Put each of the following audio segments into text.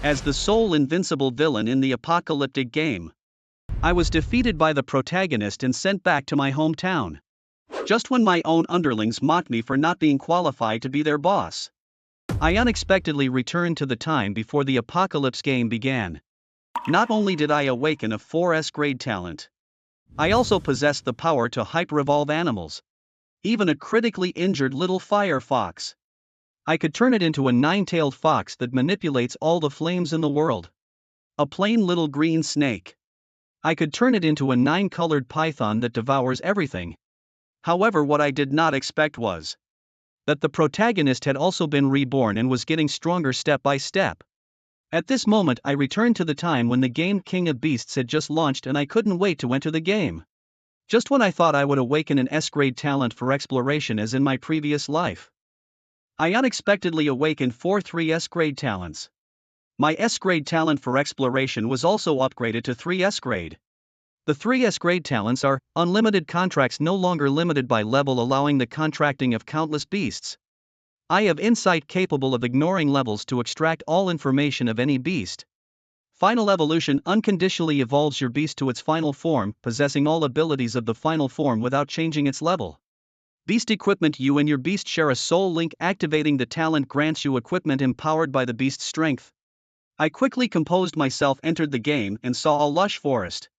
as the sole invincible villain in the apocalyptic game. I was defeated by the protagonist and sent back to my hometown. Just when my own underlings mocked me for not being qualified to be their boss. I unexpectedly returned to the time before the apocalypse game began. Not only did I awaken a 4S grade talent, I also possessed the power to hyper-evolve animals. Even a critically injured little fire fox. I could turn it into a 9-tailed fox that manipulates all the flames in the world. A plain little green snake. I could turn it into a 9-colored python that devours everything. However, what I did not expect was that the protagonist had also been reborn and was getting stronger step by step. At this moment I returned to the time when the game King of Beasts had just launched and I couldn't wait to enter the game. Just when I thought I would awaken an S-grade talent for exploration as in my previous life, I unexpectedly awakened 3 S-grade talents. My S-grade talent for exploration was also upgraded to 3 S-grade. The 3 S-grade talents are unlimited contracts, no longer limited by level, allowing the contracting of countless beasts. I have insight capable of ignoring levels to extract all information of any beast. Final evolution unconditionally evolves your beast to its final form, possessing all abilities of the final form without changing its level. Beast equipment. You and your beast share a soul link. Activating the talent grants you equipment empowered by the beast's strength. I quickly composed myself, entered the game, and saw a lush forest.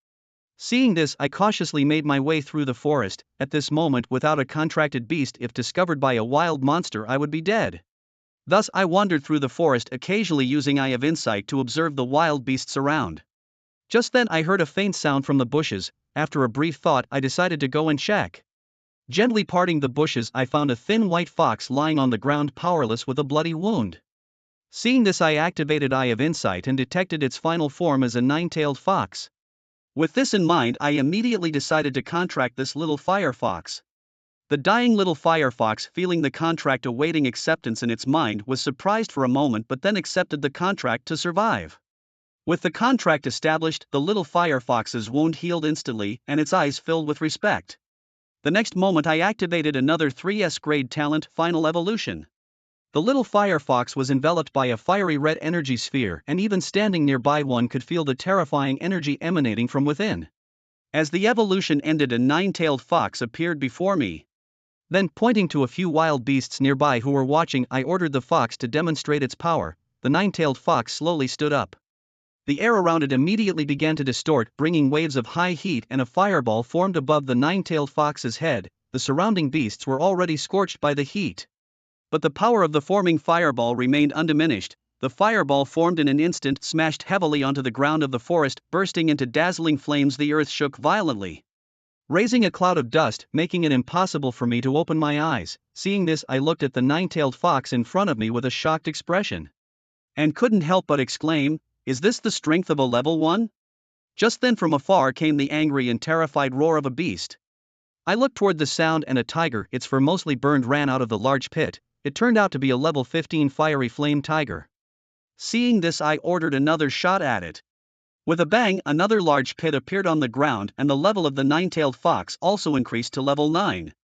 Seeing this, I cautiously made my way through the forest. At this moment, without a contracted beast, if discovered by a wild monster, I would be dead. Thus I wandered through the forest, occasionally using Eye of Insight to observe the wild beasts around. Just then I heard a faint sound from the bushes. After a brief thought, I decided to go and check. Gently parting the bushes, I found a thin white fox lying on the ground, powerless with a bloody wound. Seeing this, I activated Eye of Insight and detected its final form as a 9-tailed fox. With this in mind, I immediately decided to contract this little fire fox. The dying little fire fox, feeling the contract awaiting acceptance in its mind, was surprised for a moment but then accepted the contract to survive. With the contract established, the little fire fox's wound healed instantly and its eyes filled with respect. The next moment I activated another 3S grade talent, Final Evolution. The little fire fox was enveloped by a fiery red energy sphere, and even standing nearby one could feel the terrifying energy emanating from within. As the evolution ended, a 9-tailed fox appeared before me. Then, pointing to a few wild beasts nearby who were watching, I ordered the fox to demonstrate its power. The 9-tailed fox slowly stood up. The air around it immediately began to distort, bringing waves of high heat, and a fireball formed above the 9-tailed fox's head. The surrounding beasts were already scorched by the heat. But the power of the forming fireball remained undiminished. The fireball formed in an instant, smashed heavily onto the ground of the forest, bursting into dazzling flames. The earth shook violently, raising a cloud of dust, making it impossible for me to open my eyes. Seeing this, I looked at the 9-tailed fox in front of me with a shocked expression, and couldn't help but exclaim, "Is this the strength of a level 1? Just then from afar came the angry and terrified roar of a beast. I looked toward the sound, and a tiger, its fur mostly burned, ran out of the large pit. It turned out to be a level 15 fiery flame tiger. Seeing this, I ordered another shot at it. With a bang, another large pit appeared on the ground, and the level of the 9-tailed fox also increased to level 9.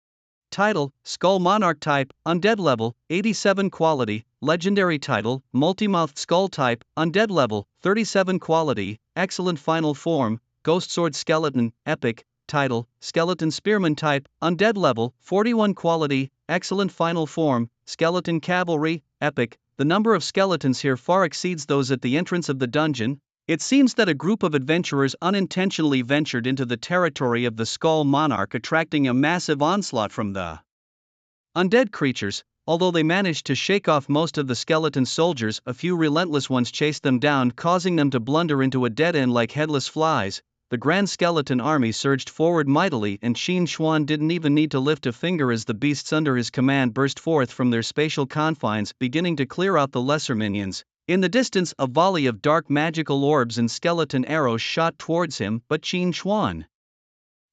Title: Skull Monarch. Type: Undead. Level: 87. Quality: Legendary. Title: Multi-mouthed Skull. Type: Undead. Level: 37. Quality: Excellent. Final Form: Ghost Sword. Skeleton. Epic. Title: Skeleton Spearman. Type: Undead. Level: 41. Quality: Excellent. Final Form: Skeleton Cavalry. Epic. The number of skeletons here far exceeds those at the entrance of the dungeon. It seems that a group of adventurers unintentionally ventured into the territory of the Skull Monarch, attracting a massive onslaught from the undead creatures. Although they managed to shake off most of the skeleton soldiers, a few relentless ones chased them down, causing them to blunder into a dead end like headless flies. The Grand Skeleton Army surged forward mightily, and Qin Xuan didn't even need to lift a finger as the beasts under his command burst forth from their spatial confines, beginning to clear out the lesser minions. In the distance, a volley of dark magical orbs and skeleton arrows shot towards him, but Qin Xuan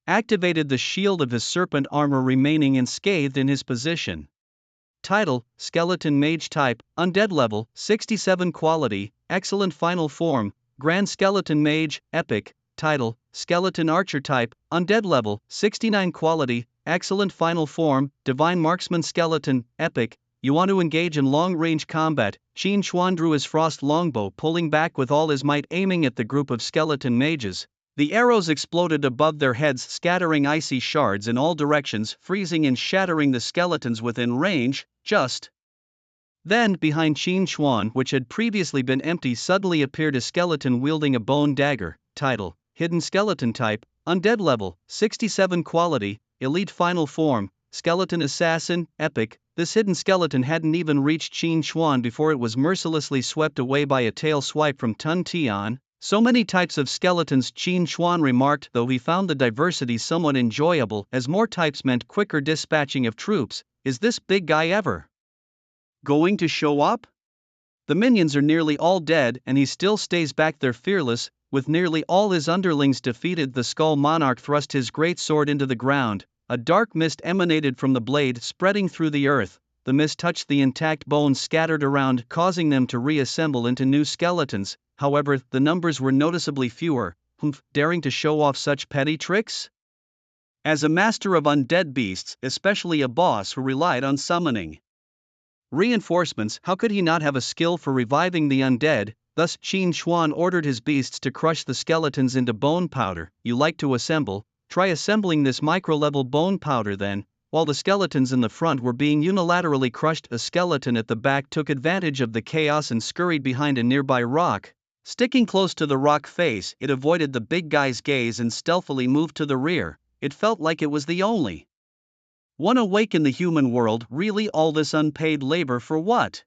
activated the shield of his serpent armor, remaining unscathed in his position. Title: Skeleton Mage. Type: Undead. Level: 67. Quality: Excellent. Final Form: Grand Skeleton Mage. Epic. Title: Skeleton Archer. Type: Undead. Level: 69. Quality: Excellent. Final Form: Divine Marksman. Skeleton. Epic. You want to engage in long-range combat. Qin Chuan drew his frost longbow, pulling back with all his might, aiming at the group of skeleton mages. The arrows exploded above their heads, scattering icy shards in all directions, freezing and shattering the skeletons within range. Just then, behind Qin Chuan, which had previously been empty, suddenly appeared a skeleton wielding a bone dagger. Title: Hidden Skeleton Type, Undead Level, 67 Quality, Elite Final Form, Skeleton Assassin, Epic. This hidden skeleton hadn't even reached Qin Chuan before it was mercilessly swept away by a tail swipe from Tun Tian. So many types of skeletons, Qin Chuan remarked, though he found the diversity somewhat enjoyable, as more types meant quicker dispatching of troops. Is this big guy ever going to show up? The minions are nearly all dead, and he still stays back there fearless. With nearly all his underlings defeated, the Skull Monarch thrust his great sword into the ground. A dark mist emanated from the blade, spreading through the earth. The mist touched the intact bones scattered around, causing them to reassemble into new skeletons. However, the numbers were noticeably fewer. Daring to show off such petty tricks? As a master of undead beasts, especially a boss who relied on summoning reinforcements, how could he not have a skill for reviving the undead? Thus, Qin Chuan ordered his beasts to crush the skeletons into bone powder. You like to assemble? Try assembling this micro-level bone powder then. While the skeletons in the front were being unilaterally crushed, a skeleton at the back took advantage of the chaos and scurried behind a nearby rock. Sticking close to the rock face, it avoided the big guy's gaze and stealthily moved to the rear. It felt like it was the only one awake in the human world. Really, all this unpaid labor for what?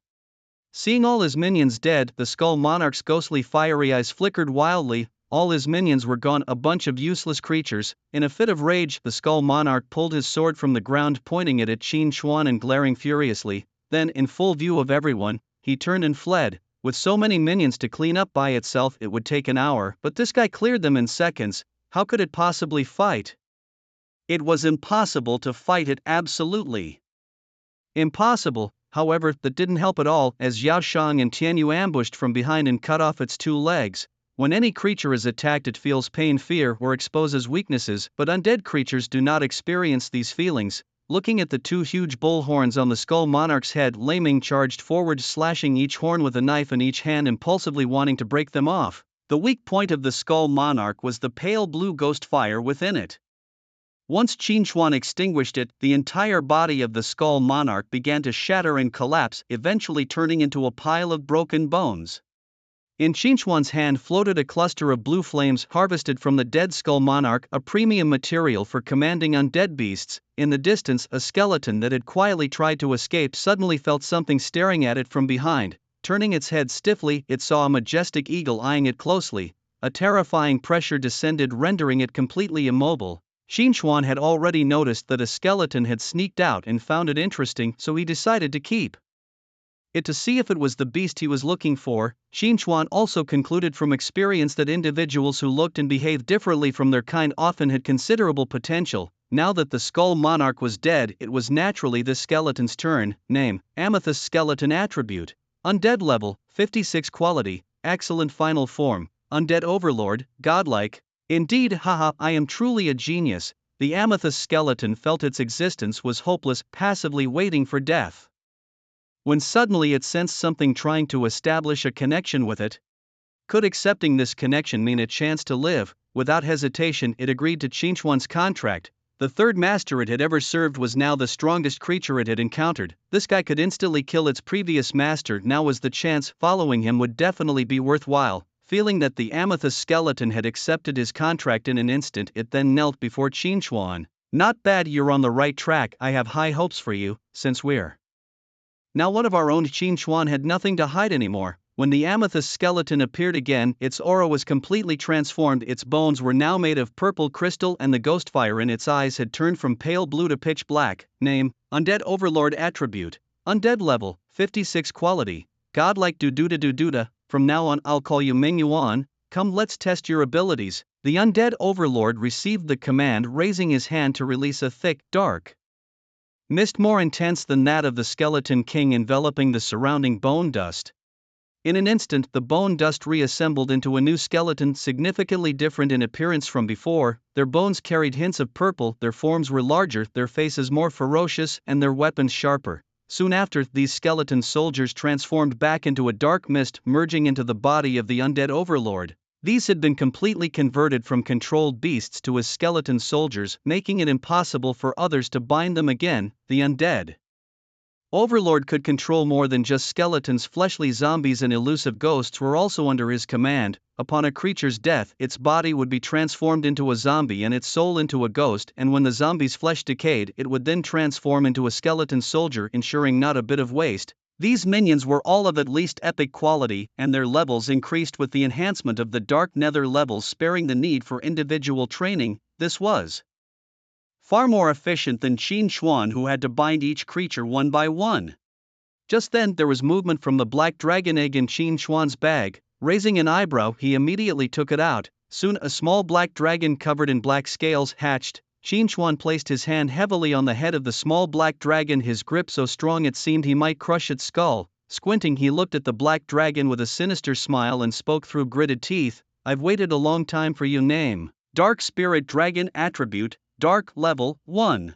Seeing all his minions dead, the Skull Monarch's ghostly fiery eyes flickered wildly. All his minions were gone, a bunch of useless creatures. In a fit of rage, the Skull Monarch pulled his sword from the ground, pointing it at Qin Chuan and glaring furiously. Then, in full view of everyone, he turned and fled. With so many minions to clean up by itself, it would take an hour, but this guy cleared them in seconds. How could it possibly fight? It was impossible to fight it, absolutely impossible. However, that didn't help at all, as Yao Shang and Tianyu ambushed from behind and cut off its two legs. When any creature is attacked, it feels pain, fear, or exposes weaknesses, but undead creatures do not experience these feelings. Looking at the two huge bull horns on the Skull Monarch's head, Lei Ming charged forward, slashing each horn with a knife in each hand, impulsively wanting to break them off. The weak point of the Skull Monarch was the pale blue ghost fire within it. Once Qin Chuan extinguished it, the entire body of the Skull Monarch began to shatter and collapse, eventually turning into a pile of broken bones. In Qin Chuan's hand floated a cluster of blue flames harvested from the dead Skull Monarch, a premium material for commanding undead beasts. In the distance, a skeleton that had quietly tried to escape suddenly felt something staring at it from behind. Turning its head stiffly, it saw a majestic eagle eyeing it closely. A terrifying pressure descended, rendering it completely immobile. Qin Chuan had already noticed that a skeleton had sneaked out and found it interesting, so he decided to keep it to see if it was the beast he was looking for. Qin Chuan also concluded from experience that individuals who looked and behaved differently from their kind often had considerable potential. Now that the Skull Monarch was dead, it was naturally this skeleton's turn. Name: Amethyst Skeleton. Attribute: Undead Level, 56 Quality, Excellent Final Form, Undead Overlord, Godlike. Indeed, haha, I am truly a genius. The amethyst skeleton felt its existence was hopeless, passively waiting for death, when suddenly it sensed something trying to establish a connection with it. Could accepting this connection mean a chance to live? Without hesitation, it agreed to Qin Chuan's contract. The third master it had ever served was now the strongest creature it had encountered. This guy could instantly kill its previous master. Now was the chance. Following him would definitely be worthwhile. Feeling that the amethyst skeleton had accepted his contract in an instant, it then knelt before Qin Chuan. Not bad, you're on the right track. I have high hopes for you, since we're now one of our own. Qin Chuan had nothing to hide anymore. When the amethyst skeleton appeared again, its aura was completely transformed. Its bones were now made of purple crystal, and the ghost fire in its eyes had turned from pale blue to pitch black. Name: Undead Overlord. Attribute: Undead Level, 56 Quality, Godlike. Duda. From now on, I'll call you Ming Yuan. Come, let's test your abilities. The Undead Overlord received the command, raising his hand to release a thick, dark mist more intense than that of the Skeleton King, enveloping the surrounding bone dust. In an instant, the bone dust reassembled into a new skeleton, significantly different in appearance from before. Their bones carried hints of purple, their forms were larger, their faces more ferocious, and their weapons sharper. Soon after, these skeleton soldiers transformed back into a dark mist, merging into the body of the undead overlord. These had been completely converted from controlled beasts to as skeleton soldiers, making it impossible for others to bind them again. The undead overlord could control more than just skeletons. Fleshly zombies and elusive ghosts were also under his command. Upon a creature's death, its body would be transformed into a zombie and its soul into a ghost, and when the zombie's flesh decayed, it would then transform into a skeleton soldier, ensuring not a bit of waste. These minions were all of at least epic quality, and their levels increased with the enhancement of the Dark Nether levels, sparing the need for individual training. This was far more efficient than Qin Xuan, who had to bind each creature one by one. Just then there was movement from the black dragon egg in Qin Xuan's bag. Raising an eyebrow, he immediately took it out. Soon a small black dragon covered in black scales hatched. Qin Xuan placed his hand heavily on the head of the small black dragon, his grip so strong it seemed he might crush its skull. Squinting, he looked at the black dragon with a sinister smile and spoke through gritted teeth. "I've waited a long time for you." Name: Dark Spirit Dragon. Attribute: Dark. Level 1.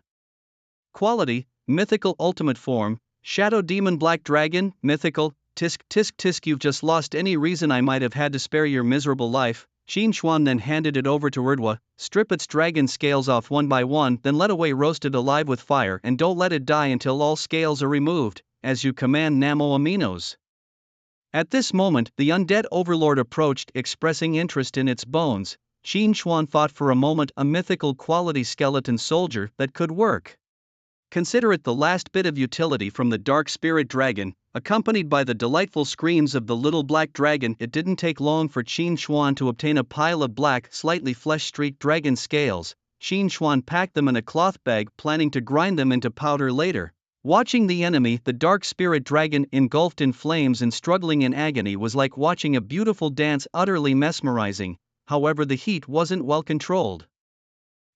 Quality: Mythical. Ultimate Form: Shadow Demon. Black Dragon. Mythical. Tisk tisk tisk. "You've just lost. Any reason I might have had to spare your miserable life?" Qin Xuan then handed it over to Erdwa. "Strip its dragon scales off one by one, then let away, roast it alive with fire, and don't let it die until all scales are removed. As you command, Namo Aminos." At this moment, the undead overlord approached, expressing interest in its bones. Qin Xuan thought for a moment. A mythical quality skeleton soldier, that could work. Consider it the last bit of utility from the Dark Spirit Dragon. Accompanied by the delightful screams of the little black dragon, it didn't take long for Qin Xuan to obtain a pile of black, slightly flesh-streaked dragon scales. Qin Xuan packed them in a cloth bag, planning to grind them into powder later. Watching the enemy, the Dark Spirit Dragon, engulfed in flames and struggling in agony, was like watching a beautiful dance, utterly mesmerizing. However, the heat wasn't well controlled,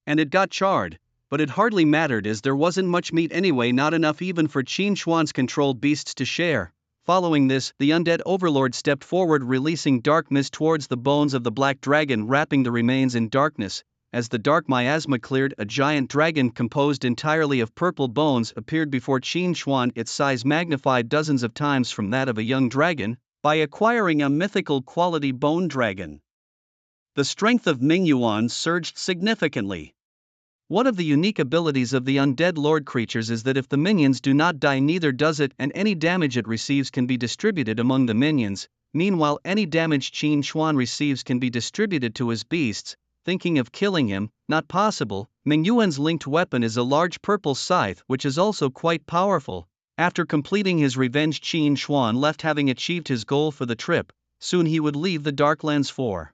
and it got charred. But it hardly mattered, as there wasn't much meat anyway, not enough even for Qin Xuan's controlled beasts to share. Following this, the undead overlord stepped forward, releasing dark mist towards the bones of the black dragon, wrapping the remains in darkness. As the dark miasma cleared, a giant dragon composed entirely of purple bones appeared before Qin Xuan, its size magnified dozens of times from that of a young dragon. By acquiring a mythical quality bone dragon, the strength of Mingyuan surged significantly. One of the unique abilities of the undead lord creatures is that if the minions do not die, neither does it, and any damage it receives can be distributed among the minions. Meanwhile, any damage Qin Xuan receives can be distributed to his beasts. Thinking of killing him? Not possible. Mingyuan's linked weapon is a large purple scythe, which is also quite powerful. After completing his revenge, Qin Xuan left, having achieved his goal for the trip. Soon he would leave the Darklands for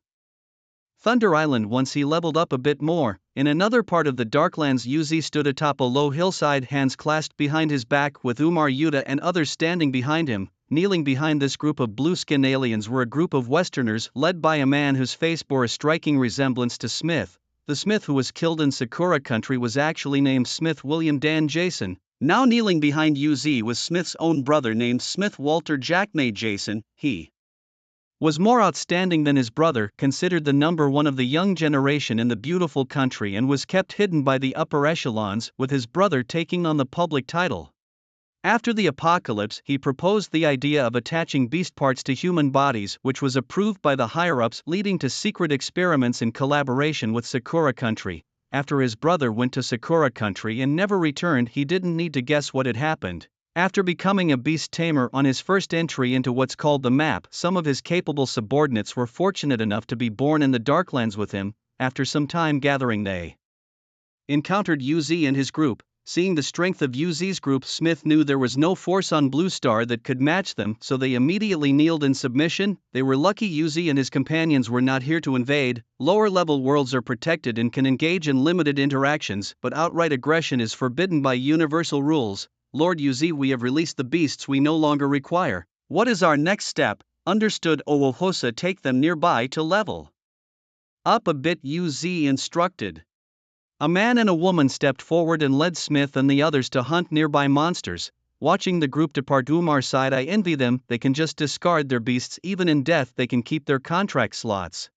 Thunder Island once he leveled up a bit more. In another part of the Darklands, Yuzi stood atop a low hillside, hands clasped behind his back, with Umar, Yuta and others standing behind him. Kneeling behind this group of blue-skin aliens were a group of Westerners, led by a man whose face bore a striking resemblance to Smith. The Smith who was killed in Sakura Country was actually named Smith William Dan Jason. Now kneeling behind Yuzi was Smith's own brother, named Smith Walter Jack May Jason. He was more outstanding than his brother, considered the number one of the young generation in the beautiful country, and was kept hidden by the upper echelons, with his brother taking on the public title. After the apocalypse, he proposed the idea of attaching beast parts to human bodies, which was approved by the higher-ups, leading to secret experiments in collaboration with Sakura Country. After his brother went to Sakura Country and never returned, he didn't need to guess what had happened. After becoming a beast tamer on his first entry into what's called the map, some of his capable subordinates were fortunate enough to be born in the Darklands with him. After some time gathering, they encountered Yuzi and his group. Seeing the strength of Yuzi's group, Smith knew there was no force on Blue Star that could match them, so they immediately kneeled in submission. They were lucky Yuzi and his companions were not here to invade. Lower-level worlds are protected and can engage in limited interactions, but outright aggression is forbidden by universal rules. Lord Yuzi, we have released the beasts we no longer require. What is our next step? Understood, Owohosa. Take them nearby to level up a bit, Yuzi instructed. A man and a woman stepped forward and led Smith and the others to hunt nearby monsters. Watching the group depart, Umar sighed, I envy them. They can just discard their beasts. Even in death they can keep their contract slots.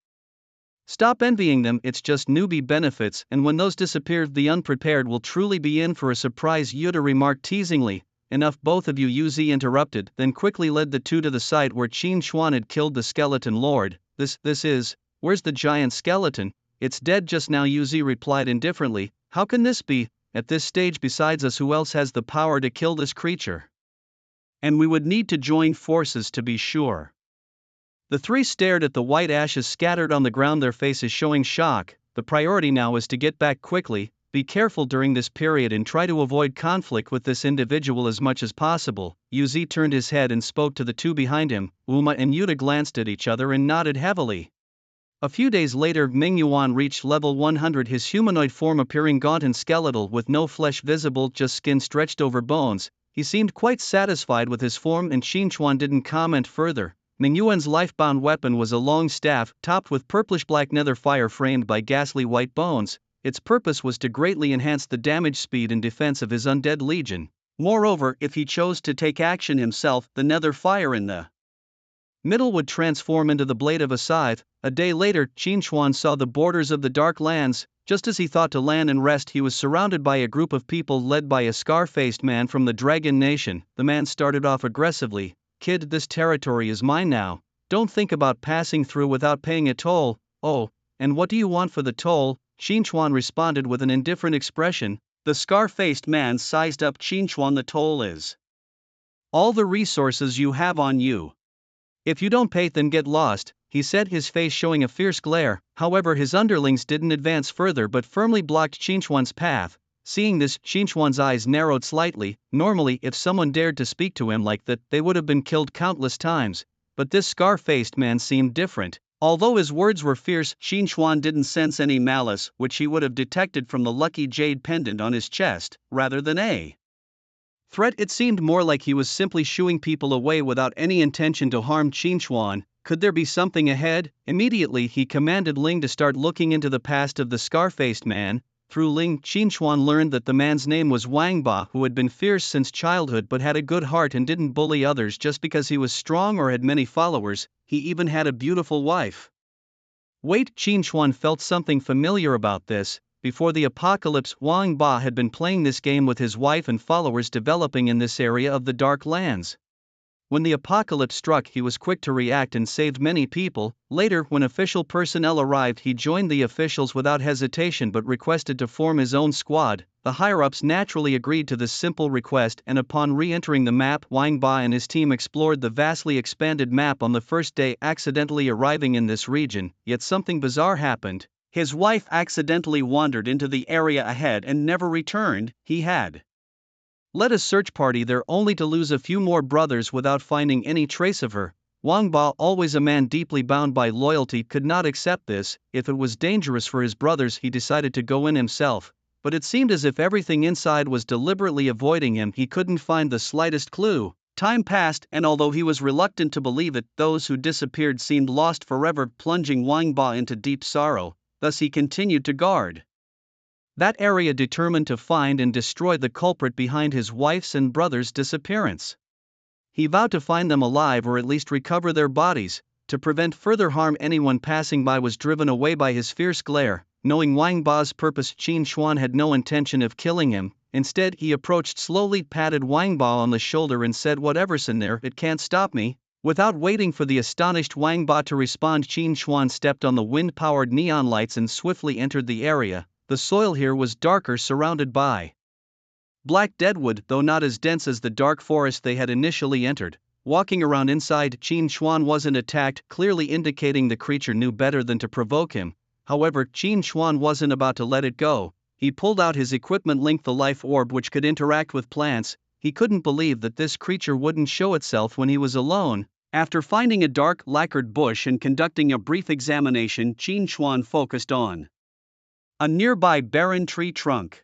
Stop envying them, it's just newbie benefits, and when those disappear, the unprepared will truly be in for a surprise, Yuta remarked teasingly. enough both of you, Yu interrupted, then quickly led the two to the site where Qin Xuan had killed the skeleton lord. This is, where's the giant skeleton? It's dead just now, Yu replied indifferently. How can this be? At this stage besides us, who else has the power to kill this creature? And we would need to join forces to be sure. The three stared at the white ashes scattered on the ground, their faces showing shock. The priority now is to get back quickly, be careful during this period and try to avoid conflict with this individual as much as possible. Yu turned his head and spoke to the two behind him. Uma and Yuta glanced at each other and nodded heavily. A few days later, Ming Yuan reached level 100, his humanoid form appearing gaunt and skeletal with no flesh visible, just skin stretched over bones. He seemed quite satisfied with his form, and Qin Xuan didn't comment further. Ming Yuan's life-bound weapon was a long staff topped with purplish-black nether fire framed by ghastly white bones. Its purpose was to greatly enhance the damage speed and defense of his undead legion. Moreover, if he chose to take action himself, the nether fire in the middle would transform into the blade of a scythe. A day later, Qin Xuan saw the borders of the Dark Lands. Just as he thought to land and rest, he was surrounded by a group of people led by a scar-faced man from the Dragon Nation. The man started off aggressively. Kid, this territory is mine now. Don't think about passing through without paying a toll. Oh, and what do you want for the toll? Qin Xuan responded with an indifferent expression. The scar-faced man sized up Qin Xuan. The toll is all the resources you have on you. If you don't pay, then get lost, he said, his face showing a fierce glare. However, his underlings didn't advance further but firmly blocked Qin Xuan's path. Seeing this, Qin Xuan's eyes narrowed slightly. Normally, if someone dared to speak to him like that, they would have been killed countless times. But this scar-faced man seemed different. Although his words were fierce, Qin Xuan didn't sense any malice, which he would have detected from the lucky jade pendant on his chest, rather than a threat. It seemed more like he was simply shooing people away without any intention to harm Qin Xuan. Could there be something ahead? Immediately he commanded Ling to start looking into the past of the scar-faced man. Through Ling, Qin Xuan learned that the man's name was Wang Ba, who had been fierce since childhood but had a good heart and didn't bully others just because he was strong or had many followers. He even had a beautiful wife. Wait, Qin Xuan felt something familiar about this. Before the apocalypse, Wang Ba had been playing this game with his wife and followers, developing in this area of the Dark Lands. When the apocalypse struck, he was quick to react and saved many people. Later, when official personnel arrived, he joined the officials without hesitation but requested to form his own squad. The higher-ups naturally agreed to this simple request, and upon re-entering the map, Wang Ba and his team explored the vastly expanded map on the first day, accidentally arriving in this region. Yet something bizarre happened. His wife accidentally wandered into the area ahead and never returned. He had led a search party there only to lose a few more brothers without finding any trace of her. Wang Ba, always a man deeply bound by loyalty, could not accept this. If it was dangerous for his brothers, he decided to go in himself. But it seemed as if everything inside was deliberately avoiding him. He couldn't find the slightest clue. Time passed, and although he was reluctant to believe it, those who disappeared seemed lost forever, plunging Wang Ba into deep sorrow. Thus he continued to guard that area, determined to find and destroy the culprit behind his wife's and brother's disappearance. He vowed to find them alive or at least recover their bodies. To prevent further harm, anyone passing by was driven away by his fierce glare. Knowing Wang Ba's purpose, Qin Xuan had no intention of killing him. Instead, he approached slowly, patted Wang Ba on the shoulder and said, "Whatever's in there, it can't stop me." Without waiting for the astonished Wang Ba to respond, Qin Xuan stepped on the wind-powered neon lights and swiftly entered the area. The soil here was darker, surrounded by black deadwood, though not as dense as the dark forest they had initially entered. Walking around inside, Qin Xuan wasn't attacked, clearly indicating the creature knew better than to provoke him. However, Qin Xuan wasn't about to let it go. He pulled out his equipment, linked the life orb which could interact with plants. He couldn't believe that this creature wouldn't show itself when he was alone. After finding a dark, lacquered bush and conducting a brief examination, Qin Xuan focused on a nearby barren tree trunk.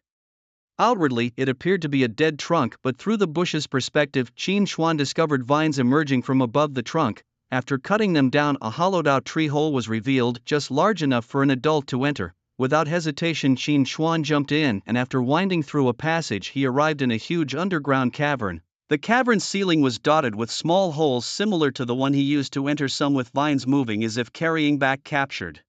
Outwardly, it appeared to be a dead trunk, but through the bush's perspective, Qin Xuan discovered vines emerging from above the trunk. After cutting them down, a hollowed-out tree hole was revealed, just large enough for an adult to enter. Without hesitation, Qin Xuan jumped in, and after winding through a passage, he arrived in a huge underground cavern. The cavern's ceiling was dotted with small holes similar to the one he used to enter, some with vines moving as if carrying back captured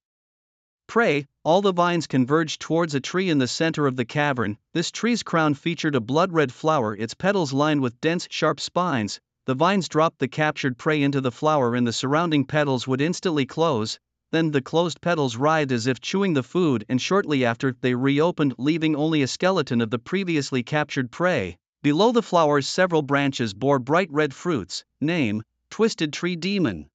prey, all the vines converged towards a tree in the center of the cavern. This tree's crown featured a blood-red flower, its petals lined with dense, sharp spines. The vines dropped the captured prey into the flower and the surrounding petals would instantly close. Then the closed petals writhed as if chewing the food, and shortly after, they reopened, leaving only a skeleton of the previously captured prey. Below the flowers, several branches bore bright red fruits. Name: Twisted Tree Demon.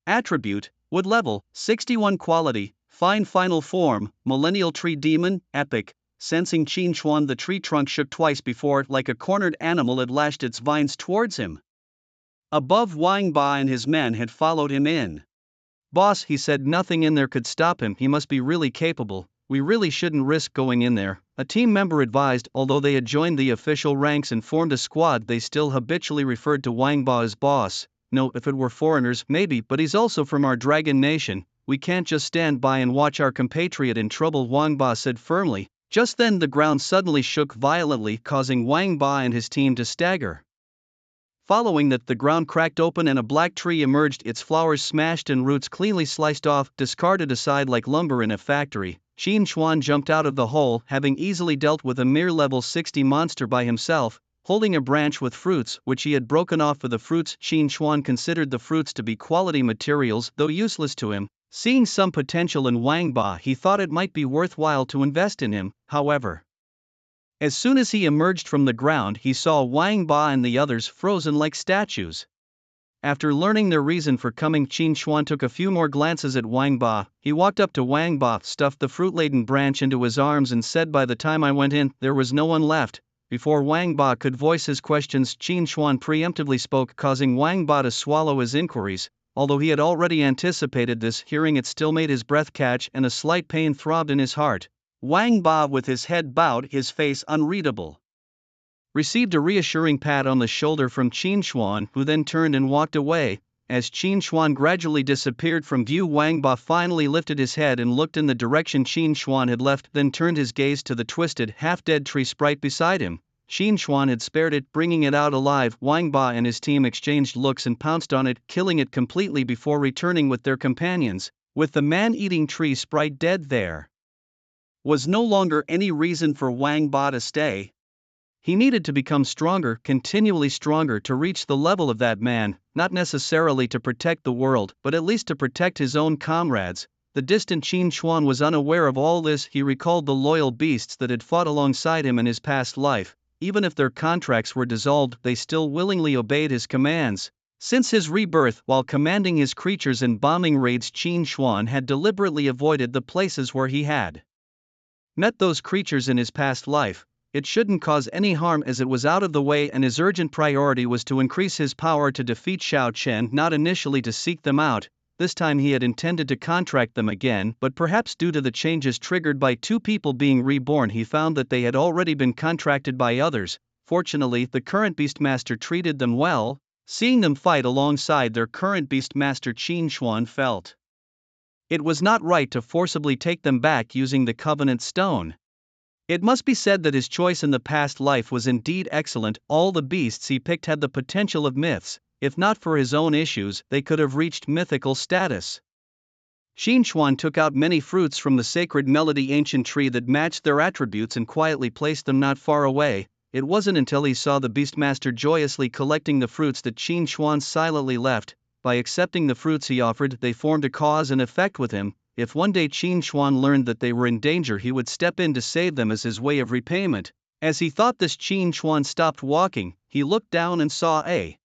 Attribute: Wood level, 61 quality, fine final form, Millennial Tree Demon, epic. Sensing Qin Chuan, the tree trunk shook twice before, like a cornered animal, it lashed its vines towards him. Above, Wang Ba and his men had followed him in. Boss, he said, nothing in there could stop him, he must be really capable, we really shouldn't risk going in there, a team member advised. Although they had joined the official ranks and formed a squad, they still habitually referred to Wang Ba as boss. No, if it were foreigners, maybe, but he's also from our dragon nation, we can't just stand by and watch our compatriot in trouble, Wang Ba said firmly. Just then the ground suddenly shook violently, causing Wang Ba and his team to stagger. Following that, the ground cracked open and a black tree emerged, its flowers smashed and roots cleanly sliced off, discarded aside like lumber in a factory. Qin Chuan jumped out of the hole, having easily dealt with a mere level 60 monster by himself, holding a branch with fruits, which he had broken off for the fruits. Qin Chuan considered the fruits to be quality materials, though useless to him. Seeing some potential in Wang Ba, he thought it might be worthwhile to invest in him. However, as soon as he emerged from the ground, he saw Wang Ba and the others frozen like statues. After learning their reason for coming, Qin Chuan took a few more glances at Wang Ba. He walked up to Wang Ba, stuffed the fruit-laden branch into his arms and said, by the time I went in, there was no one left. Before Wang Ba could voice his questions, Qin Chuan preemptively spoke, causing Wang Ba to swallow his inquiries. Although he had already anticipated this, hearing it still made his breath catch and a slight pain throbbed in his heart. Wang Ba, with his head bowed, his face unreadable, received a reassuring pat on the shoulder from Qin Chuan, who then turned and walked away. As Qin Chuan gradually disappeared from view, Wang Ba finally lifted his head and looked in the direction Qin Chuan had left, then turned his gaze to the twisted, half-dead tree sprite beside him. Qin Chuan had spared it, bringing it out alive. Wang Ba and his team exchanged looks and pounced on it, killing it completely before returning with their companions. With the man-eating tree sprite dead, there was no longer any reason for Wang Ba to stay. He needed to become stronger, continually stronger, to reach the level of that man, not necessarily to protect the world, but at least to protect his own comrades. The distant Qin Chuan was unaware of all this. He recalled the loyal beasts that had fought alongside him in his past life. Even if their contracts were dissolved, they still willingly obeyed his commands. Since his rebirth, while commanding his creatures in bombing raids, Qin Chuan had deliberately avoided the places where he had met those creatures in his past life. It shouldn't cause any harm, as it was out of the way, and his urgent priority was to increase his power to defeat Xiao Chen, not initially to seek them out. This time he had intended to contract them again, but perhaps due to the changes triggered by two people being reborn, he found that they had already been contracted by others. Fortunately, the current Beastmaster treated them well. Seeing them fight alongside their current Beastmaster, Qin Chuan felt it was not right to forcibly take them back using the Covenant Stone. It must be said that his choice in the past life was indeed excellent. All the beasts he picked had the potential of myths. If not for his own issues, they could have reached mythical status. Qin Chuan took out many fruits from the sacred melody ancient tree that matched their attributes and quietly placed them not far away. It wasn't until he saw the Beastmaster joyously collecting the fruits that Qin Chuan silently left. By accepting the fruits he offered, they formed a cause and effect with him. If one day Qin Chuan learned that they were in danger, he would step in to save them as his way of repayment. As he thought this, Qin Chuan stopped walking. He looked down and saw a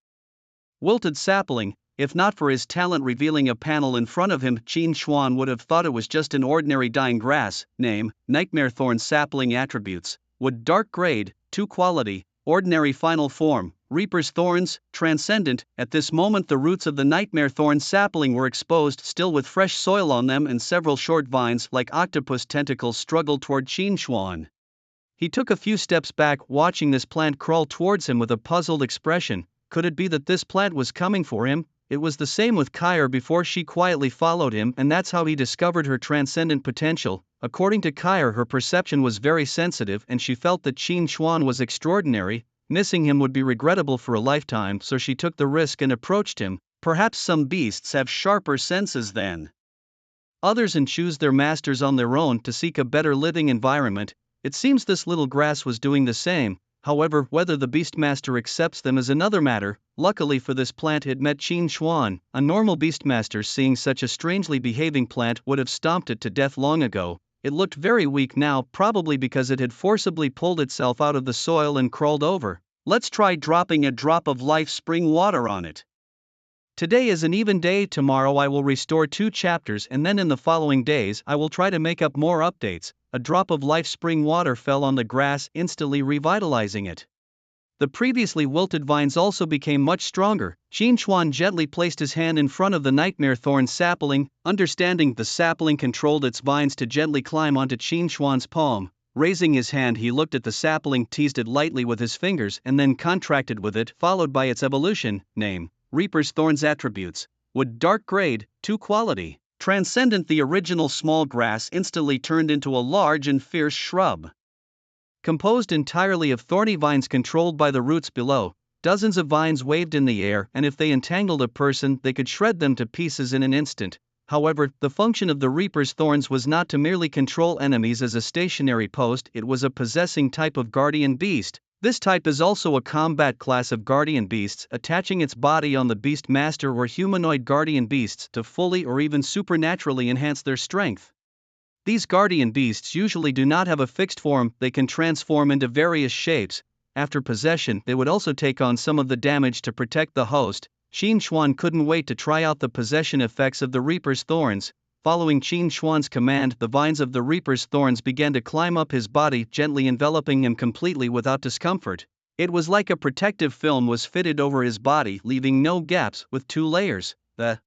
wilted sapling. If not for his talent revealing a panel in front of him, Qin Chuan would have thought it was just an ordinary dying grass. Name: Nightmare Thorn Sapling. Attributes: wood, dark grade, 2 quality, ordinary final form, Reaper's Thorns, transcendent. At this moment the roots of the Nightmare Thorn sapling were exposed, still with fresh soil on them, and several short vines like octopus tentacles struggled toward Qin Chuan. He took a few steps back, watching this plant crawl towards him with a puzzled expression. Could it be that this plant was coming for him? It was the same with Kyre before she quietly followed him, and that's how he discovered her transcendent potential. According to Kyre, her perception was very sensitive and she felt that Qin Chuan was extraordinary. Missing him would be regrettable for a lifetime, so she took the risk and approached him. Perhaps some beasts have sharper senses than others and choose their masters on their own to seek a better living environment. It seems this little grass was doing the same. However, whether the Beastmaster accepts them is another matter. Luckily for this plant, it met Qin Xuan. A normal Beastmaster seeing such a strangely behaving plant would have stomped it to death long ago. It looked very weak now, probably because it had forcibly pulled itself out of the soil and crawled over. Let's try dropping a drop of life spring water on it. Today is an even day. Tomorrow I will restore 2 chapters, and then in the following days I will try to make up more updates. A drop of life spring water fell on the grass, instantly revitalizing it. The previously wilted vines also became much stronger. Qin Xuan gently placed his hand in front of the nightmare thorn sapling. Understanding the sapling controlled its vines to gently climb onto Qin Xuan's palm. Raising his hand, he looked at the sapling, teased it lightly with his fingers, and then contracted with it, followed by its evolution. Name: Reaper's Thorns. Attributes: wood, dark grade, 2 quality. Transcendent. The original small grass instantly turned into a large and fierce shrub. Composed entirely of thorny vines controlled by the roots below, dozens of vines waved in the air, and if they entangled a person, they could shred them to pieces in an instant. However, the function of the Reaper's Thorns was not to merely control enemies as a stationary post, it was a possessing type of guardian beast. This type is also a combat class of guardian beasts, attaching its body on the beast master or humanoid guardian beasts to fully or even supernaturally enhance their strength. These guardian beasts usually do not have a fixed form, they can transform into various shapes. After possession, they would also take on some of the damage to protect the host. Qin Xuan couldn't wait to try out the possession effects of the Reaper's Thorns. Following Qin Xuan's command, the vines of the Reaper's Thorns began to climb up his body, gently enveloping him completely without discomfort. It was like a protective film was fitted over his body, leaving no gaps, with 2 layers. The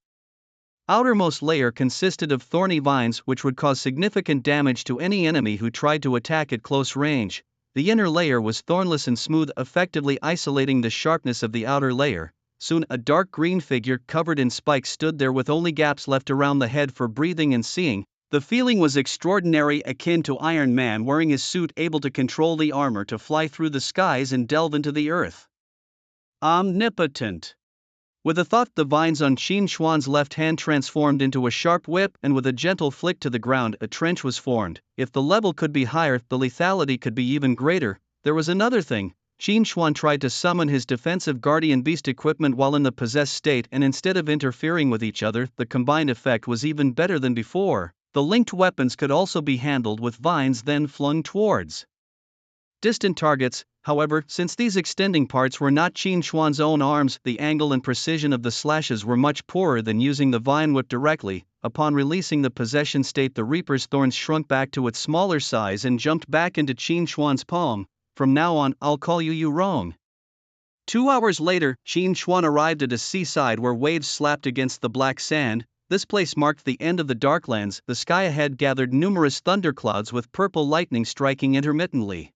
outermost layer consisted of thorny vines which would cause significant damage to any enemy who tried to attack at close range. The inner layer was thornless and smooth, effectively isolating the sharpness of the outer layer. Soon a dark green figure covered in spikes stood there with only gaps left around the head for breathing and seeing. The feeling was extraordinary, akin to Iron Man wearing his suit, able to control the armor to fly through the skies and delve into the earth. Omnipotent. With a thought, the vines on Qin Xuan's left hand transformed into a sharp whip, and with a gentle flick to the ground, a trench was formed. If the level could be higher, the lethality could be even greater. There was another thing. Qin Xuan tried to summon his defensive guardian beast equipment while in the possessed state, and instead of interfering with each other, the combined effect was even better than before. The linked weapons could also be handled with vines then flung towards distant targets. However, since these extending parts were not Qin Xuan's own arms, the angle and precision of the slashes were much poorer than using the vine whip directly. Upon releasing the possession state, the Reaper's Thorns shrunk back to its smaller size and jumped back into Qin Xuan's palm. From now on, I'll call you Wrong. 2 hours later, Qin Xuan arrived at a seaside where waves slapped against the black sand. This place marked the end of the Darklands. The sky ahead gathered numerous thunderclouds with purple lightning striking intermittently.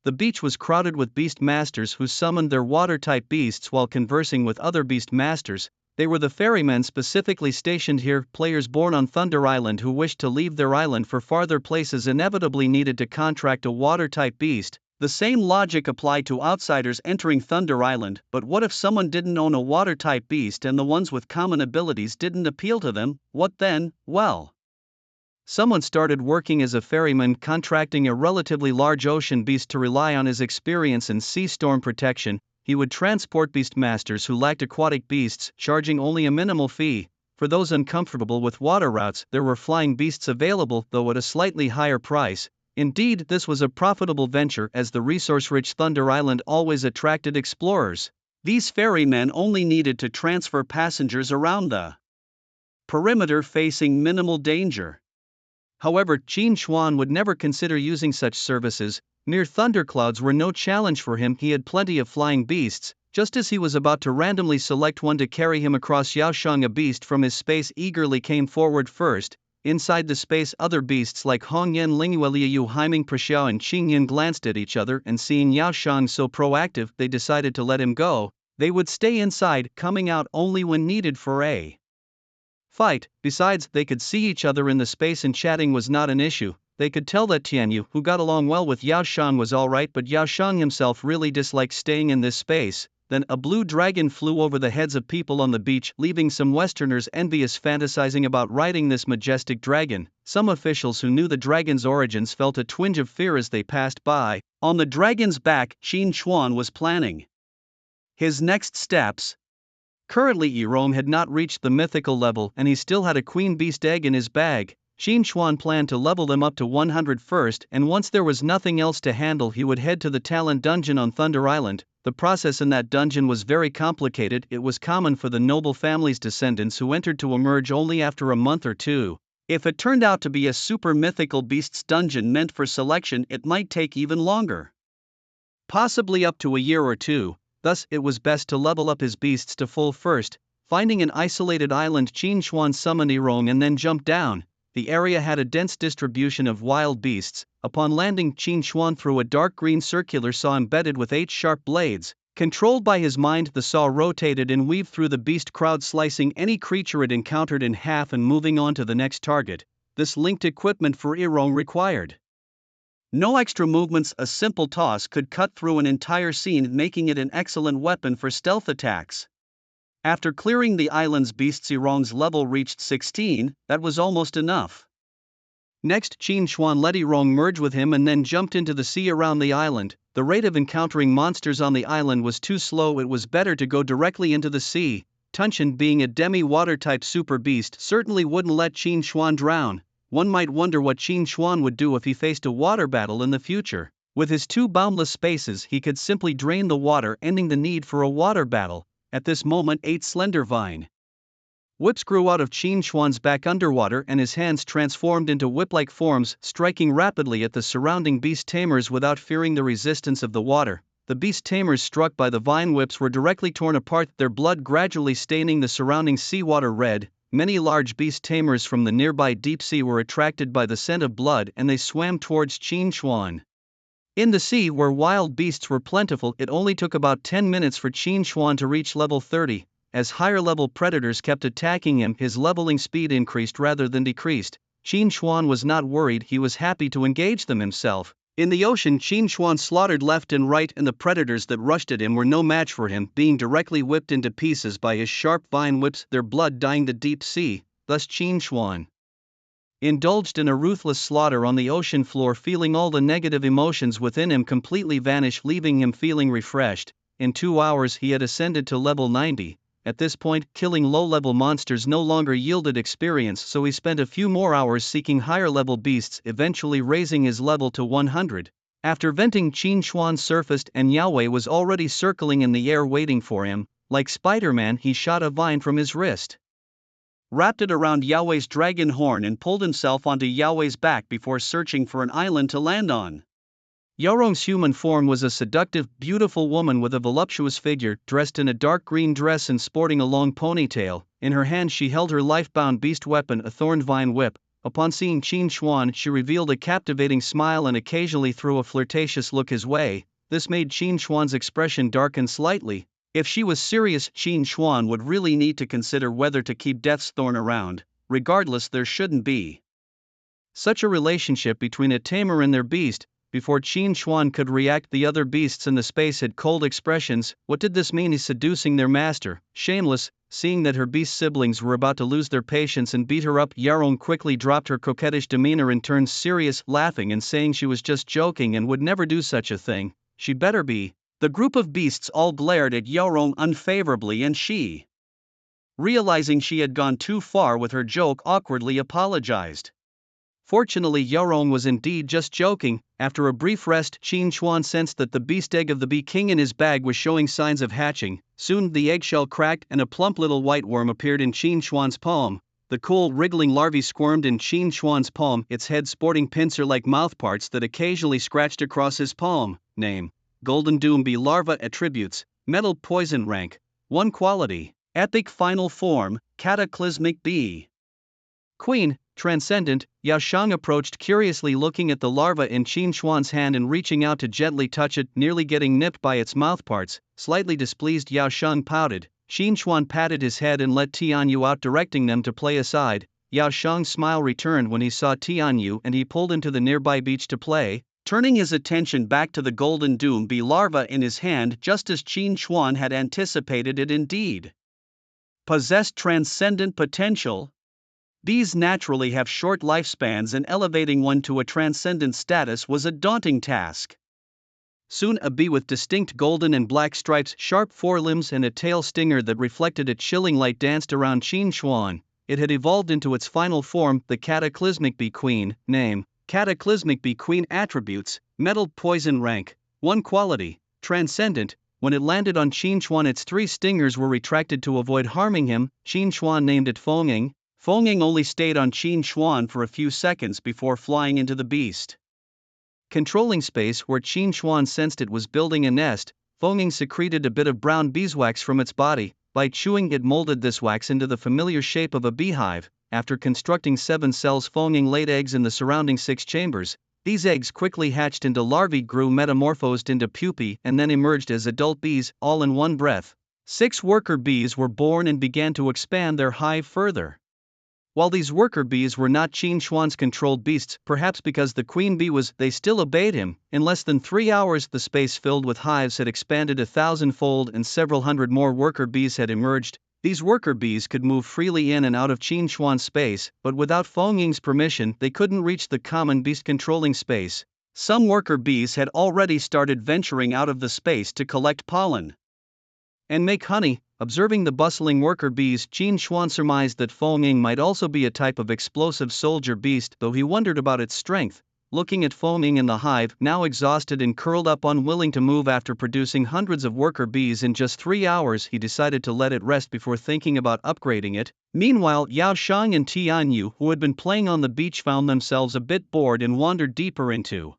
The beach was crowded with beast masters who summoned their water-type beasts while conversing with other beast masters. They were the ferrymen specifically stationed here. Players born on Thunder Island who wished to leave their island for farther places inevitably needed to contract a water-type beast. The same logic applied to outsiders entering Thunder Island, but what if someone didn't own a water-type beast and the ones with common abilities didn't appeal to them? What then? Well, someone started working as a ferryman, contracting a relatively large ocean beast to rely on his experience in sea storm protection. He would transport beastmasters who lacked aquatic beasts, charging only a minimal fee. For those uncomfortable with water routes, there were flying beasts available, though at a slightly higher price. Indeed, this was a profitable venture, as the resource-rich Thunder Island always attracted explorers. These ferrymen only needed to transfer passengers around the perimeter, facing minimal danger. However, Qin Xuan would never consider using such services. Near thunderclouds were no challenge for him. He had plenty of flying beasts. Just as he was about to randomly select one to carry him across Yaoshang, a beast from his space eagerly came forward first. Inside the space, other beasts like Hongyan, Linghueliu, Haiming, Prexiao and Qingyan glanced at each other, and seeing Yaoshang so proactive, they decided to let him go. They would stay inside, coming out only when needed for a fight. Besides, they could see each other in the space and chatting was not an issue. They could tell that Tianyu, who got along well with Yaoshang, was alright, but Yaoshang himself really disliked staying in this space. Then a blue dragon flew over the heads of people on the beach, leaving some Westerners envious, fantasizing about riding this majestic dragon. Some officials who knew the dragon's origins felt a twinge of fear as they passed by. On the dragon's back, Qin Chuan was planning his next steps. Currently, Yerome had not reached the mythical level and he still had a queen beast egg in his bag. Qin Chuan planned to level them up to 100 first, and once there was nothing else to handle, he would head to the talent dungeon on Thunder Island. The process in that dungeon was very complicated. It was common for the noble family's descendants who entered to emerge only after a month or two. If it turned out to be a super mythical beasts dungeon meant for selection, it might take even longer. Possibly up to a year or two. Thus, it was best to level up his beasts to full first. Finding an isolated island, Qin Chuan summoned Yerome and then jumped down. The area had a dense distribution of wild beasts. Upon landing, Qin Chuan threw a dark green circular saw embedded with 8 sharp blades. Controlled by his mind, the saw rotated and weaved through the beast crowd, slicing any creature it encountered in half and moving on to the next target. This linked equipment for Yerome required no extra movements. A simple toss could cut through an entire scene, making it an excellent weapon for stealth attacks. After clearing the island's beasts, Yerome's level reached 16, that was almost enough. Next, Qin Chuan let Yerome merge with him and then jumped into the sea around the island. The rate of encountering monsters on the island was too slow, it was better to go directly into the sea. Tunchen, being a demi-water type super beast, certainly wouldn't let Qin Chuan drown. One might wonder what Qin Chuan would do if he faced a water battle in the future. With his 2 boundless spaces, he could simply drain the water, ending the need for a water battle. At this moment, 8 slender vine whips grew out of Qin Chuan's back underwater, and his hands transformed into whip-like forms, striking rapidly at the surrounding beast tamers without fearing the resistance of the water. The beast tamers struck by the vine whips were directly torn apart, their blood gradually staining the surrounding seawater red. Many large beast tamers from the nearby deep sea were attracted by the scent of blood and they swam towards Qin Chuan. In the sea where wild beasts were plentiful, it only took about 10 minutes for Qin Chuan to reach level 30. As higher-level predators kept attacking him, his leveling speed increased rather than decreased. Qin Chuan was not worried, he was happy to engage them himself. In the ocean, Qin Chuan slaughtered left and right, and the predators that rushed at him were no match for him, being directly whipped into pieces by his sharp vine whips, their blood dyeing the deep sea. Thus Qin Chuan indulged in a ruthless slaughter on the ocean floor, feeling all the negative emotions within him completely vanish, leaving him feeling refreshed. In 2 hours he had ascended to level 90. At this point, killing low-level monsters no longer yielded experience, so he spent a few more hours seeking higher-level beasts, eventually raising his level to 100. After venting, Qin Chuan surfaced and Yahweh was already circling in the air waiting for him. Like Spider-Man, he shot a vine from his wrist, wrapped it around Yahweh's dragon horn and pulled himself onto Yahweh's back before searching for an island to land on. Yerome's human form was a seductive, beautiful woman with a voluptuous figure, dressed in a dark green dress and sporting a long ponytail. In her hand she held her life-bound beast weapon, a thorned vine whip. Upon seeing Qin Chuan, she revealed a captivating smile and occasionally threw a flirtatious look his way. This made Qin Chuan's expression darken slightly. If she was serious, Qin Chuan would really need to consider whether to keep Death's Thorn around. Regardless, there shouldn't be such a relationship between a tamer and their beast. Before Qin Chuan could react, the other beasts in the space had cold expressions. What did this mean? He's seducing their master. Shameless. Seeing that her beast siblings were about to lose their patience and beat her up, Yerome quickly dropped her coquettish demeanor and turned serious, laughing and saying she was just joking and would never do such a thing. She better be. The group of beasts all glared at Yerome unfavorably, and she, realizing she had gone too far with her joke, awkwardly apologized. Fortunately, Yerome was indeed just joking. After a brief rest, Qin Chuan sensed that the beast egg of the bee king in his bag was showing signs of hatching. Soon the eggshell cracked and a plump little white worm appeared in Qin Chuan's palm. The cool, wriggling larvae squirmed in Qin Chuan's palm, its head sporting pincer-like mouthparts that occasionally scratched across his palm. Name: Golden Doom Bee Larva. Attributes: Metal Poison. Rank: 1 Quality: Epic. Final form: Cataclysmic Bee. Queen, Transcendent. Yao Shang approached curiously, looking at the larva in Qin Chuan's hand and reaching out to gently touch it, nearly getting nipped by its mouthparts. Slightly displeased, Yao Shang pouted. Qin Chuan patted his head and let Tianyu out, directing them to play aside. Yao Shang's smile returned when he saw Tianyu and he pulled him to the nearby beach to play. turning his attention back to the golden doom bee larva in his hand just as Qin Chuan had anticipated it indeed. Possessed transcendent potential? Bees naturally have short lifespans, and elevating one to a transcendent status was a daunting task. Soon a bee with distinct golden and black stripes, sharp forelimbs and a tail stinger that reflected a chilling light danced around Qin Chuan. It had evolved into its final form, the cataclysmic bee queen. Name: Cataclysmic bee queen. Attributes: metal, poison. Rank: 1 quality, transcendent. When it landed on Qin Chuan, its 3 stingers were retracted to avoid harming him. Qin Chuan named it Fenging. Fenging only stayed on Qin Chuan for a few seconds before flying into the beast. Controlling space where Qin Chuan sensed it was building a nest, Fenging secreted a bit of brown beeswax from its body. By chewing, it molded this wax into the familiar shape of a beehive. After constructing 7 cells, Fenging laid eggs in the surrounding 6 chambers. These eggs quickly hatched into larvae, grew, metamorphosed into pupae, and then emerged as adult bees, all in one breath. 6 worker bees were born and began to expand their hive further. While these worker bees were not Qin Chuan's controlled beasts, perhaps because the queen bee was, they still obeyed him. In less than 3 hours, the space filled with hives had expanded 1,000-fold and several hundred more worker bees had emerged. These worker bees could move freely in and out of Qin Chuan's space, but without Fenging's permission, they couldn't reach the common beast controlling space. Some worker bees had already started venturing out of the space to collect pollen and make honey. Observing the bustling worker bees, Qin Chuan surmised that Fenging might also be a type of explosive soldier beast, though he wondered about its strength. Looking at Fenging in the hive, now exhausted and curled up, unwilling to move after producing hundreds of worker bees in just 3 hours, he decided to let it rest before thinking about upgrading it. Meanwhile, Yao Shang and Tianyu, who had been playing on the beach, found themselves a bit bored and wandered deeper into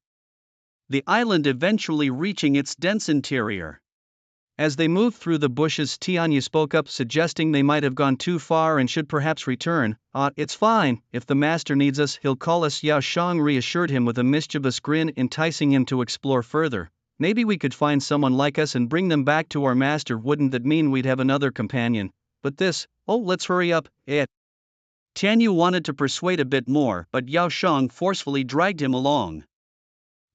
the island, eventually reaching its dense interior. As they moved through the bushes, Tianyu spoke up, suggesting they might have gone too far and should perhaps return. It's fine, if the master needs us, he'll call us, Yao Shang reassured him with a mischievous grin, enticing him to explore further. Maybe we could find someone like us and bring them back to our master. Wouldn't that mean we'd have another companion? But this, let's hurry up. Tianyu wanted to persuade a bit more, but Yao Shang forcefully dragged him along.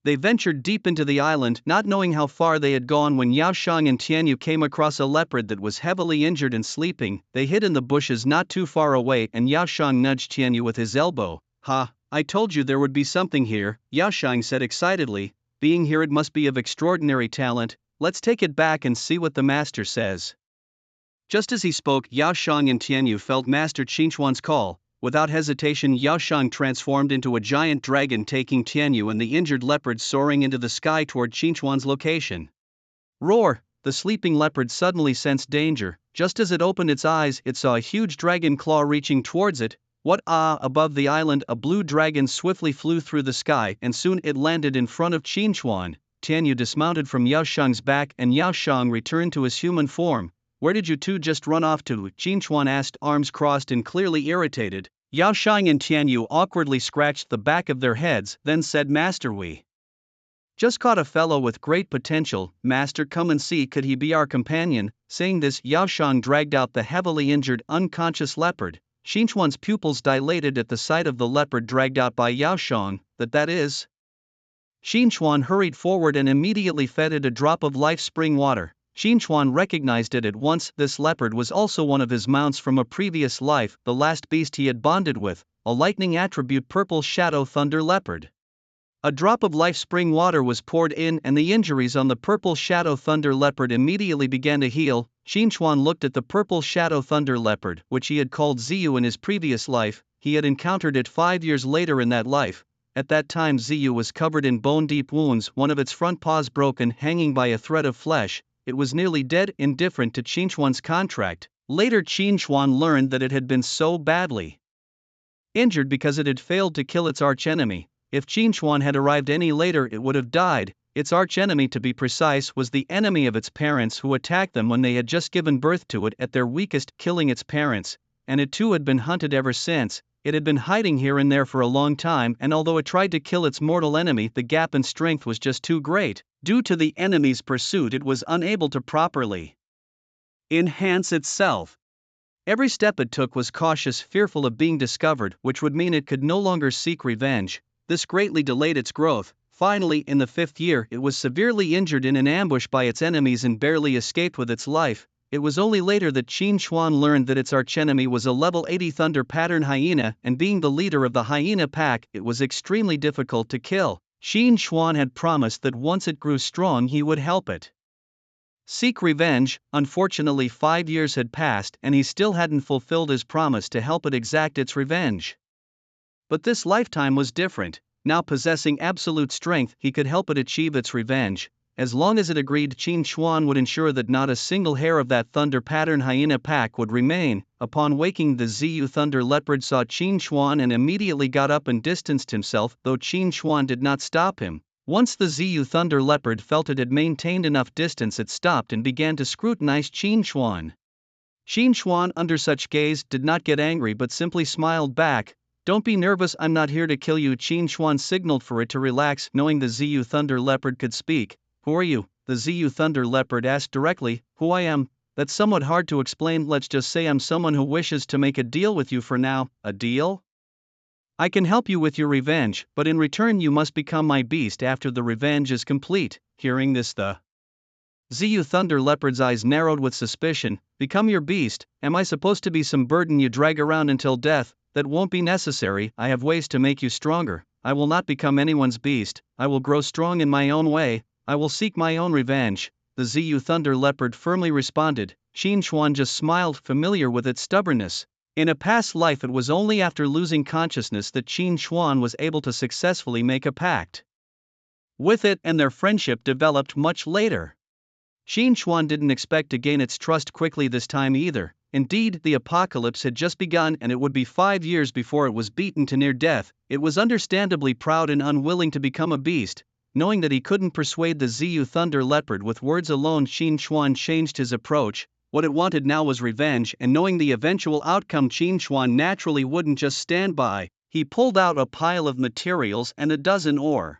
They ventured deep into the island, not knowing how far they had gone, when Yao Shang and Tianyu came across a leopard that was heavily injured and sleeping. They hid in the bushes not too far away, and Yao Shang nudged Tianyu with his elbow. I told you there would be something here, Yao Shang said excitedly. Being here, it must be of extraordinary talent. Let's take it back and see what the master says. Just as he spoke, Yao Shang and Tianyu felt Master Qin Chuan's call. Without hesitation, Yao Shang transformed into a giant dragon, taking Tianyu and the injured leopard soaring into the sky toward Qin Chuan's location. Roar! The sleeping leopard suddenly sensed danger. Just as it opened its eyes, it saw a huge dragon claw reaching towards it. Above the island, a blue dragon swiftly flew through the sky, and soon it landed in front of Qin Chuan. Tianyu dismounted from Yao Shang's back, and Yao Shang returned to his human form. Where did you two just run off to? Qin Chuan asked, arms crossed and clearly irritated. Yao Shang and Tianyu awkwardly scratched the back of their heads, then said, Master, we just caught a fellow with great potential. Master, come and see, could he be our companion? Saying this, Yao Shang dragged out the heavily injured, unconscious leopard. Qin Chuan's pupils dilated at the sight of the leopard dragged out by Yao Shang. That is? Qin Chuan hurried forward and immediately fed it a drop of life spring water. Qin Chuan recognized it at once. This leopard was also one of his mounts from a previous life, the last beast he had bonded with, a lightning attribute purple shadow thunder leopard. A drop of life spring water was poured in, and the injuries on the purple shadow thunder leopard immediately began to heal. Qin Chuan looked at the purple shadow thunder leopard, which he had called Ziyu in his previous life. He had encountered it 5 years later in that life. At that time, Ziyu was covered in bone-deep wounds, one of its front paws broken, hanging by a thread of flesh. It was nearly dead, indifferent to Qin Chuan's contract. Later, Qin Chuan learned that it had been so badly injured because it had failed to kill its archenemy. If Qin Chuan had arrived any later, it would have died. Its archenemy, to be precise, was the enemy of its parents, who attacked them when they had just given birth to it at their weakest, killing its parents, and it too had been hunted ever since. It had been hiding here and there for a long time, and although it tried to kill its mortal enemy, the gap in strength was just too great. Due to the enemy's pursuit, it was unable to properly enhance itself. Every step it took was cautious, fearful of being discovered, which would mean it could no longer seek revenge. This greatly delayed its growth. Finally, in the 5th year, it was severely injured in an ambush by its enemies and barely escaped with its life. It was only later that Qin Xuan learned that its archenemy was a level 80 thunder pattern hyena, and being the leader of the hyena pack, it was extremely difficult to kill. Qin Xuan had promised that once it grew strong he would help it seek revenge. Unfortunately, 5 years had passed and he still hadn't fulfilled his promise to help it exact its revenge. But this lifetime was different. Now possessing absolute strength, he could help it achieve its revenge. As long as it agreed, Qin Xuan would ensure that not a single hair of that thunder pattern hyena pack would remain. Upon waking, the Ziyu thunder leopard saw Qin Xuan and immediately got up and distanced himself, though Qin Xuan did not stop him. Once the Ziyu thunder leopard felt it had maintained enough distance, it stopped and began to scrutinize Qin Xuan. Qin Xuan, under such gaze, did not get angry but simply smiled back. "Don't be nervous, I'm not here to kill you." Qin Xuan signaled for it to relax, knowing the Ziyu thunder leopard could speak. "Who are you?" the Ziyu thunder leopard asked directly. "Who I am? That's somewhat hard to explain. Let's just say I'm someone who wishes to make a deal with you for now." "A deal?" "I can help you with your revenge, but in return you must become my beast after the revenge is complete." Hearing this, the Ziyu thunder leopard's eyes narrowed with suspicion. "Become your beast? Am I supposed to be some burden you drag around until death?" "That won't be necessary. I have ways to make you stronger." "I will not become anyone's beast. I will grow strong in my own way. I will seek my own revenge," the Ziyu thunder leopard firmly responded. Qin Xuan just smiled, familiar with its stubbornness. In a past life, it was only after losing consciousness that Qin Xuan was able to successfully make a pact with it, and their friendship developed much later. Qin Xuan didn't expect to gain its trust quickly this time either. Indeed, the apocalypse had just begun and it would be 5 years before it was beaten to near death. It was understandably proud and unwilling to become a beast. Knowing that he couldn't persuade the Ziyu thunder leopard with words alone, Qin Xuan changed his approach. What it wanted now was revenge, and knowing the eventual outcome, Qin Xuan naturally wouldn't just stand by. He pulled out a pile of materials and a dozen ore.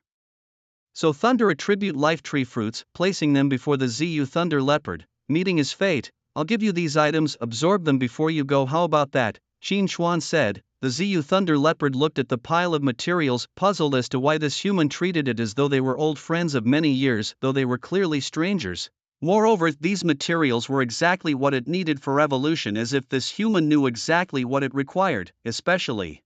So thunder attribute life tree fruits, placing them before the Ziyu thunder leopard. Meeting his fate, "I'll give you these items, absorb them before you go, how about that?" Qin Xuan said. The Ziyu thunder leopard looked at the pile of materials, puzzled as to why this human treated it as though they were old friends of many years, though they were clearly strangers. Moreover, these materials were exactly what it needed for evolution, as if this human knew exactly what it required, especially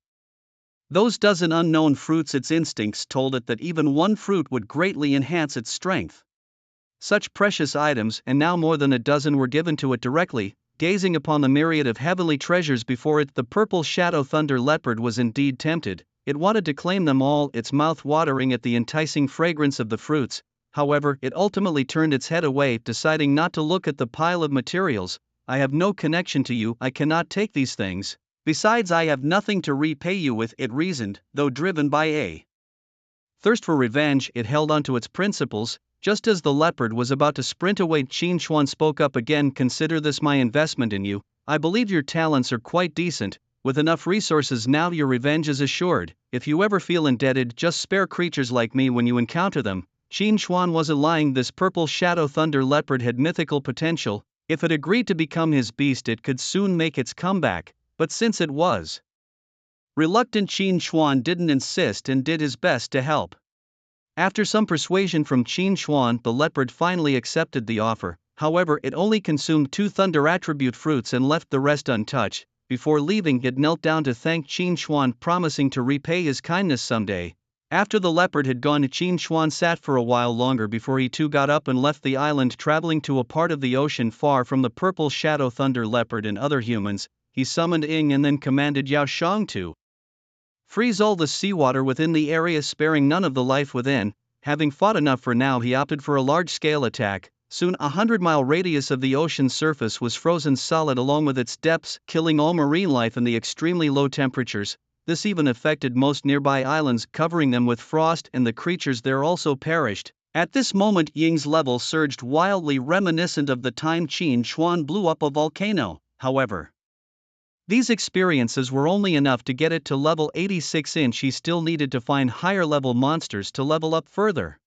those dozen unknown fruits. Its instincts told it that even one fruit would greatly enhance its strength. Such precious items, and now more than a dozen, were given to it directly. Gazing upon the myriad of heavenly treasures before it, the purple shadow thunder leopard was indeed tempted. It wanted to claim them all, its mouth watering at the enticing fragrance of the fruits. However, it ultimately turned its head away, deciding not to look at the pile of materials. "I have no connection to you, I cannot take these things. Besides, I have nothing to repay you with," it reasoned, though driven by a thirst for revenge. It held on to its principles. Just as the leopard was about to sprint away, Qin Xuan spoke up again. "Consider this my investment in you. I believe your talents are quite decent. With enough resources now, your revenge is assured. If you ever feel indebted, just spare creatures like me when you encounter them." Qin Xuan wasn't lying. This purple shadow thunder leopard had mythical potential. If it agreed to become his beast, it could soon make its comeback. But since it was reluctant, Qin Xuan didn't insist and did his best to help. After some persuasion from Qin Xuan, the leopard finally accepted the offer. However, it only consumed 2 thunder attribute fruits and left the rest untouched. Before leaving, it knelt down to thank Qin Xuan, promising to repay his kindness someday. After the leopard had gone, Qin Xuan sat for a while longer before he too got up and left the island, traveling to a part of the ocean far from the purple shadow thunder leopard and other humans. He summoned Ying and then commanded Yao Shang to freeze all the seawater within the area, sparing none of the life within. Having fought enough for now, he opted for a large-scale attack. Soon a 100-mile radius of the ocean's surface was frozen solid along with its depths, killing all marine life in the extremely low temperatures. This even affected most nearby islands, covering them with frost, and the creatures there also perished. At this moment, Ying's level surged wildly, reminiscent of the time Qin Xuan blew up a volcano. However, these experiences were only enough to get it to level 86. He still needed to find higher level monsters to level up further.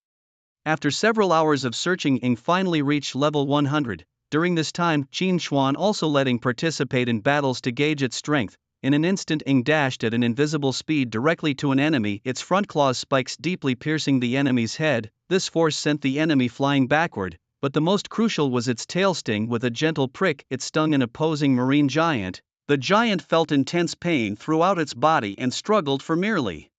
After several hours of searching, Ying finally reached level 100. During this time, Qin Xuan also let Ying participate in battles to gauge its strength. in an instant Ing dashed at an invisible speed directly to an enemy, its front claws spikes deeply piercing the enemy's head. This force sent the enemy flying backward, but the most crucial was its tail sting. With a gentle prick, it stung an opposing marine giant. The giant felt intense pain throughout its body and struggled for merely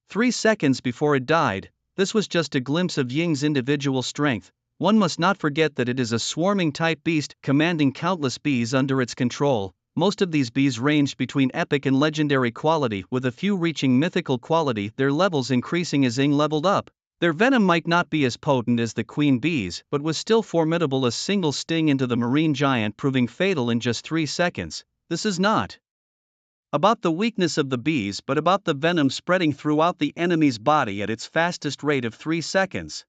3 seconds before it died. This was just a glimpse of Ying's individual strength. One must not forget that it is a swarming type beast commanding countless bees under its control. Most of these bees ranged between epic and legendary quality, with a few reaching mythical quality, their levels increasing as Ying leveled up. Their venom might not be as potent as the queen bees, but was still formidable. A single sting into the marine giant proving fatal in just 3 seconds. This is not about the weakness of the bees but about the venom spreading throughout the enemy's body at its fastest rate of 3 seconds.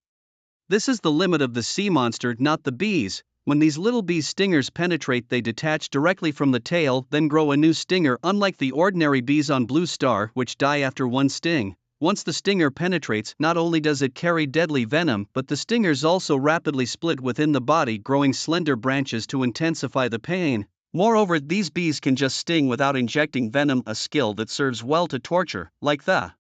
This is the limit of the sea monster, not the bees. When these little bees' stingers penetrate, they detach directly from the tail, then grow a new stinger. Unlike the ordinary bees on Blue Star, which die after one sting, once the stinger penetrates, not only does it carry deadly venom, but the stingers also rapidly split within the body, growing slender branches to intensify the pain. Moreover, these bees can just sting without injecting venom, a skill that serves well to torture, like the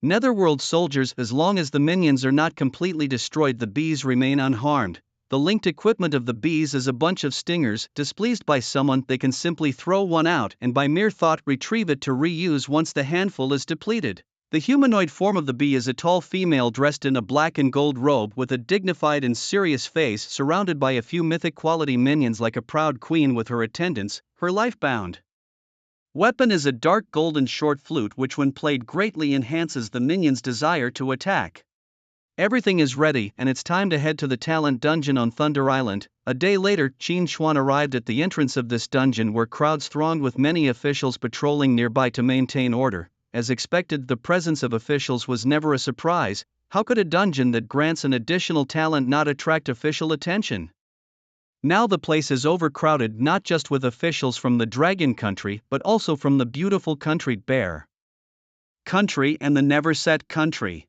Netherworld soldiers. As long as the minions are not completely destroyed, the bees remain unharmed. The linked equipment of the bees is a bunch of stingers. Displeased by someone, they can simply throw one out and by mere thought retrieve it to reuse once the handful is depleted. The humanoid form of the bee is a tall female dressed in a black and gold robe with a dignified and serious face, surrounded by a few mythic quality minions like a proud queen with her attendants. Her life-bound weapon is a dark golden short flute, which when played greatly enhances the minion's desire to attack. Everything is ready, and it's time to head to the talent dungeon on Thunder Island. A day later, Qin Xuan arrived at the entrance of this dungeon, where crowds thronged with many officials patrolling nearby to maintain order. As expected, the presence of officials was never a surprise. How could a dungeon that grants an additional talent not attract official attention? Now the place is overcrowded, not just with officials from the Dragon Country, but also from the beautiful country Bear Country and the Neverset Country.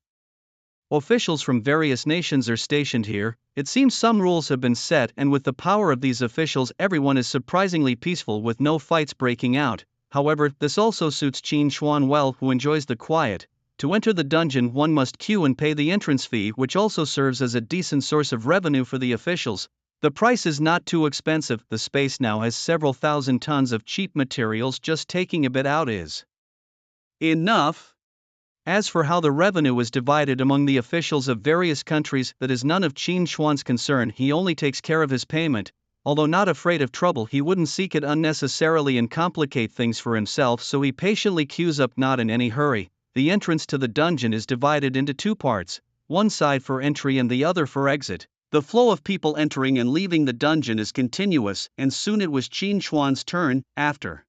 Officials from various nations are stationed here. It seems some rules have been set, and with the power of these officials, everyone is surprisingly peaceful with no fights breaking out. However, this also suits Qin Xuan well, who enjoys the quiet. To enter the dungeon, one must queue and pay the entrance fee, which also serves as a decent source of revenue for the officials. The price is not too expensive. The space now has several thousand tons of cheap materials. Just taking a bit out is enough. As for how the revenue is divided among the officials of various countries, that is none of Qin Xuan's concern. He only takes care of his payment. Although not afraid of trouble, he wouldn't seek it unnecessarily and complicate things for himself, so he patiently queues up, not in any hurry. The entrance to the dungeon is divided into 2 parts, one side for entry and the other for exit. The flow of people entering and leaving the dungeon is continuous, and soon it was Qin Xuan's turn. After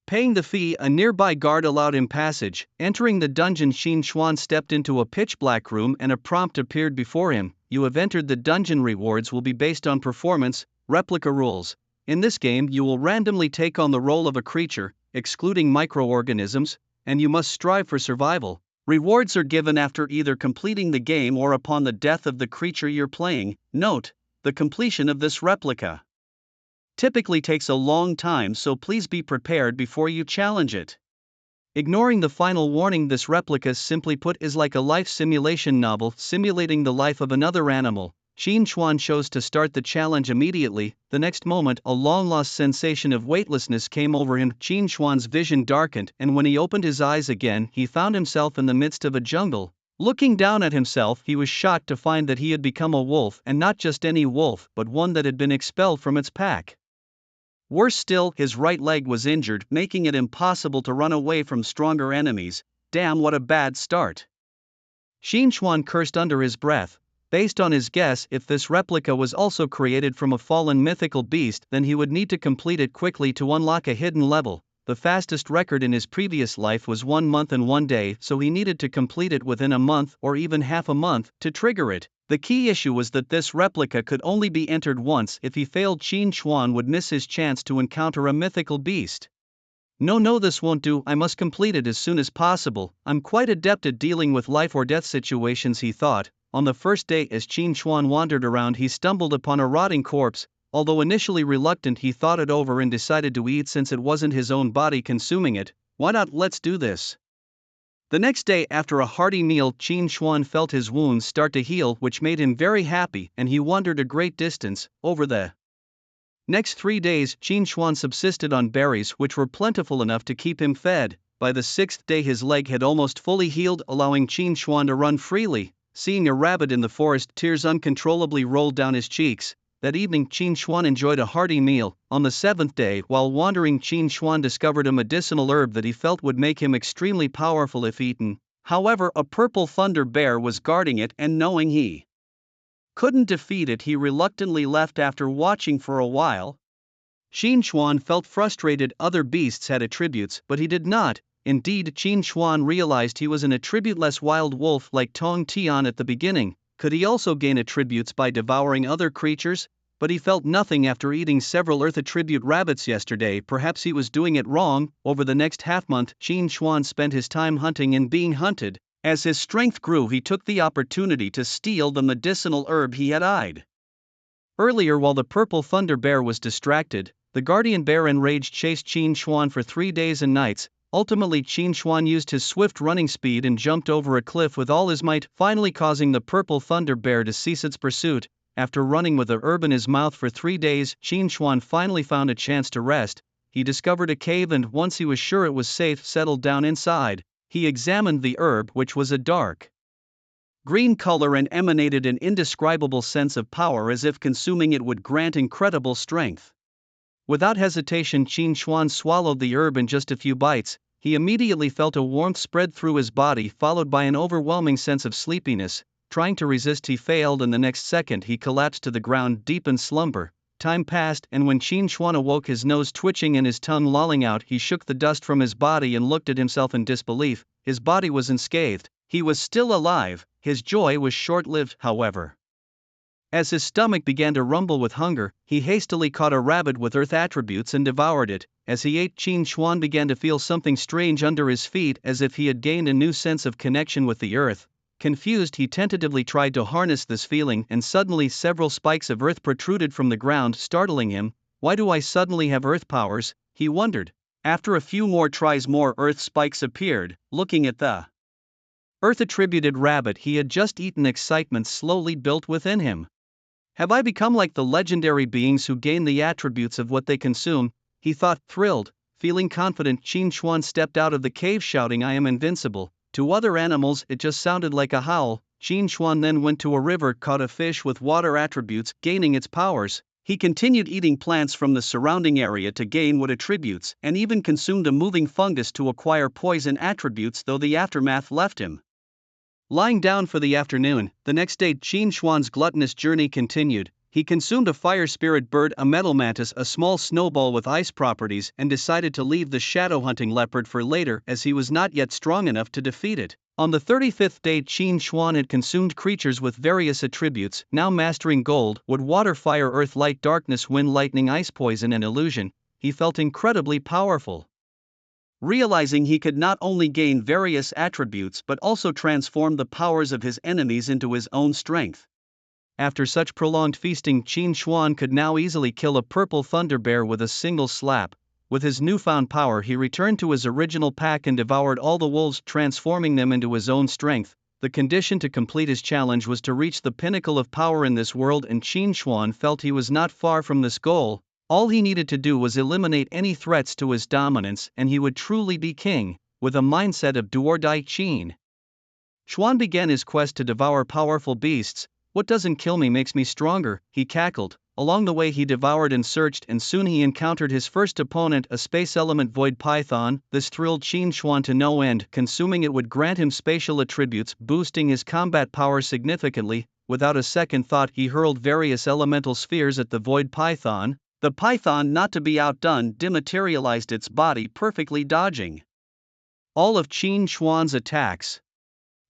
paying the fee, a nearby guard allowed him passage. Entering the dungeon, Qin Xuan stepped into a pitch-black room and a prompt appeared before him. You have entered the dungeon. Rewards will be based on performance. Replica rules. In this game, you will randomly take on the role of a creature, excluding microorganisms, and you must strive for survival. Rewards are given after either completing the game or upon the death of the creature you're playing. Note: the completion of this replica typically takes a long time, so please be prepared before you challenge it. Ignoring the final warning, this replica, simply put, is like a life simulation novel, simulating the life of another animal. Qin Xuan chose to start the challenge immediately. The next moment, a long-lost sensation of weightlessness came over him. Qin Xuan's vision darkened, and when he opened his eyes again, he found himself in the midst of a jungle. Looking down at himself, he was shocked to find that he had become a wolf, and not just any wolf, but one that had been expelled from its pack. Worse still, his right leg was injured, making it impossible to run away from stronger enemies. Damn, what a bad start. Qin Xuan cursed under his breath. Based on his guess, if this replica was also created from a fallen mythical beast, then he would need to complete it quickly to unlock a hidden level. The fastest record in his previous life was 1 month and 1 day, so he needed to complete it within a month or even half a month to trigger it. The key issue was that this replica could only be entered once. If he failed, Qin Xuan would miss his chance to encounter a mythical beast. No, this won't do. I must complete it as soon as possible. I'm quite adept at dealing with life or death situations, he thought. On the first day, as Qin Xuan wandered around, he stumbled upon a rotting corpse. Although initially reluctant, he thought it over and decided to eat since it wasn't his own body consuming it. Why not, let's do this. The next day after a hearty meal, Qin Xuan felt his wounds start to heal, which made him very happy, and he wandered a great distance. Over the next 3 days, Qin Xuan subsisted on berries which were plentiful enough to keep him fed. By the 6th day his leg had almost fully healed, allowing Qin Xuan to run freely. Seeing a rabbit in the forest, tears uncontrollably rolled down his cheeks. That evening Qin Xuan enjoyed a hearty meal. On the 7th day, while wandering, Qin Xuan discovered a medicinal herb that he felt would make him extremely powerful if eaten. However, a purple thunder bear was guarding it, and knowing he couldn't defeat it, he reluctantly left after watching for a while. Qin Xuan felt frustrated. Other beasts had attributes, but he did not. Indeed, Qin Xuan realized he was an attributeless wild wolf like Tong Tian at the beginning. Could he also gain attributes by devouring other creatures? But he felt nothing after eating several Earth attribute rabbits yesterday. Perhaps he was doing it wrong. Over the next half-month, Qin Xuan spent his time hunting and being hunted. As his strength grew, he took the opportunity to steal the medicinal herb he had eyed earlier. While the purple thunder bear was distracted, the guardian bear enraged chased Qin Xuan for 3 days and nights. Ultimately, Qin Xuan used his swift running speed and jumped over a cliff with all his might, finally causing the purple thunder bear to cease its pursuit. After running with a herb in his mouth for 3 days, Qin Xuan finally found a chance to rest. He discovered a cave and, once he was sure it was safe, settled down inside. He examined the herb, which was a dark green color and emanated an indescribable sense of power, as if consuming it would grant incredible strength. Without hesitation, Qin Xuan swallowed the herb in just a few bites. He immediately felt a warmth spread through his body, followed by an overwhelming sense of sleepiness. Trying to resist, he failed, and the next second he collapsed to the ground, deep in slumber. Time passed, and when Qin Xuan awoke, his nose twitching and his tongue lolling out, he shook the dust from his body and looked at himself in disbelief. His body was unscathed. He was still alive. His joy was short-lived, however. As his stomach began to rumble with hunger, he hastily caught a rabbit with earth attributes and devoured it. As he ate, Qin Xuan began to feel something strange under his feet, as if he had gained a new sense of connection with the earth. Confused, he tentatively tried to harness this feeling, and suddenly several spikes of earth protruded from the ground, startling him. Why do I suddenly have earth powers? He wondered. After a few more tries, more earth spikes appeared. Looking at the earth-attributed rabbit he had just eaten, excitement slowly built within him. Have I become like the legendary beings who gain the attributes of what they consume? He thought, thrilled. Feeling confident, Qin Xuan stepped out of the cave shouting, I am invincible. To other animals it just sounded like a howl. Qin Xuan then went to a river, caught a fish with water attributes, gaining its powers. He continued eating plants from the surrounding area to gain wood attributes, and even consumed a moving fungus to acquire poison attributes, though the aftermath left him lying down for the afternoon. The next day, Qin Xuan's gluttonous journey continued. He consumed a fire spirit bird, a metal mantis, a small snowball with ice properties, and decided to leave the shadow hunting leopard for later, as he was not yet strong enough to defeat it. On the 35th day, Qin Xuan had consumed creatures with various attributes, now mastering gold, wood, water, fire, earth, light, darkness, wind, lightning, ice, poison, and illusion. He felt incredibly powerful. Realizing he could not only gain various attributes but also transform the powers of his enemies into his own strength. After such prolonged feasting, Qin Xuan could now easily kill a purple thunder bear with a single slap. With his newfound power, he returned to his original pack and devoured all the wolves, transforming them into his own strength. The condition to complete his challenge was to reach the pinnacle of power in this world, and Qin Xuan felt he was not far from this goal. All he needed to do was eliminate any threats to his dominance, and he would truly be king. With a mindset of do-or-die, Qin Xuan began his quest to devour powerful beasts. What doesn't kill me makes me stronger, he cackled. Along the way he devoured and searched, and soon he encountered his first opponent, a space element void python. This thrilled Qin Xuan to no end. Consuming it would grant him spatial attributes, boosting his combat power significantly. Without a second thought, he hurled various elemental spheres at the void python. The python, not to be outdone, dematerialized its body, perfectly dodging all of Qin Xuan's attacks.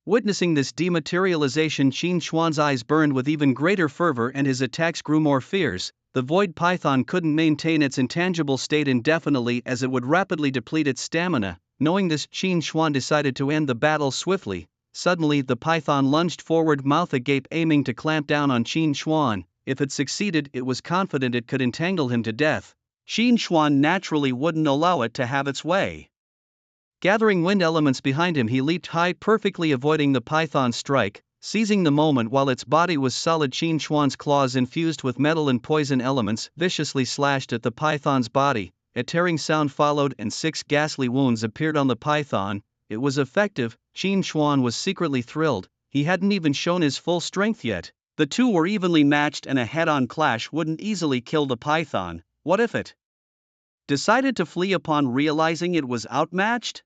Witnessing this dematerialization, Qin Xuan's eyes burned with even greater fervor and his attacks grew more fierce. The void python couldn't maintain its intangible state indefinitely, as it would rapidly deplete its stamina. Knowing this, Qin Xuan decided to end the battle swiftly. Suddenly, the python lunged forward, mouth agape, aiming to clamp down on Qin Xuan. if it succeeded it was confident it could entangle him to death. Qin Xuan naturally wouldn't allow it to have its way. Gathering wind elements behind him, he leaped high, perfectly avoiding the python's strike. Seizing the moment while its body was solid, Qin Xuan's claws infused with metal and poison elements viciously slashed at the python's body. A tearing sound followed and 6 ghastly wounds appeared on the python. It was effective. Qin Xuan was secretly thrilled. He hadn't even shown his full strength yet. The two were evenly matched and a head-on clash wouldn't easily kill the python. What if it decided to flee upon realizing it was outmatched?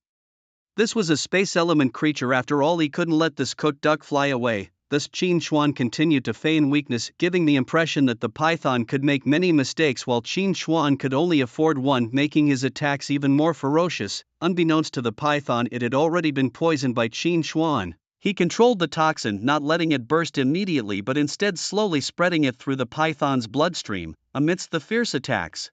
This was a space element creature after all. He couldn't let this cooked duck fly away. Thus Qin Xuan continued to feign weakness, giving the impression that the python could make many mistakes while Qin Xuan could only afford one, making his attacks even more ferocious. Unbeknownst to the python, it had already been poisoned by Qin Xuan. He controlled the toxin, not letting it burst immediately but instead slowly spreading it through the python's bloodstream. Amidst the fierce attacks,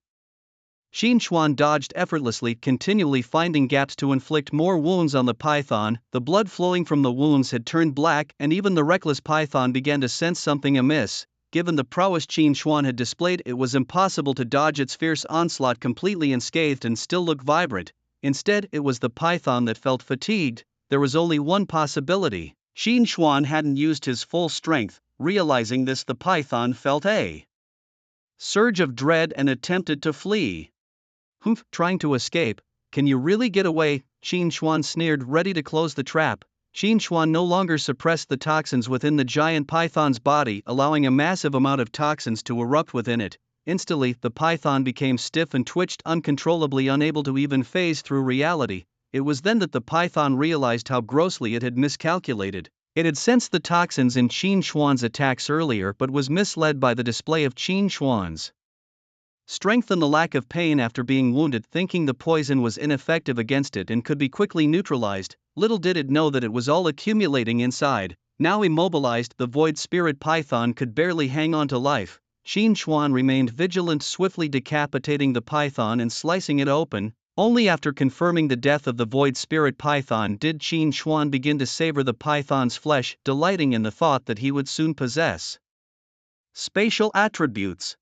Qin Xuan dodged effortlessly, continually finding gaps to inflict more wounds on the python. The blood flowing from the wounds had turned black, and even the reckless python began to sense something amiss. Given the prowess Qin Xuan had displayed, it was impossible to dodge its fierce onslaught completely unscathed and still look vibrant. Instead, it was the python that felt fatigued. There was only one possibility. Qin Xuan hadn't used his full strength. Realizing this, the python felt a surge of dread and attempted to flee. "Humph, trying to escape? Can you really get away?" Qin Xuan sneered, ready to close the trap. Qin Xuan no longer suppressed the toxins within the giant python's body, allowing a massive amount of toxins to erupt within it. Instantly, the python became stiff and twitched uncontrollably, unable to even phase through reality. It was then that the python realized how grossly it had miscalculated. It had sensed the toxins in Qin Xuan's attacks earlier but was misled by the display of Qin Xuan's strength and the lack of pain after being wounded, thinking the poison was ineffective against it and could be quickly neutralized. Little did it know that it was all accumulating inside. Now immobilized, the void spirit python could barely hang on to life. Qin Xuan remained vigilant, swiftly decapitating the python and slicing it open. Only after confirming the death of the void spirit python did Qin Xuan begin to savor the python's flesh, delighting in the thought that he would soon possess spatial attributes.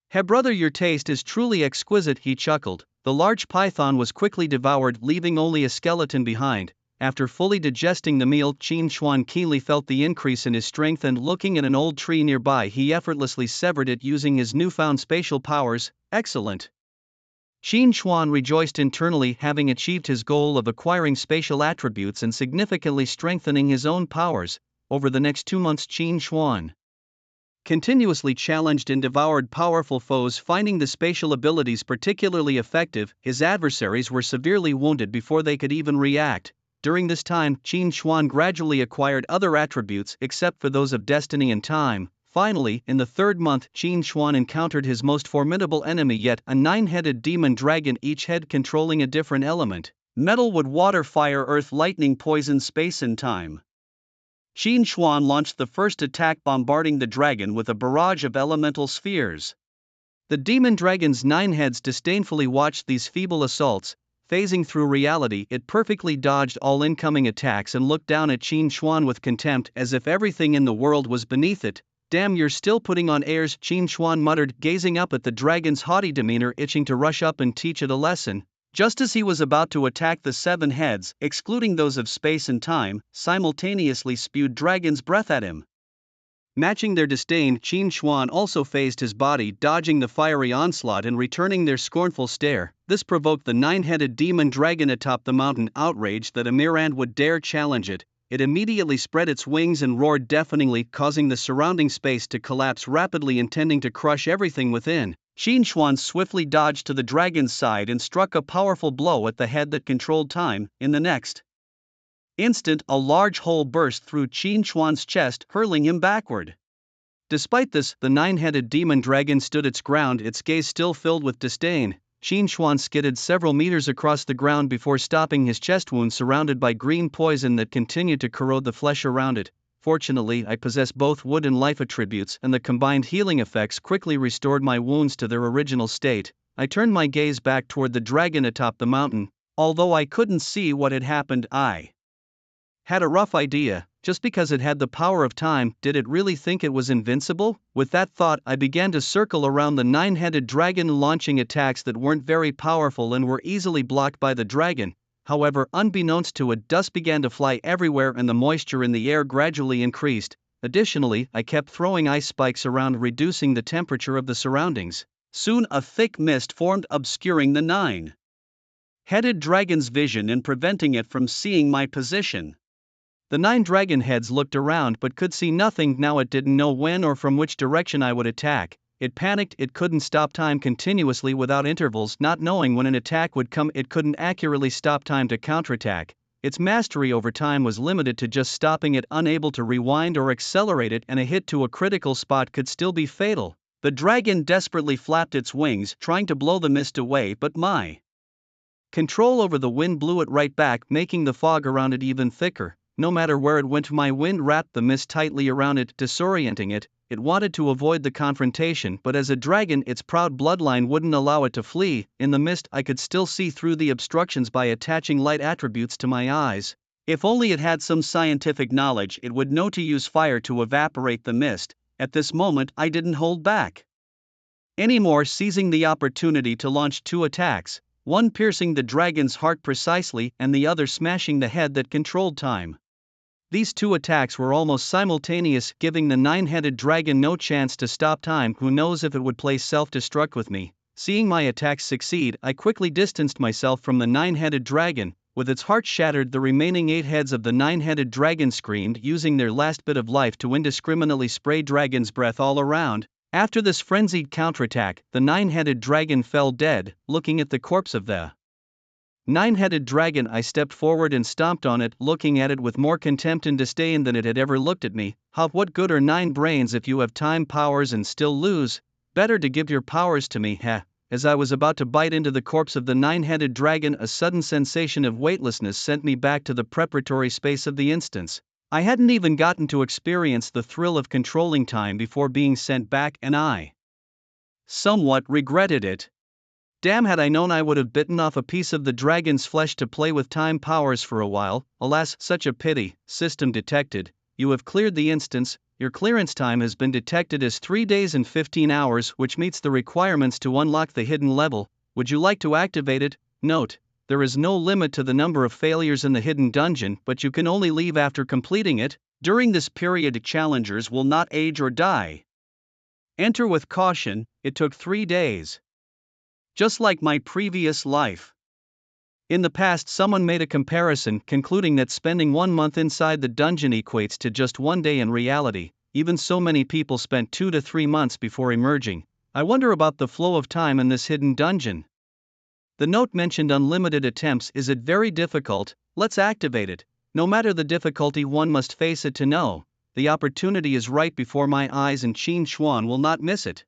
"Hey brother, your taste is truly exquisite," he chuckled. The large python was quickly devoured, leaving only a skeleton behind. After fully digesting the meal, Qin Xuan keenly felt the increase in his strength and, looking at an old tree nearby, he effortlessly severed it using his newfound spatial powers. Excellent! Qin Xuan rejoiced internally, having achieved his goal of acquiring spatial attributes and significantly strengthening his own powers. Over the next 2 months, Qin Xuan continuously challenged and devoured powerful foes, finding the spatial abilities particularly effective. His adversaries were severely wounded before they could even react. During this time, Qin Xuan gradually acquired other attributes except for those of destiny and time. Finally, in the 3rd month, Qin Xuan encountered his most formidable enemy yet, a 9-headed demon dragon, each head controlling a different element: metal, wood, water, fire, earth, lightning, poison, space and time. Qin Xuan launched the first attack, bombarding the dragon with a barrage of elemental spheres. The demon dragon's 9 heads disdainfully watched these feeble assaults. Phasing through reality, it perfectly dodged all incoming attacks and looked down at Qin Xuan with contempt, as if everything in the world was beneath it. "Damn, you're still putting on airs," Qin Xuan muttered, gazing up at the dragon's haughty demeanor, itching to rush up and teach it a lesson. Just as he was about to attack, the 7 heads, excluding those of space and time, simultaneously spewed dragon's breath at him. Matching their disdain, Qin Xuan also phased his body, dodging the fiery onslaught and returning their scornful stare. This provoked the 9-headed demon dragon atop the mountain, outraged that a mere ant would dare challenge it. It immediately spread its wings and roared deafeningly, causing the surrounding space to collapse rapidly, intending to crush everything within. Qin Xuan swiftly dodged to the dragon's side and struck a powerful blow at the head that controlled time. In the next instant, a large hole burst through Qin Xuan's chest, hurling him backward. Despite this, the 9-headed demon dragon stood its ground, its gaze still filled with disdain. Qin Xuan skidded several meters across the ground before stopping his chest wound, surrounded by green poison that continued to corrode the flesh around it. "Fortunately, I possess both wood and life attributes, and the combined healing effects quickly restored my wounds to their original state." I turned my gaze back toward the dragon atop the mountain. Although I couldn't see what had happened, I had a rough idea. Just because it had the power of time, did it really think it was invincible? With that thought, I began to circle around the nine-headed dragon, launching attacks that weren't very powerful and were easily blocked by the dragon. However, unbeknownst to it, dust began to fly everywhere and the moisture in the air gradually increased. Additionally, I kept throwing ice spikes around, reducing the temperature of the surroundings. Soon a thick mist formed, obscuring the nine-headed dragon's vision and preventing it from seeing my position. The 9 dragon heads looked around but could see nothing. Now it didn't know when or from which direction I would attack. It panicked. It couldn't stop time continuously without intervals. Not knowing when an attack would come, it couldn't accurately stop time to counterattack. Its mastery over time was limited to just stopping it, unable to rewind or accelerate it, and a hit to a critical spot could still be fatal. The dragon desperately flapped its wings, trying to blow the mist away, but my control over the wind blew it right back, making the fog around it even thicker. No matter where it went, my wind wrapped the mist tightly around it, disorienting it. It wanted to avoid the confrontation, but as a dragon, its proud bloodline wouldn't allow it to flee. In the mist, I could still see through the obstructions by attaching light attributes to my eyes. If only it had some scientific knowledge, it would know to use fire to evaporate the mist. At this moment, I didn't hold back anymore, seizing the opportunity to launch 2 attacks, one piercing the dragon's heart precisely and the other smashing the head that controlled time. These 2 attacks were almost simultaneous, giving the 9-headed dragon no chance to stop time. Who knows if it would play self-destruct with me. Seeing my attacks succeed, I quickly distanced myself from the 9-headed dragon. With its heart shattered, the remaining 8 heads of the 9-headed dragon screamed, using their last bit of life to indiscriminately spray dragon's breath all around. After this frenzied counterattack, the 9-headed dragon fell dead. Looking at the corpse of the 9-headed dragon, I stepped forward and stomped on it, looking at it with more contempt and disdain than it had ever looked at me. What good are 9 brains if you have time powers and still lose? Better to give your powers to me, heh. As I was about to bite into the corpse of the 9-headed dragon, a sudden sensation of weightlessness sent me back to the preparatory space of the instance. I hadn't even gotten to experience the thrill of controlling time before being sent back, and I somewhat regretted it. Damn, had I known, I would have bitten off a piece of the dragon's flesh to play with time powers for a while. Alas, such a pity. System detected. You have cleared the instance. Your clearance time has been detected as 3 days and 15 hours, which meets the requirements to unlock the hidden level. Would you like to activate it? Note: there is no limit to the number of failures in the hidden dungeon, but you can only leave after completing it. During this period, challengers will not age or die. Enter with caution. It took 3 days. Just like my previous life. In the past, someone made a comparison, concluding that spending 1 month inside the dungeon equates to just 1 day. In reality, even so, many people spent 2 to 3 months before emerging. I wonder about the flow of time in this hidden dungeon. The note mentioned unlimited attempts. Is it very difficult? Let's activate it. No matter the difficulty, one must face it to know. The opportunity is right before my eyes and Qin Xuan will not miss it.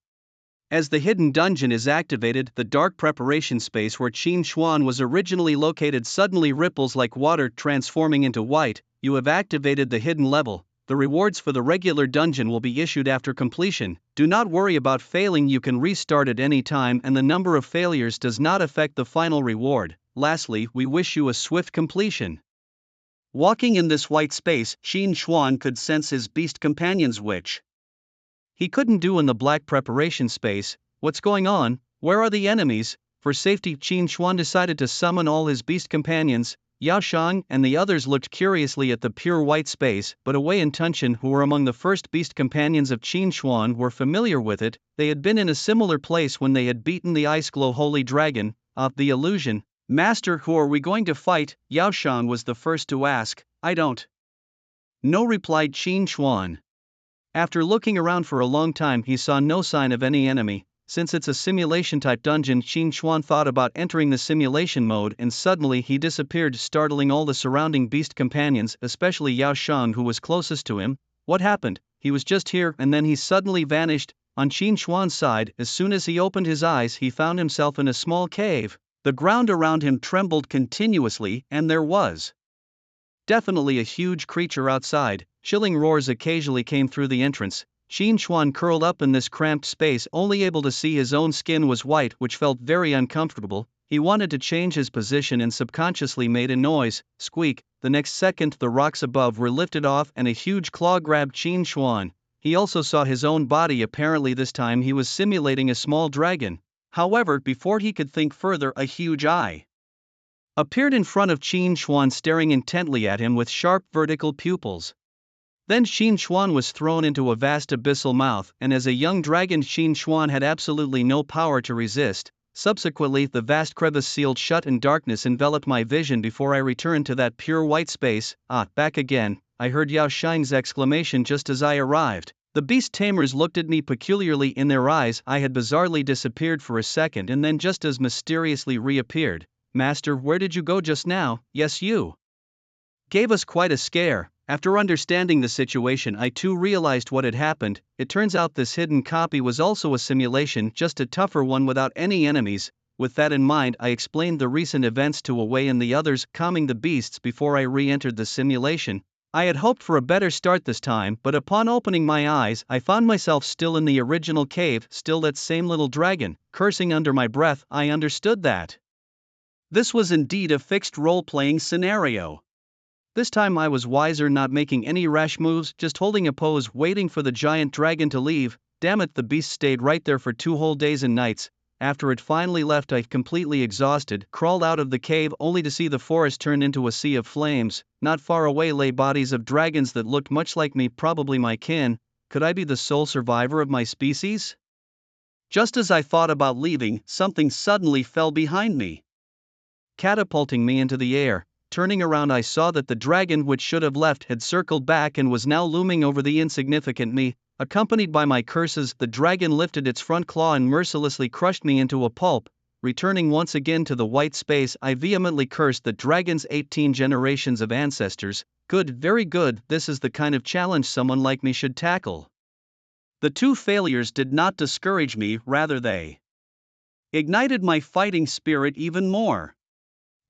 As the hidden dungeon is activated, the dark preparation space where Qin Xuan was originally located suddenly ripples like water, transforming into white. You have activated the hidden level. The rewards for the regular dungeon will be issued after completion. Do not worry about failing, you can restart at any time, and the number of failures does not affect the final reward. Lastly, we wish you a swift completion. Walking in this white space, Qin Xuan could sense his beast companions, which he couldn't do in the black preparation space. What's going on? Where are the enemies? For safety, Qin Xuan decided to summon all his beast companions. Yao Shang and the others looked curiously at the pure white space, but Wei and Tunshin, who were among the first beast companions of Qin Xuan, were familiar with it. They had been in a similar place when they had beaten the Ice Glow Holy Dragon of the illusion. Master, who are we going to fight? Yao Shang was the first to ask. I don't know, replied Qin Xuan. After looking around for a long time, he saw no sign of any enemy. Since it's a simulation-type dungeon, Qin Xuan thought about entering the simulation mode, and suddenly he disappeared, startling all the surrounding beast companions, especially Yao Shang, who was closest to him. What happened? He was just here, and then he suddenly vanished. On Qin Xuan's side, as soon as he opened his eyes, he found himself in a small cave. The ground around him trembled continuously, and there was definitely a huge creature outside. Chilling roars occasionally came through the entrance. Qin Xuan curled up in this cramped space, only able to see his own skin was white, which felt very uncomfortable. He wanted to change his position and subconsciously made a noise, squeak. The next second the rocks above were lifted off and a huge claw grabbed Qin Xuan. He also saw his own body. Apparently this time he was simulating a small dragon. However, before he could think further, a huge eye appeared in front of Qin Xuan, staring intently at him with sharp vertical pupils. Then Qin Xuan was thrown into a vast abyssal mouth, and as a young dragon Qin Xuan had absolutely no power to resist. Subsequently the vast crevice sealed shut and darkness enveloped my vision before I returned to that pure white space. Back again, I heard Yao Shang's exclamation just as I arrived. The beast tamers looked at me peculiarly. In their eyes I had bizarrely disappeared for a second and then just as mysteriously reappeared. Master, where did you go just now? Yes, you gave us quite a scare. After understanding the situation, I too realized what had happened. It turns out this hidden copy was also a simulation, just a tougher one without any enemies. With that in mind, I explained the recent events to Wei and the others, calming the beasts before I re-entered the simulation. I had hoped for a better start this time, but upon opening my eyes, I found myself still in the original cave, still that same little dragon. Cursing under my breath, I understood that this was indeed a fixed role-playing scenario. This time I was wiser, not making any rash moves, just holding a pose, waiting for the giant dragon to leave. Damn it, the beast stayed right there for 2 whole days and nights. After it finally left, I, completely exhausted, crawled out of the cave only to see the forest turn into a sea of flames. Not far away lay bodies of dragons that looked much like me, probably my kin. Could I be the sole survivor of my species? Just as I thought about leaving, something suddenly fell behind me, catapulting me into the air. Turning around, I saw that the dragon which should have left had circled back and was now looming over the insignificant me. Accompanied by my curses, the dragon lifted its front claw and mercilessly crushed me into a pulp. Returning once again to the white space, I vehemently cursed the dragon's 18 generations of ancestors. Good, very good, this is the kind of challenge someone like me should tackle. The 2 failures did not discourage me, rather they ignited my fighting spirit even more.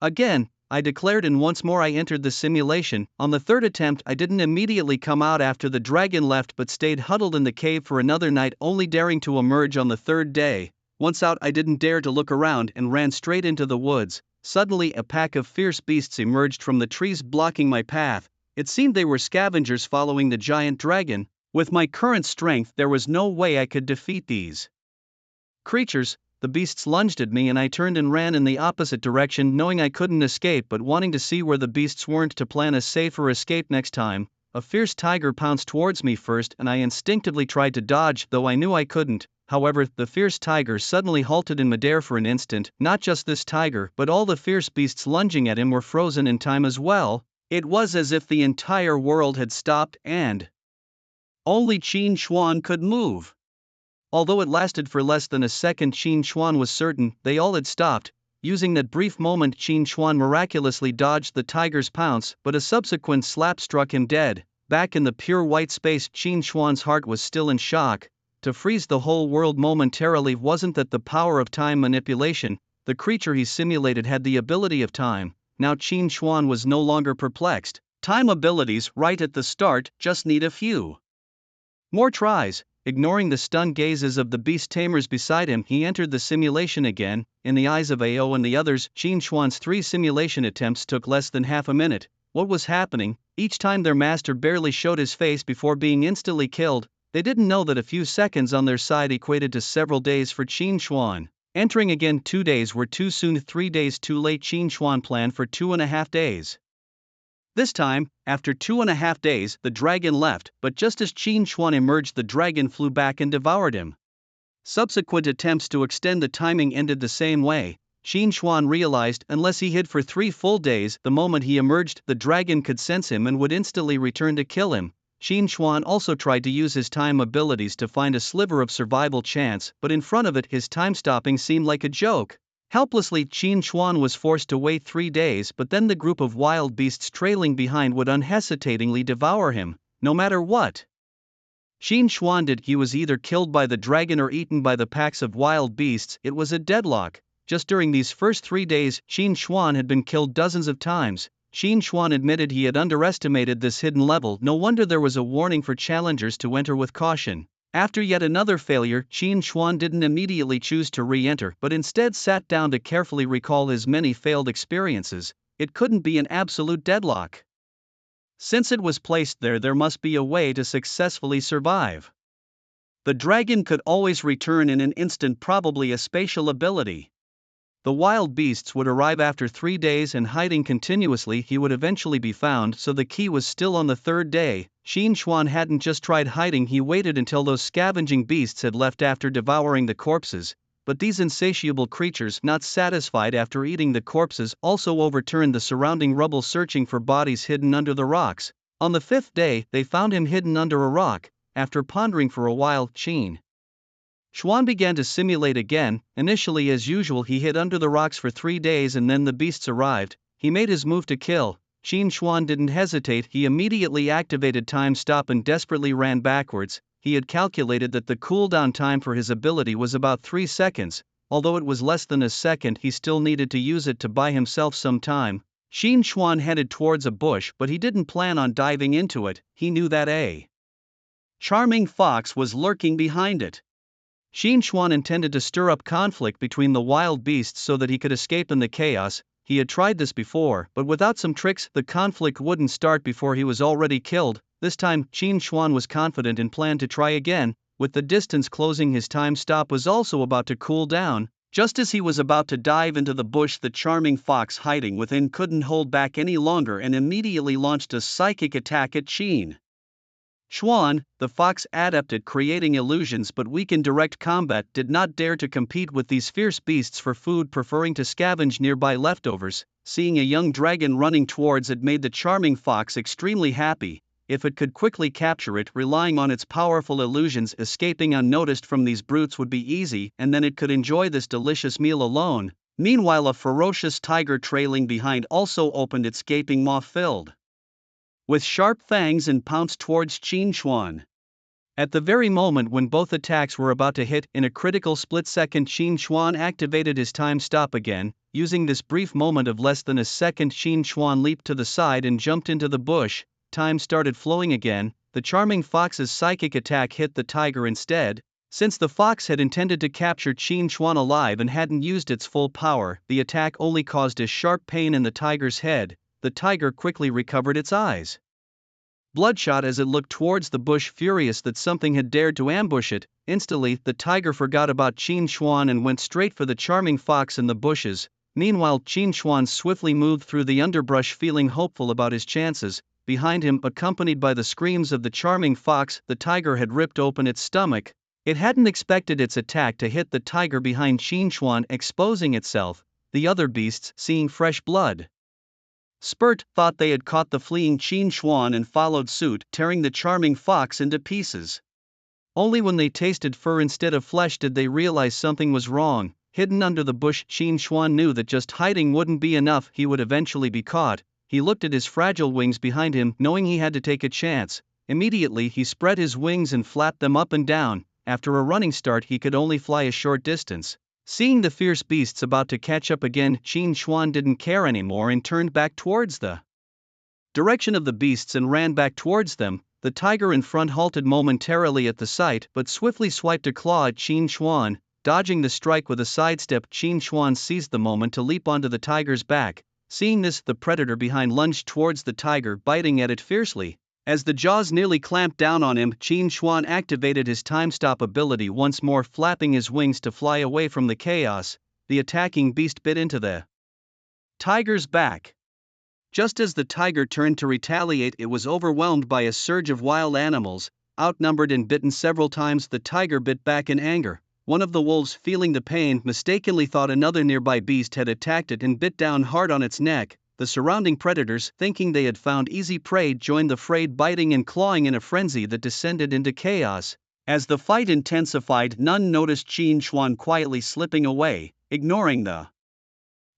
Again, I declared, and once more I entered the simulation. On the 3rd attempt I didn't immediately come out after the dragon left but stayed huddled in the cave for another night, only daring to emerge on the 3rd day. Once out I didn't dare to look around and ran straight into the woods. Suddenly a pack of fierce beasts emerged from the trees, blocking my path. It seemed they were scavengers following the giant dragon. With my current strength there was no way I could defeat these creatures. The beasts lunged at me and I turned and ran in the opposite direction, knowing I couldn't escape but wanting to see where the beasts weren't to plan a safer escape next time. A fierce tiger pounced towards me first and I instinctively tried to dodge, though I knew I couldn't. However, the fierce tiger suddenly halted in midair for an instant. Not just this tiger, but all the fierce beasts lunging at him were frozen in time as well. It was as if the entire world had stopped and only Qin Xuan could move. Although it lasted for less than a second, Qin Xuan was certain they all had stopped. Using that brief moment, Qin Xuan miraculously dodged the tiger's pounce, but a subsequent slap struck him dead. Back in the pure white space, Qin Xuan's heart was still in shock. To freeze the whole world momentarily, wasn't that the power of time manipulation? The creature he simulated had the ability of time. Now Qin Xuan was no longer perplexed. Time abilities right at the start, just need a few more tries. Ignoring the stunned gazes of the beast tamers beside him, he entered the simulation again. In the eyes of Ao and the others, Qin Xuan's 3 simulation attempts took less than half a minute. What was happening? Each time their master barely showed his face before being instantly killed. They didn't know that a few seconds on their side equated to several days for Qin Xuan. Entering again, 2 days were too soon, 3 days too late. Qin Xuan planned for 2.5 days. This time, after 2.5 days, the dragon left, but just as Qin Xuan emerged, the dragon flew back and devoured him. Subsequent attempts to extend the timing ended the same way. Qin Xuan realized unless he hid for 3 full days, the moment he emerged, the dragon could sense him and would instantly return to kill him. Qin Xuan also tried to use his time abilities to find a sliver of survival chance, but in front of it, his time stopping seemed like a joke. Helplessly, Qin Xuan was forced to wait 3 days, but then the group of wild beasts trailing behind would unhesitatingly devour him, no matter what Qin Xuan did. He was either killed by the dragon or eaten by the packs of wild beasts. It was a deadlock. Just during these first 3 days, Qin Xuan had been killed dozens of times. Qin Xuan admitted he had underestimated this hidden level. No wonder there was a warning for challengers to enter with caution. After yet another failure, Qin Xuan didn't immediately choose to re-enter but instead sat down to carefully recall his many failed experiences. It couldn't be an absolute deadlock. Since it was placed there, there must be a way to successfully survive. The dragon could always return in an instant, probably a spatial ability. The wild beasts would arrive after 3 days, and hiding continuously he would eventually be found, so the key was still on the third day. Qin Xuan hadn't just tried hiding, he waited until those scavenging beasts had left after devouring the corpses. But these insatiable creatures, not satisfied after eating the corpses, also overturned the surrounding rubble searching for bodies hidden under the rocks. On the 5th day, they found him hidden under a rock. After pondering for a while, Qin Xuan began to simulate again. Initially, as usual, he hid under the rocks for 3 days and then the beasts arrived. He made his move to kill. Qin Xuan didn't hesitate, he immediately activated time stop and desperately ran backwards. He had calculated that the cooldown time for his ability was about 3 seconds, although it was less than a second, he still needed to use it to buy himself some time. Qin Xuan headed towards a bush, but he didn't plan on diving into it. He knew that a charming fox was lurking behind it. Qin Xuan intended to stir up conflict between the wild beasts so that he could escape in the chaos. He had tried this before, but without some tricks, the conflict wouldn't start before he was already killed. This time, Qin Xuan was confident and planned to try again. With the distance closing, his time stop was also about to cool down. Just as he was about to dive into the bush, the charming fox hiding within couldn't hold back any longer and immediately launched a psychic attack at Qin Xuan. The fox, adept at creating illusions but weak in direct combat, did not dare to compete with these fierce beasts for food, preferring to scavenge nearby leftovers. Seeing a young dragon running towards it made the charming fox extremely happy. If it could quickly capture it, relying on its powerful illusions, escaping unnoticed from these brutes would be easy, and then it could enjoy this delicious meal alone. Meanwhile, a ferocious tiger trailing behind also opened its gaping maw filled with sharp fangs and pounced towards Qin Xuan. At the very moment when both attacks were about to hit, in a critical split-second, Qin Xuan activated his time stop again. Using this brief moment of less than a second, Qin Xuan leaped to the side and jumped into the bush. Time started flowing again. The charming fox's psychic attack hit the tiger instead. Since the fox had intended to capture Qin Xuan alive and hadn't used its full power, the attack only caused a sharp pain in the tiger's head. The tiger quickly recovered its eyes bloodshot as it looked towards the bush, furious that something had dared to ambush it. Instantly, the tiger forgot about Qin Xuan and went straight for the charming fox in the bushes. Meanwhile, Qin Xuan swiftly moved through the underbrush, feeling hopeful about his chances. Behind him, accompanied by the screams of the charming fox, the tiger had ripped open its stomach. It hadn't expected its attack to hit the tiger behind Qin Xuan, exposing itself. The other beasts, seeing fresh blood spurt, thought they had caught the fleeing Qin Xuan and followed suit, tearing the charming fox into pieces. Only when they tasted fur instead of flesh did they realize something was wrong. Hidden under the bush, Qin Xuan knew that just hiding wouldn't be enough, he would eventually be caught. He looked at his fragile wings behind him, knowing he had to take a chance. Immediately he spread his wings and flapped them up and down. After a running start, he could only fly a short distance. Seeing the fierce beasts about to catch up again, Qin Xuan didn't care anymore and turned back towards the direction of the beasts and ran back towards them. The tiger in front halted momentarily at the sight but swiftly swiped a claw at Qin Xuan. Dodging the strike with a sidestep, Qin Xuan seized the moment to leap onto the tiger's back. Seeing this, the predator behind lunged towards the tiger, biting at it fiercely. As the jaws nearly clamped down on him, Qin Xuan activated his time stop ability once more, flapping his wings to fly away from the chaos. The attacking beast bit into the tiger's back. Just as the tiger turned to retaliate, it was overwhelmed by a surge of wild animals. Outnumbered and bitten several times, the tiger bit back in anger. One of the wolves, feeling the pain, mistakenly thought another nearby beast had attacked it and bit down hard on its neck. The surrounding predators, thinking they had found easy prey, joined the fray, biting and clawing in a frenzy that descended into chaos. As the fight intensified, none noticed Qin Xuan quietly slipping away, ignoring the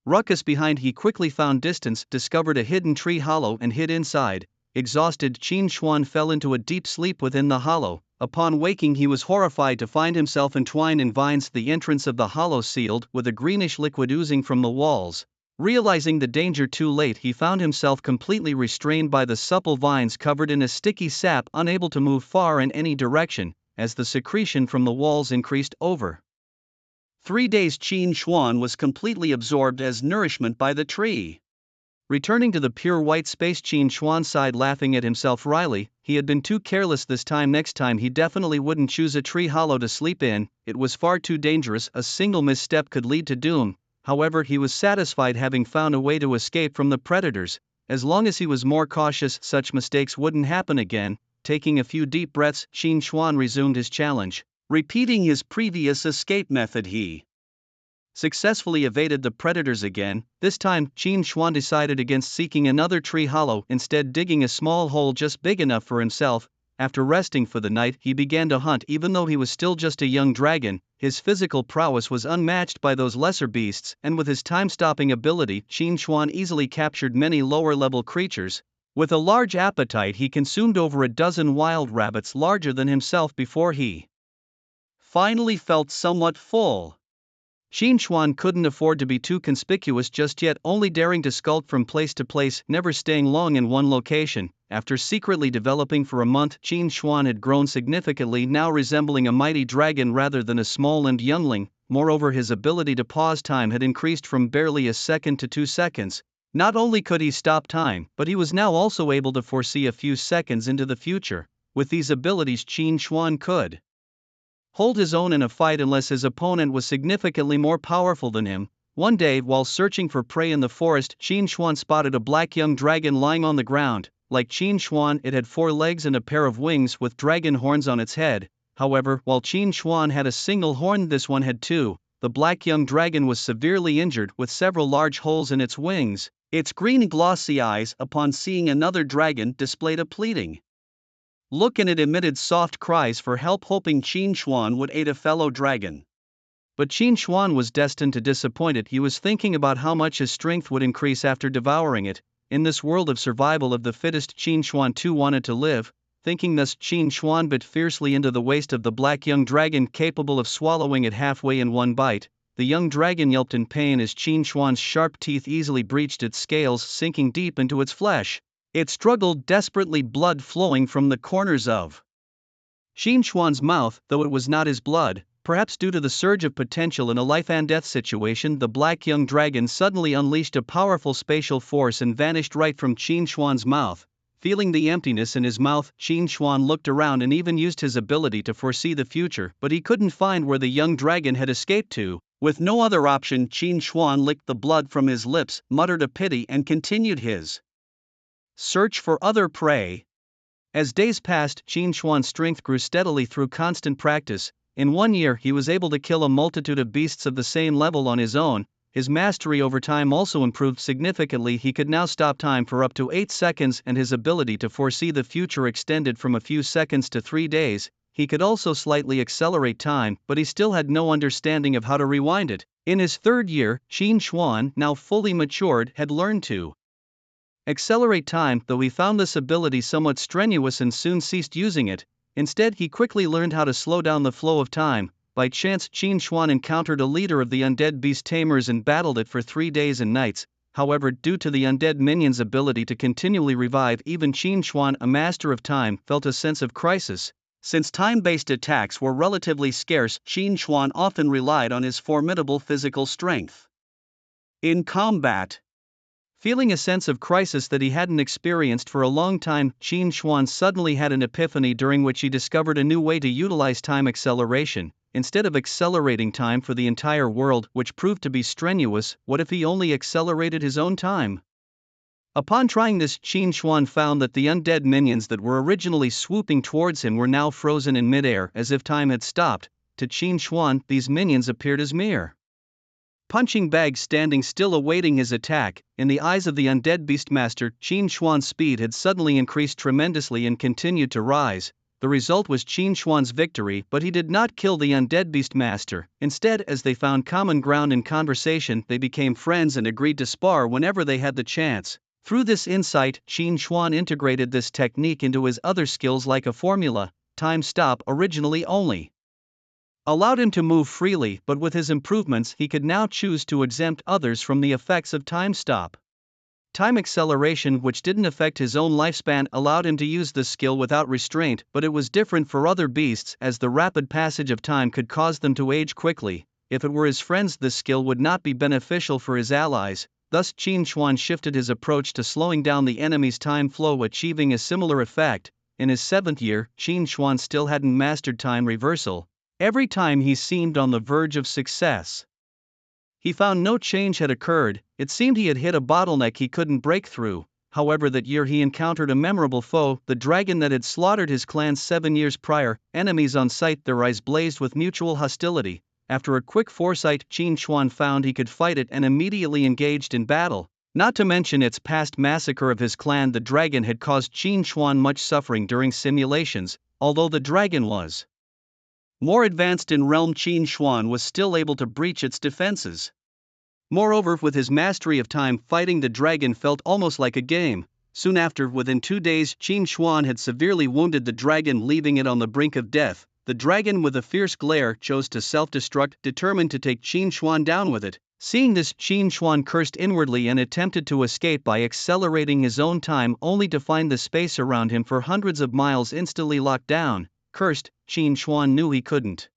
ruckus behind. He quickly found distance, discovered a hidden tree hollow and hid inside. Exhausted, Qin Xuan fell into a deep sleep within the hollow. Upon waking, he was horrified to find himself entwined in vines, the entrance of the hollow sealed, with a greenish liquid oozing from the walls. Realizing the danger too late, he found himself completely restrained by the supple vines covered in a sticky sap, unable to move far in any direction. as the secretion from the walls increased over 3 days. Qin Xuan was completely absorbed as nourishment by the tree. Returning to the pure white space, Qin Xuan sighed, laughing at himself wryly. He had been too careless this time. Next time he definitely wouldn't choose a tree hollow to sleep in, it was far too dangerous, a single misstep could lead to doom. However, he was satisfied having found a way to escape from the predators. As long as he was more cautious, such mistakes wouldn't happen again. Taking a few deep breaths, Qin Xuan resumed his challenge. Repeating his previous escape method, he successfully evaded the predators again. This time, Qin Xuan decided against seeking another tree hollow, instead digging a small hole just big enough for himself. After resting for the night, he began to hunt. Even though he was still just a young dragon, his physical prowess was unmatched by those lesser beasts, and with his time-stopping ability, Qin Xuan easily captured many lower-level creatures. With a large appetite, he consumed over a dozen wild rabbits larger than himself before he finally felt somewhat full. Qin Xuan couldn't afford to be too conspicuous just yet, only daring to skulk from place to place, never staying long in one location. After secretly developing for a month, Qin Xuan had grown significantly, now resembling a mighty dragon rather than a small-limbed youngling. Moreover, his ability to pause time had increased from barely a second to 2 seconds. Not only could he stop time, but he was now also able to foresee a few seconds into the future. With these abilities, Qin Xuan could hold his own in a fight unless his opponent was significantly more powerful than him. One day, while searching for prey in the forest, Qin Xuan spotted a black young dragon lying on the ground. Like Qin Xuan, it had 4 legs and a pair of wings with dragon horns on its head. However, while Qin Xuan had a single horn, this one had 2. The black young dragon was severely injured, with several large holes in its wings. Its green glossy eyes, upon seeing another dragon, displayed a pleading look, and it emitted soft cries for help, hoping Qin Xuan would aid a fellow dragon. But Qin Xuan was destined to disappoint it. He was thinking about how much his strength would increase after devouring it. In this world of survival of the fittest, Qin Xuan too wanted to live. Thinking thus, Qin Xuan bit fiercely into the waist of the black young dragon, capable of swallowing it halfway in one bite. The young dragon yelped in pain as Qin Xuan's sharp teeth easily breached its scales, sinking deep into its flesh. It struggled desperately, blood flowing from the corners of Qin Xuan's mouth, though it was not his blood. Perhaps due to the surge of potential in a life-and-death situation, the black young dragon suddenly unleashed a powerful spatial force and vanished right from Qin Xuan's mouth. Feeling the emptiness in his mouth, Qin Xuan looked around and even used his ability to foresee the future, but he couldn't find where the young dragon had escaped to. With no other option, Qin Xuan licked the blood from his lips, muttered a pity, and continued his search for other prey. As days passed, Qin Xuan's strength grew steadily through constant practice. In 1 year, he was able to kill a multitude of beasts of the same level on his own. His mastery over time also improved significantly. He could now stop time for up to 8 seconds, and his ability to foresee the future extended from a few seconds to 3 days. He could also slightly accelerate time, but he still had no understanding of how to rewind it. In his 3rd year, Qin Xuan, now fully matured, had learned to accelerate time, though he found this ability somewhat strenuous and soon ceased using it. Instead, he quickly learned how to slow down the flow of time. By chance, Qin Xuan encountered a leader of the undead beast tamers and battled it for 3 days and nights. However, due to the undead minion's ability to continually revive, even Qin Xuan, a master of time, felt a sense of crisis. Since time-based attacks were relatively scarce, Qin Xuan often relied on his formidable physical strength in combat. Feeling a sense of crisis that he hadn't experienced for a long time, Qin Xuan suddenly had an epiphany, during which he discovered a new way to utilize time acceleration. Instead of accelerating time for the entire world, which proved to be strenuous, what if he only accelerated his own time? Upon trying this, Qin Xuan found that the undead minions that were originally swooping towards him were now frozen in midair, as if time had stopped. To Qin Xuan, these minions appeared as mere punching bags standing still awaiting his attack. In the eyes of the undead beastmaster, Qin Xuan's speed had suddenly increased tremendously and continued to rise. The result was Qin Xuan's victory, but he did not kill the undead beastmaster. Instead, as they found common ground in conversation, they became friends and agreed to spar whenever they had the chance. Through this insight, Qin Xuan integrated this technique into his other skills, like a formula. Time stop originally only allowed him to move freely, but with his improvements he could now choose to exempt others from the effects of time stop. Time acceleration, which didn't affect his own lifespan, allowed him to use this skill without restraint, but it was different for other beasts, as the rapid passage of time could cause them to age quickly. If it were his friends, this skill would not be beneficial for his allies. Thus Qin Xuan shifted his approach to slowing down the enemy's time flow, achieving a similar effect. In his 7th year, Qin Xuan still hadn't mastered time reversal. Every time he seemed on the verge of success, he found no change had occurred. It seemed he had hit a bottleneck he couldn't break through. However, that year he encountered a memorable foe, the dragon that had slaughtered his clan 7 years prior. Enemies on sight, their eyes blazed with mutual hostility. After a quick foresight, Qin Xuan found he could fight it and immediately engaged in battle. Not to mention its past massacre of his clan, the dragon had caused Qin Xuan much suffering during simulations. Although the dragon was more advanced in realm, Qin Xuan was still able to breach its defenses. Moreover, with his mastery of time, fighting the dragon felt almost like a game. Soon after, within 2 days, Qin Xuan had severely wounded the dragon, leaving it on the brink of death. The dragon, with a fierce glare, chose to self-destruct, determined to take Qin Xuan down with it. Seeing this, Qin Xuan cursed inwardly and attempted to escape by accelerating his own time, only to find the space around him for hundreds of miles instantly locked down. Cursed, Qin Xuan knew he couldn't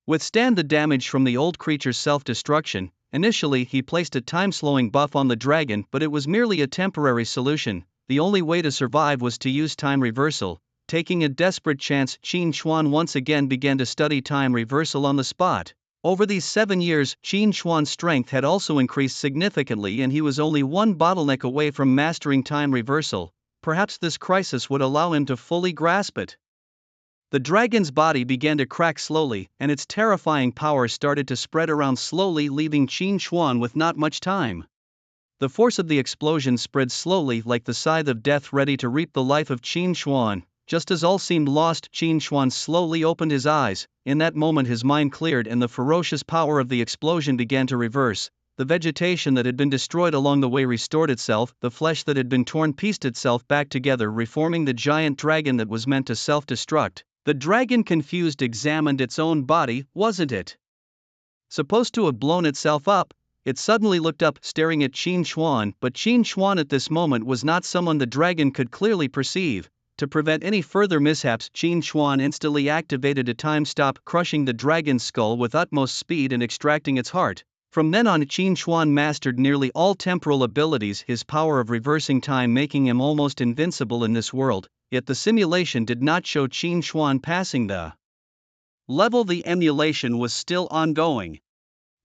withstand the damage from the old creature's self-destruction. Initially, he placed a time-slowing buff on the dragon, but it was merely a temporary solution. The only way to survive was to use time reversal. Taking a desperate chance, Qin Xuan once again began to study time reversal on the spot. Over these 7 years, Qin Xuan's strength had also increased significantly, and he was only one bottleneck away from mastering time reversal. Perhaps this crisis would allow him to fully grasp it. The dragon's body began to crack slowly, and its terrifying power started to spread around slowly, leaving Qin Xuan with not much time. The force of the explosion spread slowly like the scythe of death, ready to reap the life of Qin Xuan. Just as all seemed lost, Qin Xuan slowly opened his eyes. In that moment his mind cleared and the ferocious power of the explosion began to reverse. The vegetation that had been destroyed along the way restored itself, the flesh that had been torn pieced itself back together, reforming the giant dragon that was meant to self-destruct. The dragon, confused, examined its own body. Wasn't it supposed to have blown itself up? It suddenly looked up, staring at Qin Xuan, but Qin Xuan at this moment was not someone the dragon could clearly perceive. To prevent any further mishaps, Qin Xuan instantly activated a time stop, crushing the dragon's skull with utmost speed and extracting its heart. From then on, Qin Xuan mastered nearly all temporal abilities, his power of reversing time making him almost invincible in this world. Yet the simulation did not show Qin Xuan passing the level. The emulation was still ongoing.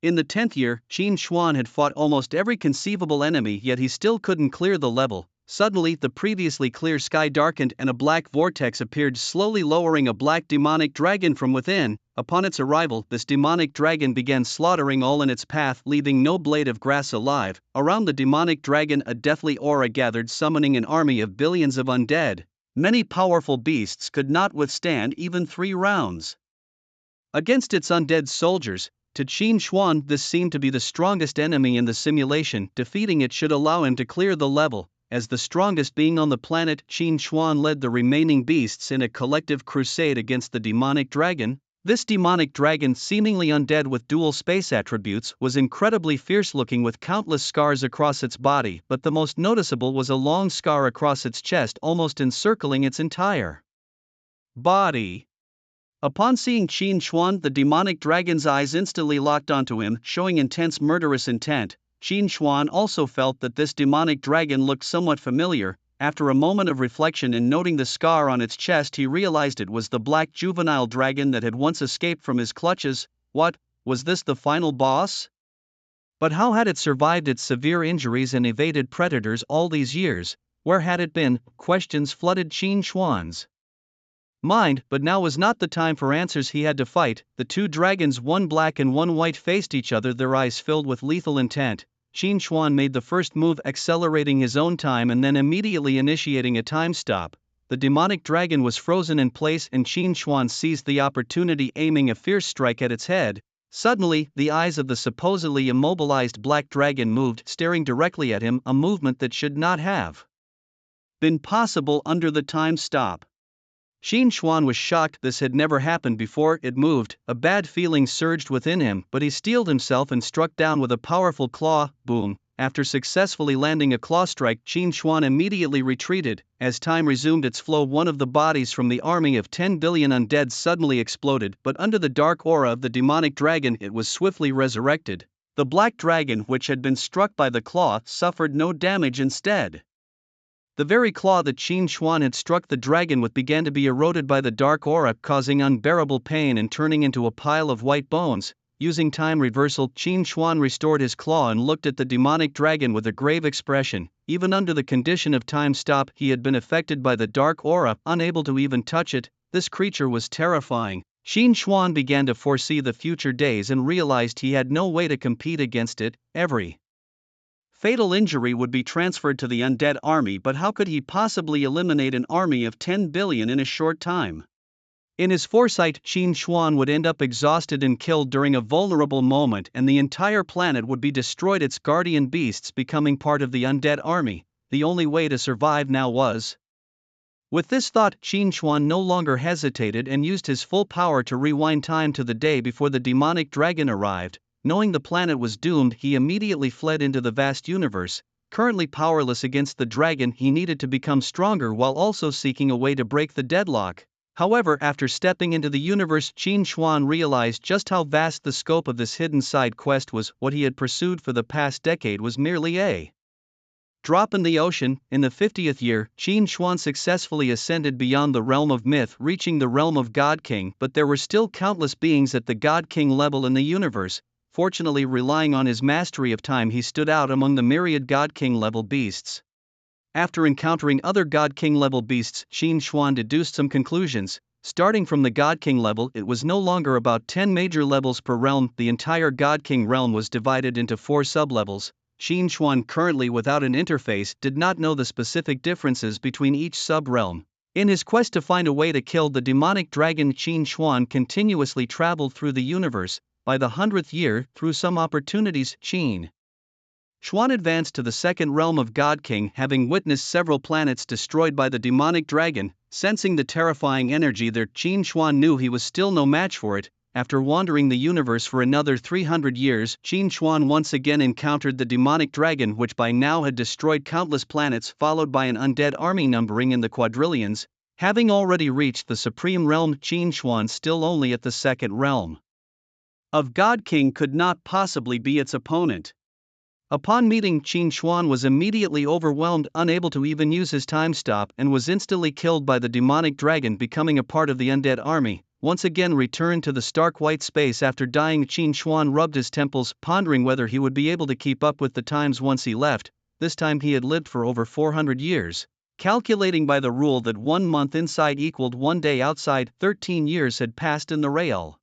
In the 10th year, Qin Xuan had fought almost every conceivable enemy, yet he still couldn't clear the level. Suddenly, the previously clear sky darkened and a black vortex appeared, slowly lowering a black demonic dragon from within. Upon its arrival, this demonic dragon began slaughtering all in its path, leaving no blade of grass alive. Around the demonic dragon, a deathly aura gathered, summoning an army of billions of undead. Many powerful beasts could not withstand even 3 rounds against its undead soldiers. To Qin Xuan, this seemed to be the strongest enemy in the simulation. Defeating it should allow him to clear the level. As the strongest being on the planet, Qin Xuan led the remaining beasts in a collective crusade against the demonic dragon. This demonic dragon, seemingly undead with dual space attributes, was incredibly fierce-looking with countless scars across its body, but the most noticeable was a long scar across its chest, almost encircling its entire body. Upon seeing Qin Xuan, the demonic dragon's eyes instantly locked onto him, showing intense murderous intent. Qin Xuan also felt that this demonic dragon looked somewhat familiar. After a moment of reflection and noting the scar on its chest, he realized it was the black juvenile dragon that had once escaped from his clutches. What, was this the final boss? But how had it survived its severe injuries and evaded predators all these years? Where had it been? Questions flooded Qin Xuan's mind, but now was not the time for answers. He had to fight. The 2 dragons, one black and one white, faced each other, their eyes filled with lethal intent. Qin Xuan made the first move, accelerating his own time and then immediately initiating a time stop. The demonic dragon was frozen in place, and Qin Xuan seized the opportunity, aiming a fierce strike at its head. Suddenly, the eyes of the supposedly immobilized black dragon moved, staring directly at him, a movement that should not have been possible under the time stop. Qin Xuan was shocked. This had never happened before. It moved. A bad feeling surged within him, but he steeled himself and struck down with a powerful claw. Boom! after successfully landing a claw strike, Qin Xuan immediately retreated. As time resumed its flow, one of the bodies from the army of 10 billion undead suddenly exploded, but under the dark aura of the demonic dragon it was swiftly resurrected. The black dragon, which had been struck by the claw, suffered no damage. Instead, the very claw that Qin Xuan had struck the dragon with began to be eroded by the dark aura, causing unbearable pain and turning into a pile of white bones. Using time reversal, Qin Xuan restored his claw and looked at the demonic dragon with a grave expression. Even under the condition of time stop, he had been affected by the dark aura, unable to even touch it. This creature was terrifying. Qin Xuan began to foresee the future days and realized he had no way to compete against it. Every fatal injury would be transferred to the undead army, but how could he possibly eliminate an army of 10 billion in a short time? In his foresight, Qin Xuan would end up exhausted and killed during a vulnerable moment, and the entire planet would be destroyed, its guardian beasts becoming part of the undead army. The only way to survive now was. With this thought, Qin Xuan no longer hesitated and used his full power to rewind time to the day before the demonic dragon arrived. Knowing the planet was doomed, he immediately fled into the vast universe. Currently powerless against the dragon, he needed to become stronger while also seeking a way to break the deadlock. However, after stepping into the universe, Qin Xuan realized just how vast the scope of this hidden side quest was. What he had pursued for the past decade was merely a drop in the ocean. In the 50th year, Qin Xuan successfully ascended beyond the realm of myth, reaching the realm of God King, but there were still countless beings at the God King level in the universe. Fortunately, relying on his mastery of time, he stood out among the myriad God King level beasts. After encountering other God King level beasts, Qin Xuan deduced some conclusions. Starting from the God King level, it was no longer about 10 major levels per realm. The entire God King realm was divided into 4 sub-levels. Qin Xuan, currently without an interface, did not know the specific differences between each sub-realm. In his quest to find a way to kill the demonic dragon, Qin Xuan continuously traveled through the universe. By the 100th year, through some opportunities, Qin Xuan advanced to the second realm of God King, having witnessed several planets destroyed by the demonic dragon. Sensing the terrifying energy there, Qin Xuan knew he was still no match for it. After wandering the universe for another 300 years, Qin Xuan once again encountered the demonic dragon, which by now had destroyed countless planets, followed by an undead army numbering in the quadrillions. Having already reached the supreme realm, Qin Xuan, still only at the second realm of God King, could not possibly be its opponent. Upon meeting, Qin Xuan was immediately overwhelmed, unable to even use his time stop, and was instantly killed by the demonic dragon, becoming a part of the undead army. Once again returned to the stark white space after dying, Qin Xuan rubbed his temples, pondering whether he would be able to keep up with the times once he left. This time he had lived for over 400 years. Calculating by the rule that 1 month inside equaled 1 day outside, 13 years had passed in the real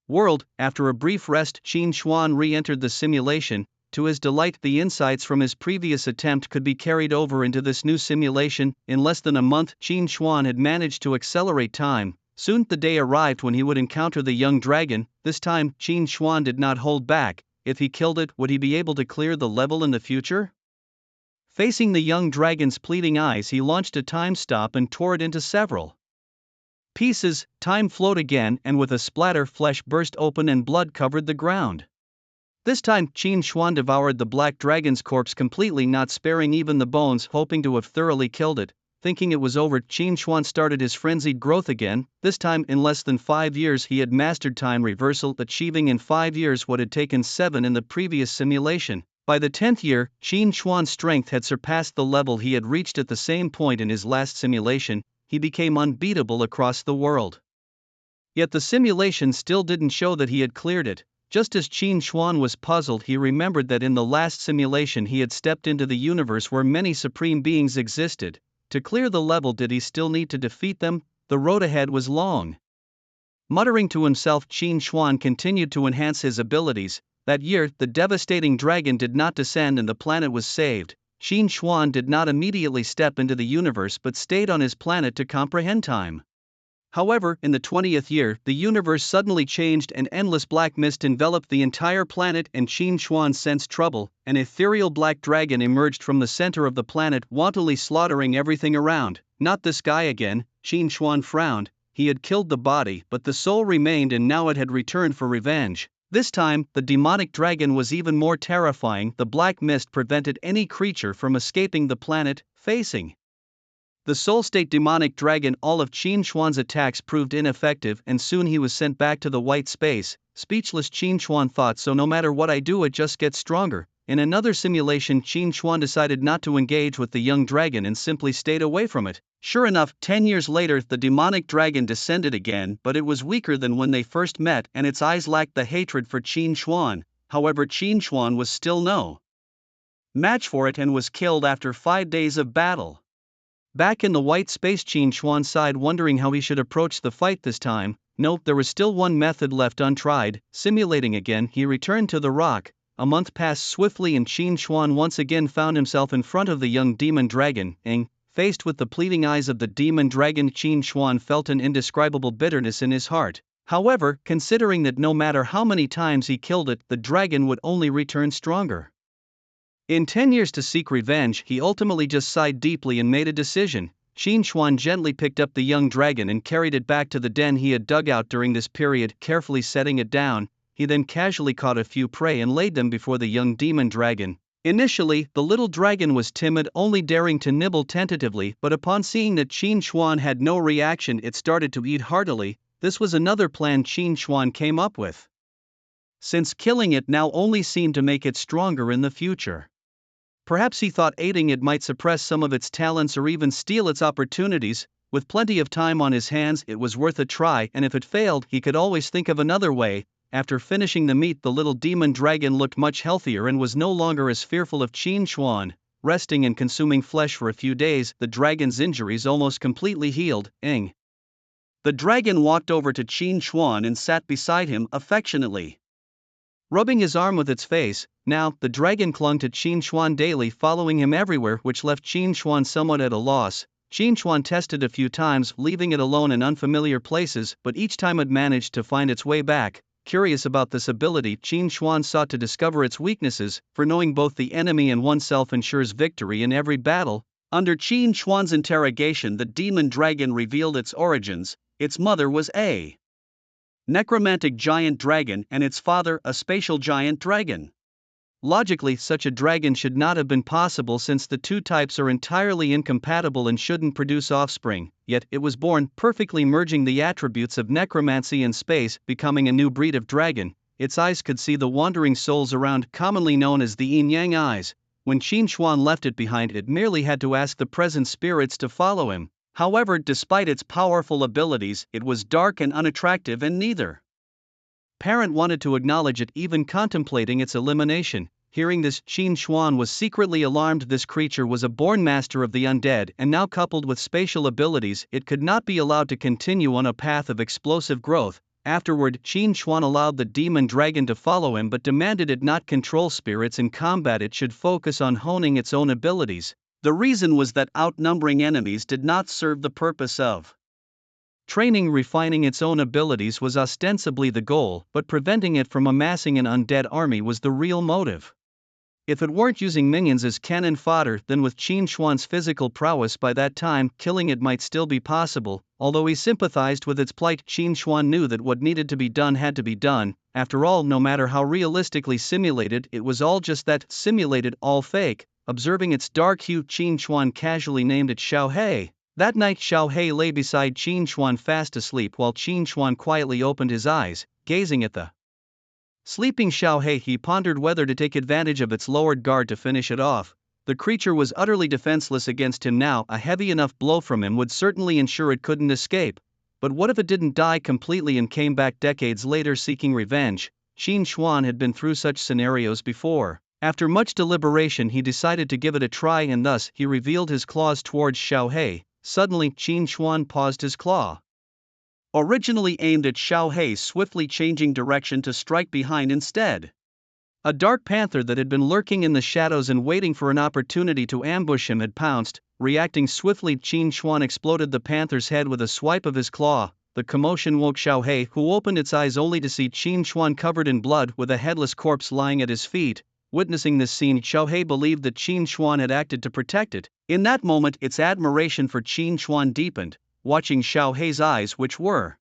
world. After a brief rest, Qin Xuan re-entered the simulation. To his delight, the insights from his previous attempt could be carried over into this new simulation. In less than a month, Qin Xuan had managed to accelerate time. Soon the day arrived when he would encounter the young dragon. This time, Qin Xuan did not hold back. If he killed it, would he be able to clear the level in the future? Facing the young dragon's pleading eyes, he launched a time stop and tore it into several pieces. Time flowed again, and with a splatter, flesh burst open and blood covered the ground. This time, Qin Xuan devoured the black dragon's corpse completely, not sparing even the bones, hoping to have thoroughly killed it. Thinking it was over, Qin Xuan started his frenzied growth again. This time, in less than 5 years, he had mastered time reversal, achieving in 5 years what had taken 7 in the previous simulation. By the 10th year, Qin Xuan's strength had surpassed the level he had reached at the same point in his last simulation. He became unbeatable across the world. Yet the simulation still didn't show that he had cleared it. Just as Qin Xuan was puzzled, he remembered that in the last simulation he had stepped into the universe where many supreme beings existed. To clear the level, did he still need to defeat them? The road ahead was long. Muttering to himself, Qin Xuan continued to enhance his abilities. That year, the devastating dragon did not descend and the planet was saved. Qin Xuan did not immediately step into the universe but stayed on his planet to comprehend time. However, in the 20th year, the universe suddenly changed and endless black mist enveloped the entire planet, and Qin Xuan sensed trouble. An ethereal black dragon emerged from the center of the planet, wantonly slaughtering everything around. Not this guy again, Qin Xuan frowned. He had killed the body, but the soul remained, and now it had returned for revenge. This time, the demonic dragon was even more terrifying. The black mist prevented any creature from escaping the planet facing the Soul State demonic dragon. All of Qin Shuan's attacks proved ineffective, and soon he was sent back to the white space. Speechless, Qin Shuan thought, so no matter what I do, it just gets stronger. In another simulation, Qin Shuan decided not to engage with the young dragon and simply stayed away from it. Sure enough, 10 years later, the demonic dragon descended again, but it was weaker than when they first met, and its eyes lacked the hatred for Qin Shuan. However, Qin Shuan was still no match for it and was killed after 5 days of battle. Back in the white space, Qin Shuan sighed, wondering how he should approach the fight this time. Nope, there was still one method left untried. Simulating again, he returned to the rock. A month passed swiftly, and Qin Shuan once again found himself in front of the young demon dragon. Faced with the pleading eyes of the demon dragon, Qin Shuan felt an indescribable bitterness in his heart. However, considering that no matter how many times he killed it, the dragon would only return stronger. In 10 years to seek revenge, he ultimately just sighed deeply and made a decision. Qin Shuan gently picked up the young dragon and carried it back to the den he had dug out during this period, carefully setting it down. He then casually caught a few prey and laid them before the young demon dragon. Initially, the little dragon was timid, only daring to nibble tentatively, but upon seeing that Qin Shuan had no reaction, it started to eat heartily. This was another plan Qin Shuan came up with, since killing it now only seemed to make it stronger in the future. Perhaps he thought aiding it might suppress some of its talents or even steal its opportunities. With plenty of time on his hands, it was worth a try, and if it failed, he could always think of another way. After finishing the meat, the little demon dragon looked much healthier and was no longer as fearful of Qin Shuan. Resting and consuming flesh for a few days, the dragon's injuries almost completely healed. The dragon walked over to Qin Shuan and sat beside him affectionately, rubbing his arm with its face. Now, the dragon clung to Qin Shuan daily, following him everywhere, which left Qin Shuan somewhat at a loss. Qin Shuan tested a few times, leaving it alone in unfamiliar places, but each time it managed to find its way back. Curious about this ability, Qin Shuan sought to discover its weaknesses, for knowing both the enemy and oneself ensures victory in every battle. Under Qin Shuan's interrogation, the demon dragon revealed its origins. Its mother was a necromantic giant dragon, and its father, a spatial giant dragon. Logically, such a dragon should not have been possible since the two types are entirely incompatible and shouldn't produce offspring, yet it was born, perfectly merging the attributes of necromancy and space, becoming a new breed of dragon. Its eyes could see the wandering souls around, commonly known as the yin-yang eyes. When Qin Shuan left it behind, it merely had to ask the present spirits to follow him. However, despite its powerful abilities, it was dark and unattractive, and neither parent wanted to acknowledge it, even contemplating its elimination. Hearing this, Qin Shuan was secretly alarmed. This creature was a born master of the undead, and now coupled with spatial abilities, it could not be allowed to continue on a path of explosive growth. Afterward, Qin Shuan allowed the demon dragon to follow him but demanded it not control spirits in combat, it should focus on honing its own abilities. The reason was that outnumbering enemies did not serve the purpose of training. Refining its own abilities was ostensibly the goal, but preventing it from amassing an undead army was the real motive. If it weren't using minions as cannon fodder, then with Qin Shuan's physical prowess by that time, killing it might still be possible. Although he sympathized with its plight, Qin Shuan knew that what needed to be done had to be done. After all, no matter how realistically simulated, it was all just that, simulated, all fake. Observing its dark hue, Qin Shuan casually named it Xiao He. That night, Xiao He lay beside Qin Shuan fast asleep, while Qin Shuan quietly opened his eyes. Gazing at the sleeping Xiao He, he pondered whether to take advantage of its lowered guard to finish it off. The creature was utterly defenseless against him now. A heavy enough blow from him would certainly ensure it couldn't escape. But what if it didn't die completely and came back decades later seeking revenge? Qin Shuan had been through such scenarios before. After much deliberation, he decided to give it a try, and thus he revealed his claws towards Xiao He. Suddenly, Qin Shuan paused, his claw, originally aimed at Xiao He, swiftly changing direction to strike behind instead. A dark panther that had been lurking in the shadows and waiting for an opportunity to ambush him had pounced. Reacting swiftly, Qin Shuan exploded the panther's head with a swipe of his claw. The commotion woke Xiao He, who opened its eyes only to see Qin Shuan covered in blood with a headless corpse lying at his feet. Witnessing this scene, Xiao He believed that Qin Shuan had acted to protect it. In that moment, its admiration for Qin Shuan deepened. Watching Xiao He's eyes, which were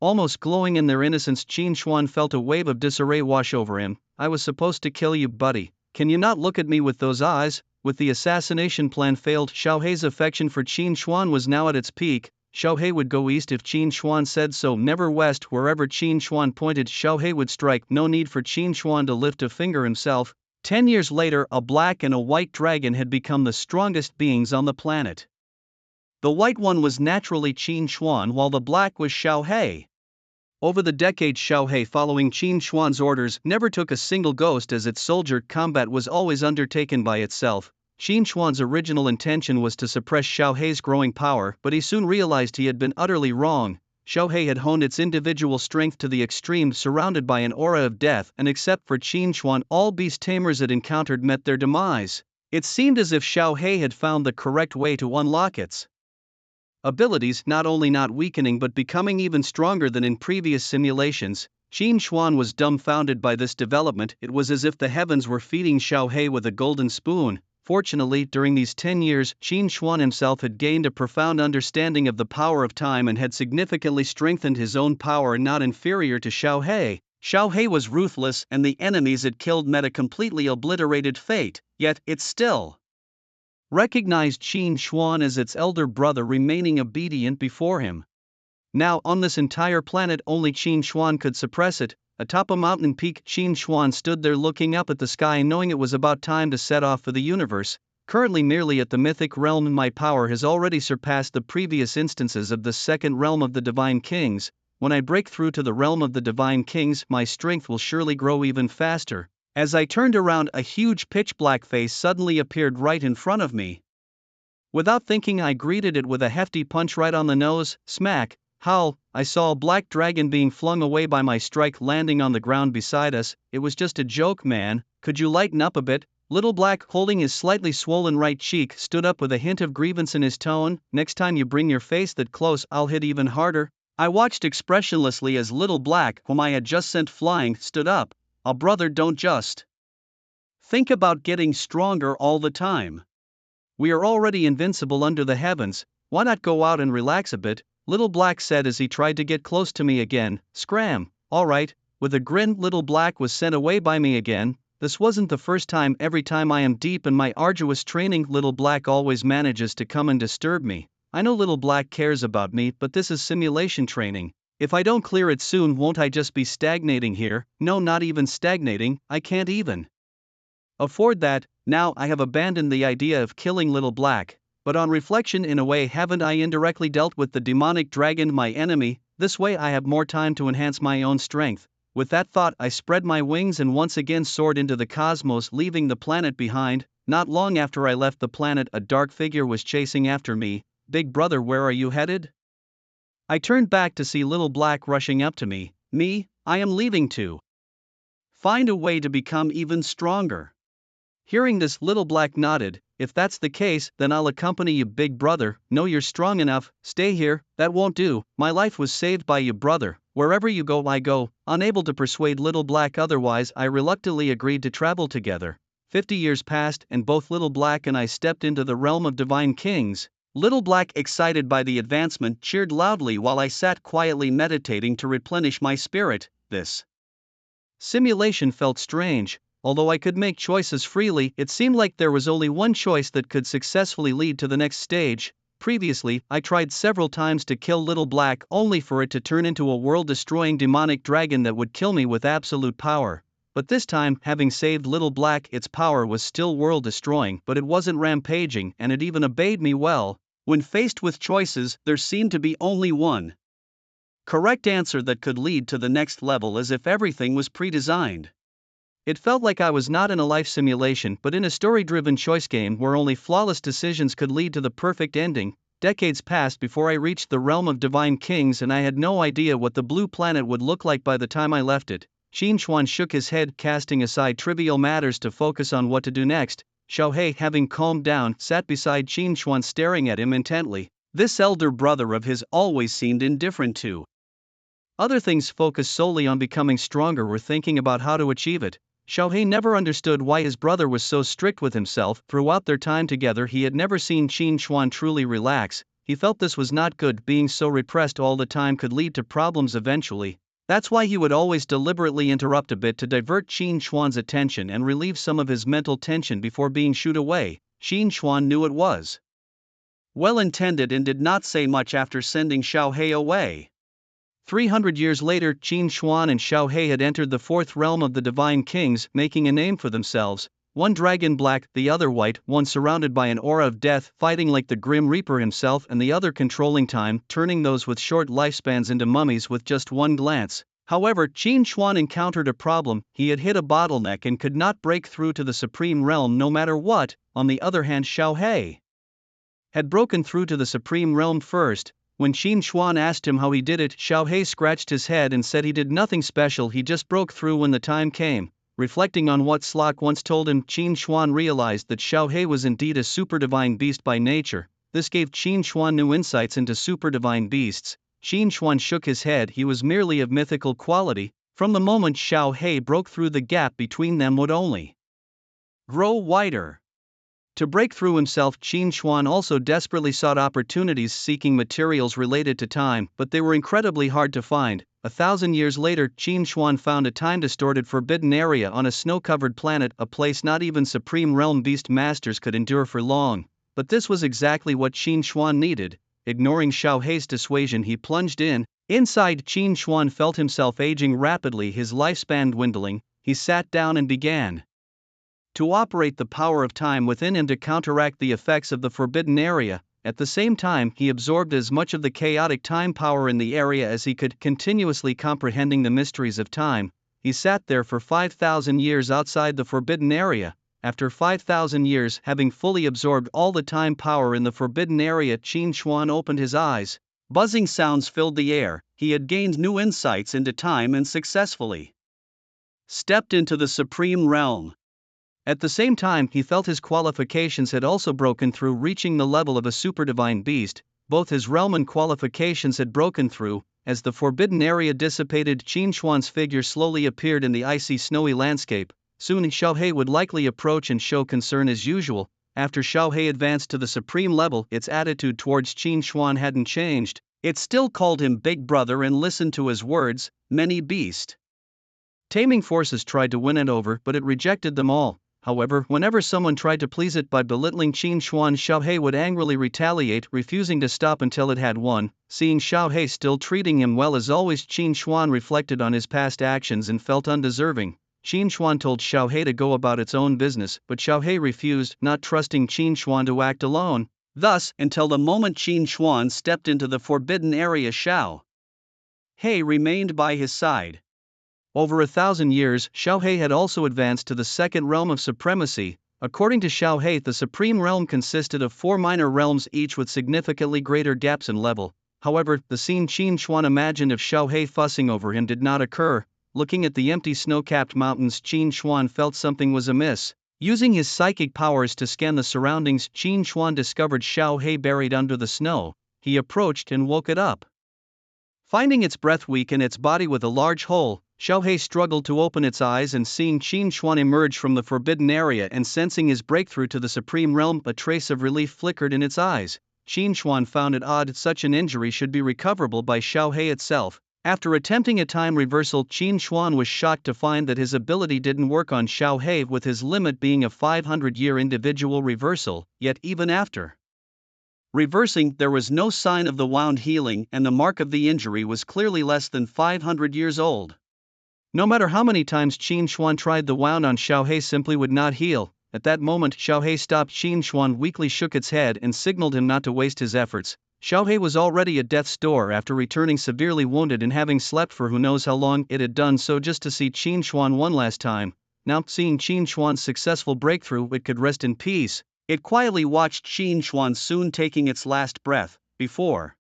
Almost glowing in their innocence, Qin Xuan felt a wave of disarray wash over him. I was supposed to kill you, buddy. Can you not look at me with those eyes? With the assassination plan failed, Xiaohei's affection for Qin Xuan was now at its peak. Xiaohei would go east if Qin Xuan said so, never west. Wherever Qin Xuan pointed, Xiaohei would strike. No need for Qin Xuan to lift a finger himself. 10 years later, a black and a white dragon had become the strongest beings on the planet. The white one was naturally Qin Xuan, while the black was Xiaohei. Over the decades, Xiaohei, following Qin Xuan's orders, never took a single ghost as its soldier. Combat was always undertaken by itself. Qin Xuan's original intention was to suppress Xiaohei's growing power, but he soon realized he had been utterly wrong. Xiaohei had honed its individual strength to the extreme, surrounded by an aura of death, and except for Qin Xuan, all beast tamers it encountered met their demise. It seemed as if Xiaohei had found the correct way to unlock its abilities, not only not weakening but becoming even stronger than in previous simulations. Qin Xuan was dumbfounded by this development. It was as if the heavens were feeding Xiaohei with a golden spoon. Fortunately, during these 10 years, Qin Xuan himself had gained a profound understanding of the power of time and had significantly strengthened his own power, not inferior to Xiaohei. Xiaohei was ruthless, and the enemies it killed met a completely obliterated fate, yet it still recognized Qin Xuan as its elder brother, remaining obedient before him. Now, on this entire planet, only Qin Xuan could suppress it. Atop a mountain peak, Qin Xuan stood there looking up at the sky, knowing it was about time to set off for the universe. Currently merely at the mythic realm, my power has already surpassed the previous instances of the second realm of the Divine Kings. When I break through to the realm of the Divine Kings, my strength will surely grow even faster. As I turned around, a huge pitch-black face suddenly appeared right in front of me. Without thinking, I greeted it with a hefty punch right on the nose. Smack! Howl! I saw a black dragon being flung away by my strike, landing on the ground beside us. It was just a joke, man. Could you lighten up a bit? Little Black, holding his slightly swollen right cheek, stood up with a hint of grievance in his tone. Next time you bring your face that close, I'll hit even harder. I watched expressionlessly as Little Black, whom I had just sent flying, stood up. Oh, brother, don't just think about getting stronger all the time. We are already invincible under the heavens. Why not go out and relax a bit? Little Black said as he tried to get close to me again. Scram! All right. With a grin, Little Black was sent away by me again. This wasn't the first time. Every time I am deep in my arduous training, Little Black always manages to come and disturb me. I know Little Black cares about me, but this is simulation training. If I don't clear it soon, won't I just be stagnating here? No, not even stagnating. I can't even afford that. Now I have abandoned the idea of killing Little Black. But on reflection, in a way, haven't I indirectly dealt with the demonic dragon, my enemy? This way I have more time to enhance my own strength. With that thought, I spread my wings and once again soared into the cosmos, leaving the planet behind. Not long after I left the planet, a dark figure was chasing after me. Big brother, where are you headed? I turned back to see Little Black rushing up to me. Me? I am leaving to find a way to become even stronger. Hearing this, Little Black nodded. If that's the case, then I'll accompany you, big brother. No, you're strong enough. Stay here. That won't do. My life was saved by you, brother. Wherever you go, I go. Unable to persuade Little Black otherwise, I reluctantly agreed to travel together. 50 years passed, and both Little Black and I stepped into the realm of Divine Kings. Little Black, excited by the advancement, cheered loudly while I sat quietly meditating to replenish my spirit. This simulation felt strange. Although I could make choices freely, it seemed like there was only one choice that could successfully lead to the next stage. Previously, I tried several times to kill Little Black, only for it to turn into a world-destroying demonic dragon that would kill me with absolute power. But this time, having saved Little Black, its power was still world-destroying, but it wasn't rampaging, and it even obeyed me well. When faced with choices, there seemed to be only one correct answer that could lead to the next level, as if everything was pre-designed. It felt like I was not in a life simulation but in a story-driven choice game where only flawless decisions could lead to the perfect ending. Decades passed before I reached the realm of Divine Kings, and I had no idea what the blue planet would look like by the time I left it. Qin Xuan shook his head, casting aside trivial matters to focus on what to do next. Xiaohei, having calmed down, sat beside Qin Xuan, staring at him intently. This elder brother of his always seemed indifferent to other things, focused solely on becoming stronger or thinking about how to achieve it. Xiaohei never understood why his brother was so strict with himself. Throughout their time together, he had never seen Qin Xuan truly relax. he felt this was not good. Being so repressed all the time could lead to problems eventually. That's why he would always deliberately interrupt a bit to divert Qin Shuan's attention and relieve some of his mental tension before being shooed away. Qin Shuan knew it was well intended and did not say much after sending Xiao He away. 300 years later, Qin Shuan and Xiao He had entered the fourth realm of the Divine Kings, making a name for themselves. One dragon black, the other white, one surrounded by an aura of death, fighting like the Grim Reaper himself, and the other controlling time, turning those with short lifespans into mummies with just one glance. However, Qin Shuan encountered a problem. He had hit a bottleneck and could not break through to the Supreme Realm no matter what. On the other hand, Xiao He had broken through to the Supreme Realm first. When Qin Shuan asked him how he did it, Xiao He scratched his head and said he did nothing special, he just broke through when the time came. Reflecting on what Slock once told him, Qin Shuan realized that Xiao He was indeed a super divine beast by nature. This gave Qin Shuan new insights into super divine beasts. Qin Shuan shook his head, he was merely of mythical quality. From the moment Xiao He broke through, the gap between them would only grow wider. To break through himself, Qin Shuan also desperately sought opportunities, seeking materials related to time, but they were incredibly hard to find. 1,000 years later, Qin Shuan found a time-distorted forbidden area on a snow-covered planet, a place not even Supreme Realm Beast Masters could endure for long. But this was exactly what Qin Shuan needed. Ignoring Xiao He's dissuasion, he plunged in. Inside, Qin Shuan felt himself aging rapidly, his lifespan dwindling. He sat down and began to operate the power of time within him to counteract the effects of the forbidden area. At the same time, he absorbed as much of the chaotic time power in the area as he could, continuously comprehending the mysteries of time. He sat there for 5,000 years outside the forbidden area. After 5,000 years, having fully absorbed all the time power in the forbidden area, Qin Shuan opened his eyes. Buzzing sounds filled the air. He had gained new insights into time and successfully stepped into the Supreme Realm. At the same time, he felt his qualifications had also broken through, reaching the level of a super divine beast. Both his realm and qualifications had broken through. As the forbidden area dissipated, Qin Shuan's figure slowly appeared in the icy, snowy landscape. Soon Xiao He would likely approach and show concern as usual. After Xiao He advanced to the supreme level, its attitude towards Qin Shuan hadn't changed. It still called him big brother and listened to his words. Many beast taming forces tried to win it over, but it rejected them all. However, whenever someone tried to please it by belittling Qin Shuan, Xiao He would angrily retaliate, refusing to stop until it had won. Seeing Xiao He still treating him well as always, Qin Shuan reflected on his past actions and felt undeserving. Qin Shuan told Xiao He to go about its own business, but Xiao He refused, not trusting Qin Shuan to act alone. Thus, until the moment Qin Shuan stepped into the forbidden area, Xiao He remained by his side. Over 1,000 years, Xiao He had also advanced to the second realm of supremacy. According to Xiao He, the supreme realm consisted of 4 minor realms, each with significantly greater gaps in level. However, the scene Qin Shuan imagined of Xiao He fussing over him did not occur. Looking at the empty snow-capped mountains, Qin Shuan felt something was amiss. Using his psychic powers to scan the surroundings, Qin Shuan discovered Xiao He buried under the snow. He approached and woke it up. Finding its breath weak and its body with a large hole, Xiao He struggled to open its eyes, and seeing Qin Shuan emerge from the forbidden area and sensing his breakthrough to the supreme realm, a trace of relief flickered in its eyes. Qin Shuan found it odd such an injury should be recoverable by Xiao He itself. After attempting a time reversal, Qin Shuan was shocked to find that his ability didn't work on Xiao He, with his limit being a 500-year individual reversal. Yet even after reversing, there was no sign of the wound healing, and the mark of the injury was clearly less than 500 years old. No matter how many times Qin Shuan tried, the wound on Xiao He simply would not heal. At that moment, Xiao He stopped. Qin Shuan weakly shook its head and signaled him not to waste his efforts. Xiao He was already at death's door after returning severely wounded and having slept for who knows how long. It had done so just to see Qin Shuan one last time. Now, seeing Qin Shuan's successful breakthrough, it could rest in peace. It quietly watched Qin Shuan soon taking its last breath. Before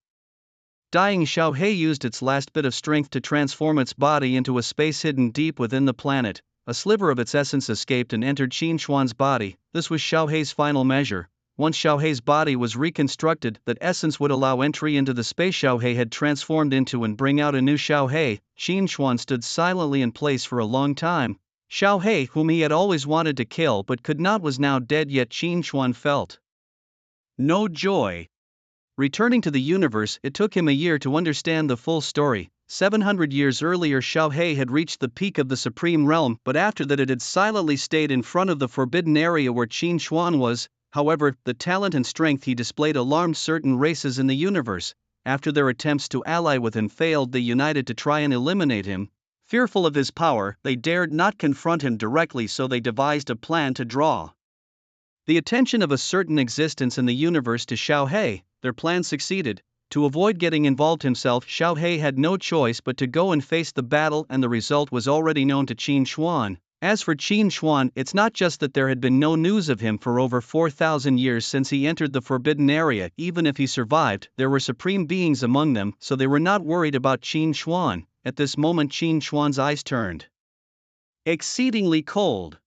dying, Xiao He used its last bit of strength to transform its body into a space hidden deep within the planet. A sliver of its essence escaped and entered Qin Shuan's body. This was Xiao He's final measure. Once Xiao He's body was reconstructed, that essence would allow entry into the space Xiao He had transformed into and bring out a new Xiao He. Qin Shuan stood silently in place for a long time. Xiao He, whom he had always wanted to kill but could not, was now dead, yet Qin Shuan felt no joy. Returning to the universe, it took him a year to understand the full story. 700 years earlier, Xiao He had reached the peak of the Supreme Realm, but after that it had silently stayed in front of the forbidden area where Qin Xuan was. However, the talent and strength he displayed alarmed certain races in the universe. After their attempts to ally with him failed, they united to try and eliminate him. Fearful of his power, they dared not confront him directly, so they devised a plan to draw the attention of a certain existence in the universe to Xiao He. Their plan succeeded. To avoid getting involved himself, Xiao He had no choice but to go and face the battle, and the result was already known to Qin Xuan. As for Qin Xuan, it's not just that there had been no news of him for over 4,000 years since he entered the forbidden area. Even if he survived, there were supreme beings among them, so they were not worried about Qin Xuan. At this moment Qin Xuan's eyes turned exceedingly cold.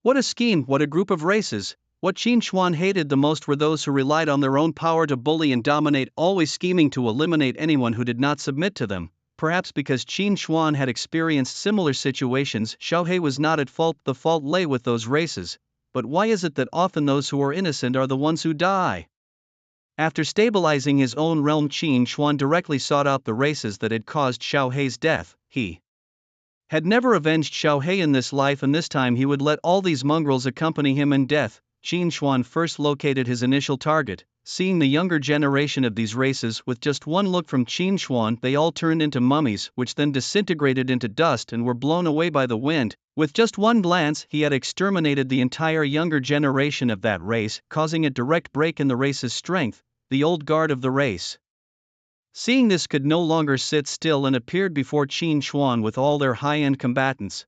What a scheme, what a group of races! What Qin Xuan hated the most were those who relied on their own power to bully and dominate, always scheming to eliminate anyone who did not submit to them. Perhaps because Qin Xuan had experienced similar situations, Xiao He was not at fault. The fault lay with those races. But why is it that often those who are innocent are the ones who die? After stabilizing his own realm, Qin Xuan directly sought out the races that had caused Xiao He's death. He had never avenged Xiao He in this life, and this time he would let all these mongrels accompany him in death. Qin Xuan first located his initial target. Seeing the younger generation of these races, with just one look from Qin Xuan, they all turned into mummies, which then disintegrated into dust and were blown away by the wind. With just one glance, he had exterminated the entire younger generation of that race, causing a direct break in the race's strength. The old guard of the race, seeing this, could no longer sit still and appeared before Qin Xuan with all their high-end combatants.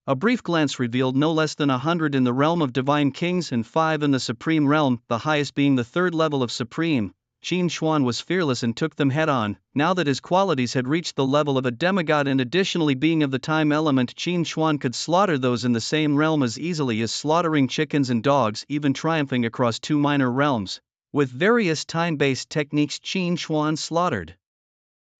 A brief glance revealed no less than 100 in the realm of divine kings and 5 in the supreme realm, the highest being the 3rd level of supreme. Qin Xuan was fearless and took them head-on. Now that his qualities had reached the level of a demigod and additionally being of the time element, Qin Xuan could slaughter those in the same realm as easily as slaughtering chickens and dogs, even triumphing across 2 minor realms. With various time-based techniques, Qin Xuan slaughtered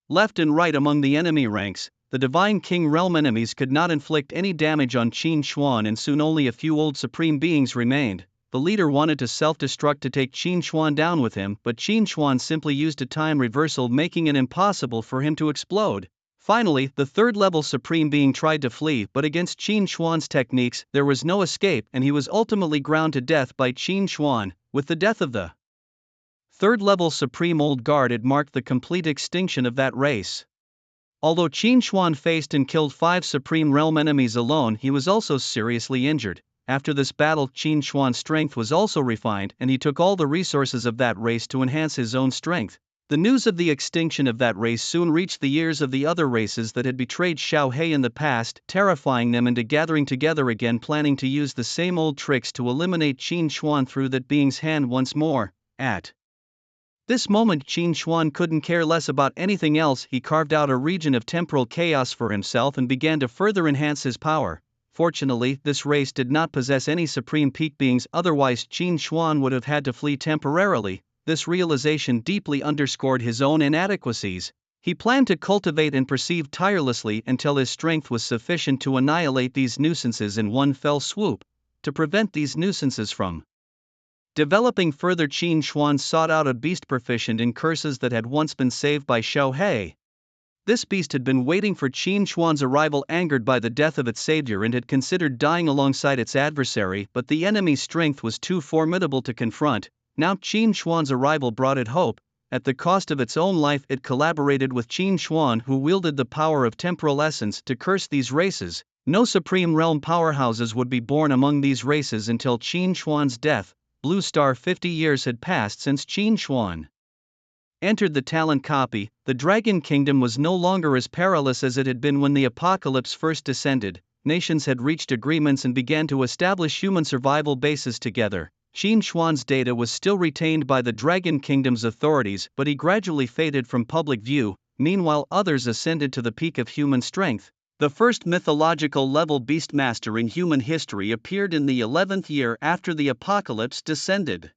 left and right among the enemy ranks. The Divine King realm enemies could not inflict any damage on Qin Xuan, and soon only a few old supreme beings remained. The leader wanted to self-destruct to take Qin Xuan down with him, but Qin Xuan simply used a time reversal, making it impossible for him to explode. Finally, the 3rd level supreme being tried to flee, but against Qin Xuan's techniques, there was no escape, and he was ultimately ground to death by Qin Xuan. With the death of the 3rd level supreme old guard, it marked the complete extinction of that race. Although Qin Xuan faced and killed 5 supreme realm enemies alone, he was also seriously injured. After this battle, Qin Xuan's strength was also refined, and he took all the resources of that race to enhance his own strength. The news of the extinction of that race soon reached the ears of the other races that had betrayed Xiao He in the past, terrifying them into gathering together again, planning to use the same old tricks to eliminate Qin Xuan through that being's hand once more. At this moment, Qin Xuan couldn't care less about anything else. He carved out a region of temporal chaos for himself and began to further enhance his power. Fortunately, this race did not possess any supreme peak beings, otherwise Qin Xuan would have had to flee temporarily. This realization deeply underscored his own inadequacies. He planned to cultivate and perceive tirelessly until his strength was sufficient to annihilate these nuisances in one fell swoop. To prevent these nuisances from developing further, Qin Xuan sought out a beast proficient in curses that had once been saved by Xiao He. This beast had been waiting for Qin Xuan's arrival, angered by the death of its savior, and had considered dying alongside its adversary, but the enemy's strength was too formidable to confront. Now Qin Xuan's arrival brought it hope. At the cost of its own life, it collaborated with Qin Xuan, who wielded the power of temporal essence, to curse these races. No supreme realm powerhouses would be born among these races until Qin Xuan's death. Blue Star. 50 years had passed since Qin Xuan entered the talent copy. The Dragon Kingdom was no longer as perilous as it had been when the apocalypse first descended. Nations had reached agreements and began to establish human survival bases together. Qin Xuan's data was still retained by the Dragon Kingdom's authorities, but he gradually faded from public view. Meanwhile, others ascended to the peak of human strength. The first mythological level beastmaster in human history appeared in the 11th year after the apocalypse descended.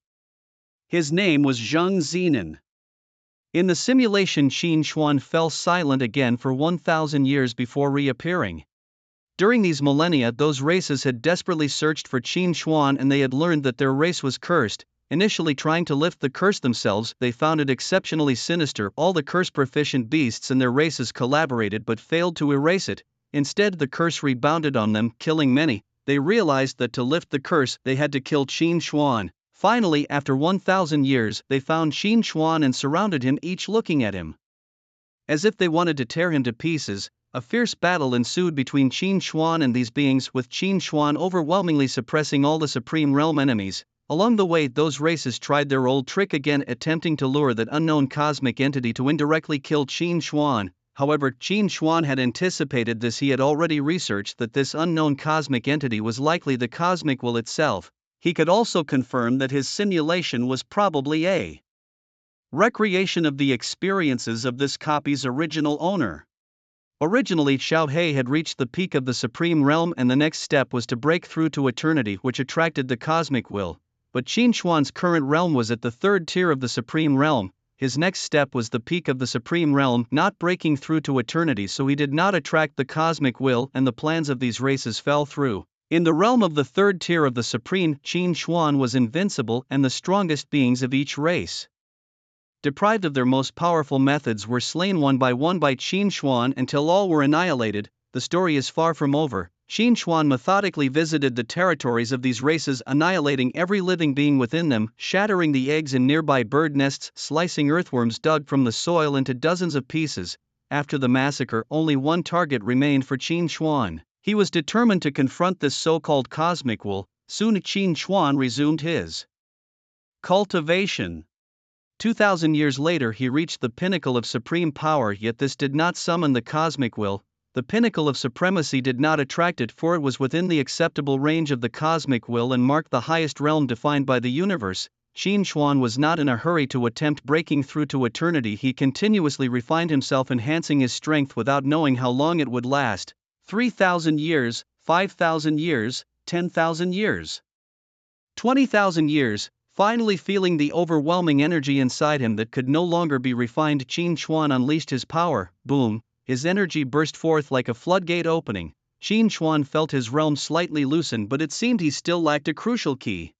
His name was Zheng Zinan. In the simulation, Qin Xuan fell silent again for 1,000 years before reappearing. During these millennia, those races had desperately searched for Qin Xuan, and they had learned that their race was cursed. Initially trying to lift the curse themselves, they found it exceptionally sinister. All the curse-proficient beasts and their races collaborated but failed to erase it. Instead, the curse rebounded on them, killing many. They realized that to lift the curse, they had to kill Qin Xuan. Finally, after 1,000 years, they found Qin Xuan and surrounded him, each looking at him as if they wanted to tear him to pieces. A fierce battle ensued between Qin Xuan and these beings, with Qin Xuan overwhelmingly suppressing all the Supreme Realm enemies. Along the way, those races tried their old trick again, attempting to lure that unknown cosmic entity to indirectly kill Qin Xuan. However, Qin Xuan had anticipated this. He had already researched that this unknown cosmic entity was likely the cosmic will itself. He could also confirm that his simulation was probably a recreation of the experiences of this copy's original owner. Originally, Xiao He had reached the peak of the Supreme Realm, and the next step was to break through to eternity, which attracted the cosmic will. But Qin Xuan's current realm was at the third tier of the Supreme Realm. His next step was the peak of the Supreme Realm, not breaking through to eternity, so he did not attract the cosmic will, and the plans of these races fell through. In the realm of the third tier of the Supreme, Qin Xuan was invincible, and the strongest beings of each race, deprived of their most powerful methods, were slain one by Qin Xuan until all were annihilated. The story is far from over. Qin Xuan methodically visited the territories of these races, annihilating every living being within them, shattering the eggs in nearby bird nests, slicing earthworms dug from the soil into dozens of pieces. After the massacre, only one target remained for Qin Xuan. He was determined to confront this so-called cosmic will. Soon Qin Xuan resumed his cultivation. 2,000 years later, he reached the pinnacle of supreme power, yet this did not summon the cosmic will. The pinnacle of supremacy did not attract it, for it was within the acceptable range of the cosmic will and marked the highest realm defined by the universe. Qin Xuan was not in a hurry to attempt breaking through to eternity. He continuously refined himself, enhancing his strength without knowing how long it would last. 3,000 years, 5,000 years, 10,000 years, 20,000 years. Finally, feeling the overwhelming energy inside him that could no longer be refined, Qin Xuan unleashed his power. Boom! His energy burst forth like a floodgate opening. Qin Xuan felt his realm slightly loosen, but it seemed he still lacked a crucial key.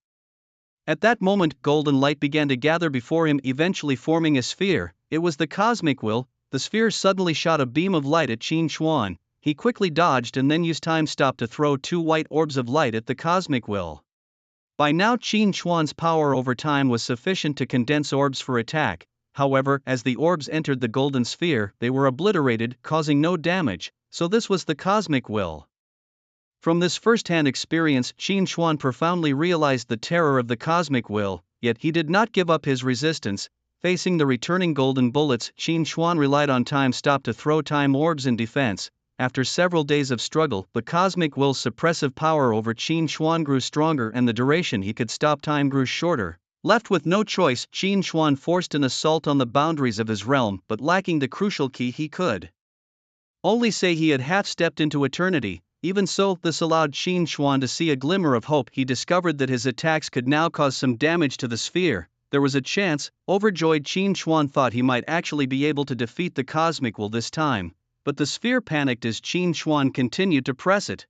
At that moment, golden light began to gather before him, eventually forming a sphere. It was the cosmic will. The sphere suddenly shot a beam of light at Qin Xuan. He quickly dodged and then used time stop to throw two white orbs of light at the cosmic will. By now, Qin Xuan's power over time was sufficient to condense orbs for attack. However, as the orbs entered the golden sphere, they were obliterated, causing no damage. So this was the cosmic will. From this first-hand experience, Qin Xuan profoundly realized the terror of the cosmic will, yet he did not give up his resistance. Facing the returning golden bullets, Qin Xuan relied on time stop to throw time orbs in defense. After several days of struggle, the cosmic will's suppressive power over Qin Xuan grew stronger, and the duration he could stop time grew shorter. Left with no choice, Qin Xuan forced an assault on the boundaries of his realm, but lacking the crucial key, he could only say he had half-stepped into eternity. Even so, this allowed Qin Xuan to see a glimmer of hope. He discovered that his attacks could now cause some damage to the sphere. There was a chance. Overjoyed, Qin Xuan thought he might actually be able to defeat the cosmic will this time. But the sphere panicked as Qin Xuan continued to press it.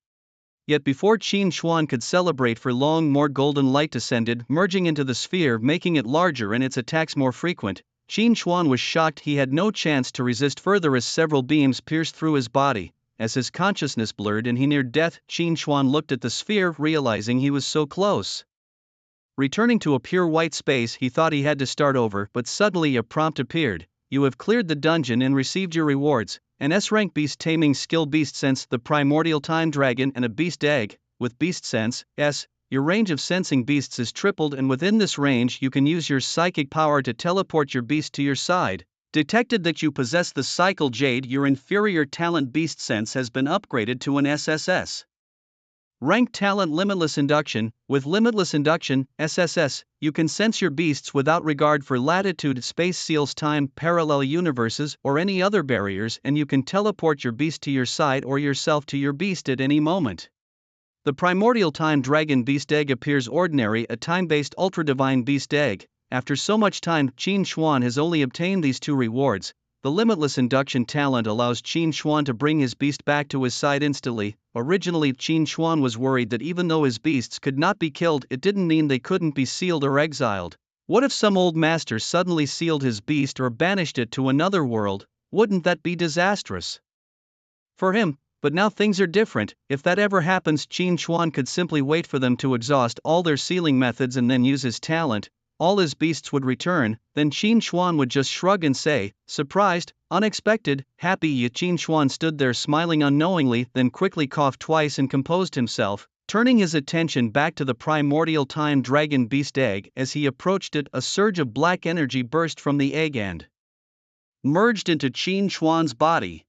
Yet before Qin Xuan could celebrate for long, more golden light descended, merging into the sphere, making it larger and its attacks more frequent. Qin Xuan was shocked. He had no chance to resist further as several beams pierced through his body. As his consciousness blurred and he neared death, Qin Xuan looked at the sphere, realizing he was so close. Returning to a pure white space, he thought he had to start over, but suddenly a prompt appeared. You have cleared the dungeon and received your rewards. An S-rank beast taming skill, Beast Sense, the primordial time dragon, and a beast egg. With Beast Sense, S, your range of sensing beasts is tripled, and within this range you can use your psychic power to teleport your beast to your side. Detected that you possess the Cycle Jade. Your inferior talent Beast Sense has been upgraded to an SSS. Rank talent Limitless Induction. With Limitless Induction, SSS, you can sense your beasts without regard for latitude, space, seals, time, parallel universes, or any other barriers, and you can teleport your beast to your side or yourself to your beast at any moment. The primordial time dragon beast egg appears ordinary, a time-based ultra-divine beast egg. After so much time, Qin Xuan has only obtained these two rewards. The Limitless Induction talent allows Qin Xuan to bring his beast back to his side instantly. Originally, Qin Xuan was worried that even though his beasts could not be killed, it didn't mean they couldn't be sealed or exiled. What if some old master suddenly sealed his beast or banished it to another world? Wouldn't that be disastrous for him? But now things are different. If that ever happens, Qin Xuan could simply wait for them to exhaust all their sealing methods and then use his talent. All his beasts would return, then Qin Xuan would just shrug and say, surprised, unexpected, happy. Qin Xuan stood there smiling unknowingly, then quickly coughed twice and composed himself, turning his attention back to the primordial time dragon beast egg. As he approached it, a surge of black energy burst from the egg and merged into Qin Xuan's body.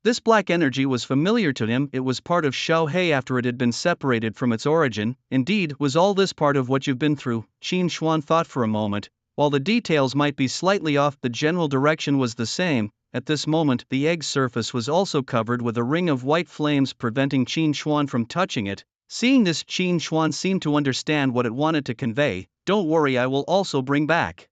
This black energy was familiar to him. It was part of Xiao He after it had been separated from its origin. Indeed, was all this part of what you've been through? Qin Xuan thought for a moment. While the details might be slightly off, the general direction was the same. At this moment, the egg's surface was also covered with a ring of white flames, preventing Qin Xuan from touching it. Seeing this, Qin Xuan seemed to understand what it wanted to convey. Don't worry, I will also bring back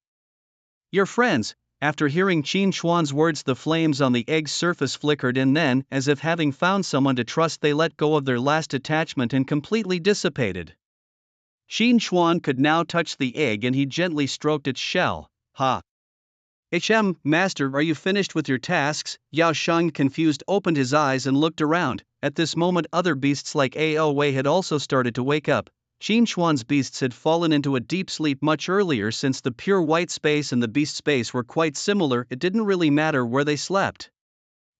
your friends. After hearing Qin Xuan's words, the flames on the egg's surface flickered, and then, as if having found someone to trust, they let go of their last attachment and completely dissipated. Qin Xuan could now touch the egg and he gently stroked its shell. Master, are you finished with your tasks? Yao Sheng, confused, opened his eyes and looked around. At this moment, other beasts like Ao Wei had also started to wake up. Qin Xuan's beasts had fallen into a deep sleep much earlier. Since the pure white space and the beast space were quite similar, it didn't really matter where they slept.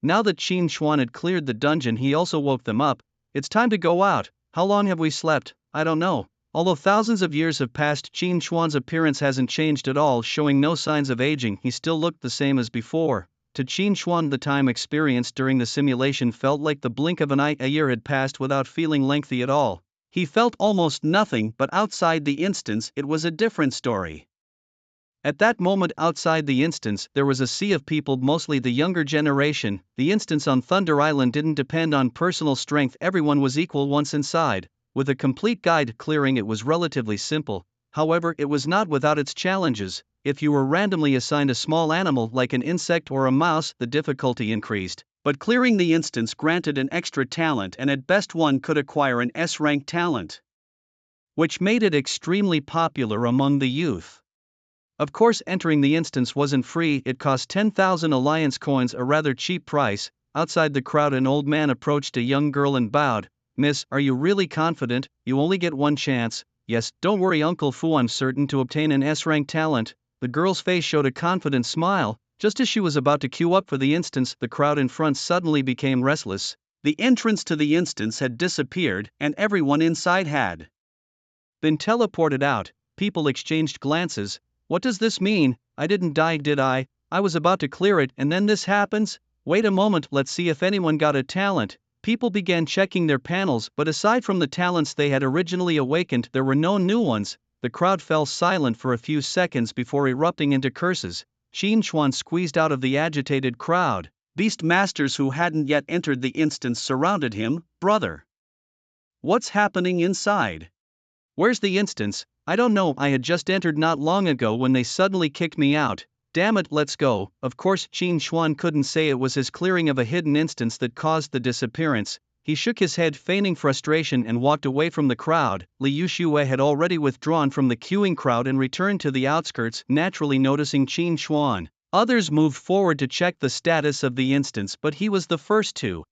Now that Qin Xuan had cleared the dungeon, he also woke them up. It's time to go out. How long have we slept? I don't know. Although thousands of years have passed, Qin Xuan's appearance hasn't changed at all, showing no signs of aging. He still looked the same as before. To Qin Xuan, the time experienced during the simulation felt like the blink of an eye. A year had passed without feeling lengthy at all. He felt almost nothing, but outside the instance, it was a different story. At that moment, outside the instance, there was a sea of people, mostly the younger generation. The instance on Thunder Island didn't depend on personal strength, everyone was equal once inside. With a complete guide clearing, it was relatively simple. However, it was not without its challenges. If you were randomly assigned a small animal like an insect or a mouse, the difficulty increased. But clearing the instance granted an extra talent, and at best one could acquire an S-rank talent, which made it extremely popular among the youth. Of course, entering the instance wasn't free, it cost 10,000 alliance coins, a rather cheap price. Outside the crowd, an old man approached a young girl and bowed. Miss, are you really confident? You only get one chance. Yes, don't worry Uncle Fu, I'm certain to obtain an S-rank talent. The girl's face showed a confident smile. Just as she was about to queue up for the instance, the crowd in front suddenly became restless. The entrance to the instance had disappeared, and everyone inside had been teleported out. People exchanged glances. What does this mean? I didn't die, did I? I was about to clear it, and then this happens? Wait a moment, let's see if anyone got a talent. People began checking their panels, but aside from the talents they had originally awakened, there were no new ones. The crowd fell silent for a few seconds before erupting into curses. Qin Xuan squeezed out of the agitated crowd. Beast masters who hadn't yet entered the instance surrounded him. Brother, what's happening inside? Where's the instance? I don't know, I had just entered not long ago when they suddenly kicked me out. Damn it, let's go. Of course, Qin Xuan couldn't say it was his clearing of a hidden instance that caused the disappearance. He shook his head, feigning frustration, and walked away from the crowd. Liu Xue had already withdrawn from the queuing crowd and returned to the outskirts, naturally noticing Qin Xuan. Others moved forward to check the status of the instance, but he was the first to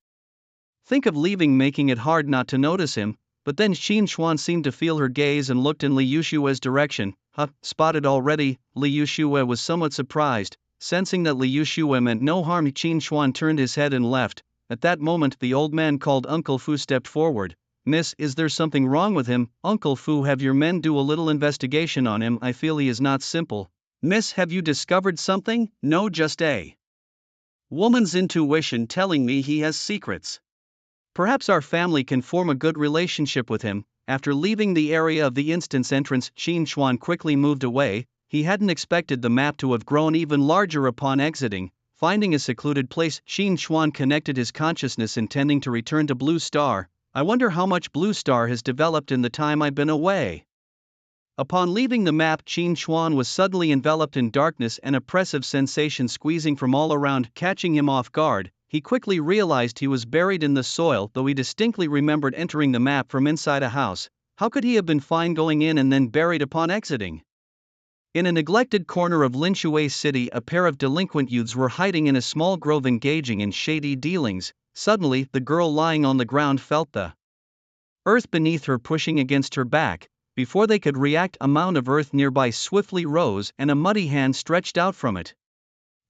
think of leaving, making it hard not to notice him. But then Qin Xuan seemed to feel her gaze and looked in Liu Xue's direction. Spotted already? Liu Xue was somewhat surprised. Sensing that Liu Xue meant no harm, Qin Xuan turned his head and left. At that moment, the old man called Uncle Fu stepped forward. Miss, is there something wrong with him? Uncle Fu, have your men do a little investigation on him, I feel he is not simple. Miss, have you discovered something? No, just a woman's intuition telling me he has secrets. Perhaps our family can form a good relationship with him. After leaving the area of the instance entrance, Qin Xuan quickly moved away. He hadn't expected the map to have grown even larger upon exiting. Finding a secluded place, Qin Xuan connected his consciousness, intending to return to Blue Star. I wonder how much Blue Star has developed in the time I've been away. Upon leaving the map, Qin Xuan was suddenly enveloped in darkness, an oppressive sensation squeezing from all around, catching him off guard. he quickly realized he was buried in the soil. Though he distinctly remembered entering the map from inside a house, how could he have been fine going in and then buried upon exiting? In a neglected corner of Linshui City, a pair of delinquent youths were hiding in a small grove engaging in shady dealings. Suddenly, the girl lying on the ground felt the earth beneath her pushing against her back. Before they could react, a mound of earth nearby swiftly rose and a muddy hand stretched out from it.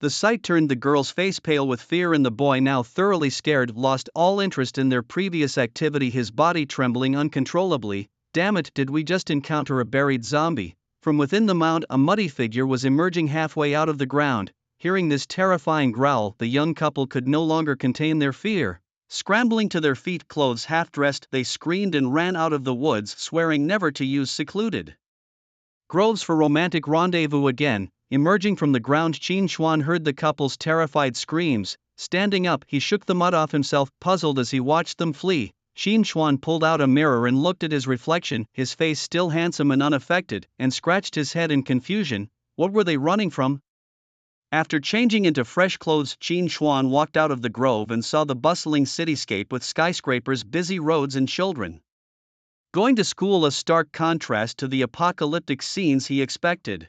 The sight turned the girl's face pale with fear, and the boy, now thoroughly scared, lost all interest in their previous activity, his body trembling uncontrollably. Damn it, did we just encounter a buried zombie? From within the mound, a muddy figure was emerging halfway out of the ground. Hearing this terrifying growl, the young couple could no longer contain their fear. Scrambling to their feet, clothes half dressed, they screamed and ran out of the woods, swearing never to use secluded groves for romantic rendezvous again. Emerging from the ground, Qin Xuan heard the couple's terrified screams. Standing up, he shook the mud off himself, puzzled as he watched them flee. Qin Xuan pulled out a mirror and looked at his reflection, his face still handsome and unaffected, and scratched his head in confusion. What were they running from? After changing into fresh clothes, Qin Xuan walked out of the grove and saw the bustling cityscape with skyscrapers, busy roads, and children going to school, a stark contrast to the apocalyptic scenes he expected.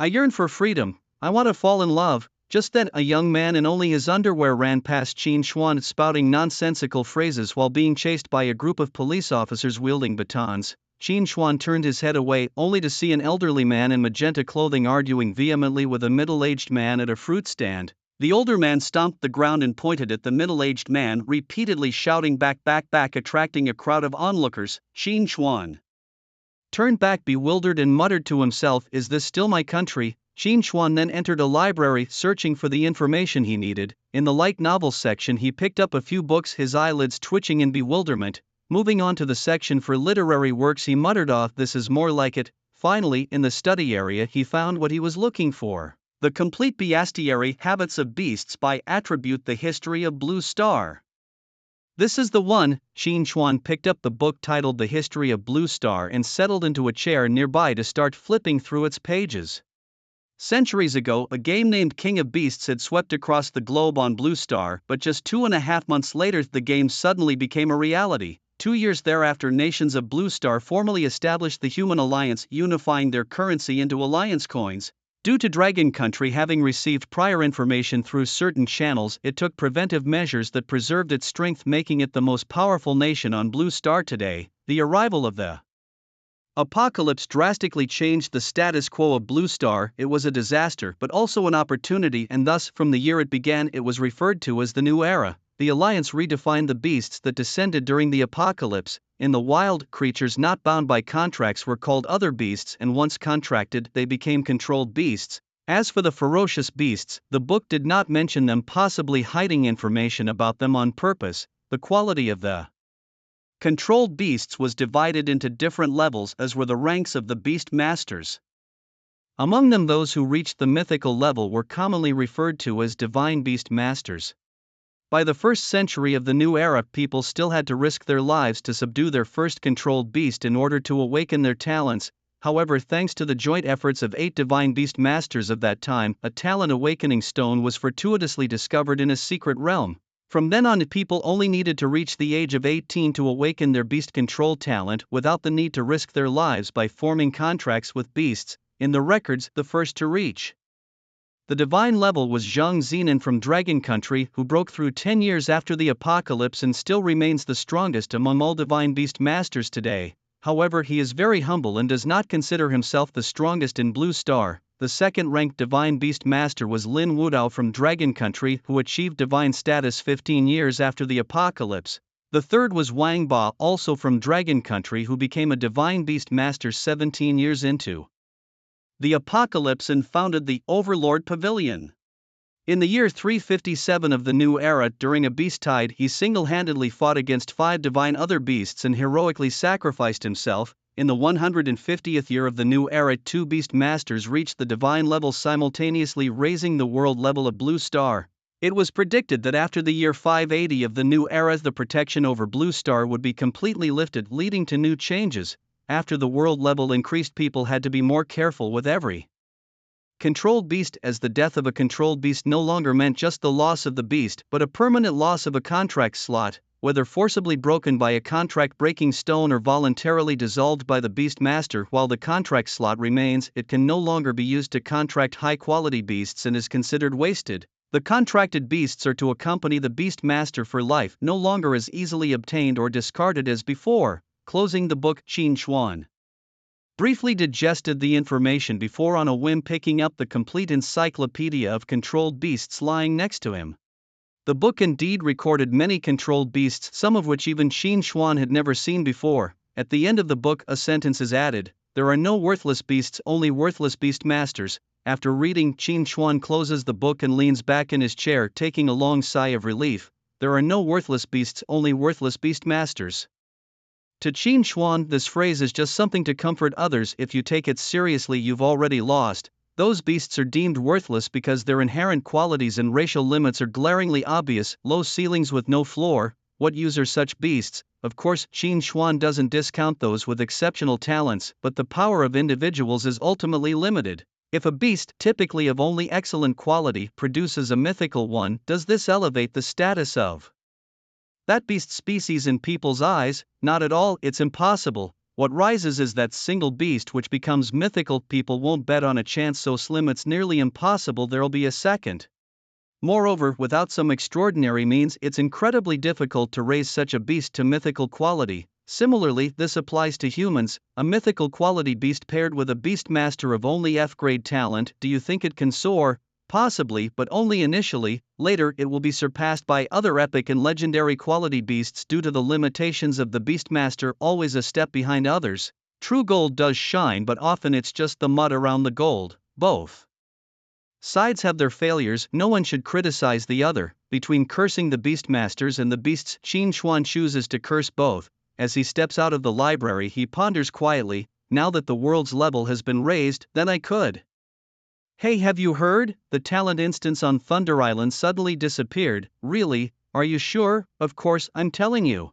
I yearn for freedom, I want to fall in love. Just then, a young man in only his underwear ran past Qin Xuan, spouting nonsensical phrases while being chased by a group of police officers wielding batons. Qin Xuan turned his head away, only to see an elderly man in magenta clothing arguing vehemently with a middle-aged man at a fruit stand. The older man stomped the ground and pointed at the middle-aged man, repeatedly shouting back, attracting a crowd of onlookers. Qin Xuan turned back bewildered and muttered to himself, "Is this still my country?" Qin Xuan then entered a library, searching for the information he needed. In the light novels section, he picked up a few books, his eyelids twitching in bewilderment. Moving on to the section for literary works, he muttered off, "This is more like it." Finally, in the study area, he found what he was looking for. The Complete Bestiary Habits of Beasts by Attribute, The History of Blue Star. This is the one. Qin Xuan picked up the book titled The History of Blue Star and settled into a chair nearby to start flipping through its pages. Centuries ago, a game named King of Beasts had swept across the globe on Blue Star, but just 2.5 months later, the game suddenly became a reality. 2 years thereafter, nations of Blue Star formally established the Human Alliance, unifying their currency into Alliance coins. Due to Dragon Country having received prior information through certain channels, it took preventive measures that preserved its strength, making it the most powerful nation on Blue Star today. The arrival of the apocalypse drastically changed the status quo of Blue Star. It was a disaster, but also an opportunity, and thus, from the year it began, it was referred to as the New Era. The Alliance redefined the beasts that descended during the apocalypse. In the wild, creatures not bound by contracts were called other beasts, and once contracted, they became controlled beasts. As for the ferocious beasts, the book did not mention them, possibly hiding information about them on purpose. The quality of the controlled beasts was divided into different levels, as were the ranks of the beast masters. Among them, those who reached the mythical level were commonly referred to as divine beast masters. By the 1st century of the new era, people still had to risk their lives to subdue their first controlled beast in order to awaken their talents. However, thanks to the joint efforts of 8 divine beast masters of that time, a talent awakening stone was fortuitously discovered in a secret realm. From then on, people only needed to reach the age of 18 to awaken their beast control talent without the need to risk their lives by forming contracts with beasts. In the records, the first to reach the divine level was Zhang Zinan from Dragon Country, who broke through 10 years after the apocalypse and still remains the strongest among all divine beast masters today. However, he is very humble and does not consider himself the strongest in Blue Star. The second-ranked divine beast master was Lin Wudao from Dragon Country, who achieved divine status 15 years after the apocalypse. The third was Wang Ba, also from Dragon Country, who became a divine beast master 17 years into the apocalypse and founded the Overlord Pavilion. In the year 357 of the new era, during a beast tide, he single-handedly fought against 5 divine other beasts and heroically sacrificed himself. In the 150th year of the new era, 2 beast masters reached the divine level simultaneously, raising the world level of Blue Star. It was predicted that after the year 580 of the new era, the protection over Blue Star would be completely lifted, leading to new changes. After the world level increased, people had to be more careful with every Controlled beast. As the death of a controlled beast no longer meant just the loss of the beast but a permanent loss of a contract slot, whether forcibly broken by a contract-breaking stone or voluntarily dissolved by the beast master while the contract slot remains, it can no longer be used to contract high-quality beasts and is considered wasted. The contracted beasts are to accompany the beast master for life, no longer as easily obtained or discarded as before. Closing the book, Qin Xuan briefly digested the information before on a whim picking up the complete encyclopedia of controlled beasts lying next to him. The book indeed recorded many controlled beasts, some of which even Qin Xuan had never seen before. At the end of the book a sentence is added: "There are no worthless beasts, only worthless beast masters." After reading, Qin Xuan closes the book and leans back in his chair, taking a long sigh of relief. There are no worthless beasts, only worthless beast masters. To Qin Xuan, this phrase is just something to comfort others. If you take it seriously, you've already lost. Those beasts are deemed worthless because their inherent qualities and racial limits are glaringly obvious: low ceilings with no floor. What use are such beasts? Of course, Qin Xuan doesn't discount those with exceptional talents, but the power of individuals is ultimately limited. If a beast, typically of only excellent quality, produces a mythical one, does this elevate the status of that beast species in people's eyes? Not at all, it's impossible. What rises is that single beast which becomes mythical. People won't bet on a chance so slim it's nearly impossible there'll be a second. Moreover, without some extraordinary means, it's incredibly difficult to raise such a beast to mythical quality. Similarly, this applies to humans. A mythical quality beast paired with a beast master of only F-grade talent, do you think it can soar? Possibly, but only initially. Later it will be surpassed by other epic and legendary quality beasts due to the limitations of the beastmaster, always a step behind others. True gold does shine, but often it's just the mud around the gold. Both sides have their failures, no one should criticize the other. Between cursing the beastmasters and the beasts, Qin Xuan chooses to curse both. As he steps out of the library he ponders quietly, now that the world's level has been raised, then I could. Hey, have you heard? The talent instance on Thunder Island suddenly disappeared. Really? Are you sure? Of course, I'm telling you.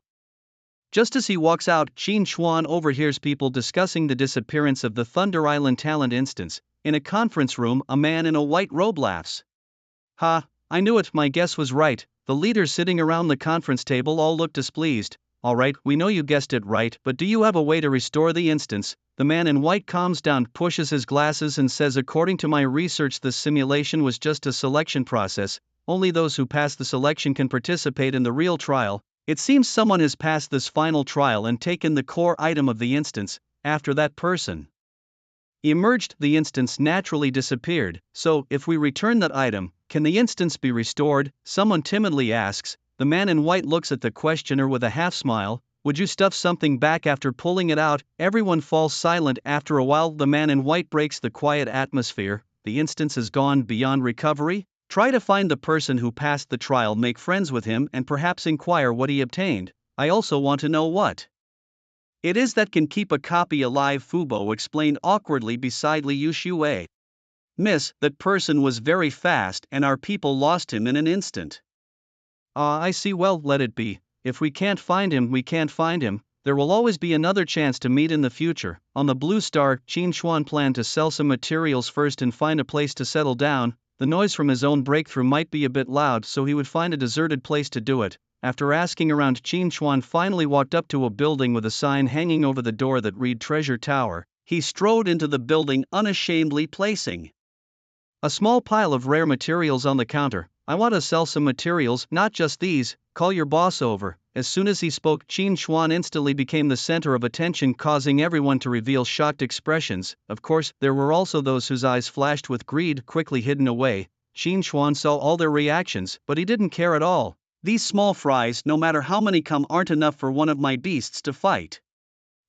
Just as he walks out, Qin Xuan overhears people discussing the disappearance of the Thunder Island talent instance. In a conference room, a man in a white robe laughs. Ha, I knew it, my guess was right. The leaders sitting around the conference table all look displeased. Alright, we know you guessed it right, but do you have a way to restore the instance? The man in white calms down, pushes his glasses and says, according to my research this simulation was just a selection process. Only those who pass the selection can participate in the real trial. It seems someone has passed this final trial and taken the core item of the instance. After that person emerged, the instance naturally disappeared. So, if we return that item, can the instance be restored? Someone timidly asks. The man in white looks at the questioner with a half-smile. Would you stuff something back after pulling it out? Everyone falls silent. After a while, the man in white breaks the quiet atmosphere. The instance has gone beyond recovery? Try to find the person who passed the trial, make friends with him, and perhaps inquire what he obtained. I also want to know what it is that can keep a copy alive, Fubo explained awkwardly beside Liu Shuwei. Miss, that person was very fast and our people lost him in an instant. Ah, I see. Well, let it be. If we can't find him, we can't find him. There will always be another chance to meet in the future. On the Blue Star, Qin Xuan planned to sell some materials first and find a place to settle down. The noise from his own breakthrough might be a bit loud, so he would find a deserted place to do it. After asking around, Qin Xuan finally walked up to a building with a sign hanging over the door that read Treasure Tower. He strode into the building unashamedly, placing a small pile of rare materials on the counter. I want to sell some materials, not just these. Call your boss over. As soon as he spoke, Qin Xuan instantly became the center of attention, causing everyone to reveal shocked expressions. Of course, there were also those whose eyes flashed with greed, quickly hidden away. Qin Xuan saw all their reactions, but he didn't care at all. These small fries, no matter how many come, aren't enough for one of my beasts to fight.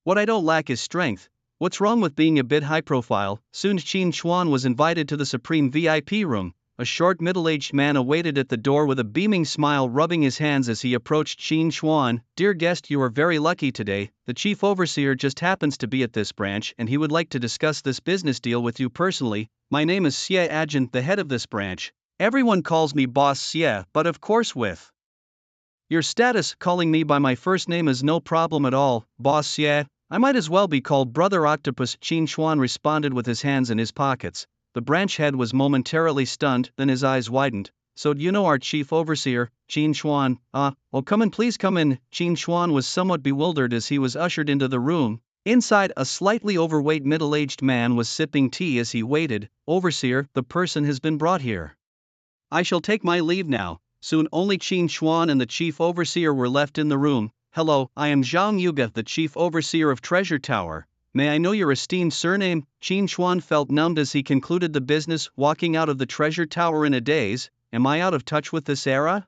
What I don't lack is strength. What's wrong with being a bit high profile? Soon Qin Xuan was invited to the Supreme VIP room. A short middle-aged man awaited at the door with a beaming smile, rubbing his hands as he approached Qin Xuan. Dear guest, you are very lucky today. The chief overseer just happens to be at this branch and he would like to discuss this business deal with you personally. My name is Xie Ajin, the head of this branch. Everyone calls me Boss Xie, but of course with your status, calling me by my first name is no problem at all. Boss Xie, I might as well be called Brother Octopus, Qin Xuan responded with his hands in his pockets. The branch head was momentarily stunned, then his eyes widened. So you know our chief overseer, Qin Xuan? Oh come in, please come in. Qin Xuan was somewhat bewildered as he was ushered into the room. Inside, a slightly overweight middle-aged man was sipping tea as he waited. Overseer, the person has been brought here. I shall take my leave now. Soon only Qin Xuan and the chief overseer were left in the room. Hello, I am Zhang Yuga, the chief overseer of Treasure Tower. May I know your esteemed surname? Qin Xuan felt numbed as he concluded the business, walking out of the Treasure Tower in a daze. Am I out of touch with this era?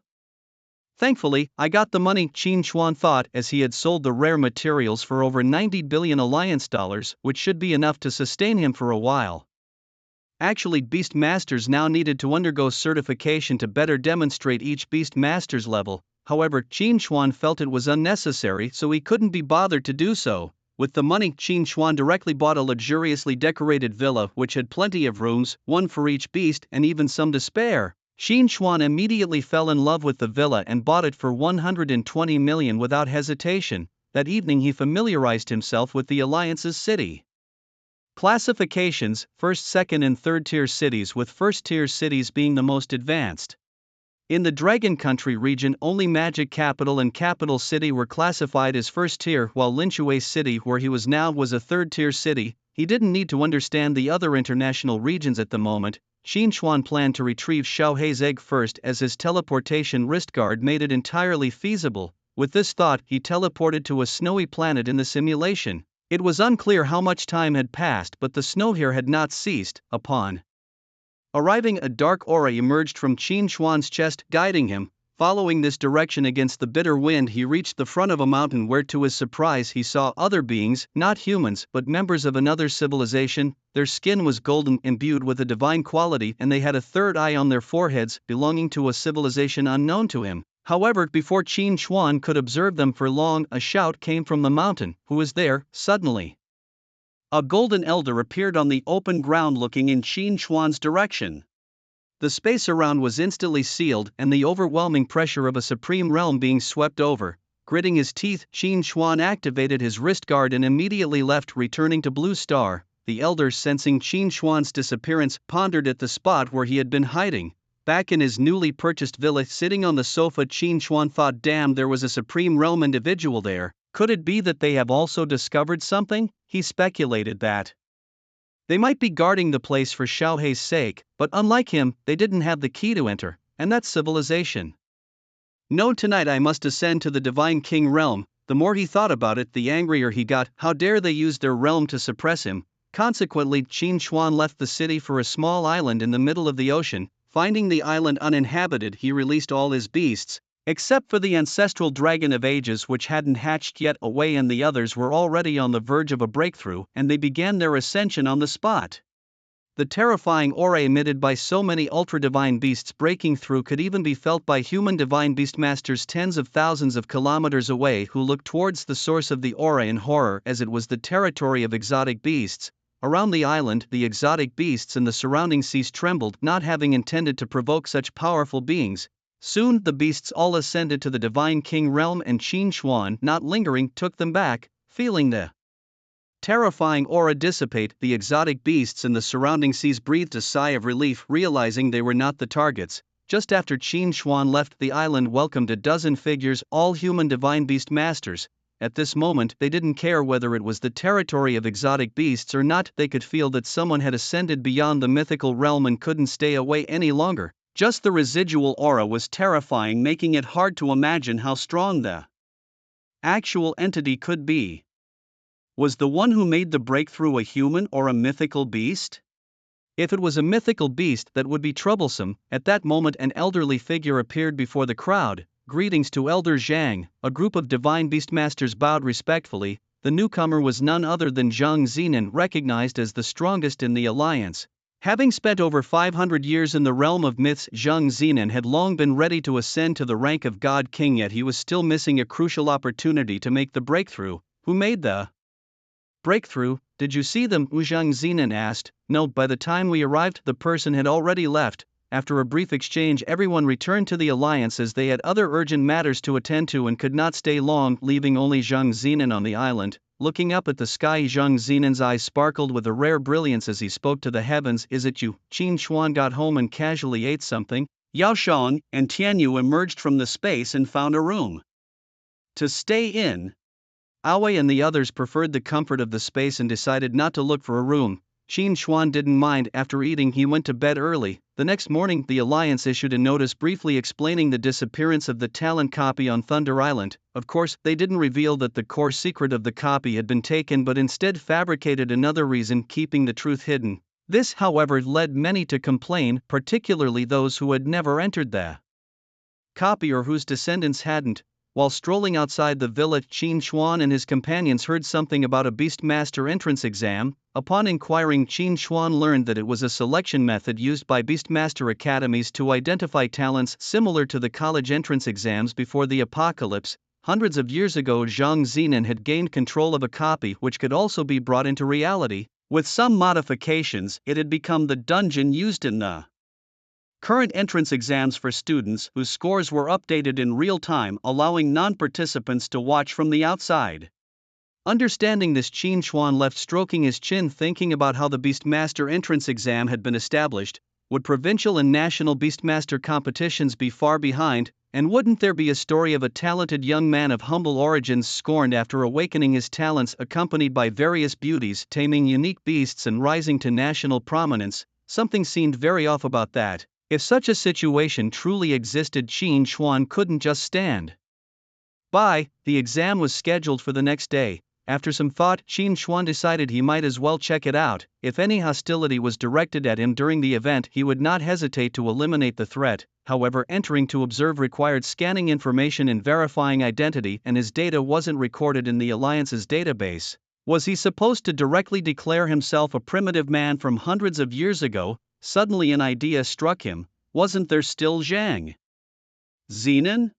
Thankfully, I got the money, Qin Xuan thought as he had sold the rare materials for over 90 billion alliance dollars, which should be enough to sustain him for a while. Actually, Beast Masters now needed to undergo certification to better demonstrate each Beast Master's level. However, Qin Xuan felt it was unnecessary, so he couldn't be bothered to do so. With the money, Qin Xuan directly bought a luxuriously decorated villa which had plenty of rooms, one for each beast and even some to spare. Qin Xuan immediately fell in love with the villa and bought it for 120 million without hesitation. That evening he familiarized himself with the Alliance's city classifications, first, second and third tier cities, with first tier cities being the most advanced. In the Dragon Country region, only Magic Capital and Capital City were classified as first tier, while Linshui City, where he was now, was a third tier city. He didn't need to understand the other international regions at the moment. Qin Xuan planned to retrieve Xiaohei's egg first, as his teleportation wrist guard made it entirely feasible. With this thought, he teleported to a snowy planet in the simulation. It was unclear how much time had passed, but the snow here had not ceased. Upon arriving, a dark aura emerged from Qin Xuan's chest, guiding him. Following this direction against the bitter wind, he reached the front of a mountain where to his surprise he saw other beings, not humans but members of another civilization. Their skin was golden, imbued with a divine quality, and they had a third eye on their foreheads, belonging to a civilization unknown to him. However, before Qin Xuan could observe them for long, a shout came from the mountain. Who is there? Suddenly, a golden elder appeared on the open ground looking in Qin Xuan's direction. The space around was instantly sealed, and the overwhelming pressure of a supreme realm being swept over. Gritting his teeth, Qin Xuan activated his wrist guard and immediately left, returning to Blue Star. The elder, sensing Qin Xuan's disappearance, pondered at the spot where he had been hiding. Back in his newly purchased villa, sitting on the sofa, Qin Xuan thought, damn, there was a supreme realm individual there. Could it be that they have also discovered something? He speculated that they might be guarding the place for Xiaohei's sake, but unlike him, they didn't have the key to enter, and that's civilization. No, tonight I must ascend to the Divine King realm. The more he thought about it, the angrier he got. How dare they use their realm to suppress him? Consequently, Qin Xuan left the city for a small island in the middle of the ocean. Finding the island uninhabited, he released all his beasts, except for the ancestral dragon of ages which hadn't hatched yet away, and the others were already on the verge of a breakthrough, and they began their ascension on the spot. The terrifying aura emitted by so many ultra-divine beasts breaking through could even be felt by human divine beastmasters tens of thousands of kilometers away, who looked towards the source of the aura in horror, as it was the territory of exotic beasts. Around the island, the exotic beasts and the surrounding seas trembled, not having intended to provoke such powerful beings. Soon, the beasts all ascended to the Divine King realm, and Qin Xuan, not lingering, took them back. Feeling the terrifying aura dissipate, the exotic beasts and the surrounding seas breathed a sigh of relief, realizing they were not the targets. Just after Qin Xuan left, the island welcomed a dozen figures, all human divine beast masters. At this moment, they didn't care whether it was the territory of exotic beasts or not. They could feel that someone had ascended beyond the mythical realm and couldn't stay away any longer. Just the residual aura was terrifying, making it hard to imagine how strong the actual entity could be. Was the one who made the breakthrough a human or a mythical beast? If it was a mythical beast, that would be troublesome. At that moment, an elderly figure appeared before the crowd. Greetings to Elder Zhang. A group of divine beastmasters bowed respectfully. The newcomer was none other than Zhang Zinan, recognized as the strongest in the alliance. Having spent over 500 years in the realm of myths, Zhang Zinan had long been ready to ascend to the rank of God King, yet he was still missing a crucial opportunity to make the breakthrough. Who made the breakthrough? Did you see them? Zhang Zinan asked. No, by the time we arrived, the person had already left. After a brief exchange, everyone returned to the alliance as they had other urgent matters to attend to and could not stay long, leaving only Zhang Zinan on the island. looking up at the sky. Zhang Zinan's eyes sparkled with a rare brilliance as he spoke to the heavens. Is it you? Qin Xuan got home and casually ate something. Yao Shang and Tianyu emerged from the space and found a room to stay in. Aoi and the others preferred the comfort of the space and decided not to look for a room. Qin Xuan didn't mind. After eating, he went to bed early. The next morning, the Alliance issued a notice briefly explaining the disappearance of the talent copy on Thunder Island. Of course, they didn't reveal that the core secret of the copy had been taken but instead fabricated another reason, keeping the truth hidden. This, however, led many to complain, particularly those who had never entered the copy or whose descendants hadn't. While strolling outside the villa, Qin Xuan and his companions heard something about a Beastmaster entrance exam. Upon inquiring, Qin Xuan learned that it was a selection method used by Beastmaster academies to identify talents similar to the college entrance exams before the apocalypse. Hundreds of years ago, Zhang Zinan had gained control of a copy which could also be brought into reality. With some modifications, it had become the dungeon used in the current entrance exams for students whose scores were updated in real time, allowing non-participants to watch from the outside. Understanding this, Qin Xuan left stroking his chin, thinking about how the Beastmaster entrance exam had been established. Would provincial and national Beastmaster competitions be far behind, and wouldn't there be a story of a talented young man of humble origins scorned after awakening his talents, accompanied by various beauties, taming unique beasts and rising to national prominence? Something seemed very off about that. If such a situation truly existed, Qin Xuan couldn't just stand by. The exam was scheduled for the next day. After some thought, Qin Xuan decided he might as well check it out. If any hostility was directed at him during the event, he would not hesitate to eliminate the threat. However, entering to observe required scanning information and verifying identity, and his data wasn't recorded in the Alliance's database. Was he supposed to directly declare himself a primitive man from hundreds of years ago? Suddenly an idea struck him. Wasn't there still Zhang Zinan?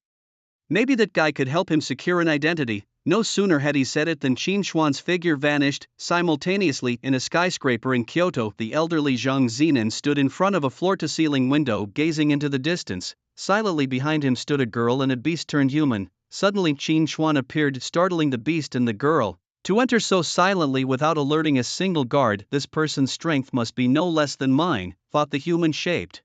Maybe that guy could help him secure an identity. No sooner had he said it than Qin Xuan's figure vanished. Simultaneously, in a skyscraper in Kyoto, the elderly Zhang Zinan stood in front of a floor-to-ceiling window, gazing into the distance. Silently behind him stood a girl and a beast turned human. Suddenly Qin Xuan appeared, startling the beast and the girl. To enter so silently without alerting a single guard, this person's strength must be no less than mine, thought the human-shaped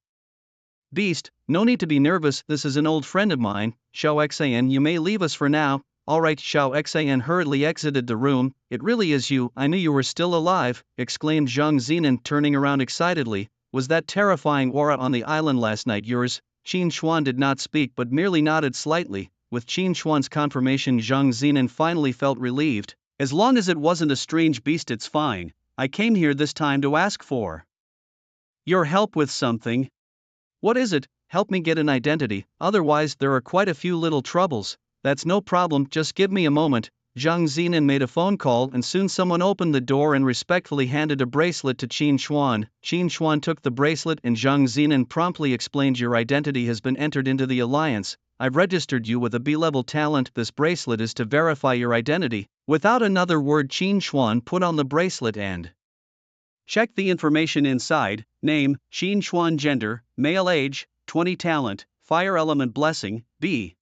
beast. No need to be nervous, this is an old friend of mine. Xiao Xian, you may leave us for now. Alright. Xiao Xian hurriedly exited the room. It really is you, I knew you were still alive, exclaimed Zhang Zinan, turning around excitedly. Was that terrifying aura on the island last night yours? Qin Xuan did not speak but merely nodded slightly. With Qin Xuan's confirmation, Zhang Zinan finally felt relieved. As long as it wasn't a strange beast, it's fine. I came here this time to ask for your help with something. What is it? Help me get an identity, otherwise there are quite a few little troubles. That's no problem, just give me a moment. Zhang Zinan made a phone call and soon someone opened the door and respectfully handed a bracelet to Qin Xuan. Qin Xuan took the bracelet and Zhang Zinan promptly explained, your identity has been entered into the Alliance. I've registered you with a B-level talent. This bracelet is to verify your identity. Without another word, Qin Xuan put on the bracelet and checked the information inside. Name, Qin Xuan. Gender, male. Age, 20. Talent, fire element. Blessing, B.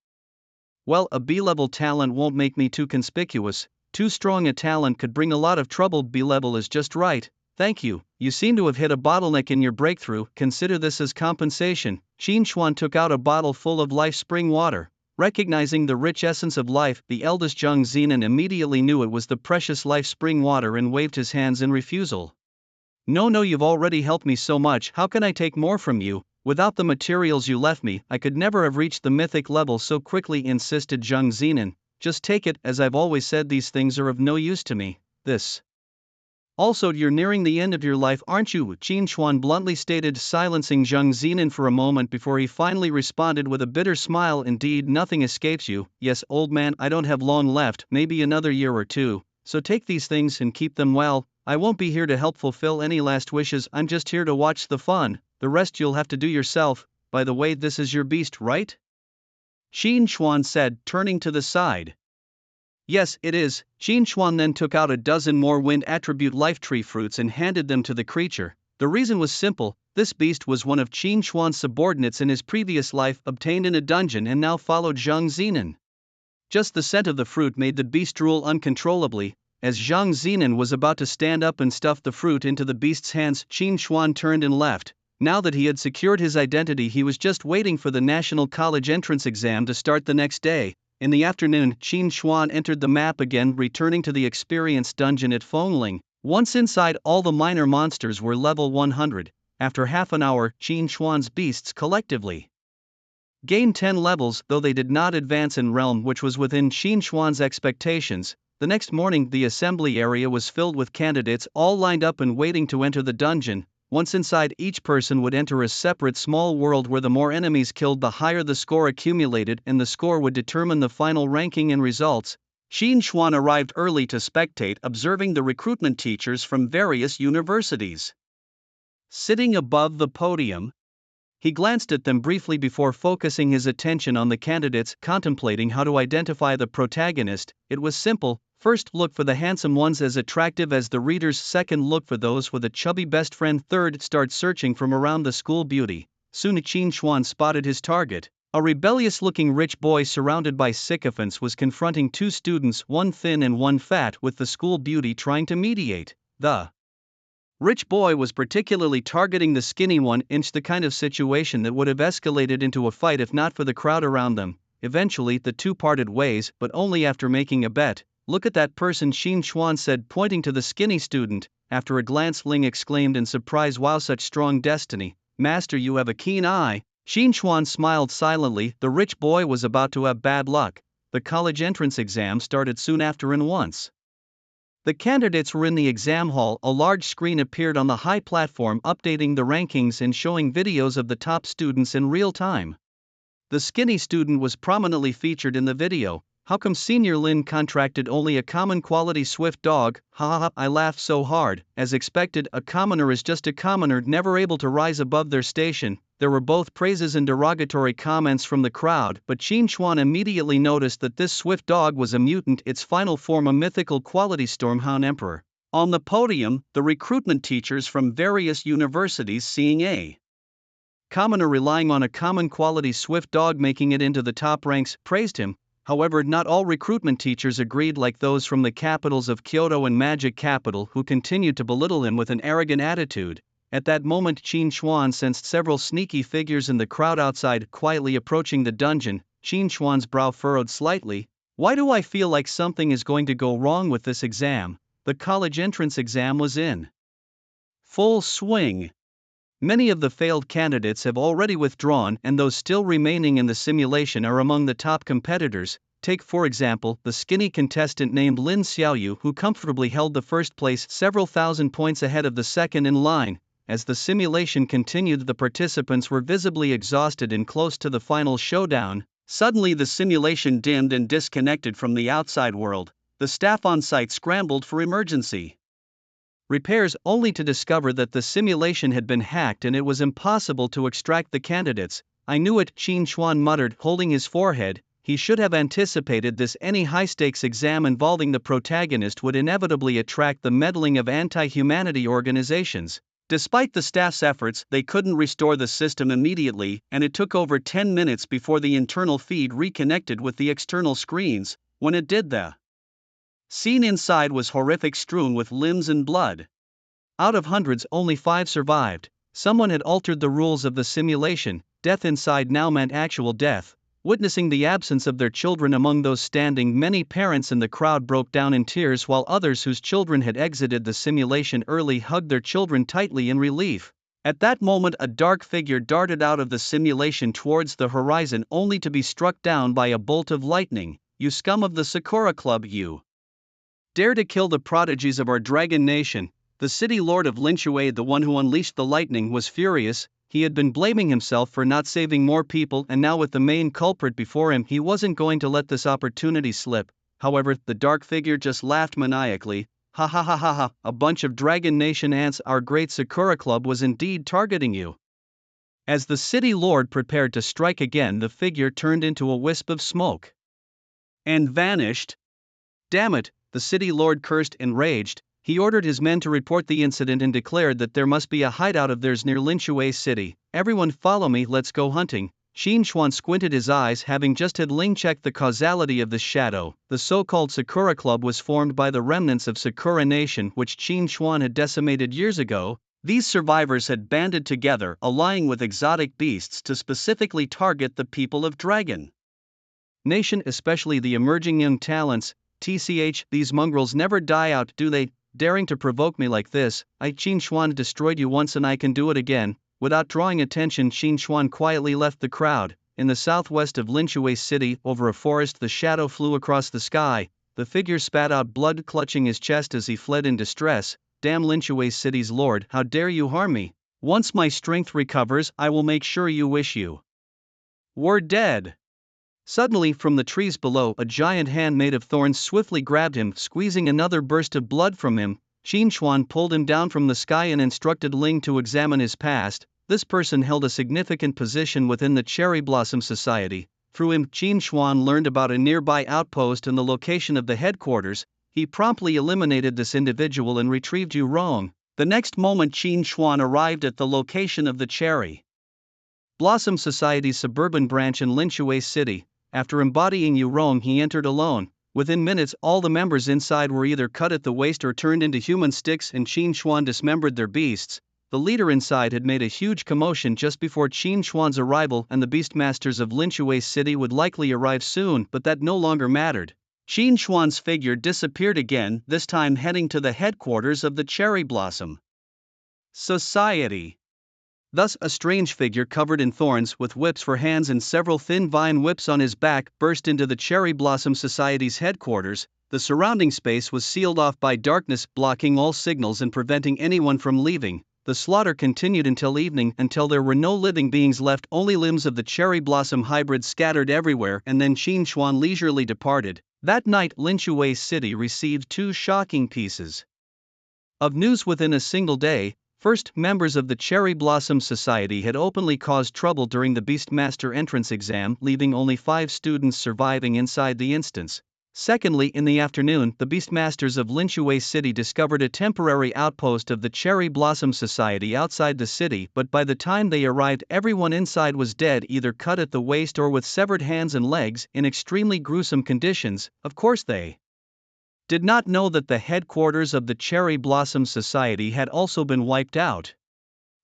Well, a B-level talent won't make me too conspicuous. Too strong a talent could bring a lot of trouble. B-level is just right. Thank you. You seem to have hit a bottleneck in your breakthrough. Consider this as compensation. Qin Xuan took out a bottle full of life spring water. Recognizing the rich essence of life, the eldest Zhang Zinan immediately knew it was the precious life spring water and waved his hands in refusal. No, you've already helped me so much. How can I take more from you? Without the materials you left me, I could never have reached the mythic level so quickly, insisted Zhang Zinan. Just take it. As I've always said, these things are of no use to me. This. Also, you're nearing the end of your life, aren't you? Qin Xuan bluntly stated, silencing Zhang Zinan for a moment before he finally responded with a bitter smile. Indeed, nothing escapes you. Yes, old man, I don't have long left, maybe another year or two. So take these things and keep them well. I won't be here to help fulfill any last wishes, I'm just here to watch the fun. The rest you'll have to do yourself. By the way, this is your beast, right? Qin Xuan said, turning to the side. Yes, it is. Qin Xuan then took out a dozen more wind attribute life tree fruits and handed them to the creature. The reason was simple, this beast was one of Qin Xuan's subordinates in his previous life, obtained in a dungeon, and now followed Zhang Zinan. Just the scent of the fruit made the beast drool uncontrollably. As Zhang Zinan was about to stand up and stuff the fruit into the beast's hands, Qin Xuan turned and left. Now that he had secured his identity, he was just waiting for the National College entrance exam to start the next day. In the afternoon, Qin Xuan entered the map again, returning to the experience dungeon at Fengling. Once inside, all the minor monsters were level 100. After half an hour, Qin Xuan's beasts collectively gained 10 levels, though they did not advance in realm, which was within Qin Xuan's expectations. The next morning, the assembly area was filled with candidates, all lined up and waiting to enter the dungeon. Once inside, each person would enter a separate small world where the more enemies killed, the higher the score accumulated, and the score would determine the final ranking and results. Qin Xuan arrived early to spectate, observing the recruitment teachers from various universities sitting above the podium. He glanced at them briefly before focusing his attention on the candidates, contemplating how to identify the protagonist. It was simple: first, look for the handsome ones as attractive as the readers; second, look for those with a chubby best friend; third, start searching from around the school beauty. Soon Qin Xuan spotted his target. A rebellious-looking rich boy surrounded by sycophants was confronting two students, one thin and one fat, with the school beauty trying to mediate. The rich boy was particularly targeting the skinny one, the kind of situation that would have escalated into a fight if not for the crowd around them. Eventually, the two parted ways, but only after making a bet. Look at that person, Qin Xuan said, pointing to the skinny student. After a glance, Ling exclaimed in surprise, "Wow, such strong destiny. Master, you have a keen eye." Qin Xuan smiled silently. The rich boy was about to have bad luck. The college entrance exam started soon after, and once the candidates were in the exam hall, a large screen appeared on the high platform, updating the rankings and showing videos of the top students in real time. The skinny student was prominently featured in the video. "How come Senior Lin contracted only a common quality swift dog? Ha ha ha." I laughed so hard. As expected, a commoner is just a commoner, never able to rise above their station. There were both praises and derogatory comments from the crowd, but Qin Xuan immediately noticed that this swift dog was a mutant, its final form a mythical quality Stormhound Emperor. On the podium, the recruitment teachers from various universities, seeing a commoner relying on a common quality swift dog making it into the top ranks, praised him. However, not all recruitment teachers agreed, like those from the capitals of Kyoto and Magic Capital, who continued to belittle him with an arrogant attitude. At that moment, Qin Xuan sensed several sneaky figures in the crowd outside, quietly approaching the dungeon. Qin Xuan's brow furrowed slightly. Why do I feel like something is going to go wrong with this exam? The college entrance exam was in full swing. Many of the failed candidates have already withdrawn, and those still remaining in the simulation are among the top competitors. Take, for example, the skinny contestant named Lin Xiaoyu, who comfortably held the first place, several thousand points ahead of the second in line. As the simulation continued, the participants were visibly exhausted and close to the final showdown. Suddenly, the simulation dimmed and disconnected from the outside world. The staff on site scrambled for emergency repairs, only to discover that the simulation had been hacked and it was impossible to extract the candidates. "I knew it," Qin Xuan muttered, holding his forehead. He should have anticipated this. Any high-stakes exam involving the protagonist would inevitably attract the meddling of anti-humanity organizations. Despite the staff's efforts, they couldn't restore the system immediately, and it took over 10 minutes before the internal feed reconnected with the external screens. When it did, the scene inside was horrific, strewn with limbs and blood. Out of hundreds, only 5 survived. Someone had altered the rules of the simulation. Death inside now meant actual death. Witnessing the absence of their children among those standing, many parents in the crowd broke down in tears, while others whose children had exited the simulation early hugged their children tightly in relief. At that moment, a dark figure darted out of the simulation towards the horizon, only to be struck down by a bolt of lightning. "You scum of the Sakura Club, you dare to kill the prodigies of our dragon nation." The city lord of Linshui, the one who unleashed the lightning, was furious. He had been blaming himself for not saving more people, and now with the main culprit before him, he wasn't going to let this opportunity slip. However, the dark figure just laughed maniacally. "Ha ha ha ha ha, a bunch of Dragon Nation ants, our great Sakura Club was indeed targeting you." As the city lord prepared to strike again, the figure turned into a wisp of smoke and vanished. "Damn it," the city lord cursed, enraged. He ordered his men to report the incident and declared that there must be a hideout of theirs near Linshui city. "Everyone follow me, let's go hunting." Qin Xuan squinted his eyes, having just had Ling check the causality of the shadow. The so-called Sakura Club was formed by the remnants of Sakura Nation, which Qin Xuan had decimated years ago. These survivors had banded together, allying with exotic beasts to specifically target the people of Dragon Nation, especially the emerging young talents. TCH, these mongrels never die out, do they? Daring to provoke me like this. Qin Xuan destroyed you once and I can do it again. Without drawing attention, Qin Xuan quietly left the crowd. In the southwest of Linshui City, over a forest, the shadow flew across the sky. The figure spat out blood, clutching his chest as he fled in distress. Damn Linshui City's lord, how dare you harm me? Once my strength recovers, I will make sure you wish you were dead. Suddenly, from the trees below, a giant hand made of thorns swiftly grabbed him, squeezing another burst of blood from him. Qin Xuan pulled him down from the sky and instructed Ling to examine his past. This person held a significant position within the Cherry Blossom Society. Through him, Qin Xuan learned about a nearby outpost and the location of the headquarters. He promptly eliminated this individual and retrieved Yu Rong. The next moment, Qin Xuan arrived at the location of the Cherry Blossom Society's suburban branch in Linshui City. After embodying Yu Rong, he entered alone. Within minutes, all the members inside were either cut at the waist or turned into human sticks, and Qin Xuan dismembered their beasts. The leader inside had made a huge commotion just before Qin Xuan's arrival, and the beastmasters of Linshui City would likely arrive soon, but that no longer mattered. Qin Xuan's figure disappeared again, this time heading to the headquarters of the Cherry Blossom Society. Thus, a strange figure covered in thorns, with whips for hands and several thin vine whips on his back, burst into the Cherry Blossom Society's headquarters. The surrounding space was sealed off by darkness, blocking all signals and preventing anyone from leaving. The slaughter continued until evening, until there were no living beings left, only limbs of the Cherry Blossom hybrid scattered everywhere, and then Qin Xuan leisurely departed. That night, Linshui City received two shocking pieces of news within a single day. First, members of the Cherry Blossom Society had openly caused trouble during the Beastmaster entrance exam, leaving only 5 students surviving inside the instance. Secondly, in the afternoon, the Beastmasters of Linshui City discovered a temporary outpost of the Cherry Blossom Society outside the city, but by the time they arrived, everyone inside was dead, either cut at the waist or with severed hands and legs, in extremely gruesome conditions. Of course, they did not know that the headquarters of the Cherry Blossom Society had also been wiped out.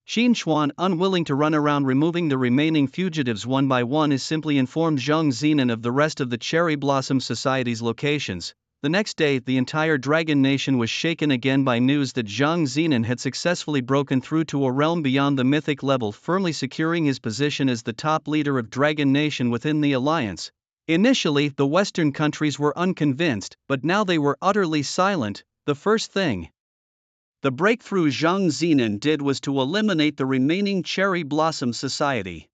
Qin Xuan, unwilling to run around removing the remaining fugitives one by one, is simply informed Zhang Zinan of the rest of the Cherry Blossom Society's locations. The next day, the entire Dragon Nation was shaken again by news that Zhang Zinan had successfully broken through to a realm beyond the mythic level, firmly securing his position as the top leader of Dragon Nation within the alliance. Initially, the Western countries were unconvinced, but now they were utterly silent. The first thing the breakthrough Zhang Zinan did was to eliminate the remaining Cherry Blossom Society.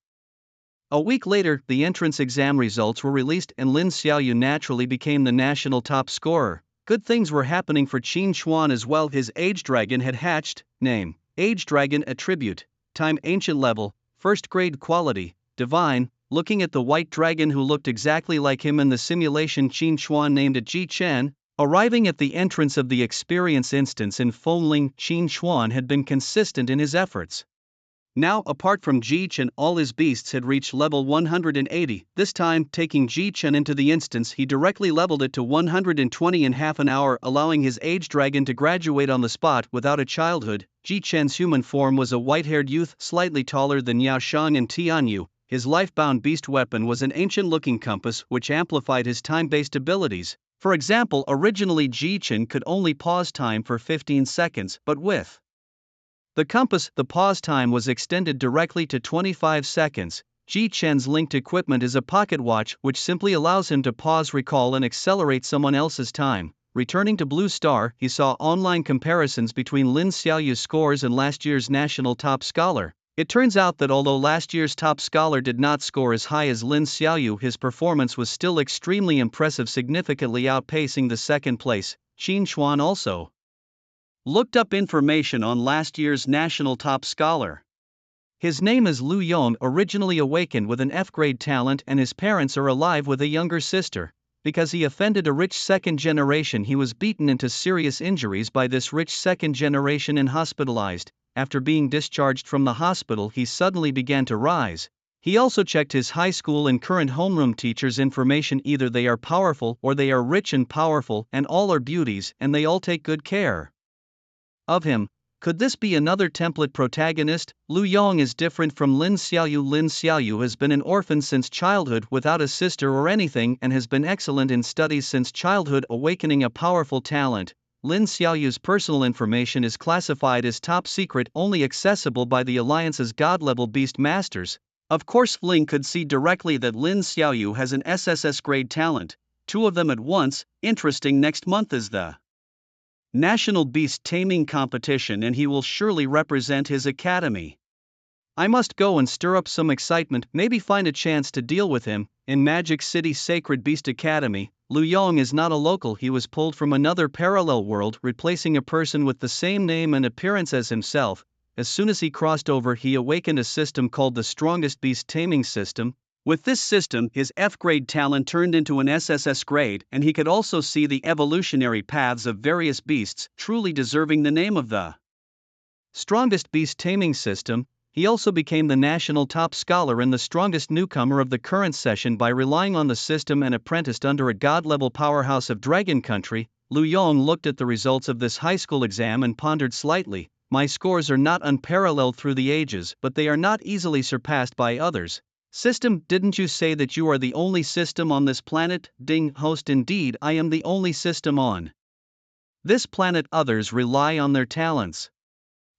A week later, the entrance exam results were released and Lin Xiaoyu naturally became the national top scorer. Good things were happening for Qin Xuan as well. His Age Dragon had hatched. Name: Age Dragon. Attribute: Time Ancient Level, First Grade Quality, Divine. Looking at the white dragon who looked exactly like him in the simulation, Qin Xuan named it Ji Chen. Arriving at the entrance of the experience instance in Fengling, Qin Xuan had been consistent in his efforts. Now, apart from Ji Chen, all his beasts had reached level 180. This time, taking Ji Chen into the instance, he directly leveled it to 120 in half an hour, allowing his Age Dragon to graduate on the spot without a childhood. Ji Chen's human form was a white-haired youth, slightly taller than Yao Shang and Tianyu. His life-bound beast weapon was an ancient-looking compass which amplified his time-based abilities. For example, originally Ji Chen could only pause time for 15 seconds, but with the compass, the pause time was extended directly to 25 seconds. Ji Chen's linked equipment is a pocket watch which simply allows him to pause, recall, and accelerate someone else's time. Returning to Blue Star, he saw online comparisons between Lin Xiaoyu's scores and last year's national top scholar. It turns out that although last year's top scholar did not score as high as Lin Xiaoyu, his performance was still extremely impressive, significantly outpacing the second place. Qin Xuan also looked up information on last year's national top scholar. His name is Lu Yong, originally awakened with an F-grade talent, and his parents are alive with a younger sister. Because he offended a rich second generation, he was beaten into serious injuries by this rich second generation and hospitalized. After being discharged from the hospital, he suddenly began to rise. He also checked his high school and current homeroom teachers' information. Either they are powerful or they are rich and powerful, and all are beauties, and they all take good care of him. Could this be another template protagonist? Lu Yong is different from Lin Xiaoyu. Lin Xiaoyu has been an orphan since childhood without a sister or anything and has been excellent in studies since childhood, awakening a powerful talent. Lin Xiaoyu's personal information is classified as top secret, only accessible by the Alliance's god-level beast masters. Of course, Ling could see directly that Lin Xiaoyu has an SSS grade talent, two of them at once. Interesting. Next month is the National Beast Taming Competition, and he will surely represent his academy. I must go and stir up some excitement, maybe find a chance to deal with him. In Magic City's Sacred Beast Academy, Lu Yong is not a local. He was pulled from another parallel world, replacing a person with the same name and appearance as himself. As soon as he crossed over, he awakened a system called the Strongest Beast Taming System. With this system, his F-grade talent turned into an SSS grade, and he could also see the evolutionary paths of various beasts, truly deserving the name of the Strongest Beast Taming System. He also became the national top scholar and the strongest newcomer of the current session by relying on the system and apprenticed under a god-level powerhouse of Dragon Country. Lu Yong looked at the results of this high school exam and pondered slightly. My scores are not unparalleled through the ages, but they are not easily surpassed by others. System, didn't you say that you are the only system on this planet? Ding, host, indeed, I am the only system on this planet. Others rely on their talents.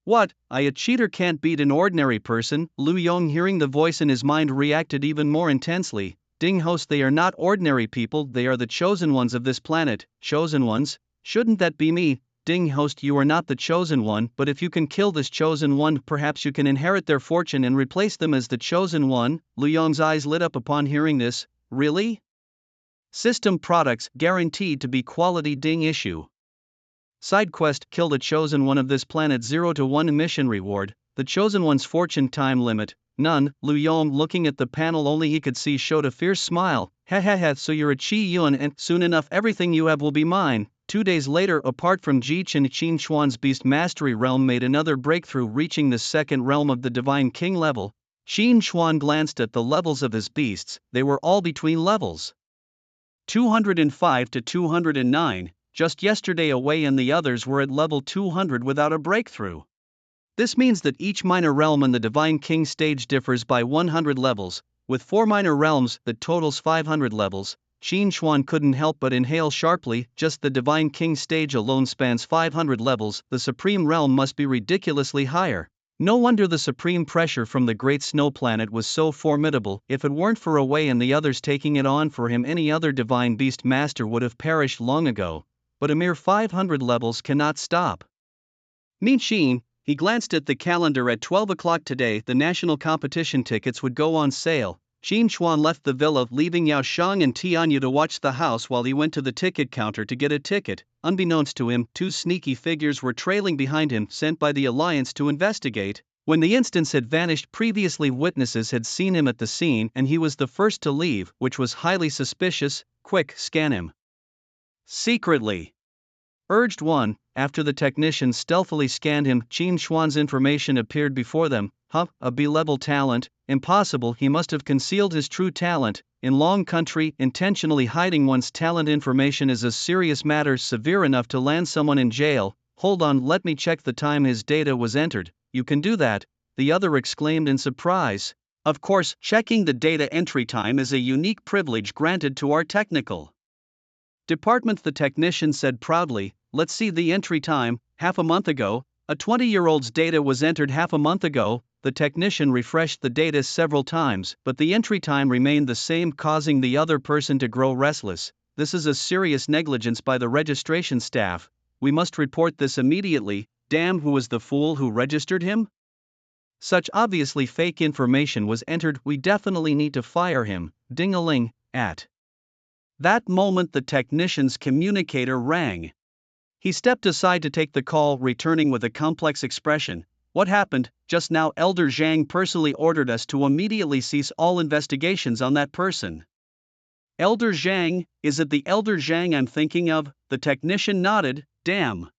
What, a cheater can't beat an ordinary person? Lu Yong, hearing the voice in his mind, reacted even more intensely. Ding, host, they are not ordinary people, they are the chosen ones of this planet. Chosen ones? Shouldn't that be me? Ding, host, you are not the chosen one, but if you can kill this chosen one, perhaps you can inherit their fortune and replace them as the chosen one. Lu Yong's eyes lit up upon hearing this. Really? System products, guaranteed to be quality. Ding, issue. Side quest, kill the chosen one of this planet. 0 to 1 mission reward. The chosen one's fortune time limit, none. Lu Yong, looking at the panel only he could see, showed a fierce smile. Ha ha ha, so you're a Qi Yuan, and soon enough everything you have will be mine. 2 days later, apart from Ji Chen, Qin Chuan's Beast Mastery realm made another breakthrough, reaching the second realm of the Divine King level. Qin Chuan glanced at the levels of his beasts. They were all between levels 205 to 209, just yesterday away, and the others were at level 200 without a breakthrough. This means that each minor realm in the Divine King stage differs by 100 levels. With 4 minor realms, that totals 500 levels. Qin Chuan couldn't help but inhale sharply. Just the Divine King stage alone spans 500 levels. The Supreme Realm must be ridiculously higher. No wonder the supreme pressure from the Great Snow Planet was so formidable. If it weren't for Awei and the others taking it on for him, any other Divine Beast Master would have perished long ago. But a mere 500 levels cannot stop me. Qin, he glanced at the calendar. At 12 o'clock today, the national competition tickets would go on sale. Qin Chuan left the villa, leaving Yao Shang and Tianyu to watch the house while he went to the ticket counter to get a ticket. Unbeknownst to him, 2 sneaky figures were trailing behind him, sent by the Alliance to investigate. When the instance had vanished previously, witnesses had seen him at the scene and he was the first to leave, which was highly suspicious. Quick, scan him secretly, urged one. After the technicians stealthily scanned him, Qin Chuan's information appeared before them. A B-level talent? Impossible, he must have concealed his true talent. In Long Country, intentionally hiding one's talent information is a serious matter, severe enough to land someone in jail. Hold on, let me check the time his data was entered. You can do that? The other exclaimed in surprise. Of course, checking the data entry time is a unique privilege granted to our technical department, the technician said proudly. Let's see the entry time. Half a month ago. A 20-year-old's data was entered half a month ago. The technician refreshed the data several times, but the entry time remained the same, causing the other person to grow restless. This is a serious negligence by the registration staff. We must report this immediately. Damn, who was the fool who registered him? Such obviously fake information was entered. We definitely need to fire him. Ding-a-ling. At that moment, the technician's communicator rang. He stepped aside to take the call, returning with a complex expression. What happened? Just now, Elder Zhang personally ordered us to immediately cease all investigations on that person. Elder Zhang? Is it the Elder Zhang I'm thinking of? The technician nodded. Damn.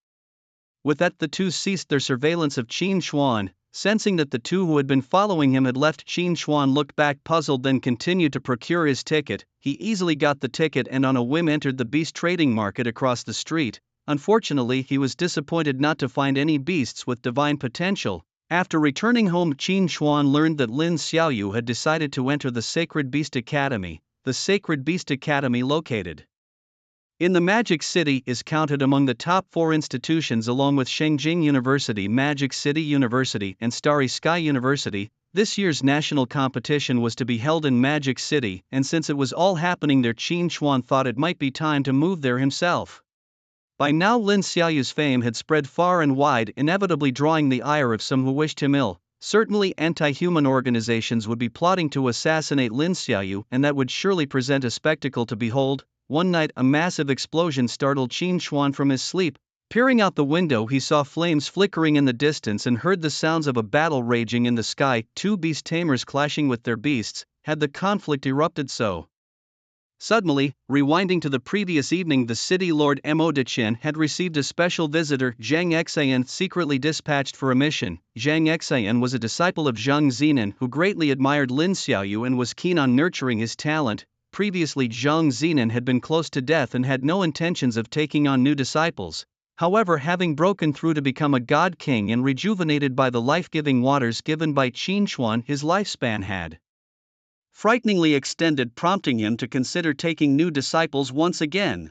With that, the two ceased their surveillance of Qin Chuan. Sensing that the two who had been following him had left, Qin Xuan looked back puzzled, then continued to procure his ticket. He easily got the ticket and on a whim entered the beast trading market across the street. Unfortunately, he was disappointed not to find any beasts with divine potential. After returning home, Qin Xuan learned that Lin Xiaoyu had decided to enter the Sacred Beast Academy. The Sacred Beast Academy, located in the Magic City, is counted among the top 4 institutions along with Shengjing University, Magic City University, and Starry Sky University. This year's national competition was to be held in Magic City, and since it was all happening there, Qin Xuan thought it might be time to move there himself. By now Lin Xiaoyu's fame had spread far and wide, inevitably drawing the ire of some who wished him ill. Certainly anti-human organizations would be plotting to assassinate Lin Xiaoyu, and that would surely present a spectacle to behold. One night a massive explosion startled Qin Xuan from his sleep. Peering out the window, he saw flames flickering in the distance and heard the sounds of a battle raging in the sky, 2 beast tamers clashing with their beasts. Had the conflict erupted so suddenly? Rewinding to the previous evening, the city lord Mo Dechen had received a special visitor, Zhang Xian, secretly dispatched for a mission. Zhang Xian was a disciple of Zhang Zinan who greatly admired Lin Xiaoyu and was keen on nurturing his talent. Previously, Zhang Zinan had been close to death and had no intentions of taking on new disciples. However, having broken through to become a god king and rejuvenated by the life-giving waters given by Qin Xuan, his lifespan had frighteningly extended, prompting him to consider taking new disciples once again.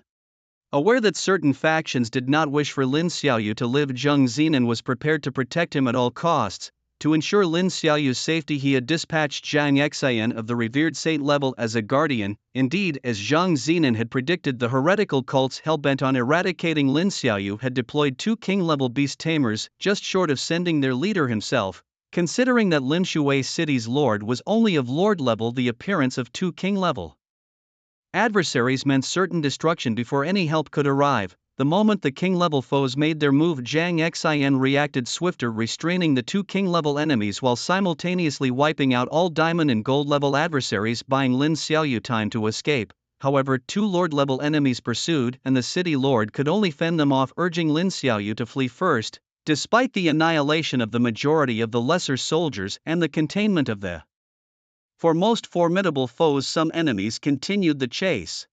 Aware that certain factions did not wish for Lin Xiaoyu to live, Zhang Zinan was prepared to protect him at all costs. To ensure Lin Xiaoyu's safety, he had dispatched Zhang Xian of the revered saint-level as a guardian. Indeed, as Zhang Zinan had predicted, the heretical cults hell-bent on eradicating Lin Xiaoyu had deployed 2 king-level beast tamers, just short of sending their leader himself. Considering that Lin Shui City's lord was only of lord level, the appearance of 2 king-level adversaries meant certain destruction before any help could arrive. The moment the king-level foes made their move, Zhang Xian reacted swifter, restraining the 2 king-level enemies while simultaneously wiping out all diamond and gold-level adversaries, buying Lin Xiaoyu time to escape. However, 2 lord-level enemies pursued, and the city lord could only fend them off, urging Lin Xiaoyu to flee first. Despite the annihilation of the majority of the lesser soldiers and the containment of the most formidable foes, some enemies continued the chase.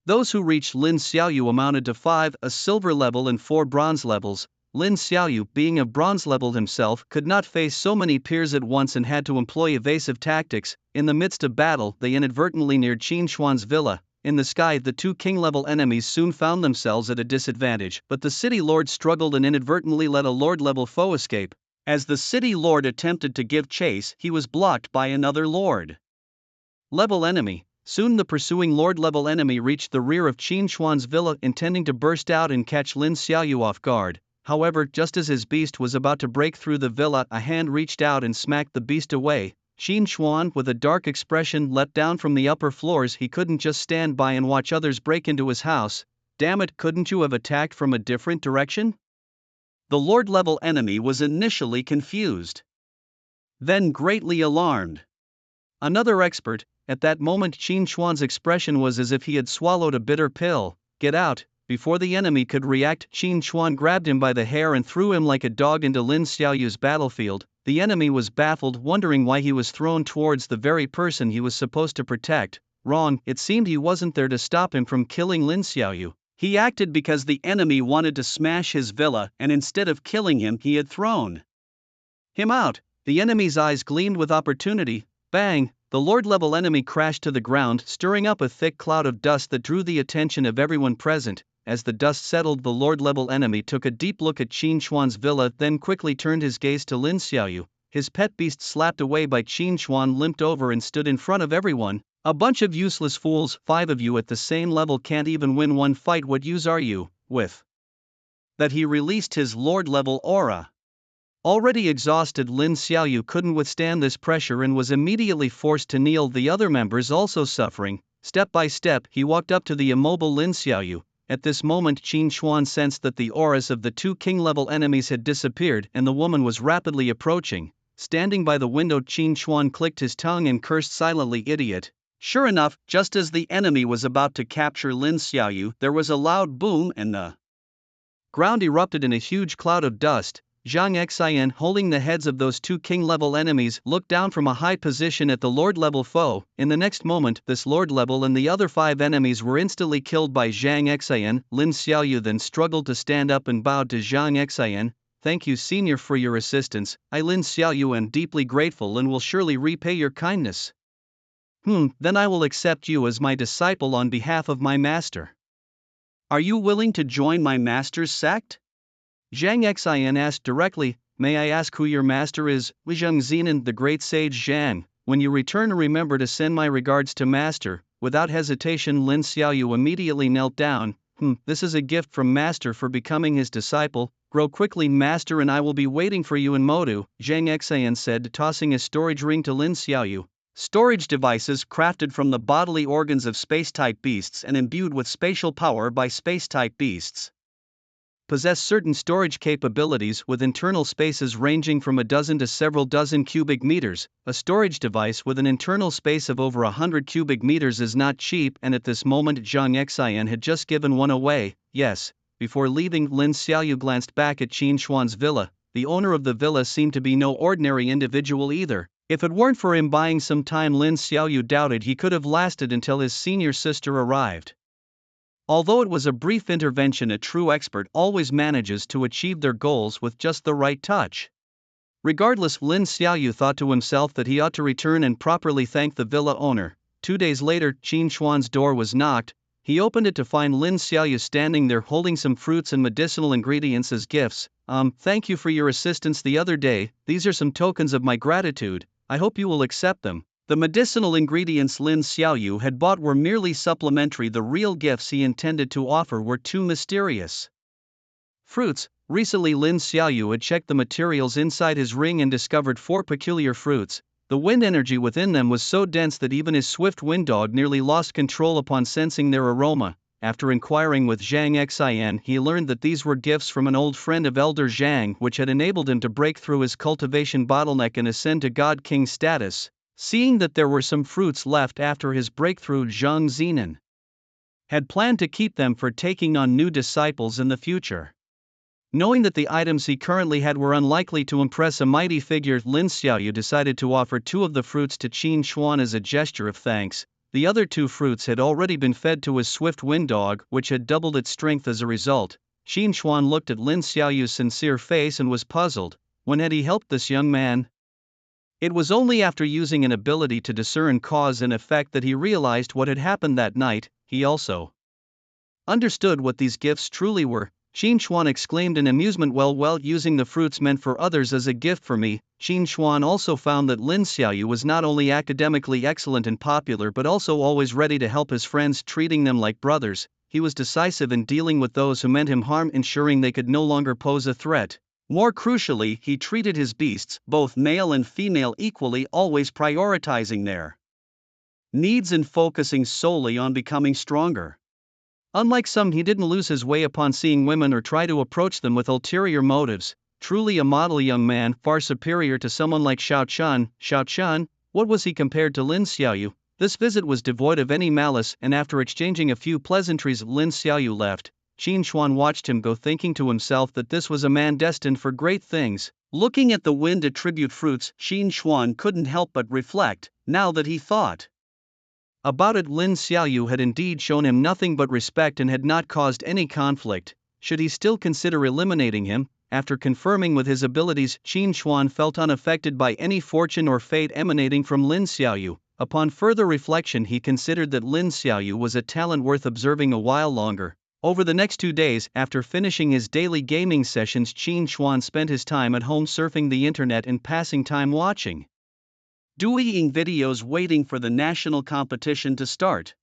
Those who reached Lin Xiaoyu amounted to 5, a silver level and 4 bronze levels. Lin Xiaoyu, being a bronze level himself, could not face so many peers at once and had to employ evasive tactics. In the midst of battle, they inadvertently neared Qin Xuan's villa. In the sky, the 2 king-level enemies soon found themselves at a disadvantage, but the city lord struggled and inadvertently let a lord-level foe escape. As the city lord attempted to give chase, he was blocked by another lord-level enemy. Soon the pursuing lord-level enemy reached the rear of Qin Xuan's villa, intending to burst out and catch Lin Xiaoyu off guard. However, just as his beast was about to break through the villa, a hand reached out and smacked the beast away. Qin Xuan, with a dark expression, leapt down from the upper floors. He couldn't just stand by and watch others break into his house. Damn it, couldn't you have attacked from a different direction? The lord-level enemy was initially confused, then greatly alarmed. Another expert. At that moment, Qin Xuan's expression was as if he had swallowed a bitter pill. Get out! Before the enemy could react, Qin Xuan grabbed him by the hair and threw him like a dog into Lin Xiaoyu's battlefield. The enemy was baffled, wondering why he was thrown towards the very person he was supposed to protect. Wrong, it seemed he wasn't there to stop him from killing Lin Xiaoyu. He acted because the enemy wanted to smash his villa, and instead of killing him, he had thrown him out. The enemy's eyes gleamed with opportunity. Bang! The lord-level enemy crashed to the ground, stirring up a thick cloud of dust that drew the attention of everyone present. As the dust settled, the lord-level enemy took a deep look at Qin Xuan's villa, then quickly turned his gaze to Lin Xiaoyu. His pet beast, slapped away by Qin Xuan, limped over and stood in front of everyone. A bunch of useless fools, 5 of you at the same level can't even win one fight. What use are you? With that, he released his lord-level aura. Already exhausted, Lin Xiaoyu couldn't withstand this pressure and was immediately forced to kneel. The other members also suffering. Step by step, he walked up to the immobile Lin Xiaoyu. At this moment, Qin Xuan sensed that the auras of the 2 king-level enemies had disappeared and the woman was rapidly approaching. Standing by the window, Qin Xuan clicked his tongue and cursed silently, idiot. Sure enough, just as the enemy was about to capture Lin Xiaoyu, there was a loud boom and the ground erupted in a huge cloud of dust. Zhang Xian, holding the heads of those two king-level enemies, looked down from a high position at the lord-level foe. In the next moment, this lord-level and the other 5 enemies were instantly killed by Zhang Xian. Lin Xiaoyu then struggled to stand up and bowed to Zhang Xian. "Thank you, senior, for your assistance. I, Lin Xiaoyu, am deeply grateful and will surely repay your kindness." Then I will accept you as my disciple on behalf of my master. Are you willing to join my master's sect? Zhang Xian asked directly. "May I ask who your master is?" "Zhang Zinan, the great sage Zhang. When you return, remember to send my regards to master." Without hesitation, Lin Xiaoyu immediately knelt down. This is a gift from master for becoming his disciple. "Grow quickly, master, and I will be waiting for you in Modu," Zhang Xian said, tossing a storage ring to Lin Xiaoyu. Storage devices crafted from the bodily organs of space-type beasts and imbued with spatial power by space-type beasts possess certain storage capabilities with internal spaces ranging from a dozen to several dozen cubic meters. A storage device with an internal space of over 100 cubic meters is not cheap, and at this moment Zhang Xian had just given one away. Yes. Before leaving, Lin Xiaoyu glanced back at Qin Xuan's villa. The owner of the villa seemed to be no ordinary individual either. If it weren't for him buying some time, Lin Xiaoyu doubted he could have lasted until his senior sister arrived. Although it was a brief intervention, a true expert always manages to achieve their goals with just the right touch. Regardless, Lin Xiaoyu thought to himself that he ought to return and properly thank the villa owner. 2 days later, Qin Xuan's door was knocked. He opened it to find Lin Xiaoyu standing there holding some fruits and medicinal ingredients as gifts. Thank you for your assistance the other day. These are some tokens of my gratitude. I hope you will accept them." The medicinal ingredients Lin Xiaoyu had bought were merely supplementary. The real gifts he intended to offer were too mysterious. Fruits. Recently, Lin Xiaoyu had checked the materials inside his ring and discovered 4 peculiar fruits. The wind energy within them was so dense that even his swift wind dog nearly lost control upon sensing their aroma. After inquiring with Zhang Xian, he learned that these were gifts from an old friend of Elder Zhang, which had enabled him to break through his cultivation bottleneck and ascend to God King status. Seeing that there were some fruits left after his breakthrough, Zhang Zinan had planned to keep them for taking on new disciples in the future. Knowing that the items he currently had were unlikely to impress a mighty figure, Lin Xiaoyu decided to offer 2 of the fruits to Qin Xuan as a gesture of thanks. The other 2 fruits had already been fed to his swift wind dog, which had doubled its strength as a result. Qin Xuan looked at Lin Xiaoyu's sincere face and was puzzled. When had he helped this young man? It was only after using an ability to discern cause and effect that he realized what had happened that night. He also understood what these gifts truly were. Qin Xuan exclaimed in amusement, well, using the fruits meant for others as a gift for me." Qin Xuan also found that Lin Xiaoyu was not only academically excellent and popular but also always ready to help his friends, treating them like brothers. He was decisive in dealing with those who meant him harm, ensuring they could no longer pose a threat. More crucially, he treated his beasts, both male and female, equally, always prioritizing their needs and focusing solely on becoming stronger. Unlike some, he didn't lose his way upon seeing women or try to approach them with ulterior motives. Truly a model young man, far superior to someone like Xiao Chun. Xiao Chun? What was he compared to Lin Xiaoyu? This visit was devoid of any malice, and after exchanging a few pleasantries, Lin Xiaoyu left. Qin Xuan watched him go, thinking to himself that this was a man destined for great things. Looking at the wind attribute fruits, Qin Xuan couldn't help but reflect. Now that he thought about it, Lin Xiaoyu had indeed shown him nothing but respect and had not caused any conflict. Should he still consider eliminating him? After confirming with his abilities, Qin Xuan felt unaffected by any fortune or fate emanating from Lin Xiaoyu. Upon further reflection, he considered that Lin Xiaoyu was a talent worth observing a while longer. Over the next 2 days, after finishing his daily gaming sessions, Qin Xuan spent his time at home surfing the internet and passing time watching doing videos, waiting for the national competition to start.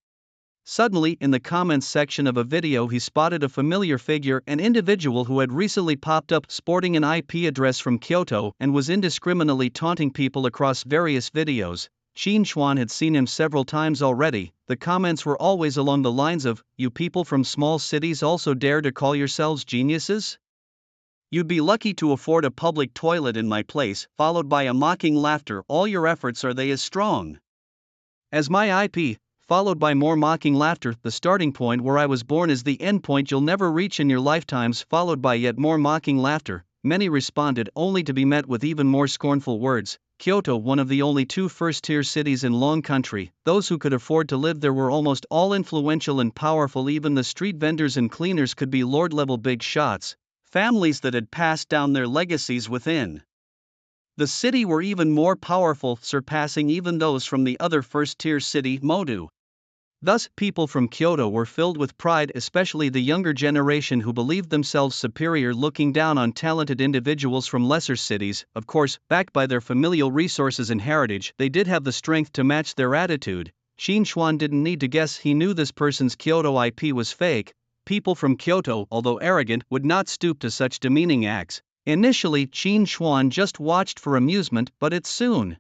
Suddenly, in the comments section of a video, he spotted a familiar figure, an individual who had recently popped up sporting an IP address from Kyoto and was indiscriminately taunting people across various videos. Qin Xuan had seen him several times already. The comments were always along the lines of, "You people from small cities also dare to call yourselves geniuses? You'd be lucky to afford a public toilet in my place," followed by a mocking laughter. "All your efforts, are they as strong as my IP?" Followed by more mocking laughter. "The starting point where I was born is the end point you'll never reach in your lifetimes," followed by yet more mocking laughter. many responded only to be met with even more scornful words. Kyoto, one of the only two first-tier cities in Long Country, those who could afford to live there were almost all influential and powerful. Even the street vendors and cleaners could be lord-level big shots, families that had passed down their legacies within the city were even more powerful, surpassing even those from the other first-tier city, Modu. Thus, people from Kyoto were filled with pride, especially the younger generation who believed themselves superior, looking down on talented individuals from lesser cities. Of course, backed by their familial resources and heritage, they did have the strength to match their attitude. Qin Xuan didn't need to guess, he knew this person's Kyoto IP was fake. People from Kyoto, although arrogant, would not stoop to such demeaning acts. Initially, Qin Xuan just watched for amusement, but it soon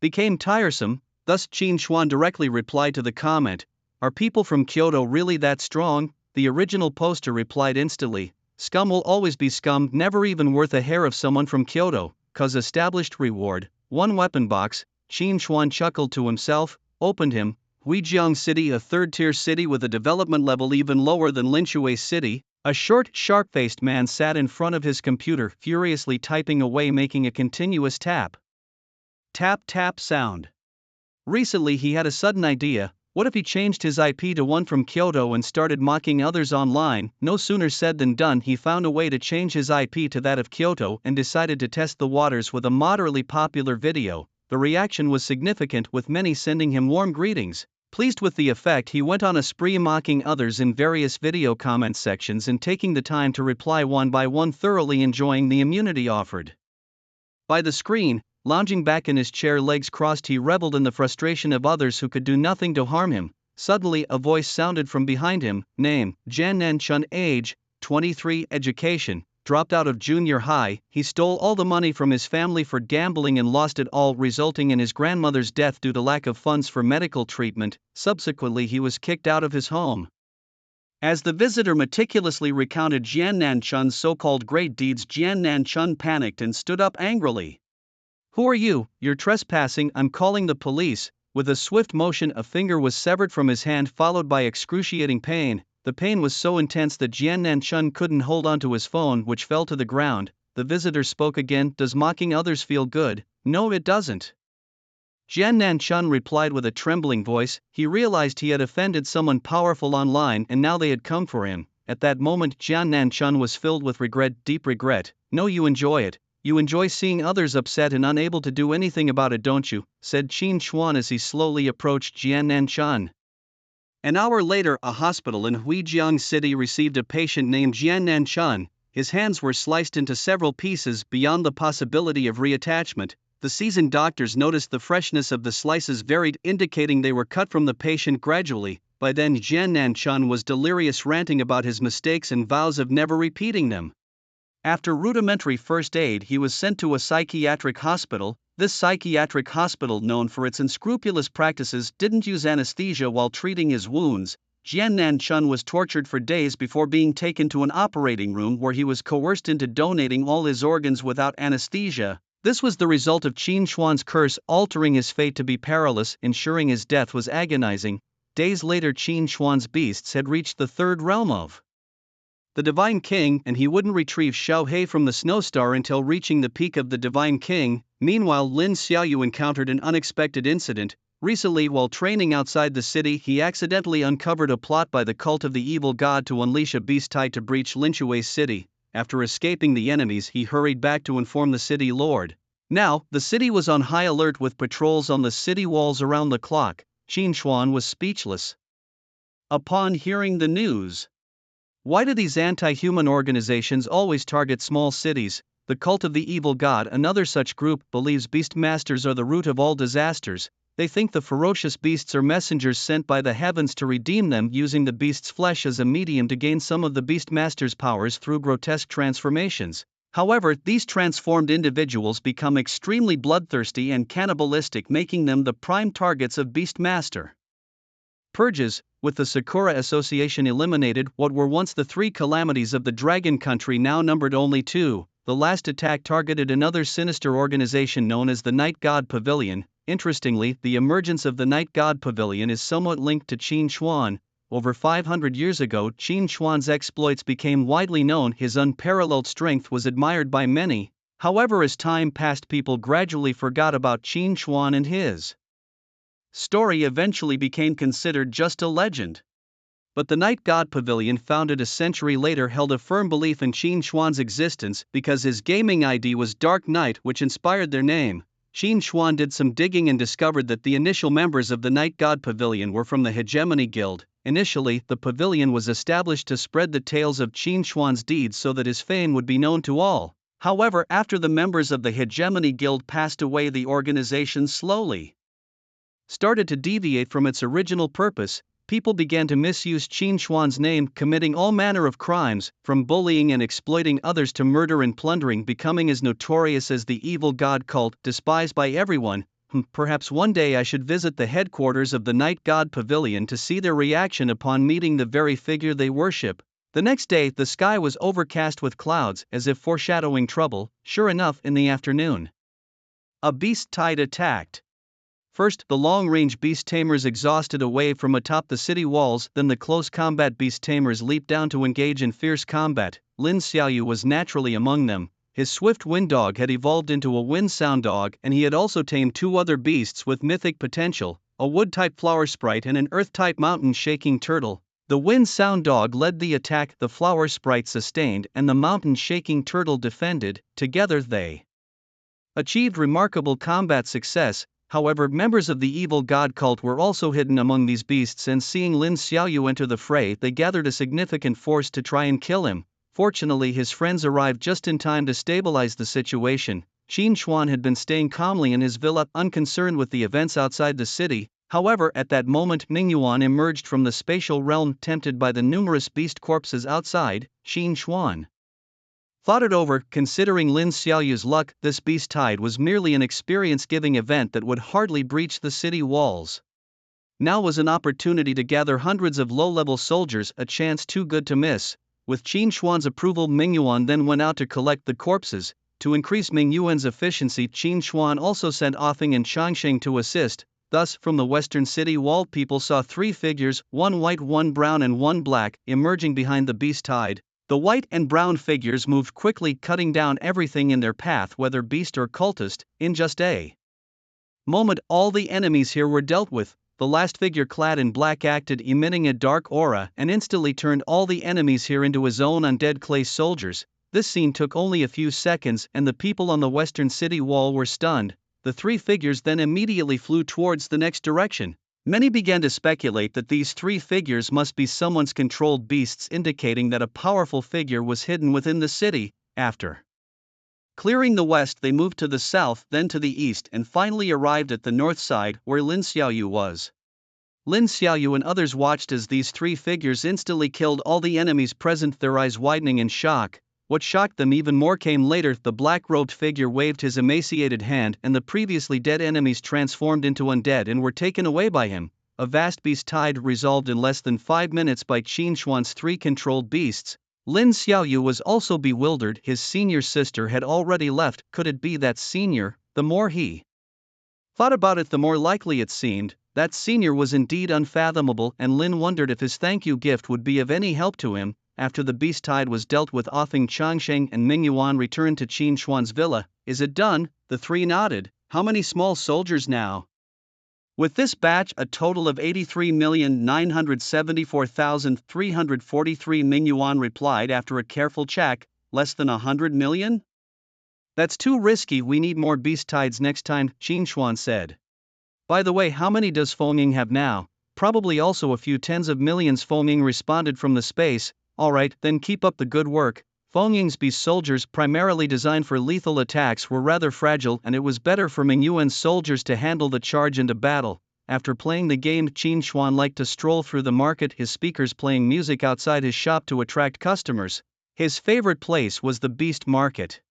became tiresome. Thus, Qin Xuan directly replied to the comment, "Are people from Kyoto really that strong?" The original poster replied instantly, "Scum will always be scum, never even worth a hair of someone from Kyoto, cause established reward, one weapon box." Qin Xuan chuckled to himself, opened him, Huijiang City, a third-tier city with a development level even lower than Linshui City. A short, sharp-faced man sat in front of his computer, furiously typing away, making a continuous tap, tap, tap sound. Recently he had a sudden idea. What if he changed his IP to one from Kyoto and started mocking others online? No sooner said than done. He found a way to change his IP to that of Kyoto and decided to test the waters with a moderately popular video. The reaction was significant, with many sending him warm greetings. Pleased with the effect, he went on a spree mocking others in various video comment sections and taking the time to reply one by one, thoroughly enjoying the immunity offered. By the screen, lounging back in his chair, legs crossed, he reveled in the frustration of others who could do nothing to harm him. Suddenly, a voice sounded from behind him. Name: Jiannan Chun. Age: 23. Education: dropped out of junior high. He stole all the money from his family for gambling and lost it all, resulting in his grandmother's death due to lack of funds for medical treatment. Subsequently, he was kicked out of his home. As the visitor meticulously recounted Jiannan Chun's so-called great deeds, Jiannan Chun panicked and stood up angrily. "Who are you? You're trespassing, I'm calling the police." With a swift motion, a finger was severed from his hand, followed by excruciating pain. The pain was so intense that Jiannan Chun couldn't hold onto his phone, which fell to the ground. The visitor spoke again. "Does mocking others feel good?" "No, it doesn't." Jiannan Chun replied with a trembling voice. He realized he had offended someone powerful online, and now they had come for him. At that moment, Jiannan Chun was filled with regret, deep regret. "No, you enjoy it. You enjoy seeing others upset and unable to do anything about it, don't you?" said Qin Xuan as he slowly approached Jiannan Chun. An hour later, a hospital in Huijiang City received a patient named Jiannan Chun. His hands were sliced into several pieces beyond the possibility of reattachment. The seasoned doctors noticed the freshness of the slices varied, indicating they were cut from the patient gradually. By then, Jiannan Chun was delirious, ranting about his mistakes and vows of never repeating them. After rudimentary first aid, he was sent to a psychiatric hospital. This psychiatric hospital, known for its unscrupulous practices, didn't use anesthesia while treating his wounds. Jiannan Chun was tortured for days before being taken to an operating room where he was coerced into donating all his organs without anesthesia. This was the result of Qin Xuan's curse, altering his fate to be perilous, ensuring his death was agonizing. Days later, Qin Xuan's beasts had reached the third realm of the Divine King, and he wouldn't retrieve Xiao He from the Snowstar until reaching the peak of the Divine King. Meanwhile, Lin Xiaoyu encountered an unexpected incident. Recently, while training outside the city, he accidentally uncovered a plot by the cult of the evil god to unleash a beast tied to breach Linshui City. After escaping the enemies, he hurried back to inform the city lord. Now, the city was on high alert with patrols on the city walls around the clock. Qin Xuan was speechless upon hearing the news. Why do these anti-human organizations always target small cities? The cult of the evil god, another such group, believes beast masters are the root of all disasters. They think the ferocious beasts are messengers sent by the heavens to redeem them, using the beast's flesh as a medium to gain some of the beast master's powers through grotesque transformations. However, these transformed individuals become extremely bloodthirsty and cannibalistic, making them the prime targets of Beastmaster purges. With the Sakura Association eliminated, what were once the three calamities of the Dragon Country now numbered only two. The last attack targeted another sinister organization known as the Night God Pavilion. Interestingly, the emergence of the Night God Pavilion is somewhat linked to Qin Xuan. over 500 years ago Qin Shuan's exploits became widely known. His unparalleled strength was admired by many. However, as time passed, people gradually forgot about Qin Shuan, and his story eventually became considered just a legend. But the Night God Pavilion, founded a century later, held a firm belief in Qin Shuan's existence because his gaming ID was Dark Knight, which inspired their name. Qin Shuan did some digging and discovered that the initial members of the Night God Pavilion were from the Hegemony Guild. Initially, the pavilion was established to spread the tales of Qin Shuan's deeds so that his fame would be known to all. However, after the members of the Hegemony Guild passed away, the organization slowly started to deviate from its original purpose. People began to misuse Qin Shuan's name, committing all manner of crimes, from bullying and exploiting others to murder and plundering, becoming as notorious as the evil god cult, despised by everyone. Perhaps one day I should visit the headquarters of the Night God Pavilion to see their reaction upon meeting the very figure they worship. The next day, the sky was overcast with clouds, as if foreshadowing trouble. Sure enough, in the afternoon, a beast tide attacked. First, the long-range beast tamers exhausted a wave from atop the city walls, then the close combat beast tamers leaped down to engage in fierce combat. Lin Xiaoyu was naturally among them. His swift wind dog had evolved into a wind sound dog, and he had also tamed two other beasts with mythic potential, a wood-type flower sprite and an earth-type mountain-shaking turtle. The wind sound dog led the attack, the flower sprite sustained, and the mountain-shaking turtle defended. Together they achieved remarkable combat success. However, members of the evil god cult were also hidden among these beasts, and seeing Lin Xiaoyu enter the fray, they gathered a significant force to try and kill him. Fortunately, his friends arrived just in time to stabilize the situation. Qin Shuan had been staying calmly in his villa, unconcerned with the events outside the city. However, at that moment, Mingyuan emerged from the spatial realm, tempted by the numerous beast corpses outside. Qin Shuan thought it over. Considering Lin Xiaoyu's luck, this beast tide was merely an experience-giving event that would hardly breach the city walls. Now was an opportunity to gather hundreds of low-level soldiers, a chance too good to miss. With Qin Shuan's approval, Mingyuan then went out to collect the corpses. To increase Mingyuan's efficiency, Qin Shuan also sent Offing and Changsheng to assist. Thus, from the western city wall, people saw three figures, one white, one brown and one black, emerging behind the beast tide. The white and brown figures moved quickly, cutting down everything in their path, whether beast or cultist. In just a moment, all the enemies here were dealt with. The last figure, clad in black, acted, emitting a dark aura, and instantly turned all the enemies here into his own undead clay soldiers. This scene took only a few seconds, and the people on the western city wall were stunned. The three figures then immediately flew towards the next direction. Many began to speculate that these three figures must be someone's controlled beasts, indicating that a powerful figure was hidden within the city. After clearing the west, they moved to the south, then to the east, and finally arrived at the north side, where Lin Xiaoyu was. Lin Xiaoyu and others watched as these three figures instantly killed all the enemies present, their eyes widening in shock. What shocked them even more came later. The black-robed figure waved his emaciated hand, and the previously dead enemies transformed into undead and were taken away by him. A vast beast tide resolved in less than 5 minutes by Qin Shuan's three controlled beasts. Lin Xiaoyu was also bewildered. His senior sister had already left. Could it be that senior? The more he thought about it, the more likely it seemed. That senior was indeed unfathomable, and Lin wondered if his thank you gift would be of any help to him. After the beast tide was dealt with, Offing, Changsheng and Mingyuan returned to Qin Shuan's villa. Is it done? The three nodded. How many small soldiers now? With this batch, a total of 83,974,343, Mingyuan replied after a careful check. Less than 100 million? That's too risky, we need more beast tides next time, Qin Shuan said. By the way, how many does Fengying have now? Probably also a few tens of millions, Fengying responded from the space. Alright, then keep up the good work. Fengying's beast soldiers, primarily designed for lethal attacks, were rather fragile, and it was better for Mingyuan's soldiers to handle the charge into battle. After playing the game, Qin Shuan liked to stroll through the market, his speakers playing music outside his shop to attract customers. His favorite place was the beast market,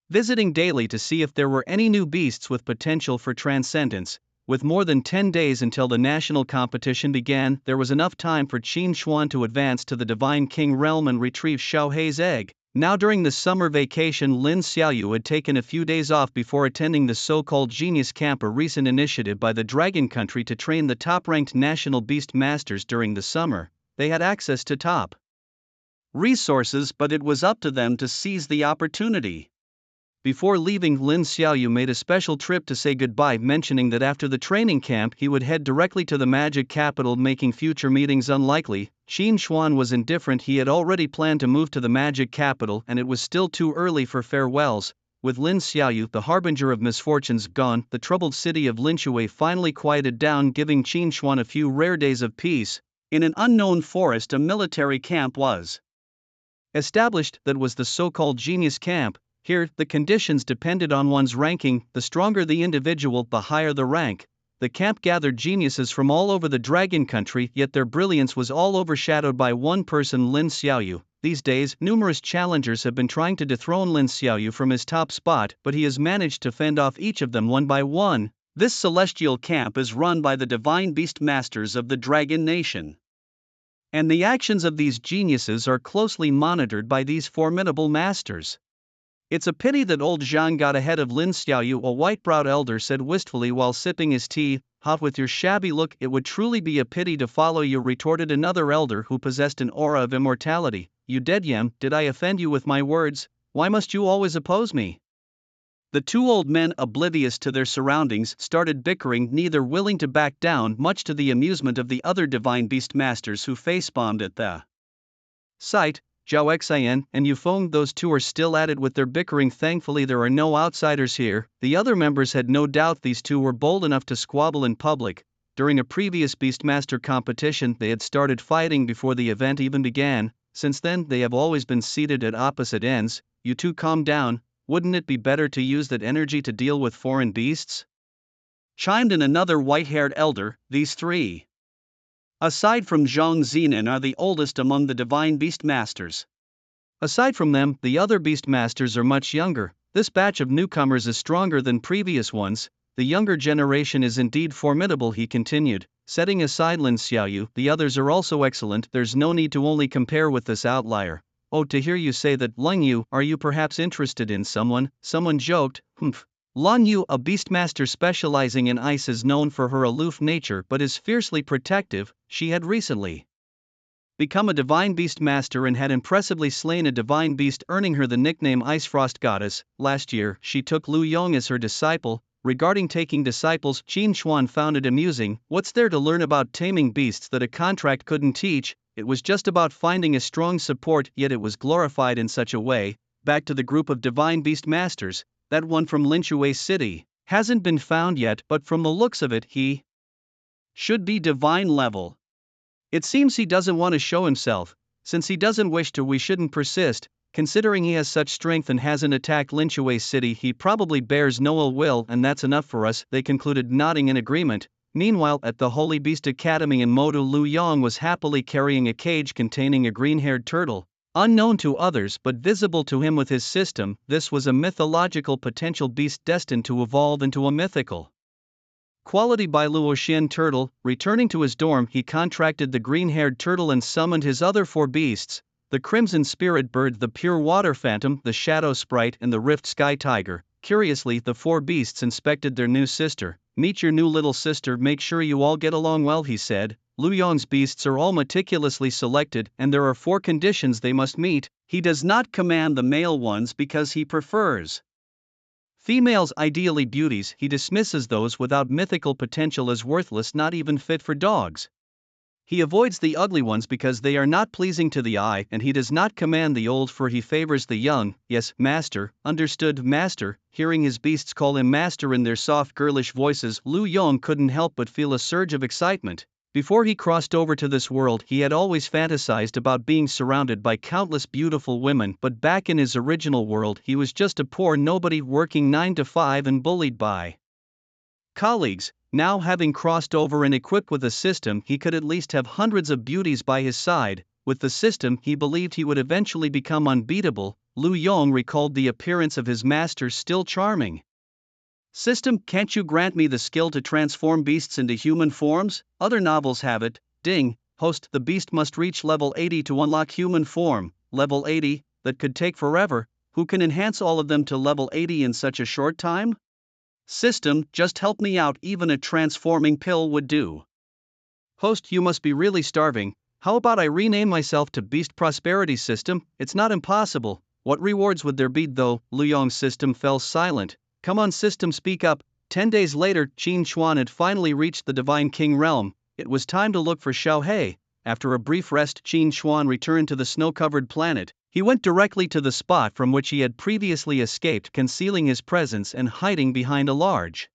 visiting daily to see if there were any new beasts with potential for transcendence. With more than 10 days until the national competition began, there was enough time for Qin Shuan to advance to the Divine King realm and retrieve Xiao Hei's egg. Now during the summer vacation, Lin Xiaoyu had taken a few days off before attending the so-called Genius Camp, a recent initiative by the Dragon Country to train the top-ranked national beast masters during the summer. They had access to top resources, but it was up to them to seize the opportunity. Before leaving, Lin Xiaoyu made a special trip to say goodbye, mentioning that after the training camp he would head directly to the magic capital, making future meetings unlikely. Qin Xuan was indifferent. He had already planned to move to the magic capital and it was still too early for farewells. With Lin Xiaoyu, the harbinger of misfortunes, gone, the troubled city of Linshui finally quieted down, giving Qin Xuan a few rare days of peace. In an unknown forest, a military camp was established that was the so-called Genius Camp. Here, the conditions depended on one's ranking. The stronger the individual, the higher the rank. The camp gathered geniuses from all over the Dragon Country, yet their brilliance was all overshadowed by one person, Lin Xiaoyu. These days, numerous challengers have been trying to dethrone Lin Xiaoyu from his top spot, but he has managed to fend off each of them one by one. This celestial camp is run by the divine beast masters of the Dragon Nation, and the actions of these geniuses are closely monitored by these formidable masters. It's a pity that old Zhang got ahead of Lin Xiaoyu, a white-browed elder said wistfully while sipping his tea. Hot with your shabby look, it would truly be a pity to follow you, retorted another elder who possessed an aura of immortality. You dead yam, did I offend you with my words? Why must you always oppose me? The two old men, oblivious to their surroundings, started bickering, neither willing to back down, much to the amusement of the other divine beast masters who face-bombed at the sight. Zhao Xian and Yufeng, those two are still at it with their bickering. Thankfully there are no outsiders here. The other members had no doubt these two were bold enough to squabble in public. During a previous Beastmaster competition they had started fighting before the event even began. Since then they have always been seated at opposite ends. You two calm down, wouldn't it be better to use that energy to deal with foreign beasts? Chimed in another white-haired elder. These three, aside from Zhang Zinan, are the oldest among the divine beast masters. Aside from them, the other beast masters are much younger. This batch of newcomers is stronger than previous ones. The younger generation is indeed formidable, he continued. Setting aside Lin Xiaoyu, the others are also excellent. There's no need to only compare with this outlier. Oh, to hear you say that. Lin Yu, are you perhaps interested in someone? Someone joked. Humph. Lin Yu, a beastmaster specializing in ice, is known for her aloof nature but is fiercely protective. She had recently become a divine beastmaster and had impressively slain a divine beast, earning her the nickname Ice Frost Goddess. Last year, she took Lu Yong as her disciple. Regarding taking disciples, Qin Xuan found it amusing. What's there to learn about taming beasts that a contract couldn't teach? It was just about finding a strong support, yet it was glorified in such a way. Back to the group of divine beast masters. That one from Linshui City hasn't been found yet, but from the looks of it he should be divine level. It seems he doesn't want to show himself. Since he doesn't wish to, we shouldn't persist. Considering he has such strength and hasn't attacked Linshui City, he probably bears no ill will, and that's enough for us, they concluded, nodding in agreement. Meanwhile, at the Holy Beast Academy in Modu, Lu Yong was happily carrying a cage containing a green-haired turtle. Unknown to others but visible to him with his system, this was a mythological potential beast destined to evolve into a mythical quality by Luoxian turtle. Returning to his dorm, he contracted the green-haired turtle and summoned his other four beasts: the crimson spirit bird, the pure water phantom, the shadow sprite, and the rift sky tiger. Curiously, the four beasts inspected their new sister. Meet your new little sister, make sure you all get along well, he said. Lu Yong's beasts are all meticulously selected, and there are 4 conditions they must meet. He does not command the male ones because he prefers females, ideally beauties. He dismisses those without mythical potential as worthless, not even fit for dogs. He avoids the ugly ones because they are not pleasing to the eye, and he does not command the old, for he favors the young. Yes, master. Understood, master. Hearing his beasts call him master in their soft girlish voices, Lu Yong couldn't help but feel a surge of excitement. Before he crossed over to this world, he had always fantasized about being surrounded by countless beautiful women, but back in his original world he was just a poor nobody working 9 to 5 and bullied by colleagues. Now, having crossed over and equipped with a system, he could at least have hundreds of beauties by his side. With the system, he believed he would eventually become unbeatable. Lu Yong recalled the appearance of his master, still charming. System, can't you grant me the skill to transform beasts into human forms? Other novels have it. Ding. Host, the beast must reach level 80 to unlock human form. Level 80? that could take forever, who can enhance all of them to level 80 in such a short time? System, just help me out, even a transforming pill would do. Host, you must be really starving. How about I rename myself to Beast Prosperity System? It's not impossible. What rewards would there be though? Luyong's system fell silent. Come on system, speak up. 10 days later, Qin Chuan had finally reached the Divine King realm. It was time to look for Xiao He. After a brief rest, Qin Chuan returned to the snow-covered planet. He went directly to the spot from which he had previously escaped, concealing his presence and hiding behind a large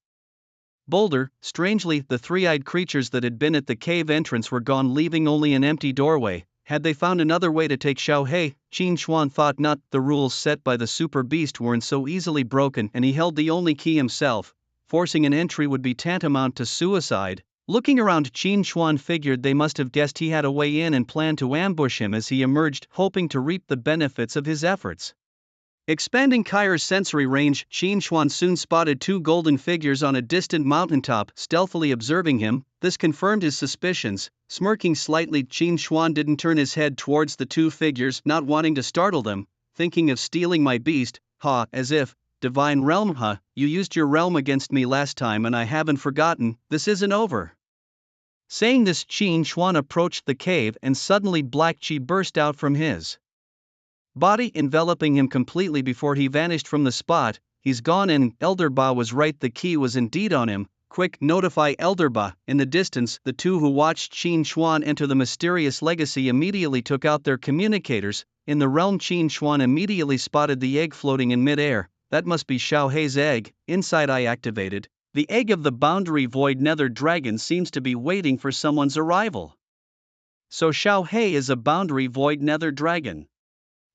boulder. Strangely, the three-eyed creatures that had been at the cave entrance were gone, leaving only an empty doorway. Had they found another way to take Xiao He? Qin Chuan thought not. The rules set by the super beast weren't so easily broken, and he held the only key himself. Forcing an entry would be tantamount to suicide. Looking around, Qin Chuan figured they must have guessed he had a way in and planned to ambush him as he emerged, hoping to reap the benefits of his efforts. Expanding Kai's sensory range, Qin Chuan soon spotted two golden figures on a distant mountaintop, stealthily observing him. This confirmed his suspicions. Smirking slightly, Qin Chuan didn't turn his head towards the two figures, not wanting to startle them. Thinking of stealing my beast? Ha, as if. Divine realm, huh? You used your realm against me last time and I haven't forgotten. This isn't over. Saying this, Qin Chuan approached the cave and suddenly black chi burst out from his body, enveloping him completely before he vanished from the spot. He's gone, and Elder Ba was right, the key was indeed on him. Quick, notify Elder Ba. In the distance, the two who watched Qin Chuan enter the mysterious legacy immediately took out their communicators. In the realm, Qin Chuan immediately spotted the egg floating in midair. That must be Xiao He's egg. Inside eye activated. The egg of the boundary void nether dragon seems to be waiting for someone's arrival. So Xiao He is a boundary void nether dragon.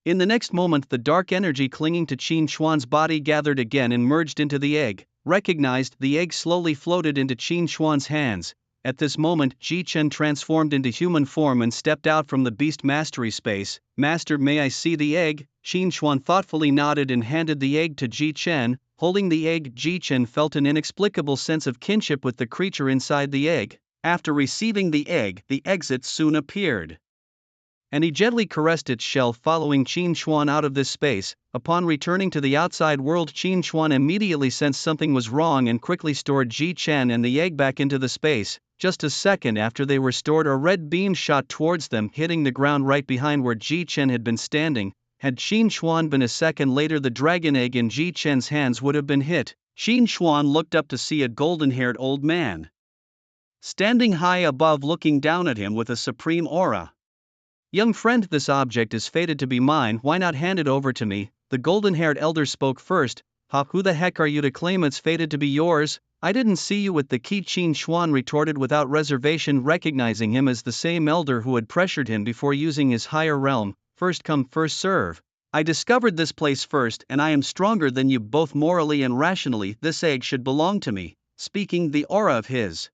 In the next moment, the dark energy clinging to Qin Chuan's body gathered again and merged into the egg. Recognized, the egg slowly floated into Qin Chuan's hands. At this moment, Ji Chen transformed into human form and stepped out from the beast mastery space. Master, may I see the egg? Qin Chuan thoughtfully nodded and handed the egg to Ji Chen. Holding the egg, Ji Chen felt an inexplicable sense of kinship with the creature inside the egg. After receiving the egg, the exit soon appeared, and he gently caressed its shell, following Qin Chuan out of this space. Upon returning to the outside world, Qin Chuan immediately sensed something was wrong and quickly stored Ji Chen and the egg back into the space. Just a second after they were stored, a red beam shot towards them, hitting the ground right behind where Ji Chen had been standing. Had Qin Chuan been a second later, the dragon egg in Ji Chen's hands would have been hit. Qin Chuan looked up to see a golden-haired old man standing high above, looking down at him with a supreme aura. Young friend, this object is fated to be mine, why not hand it over to me? The golden-haired elder spoke first. Ha, who the heck are you to claim it's fated to be yours? I didn't see you with the key, Qin Chuan retorted without reservation, recognizing him as the same elder who had pressured him before using his higher realm. First come, first serve. I discovered this place first, and I am stronger than you both morally and rationally. This egg should belong to me. Speaking, the aura of his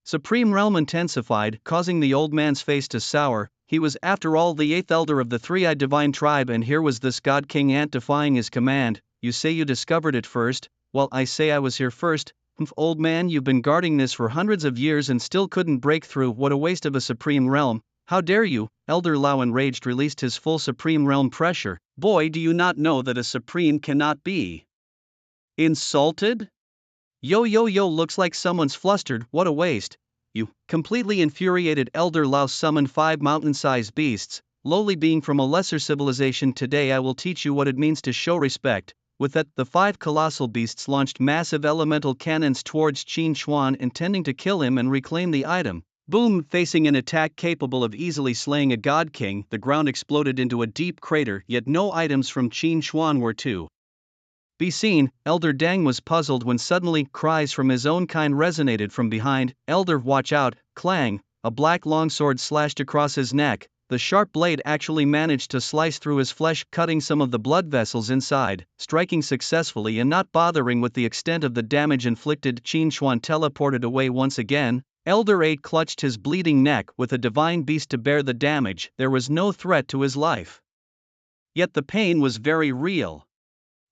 supreme realm intensified, causing the old man's face to sour. He was, after all, the eighth elder of the three-eyed divine tribe, and here was this god king ant defying his command. You say you discovered it first? Well, I say I was here first. Old man, you've been guarding this for hundreds of years and still couldn't break through. What a waste of a supreme realm. How dare you? Elder Lao, enraged, released his full supreme realm pressure. Boy, do you not know that a supreme cannot be insulted? Yo, looks like someone's flustered. What a waste. You, completely infuriated, Elder Lao summoned 5 mountain-sized beasts. Lowly being from a lesser civilization, today I will teach you what it means to show respect. With that, the 5 colossal beasts launched massive elemental cannons towards Qin Chuan, intending to kill him and reclaim the item. Boom! Facing an attack capable of easily slaying a god king, the ground exploded into a deep crater, yet no items from Qin Chuan were to be seen. Elder Dang was puzzled when suddenly cries from his own kind resonated from behind. Elder, watch out! Clang! A black longsword slashed across his neck. The sharp blade actually managed to slice through his flesh, cutting some of the blood vessels inside. Striking successfully and not bothering with the extent of the damage inflicted, Qin Chuan teleported away once again. Elder 8 clutched his bleeding neck. With a divine beast to bear the damage, there was no threat to his life. Yet the pain was very real.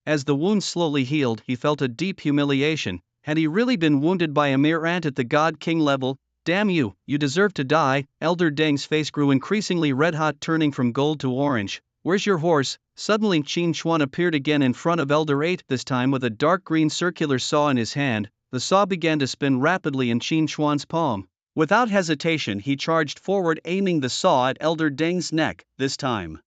As the wound slowly healed, he felt a deep humiliation. Had he really been wounded by a mere ant at the God King level? Damn you, you deserve to die. Elder Deng's face grew increasingly red-hot, turning from gold to orange. Where's your horse? Suddenly Qin Chuan appeared again in front of Elder 8, this time with a dark green circular saw in his hand. The saw began to spin rapidly in Qin Chuan's palm. Without hesitation he charged forward, aiming the saw at Elder Deng's neck. This time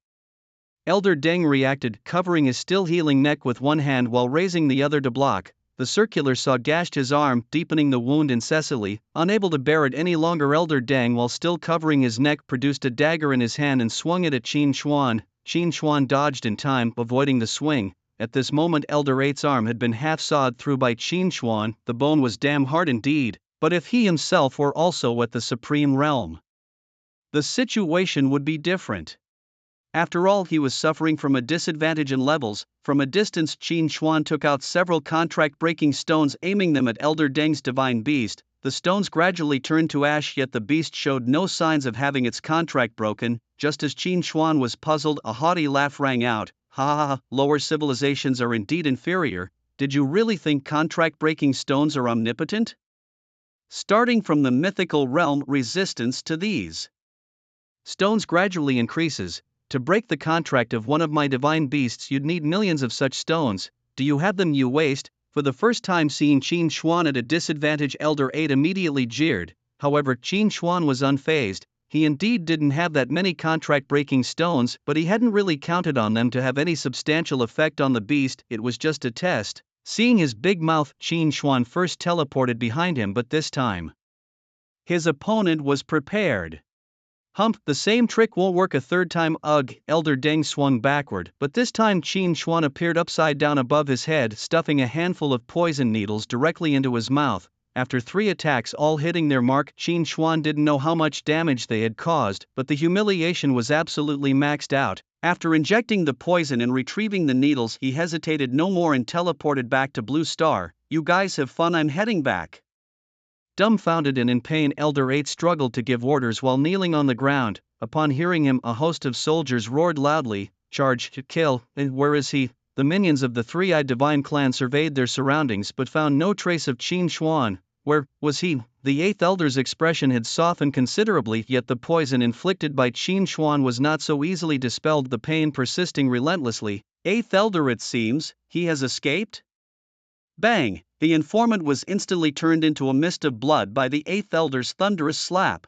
Elder Deng reacted, covering his still healing neck with one hand while raising the other to block. The circular saw gashed his arm, deepening the wound incessantly. Unable to bear it any longer, Elder Deng, while still covering his neck, produced a dagger in his hand and swung it at Qin Chuan. Qin Chuan dodged in time, avoiding the swing. At this moment Elder 8's arm had been half sawed through by Qin Chuan. The bone was damn hard indeed, but if he himself were also at the Supreme Realm, the situation would be different. After all, he was suffering from a disadvantage in levels. From a distance Qin Chuan took out several contract-breaking stones, aiming them at Elder Deng's divine beast. The stones gradually turned to ash, yet the beast showed no signs of having its contract broken. Just as Qin Chuan was puzzled, a haughty laugh rang out. Ha ha ha, lower civilizations are indeed inferior. Did you really think contract-breaking stones are omnipotent? Starting from the mythical realm, resistance to these stones gradually increases. To break the contract of one of my divine beasts you'd need millions of such stones. Do you have them, you waste? For the first time seeing Qin Chuan at a disadvantage, Elder 8 immediately jeered. However, Qin Chuan was unfazed. He indeed didn't have that many contract-breaking stones, but he hadn't really counted on them to have any substantial effect on the beast. It was just a test. Seeing his big mouth, Qin Chuan first teleported behind him, but this time his opponent was prepared. Hump, the same trick won't work a third time. Ugh, Elder Deng swung backward, but this time Qin Chuan appeared upside down above his head, stuffing a handful of poison needles directly into his mouth. After 3 attacks all hitting their mark, Qin Chuan didn't know how much damage they had caused, but the humiliation was absolutely maxed out. After injecting the poison and retrieving the needles, he hesitated no more and teleported back to Blue Star. You guys have fun, I'm heading back. Dumbfounded and in pain, Elder 8 struggled to give orders while kneeling on the ground. Upon hearing him, a host of soldiers roared loudly, "Charge, kill!" And where is he? The minions of the three-eyed divine clan surveyed their surroundings but found no trace of Qin Chuan. Where was he? The 8th Elder's expression had softened considerably, yet the poison inflicted by Qin Chuan was not so easily dispelled, the pain persisting relentlessly. 8th Elder, it seems, he has escaped? Bang! The informant was instantly turned into a mist of blood by the 8th Elder's thunderous slap.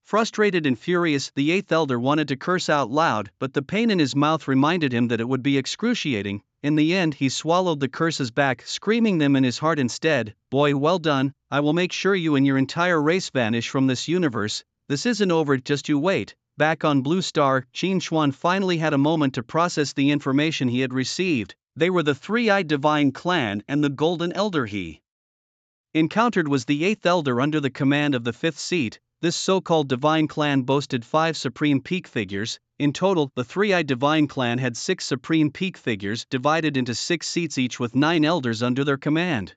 Frustrated and furious, the 8th Elder wanted to curse out loud, but the pain in his mouth reminded him that it would be excruciating. In the end, he swallowed the curses back, screaming them in his heart instead. Boy, well done. I will make sure you and your entire race vanish from this universe. This isn't over, just you wait. Back on Blue Star, Qin Chuan finally had a moment to process the information he had received. They were the three-eyed divine clan, and the golden elder he encountered was the 8th Elder under the command of the 5th seat. This so-called divine clan boasted 5 supreme peak figures. In total, the three-eyed divine clan had 6 supreme peak figures divided into 6 seats each with 9 elders under their command.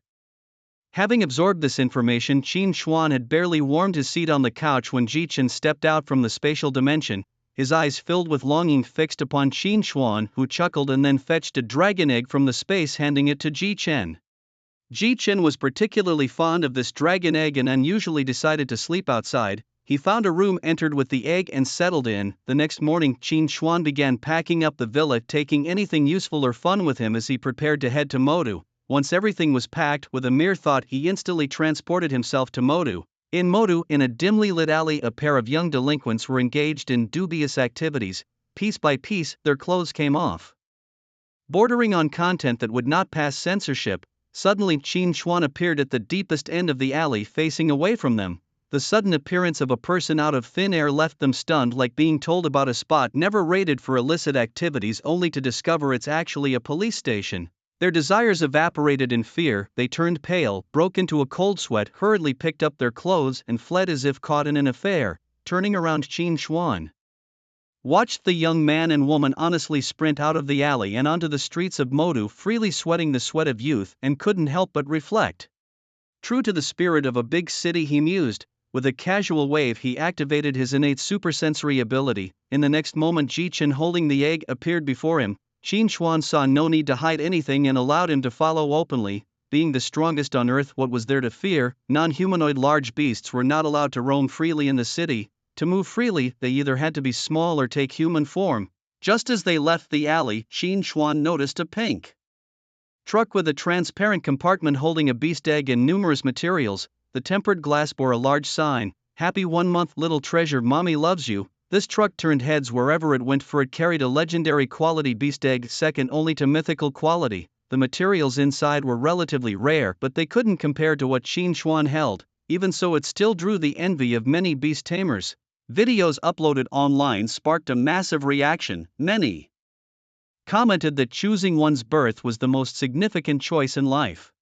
Having absorbed this information, Qin Chuan had barely warmed his seat on the couch when Jichen stepped out from the spatial dimension. His eyes filled with longing fixed upon Qin Chuan, who chuckled and then fetched a dragon egg from the space, handing it to Jichen. Jichen was particularly fond of this dragon egg and unusually decided to sleep outside. He found a room, entered with the egg and settled in. The next morning, Qin Chuan began packing up the villa, taking anything useful or fun with him as he prepared to head to Modu. Once everything was packed, with a mere thought he instantly transported himself to Modu. In Modu, in a dimly lit alley, a pair of young delinquents were engaged in dubious activities. Piece by piece, their clothes came off, bordering on content that would not pass censorship. Suddenly Qin Chuan appeared at the deepest end of the alley, facing away from them. The sudden appearance of a person out of thin air left them stunned, like being told about a spot never raided for illicit activities only to discover it's actually a police station. Their desires evaporated in fear, they turned pale, broke into a cold sweat, hurriedly picked up their clothes and fled as if caught in an affair. Turning around, Qin Chuan watched the young man and woman honestly sprint out of the alley and onto the streets of Modu, freely sweating the sweat of youth, and couldn't help but reflect. True to the spirit of a big city, he mused. With a casual wave he activated his innate supersensory ability. In the next moment, Jichen holding the egg appeared before him. Qin Chuan saw no need to hide anything and allowed him to follow openly. Being the strongest on Earth, what was there to fear? Non-humanoid large beasts were not allowed to roam freely in the city. To move freely, they either had to be small or take human form. Just as they left the alley, Qin Xuan noticed a pink truck with a transparent compartment holding a beast egg and numerous materials. The tempered glass bore a large sign, "Happy 1-month little treasure, mommy loves you." This truck turned heads wherever it went, for it carried a legendary quality beast egg second only to mythical quality. The materials inside were relatively rare, but they couldn't compare to what Qin Xuan held. Even so, it still drew the envy of many beast tamers. Videos uploaded online sparked a massive reaction. Many commented that choosing one's birth was the most significant choice in life.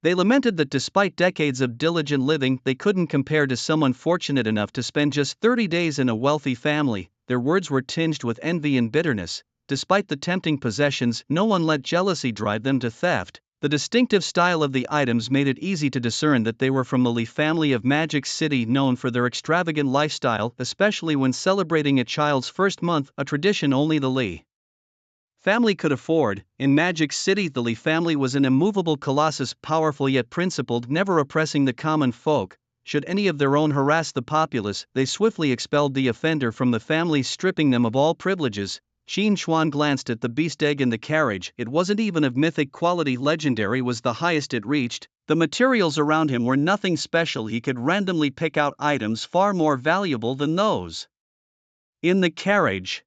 They lamented that despite decades of diligent living, they couldn't compare to someone fortunate enough to spend just 30 days in a wealthy family. Their words were tinged with envy and bitterness. Despite the tempting possessions, no one let jealousy drive them to theft. The distinctive style of the items made it easy to discern that they were from the Li family of Magic City, known for their extravagant lifestyle, especially when celebrating a child's first month, a tradition only the Li family could afford. In Magic City, the Li family was an immovable colossus, powerful yet principled, never oppressing the common folk. Should any of their own harass the populace, they swiftly expelled the offender from the family, stripping them of all privileges. Qin Xuan glanced at the beast egg in the carriage. It wasn't even of mythic quality, legendary was the highest it reached. The materials around him were nothing special. He could randomly pick out items far more valuable than those in the carriage.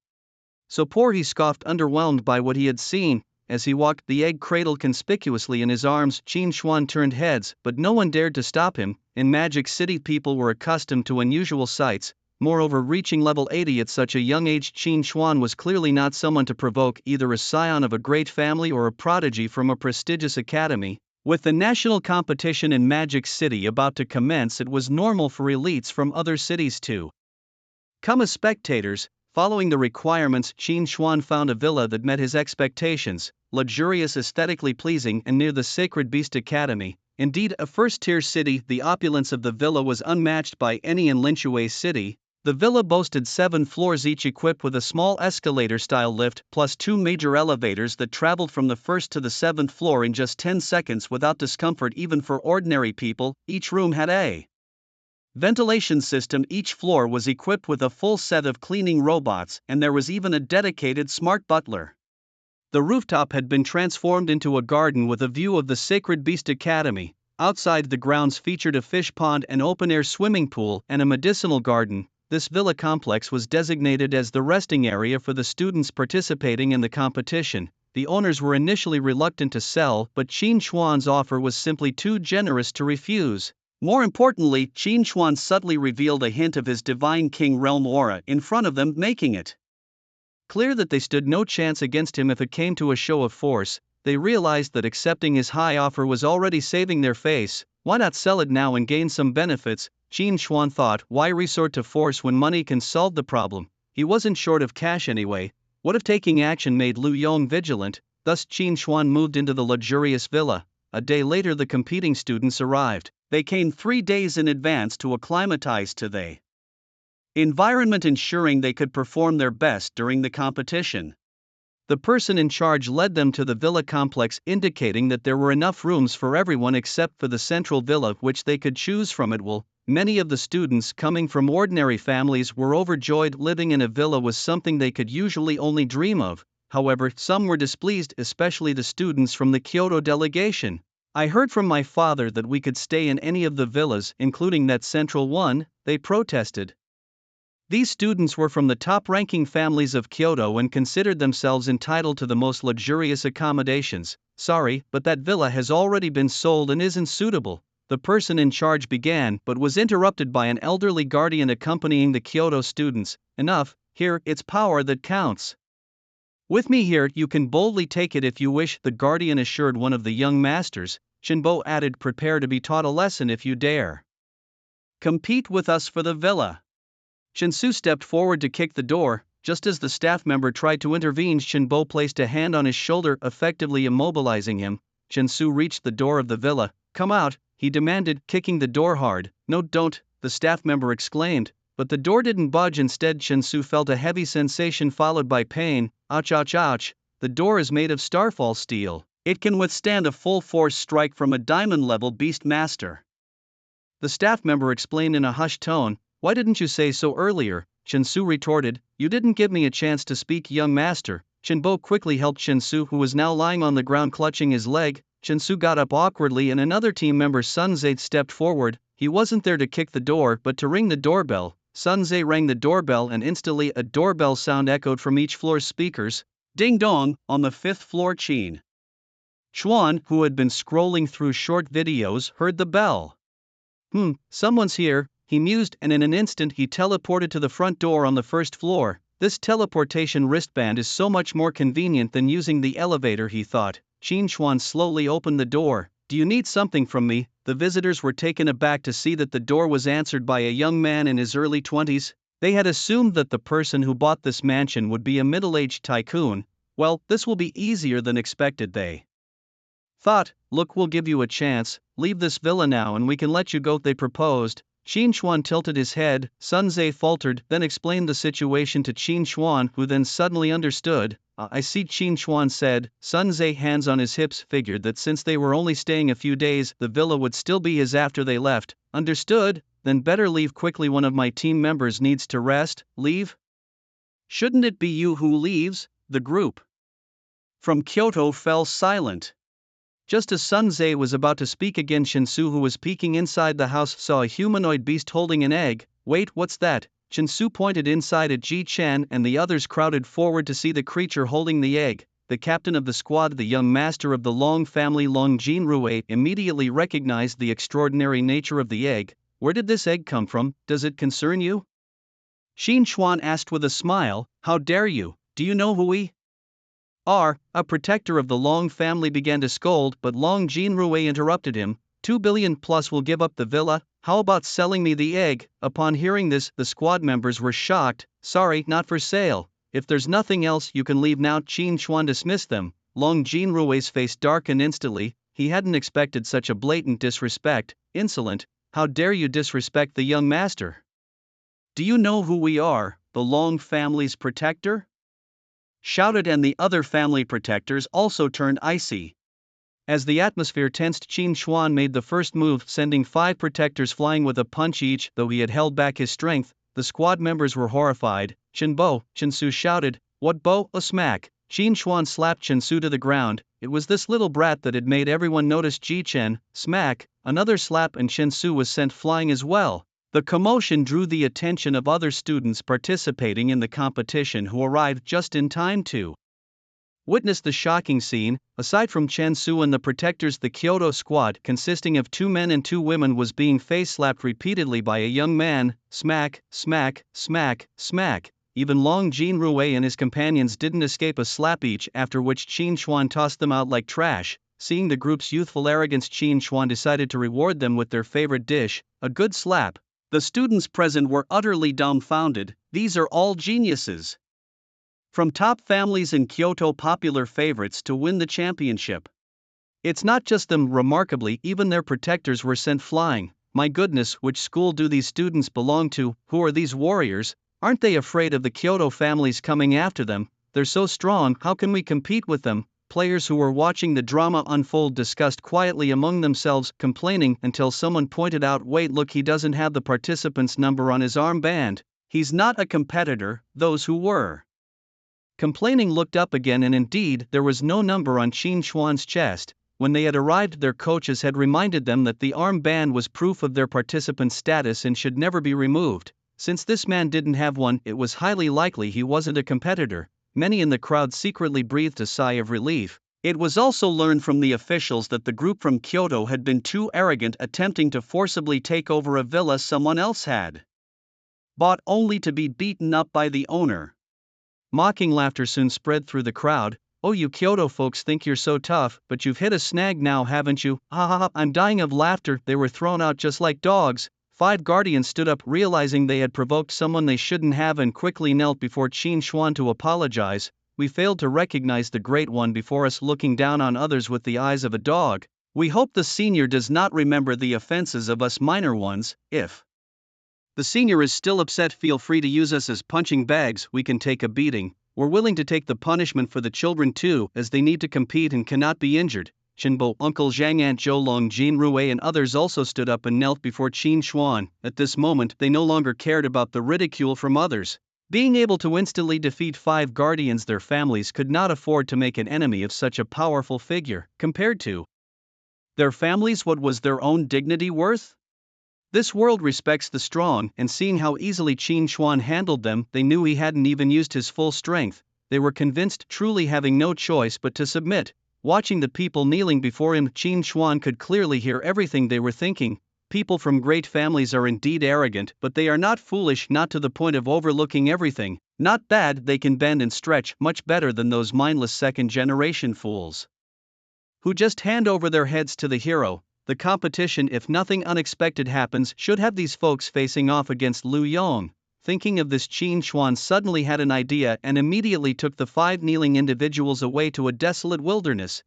So poor, he scoffed, underwhelmed by what he had seen. As he walked, the egg cradled conspicuously in his arms. Qin Xuan turned heads, but no one dared to stop him. In Magic City, people were accustomed to unusual sights. Moreover, reaching level 80 at such a young age, Qin Xuan was clearly not someone to provoke, either a scion of a great family or a prodigy from a prestigious academy. With the national competition in Magic City about to commence, it was normal for elites from other cities to come as spectators. Following the requirements, Qin Xuan found a villa that met his expectations, luxurious, aesthetically pleasing, and near the Sacred Beast Academy. Indeed, a first-tier city, the opulence of the villa was unmatched by any in Linshui City. The villa boasted 7 floors, each equipped with a small escalator-style lift, plus 2 major elevators that traveled from the 1st to the 7th floor in just 10 seconds without discomfort even for ordinary people. Each room had a ventilation system. Each floor was equipped with a full set of cleaning robots, and there was even a dedicated smart butler. The rooftop had been transformed into a garden with a view of the Sacred Beast Academy. Outside, the grounds featured a fish pond, an open-air swimming pool, and a medicinal garden. This villa complex was designated as the resting area for the students participating in the competition. The owners were initially reluctant to sell, but Qin Xuan's offer was simply too generous to refuse. More importantly, Qin Xuan subtly revealed a hint of his Divine King realm aura in front of them, making it clear that they stood no chance against him if it came to a show of force. They realized that accepting his high offer was already saving their face. Why not sell it now and gain some benefits? Qin Xuan thought, why resort to force when money can solve the problem? He wasn't short of cash anyway. What if taking action made Lu Yong vigilant? Thus Qin Xuan moved into the luxurious villa. A day later, the competing students arrived. They came 3 days in advance to acclimatize to the environment, ensuring they could perform their best during the competition. The person in charge led them to the villa complex, indicating that there were enough rooms for everyone except for the central villa, which they could choose from at will. Many of the students coming from ordinary families were overjoyed. Living in a villa was something they could usually only dream of. However, some were displeased, especially the students from the Kyoto delegation. I heard from my father that we could stay in any of the villas, including that central one, they protested. These students were from the top-ranking families of Kyoto and considered themselves entitled to the most luxurious accommodations. Sorry, but that villa has already been sold and isn't suitable. The person in charge began, but was interrupted by an elderly guardian accompanying the Kyoto students. Enough, here, it's power that counts. With me here, you can boldly take it if you wish, the guardian assured one of the young masters. Shinbo added, prepare to be taught a lesson if you dare compete with us for the villa. Shinsu stepped forward to kick the door. Just as the staff member tried to intervene, Shinbo placed a hand on his shoulder, effectively immobilizing him. Shinsu reached the door of the villa. Come out, he demanded, kicking the door hard. No, don't, the staff member exclaimed. But the door didn't budge. Instead, Shinsu felt a heavy sensation followed by pain. Ouch, ouch, ouch. The door is made of starfall steel. It can withstand a full-force strike from a diamond-level beast master. The staff member explained in a hushed tone. Why didn't you say so earlier? Chinsu retorted. You didn't give me a chance to speak, young master. Chinbo quickly helped Chinsu, who was now lying on the ground clutching his leg. Chinsu got up awkwardly and another team member, Sunze, stepped forward. He wasn't there to kick the door but to ring the doorbell. Sunze rang the doorbell and instantly a doorbell sound echoed from each floor's speakers. Ding dong, on the 5th floor. Qin Chuan, who had been scrolling through short videos, heard the bell. Someone's here, he mused, and in an instant he teleported to the front door on the 1st floor. This teleportation wristband is so much more convenient than using the elevator, he thought. Qin Chuan slowly opened the door. Do you need something from me? The visitors were taken aback to see that the door was answered by a young man in his early 20s. They had assumed that the person who bought this mansion would be a middle-aged tycoon. Well, this will be easier than expected, they thought. Look, we'll give you a chance. Leave this villa now and we can let you go, they proposed. Qin Chuan tilted his head. Sunze faltered, then explained the situation to Qin Chuan, who then suddenly understood. I see, Qin Chuan said. Sunze, hands on his hips, figured that since they were only staying a few days, the villa would still be his after they left. Understood? Then better leave quickly. One of my team members needs to rest. Leave? Shouldn't it be you who leaves? The group from Kyoto fell silent. Just as Sunze was about to speak again, Chinsu, who was peeking inside the house, saw a humanoid beast holding an egg. Wait, what's that? Chinsu pointed inside at Ji Chen, and the others crowded forward to see the creature holding the egg. The captain of the squad, the young master of the Long family, Long Jinrui, immediately recognized the extraordinary nature of the egg. Where did this egg come from? Does it concern you? Qin Chuan asked with a smile. How dare you? Do you know who we are? A protector of the Long family began to scold, but Long Jinrui interrupted him. 2 billion plus will give up the villa. How about selling me the egg? Upon hearing this, the squad members were shocked. Sorry, not for sale. If there's nothing else, you can leave now. Qin Chuan dismissed them. Long Jinrui's face darkened instantly. He hadn't expected such a blatant disrespect. Insolent. How dare you disrespect the young master? Do you know who we are? The Long family's protector? Shouted, and the other family protectors also turned icy. As the atmosphere tensed, Qin Chuan made the first move, sending 5 protectors flying with a punch each. Though he had held back his strength, the squad members were horrified. Chinbo, Chinsu shouted. What bo? A smack. Qin Chuan slapped Chinsu to the ground. It was this little brat that had made everyone notice. Ji Chen, smack. Another slap and Chinsu was sent flying as well. The commotion drew the attention of other students participating in the competition, who arrived just in time to witness the shocking scene. Aside from Chen Su and the protectors, the Kyoto squad, consisting of 2 men and 2 women, was being face-slapped repeatedly by a young man. Smack, smack, smack, smack. Even Long Jinrui and his companions didn't escape a slap each, after which Qin Chuan tossed them out like trash. Seeing the group's youthful arrogance, Qin Chuan decided to reward them with their favorite dish, a good slap. The students present were utterly dumbfounded. These are all geniuses. From top families in Kyoto, popular favorites to win the championship. It's not just them. Remarkably, even their protectors were sent flying. My goodness, which school do these students belong to? Who are these warriors? Aren't they afraid of the Kyoto families coming after them? They're so strong, how can we compete with them? Players who were watching the drama unfold discussed quietly among themselves, complaining, until someone pointed out, wait, look, he doesn't have the participant's number on his armband. He's not a competitor. Those who were complaining looked up again, and indeed, there was no number on Qin Chuan's chest. When they had arrived, their coaches had reminded them that the armband was proof of their participant's status and should never be removed. Since this man didn't have one, it was highly likely he wasn't a competitor. Many in the crowd secretly breathed a sigh of relief. It was also learned from the officials that the group from Kyoto had been too arrogant, attempting to forcibly take over a villa someone else had bought, only to be beaten up by the owner. Mocking laughter soon spread through the crowd. Oh, you Kyoto folks think you're so tough, but you've hit a snag now, haven't you? Ha ha ha. I'm dying of laughter. They were thrown out just like dogs. 5 guardians stood up, realizing they had provoked someone they shouldn't have, and quickly knelt before Qin Chuan to apologize. We failed to recognize the great one before us, looking down on others with the eyes of a dog. We hope the senior does not remember the offenses of us minor ones. If the senior is still upset, feel free to use us as punching bags. We can take a beating. We're willing to take the punishment for the children too, as they need to compete and cannot be injured. Chenbo, Uncle Zhang, Aunt Zhou Long, Jin Rui, and others also stood up and knelt before Qin Xuan. At this moment, they no longer cared about the ridicule from others. Being able to instantly defeat 5 guardians, their families could not afford to make an enemy of such a powerful figure. Compared to their families, what was their own dignity worth? This world respects the strong, and seeing how easily Qin Xuan handled them, they knew he hadn't even used his full strength. They were convinced, truly having no choice but to submit. Watching the people kneeling before him, Qin Xuan could clearly hear everything they were thinking. People from great families are indeed arrogant, but they are not foolish, not to the point of overlooking everything. Not bad, they can bend and stretch much better than those mindless second-generation fools who just hand over their heads to the hero. The competition, if nothing unexpected happens, should have these folks facing off against Lu Yong. Thinking of this, Qin Xuan suddenly had an idea and immediately took the 5 kneeling individuals away to a desolate wilderness.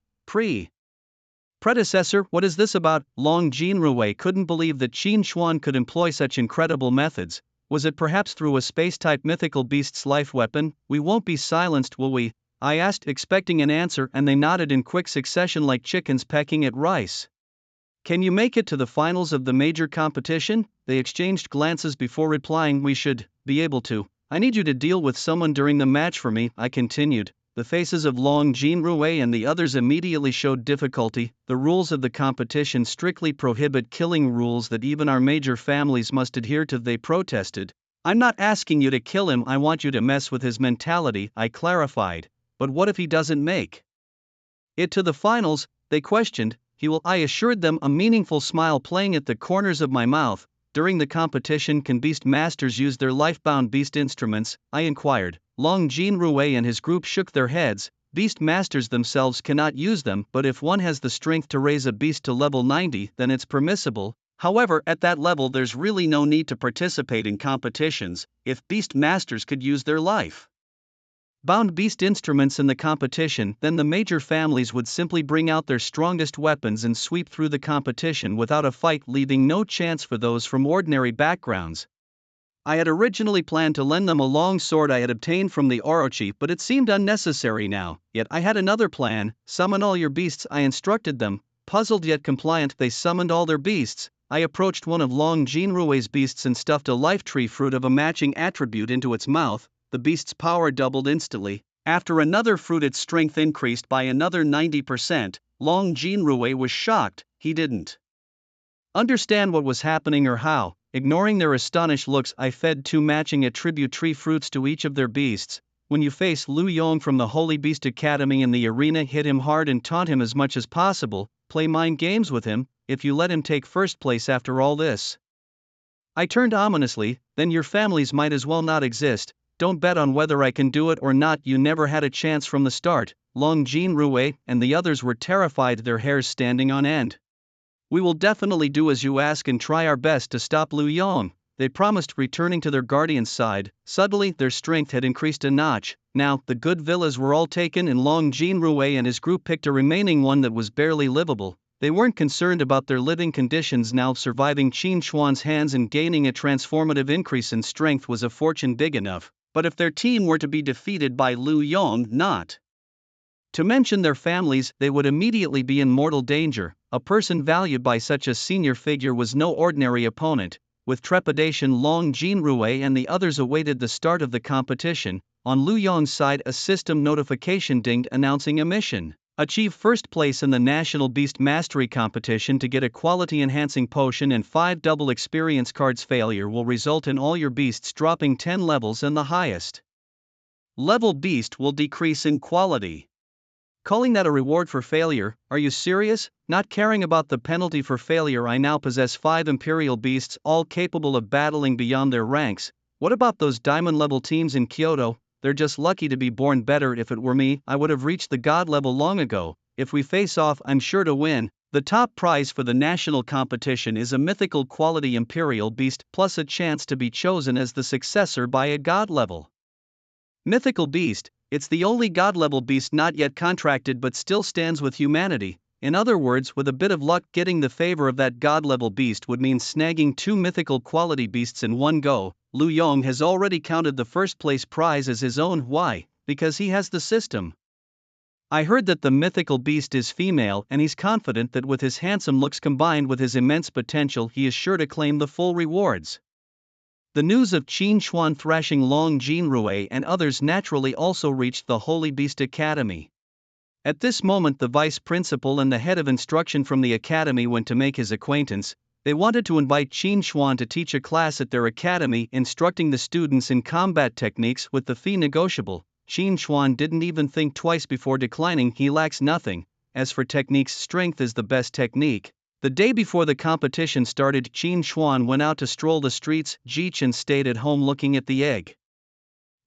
Predecessor, what is this about? Long Jinrui couldn't believe that Qin Xuan could employ such incredible methods. Was it perhaps through a space-type mythical beast's life weapon? We won't be silenced, will we? I asked, expecting an answer, and they nodded in quick succession like chickens pecking at rice. Can you make it to the finals of the major competition? They exchanged glances before replying. We should be able to. I need you to deal with someone during the match for me, I continued. The faces of Long Jinrui and the others immediately showed difficulty. The rules of the competition strictly prohibit killing, rules that even our major families must adhere to, they protested. I'm not asking you to kill him, I want you to mess with his mentality, I clarified. But what if he doesn't make it to the finals? They questioned. He will, I assured them, a meaningful smile playing at the corners of my mouth. During the competition, can beast masters use their life-bound beast instruments? I inquired. Long Jinrui and his group shook their heads. Beast masters themselves cannot use them, but if one has the strength to raise a beast to level 90, then it's permissible. However, at that level there's really no need to participate in competitions. If beast masters could use their life-bound beast instruments in the competition, then the major families would simply bring out their strongest weapons and sweep through the competition without a fight, leaving no chance for those from ordinary backgrounds. I had originally planned to lend them a long sword I had obtained from the Orochi, but it seemed unnecessary now. Yet I had another plan. Summon all your beasts, I instructed them. Puzzled yet compliant, they summoned all their beasts. I approached one of Long Jinrui's beasts and stuffed a life tree fruit of a matching attribute into its mouth. The beast's power doubled instantly. After another fruit, its strength increased by another 90%. Long Jinrui was shocked. He didn't understand what was happening or how. Ignoring their astonished looks, I fed 2 matching attribute tree fruits to each of their beasts. When you face Lu Yong from the Holy Beast Academy in the arena, hit him hard and taunt him as much as possible. Play mind games with him. If you let him take first place after all this, I turned ominously, then your families might as well not exist. Don't bet on whether I can do it or not, you never had a chance from the start. Long Jinrui and the others were terrified, their hairs standing on end. We will definitely do as you ask and try our best to stop Lu Yong, they promised, returning to their guardian's side. Suddenly, their strength had increased a notch. Now, the good villas were all taken and Long Jinrui and his group picked a remaining one that was barely livable. They weren't concerned about their living conditions now. Surviving Qin Xuan's hands and gaining a transformative increase in strength was a fortune big enough. But if their team were to be defeated by Lu Yong, not to mention their families, they would immediately be in mortal danger. A person valued by such a senior figure was no ordinary opponent. With trepidation, Long Jinrui and the others awaited the start of the competition. On Lu Yong's side, a system notification dinged announcing a mission. Achieve first place in the National Beast Mastery Competition to get a quality-enhancing potion and 5 double experience cards. Failure will result in all your beasts dropping 10 levels and the highest level beast will decrease in quality. Calling that a reward for failure? Are you serious? Not caring about the penalty for failure, I now possess 5 Imperial beasts, all capable of battling beyond their ranks. What about those diamond-level teams in Kyoto? They're just lucky to be born better. If it were me, I would have reached the god level long ago. If we face off, I'm sure to win. The top prize for the national competition is a mythical quality Imperial beast, plus a chance to be chosen as the successor by a god level mythical beast. It's the only god-level beast not yet contracted but still stands with humanity. In other words, with a bit of luck, getting the favor of that god-level beast would mean snagging 2 mythical quality beasts in one go. Lu Yong has already counted the first place prize as his own. Why? Because he has the system. I heard that the mythical beast is female and he's confident that with his handsome looks combined with his immense potential he is sure to claim the full rewards. The news of Qin Xuan thrashing Long Jinrui and others naturally also reached the Holy Beast Academy. At this moment the vice principal and the head of instruction from the academy went to make his acquaintance. They wanted to invite Qin Xuan to teach a class at their academy, instructing the students in combat techniques with the fee negotiable. Qin Xuan didn't even think twice before declining. He lacks nothing. As for techniques, strength is the best technique. The day before the competition started, Qin Xuan went out to stroll the streets. Ji Chen stayed at home looking at the egg.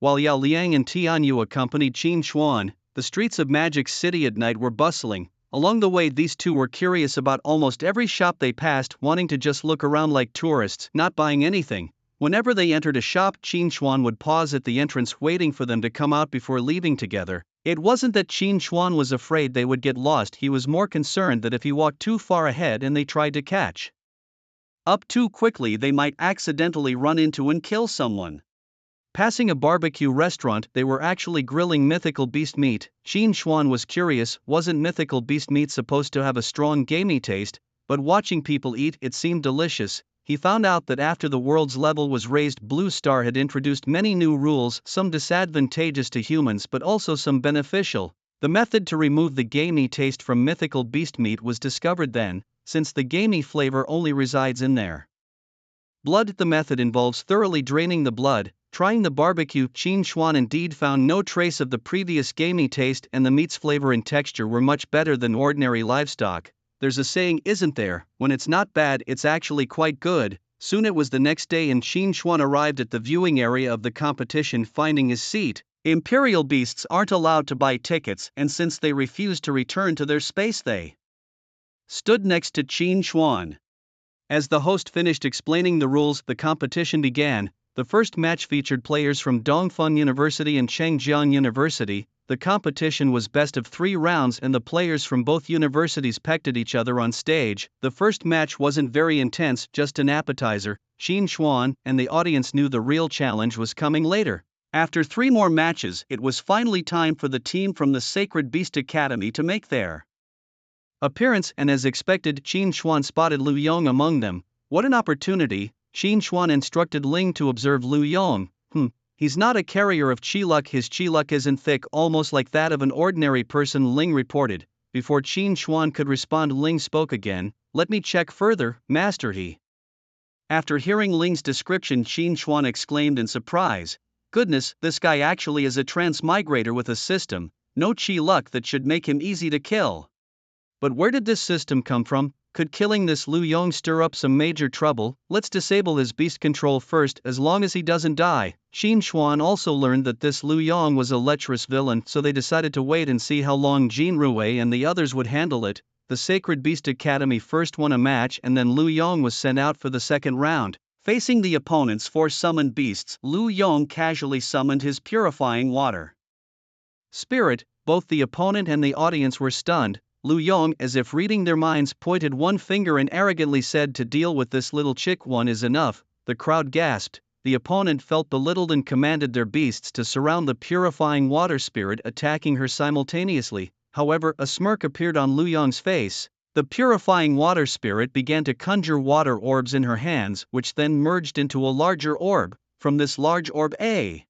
While Yao Liang and Tianyu accompanied Qin Xuan, the streets of Magic City at night were bustling. Along the way these two were curious about almost every shop they passed, wanting to just look around like tourists, not buying anything. Whenever they entered a shop, Qin Xuan would pause at the entrance waiting for them to come out before leaving together. It wasn't that Qin Xuan was afraid they would get lost, he was more concerned that if he walked too far ahead and they tried to catch up too quickly they might accidentally run into and kill someone. Passing a barbecue restaurant, they were actually grilling mythical beast meat. Qin Xuan was curious, wasn't mythical beast meat supposed to have a strong gamey taste? But watching people eat, it seemed delicious. He found out that after the world's level was raised, Blue Star had introduced many new rules, some disadvantageous to humans but also some beneficial. The method to remove the gamey taste from mythical beast meat was discovered then, since the gamey flavor only resides in their blood. The method involves thoroughly draining the blood. Trying the barbecue, Qin Xuan indeed found no trace of the previous gamey taste, and the meat's flavor and texture were much better than ordinary livestock. There's a saying, isn't there, when it's not bad it's actually quite good. Soon it was the next day and Qin Xuan arrived at the viewing area of the competition. Finding his seat, imperial beasts aren't allowed to buy tickets, and since they refused to return to their space they stood next to Qin Xuan. As the host finished explaining the rules, the competition began. The first match featured players from Dongfeng University and Chengjiang University. The competition was best of 3 rounds and the players from both universities pecked at each other on stage. The first match wasn't very intense, just an appetizer. Qin Xuan and the audience knew the real challenge was coming later. After 3 more matches, it was finally time for the team from the Sacred Beast Academy to make their appearance, and as expected, Qin Xuan spotted Lu Yong among them. What an opportunity! Qin Xuan instructed Ling to observe Lu Yong. He's not a carrier of chi luck. His chi luck isn't thick, almost like that of an ordinary person, Ling reported. Before Qin Xuan could respond, Ling spoke again. Let me check further, master. He. After hearing Ling's description, Qin Xuan exclaimed in surprise. Goodness, this guy actually is a transmigrator with a system. No chi luck, that should make him easy to kill. But where did this system come from? Could killing this Lu Yong stir up some major trouble? Let's disable his beast control first, as long as he doesn't die. Qin Xuan also learned that this Lu Yong was a lecherous villain, so they decided to wait and see how long Jinrui and the others would handle it. The Sacred Beast Academy first won a match and then Lu Yong was sent out for the second round. Facing the opponent's 4 summoned beasts, Lu Yong casually summoned his purifying water spirit. Both the opponent and the audience were stunned. Lu Yong, as if reading their minds, pointed one finger and arrogantly said, "To deal with this little chick, one is enough." The crowd gasped. The opponent felt belittled and commanded their beasts to surround the purifying water spirit, attacking her simultaneously. However, a smirk appeared on Lu Yong's face. The purifying water spirit began to conjure water orbs in her hands, which then merged into a larger orb. From this large orb, a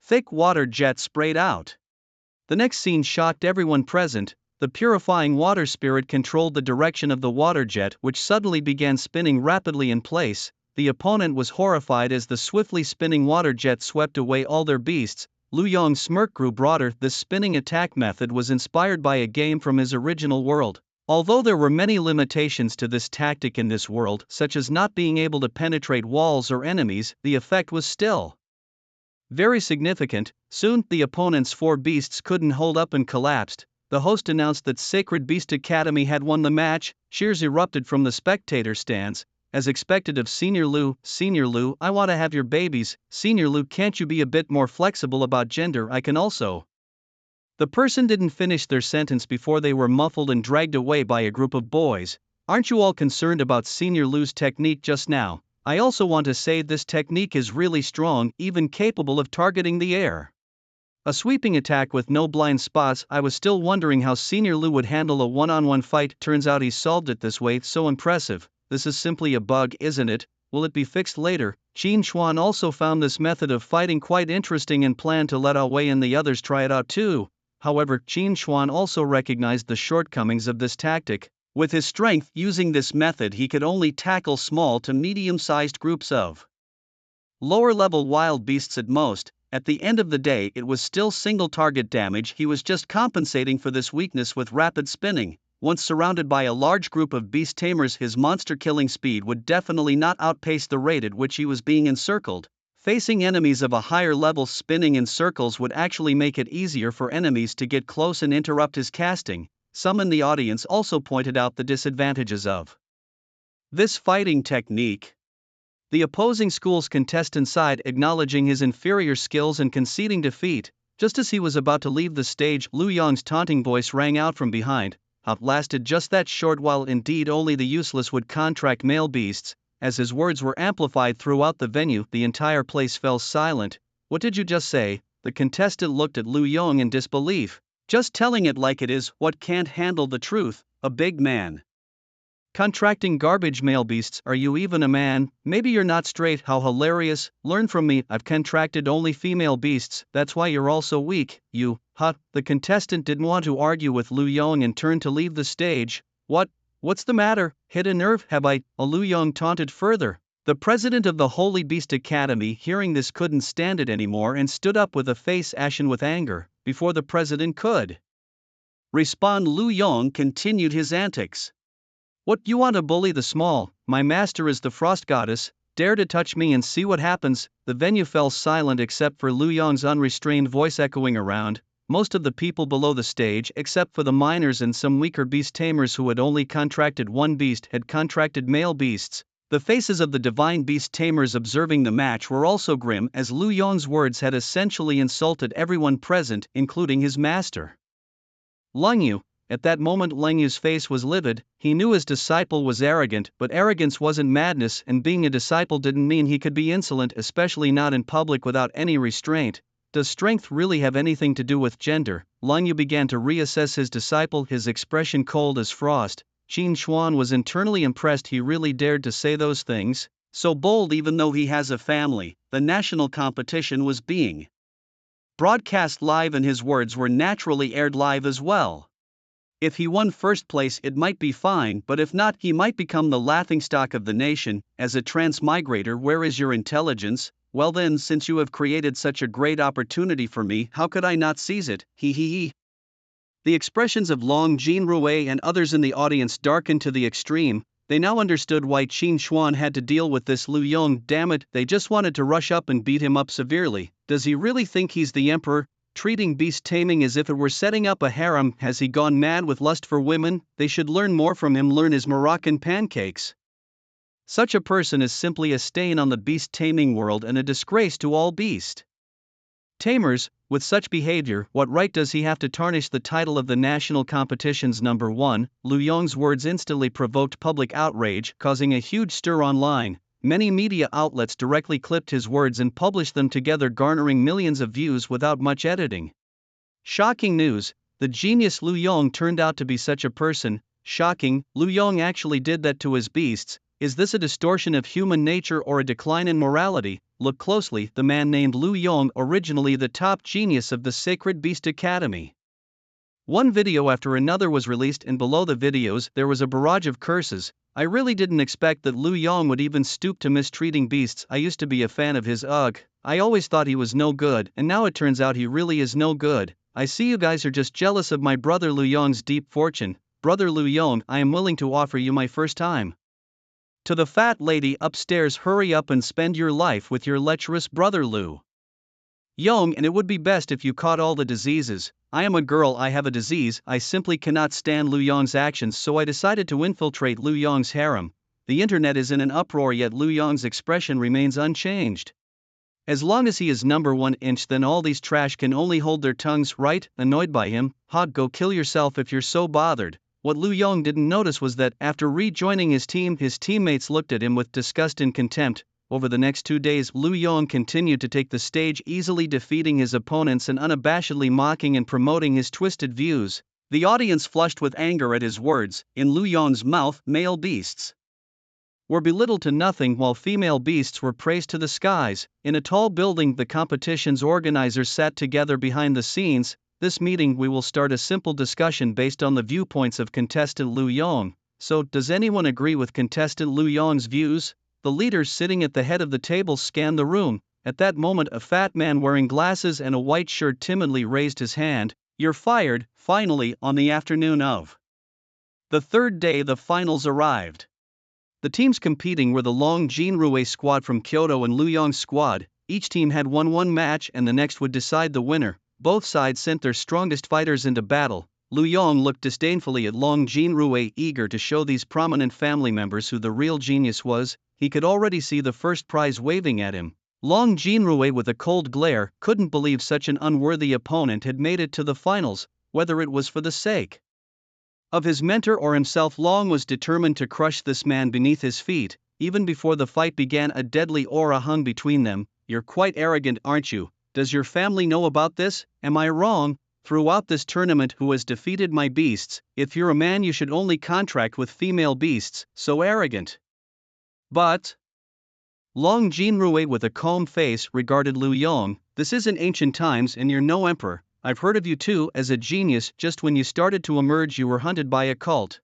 thick water jet sprayed out. The next scene shocked everyone present. The purifying water spirit controlled the direction of the water jet, which suddenly began spinning rapidly in place. The opponent was horrified as the swiftly spinning water jet swept away all their beasts. Lu Yong's smirk grew broader. This spinning attack method was inspired by a game from his original world. Although there were many limitations to this tactic in this world, such as not being able to penetrate walls or enemies, the effect was still very significant. Soon, the opponent's 4 beasts couldn't hold up and collapsed. The host announced that Sacred Beast Academy had won the match. Cheers erupted from the spectator stands. As expected of Senior Lu, I want to have your babies. Senior Lu, can't you be a bit more flexible about gender? I can also. The person didn't finish their sentence before they were muffled and dragged away by a group of boys. Aren't you all concerned about Senior Lu's technique just now? I also want to say this technique is really strong, even capable of targeting the air. A sweeping attack with no blind spots. I was still wondering how Senior Lu would handle a one-on-one fight. Turns out he solved it this way. So impressive. This is simply a bug, isn't it? Will it be fixed later? Qin Xuan also found this method of fighting quite interesting and planned to let Wei and the others try it out too. However, Qin Xuan also recognized the shortcomings of this tactic. With his strength using this method, he could only tackle small to medium-sized groups of lower-level wild beasts at most. At the end of the day, it was still single-target damage. He was just compensating for this weakness with rapid spinning. Once surrounded by a large group of beast tamers, his monster-killing speed would definitely not outpace the rate at which he was being encircled. Facing enemies of a higher level, spinning in circles would actually make it easier for enemies to get close and interrupt his casting. Some in the audience also pointed out the disadvantages of this fighting technique. The opposing school's contestant sighed, acknowledging his inferior skills and conceding defeat. Just as he was about to leave the stage, Lu Yong's taunting voice rang out from behind. Lasted just that short while. Indeed, only the useless would contract male beasts. As his words were amplified throughout the venue, the entire place fell silent. What did you just say? The contestant looked at Lu Yong in disbelief. Just telling it like it is. What can't handle the truth? A big man contracting garbage male beasts? Are you even a man? Maybe you're not straight. How hilarious. Learn from me. I've contracted only female beasts. That's why you're all so weak. You, The contestant didn't want to argue with Lu Yong and turned to leave the stage. What's the matter? Hit a nerve, have I? Lu Yong taunted further. The president of the Holy Beast Academy, hearing this, couldn't stand it anymore and stood up with a face ashen with anger. Before the president could respond, Lu Yong continued his antics. What, you want to bully the small? My master is the frost goddess. Dare to touch me and see what happens. The venue fell silent except for Lu Yong's unrestrained voice echoing around. Most of the people below the stage, except for the miners and some weaker beast tamers who had only contracted one beast, had contracted male beasts. The faces of the divine beast tamers observing the match were also grim, as Lu Yong's words had essentially insulted everyone present, including his master. Leng Yu. At that moment Leng Yu's face was livid. He knew his disciple was arrogant, but arrogance wasn't madness, and being a disciple didn't mean he could be insolent, especially not in public without any restraint. Does strength really have anything to do with gender? Leng Yu began to reassess his disciple, his expression cold as frost. Qin Xuan was internally impressed. He really dared to say those things. So bold, even though he has a family. The national competition was being broadcast live and his words were naturally aired live as well. If he won first place, it might be fine, but if not, he might become the laughingstock of the nation. As a transmigrator, where is your intelligence? Well then, since you have created such a great opportunity for me, how could I not seize it? He. The expressions of Long Jinrui and others in the audience darkened to the extreme. They now understood why Qin Xuan had to deal with this Lu Yong. Damn it, they just wanted to rush up and beat him up severely. Does he really think he's the emperor? Treating beast taming as if it were setting up a harem. Has he gone mad with lust for women? They should learn more from him. Learn his Moroccan pancakes. Such a person is simply a stain on the beast taming world and a disgrace to all beast tamers. With such behavior, what right does he have to tarnish the title of the national competition's number one? Lu Yong's words instantly provoked public outrage, causing a huge stir online. Many media outlets directly clipped his words and published them together, garnering millions of views without much editing. Shocking news. The genius Lu Yong turned out to be such a person. Shocking, Lu Yong actually did that to his beasts. Is this a distortion of human nature or a decline in morality? Look closely. The man named Lu Yong, originally the top genius of the Sacred Beast Academy. One video after another was released, and below the videos there was a barrage of curses. I really didn't expect that Lu Yong would even stoop to mistreating beasts. I used to be a fan of his. I always thought he was no good, and now it turns out he really is no good. I see you guys are just jealous of my brother Lu Yong's deep fortune. Brother Lu Yong, I am willing to offer you my first time. To the fat lady upstairs, hurry up and spend your life with your lecherous brother Lu Yong, and it would be best if you caught all the diseases. I am a girl, I have a disease. I simply cannot stand Lu Yong's actions, so I decided to infiltrate Lu Yong's harem. The internet is in an uproar, yet Lu Yong's expression remains unchanged. As long as he is number 1 inch, then all these trash can only hold their tongues, right? Annoyed by him? Go kill yourself if you're so bothered. What Lu Yong didn't notice was that, after rejoining his team, his teammates looked at him with disgust and contempt. Over the next 2 days, Lu Yong continued to take the stage, easily defeating his opponents and unabashedly mocking and promoting his twisted views. The audience flushed with anger at his words. In Lu Yong's mouth, male beasts were belittled to nothing while female beasts were praised to the skies. In a tall building, the competition's organizers sat together behind the scenes. This meeting, we will start a simple discussion based on the viewpoints of contestant Lu Yong. So, does anyone agree with contestant Lu Yong's views? The leaders sitting at the head of the table scanned the room. At that moment, a fat man wearing glasses and a white shirt timidly raised his hand. You're fired. Finally, on the afternoon of the third day, the finals arrived. The teams competing were the Long Jinrui squad from Kyoto and Lu Yong's squad. Each team had won one match and the next would decide the winner. Both sides sent their strongest fighters into battle. Lu Yong looked disdainfully at Long Jinrui, eager to show these prominent family members who the real genius was. He could already see the first prize waving at him. Long Jinrui, with a cold glare, couldn't believe such an unworthy opponent had made it to the finals. Whether it was for the sake of his mentor or himself, Long was determined to crush this man beneath his feet. Even before the fight began, a deadly aura hung between them. You're quite arrogant, aren't you? Does your family know about this? Am I wrong? Throughout this tournament, who has defeated my beasts? If you're a man, you should only contract with female beasts. So arrogant. But Long Jinrui, with a calm face, regarded Lu Yong. This isn't ancient times and you're no emperor. I've heard of you too as a genius. Just when you started to emerge, you were hunted by a cult.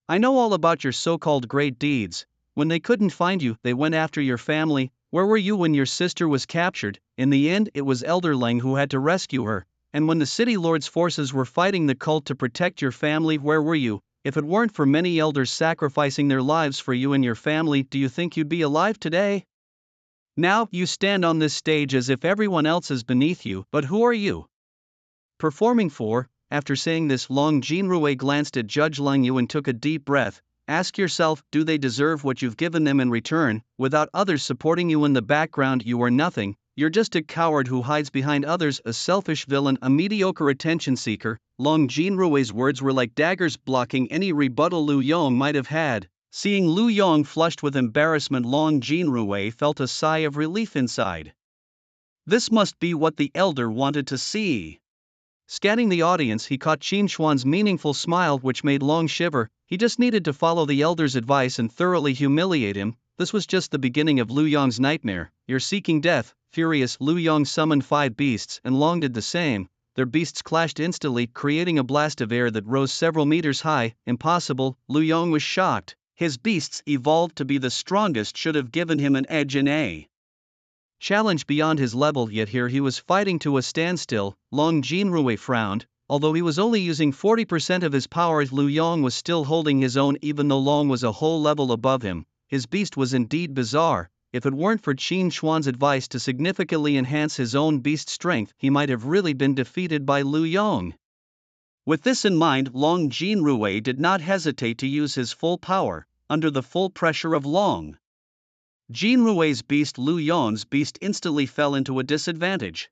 I know all about your so-called great deeds. When they couldn't find you, they went after your family. Where were you when your sister was captured? In the end, it was Elder Lang who had to rescue her. And when the city lord's forces were fighting the cult to protect your family, where were you? If it weren't for many elders sacrificing their lives for you and your family, do you think you'd be alive today? Now, you stand on this stage as if everyone else is beneath you, but who are you performing for? After saying this, Long Jinrui glanced at Judge Lang Yu and took a deep breath. Ask yourself, do they deserve what you've given them in return? Without others supporting you in the background, you are nothing. You're just a coward who hides behind others, a selfish villain, a mediocre attention seeker. Long Jinrui's words were like daggers, blocking any rebuttal Lu Yong might have had. Seeing Lu Yong flushed with embarrassment, Long Jinrui felt a sigh of relief inside. This must be what the elder wanted to see. Scanning the audience, he caught Qin Xuan's meaningful smile, which made Long shiver. He just needed to follow the elder's advice and thoroughly humiliate him. This was just the beginning of Lu Yong's nightmare. You're seeking death. Furious, Lu Yong summoned 5 beasts, and Long did the same. Their beasts clashed instantly, creating a blast of air that rose several meters high. Impossible. Lu Yong was shocked. His beasts, evolved to be the strongest, should have given him an edge in a challenge beyond his level, yet here he was fighting to a standstill. Long Jinrui frowned. Although he was only using 40% of his power, Lu Yong was still holding his own, even though Long was a whole level above him. His beast was indeed bizarre. If it weren't for Qin Xuan's advice to significantly enhance his own beast strength, he might have really been defeated by Lu Yong. With this in mind, Long Jinrui did not hesitate to use his full power. Under the full pressure of Long Jinrui's beast, Lu Yong's beast instantly fell into a disadvantage.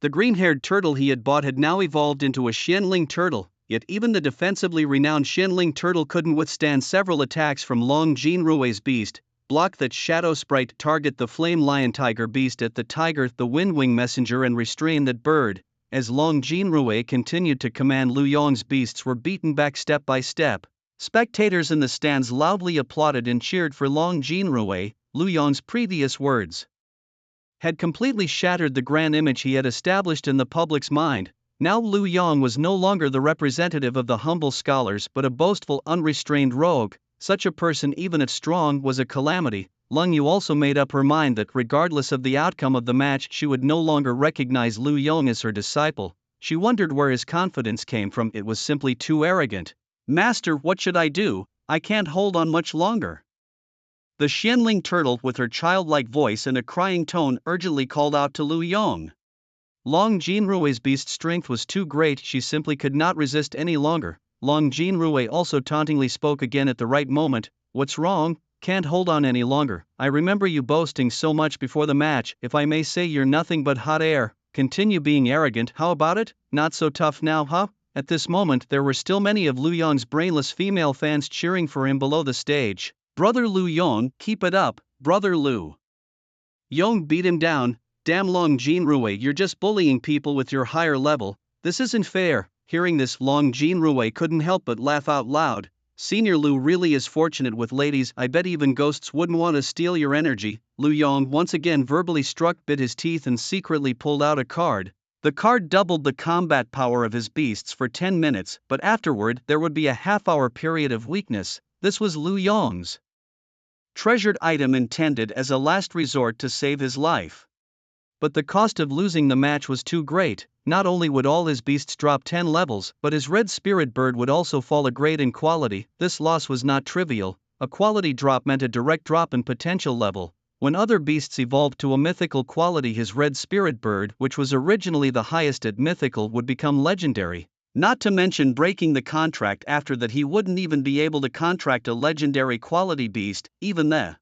The green-haired turtle he had bought had now evolved into a Xianling turtle, yet even the defensively renowned Xianling turtle couldn't withstand several attacks from Long Jinrui's beast. Block that shadow sprite, target the flame lion tiger beast at the tiger, the windwing messenger, and restrain that bird. As Long Jinrui continued to command, Lu Yong's beasts were beaten back step by step. Spectators in the stands loudly applauded and cheered for Long Jinrui. Lu Yong's previous words had completely shattered the grand image he had established in the public's mind. Now Lu Yong was no longer the representative of the humble scholars, but a boastful, unrestrained rogue. Such a person, even if strong, was a calamity. Lang Yu also made up her mind that, regardless of the outcome of the match, she would no longer recognize Lu Yong as her disciple. She wondered where his confidence came from. It was simply too arrogant. Master, what should I do? I can't hold on much longer. The Xianling turtle, with her childlike voice and a crying tone, urgently called out to Lu Yong. Long Jinrui's beast strength was too great, she simply could not resist any longer. Long Jinrui also tauntingly spoke again at the right moment. What's wrong? Can't hold on any longer. I remember you boasting so much before the match. If I may say, you're nothing but hot air. Continue being arrogant. How about it? Not so tough now, huh? At this moment, there were still many of Lu Yong's brainless female fans cheering for him below the stage. Brother Lu Yong, keep it up, Brother Lu. Yong beat him down. Damn Long Jinrui, you're just bullying people with your higher level. This isn't fair. Hearing this, Long Jinrui couldn't help but laugh out loud. Senior Lu really is fortunate with ladies. I bet even ghosts wouldn't want to steal your energy. Lu Yong once again verbally struck, bit his teeth, and secretly pulled out a card. The card doubled the combat power of his beasts for 10 minutes, but afterward there would be a half-hour period of weakness. This was Lu Yong's treasured item, intended as a last resort to save his life. But the cost of losing the match was too great. Not only would all his beasts drop 10 levels, but his red spirit bird would also fall a grade in quality. This loss was not trivial. A quality drop meant a direct drop in potential level. When other beasts evolved to a mythical quality, his red spirit bird, which was originally the highest at mythical, would become legendary. Not to mention breaking the contract after that, he wouldn't even be able to contract a legendary quality beast. Even the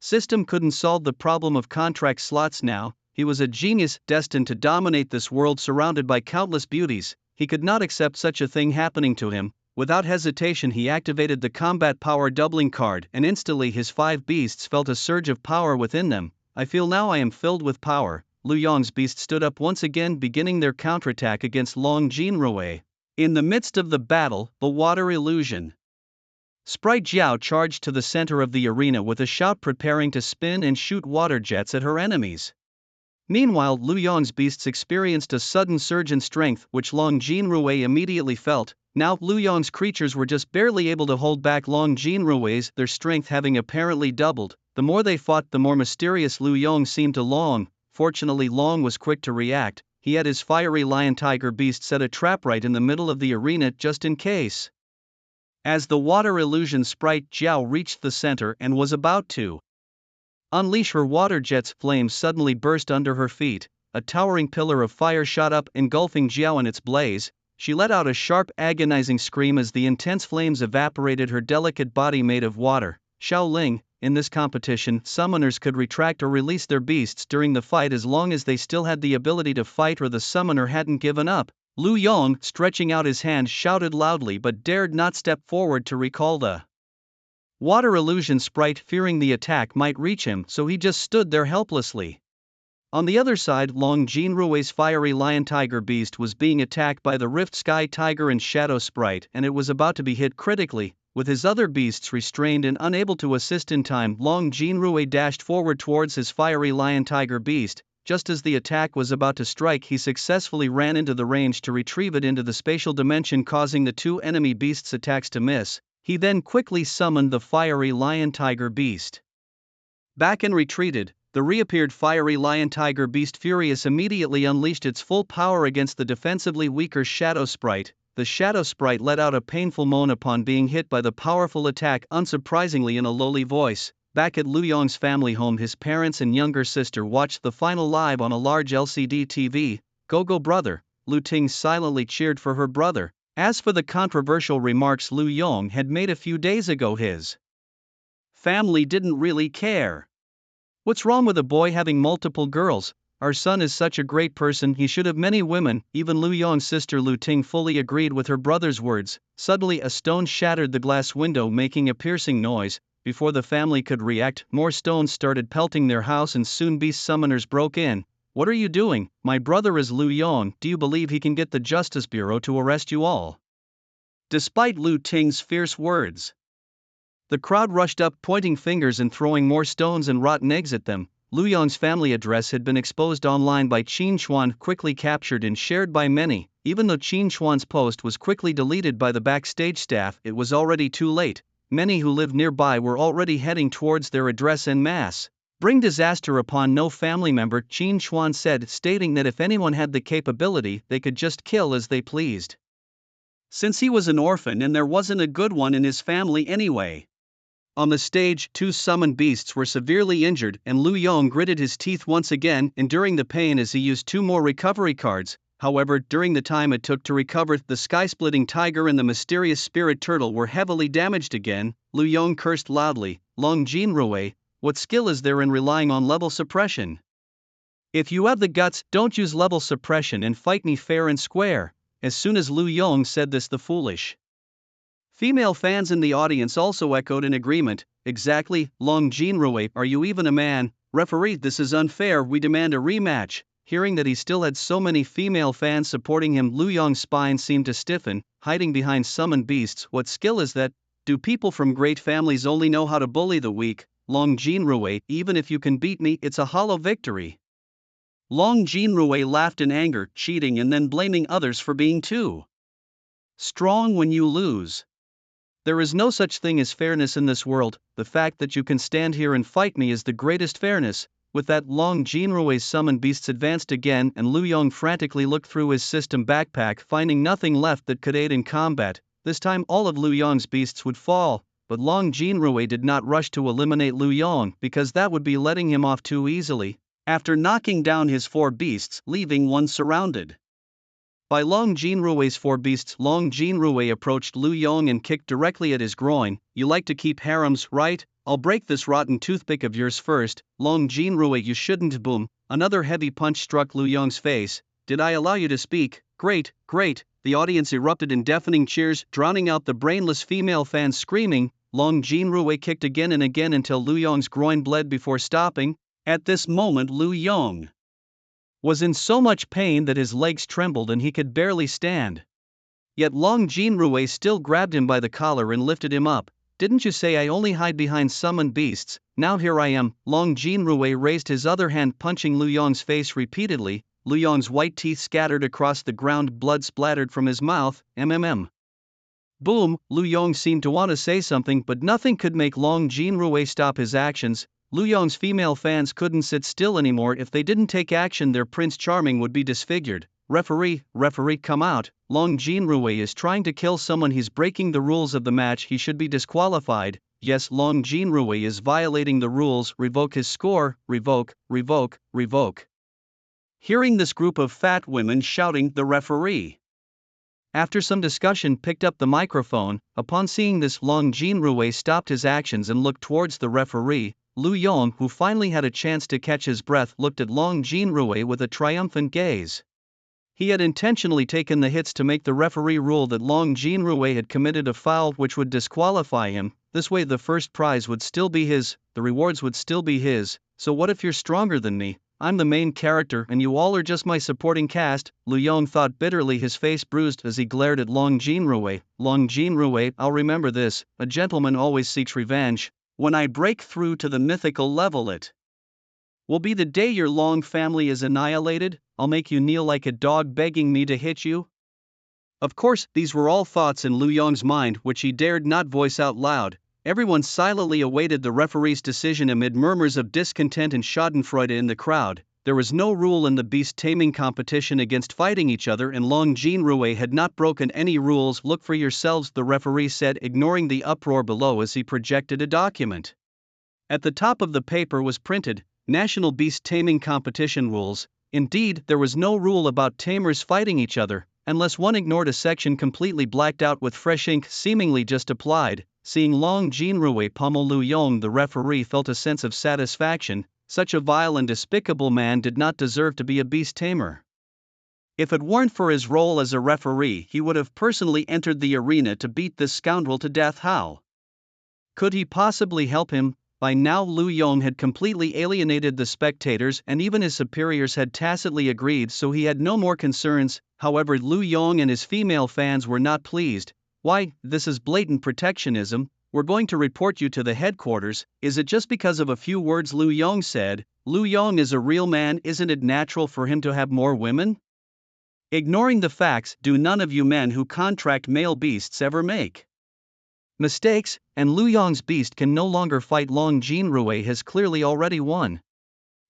system couldn't solve the problem of contract slots now. He was a genius, destined to dominate this world, surrounded by countless beauties. He could not accept such a thing happening to him. Without hesitation, he activated the combat power doubling card, and instantly his 5 beasts felt a surge of power within them. I feel now I am filled with power. Lu Yong's beasts stood up once again, beginning their counterattack against Long Jinrui. In the midst of the battle, the water illusion sprite Jiao charged to the center of the arena with a shout, preparing to spin and shoot water jets at her enemies. Meanwhile, Lu Yong's beasts experienced a sudden surge in strength, which Long Jinrui immediately felt. Now, Lu Yong's creatures were just barely able to hold back Long Jinrui's, their strength having apparently doubled. The more they fought, the more mysterious Lu Yong seemed to Long. Fortunately, Long was quick to react. He had his fiery lion tiger beast set a trap right in the middle of the arena just in case. As the water illusion sprite Jiao reached the center and was about to unleash her water jets, flames suddenly burst under her feet. A towering pillar of fire shot up, engulfing Jiao in its blaze. She let out a sharp, agonizing scream as the intense flames evaporated her delicate body made of water. Shaoling, in this competition, summoners could retract or release their beasts during the fight as long as they still had the ability to fight or the summoner hadn't given up. Lu Yong, stretching out his hand, shouted loudly but dared not step forward to recall the water illusion sprite, fearing the attack might reach him, so he just stood there helplessly. On the other side, Long Jinrui's fiery lion tiger beast was being attacked by the Rift Sky Tiger and Shadow Sprite, and it was about to be hit critically. With his other beasts restrained and unable to assist in time, Long Jinrui dashed forward towards his fiery lion tiger beast. Just as the attack was about to strike, he successfully ran into the range to retrieve it into the spatial dimension, causing the 2 enemy beasts' attacks to miss. He then quickly summoned the fiery lion tiger beast back and retreated. The reappeared fiery lion tiger beast, furious, immediately unleashed its full power against the defensively weaker Shadow Sprite. The Shadow Sprite let out a painful moan upon being hit by the powerful attack, unsurprisingly in a lowly voice. Back at Lu Yong's family home, his parents and younger sister watched the final live on a large LCD TV. Go brother, Lu Ting silently cheered for her brother. As for the controversial remarks Lu Yong had made a few days ago, his family didn't really care. What's wrong with a boy having multiple girls? Our son is such a great person, he should have many women. Even Lu Yong's sister Lu Ting fully agreed with her brother's words. Suddenly a stone shattered the glass window, making a piercing noise. Before the family could react, more stones started pelting their house and soon beast summoners broke in. What are you doing? My brother is Lu Yong. Do you believe he can get the Justice Bureau to arrest you all? Despite Lu Ting's fierce words, the crowd rushed up, pointing fingers and throwing more stones and rotten eggs at them. Lu Yong's family address had been exposed online by Qin Xuan, quickly captured and shared by many. Even though Qin Xuan's post was quickly deleted by the backstage staff, it was already too late. Many who lived nearby were already heading towards their address en masse. Bring disaster upon no family member, Qin Xuan said, stating that if anyone had the capability, they could just kill as they pleased, since he was an orphan and there wasn't a good one in his family anyway. On the stage, 2 summoned beasts were severely injured, and Lu Yong gritted his teeth once again, enduring the pain as he used 2 more recovery cards. However, during the time it took to recover, the sky-splitting tiger and the mysterious spirit turtle were heavily damaged again. Lu Yong cursed loudly. Long Jinrui, what skill is there in relying on level suppression? If you have the guts, don't use level suppression and fight me fair and square. As soon as Lu Yong said this, the foolish female fans in the audience also echoed in agreement. Exactly, Long Jinrui, are you even a man? "Referee, this is unfair, we demand a rematch." Hearing that he still had so many female fans supporting him, Lu Yong's spine seemed to stiffen, hiding behind summoned beasts. "What skill is that? Do people from great families only know how to bully the weak? Long Jinrui, even if you can beat me, it's a hollow victory." Long Jinrui laughed in anger, cheating and then blaming others for being too strong when you lose. "There is no such thing as fairness in this world. The fact that you can stand here and fight me is the greatest fairness." With that, Long Jinrui's summoned beasts advanced again, and Lu Yong frantically looked through his system backpack, finding nothing left that could aid in combat. This time all of Lu Yong's beasts would fall, but Long Jinrui did not rush to eliminate Lu Yong because that would be letting him off too easily. After knocking down his 4 beasts, leaving one surrounded by Long Jinrui's 4 beasts, Long Jinrui approached Lu Yong and kicked directly at his groin. "You like to keep harems, right? I'll break this rotten toothpick of yours first, Long Jinrui, you shouldn't." Boom! Another heavy punch struck Lu Yong's face. "Did I allow you to speak? Great, great!" The audience erupted in deafening cheers, drowning out the brainless female fans screaming. Long Jinrui kicked again and again until Lu Yong's groin bled before stopping. At this moment Lu Yong was in so much pain that his legs trembled and he could barely stand. Yet Long Jinrui still grabbed him by the collar and lifted him up. "Didn't you say I only hide behind summoned beasts? Now here I am." Long Jinrui raised his other hand, punching Lu Yong's face repeatedly. Lu Yong's white teeth scattered across the ground, blood splattered from his mouth. Boom! Lu Yong seemed to want to say something, but nothing could make Long Jinrui stop his actions. Lu Yong's female fans couldn't sit still anymore. If they didn't take action, their Prince Charming would be disfigured. "Referee, come out. Long Jinrui is trying to kill someone. He's breaking the rules of the match. He should be disqualified." "Yes, Long Jinrui is violating the rules. Revoke his score. Revoke." Hearing this group of fat women shouting, the referee, after some discussion, picked up the microphone. Upon seeing this, Long Jinrui stopped his actions and looked towards the referee. Lu Yong, who finally had a chance to catch his breath, looked at Long Jinrui with a triumphant gaze. He had intentionally taken the hits to make the referee rule that Long Jinrui had committed a foul which would disqualify him. This way the first prize would still be his, the rewards would still be his. "So what if you're stronger than me? I'm the main character and you all are just my supporting cast," Lu Yong thought bitterly, his face bruised as he glared at Long Jinrui. "Long Jinrui, I'll remember this. A gentleman always seeks revenge. When I break through to the mythical level, it will be the day your Long family is annihilated. I'll make you kneel like a dog begging me to hit you." Of course, these were all thoughts in Lu Yong's mind which he dared not voice out loud. Everyone silently awaited the referee's decision amid murmurs of discontent and schadenfreude in the crowd. There was no rule in the beast taming competition against fighting each other, and Long Jinrui had not broken any rules. "Look for yourselves," the referee said, ignoring the uproar below as he projected a document. At the top of the paper was printed, "National Beast Taming Competition Rules." Indeed, there was no rule about tamers fighting each other, unless one ignored a section completely blacked out with fresh ink seemingly just applied. Seeing Long Jinrui pummel Lu Yong, the referee felt a sense of satisfaction. Such a vile and despicable man did not deserve to be a beast tamer. If it weren't for his role as a referee, he would have personally entered the arena to beat this scoundrel to death. How could he possibly help him? By now Lu Yong had completely alienated the spectators, and even his superiors had tacitly agreed, so he had no more concerns. However, Lu Yong and his female fans were not pleased. "Why, this is blatant protectionism. We're going to report you to the headquarters." "Is it just because of a few words?" Lu Yong said. "Lu Yong is a real man. Isn't it natural for him to have more women?" Ignoring the facts, do none of you men who contract male beasts ever make mistakes? And Lu Yong's beast can no longer fight. Long Jinrui has clearly already won.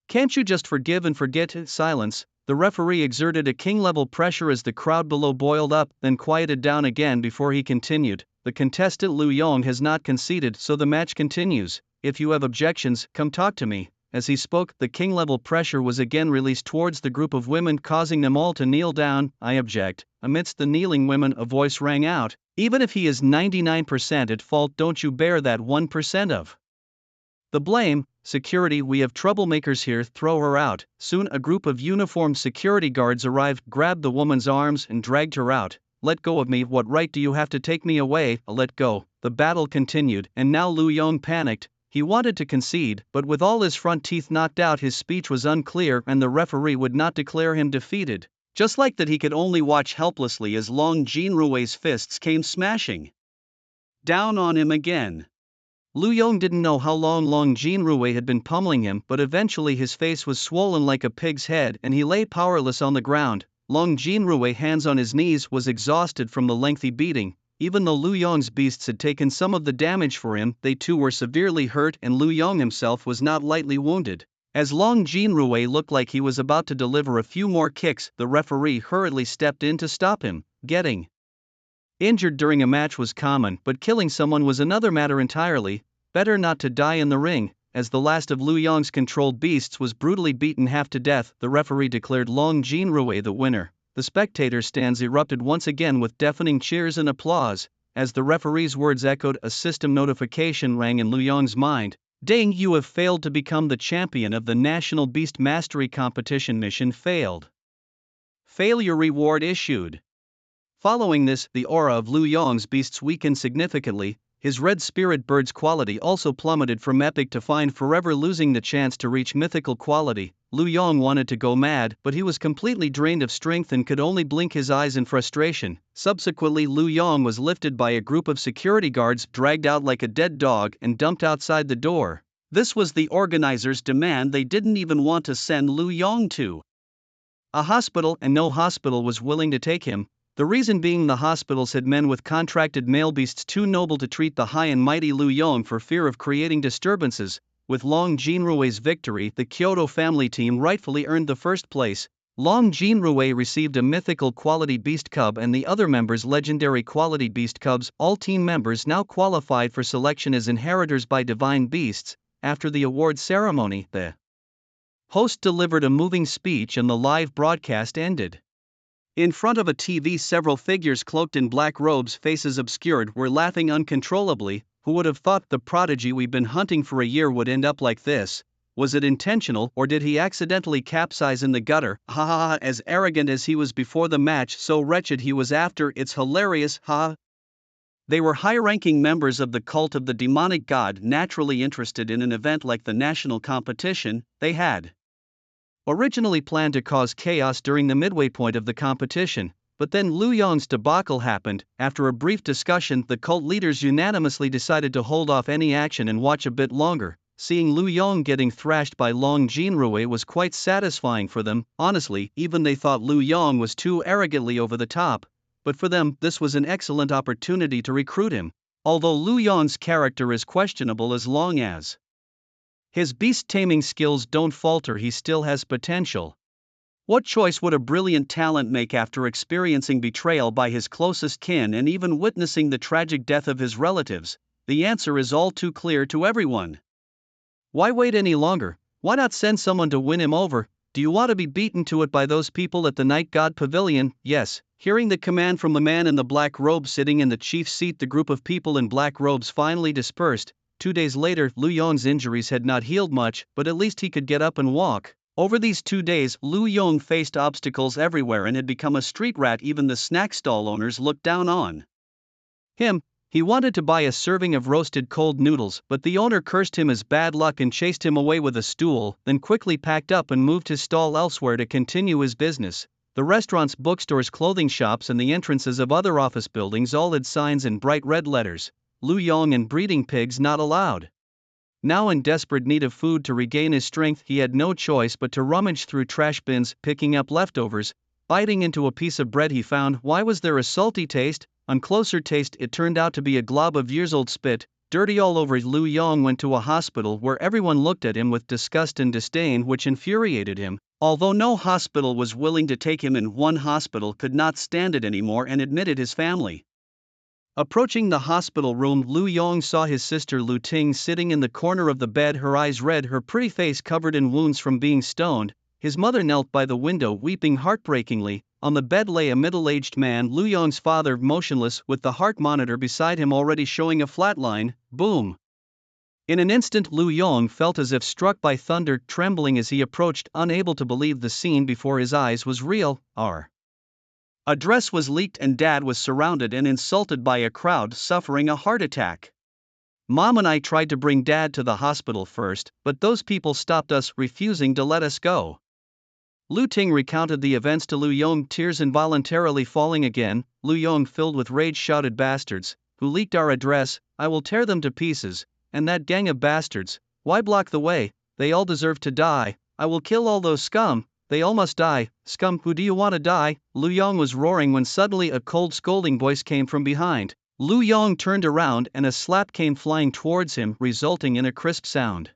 Can't you just forgive and forget? Silence. The referee exerted a king-level pressure as the crowd below boiled up, then quieted down again before he continued. "The contestant Lu Yong has not conceded, so the match continues. If you have objections, come talk to me." As he spoke, the king-level pressure was again released towards the group of women, causing them all to kneel down. "I object." Amidst the kneeling women, a voice rang out. "Even if he is 99% at fault, don't you bear that 1% of the blame?" "Security, we have troublemakers here, throw her out." Soon a group of uniformed security guards arrived, grabbed the woman's arms and dragged her out. "Let go of me. What right do you have to take me away?" "Let go." The battle continued, and now Lu Yong panicked. He wanted to concede, but with all his front teeth knocked out, his speech was unclear and the referee would not declare him defeated. Just like that, he could only watch helplessly as Long Jinrui's fists came smashing down on him again. Lu Yong didn't know how long Jinrui had been pummeling him, but eventually his face was swollen like a pig's head and he lay powerless on the ground. Long Jinrui, hands on his knees, was exhausted from the lengthy beating. Even though Lu Yong's beasts had taken some of the damage for him, they too were severely hurt and Lu Yong himself was not lightly wounded. As Long Jinrui looked like he was about to deliver a few more kicks, the referee hurriedly stepped in to stop him. Getting injured during a match was common, but killing someone was another matter entirely. Better not to die in the ring. As the last of Lu Yong's controlled beasts was brutally beaten half to death, the referee declared Long Jinrui the winner. The spectator stands erupted once again with deafening cheers and applause. As the referee's words echoed, a system notification rang in Lu Yong's mind. Ding, you have failed to become the champion of the National Beast Mastery Competition. Mission failed. Failure reward issued. Following this, the aura of Lu Yong's beasts weakened significantly. His red spirit bird's quality also plummeted from epic to fine, forever losing the chance to reach mythical quality. Lu Yong wanted to go mad, but he was completely drained of strength and could only blink his eyes in frustration. Subsequently, Lu Yong was lifted by a group of security guards, dragged out like a dead dog, and dumped outside the door. This was the organizers' demand. They didn't even want to send Lu Yong to a hospital, and no hospital was willing to take him. The reason being, the hospitals had men with contracted male beasts too noble to treat the high and mighty Lu Yong for fear of creating disturbances. With Long Jinrui's victory, the Kyoto family team rightfully earned the first place. Long Jinrui received a mythical quality beast cub and the other members legendary quality beast cubs. All team members now qualified for selection as inheritors by divine beasts. After the award ceremony, the host delivered a moving speech and the live broadcast ended. In front of a TV, several figures cloaked in black robes, faces obscured, were laughing uncontrollably. Who would have thought the prodigy we've been hunting for a year would end up like this? Was it intentional, or did he accidentally capsize in the gutter? Ha ha ha. As arrogant as he was before the match, so wretched he was after. It's hilarious, ha. They were high-ranking members of the cult of the demonic god, naturally interested in an event like the national competition. They had originally planned to cause chaos during the midway point of the competition, but then Lu Yong's debacle happened. After a brief discussion, the cult leaders unanimously decided to hold off any action and watch a bit longer. Seeing Lu Yong getting thrashed by Long Jinrui was quite satisfying for them. Honestly, even they thought Lu Yong was too arrogantly over the top, but for them, this was an excellent opportunity to recruit him. Although Lu Yong's character is questionable, as long as his beast-taming skills don't falter, he still has potential. What choice would a brilliant talent make after experiencing betrayal by his closest kin and even witnessing the tragic death of his relatives? The answer is all too clear to everyone. Why wait any longer? Why not send someone to win him over? Do you want to be beaten to it by those people at the Night God Pavilion? Yes. Hearing the command from the man in the black robe sitting in the chief's seat, the group of people in black robes finally dispersed. 2 days later, Lu Yong's injuries had not healed much, but at least he could get up and walk. Over these 2 days, Lu Yong faced obstacles everywhere and had become a street rat. Even the snack stall owners looked down on him. He wanted to buy a serving of roasted cold noodles, but the owner cursed him as bad luck and chased him away with a stool, then quickly packed up and moved his stall elsewhere to continue his business. The restaurants, bookstores, clothing shops, and the entrances of other office buildings all had signs in bright red letters: Lu Yong and breeding pigs not allowed. Now in desperate need of food to regain his strength, he had no choice but to rummage through trash bins, picking up leftovers. Biting into a piece of bread he found, why was there a salty taste? On closer taste, it turned out to be a glob of years-old spit, dirty all over. Lu Yong went to a hospital where everyone looked at him with disgust and disdain, which infuriated him. Although no hospital was willing to take him in, one hospital could not stand it anymore and admitted his family. Approaching the hospital room, Lu Yong saw his sister Lu Ting sitting in the corner of the bed, her eyes red, her pretty face covered in wounds from being stoned. His mother knelt by the window, weeping heartbreakingly. On the bed lay a middle-aged man, Lu Yong's father, motionless, with the heart monitor beside him already showing a flat line. Boom! In an instant, Lu Yong felt as if struck by thunder, trembling as he approached, unable to believe the scene before his eyes was real. Our address was leaked and Dad was surrounded and insulted by a crowd, suffering a heart attack. Mom and I tried to bring Dad to the hospital first, but those people stopped us, refusing to let us go. Lu Ting recounted the events to Lu Yong, tears involuntarily falling again. Lu Yong, filled with rage, shouted, "Bastards, who leaked our address, I will tear them to pieces, and that gang of bastards, why block the way? They all deserve to die, I will kill all those scum, they all must die, scum, who do you want to die?" Lu Yong was roaring when suddenly a cold scolding voice came from behind. Lu Yong turned around and a slap came flying towards him, resulting in a crisp sound.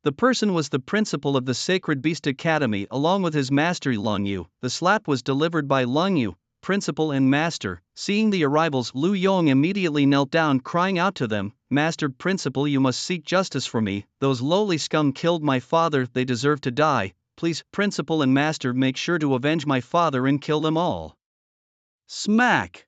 The person was the principal of the Sacred Beast Academy along with his master Long Yu. The slap was delivered by Long Yu, principal and master. Seeing the arrivals, Lu Yong immediately knelt down, crying out to them, "Master, principal, you must seek justice for me. Those lowly scum killed my father, they deserve to die. Please, principal and master, make sure to avenge my father and kill them all." Smack!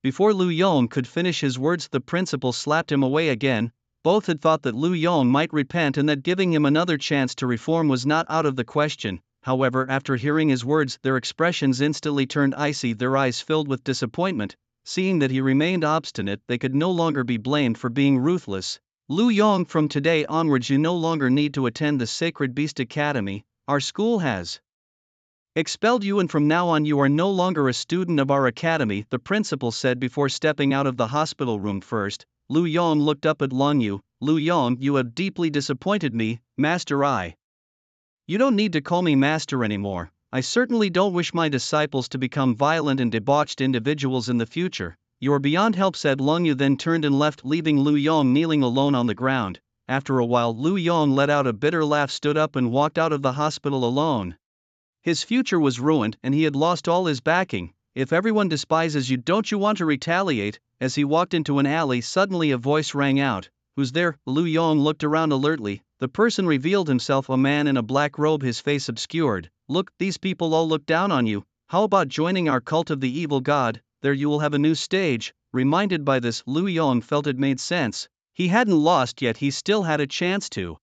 Before Lu Yong could finish his words, the principal slapped him away again. Both had thought that Lu Yong might repent and that giving him another chance to reform was not out of the question. However, after hearing his words, their expressions instantly turned icy, their eyes filled with disappointment. Seeing that he remained obstinate, they could no longer be blamed for being ruthless. "Lu Yong, from today onwards you no longer need to attend the Sacred Beast Academy. Our school has expelled you, and from now on you are no longer a student of our academy," the principal said before stepping out of the hospital room. First, Lu Yong looked up at Long Yu. "Lu Yong, you have deeply disappointed me, master. You don't need to call me master anymore. I certainly don't wish my disciples to become violent and debauched individuals in the future. You are beyond help," said Long Yu, then turned and left, leaving Lu Yong kneeling alone on the ground. After a while, Lu Yong let out a bitter laugh, stood up and walked out of the hospital alone. His future was ruined and he had lost all his backing. "If everyone despises you, don't you want to retaliate?" As he walked into an alley, suddenly a voice rang out, "Who's there?" Lu Yong looked around alertly. The person revealed himself a man in a black robe, his face obscured. "Look, these people all look down on you. How about joining our cult of the evil god? There you will have a new stage." Reminded by this, Lu Yong felt it made sense. He hadn't lost yet, he still had a chance to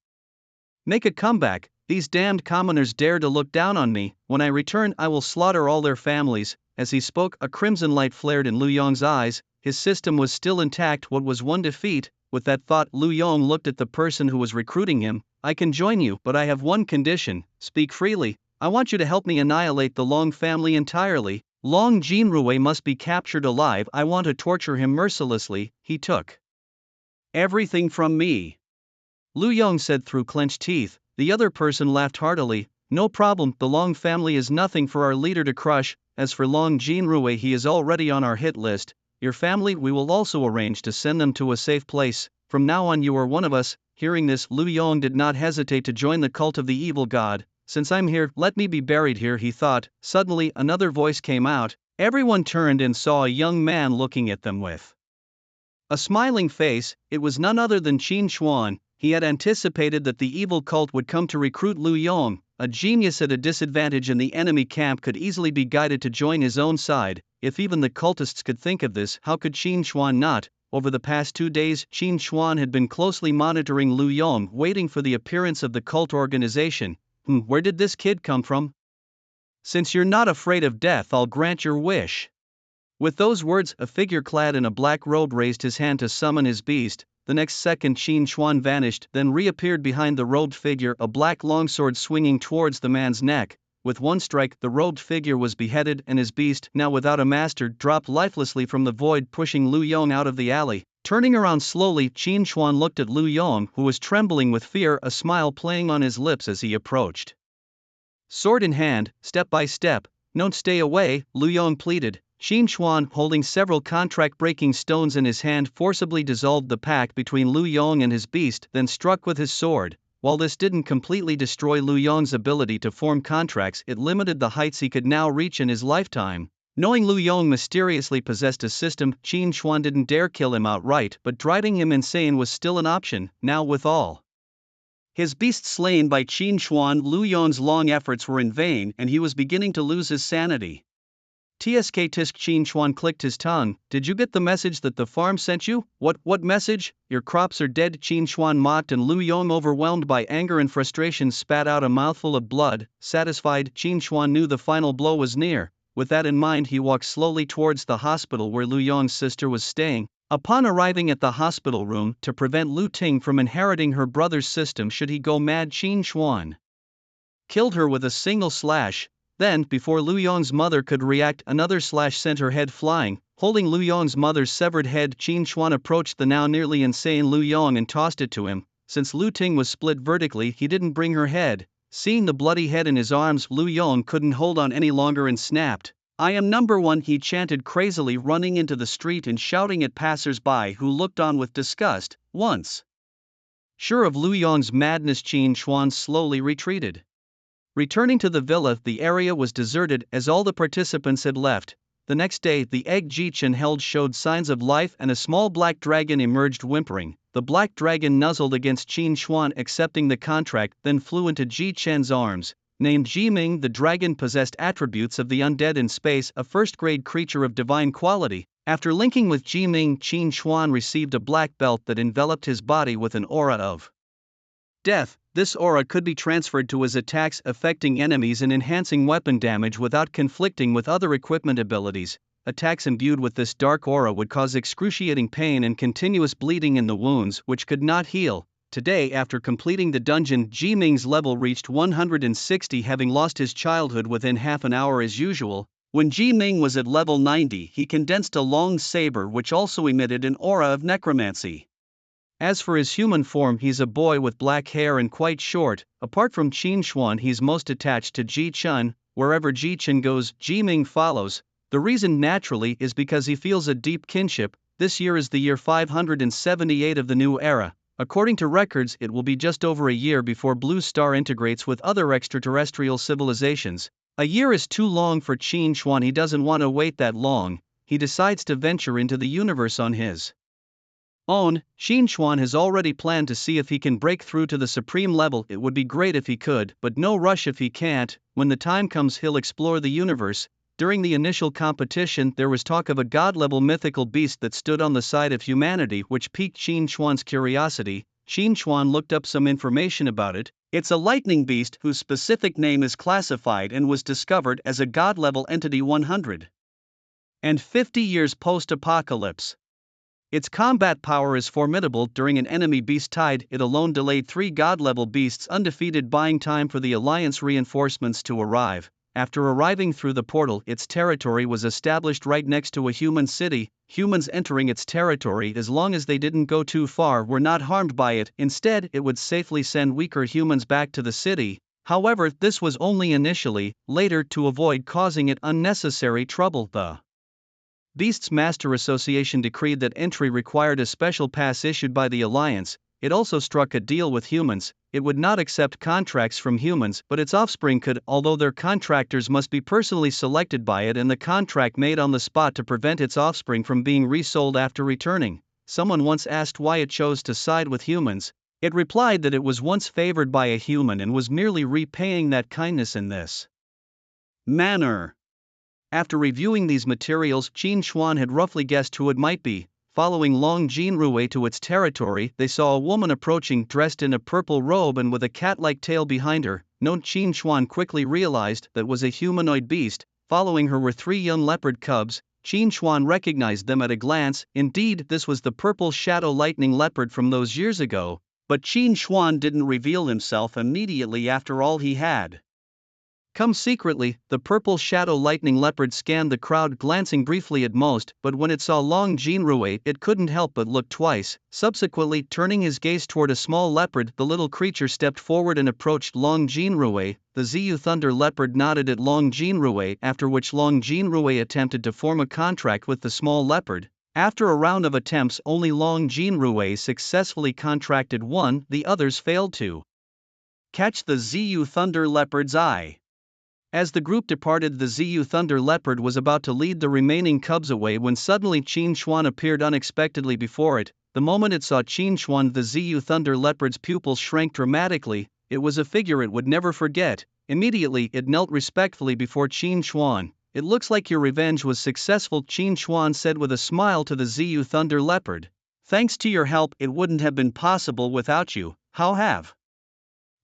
make a comeback. "These damned commoners dare to look down on me. When I return, I will slaughter all their families." As he spoke, a crimson light flared in Lu Yong's eyes. His system was still intact. What was one defeat? With that thought, Lu Yong looked at the person who was recruiting him. "I can join you, but I have one condition. Speak freely. I want you to help me annihilate the Long family entirely. Long Jinrui must be captured alive. I want to torture him mercilessly." "He took everything from me," Lu Yong said through clenched teeth. The other person laughed heartily. "No problem, the Long family is nothing for our leader to crush. As for Long Jinrui, he is already on our hit list. Your family, we will also arrange to send them to a safe place. From now on you are one of us." Hearing this, Lu Yong did not hesitate to join the cult of the evil god. "Since I'm here, let me be buried here," he thought. Suddenly, another voice came out. Everyone turned and saw a young man looking at them with a smiling face. It was none other than Qin Xuan. He had anticipated that the evil cult would come to recruit Lu Yong. A genius at a disadvantage in the enemy camp could easily be guided to join his own side. If even the cultists could think of this, how could Qin Xuan not? Over the past 2 days, Qin Xuan had been closely monitoring Lu Yong, waiting for the appearance of the cult organization. Where did this kid come from? Since you're not afraid of death, I'll grant your wish." With those words, a figure clad in a black robe raised his hand to summon his beast. The next second, Qin Xuan vanished, then reappeared behind the robed figure, a black longsword swinging towards the man's neck. With one strike, the robed figure was beheaded, and his beast, now without a master, dropped lifelessly from the void, pushing Lu Yong out of the alley. Turning around slowly, Qin Xuan looked at Lu Yong, who was trembling with fear, a smile playing on his lips as he approached. Sword in hand, step by step. "Don't stay away," Lu Yong pleaded. Qin Xuan, holding several contract-breaking stones in his hand, forcibly dissolved the pact between Lu Yong and his beast, then struck with his sword. While this didn't completely destroy Lu Yong's ability to form contracts, it limited the heights he could now reach in his lifetime. Knowing Lu Yong mysteriously possessed a system, Qin Xuan didn't dare kill him outright, but driving him insane was still an option. Now, with all his beast slain by Qin Xuan, Lu Yong's long efforts were in vain, and he was beginning to lose his sanity. "Tsk tisk," Qin Xuan clicked his tongue. "Did you get the message that the farm sent you?" What message? Your crops are dead," Qin Xuan mocked, and Lu Yong, overwhelmed by anger and frustration, spat out a mouthful of blood. Satisfied, Qin Xuan knew the final blow was near. With that in mind, he walked slowly towards the hospital where Lu Yong's sister was staying. Upon arriving at the hospital room to prevent Lu Ting from inheriting her brother's system should he go mad, Qin Xuan killed her with a single slash. Then, before Lu Yong's mother could react, another slash sent her head flying. Holding Lu Yong's mother's severed head, Qin Xuan approached the now nearly insane Lu Yong and tossed it to him. Since Lu Ting was split vertically, he didn't bring her head. Seeing the bloody head in his arms, Lu Yong couldn't hold on any longer and snapped. "I am number one," he chanted crazily, running into the street and shouting at passers-by who looked on with disgust. Once sure of Lu Yong's madness, Qin Xuan slowly retreated. Returning to the villa, the area was deserted as all the participants had left. The next day, the egg Ji Chen held showed signs of life and a small black dragon emerged whimpering. The black dragon nuzzled against Qin Xuan, accepting the contract, then flew into Ji Chen's arms. Named Jiming, the dragon possessed attributes of the undead in space, a first-grade creature of divine quality. After linking with Jiming, Qin Xuan received a black belt that enveloped his body with an aura of death. This aura could be transferred to his attacks, affecting enemies and enhancing weapon damage without conflicting with other equipment abilities. Attacks imbued with this dark aura would cause excruciating pain and continuous bleeding in the wounds, which could not heal. Today, after completing the dungeon, Jiming's level reached 160, having lost his childhood within half an hour as usual. When Jiming was at level 90, he condensed a long saber which also emitted an aura of necromancy. As for his human form, he's a boy with black hair and quite short. Apart from Qin Xuan, he's most attached to Ji Chen. Wherever Ji Chen goes, Jiming follows. The reason, naturally, is because he feels a deep kinship. This year is the year 578 of the new era. According to records, it will be just over a year before Blue Star integrates with other extraterrestrial civilizations. A year is too long for Qin Xuan. He doesn't want to wait that long. He decides to venture into the universe on his own. Qin Xuan has already planned to see if he can break through to the supreme level. It would be great if he could, but no rush if he can't. When the time comes, he'll explore the universe. During the initial competition, there was talk of a god-level mythical beast that stood on the side of humanity, which piqued Qin Xuan's curiosity. Qin Xuan looked up some information about it. It's a lightning beast whose specific name is classified and was discovered as a god-level entity 150 years post-apocalypse. Its combat power is formidable. During an enemy beast tide, it alone delayed 3 god-level beasts undefeated, buying time for the Alliance reinforcements to arrive. After arriving through the portal, its territory was established right next to a human city. Humans entering its territory, as long as they didn't go too far, were not harmed by it. Instead, it would safely send weaker humans back to the city. However, this was only initially. Later, to avoid causing it unnecessary trouble, the Beasts Master Association decreed that entry required a special pass issued by the Alliance. It also struck a deal with humans. It would not accept contracts from humans, but its offspring could, although their contractors must be personally selected by it and the contract made on the spot to prevent its offspring from being resold after returning. Someone once asked why it chose to side with humans. It replied that it was once favored by a human and was merely repaying that kindness in this manner. After reviewing these materials, Qin Xuan had roughly guessed who it might be. Following Long Jinrui to its territory, they saw a woman approaching, dressed in a purple robe and with a cat-like tail behind her. Qin Xuan quickly realized that was a humanoid beast. Following her were 3 young leopard cubs. Qin Xuan recognized them at a glance. Indeed, this was the purple shadow lightning leopard from those years ago. But Qin Xuan didn't reveal himself immediately. After all, he had come secretly. The purple shadow lightning leopard scanned the crowd, glancing briefly at most, but when it saw Long Jinrui, it couldn't help but look twice. Subsequently, turning his gaze toward a small leopard, the little creature stepped forward and approached Long Jinrui. The Ziyu Thunder leopard nodded at Long Jinrui, after which Long Jinrui attempted to form a contract with the small leopard. After a round of attempts, only Long Jinrui successfully contracted one, the others failed to catch the Ziyu Thunder leopard's eye. As the group departed, the Ziyu Thunder leopard was about to lead the remaining cubs away when suddenly Qin Xuan appeared unexpectedly before it. The moment it saw Qin Xuan, the Ziyu Thunder leopard's pupils shrank dramatically. It was a figure it would never forget. Immediately, it knelt respectfully before Qin Xuan. "It looks like your revenge was successful," Qin Xuan said with a smile to the Ziyu Thunder leopard. "Thanks to your help, it wouldn't have been possible without you. How have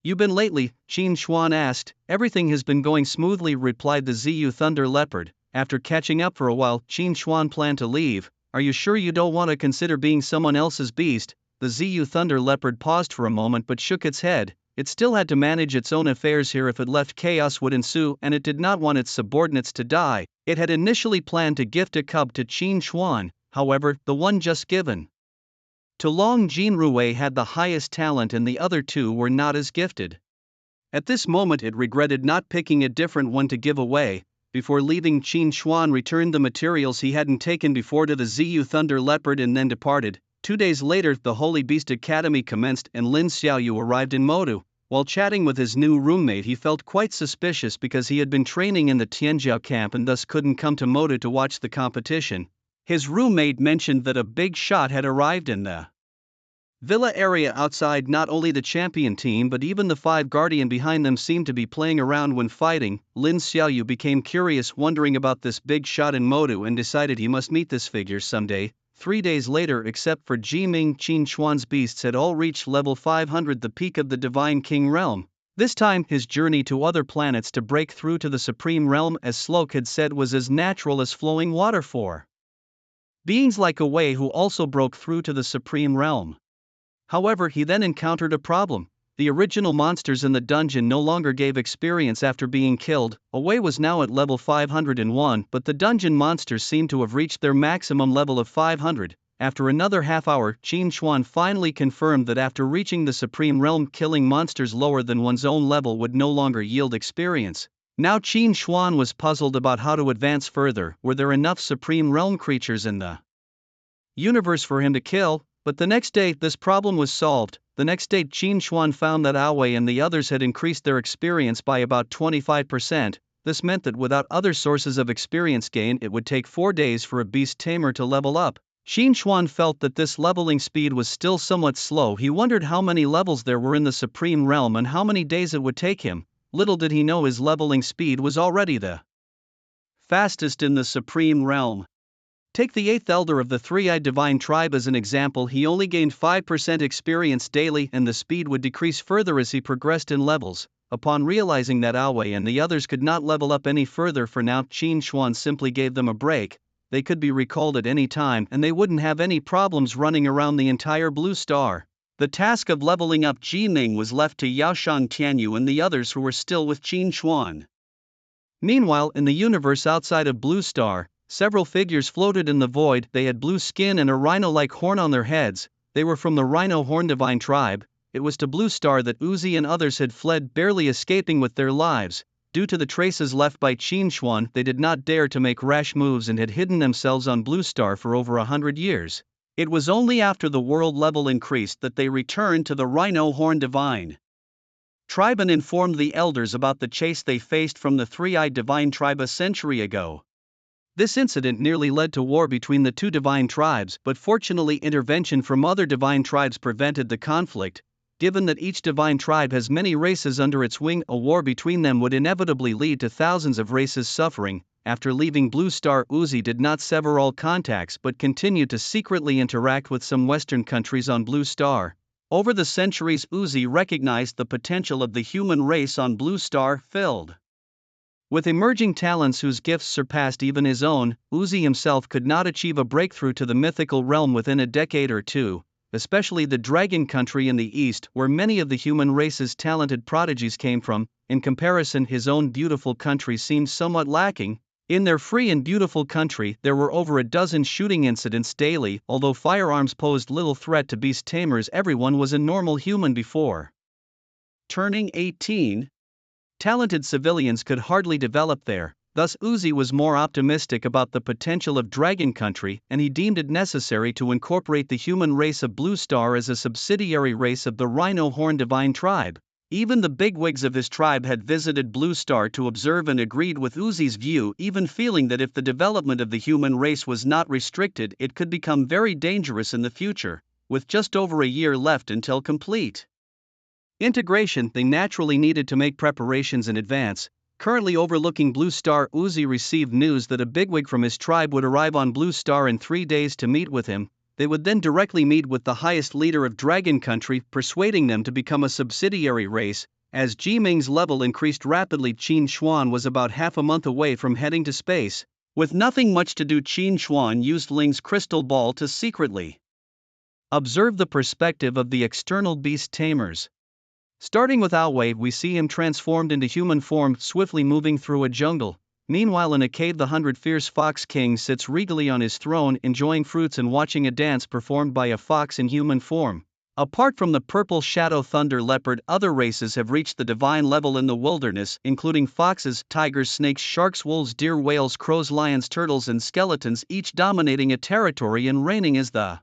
you been lately?" Qin Xuan asked. "Everything has been going smoothly," replied the Ziyu Thunder leopard. After catching up for a while, Qin Xuan planned to leave. are you sure you don't want to consider being someone else's beast? The ZU Thunder Leopard paused for a moment but shook its head. It still had to manage its own affairs here. If it left, chaos would ensue, and it did not want its subordinates to die. It had initially planned to gift a cub to Qin Xuan, however, the one just given to Long Jinrui had the highest talent and the other two were not as gifted. At this moment it regretted not picking a different one to give away. Before leaving, Qin Xuan returned the materials he hadn't taken before to the ZU Thunder Leopard and then departed. 2 days later, the Holy Beast Academy commenced and Lin Xiaoyu arrived in Modu. While chatting with his new roommate, he felt quite suspicious because he had been training in the Tianjiao camp and thus couldn't come to Modu to watch the competition. His roommate mentioned that a big shot had arrived in the villa area outside. Not only the champion team but even the 5 guardian behind them seemed to be playing around when fighting. Lin Xiaoyu became curious, wondering about this big shot in Modu, and decided he must meet this figure someday. 3 days later, except for Jiming, Qin Xuan's beasts had all reached level 500, the peak of the Divine King realm. This time, his journey to other planets to break through to the Supreme Realm, as Slok had said, was as natural as flowing water for beings like Wei, who also broke through to the Supreme Realm. However, he then encountered a problem. The original monsters in the dungeon no longer gave experience after being killed. Wei was now at level 501, but the dungeon monsters seemed to have reached their maximum level of 500. After another half hour, Qin Xuan finally confirmed that after reaching the Supreme Realm, killing monsters lower than one's own level would no longer yield experience. Now Qin Xuan was puzzled about how to advance further. Were there enough Supreme Realm creatures in the universe for him to kill? But the next day, this problem was solved. The next day, Qin Xuan found that Wei and the others had increased their experience by about 25%. This meant that without other sources of experience gain, it would take 4 days for a beast tamer to level up. Qin Xuan felt that this leveling speed was still somewhat slow. He wondered how many levels there were in the Supreme Realm and how many days it would take him. Little did he know his leveling speed was already the fastest in the Supreme Realm. Take the 8th elder of the Three-Eyed Divine Tribe as an example. He only gained 5% experience daily, and the speed would decrease further as he progressed in levels. Upon realizing that Wei and the others could not level up any further for now, Qin Xuan simply gave them a break. They could be recalled at any time and they wouldn't have any problems running around the entire Blue Star. The task of leveling up Jiming was left to Yaoshang Tianyu and the others who were still with Qin Xuan. Meanwhile, in the universe outside of Blue Star, several figures floated in the void. They had blue skin and a rhino-like horn on their heads. They were from the Rhino Horn Divine Tribe. It was to Blue Star that Uzi and others had fled, barely escaping with their lives. Due to the traces left by Qin Xuan, they did not dare to make rash moves and had hidden themselves on Blue Star for over 100 years. It was only after the world level increased that they returned to the Rhino Horn Divine Tribe and informed the elders about the chase they faced from the Three-Eyed Divine Tribe a century ago. This incident nearly led to war between the two divine tribes, but fortunately intervention from other divine tribes prevented the conflict. Given that each divine tribe has many races under its wing, a war between them would inevitably lead to thousands of races suffering. After leaving Blue Star, Uzi did not sever all contacts but continued to secretly interact with some Western countries on Blue Star. Over the centuries, Uzi recognized the potential of the human race on Blue Star, filled with emerging talents whose gifts surpassed even his own. Uzi himself could not achieve a breakthrough to the mythical realm within a decade or two, especially the Dragon Country in the east, where many of the human race's talented prodigies came from. In comparison, his own beautiful country seemed somewhat lacking. In their free and beautiful country, there were over a dozen shooting incidents daily. Although firearms posed little threat to beast tamers, everyone was a normal human before turning 18. Talented civilians could hardly develop there. Thus Uzi was more optimistic about the potential of Dragon Country, and he deemed it necessary to incorporate the human race of Blue Star as a subsidiary race of the Rhino Horn Divine Tribe. Even the bigwigs of his tribe had visited Blue Star to observe and agreed with Uzi's view, even feeling that if the development of the human race was not restricted, it could become very dangerous in the future. With just over a year left until complete integration, they naturally needed to make preparations in advance. Currently overlooking Blue Star, Uzi received news that a bigwig from his tribe would arrive on Blue Star in 3 days to meet with him. They would then directly meet with the highest leader of Dragon Country, persuading them to become a subsidiary race. As Jiming's level increased rapidly, Qin Xuan was about half a month away from heading to space. With nothing much to do, Qin Xuan used Ling's crystal ball to secretly observe the perspective of the external beast tamers. Starting with Wei, we see him transformed into human form, swiftly moving through a jungle. Meanwhile, in a cave, the 100 fierce fox king sits regally on his throne, enjoying fruits and watching a dance performed by a fox in human form. Apart from the purple shadow thunder leopard, other races have reached the divine level in the wilderness, including foxes, tigers, snakes, sharks, wolves, deer, whales, crows, lions, turtles, and skeletons, each dominating a territory and reigning as the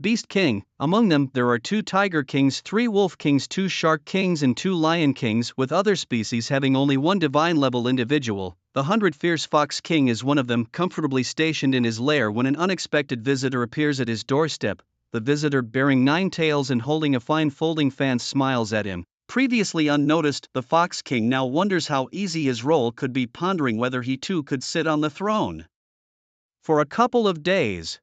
Beast King. Among them, there are 2 Tiger Kings, 3 Wolf Kings, 2 Shark Kings, and 2 Lion Kings, with other species having only one divine level individual. The 100 Fierce Fox King is one of them, comfortably stationed in his lair when an unexpected visitor appears at his doorstep. The visitor, bearing 9 tails and holding a fine folding fan, smiles at him. Previously unnoticed, the Fox King now wonders how easy his role could be, pondering whether he too could sit on the throne. For a couple of days,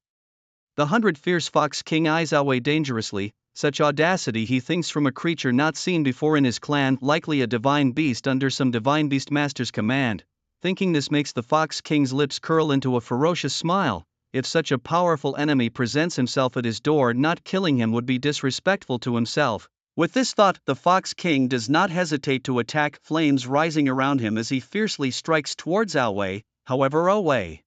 the 100 Fierce Fox King eyes Wei dangerously. Such audacity, he thinks, from a creature not seen before in his clan, likely a divine beast under some divine beast master's command. Thinking this makes the Fox King's lips curl into a ferocious smile. If such a powerful enemy presents himself at his door, not killing him would be disrespectful to himself. With this thought, the Fox King does not hesitate to attack, flames rising around him as he fiercely strikes towards Wei. However, Wei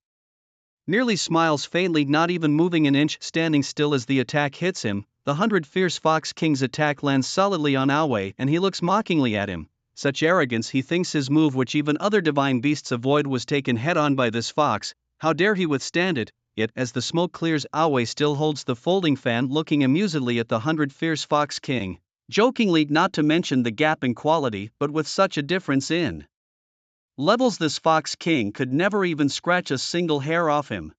merely smiles faintly, not even moving an inch, standing still as the attack hits him. The 100 Fierce Fox King's attack lands solidly on Wei, and he looks mockingly at him. Such arrogance, he thinks his move, which even other divine beasts avoid, was taken head-on by this fox. How dare he withstand it? Yet, as the smoke clears, Wei still holds the folding fan, looking amusedly at the 100 Fierce Fox King. Jokingly, not to mention the gap in quality, but with such a difference in levels, this Fox King could never even scratch a single hair off him.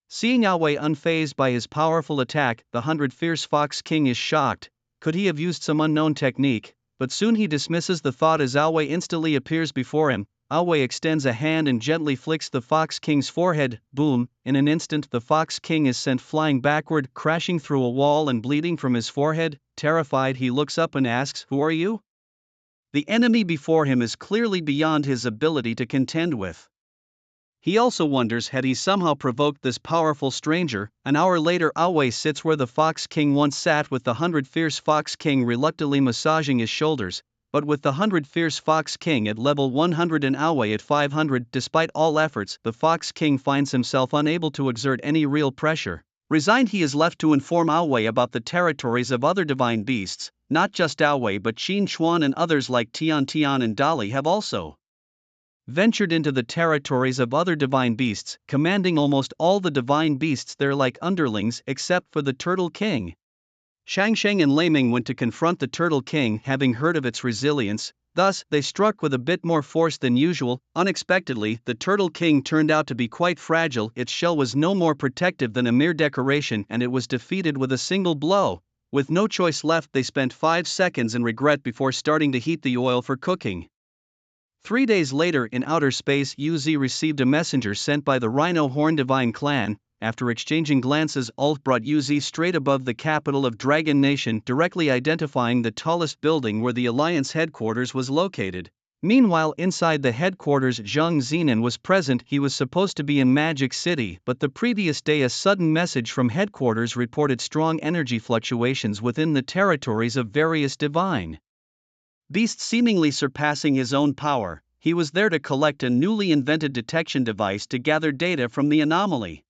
Seeing Wei unfazed by his powerful attack, the 100 Fierce Fox King is shocked. Could he have used some unknown technique? But soon he dismisses the thought as Wei instantly appears before him. Wei extends a hand and gently flicks the Fox King's forehead. Boom! In an instant, the Fox King is sent flying backward, crashing through a wall and bleeding from his forehead. Terrified, he looks up and asks, "Who are you?" The enemy before him is clearly beyond his ability to contend with. He also wonders, had he somehow provoked this powerful stranger? An hour later, Wei sits where the Fox King once sat, with the 100 Fierce Fox King reluctantly massaging his shoulders. But with the 100 Fierce Fox King at level 100 and Wei at 500, despite all efforts, the Fox King finds himself unable to exert any real pressure. Resigned, he is left to inform Wei about the territories of other divine beasts. Not just Wei, but Qin Xuan and others like Tian Tian and Dali have also ventured into the territories of other divine beasts, commanding almost all the divine beasts there like underlings, except for the Turtle King. Shangsheng and Laming went to confront the Turtle King, having heard of its resilience. Thus, they struck with a bit more force than usual. Unexpectedly, the Turtle King turned out to be quite fragile. Its shell was no more protective than a mere decoration, and it was defeated with a single blow. With no choice left, they spent 5 seconds in regret before starting to heat the oil for cooking. 3 days later, in outer space, UZ received a messenger sent by the Rhino Horn Divine Clan. After exchanging glances, Alt brought UZ straight above the capital of Dragon Nation, directly identifying the tallest building where the Alliance headquarters was located. Meanwhile, inside the headquarters, Zheng Zinan was present. He was supposed to be in Magic City, but the previous day a sudden message from headquarters reported strong energy fluctuations within the territories of various divine beasts, seemingly surpassing his own power. He was there to collect a newly invented detection device to gather data from the anomaly.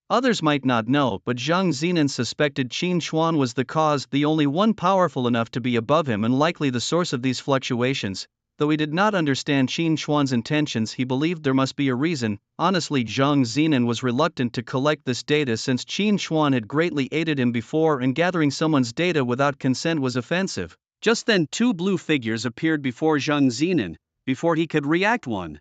Others might not know, but Zheng Zinan suspected Qin Xuan was the cause, the only one powerful enough to be above him and likely the source of these fluctuations. Though he did not understand Qin Xuan's intentions, he believed there must be a reason. Honestly, Zheng Zinan was reluctant to collect this data since Qin Xuan had greatly aided him before, and gathering someone's data without consent was offensive. Just then, 2 blue figures appeared before Zheng Zinan. Before he could react, one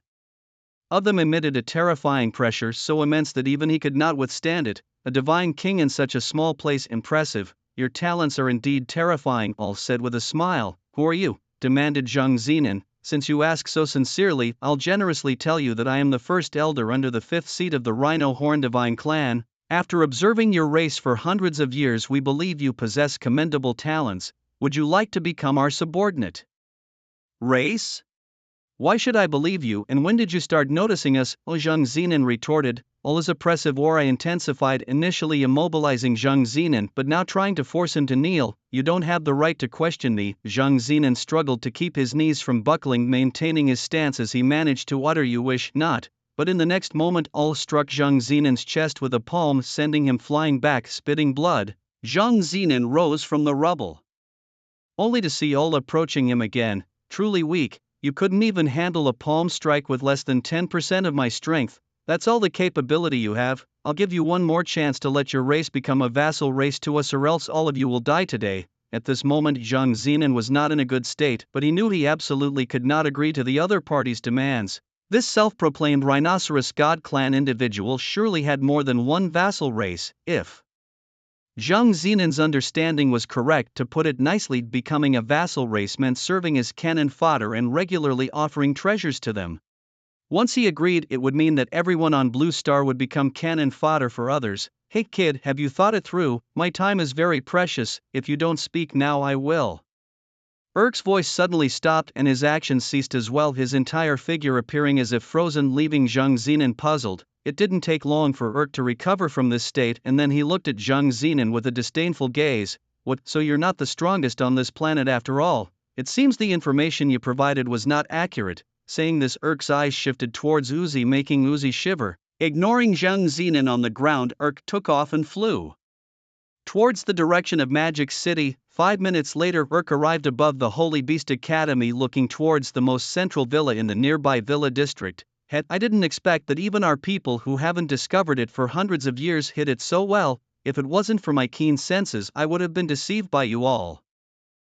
of them emitted a terrifying pressure so immense that even he could not withstand it. A divine king in such a small place, impressive. Your talents are indeed terrifying, Al said with a smile. Who are you? Demanded Zheng Zinan. Since you ask so sincerely, I'll generously tell you that I am the first elder under the 5th seat of the Rhino Horn Divine Clan. After observing your race for hundreds of years, we believe you possess commendable talents. Would you like to become our subordinate? Race? Why should I believe you, and when did you start noticing us? Zhang Zinan retorted, all his oppressive aura intensified, initially immobilizing Zhang Zinan but now trying to force him to kneel. You don't have the right to question me. Zhang Zinan struggled to keep his knees from buckling, maintaining his stance as he managed to utter, you wish not. But in the next moment, All struck Zhang Zinan's chest with a palm, sending him flying back, spitting blood. Zhang Zinan rose from the rubble, only to see All approaching him again. Truly weak, you couldn't even handle a palm strike with less than 10% of my strength. That's all the capability you have. I'll give you one more chance to let your race become a vassal race to us, or else all of you will die today. At this moment, Zhang Zinan was not in a good state, but he knew he absolutely could not agree to the other party's demands. This self-proclaimed rhinoceros god clan individual surely had more than one vassal race. If Zhang Zinan's understanding was correct, to put it nicely, becoming a vassal race meant serving as cannon fodder and regularly offering treasures to them. Once he agreed, it would mean that everyone on Blue Star would become cannon fodder for others. Hey kid, have you thought it through? My time is very precious. If you don't speak now, I will. Urk's voice suddenly stopped and his actions ceased as well, his entire figure appearing as if frozen, leaving Zhang Zinan puzzled. It didn't take long for Urk to recover from this state, and then he looked at Zhang Zinan with a disdainful gaze. What, so you're not the strongest on this planet after all? It seems the information you provided was not accurate. Saying this, Urk's eyes shifted towards Uzi, making Uzi shiver. Ignoring Zhang Zinan on the ground, Urk took off and flew towards the direction of Magic City. 5 minutes later, Urk arrived above the Holy Beast Academy, looking towards the most central villa in the nearby villa district. I didn't expect that even our people who haven't discovered it for hundreds of years hid it so well. If it wasn't for my keen senses, I would have been deceived by you all.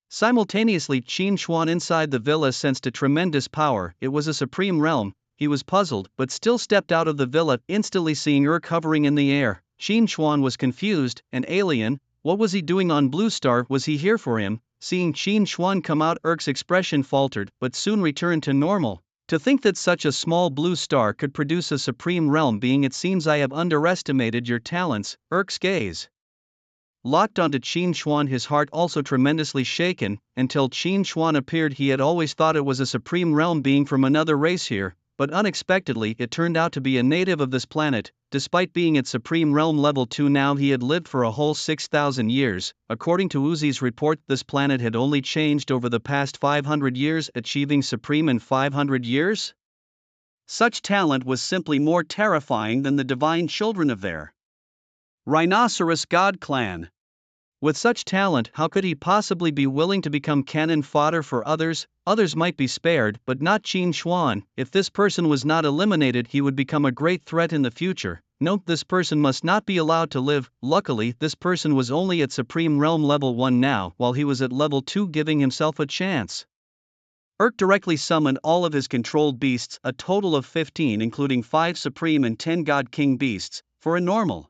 Simultaneously, Qin Chuan inside the villa sensed a tremendous power. It was a supreme realm. He was puzzled, but still stepped out of the villa, instantly seeing Urk hovering in the air. Qin Chuan was confused. An alien? What was he doing on Blue Star? Was he here for him? Seeing Qin Chuan come out, Urk's expression faltered, but soon returned to normal. To think that such a small blue star could produce a supreme realm being, it seems I have underestimated your talents. Urk's gaze locked onto Qin Chuan, his heart also tremendously shaken. Until Qin Chuan appeared, he had always thought it was a supreme realm being from another race here, but unexpectedly it turned out to be a native of this planet. Despite being at supreme realm level 2 now, he had lived for a whole 6,000 years. According to Uzi's report, this planet had only changed over the past 500 years, achieving supreme in 500 years? Such talent was simply more terrifying than the divine children of their rhinoceros god clan. With such talent, how could he possibly be willing to become cannon fodder for others? Others might be spared, but not Qin Chuan. If this person was not eliminated, he would become a great threat in the future. Note, this person must not be allowed to live. Luckily, this person was only at Supreme Realm level 1 now, while he was at level 2, giving himself a chance. Urk directly summoned all of his controlled beasts, a total of 15 including 5 Supreme and 10 God King beasts. For a normal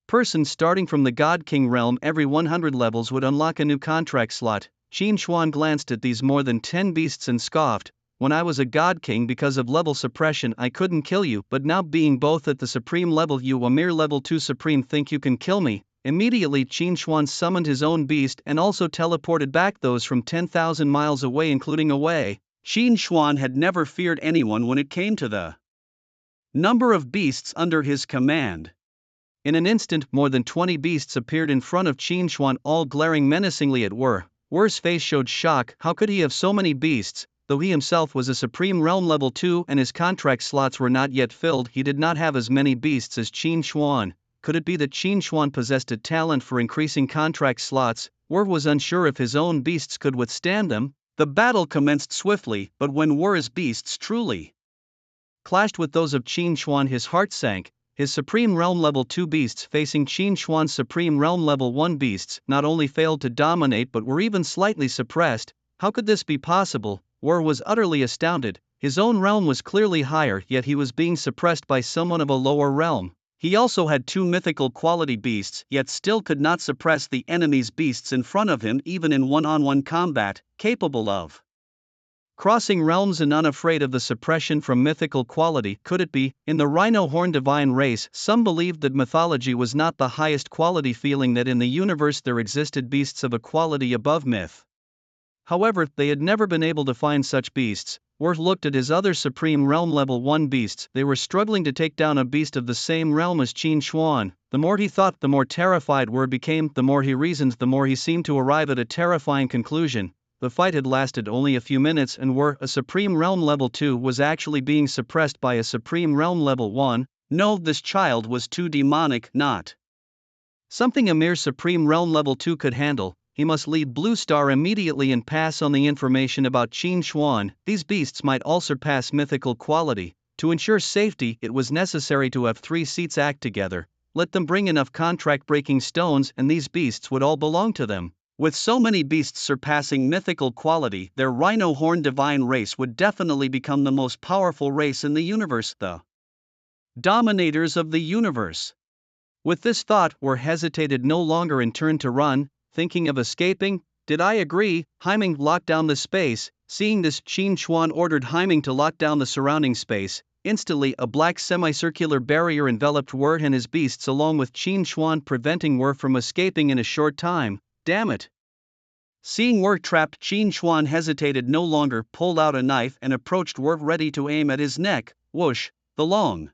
person starting from the God King realm, every 100 levels would unlock a new contract slot. Qin Chuan glanced at these more than 10 beasts and scoffed. When I was a God King, because of level suppression I couldn't kill you, but now being both at the supreme level, you a mere level 2 supreme, think you can kill me? Immediately Qin Chuan summoned his own beast and also teleported back those from 10,000 miles away, including away. Qin Chuan had never feared anyone when it came to the number of beasts under his command. In an instant, more than 20 beasts appeared in front of Qin Chuan, all glaring menacingly at Wer's face showed shock. How could he have so many beasts? Though he himself was a Supreme Realm level 2 and his contract slots were not yet filled, he did not have as many beasts as Qin Chuan. Could it be that Qin Chuan possessed a talent for increasing contract slots? Wer was unsure if his own beasts could withstand them. The battle commenced swiftly, but when Wer's beasts truly clashed with those of Qin Chuan, his heart sank. His Supreme Realm level 2 beasts facing Qin Chuan's Supreme Realm level 1 beasts not only failed to dominate but were even slightly suppressed. How could this be possible? Wer was utterly astounded. His own realm was clearly higher, yet he was being suppressed by someone of a lower realm. He also had 2 mythical quality beasts, yet still could not suppress the enemy's beasts in front of him even in one-on-one combat, capable of crossing realms and unafraid of the suppression from mythical quality. Could it be? In the Rhino Horn divine race, some believed that mythology was not the highest quality, feeling that in the universe there existed beasts of a quality above myth. However, they had never been able to find such beasts. Worth looked at his other Supreme Realm Level 1 beasts. They were struggling to take down a beast of the same realm as Qin Xuan. The more he thought, the more terrified Wer became. The more he reasoned, the more he seemed to arrive at a terrifying conclusion. The fight had lasted only a few minutes, and Wer, a Supreme Realm Level 2, was actually being suppressed by a Supreme Realm Level 1. No, this child was too demonic, not something a mere Supreme Realm Level 2 could handle. He must leave Blue Star immediately and pass on the information about Qin Xuan. These beasts might all surpass mythical quality. To ensure safety, it was necessary to have 3 seats act together. Let them bring enough contract-breaking stones and these beasts would all belong to them. With so many beasts surpassing mythical quality, their rhino horn divine race would definitely become the most powerful race in the universe, the dominators of the universe. With this thought, Wer hesitated no longer and turned to run, thinking of escaping. Did I agree? Heiming, lock down the space. Seeing this, Qin Xuan ordered Heiming to lock down the surrounding space. Instantly, a black semicircular barrier enveloped Wer and his beasts along with Qin Xuan, preventing Wer from escaping in a short time. Damn it! Seeing Wer trapped, Qin Xuan hesitated no longer, pulled out a knife and approached Wer, ready to aim at his neck. Whoosh! The long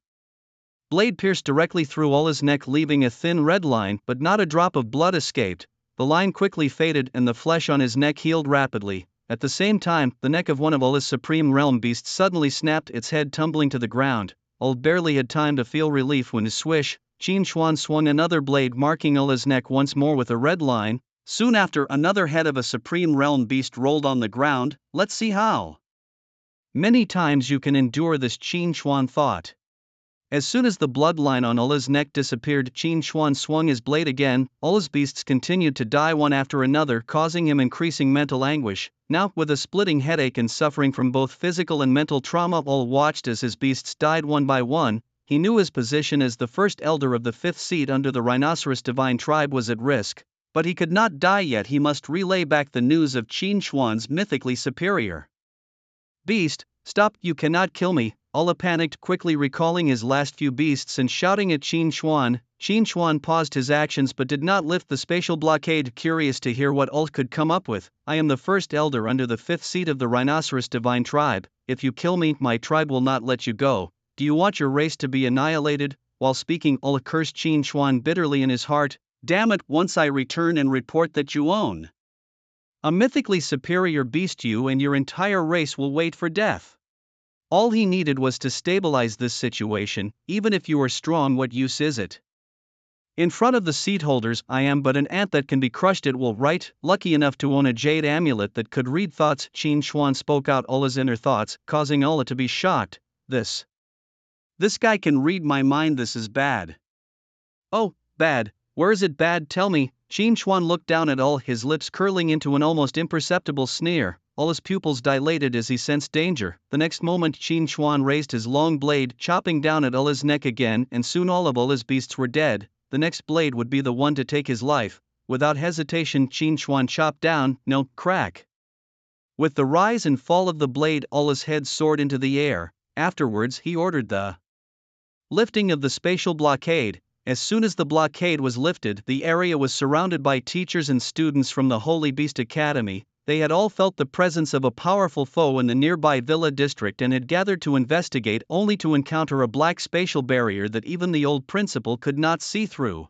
blade pierced directly through all his neck, leaving a thin red line, but not a drop of blood escaped. The line quickly faded and the flesh on his neck healed rapidly. At the same time, the neck of one of Allah's Supreme Realm beasts suddenly snapped, its head tumbling to the ground. Ul barely had time to feel relief when, swish, Qin Xuan swung another blade, marking Allah's neck once more with a red line. Soon after, another head of a Supreme Realm beast rolled on the ground. Let's see how many times you can endure this, Qin Xuan thought. As soon as the bloodline on Allah's neck disappeared, Qin Xuan swung his blade again. Allah's beasts continued to die one after another, causing him increasing mental anguish. Now, with a splitting headache and suffering from both physical and mental trauma, Ul watched as his beasts died one by one. He knew his position as the first elder of the 5th seat under the Rhinoceros Divine Tribe was at risk. But he could not die yet. He must relay back the news of Qin Xuan's mythically superior beast. Stop, you cannot kill me. Allah panicked, quickly recalling his last few beasts and shouting at Qin Xuan. Qin Xuan paused his actions but did not lift the spatial blockade, curious to hear what Ult could come up with. I am the first elder under the 5th seat of the Rhinoceros Divine Tribe. If you kill me, my tribe will not let you go. Do you want your race to be annihilated? While speaking, Ult cursed Qin Xuan bitterly in his heart. Damn it, once I return and report that you own a mythically superior beast, you and your entire race will wait for death. All he needed was to stabilize this situation. Even if you are strong, what use is it? In front of the seat holders, I am but an ant that can be crushed at will, right? Lucky enough to own a jade amulet that could read thoughts. Qin Xuan spoke out Allah's inner thoughts, causing Allah to be shocked. This guy can read my mind. This is bad. Oh, bad. Where is it bad? Tell me. Qin Xuan looked down at Ul, his lips curling into an almost imperceptible sneer. Ul's pupils dilated as he sensed danger. The next moment, Qin Xuan raised his long blade, chopping down at Allah's neck again, and soon all of Allah's beasts were dead. The next blade would be the one to take his life. Without hesitation, Qin Xuan chopped down. No, crack. With the rise and fall of the blade, Allah's head soared into the air. Afterwards, he ordered the lifting of the spatial blockade. As soon as the blockade was lifted, the area was surrounded by teachers and students from the Holy Beast Academy. They had all felt the presence of a powerful foe in the nearby villa district and had gathered to investigate, only to encounter a black spatial barrier that even the old principal could not see through.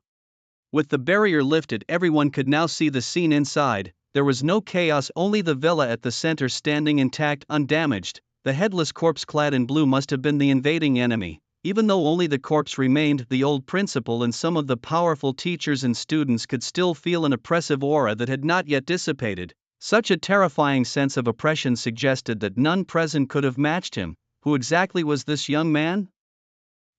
With the barrier lifted, everyone could now see the scene inside. There was no chaos, only the villa at the center standing intact, undamaged. The headless corpse clad in blue must have been the invading enemy. Even though only the corpse remained, the old principal and some of the powerful teachers and students could still feel an oppressive aura that had not yet dissipated. Such a terrifying sense of oppression suggested that none present could have matched him. Who exactly was this young man?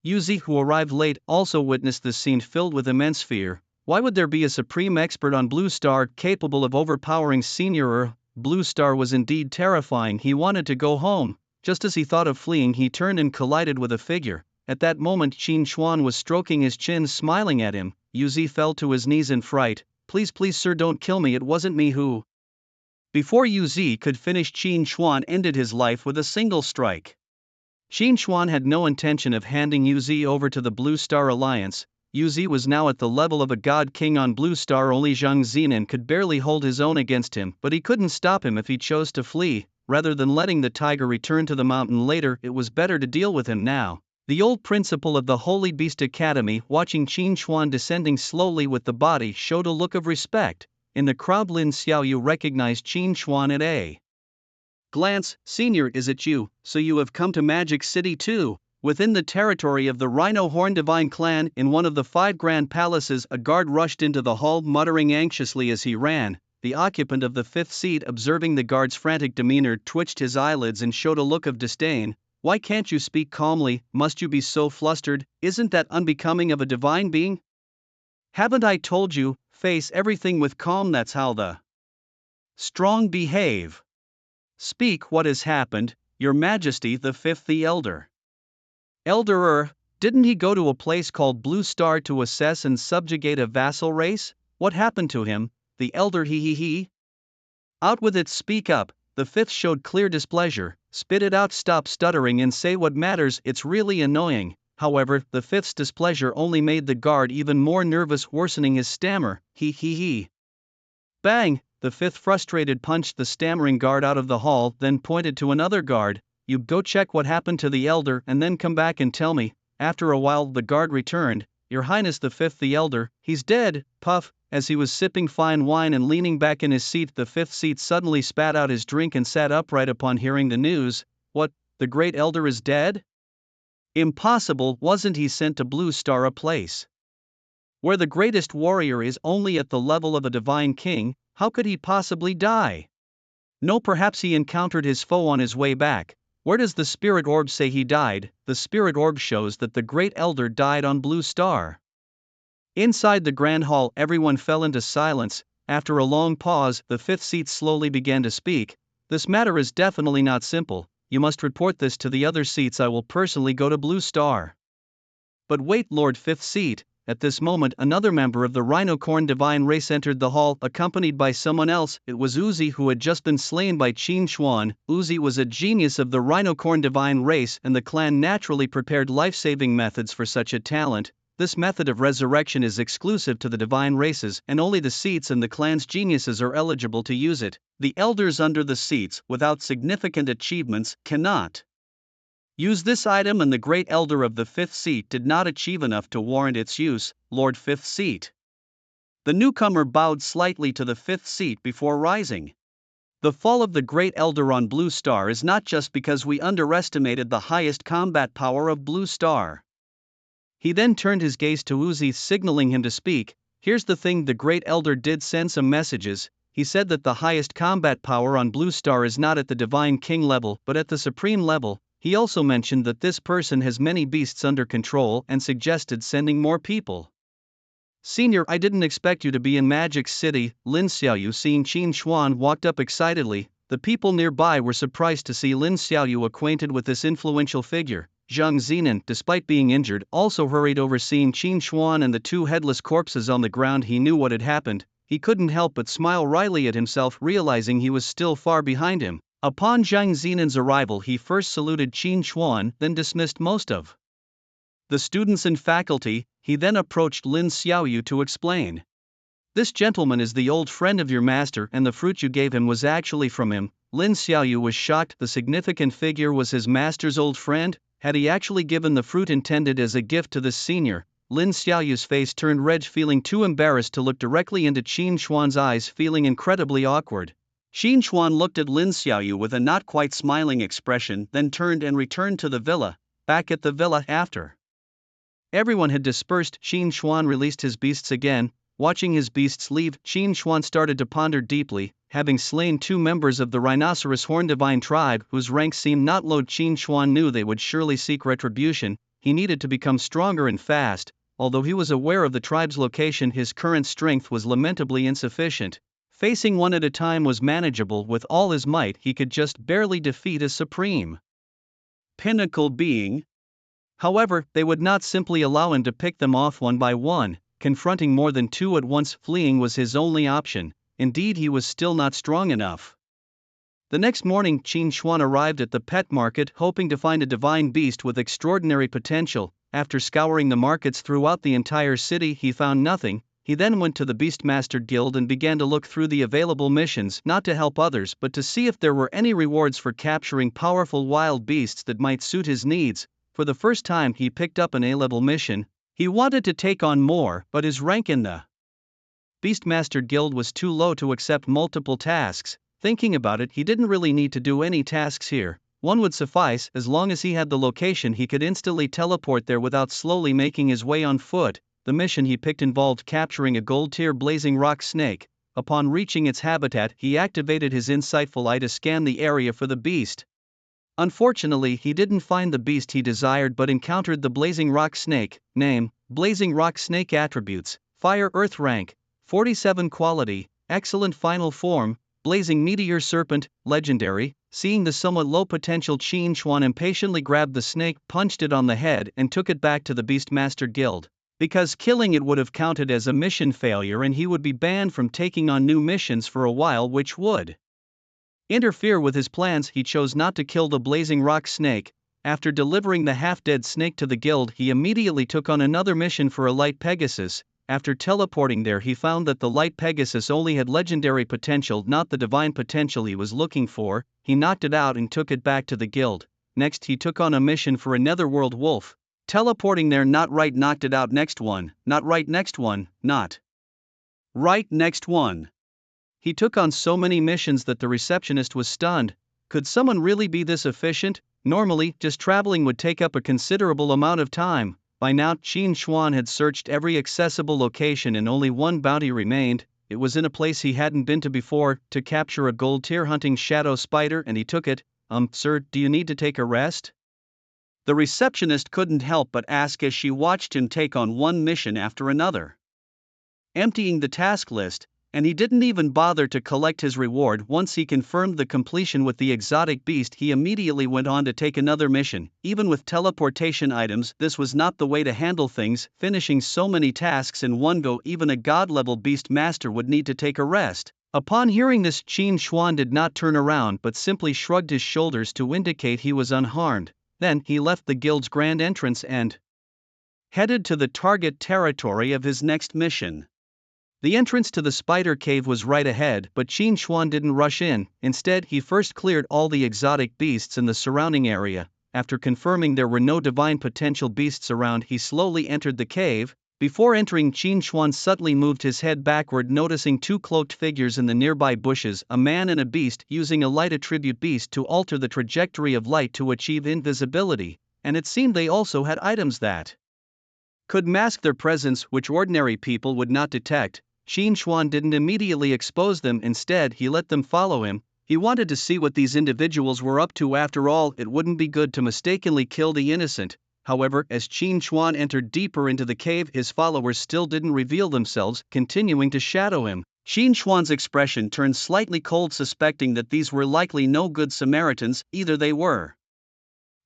Yuzi, who arrived late, also witnessed this scene filled with immense fear. Why would there be a supreme expert on Blue Star capable of overpowering Senior? Blue Star was indeed terrifying. He wanted to go home. Just as he thought of fleeing, he turned and collided with a figure. At that moment, Qin Xuan was stroking his chin, smiling at him. Yuzi fell to his knees in fright. Please, please, sir, don't kill me. It wasn't me who. Before Yuzi could finish, Qin Xuan ended his life with a single strike. Qin Xuan had no intention of handing Yuzi over to the Blue Star Alliance. Yuzi was now at the level of a god king on Blue Star. Only Zhang Zinan could barely hold his own against him, but he couldn't stop him if he chose to flee. rather than letting the tiger return to the mountain later. It was better to deal with him now. The old principal of the Holy Beast Academy, watching Qin Xuan descending slowly with the body, showed a look of respect. In the crowd, Lin Xiaoyu recognized Qin Xuan at a glance. Senior, is it you? So you have come to Magic City too? Within the territory of the Rhino Horn Divine clan, in one of the 5 grand palaces, a guard rushed into the hall, muttering anxiously as he ran. The occupant of the 5th seat, observing the guard's frantic demeanor, twitched his eyelids and showed a look of disdain. Why can't you speak calmly? Must you be so flustered? Isn't that unbecoming of a divine being? Haven't I told you, face everything with calm? That's how the strong behave. Speak, what has happened, Your Majesty? The 5th, the elder. Elderer, didn't he go to a place called Blue Star to assess and subjugate a vassal race? What happened to him? The elder, he. Out with it, speak up. The 5th showed clear displeasure. Spit it out, stop stuttering and say what matters, it's really annoying. However, the 5th's displeasure only made the guard even more nervous, worsening his stammer. He. Bang! The 5th, frustrated, punched the stammering guard out of the hall, then pointed to another guard. You go check what happened to the elder and then come back and tell me. After a while the guard returned. Your Highness, the 5th, the elder, he's dead. Puff. As he was sipping fine wine and leaning back in his seat, the 5th seat suddenly spat out his drink and sat upright upon hearing the news. What, the great elder is dead? Impossible. Wasn't he sent to Blue Star, a place where the greatest warrior is only at the level of a divine king? How could he possibly die? No, perhaps he encountered his foe on his way back. Where does the spirit orb say he died? The spirit orb shows that the great elder died on Blue Star. Inside the grand hall, everyone fell into silence. After a long pause, the 5th seat slowly began to speak. This matter is definitely not simple. You must report this to the other seats. I will personally go to Blue Star. But wait, Lord 5th seat. At this moment, another member of the Rhinocorn divine race entered the hall, accompanied by someone else. It was Uzi, who had just been slain by Qin Xuan. Uzi was a genius of the Rhinocorn divine race, and the clan naturally prepared life-saving methods for such a talent. This method of resurrection is exclusive to the divine races, and only the seats and the clan's geniuses are eligible to use it. The elders under the seats, without significant achievements, cannot use this item, and the great elder of the 5th seat did not achieve enough to warrant its use. Lord 5th seat. The newcomer bowed slightly to the 5th seat before rising. The fall of the great elder on Blue Star is not just because we underestimated the highest combat power of Blue Star. He then turned his gaze to Uzi, signaling him to speak. Here's the thing, the great elder did send some messages. He said that the highest combat power on Blue Star is not at the divine king level, but at the supreme level. He also mentioned that this person has many beasts under control and suggested sending more people. Senior, I didn't expect you to be in Magic City. Lin Xiaoyu, seeing Qin Xuan, walked up excitedly. The people nearby were surprised to see Lin Xiaoyu acquainted with this influential figure. Zhang Zinan, despite being injured, also hurried over, seeing Qin Xuan and the 2 headless corpses on the ground. He knew what had happened. He couldn't help but smile wryly at himself, realizing he was still far behind him. Upon Zhang Zinan's arrival, he first saluted Qin Xuan, then dismissed most of the students and faculty. He then approached Lin Xiaoyu to explain. This gentleman is the old friend of your master, and the fruit you gave him was actually from him. Lin Xiaoyu was shocked. The significant figure was his master's old friend. Had he actually given the fruit intended as a gift to this senior? Lin Xiaoyu's face turned red, feeling too embarrassed to look directly into Qin Xuan's eyes, feeling incredibly awkward. Qin Xuan looked at Lin Xiaoyu with a not quite smiling expression, then turned and returned to the villa. Back at the villa, after everyone had dispersed, Qin Xuan released his beasts again. Watching his beasts leave, Qin Xuan started to ponder deeply. Having slain 2 members of the Rhinoceros Horn Divine tribe, whose ranks seemed not low, Qin Xuan knew they would surely seek retribution. He needed to become stronger and fast. Although he was aware of the tribe's location, his current strength was lamentably insufficient. Facing one at a time was manageable. With all his might, he could just barely defeat a supreme pinnacle being. However, they would not simply allow him to pick them off one by one. Confronting more than 2 at once, fleeing was his only option. Indeed, he was still not strong enough. The next morning, Qin Xuan arrived at the pet market, hoping to find a divine beast with extraordinary potential. After scouring the markets throughout the entire city, he found nothing. he then went to the Beastmaster Guild and began to look through the available missions, not to help others but to see if there were any rewards for capturing powerful wild beasts that might suit his needs. For the first time he picked up an A-level mission. He wanted to take on more, but his rank in the Beastmaster Guild was too low to accept multiple tasks. Thinking about it, he didn't really need to do any tasks here. One would suffice. As long as he had the location, he could instantly teleport there without slowly making his way on foot. The mission he picked involved capturing a gold-tier blazing rock snake. Upon reaching its habitat, he activated his insightful eye to scan the area for the beast. Unfortunately, he didn't find the beast he desired but encountered the blazing rock snake. Name: Blazing rock snake. Attributes: Fire Earth. Rank: 47. Quality: Excellent. Final form: Blazing meteor serpent. Legendary. Seeing the somewhat low potential, Qin Xuan impatiently grabbed the snake, punched it on the head and took it back to the Beastmaster Guild. Because killing it would have counted as a mission failure and he would be banned from taking on new missions for a while, which would interfere with his plans. He chose not to kill the blazing rock snake. After delivering the half-dead snake to the guild, he immediately took on another mission for a light Pegasus. After teleporting there, he found that the light Pegasus only had legendary potential, not the divine potential he was looking for. He knocked it out and took it back to the guild. Next he took on a mission for a netherworld wolf. Teleporting there, not right, knocked it out. Next one, not right. Next one, not right. Next one. He took on so many missions that the receptionist was stunned. Could someone really be this efficient? Normally, just traveling would take up a considerable amount of time. By now, Qin Xuan had searched every accessible location and only one bounty remained. It was in a place he hadn't been to before, to capture a gold-tier hunting shadow spider, and he took it. Sir, do you need to take a rest? The receptionist couldn't help but ask as she watched him take on one mission after another, emptying the task list, and he didn't even bother to collect his reward. Once he confirmed the completion with the exotic beast, he immediately went on to take another mission. Even with teleportation items, this was not the way to handle things. Finishing so many tasks in one go, even a god-level beast master would need to take a rest. Upon hearing this, Qin Xuan did not turn around but simply shrugged his shoulders to indicate he was unharmed. Then he left the guild's grand entrance and headed to the target territory of his next mission. The entrance to the spider cave was right ahead, but Qin Xuan didn't rush in. Instead, he first cleared all the exotic beasts in the surrounding area. After confirming there were no divine potential beasts around, he slowly entered the cave. Before entering, Qin Xuan subtly moved his head backward, noticing two cloaked figures in the nearby bushes, a man and a beast, using a light attribute beast to alter the trajectory of light to achieve invisibility, and it seemed they also had items that could mask their presence, which ordinary people would not detect. Qin Xuan didn't immediately expose them. Instead, he let them follow him. He wanted to see what these individuals were up to. After all, it wouldn't be good to mistakenly kill the innocent. However, as Qin Xuan entered deeper into the cave, his followers still didn't reveal themselves, continuing to shadow him. Qin Xuan's expression turned slightly cold, suspecting that these were likely no good Samaritans. Either they were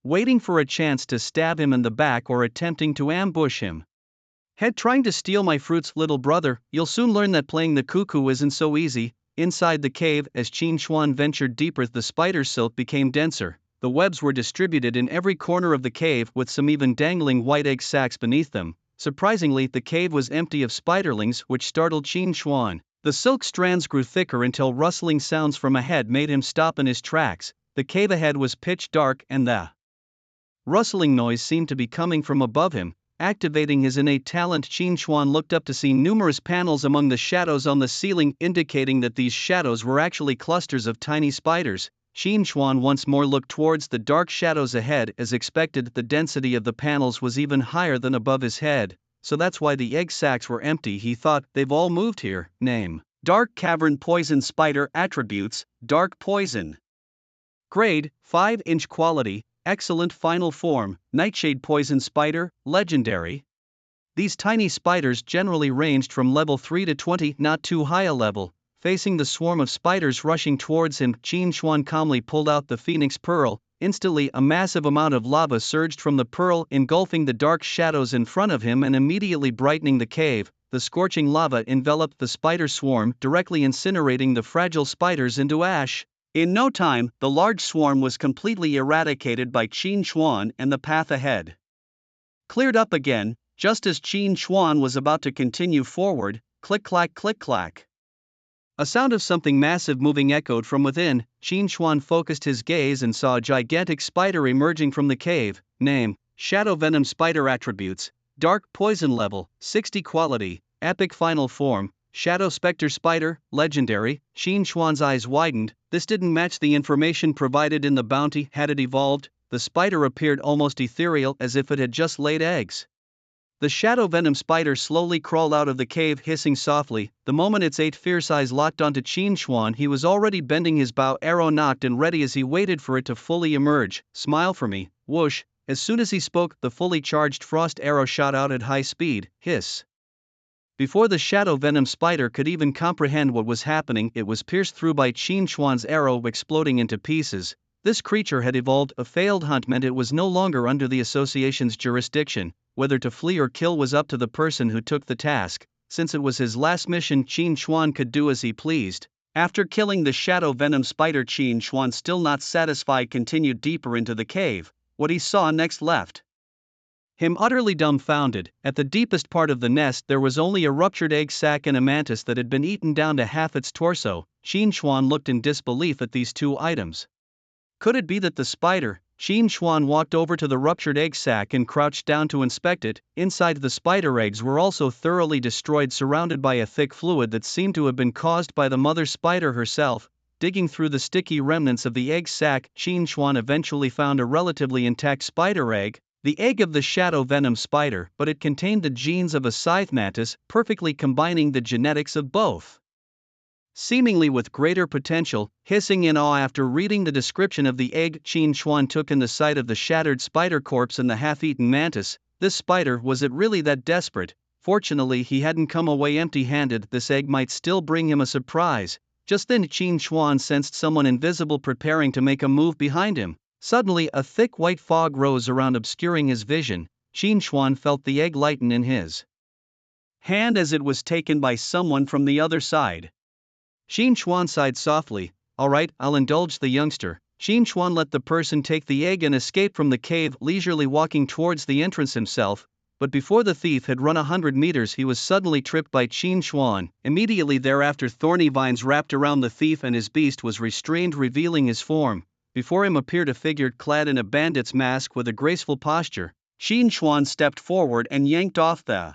waiting for a chance to stab him in the back or attempting to ambush him. Trying to steal my fruits, little brother? You'll soon learn that playing the cuckoo isn't so easy. Inside the cave, as Qin Xuan ventured deeper, the spider silk became denser. The webs were distributed in every corner of the cave, with some even dangling white egg sacs beneath them. Surprisingly, the cave was empty of spiderlings, which startled Qin Xuan. The silk strands grew thicker until rustling sounds from ahead made him stop in his tracks. The cave ahead was pitch dark, and the rustling noise seemed to be coming from above him. Activating his innate talent, Qin Xuan looked up to see numerous panels among the shadows on the ceiling, indicating that these shadows were actually clusters of tiny spiders. Qin Xuan once more looked towards the dark shadows ahead. As expected, the density of the panels was even higher than above his head. So that's why the egg sacs were empty, he thought. They've all moved here. Name: Dark Cavern Poison Spider. Attributes: Dark Poison. Grade: 5-inch. Quality: Excellent. Final form: Nightshade Poison Spider. Legendary. These tiny spiders generally ranged from level 3 to 20, not too high a level. Facing the swarm of spiders rushing towards him, Qin Xuan calmly pulled out the Phoenix Pearl. Instantly, a massive amount of lava surged from the pearl, engulfing the dark shadows in front of him and immediately brightening the cave. The scorching lava enveloped the spider swarm, directly incinerating the fragile spiders into ash. In no time, the large swarm was completely eradicated by Qin Xuan, and the path ahead cleared up again. Just as Qin Xuan was about to continue forward, click clack. A sound of something massive moving echoed from within. Qin Xuan focused his gaze and saw a gigantic spider emerging from the cave. Name: Shadow Venom Spider. Attributes: Dark Poison Level, 60 Quality, Epic Final Form, Shadow Spectre Spider, Legendary. Qin Xuan's eyes widened. This didn't match the information provided in the bounty. Had it evolved? The spider appeared almost ethereal, as if it had just laid eggs. The shadow venom spider slowly crawled out of the cave, hissing softly. The moment its 8 fierce eyes locked onto Qin Xuan, he was already bending his bow, arrow nocked and ready as he waited for it to fully emerge. Smile for me, whoosh. As soon as he spoke, the fully charged frost arrow shot out at high speed. Hiss. Before the shadow venom spider could even comprehend what was happening, it was pierced through by Qin Xuan's arrow, exploding into pieces. This creature had evolved. A failed hunt meant it was no longer under the association's jurisdiction. Whether to flee or kill was up to the person who took the task. Since it was his last mission, Qin Xuan could do as he pleased. After killing the shadow venom spider, Qin Xuan, still not satisfied, continued deeper into the cave. What he saw next left him utterly dumbfounded. At the deepest part of the nest there was only a ruptured egg sac and a mantis that had been eaten down to half its torso. Qin Xuan looked in disbelief at these two items. Could it be that the spider? Qin Xuan walked over to the ruptured egg sac and crouched down to inspect it. Inside, the spider eggs were also thoroughly destroyed, surrounded by a thick fluid that seemed to have been caused by the mother spider herself. Digging through the sticky remnants of the egg sac, Qin Xuan eventually found a relatively intact spider egg, the egg of the shadow venom spider, but it contained the genes of a scythe mantis, perfectly combining the genetics of both. Seemingly with greater potential, hissing in awe after reading the description of the egg, Qin Xuan took in the sight of the shattered spider corpse and the half-eaten mantis. This spider, was it really that desperate? Fortunately, he hadn't come away empty-handed. This egg might still bring him a surprise. Just then, Qin Xuan sensed someone invisible preparing to make a move behind him. Suddenly, a thick white fog rose around, obscuring his vision. Qin Xuan felt the egg lighten in his hand as it was taken by someone from the other side. Qin Xuan sighed softly. All right, I'll indulge the youngster. Qin Xuan let the person take the egg and escape from the cave, leisurely walking towards the entrance himself. But before the thief had run 100 meters, he was suddenly tripped by Qin Xuan. Immediately thereafter, thorny vines wrapped around the thief and his beast was restrained, revealing his form. Before him appeared a figure clad in a bandit's mask with a graceful posture. Qin Xuan stepped forward and yanked off the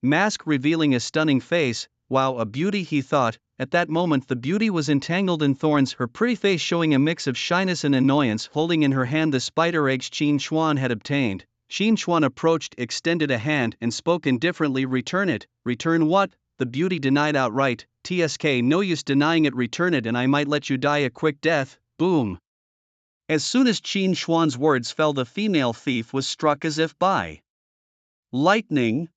mask, revealing a stunning face. Wow, a beauty, he thought. At that moment the beauty was entangled in thorns, her pretty face showing a mix of shyness and annoyance. Holding in her hand the spider eggs Qin Xuan had obtained, Qin Xuan approached, extended a hand, and spoke indifferently. Return it. Return what? The beauty denied outright. TSK, no use denying it. Return it and I might let you die a quick death. Boom. As soon as Qin Xuan's words fell, the female thief was struck as if by lightning.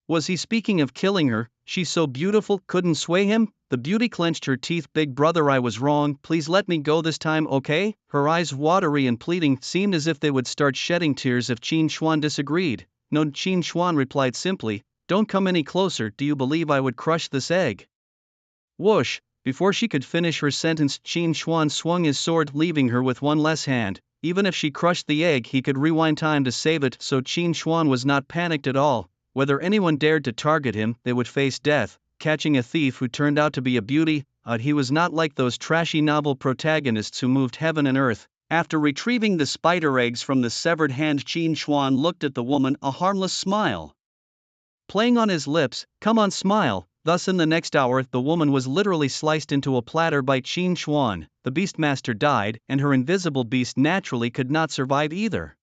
Was he speaking of killing her? She's so beautiful, couldn't sway him? The beauty clenched her teeth. Big brother, I was wrong, please let me go this time, okay? Her eyes, watery and pleading, seemed as if they would start shedding tears if Qin Xuan disagreed. No, Qin Xuan replied simply, don't come any closer. Do you believe I would crush this egg? Whoosh. Before she could finish her sentence, Qin Xuan swung his sword, leaving her with one less hand. Even if she crushed the egg, he could rewind time to save it, so Qin Xuan was not panicked at all. Whether anyone dared to target him, they would face death. Catching a thief who turned out to be a beauty, he was not like those trashy novel protagonists who moved heaven and earth. After retrieving the spider eggs from the severed hand, Qin Xuan looked at the woman, a harmless smile playing on his lips. Come on, smile. Thus in the next hour, the woman was literally sliced into a platter by Qin Xuan. The Beastmaster died, and her invisible beast naturally could not survive either.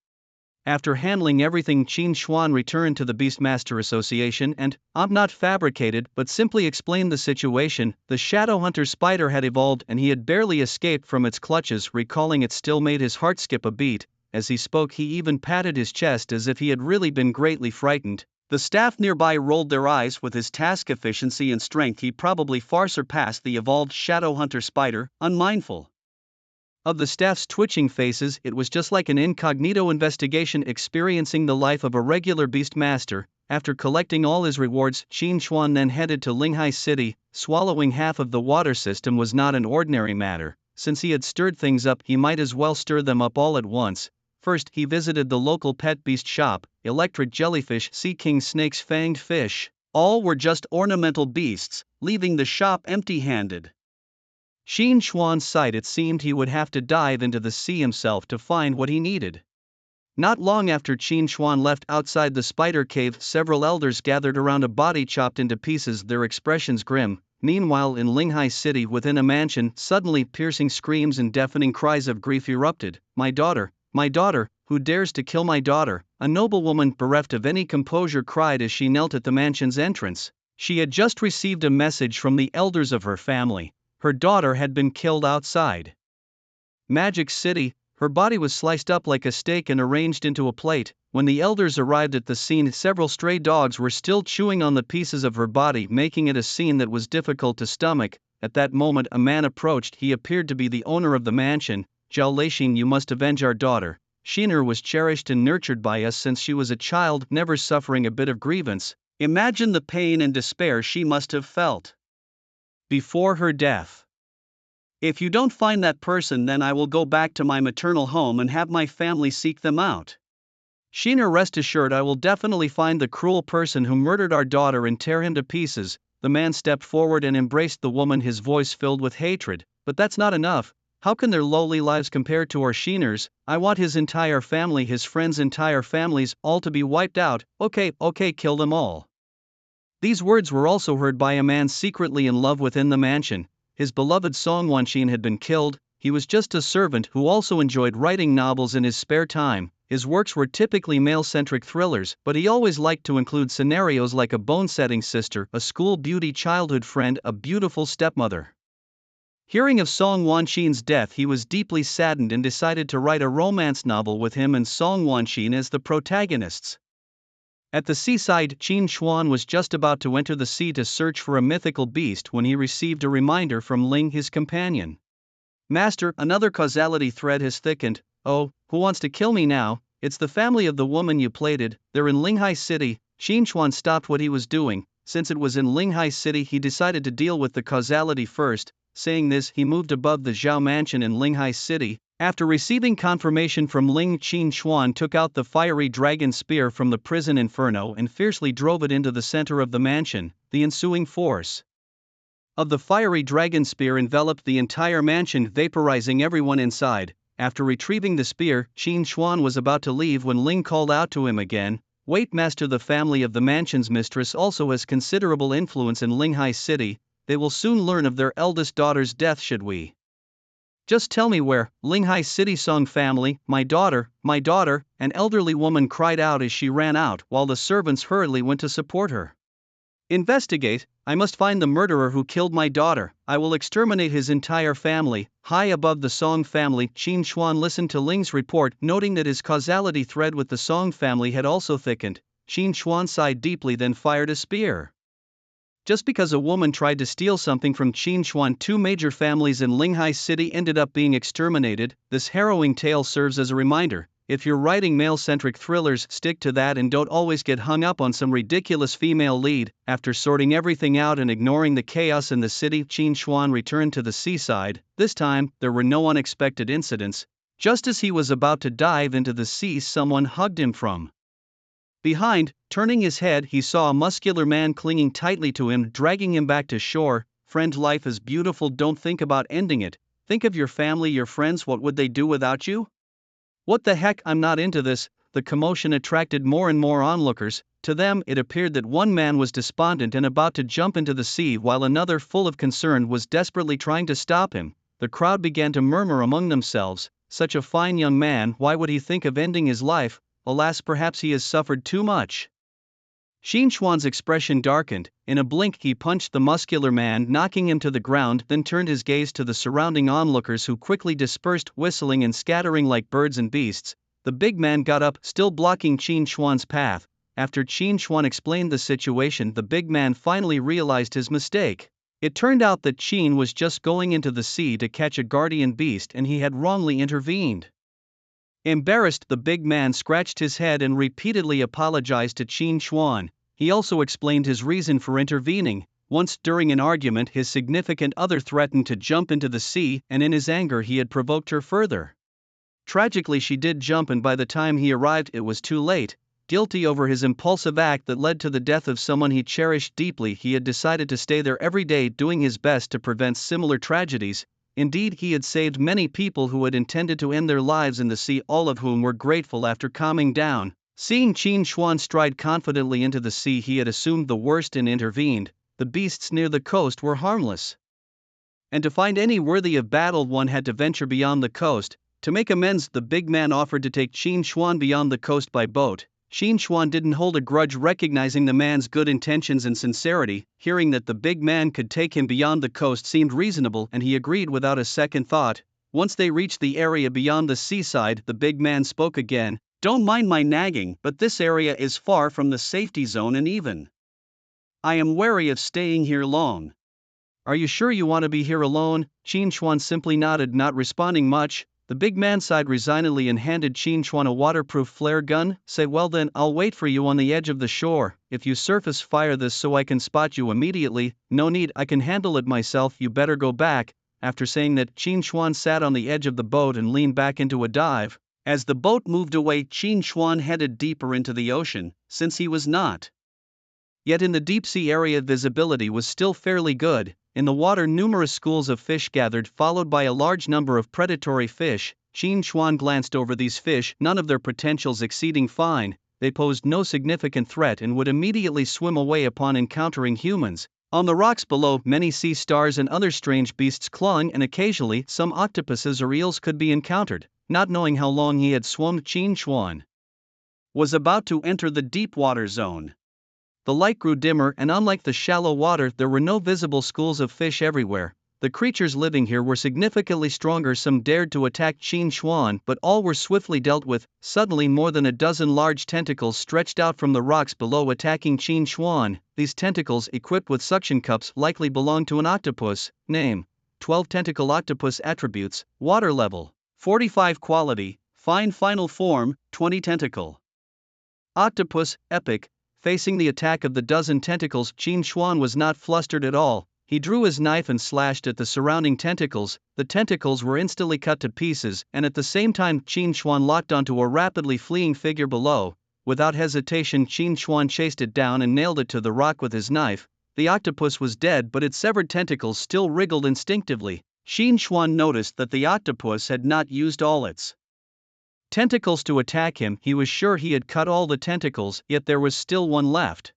After handling everything, Qin Xuan returned to the Beastmaster Association and, not fabricated, but simply explained the situation. The Shadow Hunter spider had evolved and he had barely escaped from its clutches. Recalling it still made his heart skip a beat. As he spoke, he even patted his chest as if he had really been greatly frightened. The staff nearby rolled their eyes. With his task efficiency and strength, he probably far surpassed the evolved Shadow Hunter spider. Unmindful of the staff's twitching faces, it was just like an incognito investigation experiencing the life of a regular Beastmaster. After collecting all his rewards, Qin Xuan then headed to Linghai City. Swallowing half of the water system was not an ordinary matter. Since he had stirred things up, he might as well stir them up all at once. First, he visited the local pet beast shop. Electric jellyfish, sea king snakes, fanged fish, All were just ornamental beasts, leaving the shop empty-handed. Qin Xuan's sight, it seemed he would have to dive into the sea himself to find what he needed. Not long after Qin Xuan left outside the spider cave, several elders gathered around a body chopped into pieces, their expressions grim. Meanwhile, in Linghai City, within a mansion, suddenly piercing screams and deafening cries of grief erupted. My daughter, who dares to kill my daughter?" A noblewoman bereft of any composure cried as she knelt at the mansion's entrance. She had just received a message from the elders of her family. Her daughter had been killed outside Magic City. Her body was sliced up like a steak and arranged into a plate. When the elders arrived at the scene, several stray dogs were still chewing on the pieces of her body, making it a scene that was difficult to stomach. At that moment, a man approached. He appeared to be the owner of the mansion. "Zhao Leixin, you must avenge our daughter. Xiner was cherished and nurtured by us since she was a child, never suffering a bit of grievance. Imagine the pain and despair she must have felt before her death. If you don't find that person, then I will go back to my maternal home and have my family seek them out. Xiner, rest assured I will definitely find the cruel person who murdered our daughter and tear him to pieces." The man stepped forward and embraced the woman, his voice filled with hatred. "But that's not enough. How can their lowly lives compare to our Xiner's? I want his entire family, his friends' entire families, all to be wiped out. Okay, kill them all." These words were also heard by a man secretly in love within the mansion. His beloved Song Wanxin had been killed. He was just a servant who also enjoyed writing novels in his spare time. His works were typically male-centric thrillers, but he always liked to include scenarios like a bone-setting sister, a school beauty, childhood friend, a beautiful stepmother. Hearing of Song Wanxin's death, he was deeply saddened and decided to write a romance novel with him and Song Wanxin as the protagonists. At the seaside, Qin Xuan was just about to enter the sea to search for a mythical beast when he received a reminder from Ling, his companion. "Master, another causality thread has thickened. Oh, who wants to kill me now? It's the family of the woman you plated. They're in Linghai City." Qin Xuan stopped what he was doing. Since it was in Linghai City, he decided to deal with the causality first. Saying this, he moved above the Zhao mansion in Linghai City. After receiving confirmation from Ling, Qin Xuan took out the fiery dragon spear from the prison inferno and fiercely drove it into the center of the mansion. The ensuing force of the fiery dragon spear enveloped the entire mansion, vaporizing everyone inside. After retrieving the spear, Qin Xuan was about to leave when Ling called out to him again. "Wait, master, the family of the mansion's mistress also has considerable influence in Linghai City. They will soon learn of their eldest daughter's death. Should we just tell me where?" "Linghai City." "Song family, my daughter, an elderly woman cried out as she ran out, while the servants hurriedly went to support her. "Investigate. I must find the murderer who killed my daughter. I will exterminate his entire family." High above the Song family, Qin Xuan listened to Ling's report, noting that his causality thread with the Song family had also thickened. Qin Xuan sighed deeply, then fired a spear. Just because a woman tried to steal something from Qin Xuan, 2 major families in Linghai City ended up being exterminated. This harrowing tale serves as a reminder. If you're writing male-centric thrillers, stick to that and don't always get hung up on some ridiculous female lead. After sorting everything out and ignoring the chaos in the city, Qin Xuan returned to the seaside. This time, there were no unexpected incidents. Just as he was about to dive into the sea, someone hugged him from behind. Turning his head, he saw a muscular man clinging tightly to him, dragging him back to shore. "Friend, life is beautiful. Don't think about ending it. Think of your family, your friends. What would they do without you?" "What the heck, I'm not into this." The commotion attracted more and more onlookers. To them, it appeared that one man was despondent and about to jump into the sea, while another, full of concern, was desperately trying to stop him. The crowd began to murmur among themselves, "Such a fine young man, why would he think of ending his life? Alas, perhaps he has suffered too much." Qin Xuan's expression darkened. In a blink, he punched the muscular man, knocking him to the ground, then turned his gaze to the surrounding onlookers, who quickly dispersed, whistling and scattering like birds and beasts. The big man got up, still blocking Qin Xuan's path. After Qin Xuan explained the situation, the big man finally realized his mistake. It turned out that Qin was just going into the sea to catch a guardian beast and he had wrongly intervened. Embarrassed, the big man scratched his head and repeatedly apologized to Qin Xuan. He also explained his reason for intervening. Once, during an argument, his significant other threatened to jump into the sea, and in his anger he had provoked her further. Tragically, she did jump, and by the time he arrived, it was too late. Guilty over his impulsive act that led to the death of someone he cherished deeply, he had decided to stay there every day, doing his best to prevent similar tragedies. Indeed, he had saved many people who had intended to end their lives in the sea, all of whom were grateful after calming down. Seeing Qin Xuan stride confidently into the sea, he had assumed the worst and intervened. The beasts near the coast were harmless, and to find any worthy of battle one had to venture beyond the coast. To make amends, the big man offered to take Qin Xuan beyond the coast by boat. Qin Xuan didn't hold a grudge, recognizing the man's good intentions and sincerity. Hearing that the big man could take him beyond the coast seemed reasonable, and he agreed without a second thought. Once they reached the area beyond the seaside, the big man spoke again. "Don't mind my nagging, but this area is far from the safety zone, and even I am wary of staying here long." "Are you sure you want to be here alone?" Qin Xuan simply nodded, not responding much. The big man sighed resignedly and handed Qin Xuan a waterproof flare gun. "Say, well then, I'll wait for you on the edge of the shore. If you surface, fire this so I can spot you immediately." "No need, I can handle it myself, you better go back." After saying that, Qin Xuan sat on the edge of the boat and leaned back into a dive. As the boat moved away, Qin Xuan headed deeper into the ocean. Since he was not yet in the deep sea area, visibility was still fairly good. In the water, numerous schools of fish gathered, followed by a large number of predatory fish. Qin Xuan glanced over these fish, none of their potentials exceeding fine. They posed no significant threat and would immediately swim away upon encountering humans. On the rocks below, many sea stars and other strange beasts clung, and occasionally some octopuses or eels could be encountered. Not knowing how long he had swum, Qin Xuan was about to enter the deep water zone. The light grew dimmer, and unlike the shallow water, there were no visible schools of fish everywhere. The creatures living here were significantly stronger. Some dared to attack Qin Xuan, but all were swiftly dealt with. Suddenly, more than a dozen large tentacles stretched out from the rocks below, attacking Qin Xuan. These tentacles, equipped with suction cups, likely belonged to an octopus. Name: 12 tentacle octopus. Attributes: water level 45, quality fine, final form 20 tentacle octopus, epic. Facing the attack of the dozen tentacles, Qin Xuan was not flustered at all. He drew his knife and slashed at the surrounding tentacles. The tentacles were instantly cut to pieces, and at the same time, Qin Xuan locked onto a rapidly fleeing figure below. Without hesitation, Qin Xuan chased it down and nailed it to the rock with his knife. The octopus was dead, but its severed tentacles still wriggled instinctively. Qin Xuan noticed that the octopus had not used all its tentacles to attack him. He was sure he had cut all the tentacles, yet there was still one left.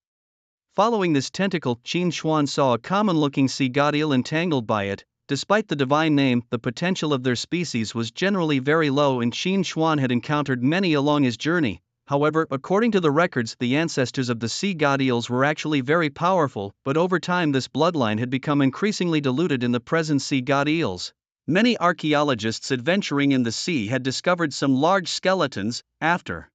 Following this tentacle, Qin Xuan saw a common-looking sea god eel entangled by it. Despite the divine name, the potential of their species was generally very low, and Qin Xuan had encountered many along his journey. However, according to the records, the ancestors of the sea god eels were actually very powerful, but over time this bloodline had become increasingly diluted in the present sea god eels. Many archaeologists adventuring in the sea had discovered some large skeletons. After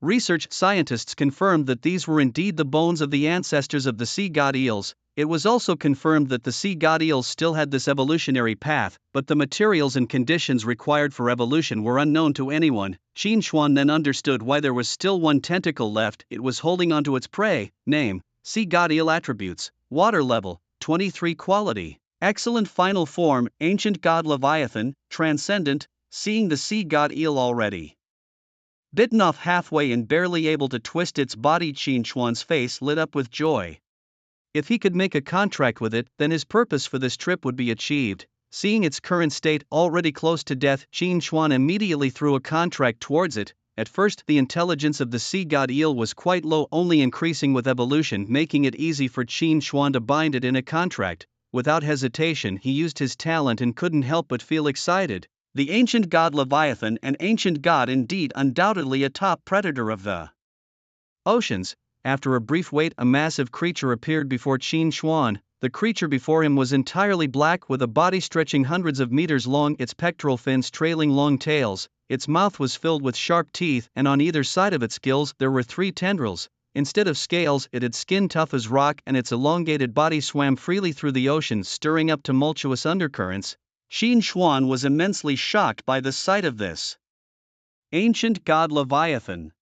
research, scientists confirmed that these were indeed the bones of the ancestors of the sea god eels. It was also confirmed that the sea god eels still had this evolutionary path, but the materials and conditions required for evolution were unknown to anyone. Qin Xuan then understood why there was still one tentacle left. It was holding onto its prey. Name: sea god eel. Attributes: water level 23, quality excellent, final form ancient god leviathan, transcendent. Seeing the sea god eel already bitten off halfway and barely able to twist its body, Qin Xuan's face lit up with joy. If he could make a contract with it, then his purpose for this trip would be achieved. Seeing its current state, already close to death, Qin Xuan immediately threw a contract towards it. At first, the intelligence of the sea god eel was quite low, only increasing with evolution, making it easy for Qin Xuan to bind it in a contract. Without hesitation, he used his talent and couldn't help but feel excited. The ancient god Leviathan, an ancient god indeed, undoubtedly a top predator of the oceans. After a brief wait, a massive creature appeared before Qin Xuan. The creature before him was entirely black, with a body stretching hundreds of meters long, its pectoral fins trailing long tails. Its mouth was filled with sharp teeth, and on either side of its gills there were 3 tendrils. Instead of scales, it had skin tough as rock, and its elongated body swam freely through the ocean, stirring up tumultuous undercurrents. Qin Xuan was immensely shocked by the sight of this ancient god Leviathan.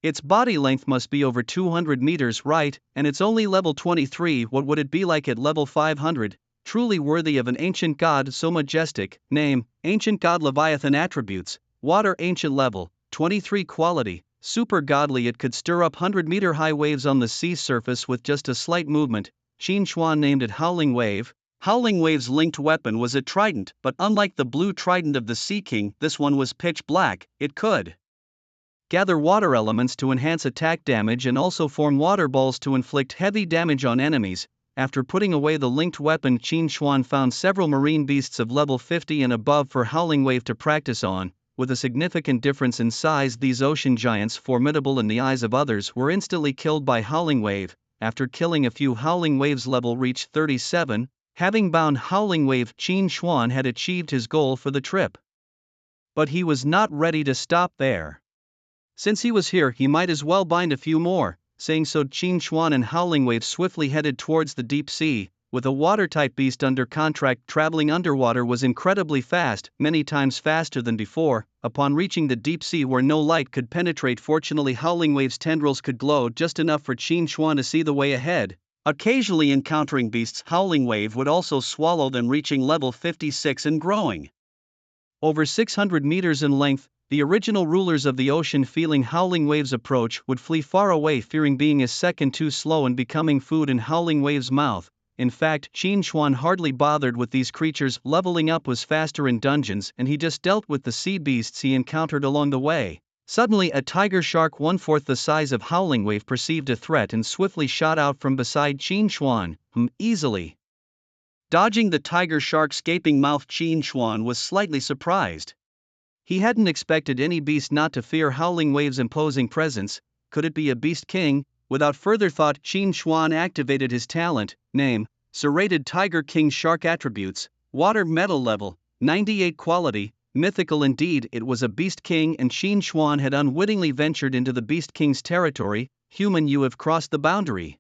Its body length must be over 200 meters, right, and it's only level 23. What would it be like at level 500? Truly worthy of an ancient god so majestic. Name: ancient god Leviathan. Attributes: water, ancient level 23, quality Super godly, it could stir up 100-meter high waves on the sea surface with just a slight movement. Qin Xuan named it Howling Wave. Howling Wave's linked weapon was a trident, but unlike the blue trident of the Sea King, this one was pitch black. It could gather water elements to enhance attack damage and also form water balls to inflict heavy damage on enemies. After putting away the linked weapon, Qin Xuan found several marine beasts of level 50 and above for Howling Wave to practice on. With a significant difference in size, these ocean giants, formidable in the eyes of others, were instantly killed by Howling Wave. After killing a few, Howling Wave's level reached 37. Having bound Howling Wave, Qin Xuan had achieved his goal for the trip. But he was not ready to stop there. Since he was here, he might as well bind a few more. Saying so, Qin Xuan and Howling Wave swiftly headed towards the deep sea. With a water-type beast under contract, traveling underwater was incredibly fast, many times faster than before. Upon reaching the deep sea where no light could penetrate, fortunately Howling Wave's tendrils could glow just enough for Qin Xuan to see the way ahead. Occasionally encountering beasts, Howling Wave would also swallow them, reaching level 56 and growing. Over 600 meters in length, the original rulers of the ocean, feeling Howling Wave's approach, would flee far away, fearing being a second too slow and becoming food in Howling Wave's mouth. In fact, Qin Xuan hardly bothered with these creatures. Leveling up was faster in dungeons, and he just dealt with the sea beasts he encountered along the way. Suddenly, a tiger shark 1/4 the size of Howling Wave perceived a threat and swiftly shot out from beside Qin Xuan. Easily dodging the tiger shark's gaping mouth, Qin Xuan was slightly surprised. He hadn't expected any beast not to fear Howling Wave's imposing presence. Could it be a beast king? Without further thought, Qin Xuan activated his talent. Name: Serrated Tiger King. Shark attributes: Water Metal level 98 quality. Mythical indeed, it was a beast king, and Qin Xuan had unwittingly ventured into the beast king's territory. Human, you have crossed the boundary.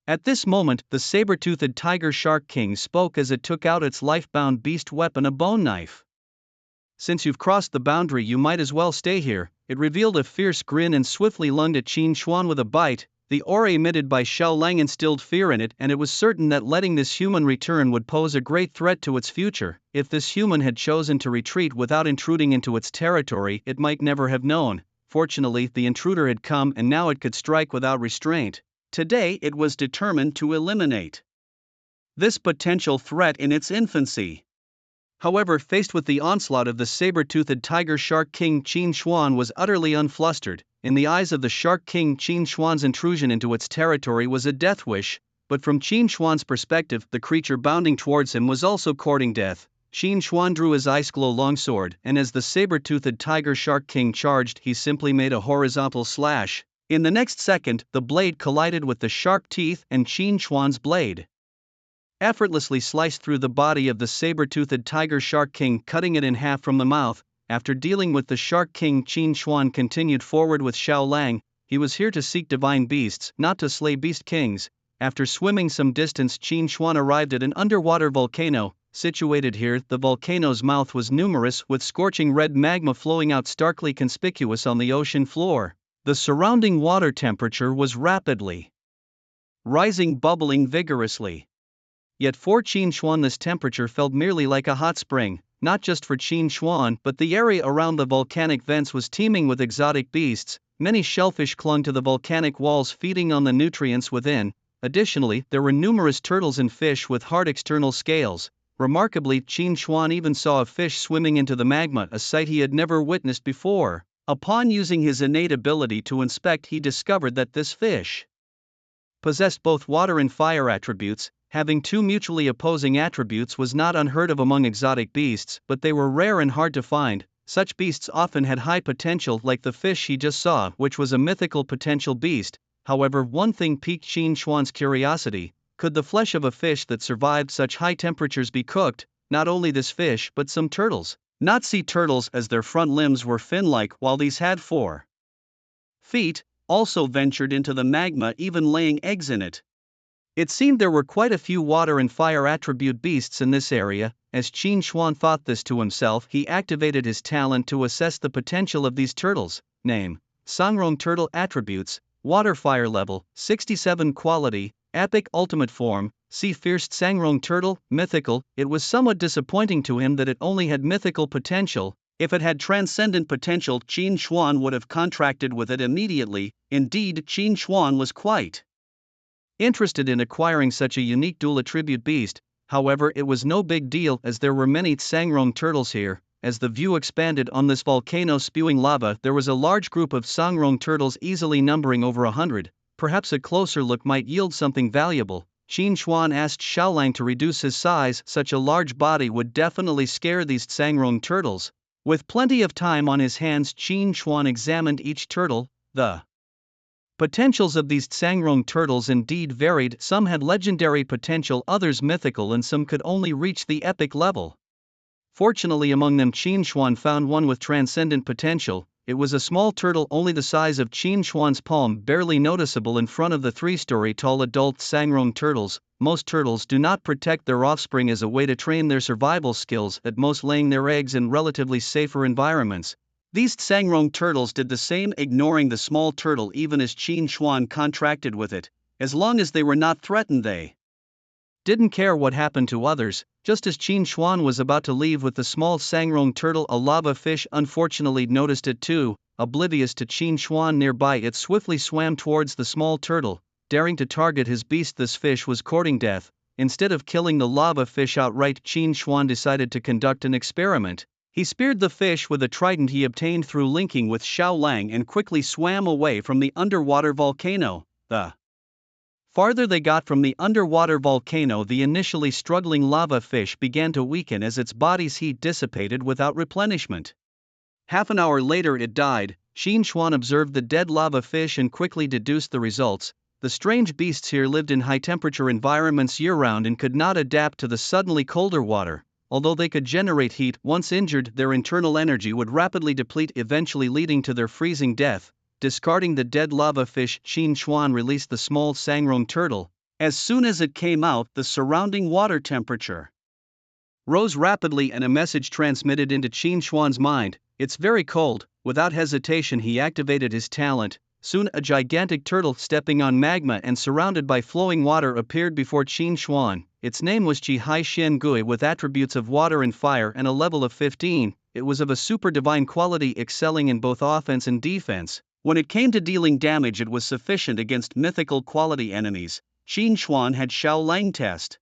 At this moment, the saber-toothed tiger shark king spoke as it took out its life-bound beast weapon, a bone knife. Since you've crossed the boundary, you might as well stay here. It revealed a fierce grin and swiftly lunged at Qin Xuan with a bite. The aura emitted by Xiao Lang instilled fear in it, and it was certain that letting this human return would pose a great threat to its future. If this human had chosen to retreat without intruding into its territory, it might never have known. Fortunately, the intruder had come, and now it could strike without restraint. Today, it was determined to eliminate this potential threat in its infancy. However, faced with the onslaught of the saber-toothed tiger shark king, Qin Xuan was utterly unflustered. In the eyes of the shark king, Qin Xuan's intrusion into its territory was a death wish, but from Qin Xuan's perspective, the creature bounding towards him was also courting death. Qin Xuan drew his ice-glow longsword, and as the saber-toothed tiger shark king charged, he simply made a horizontal slash. In the next second, the blade collided with the sharp teeth, and Qin Xuan's blade effortlessly sliced through the body of the saber-toothed tiger shark king, cutting it in half from the mouth. After dealing with the shark king, Qin Xuan continued forward with Xiao Lang. He was here to seek divine beasts, not to slay beast kings. After swimming some distance, Qin Xuan arrived at an underwater volcano. Situated here, the volcano's mouth was numerous, with scorching red magma flowing out, starkly conspicuous on the ocean floor. The surrounding water temperature was rapidly rising, bubbling vigorously. Yet for Qin Xuan this temperature felt merely like a hot spring. Not just for Qin Xuan, but the area around the volcanic vents was teeming with exotic beasts. Many shellfish clung to the volcanic walls, feeding on the nutrients within. Additionally, there were numerous turtles and fish with hard external scales. Remarkably, Qin Xuan even saw a fish swimming into the magma, a sight he had never witnessed before. Upon using his innate ability to inspect, he discovered that this fish possessed both water and fire attributes. Having two mutually opposing attributes was not unheard of among exotic beasts, but they were rare and hard to find. Such beasts often had high potential, like the fish he just saw, which was a mythical potential beast. However, one thing piqued Qin Xuan's curiosity: could the flesh of a fish that survived such high temperatures be cooked? Not only this fish, but some turtles. Not sea turtles, as their front limbs were fin-like, while these had 4 feet, also ventured into the magma, even laying eggs in it. It seemed there were quite a few water and fire attribute beasts in this area. As Qin Xuan thought this to himself, he activated his talent to assess the potential of these turtles. Name: Sangrong turtle. Attributes: Water fire level 67 quality. Epic ultimate form: Sea fierce Sangrong turtle. Mythical. It was somewhat disappointing to him that it only had mythical potential. If it had transcendent potential, Qin Xuan would have contracted with it immediately. Indeed, Qin Xuan was quite interested in acquiring such a unique dual attribute beast. However, it was no big deal as there were many Tsangrong turtles here. As the view expanded on this volcano spewing lava, there was a large group of Tsangrong turtles easily numbering over 100. Perhaps a closer look might yield something valuable. Qin Xuan asked Xiaolang to reduce his size. Such a large body would definitely scare these Tsangrong turtles. With plenty of time on his hands, Qin Xuan examined each turtle. The potentials of these Tsangrong turtles indeed varied. Some had legendary potential, others mythical, and some could only reach the epic level. Fortunately, among them Qin Xuan found one with transcendent potential. It was a small turtle only the size of Qin Xuan's palm, barely noticeable in front of the 3-story tall adult Tsangrong turtles. Most turtles do not protect their offspring as a way to train their survival skills, at most laying their eggs in relatively safer environments. These Tsangrong turtles did the same, ignoring the small turtle even as Qin Xuan contracted with it. As long as they were not threatened, they didn't care what happened to others. Just as Qin Xuan was about to leave with the small Tsangrong turtle, a lava fish unfortunately noticed it too. Oblivious to Qin Xuan nearby, it swiftly swam towards the small turtle, daring to target his beast. This fish was courting death. Instead of killing the lava fish outright, Qin Xuan decided to conduct an experiment. He speared the fish with a trident he obtained through linking with Xiaolang and quickly swam away from the underwater volcano. The farther they got from the underwater volcano, the initially struggling lava fish began to weaken as its body's heat dissipated without replenishment. Half an hour later it died. Qin Xuan observed the dead lava fish and quickly deduced the results. The strange beasts here lived in high-temperature environments year-round and could not adapt to the suddenly colder water. Although they could generate heat, once injured, their internal energy would rapidly deplete, eventually leading to their freezing death. Discarding the dead lava fish, Qin Xuan released the small Tsangrong turtle. As soon as it came out, the surrounding water temperature rose rapidly and a message transmitted into Qin Xuan's mind: "It's very cold." Without hesitation, he activated his talent. Soon a gigantic turtle stepping on magma and surrounded by flowing water appeared before Qin Xuan. Its name was Qi Hai Xian Gui, with attributes of water and fire and a level of 15. It was of a super divine quality, excelling in both offense and defense. When it came to dealing damage, it was sufficient against mythical quality enemies. Qin Xuan had Xiaolang test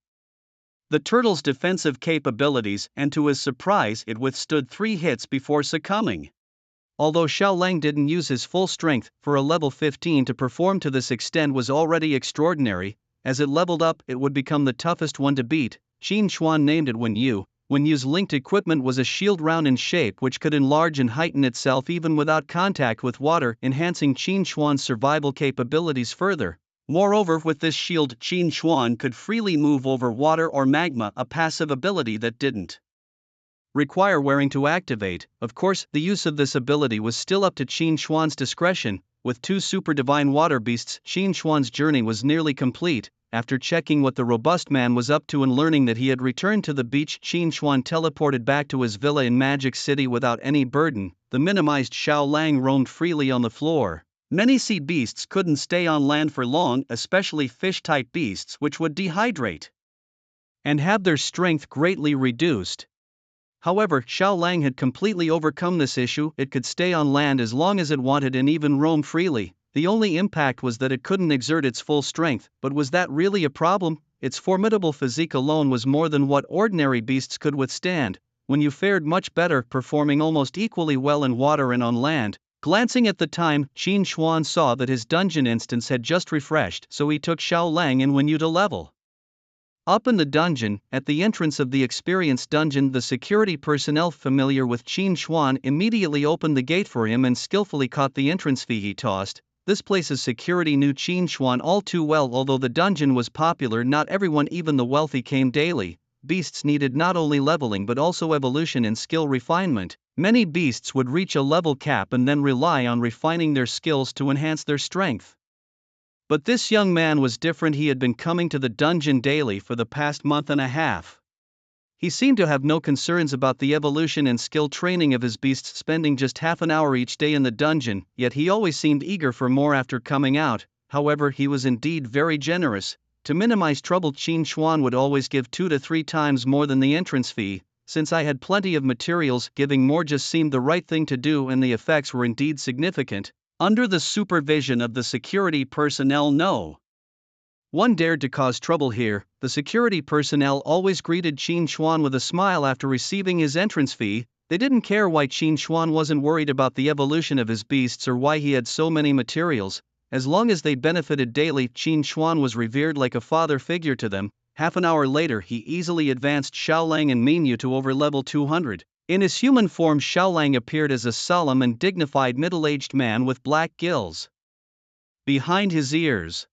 the turtle's defensive capabilities, and to his surprise, it withstood 3 hits before succumbing. Although Xiaolang didn't use his full strength, for a level 15 to perform to this extent was already extraordinary. As it leveled up, it would become the toughest one to beat. Qin Xuan named it Wen Yu. Wen Yu's linked equipment was a shield round in shape which could enlarge and heighten itself even without contact with water, enhancing Qin Xuan's survival capabilities further. Moreover, with this shield, Qin Xuan could freely move over water or magma, a passive ability that didn't require wearing to activate. Of course, the use of this ability was still up to Qin Xuan's discretion. With 2 super divine water beasts, Qin Xuan's journey was nearly complete. After checking what the robust man was up to and learning that he had returned to the beach, Qin Xuan teleported back to his villa in Magic City without any burden. The minimized Xiaolang roamed freely on the floor. Many sea beasts couldn't stay on land for long, especially fish-type beasts, which would dehydrate and have their strength greatly reduced. However, Xiaolang had completely overcome this issue. It could stay on land as long as it wanted and even roam freely. The only impact was that it couldn't exert its full strength, but was that really a problem? Its formidable physique alone was more than what ordinary beasts could withstand. When you fared much better, performing almost equally well in water and on land. Glancing at the time, Qin Xuan saw that his dungeon instance had just refreshed, so he took Xiaolang and Wen Yu to level up in the dungeon. At the entrance of the experienced dungeon, the security personnel familiar with Qin Xuan immediately opened the gate for him and skillfully caught the entrance fee he tossed. This place's security knew Qin Xuan all too well. Although the dungeon was popular, not everyone, even the wealthy, came daily. Beasts needed not only leveling but also evolution and skill refinement. Many beasts would reach a level cap and then rely on refining their skills to enhance their strength. But this young man was different. He had been coming to the dungeon daily for the past month and a half. He seemed to have no concerns about the evolution and skill training of his beasts, spending just half an hour each day in the dungeon, yet he always seemed eager for more after coming out. However, he was indeed very generous. To minimize trouble, Qin Xuan would always give 2 to 3 times more than the entrance fee. Since I had plenty of materials, giving more just seemed the right thing to do, and the effects were indeed significant. Under the supervision of the security personnel, no one dared to cause trouble here. The security personnel always greeted Qin Xuan with a smile after receiving his entrance fee. They didn't care why Qin Xuan wasn't worried about the evolution of his beasts or why he had so many materials. As long as they benefited daily, Qin Xuan was revered like a father figure to them. Half an hour later, he easily advanced Xiaolang and Minyu to over level 200. In his human form, Xiaolang appeared as a solemn and dignified middle-aged man with black gills behind his ears.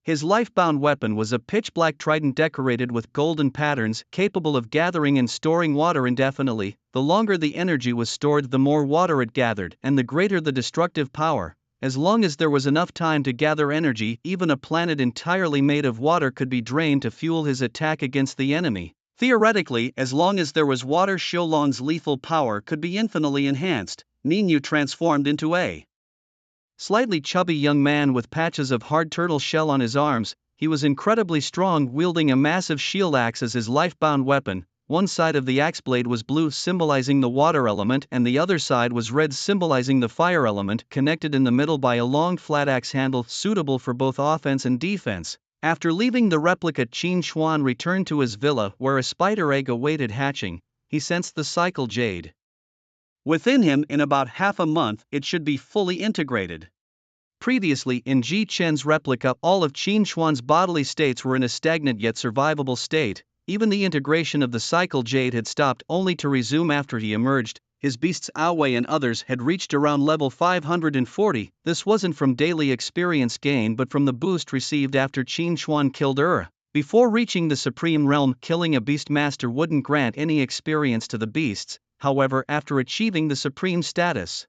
His life-bound weapon was a pitch-black trident decorated with golden patterns, capable of gathering and storing water indefinitely. The longer the energy was stored, the more water it gathered, and the greater the destructive power. As long as there was enough time to gather energy, even a planet entirely made of water could be drained to fuel his attack against the enemy. Theoretically, as long as there was water, Xiaolang's lethal power could be infinitely enhanced. Minyu transformed into a slightly chubby young man with patches of hard turtle shell on his arms. He was incredibly strong, wielding a massive shield axe as his life-bound weapon. One side of the axe blade was blue, symbolizing the water element, and the other side was red, symbolizing the fire element, connected in the middle by a long flat axe handle suitable for both offense and defense. After leaving the replica, Qin Xuan returned to his villa, where a spider egg awaited hatching. He sensed the cycle jade within him. In about half a month, it should be fully integrated. Previously, in Ji Chen's replica, all of Qin Xuan's bodily states were in a stagnant yet survivable state. Even the integration of the cycle jade had stopped, only to resume after he emerged. His beasts, Aowei and others, had reached around level 540. This wasn't from daily experience gain but from the boost received after Qin Xuan killed Before reaching the Supreme Realm, killing a beast master wouldn't grant any experience to the beasts. However, after achieving the supreme status,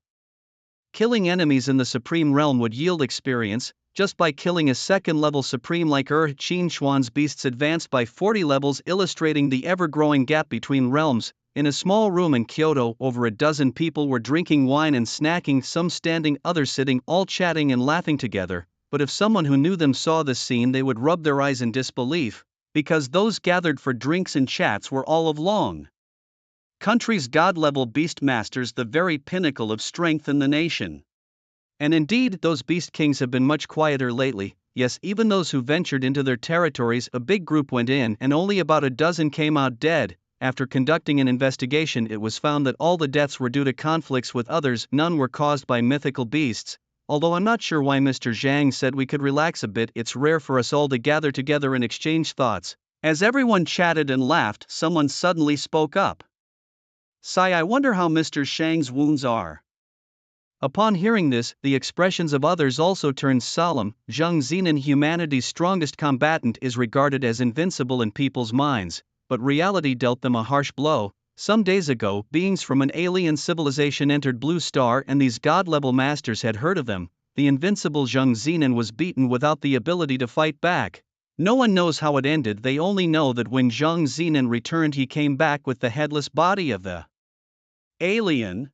killing enemies in the Supreme Realm would yield experience. Just by killing a second-level Supreme like Qin Xuan's beasts advanced by 40 levels, illustrating the ever-growing gap between realms. In a small room in Kyoto, over a dozen people were drinking wine and snacking, some standing, others sitting, all chatting and laughing together. But if someone who knew them saw this scene, they would rub their eyes in disbelief, because those gathered for drinks and chats were all of long country's god-level beast masters, the very pinnacle of strength in the nation. And indeed, those beast kings have been much quieter lately. Yes, even those who ventured into their territories, a big group went in and only about a dozen came out dead. After conducting an investigation, it was found that all the deaths were due to conflicts with others, none were caused by mythical beasts. Although I'm not sure why Mr. Zhang said we could relax a bit. It's rare for us all to gather together and exchange thoughts. As everyone chatted and laughed, someone suddenly spoke up. "Sai, I wonder how Mr. Shang's wounds are." Upon hearing this, the expressions of others also turned solemn. Zhang Zinan, humanity's strongest combatant, is regarded as invincible in people's minds, but reality dealt them a harsh blow. Some days ago, beings from an alien civilization entered Blue Star, and these god-level masters had heard of them. The invincible Zhang Zinan was beaten without the ability to fight back. No one knows how it ended. They only know that when Zhang Zinan returned, he came back with the headless body of the alien.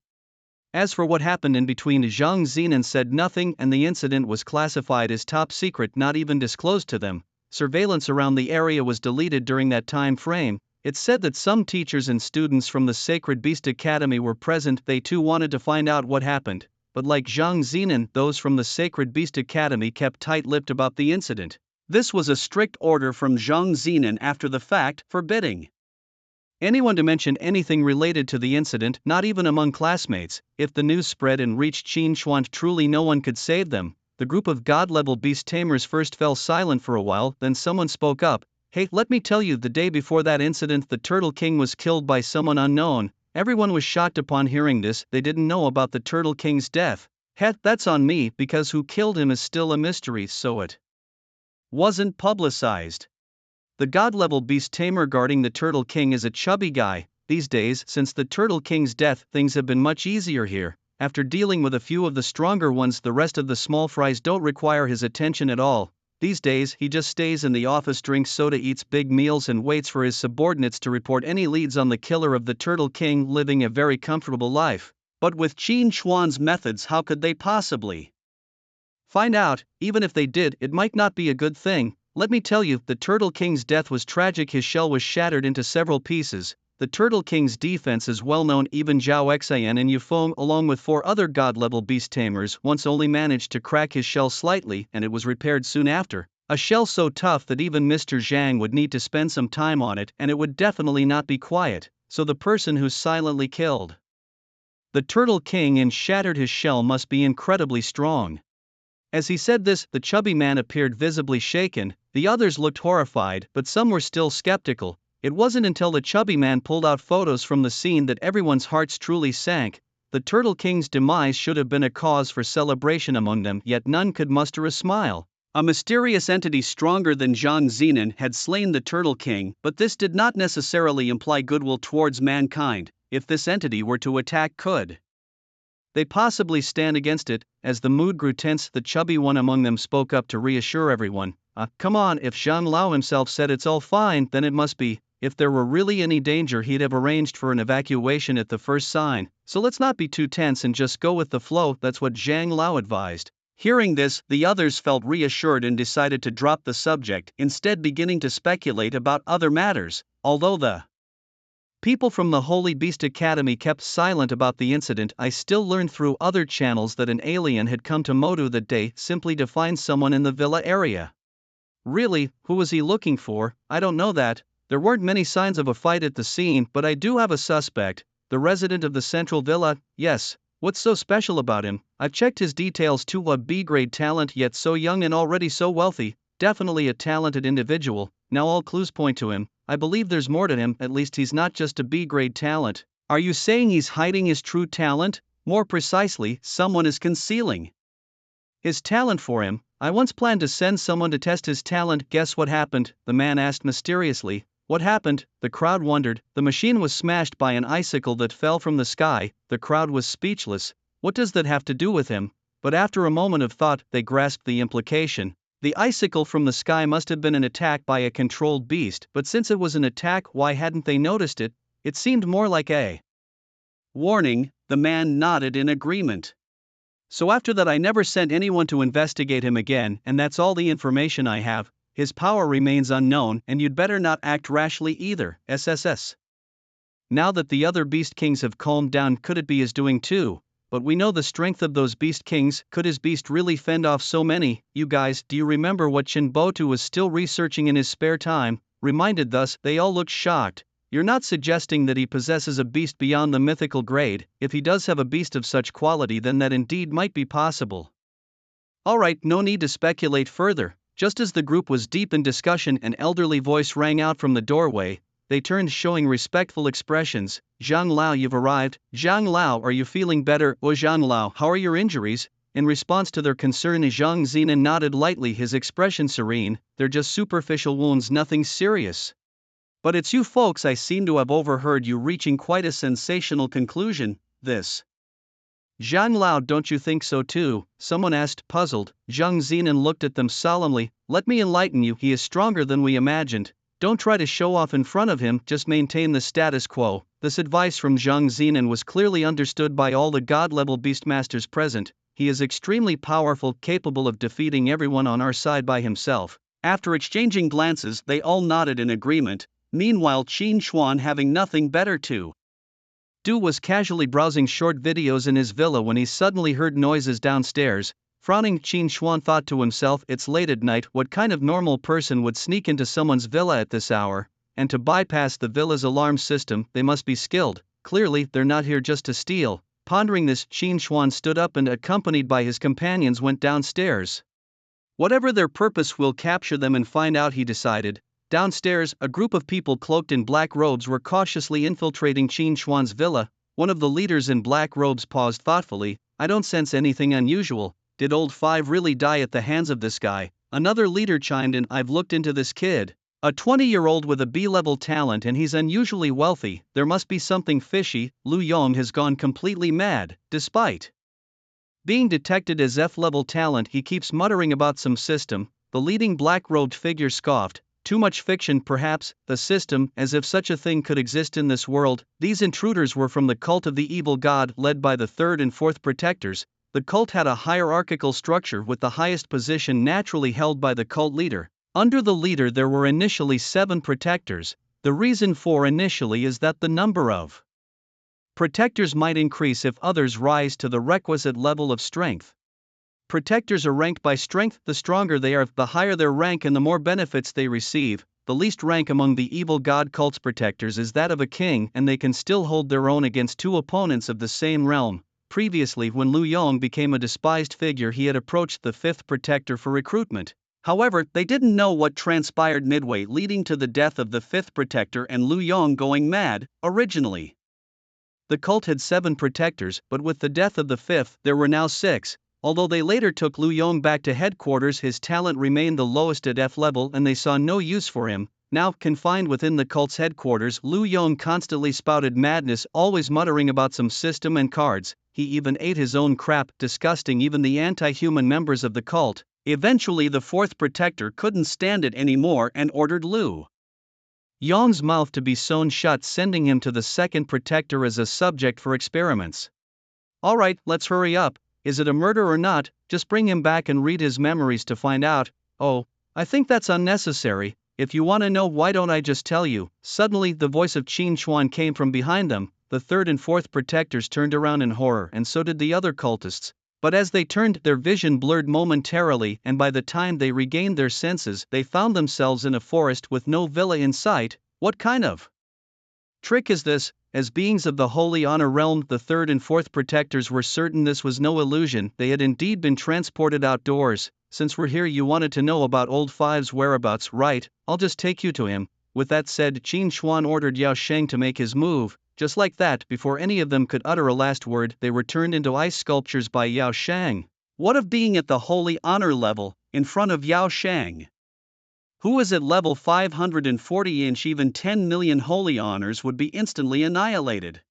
As for what happened in between, Zhang Zinan said nothing, and the incident was classified as top secret, not even disclosed to them. Surveillance around the area was deleted during that time frame. It's said that some teachers and students from the Sacred Beast Academy were present. They too wanted to find out what happened, but like Zhang Zinan, those from the Sacred Beast Academy kept tight-lipped about the incident. This was a strict order from Zhang Zinan after the fact, forbidding anyone to mention anything related to the incident, not even among classmates. If the news spread and reached Qin Xuan, truly no one could save them. The group of god-level beast tamers first fell silent for a while, then someone spoke up. "Hey, let me tell you, the day before that incident, the Turtle King was killed by someone unknown." Everyone was shocked upon hearing this. They didn't know about the Turtle King's death. That's on me, because who killed him is still a mystery, so it wasn't publicized. The god-level beast tamer guarding the Turtle King is a chubby guy. These days, since the Turtle King's death, things have been much easier here. After dealing with a few of the stronger ones, the rest of the small fries don't require his attention at all. These days, he just stays in the office, drinks soda, eats big meals, and waits for his subordinates to report any leads on the killer of the Turtle King, living a very comfortable life. But with Qin Xuan's methods, how could they possibly find out? Even if they did, it might not be a good thing. Let me tell you, the Turtle King's death was tragic. His shell was shattered into several pieces. the Turtle King's defense is well known. Even Zhao Xian and Yufeng, along with 4 other god-level beast tamers, once only managed to crack his shell slightly, and it was repaired soon after. A shell so tough that even Mr. Zhang would need to spend some time on it, and it would definitely not be quiet. So the person who silently killed the Turtle King and shattered his shell must be incredibly strong. As he said this, the chubby man appeared visibly shaken. The others looked horrified, but some were still skeptical. It wasn't until the chubby man pulled out photos from the scene that everyone's hearts truly sank. The Turtle King's demise should have been a cause for celebration among them, yet none could muster a smile. A mysterious entity stronger than Zhang Zinan had slain the Turtle King, but this did not necessarily imply goodwill towards mankind. If this entity were to attack, could they possibly stand against it? As the mood grew tense, the chubby one among them spoke up to reassure everyone. Come on, if Zhang Lao himself said it's all fine, then it must be. If there were really any danger, he'd have arranged for an evacuation at the first sign. So let's not be too tense and just go with the flow. That's what Zhang Lao advised. Hearing this, the others felt reassured and decided to drop the subject, instead beginning to speculate about other matters. Although the people from the Holy Beast Academy kept silent about the incident, I still learned through other channels that an alien had come to Modu that day simply to find someone in the villa area. Really, who was he looking for? I don't know that. There weren't many signs of a fight at the scene, but I do have a suspect. The resident of the central villa, yes. What's so special about him? I've checked his details too. A B-grade talent, yet so young and already so wealthy. Definitely a talented individual. Now all clues point to him. I believe there's more to him. At least he's not just a B-grade talent. Are you saying he's hiding his true talent? More precisely, someone is concealing his talent for him. I once planned to send someone to test his talent. Guess what happened? The man asked mysteriously. What happened? The crowd wondered. The machine was smashed by an icicle that fell from the sky. The crowd was speechless. What does that have to do with him? But after a moment of thought, they grasped the implication. The icicle from the sky must have been an attack by a controlled beast, but since it was an attack, why hadn't they noticed it? It seemed more like a warning. The man nodded in agreement. So after that I never sent anyone to investigate him again, and that's all the information I have. His power remains unknown, and you'd better not act rashly either. SSS. Now that the other Beast Kings have calmed down, could it be his doing too? But we know the strength of those Beast Kings. Could his beast really fend off so many? You guys, do you remember what Shinbotu was still researching in his spare time? Reminded thus, they all looked shocked. You're not suggesting that he possesses a beast beyond the mythical grade? If he does have a beast of such quality, then that indeed might be possible. Alright, no need to speculate further. Just as the group was deep in discussion, an elderly voice rang out from the doorway. They turned, showing respectful expressions. Zhang Lao, you've arrived. Zhang Lao, are you feeling better? Oh Zhang Lao, how are your injuries? In response to their concern, Zhang Zinan nodded lightly, his expression serene. They're just superficial wounds, nothing serious. But it's you folks, I seem to have overheard you reaching quite a sensational conclusion. This. Zhang Lao, don't you think so too? Someone asked, puzzled. Zhang Zinan looked at them solemnly. Let me enlighten you, he is stronger than we imagined. Don't try to show off in front of him, just maintain the status quo. This advice from Zhang Zinan was clearly understood by all the god-level beastmasters present. He is extremely powerful, capable of defeating everyone on our side by himself. After exchanging glances, they all nodded in agreement. Meanwhile, Qin Xuan, having nothing better to do, was casually browsing short videos in his villa when he suddenly heard noises downstairs. Frowning, Qin Xuan thought to himself, it's late at night, what kind of normal person would sneak into someone's villa at this hour? And to bypass the villa's alarm system, they must be skilled. Clearly, they're not here just to steal. Pondering this, Qin Xuan stood up and, accompanied by his companions, went downstairs. Whatever their purpose, will capture them and find out, he decided. Downstairs, a group of people cloaked in black robes were cautiously infiltrating Qin Xuan's villa. One of the leaders in black robes paused thoughtfully. I don't sense anything unusual. Did old Five really die at the hands of this guy? Another leader chimed in. I've looked into this kid. A 20-year-old with a B-level talent, and he's unusually wealthy. There must be something fishy. Lu Yong has gone completely mad. Despite being detected as F-level talent, he keeps muttering about some system. The leading black-robed figure scoffed. Too much fiction perhaps. The system, as if such a thing could exist in this world. These intruders were from the cult of the evil god, led by the third and fourth protectors. The cult had a hierarchical structure, with the highest position naturally held by the cult leader. Under the leader there were initially 7 protectors. The reason for initially is that the number of protectors might increase if others rise to the requisite level of strength. Protectors are ranked by strength. The stronger they are, the higher their rank and the more benefits they receive. The least rank among the evil god cult's protectors is that of a king, and they can still hold their own against two opponents of the same realm. Previously, when Lu Yong became a despised figure, he had approached the fifth protector for recruitment. However, they didn't know what transpired midway, leading to the death of the fifth protector and Lu Yong going mad. Originally, the cult had 7 protectors, but with the death of the fifth, there were now 6. Although they later took Lu Yong back to headquarters, his talent remained the lowest at F level and they saw no use for him. Now, confined within the cult's headquarters, Lu Yong constantly spouted madness, always muttering about some system and cards. He even ate his own crap, disgusting even the anti-human members of the cult. Eventually, the fourth protector couldn't stand it anymore and ordered Lu Yong's mouth to be sewn shut, sending him to the second protector as a subject for experiments. Alright, let's hurry up. Is it a murder or not? Just bring him back and read his memories to find out. Oh, I think that's unnecessary. If you want to know, why don't I just tell you? Suddenly, the voice of Qin Xuan came from behind them. The third and fourth protectors turned around in horror, and so did the other cultists. But as they turned, their vision blurred momentarily, and by the time they regained their senses, they found themselves in a forest with no villa in sight. What kind of trick is this? As beings of the Holy Honor realm, the third and fourth protectors were certain this was no illusion. They had indeed been transported outdoors. Since we're here, you wanted to know about Old Five's whereabouts, right? I'll just take you to him. With that said, Qin Xuan ordered Yao Sheng to make his move. Just like that, before any of them could utter a last word, they were turned into ice sculptures by Yao Sheng. What of being at the Holy Honor level, in front of Yao Sheng, who is at level 540? Even 10 million holy honors would be instantly annihilated.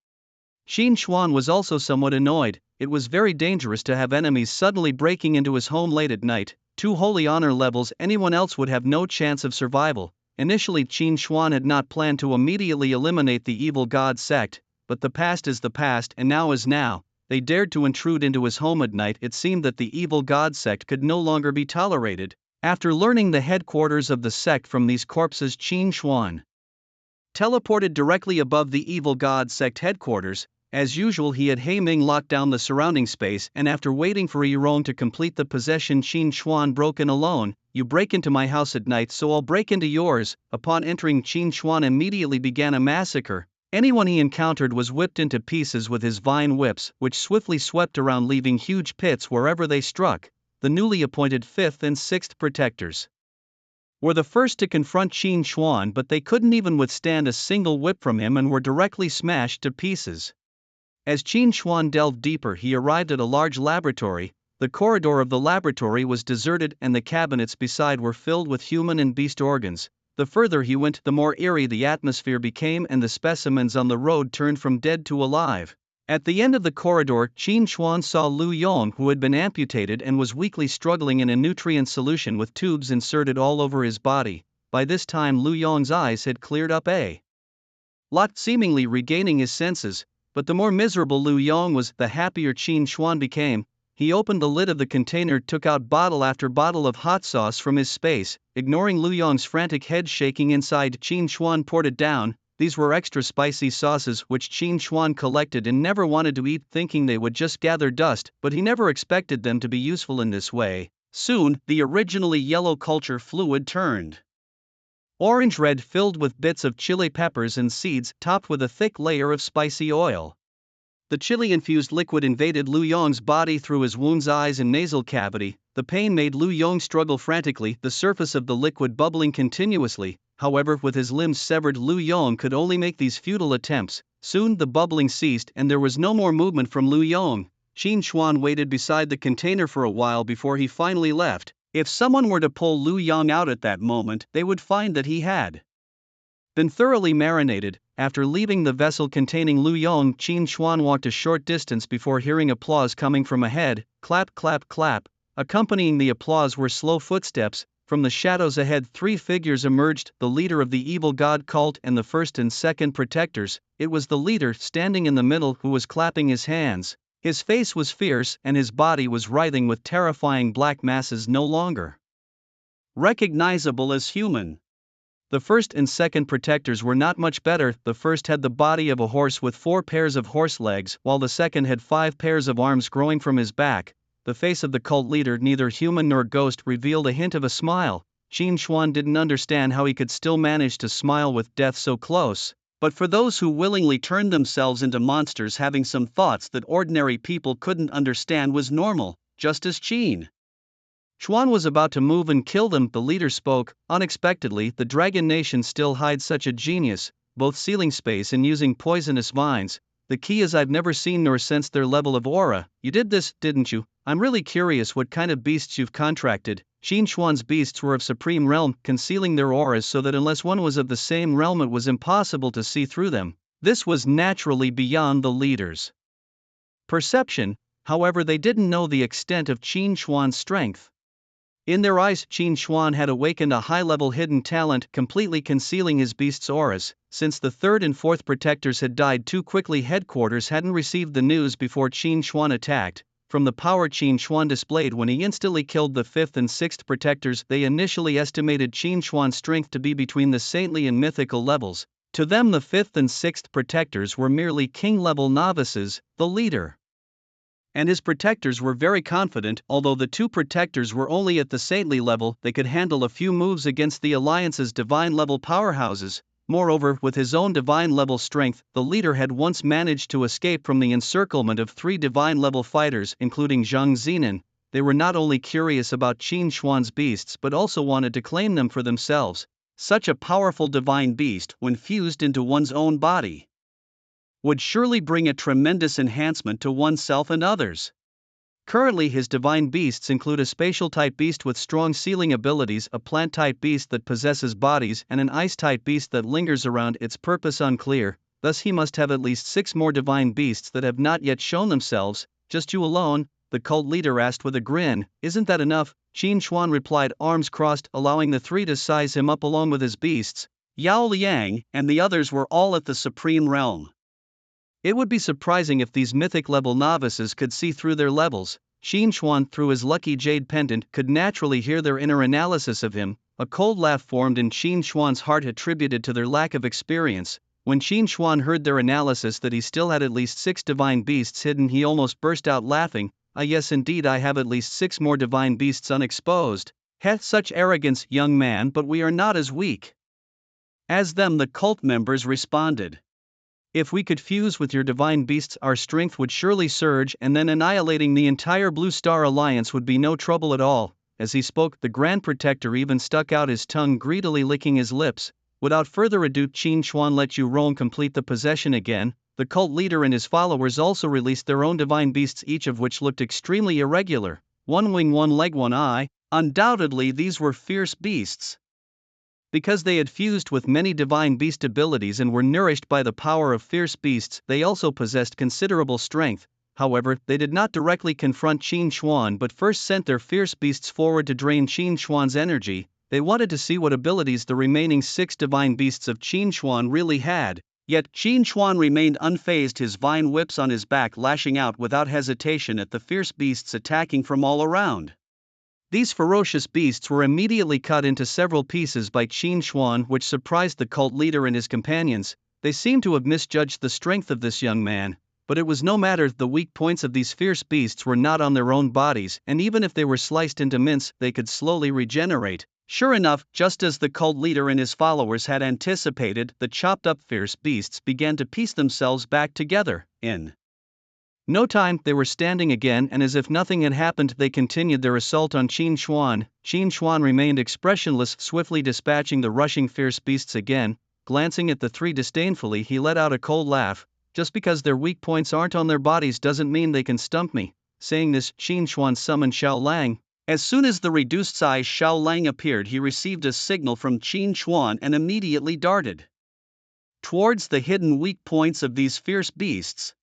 Qin Xuan was also somewhat annoyed. It was very dangerous to have enemies suddenly breaking into his home late at night. 2 holy honor levels, anyone else would have no chance of survival. Initially, Qin Xuan had not planned to immediately eliminate the evil god sect, but the past is the past and now is now. They dared to intrude into his home at night. It seemed that the evil god sect could no longer be tolerated. After learning the headquarters of the sect from these corpses, Qin Xuan teleported directly above the evil god sect headquarters. As usual, he had Heiming lock down the surrounding space, and after waiting for Yirong to complete the possession, Qin Xuan broke in alone. You break into my house at night, so I'll break into yours. Upon entering, Qin Xuan immediately began a massacre. Anyone he encountered was whipped into pieces with his vine whips, which swiftly swept around, leaving huge pits wherever they struck. The newly appointed 5th and 6th protectors were the first to confront Qin Xuan, but they couldn't even withstand a single whip from him and were directly smashed to pieces. As Qin Xuan delved deeper, he arrived at a large laboratory. The corridor of the laboratory was deserted and the cabinets beside were filled with human and beast organs. The further he went, the more eerie the atmosphere became, and the specimens on the road turned from dead to alive. At the end of the corridor, Qin Xuan saw Lu Yong, who had been amputated and was weakly struggling in a nutrient solution with tubes inserted all over his body. By this time, Lu Yong's eyes had cleared up a lot, seemingly regaining his senses. But the more miserable Lu Yong was, the happier Qin Xuan became. He opened the lid of the container, took out bottle after bottle of hot sauce from his space. Ignoring Lu Yong's frantic head shaking inside, Qin Xuan poured it down. These were extra spicy sauces which Qin Xuan collected and never wanted to eat, thinking they would just gather dust, but he never expected them to be useful in this way. Soon, the originally yellow culture fluid turned orange-red, filled with bits of chili peppers and seeds, topped with a thick layer of spicy oil. The chili-infused liquid invaded Lu Yong's body through his wounds, eyes and nasal cavity. The pain made Lu Yong struggle frantically, the surface of the liquid bubbling continuously. However, with his limbs severed, Lu Yong could only make these futile attempts. Soon the bubbling ceased and there was no more movement from Lu Yong. Qin Xuan waited beside the container for a while before he finally left. If someone were to pull Lu Yong out at that moment, they would find that he had been thoroughly marinated. After leaving the vessel containing Lu Yong, Qin Xuan walked a short distance before hearing applause coming from ahead. Clap, clap, clap. Accompanying the applause were slow footsteps. From the shadows ahead, 3 figures emerged, the leader of the evil god cult and the first and second protectors. It was the leader, standing in the middle, who was clapping his hands. His face was fierce and his body was writhing with terrifying black masses no longer recognizable as human. The first and second protectors were not much better. The first had the body of a horse with 4 pairs of horse legs, while the second had 5 pairs of arms growing from his back. The face of the cult leader, neither human nor ghost, revealed a hint of a smile. Qin Xuan didn't understand how he could still manage to smile with death so close. But for those who willingly turned themselves into monsters, having some thoughts that ordinary people couldn't understand was normal, just as Qin Xuan was about to move and kill them. The leader spoke. Unexpectedly, the Dragon Nation still hides such a genius, both sealing space and using poisonous vines. The key is I've never seen nor sensed their level of aura. You did this, didn't you? I'm really curious what kind of beasts you've contracted. Qin Xuan's beasts were of supreme realm, concealing their auras so that unless one was of the same realm it was impossible to see through them. This was naturally beyond the leader's perception. However, they didn't know the extent of Qin Xuan's strength. In their eyes, Qin Xuan had awakened a high-level hidden talent, completely concealing his beast's auras. Since the third and fourth protectors had died too quickly, headquarters hadn't received the news before Qin Xuan attacked. From the power Qin Xuan displayed when he instantly killed the fifth and sixth protectors, they initially estimated Qin Xuan's strength to be between the saintly and mythical levels. To them, the fifth and sixth protectors were merely king-level novices. The leader and his protectors were very confident. Although the two protectors were only at the saintly level, they could handle a few moves against the Alliance's divine-level powerhouses. Moreover, with his own divine-level strength, the leader had once managed to escape from the encirclement of 3 divine-level fighters, including Zhang Zinan. They were not only curious about Qin Xuan's beasts but also wanted to claim them for themselves. Such a powerful divine beast, when fused into one's own body, would surely bring a tremendous enhancement to oneself and others. Currently, his divine beasts include a spatial-type beast with strong sealing abilities, a plant-type beast that possesses bodies, and an ice-type beast that lingers around, its purpose unclear. Thus he must have at least 6 more divine beasts that have not yet shown themselves. Just you alone? The cult leader asked with a grin. Isn't that enough? Qin Xuan replied, arms crossed, allowing the 3 to size him up along with his beasts. Yao Liang and the others were all at the supreme realm. It would be surprising if these mythic-level novices could see through their levels. Qin Xuan, through his lucky jade pendant, could naturally hear their inner analysis of him. A cold laugh formed in Qin Xuan's heart, attributed to their lack of experience. When Qin Xuan heard their analysis that he still had at least 6 divine beasts hidden, he almost burst out laughing. Ah yes, indeed, I have at least 6 more divine beasts unexposed. Heh, such arrogance, young man, but we are not as weak as them, the cult members responded. If we could fuse with your divine beasts, our strength would surely surge, and then annihilating the entire Blue Star Alliance would be no trouble at all. As he spoke, the Grand Protector even stuck out his tongue, greedily licking his lips. Without further ado, Qin Xuan let you roam complete the possession again. The cult leader and his followers also released their own divine beasts, each of which looked extremely irregular. 1 wing, 1 leg, 1 eye. Undoubtedly these were fierce beasts. Because they had fused with many divine beast abilities and were nourished by the power of fierce beasts, they also possessed considerable strength. However, they did not directly confront Qin Xuan but first sent their fierce beasts forward to drain Qin Xuan's energy. They wanted to see what abilities the remaining 6 divine beasts of Qin Xuan really had. Yet, Qin Xuan remained unfazed, his vine whips on his back lashing out without hesitation at the fierce beasts attacking from all around. These ferocious beasts were immediately cut into several pieces by Qin Xuan, which surprised the cult leader and his companions. They seemed to have misjudged the strength of this young man. But it was no matter, the weak points of these fierce beasts were not on their own bodies, and even if they were sliced into mince, they could slowly regenerate. Sure enough, just as the cult leader and his followers had anticipated, the chopped-up fierce beasts began to piece themselves back together. In no time, they were standing again, and as if nothing had happened, they continued their assault on Qin Xuan. Qin Xuan remained expressionless, swiftly dispatching the rushing fierce beasts again. Glancing at the 3 disdainfully, he let out a cold laugh. Just because their weak points aren't on their bodies doesn't mean they can stump me. Saying this, Qin Xuan summoned Xiao Lang. As soon as the reduced size Xiao Lang appeared, he received a signal from Qin Xuan and immediately darted towards the hidden weak points of these fierce beasts.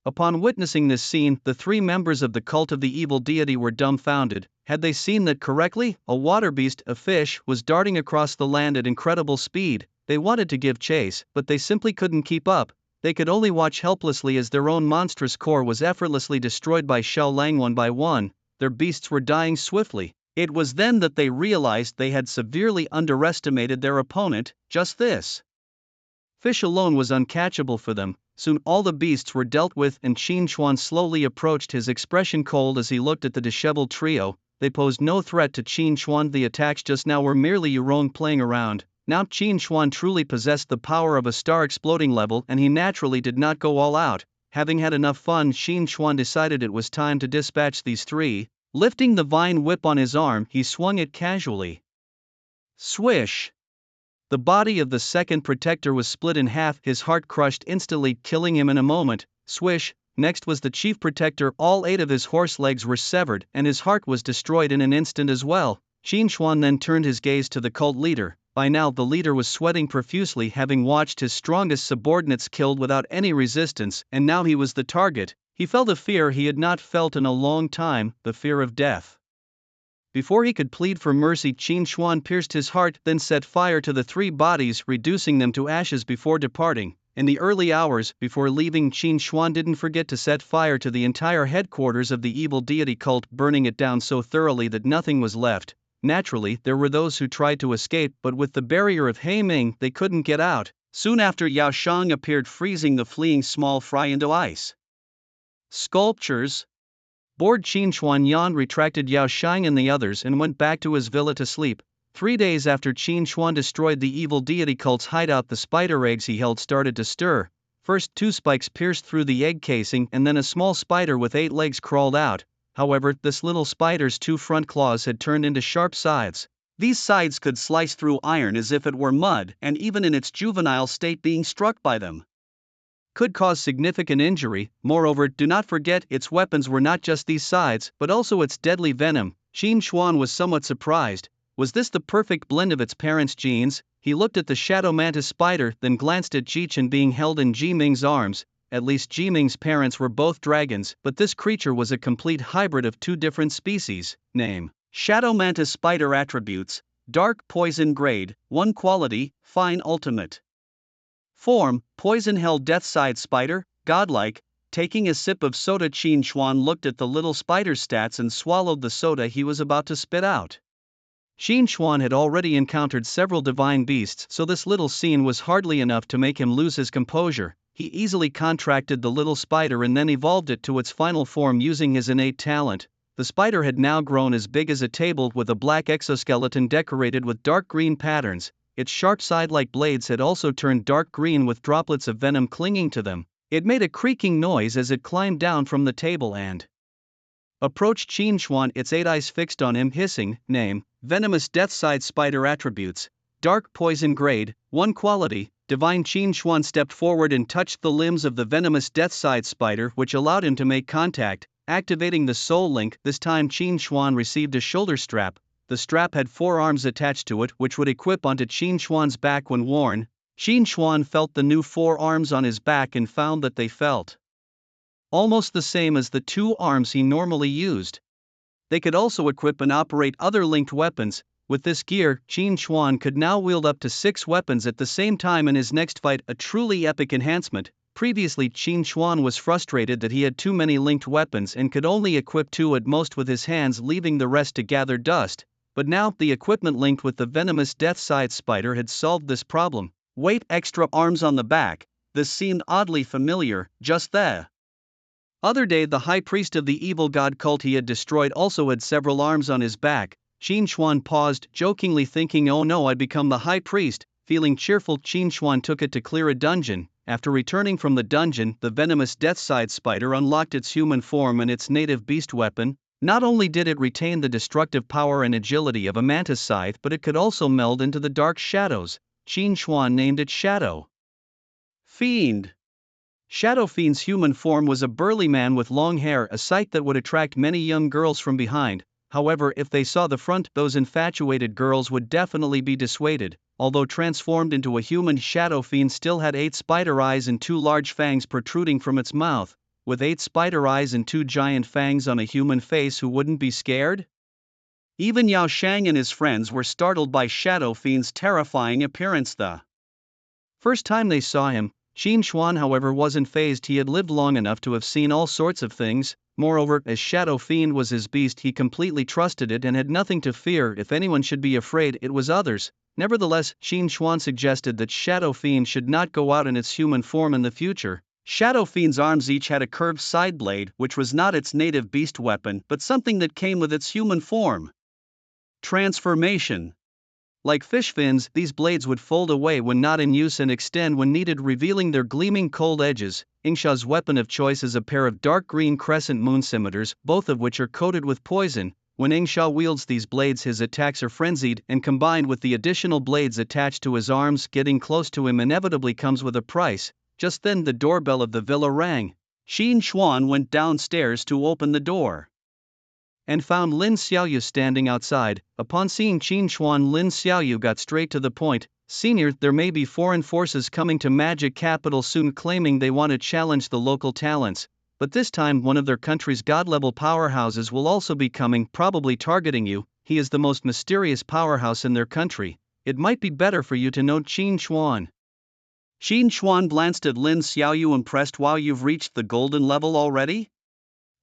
Upon witnessing this scene, the 3 members of the cult of the evil deity were dumbfounded. Had they seen that correctly? A water beast, a fish, was darting across the land at incredible speed. They wanted to give chase, but they simply couldn't keep up. They could only watch helplessly as their own monstrous core was effortlessly destroyed by Xiao Lang one by one. Their beasts were dying swiftly. It was then that they realized they had severely underestimated their opponent. Just this fish alone was uncatchable for them. Soon all the beasts were dealt with, and Qin Chuan slowly approached, his expression cold as he looked at the disheveled trio. They posed no threat to Qin Chuan. The attacks just now were merely Yurong playing around. Now Qin Chuan truly possessed the power of a star exploding level, and he naturally did not go all out. Having had enough fun, Qin Chuan decided it was time to dispatch these three. Lifting the vine whip on his arm, he swung it casually. Swish! The body of the second protector was split in half, his heart crushed instantly, killing him in a moment. Swish! Next was the chief protector. All 8 of his horse legs were severed, and his heart was destroyed in an instant as well. Qin Chuan then turned his gaze to the cult leader. By now the leader was sweating profusely, having watched his strongest subordinates killed without any resistance, and now he was the target. He felt a fear he had not felt in a long time, the fear of death. Before he could plead for mercy, Qin Chuan pierced his heart, then set fire to the 3 bodies, reducing them to ashes before departing. In the early hours before leaving, Qin Chuan didn't forget to set fire to the entire headquarters of the evil deity cult, burning it down so thoroughly that nothing was left. Naturally, there were those who tried to escape, but with the barrier of Heiming, they couldn't get out. Soon after, Yao Shang appeared, freezing the fleeing small fry into ice. Sculptures. Bored, Qin Chuan yawned, retracted Yao Shang and the others, and went back to his villa to sleep. 3 days after Qin Chuan destroyed the evil deity cult's hideout, the spider eggs he held started to stir. First 2 spikes pierced through the egg casing, and then a small spider with 8 legs crawled out. However, this little spider's 2 front claws had turned into sharp scythes. These scythes could slice through iron as if it were mud, and even in its juvenile state, being struck by them could cause significant injury. Moreover, do not forget, its weapons were not just these scythes, but also its deadly venom. Qin Chuan was somewhat surprised. Was this the perfect blend of its parents' genes? He looked at the shadow mantis spider, then glanced at Jichen being held in Ji Ming's arms. At least Ji Ming's parents were both dragons, but this creature was a complete hybrid of 2 different species. Name: shadow mantis spider. Attributes: dark poison grade, 1 quality, fine ultimate. Form: poison hell death-side spider, godlike. Taking a sip of soda, Qin Chuan looked at the little spider's stats and swallowed the soda he was about to spit out. Qin Chuan had already encountered several divine beasts, so this little scene was hardly enough to make him lose his composure. He easily contracted the little spider and then evolved it to its final form using his innate talent. The spider had now grown as big as a table, with a black exoskeleton decorated with dark green patterns. Its sharp side-like blades had also turned dark green with droplets of venom clinging to them. It made a creaking noise as it climbed down from the table and approached Qin Chuan, its 8 eyes fixed on him, hissing. Name: venomous death-side spider. Attributes: dark poison grade, 1 quality, divine. Qin Chuan stepped forward and touched the limbs of the venomous death-side spider, which allowed him to make contact. Activating the soul link, this time Qin Chuan received a shoulder strap. The strap had 4 arms attached to it, which would equip onto Qin Chuan's back when worn. Qin Chuan felt the new 4 arms on his back and found that they felt almost the same as the 2 arms he normally used. They could also equip and operate other linked weapons. With this gear, Qin Chuan could now wield up to 6 weapons at the same time in his next fight, a truly epic enhancement. Previously, Qin Chuan was frustrated that he had too many linked weapons and could only equip 2 at most with his hands, leaving the rest to gather dust. But now, the equipment linked with the venomous death-side spider had solved this problem. Wait, extra arms on the back. This seemed oddly familiar. Just the other day, the high priest of the evil god cult he had destroyed also had several arms on his back. Qin Chuan paused, jokingly thinking, oh no, I'd become the high priest. Feeling cheerful, Qin Chuan took it to clear a dungeon. After returning from the dungeon, the venomous death-side spider unlocked its human form and its native beast weapon. Not only did it retain the destructive power and agility of a mantis scythe, but it could also meld into the dark shadows. Qin Chuan named it Shadow Fiend. Shadow Fiend's human form was a burly man with long hair, a sight that would attract many young girls from behind. However, if they saw the front, those infatuated girls would definitely be dissuaded. Although transformed into a human, Shadow Fiend still had 8 spider eyes and 2 large fangs protruding from its mouth. With 8 spider eyes and 2 giant fangs on a human face, who wouldn't be scared? Even Yao Shang and his friends were startled by Shadow Fiend's terrifying appearance. The first time they saw him, Qin Xuan, however, wasn't fazed. He had lived long enough to have seen all sorts of things. Moreover, as Shadow Fiend was his beast, he completely trusted it and had nothing to fear. If anyone should be afraid, it was others. Nevertheless, Qin Xuan suggested that Shadow Fiend should not go out in its human form in the future. Shadow Fiend's arms each had a curved side blade, which was not its native beast weapon but something that came with its human form. Transformation. Like fish fins, these blades would fold away when not in use and extend when needed, revealing their gleaming cold edges. Ingxia's weapon of choice is a pair of dark green crescent moon scimitars, both of which are coated with poison. When Ingxia wields these blades, his attacks are frenzied, and combined with the additional blades attached to his arms, getting close to him inevitably comes with a price. Just then the doorbell of the villa rang. Qin Xuan went downstairs to open the door and found Lin Xiaoyu standing outside. Upon seeing Qin Xuan, Lin Xiaoyu got straight to the point. "Senior, there may be foreign forces coming to Magic Capital soon, claiming they want to challenge the local talents. But this time one of their country's god-level powerhouses will also be coming, probably targeting you. He is the most mysterious powerhouse in their country. It might be better for you to know Qin Xuan." Qin Xuan glanced at Lin Xiaoyu, impressed. "Wow, you've reached the golden level already?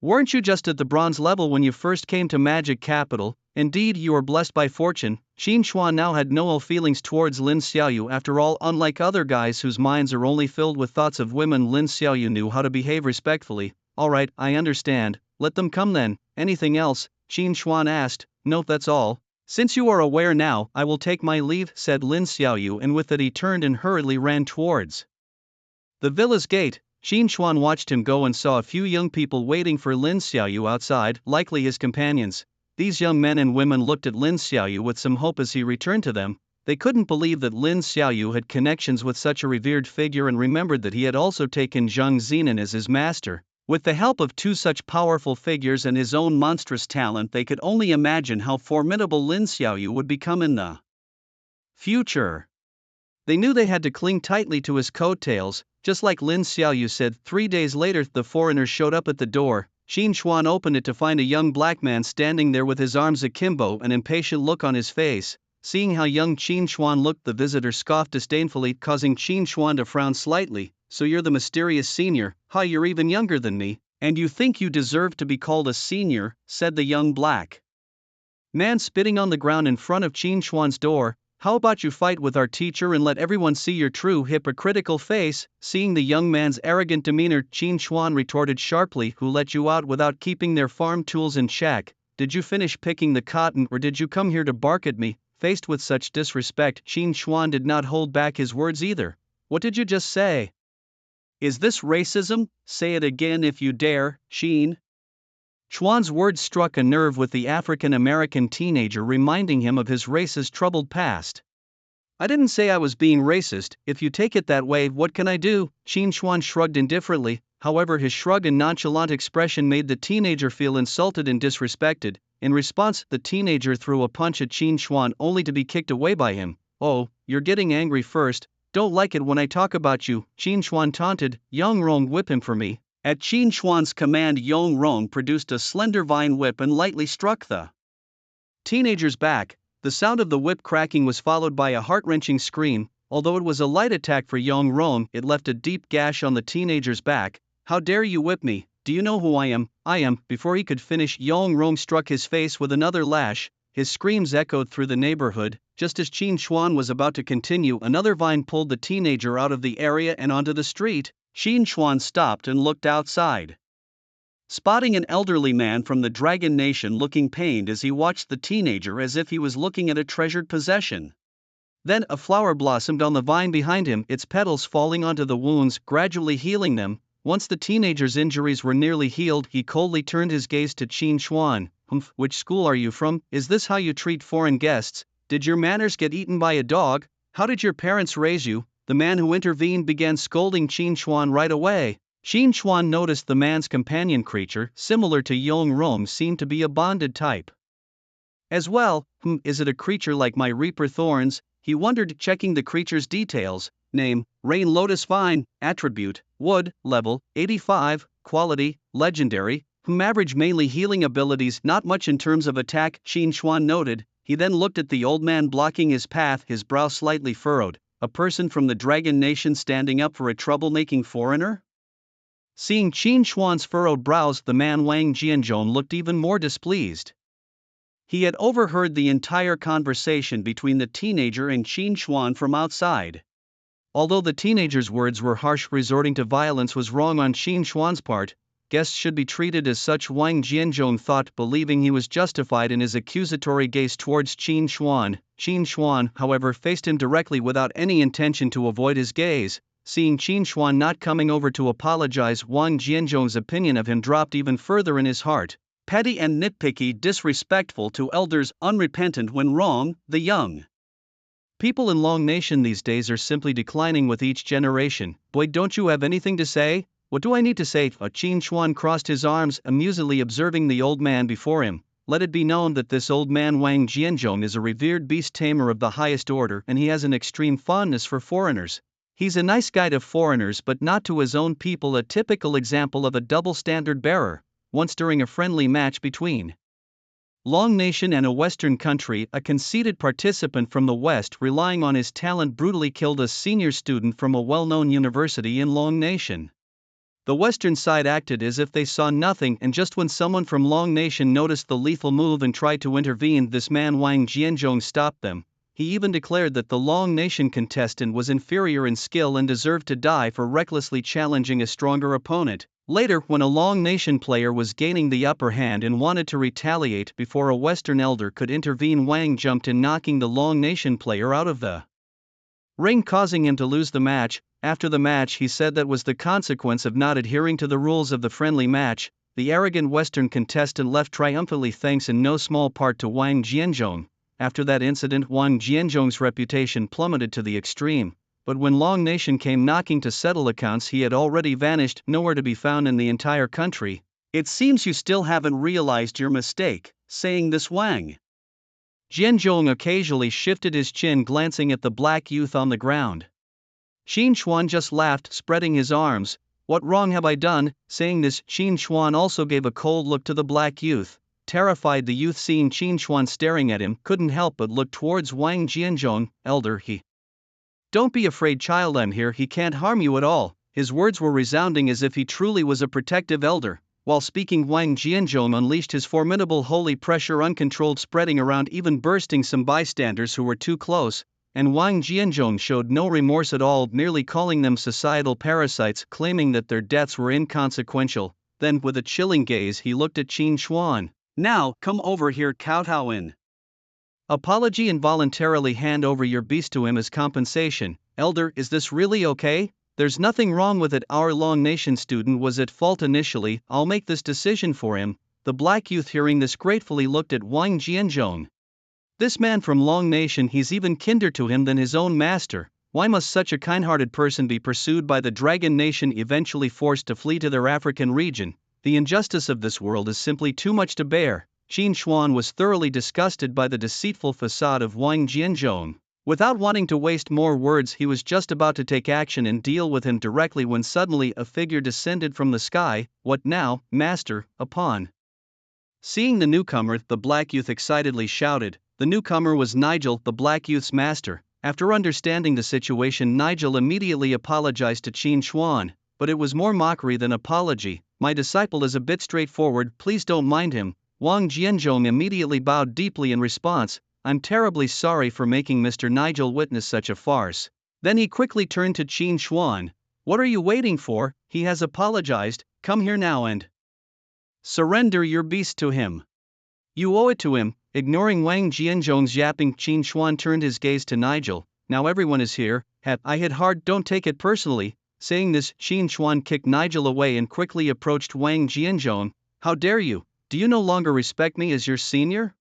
Weren't you just at the bronze level when you first came to Magic Capital? Indeed, you are blessed by fortune." Qin Xuan now had no ill feelings towards Lin Xiaoyu. After all, unlike other guys whose minds are only filled with thoughts of women, Lin Xiaoyu knew how to behave respectfully. "Alright, I understand, let them come then." "Anything else?" Qin Xuan asked. "No, that's all. Since you are aware now, I will take my leave," said Lin Xiaoyu, and with it he turned and hurriedly ran towards the villa's gate. Qin Xuan watched him go and saw a few young people waiting for Lin Xiaoyu outside, likely his companions. These young men and women looked at Lin Xiaoyu with some hope as he returned to them. They couldn't believe that Lin Xiaoyu had connections with such a revered figure, and remembered that he had also taken Zhang Zinan as his master. With the help of two such powerful figures and his own monstrous talent, they could only imagine how formidable Lin Xiaoyu would become in the future. They knew they had to cling tightly to his coattails. Just like Lin Xiaoyu said. 3 days later, the foreigners showed up at the door. Qin Xuan opened it to find a young black man standing there with his arms akimbo, an impatient look on his face. Seeing how young Qin Xuan looked, the visitor scoffed disdainfully, causing Qin Xuan to frown slightly. "So you're the mysterious senior? Ha, you're even younger than me, and you think you deserve to be called a senior," said the young black man, spitting on the ground in front of Qin Xuan's door. "How about you fight with our teacher and let everyone see your true hypocritical face?" Seeing the young man's arrogant demeanor, Qin Xuan retorted sharply, "Who let you out without keeping their farm tools in check? Did you finish picking the cotton, or did you come here to bark at me?" Faced with such disrespect, Qin Xuan did not hold back his words either. "What did you just say? Is this racism? Say it again if you dare." Qin Xuan's words struck a nerve with the African-American teenager, reminding him of his race's troubled past. "I didn't say I was being racist. If you take it that way, what can I do?" Qin Xuan shrugged indifferently. However, his shrug and nonchalant expression made the teenager feel insulted and disrespected. In response, the teenager threw a punch at Qin Xuan, only to be kicked away by him. "Oh, you're getting angry first. Don't like it when I talk about you," Qin Xuan taunted. "Yang Rong, whip him for me." At Qin Xuan's command, Yang Rong produced a slender vine whip and lightly struck the teenager's back. The sound of the whip cracking was followed by a heart-wrenching scream. Although it was a light attack for Yang Rong, it left a deep gash on the teenager's back. "How dare you whip me? Do you know who I am?" "I am." Before he could finish, Yang Rong struck his face with another lash. His screams echoed through the neighborhood. Just as Qin Xuan was about to continue, another vine pulled the teenager out of the area and onto the street. Qin Xuan stopped and looked outside, spotting an elderly man from the Dragon Nation looking pained as he watched the teenager as if he was looking at a treasured possession. Then a flower blossomed on the vine behind him, its petals falling onto the wounds, gradually healing them. Once the teenager's injuries were nearly healed, he coldly turned his gaze to Qin Xuan. Which school are you from? Is this how you treat foreign guests? Did your manners get eaten by a dog? How did your parents raise you?" The man who intervened began scolding Qin Xuan right away. Qin Xuan noticed the man's companion creature, similar to Yang Rong, seemed to be a bonded type as well. Is it a creature like my Reaper Thorns? He wondered, checking the creature's details. Name: Rain Lotus Vine. Attribute: Wood. Level: 85. Quality: Legendary. Average mainly healing abilities, not much in terms of attack, Qin Xuan noted. He then looked at the old man blocking his path, his brow slightly furrowed. a person from the Dragon Nation standing up for a troublemaking foreigner? Seeing Qin Xuan's furrowed brows, the man Wang Jianzhong looked even more displeased. He had overheard the entire conversation between the teenager and Qin Xuan from outside. Although the teenager's words were harsh, resorting to violence was wrong on Qin Xuan's part. Guests should be treated as such, Wang Jianzhong thought, believing he was justified in his accusatory gaze towards Qin Xuan. Qin Xuan, however, faced him directly without any intention to avoid his gaze. Seeing Qin Xuan not coming over to apologize, Wang Jianzhong's opinion of him dropped even further in his heart. Petty and nitpicky, disrespectful to elders, unrepentant when wrong, the young. People in Long Nation these days are simply declining with each generation. Boy, don't you have anything to say? What do I need to say? Qin Xuan crossed his arms, amusedly observing the old man before him. Let it be known that this old man Wang Jianzhong is a revered beast tamer of the highest order, and he has an extreme fondness for foreigners. He's a nice guy to foreigners but not to his own people, a typical example of a double standard bearer. Once during a friendly match between Long Nation and a Western country, a conceited participant from the West, relying on his talent, brutally killed a senior student from a well-known university in Long Nation. The Western side acted as if they saw nothing, and just when someone from Long Nation noticed the lethal move and tried to intervene, this man Wang Jianzhong stopped them. He even declared that the Long Nation contestant was inferior in skill and deserved to die for recklessly challenging a stronger opponent. Later, when a Long Nation player was gaining the upper hand and wanted to retaliate before a Western elder could intervene, Wang jumped in, knocking the Long Nation player out of the ring, causing him to lose the match. After the match, he said that was the consequence of not adhering to the rules of the friendly match. The arrogant Western contestant left triumphantly, thanks in no small part to Wang Jianzhong. After that incident, Wang Jianzhong's reputation plummeted to the extreme. But when Long Nation came knocking to settle accounts, he had already vanished, nowhere to be found in the entire country. It seems you still haven't realized your mistake. Saying this, Wang Jianzhong occasionally shifted his chin, glancing at the black youth on the ground. Qin Xuan just laughed, spreading his arms. What wrong have I done? Saying this, Qin Xuan also gave a cold look to the black youth. Terrified, the youth, seeing Qin Xuan staring at him, couldn't help but look towards Wang Jianzhong. Elder, don't be afraid, child, I'm here, he can't harm you at all. His words were resounding as if he truly was a protective elder. While speaking, Wang Jianzhong unleashed his formidable holy pressure, uncontrolled, spreading around, even bursting some bystanders who were too close. And Wang Jianzhong showed no remorse at all, merely calling them societal parasites, claiming that their deaths were inconsequential. Then, with a chilling gaze, he looked at Qin Xuan. Now, come over here, Kowtow-in. Apology and voluntarily hand over your beast to him as compensation. Elder, is this really okay? There's nothing wrong with it. Our Long Nation student was at fault initially. I'll make this decision for him. The black youth, hearing this, gratefully looked at Wang Jianzhong. This man from Long Nation, he's even kinder to him than his own master. Why must such a kind-hearted person be pursued by the Dragon Nation, eventually forced to flee to their African region? The injustice of this world is simply too much to bear. Qin Xuan was thoroughly disgusted by the deceitful facade of Wang Jianzhong. Without wanting to waste more words, he was just about to take action and deal with him directly when suddenly a figure descended from the sky. What now, master? Upon seeing the newcomer, the black youth excitedly shouted. The newcomer was Nigel, the black youth's master. After understanding the situation, Nigel immediately apologized to Qin Xuan, but it was more mockery than apology. My disciple is a bit straightforward, please don't mind him. Wang Jianzhong immediately bowed deeply in response. I'm terribly sorry for making Mr. Nigel witness such a farce. Then he quickly turned to Qin Xuan. What are you waiting for? He has apologized, come here now and surrender your beast to him. You owe it to him. Ignoring Wang Jianzhong's yapping, Qin Xuan turned his gaze to Nigel. Now everyone is here. I hit hard, don't take it personally. Saying this, Qin Xuan kicked Nigel away and quickly approached Wang Jianzhong. How dare you? Do you no longer respect me as your senior?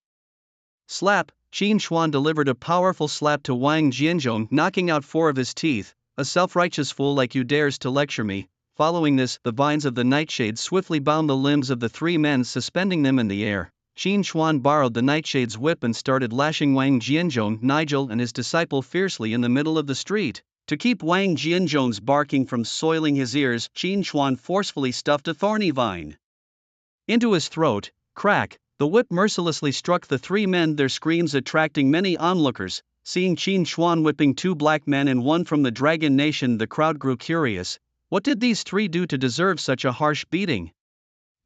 Slap! Qin Xuan delivered a powerful slap to Wang Jianzhong, knocking out 4 of his teeth. A self-righteous fool like you dares to lecture me. Following this, the vines of the nightshade swiftly bound the limbs of the 3 men, suspending them in the air. Qin Xuan borrowed the nightshade's whip and started lashing Wang Jianzhong, Nigel and his disciple fiercely in the middle of the street. To keep Wang Jianzhong's barking from soiling his ears, Qin Xuan forcefully stuffed a thorny vine into his throat. Crack! The whip mercilessly struck the 3 men, their screams attracting many onlookers. Seeing Qin Xuan whipping 2 black men and one from the Dragon Nation, the crowd grew curious. What did these 3 do to deserve such a harsh beating?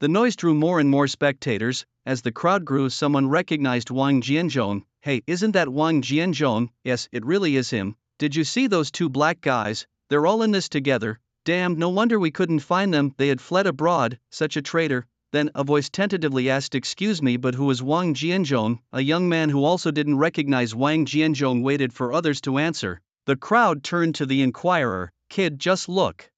The noise drew more and more spectators. As the crowd grew, someone recognized Wang Jianzhong. Hey, isn't that Wang Jianzhong? Yes, it really is him. Did you see those 2 black guys? They're all in this together. Damn, no wonder we couldn't find them, they had fled abroad, such a traitor. Then a voice tentatively asked, excuse me, but who is Wang Jianzhong? A young man who also didn't recognize Wang Jianzhong waited for others to answer. The crowd turned to the inquirer. Kid, just look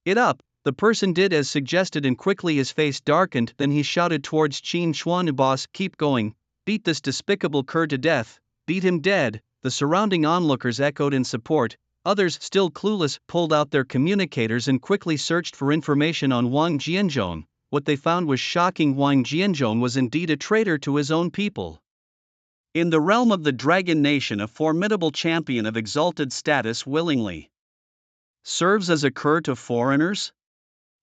it up. The person did as suggested and quickly his face darkened. Then he shouted towards Qin Xuan, boss, keep going. Beat this despicable cur to death. Beat him dead. The surrounding onlookers echoed in support. Others, still clueless, pulled out their communicators and quickly searched for information on Wang Jianzhong. What they found was shocking. Wang Jianzhong was indeed a traitor to his own people. In the realm of the Dragon Nation, a formidable champion of exalted status willingly serves as a cur to foreigners?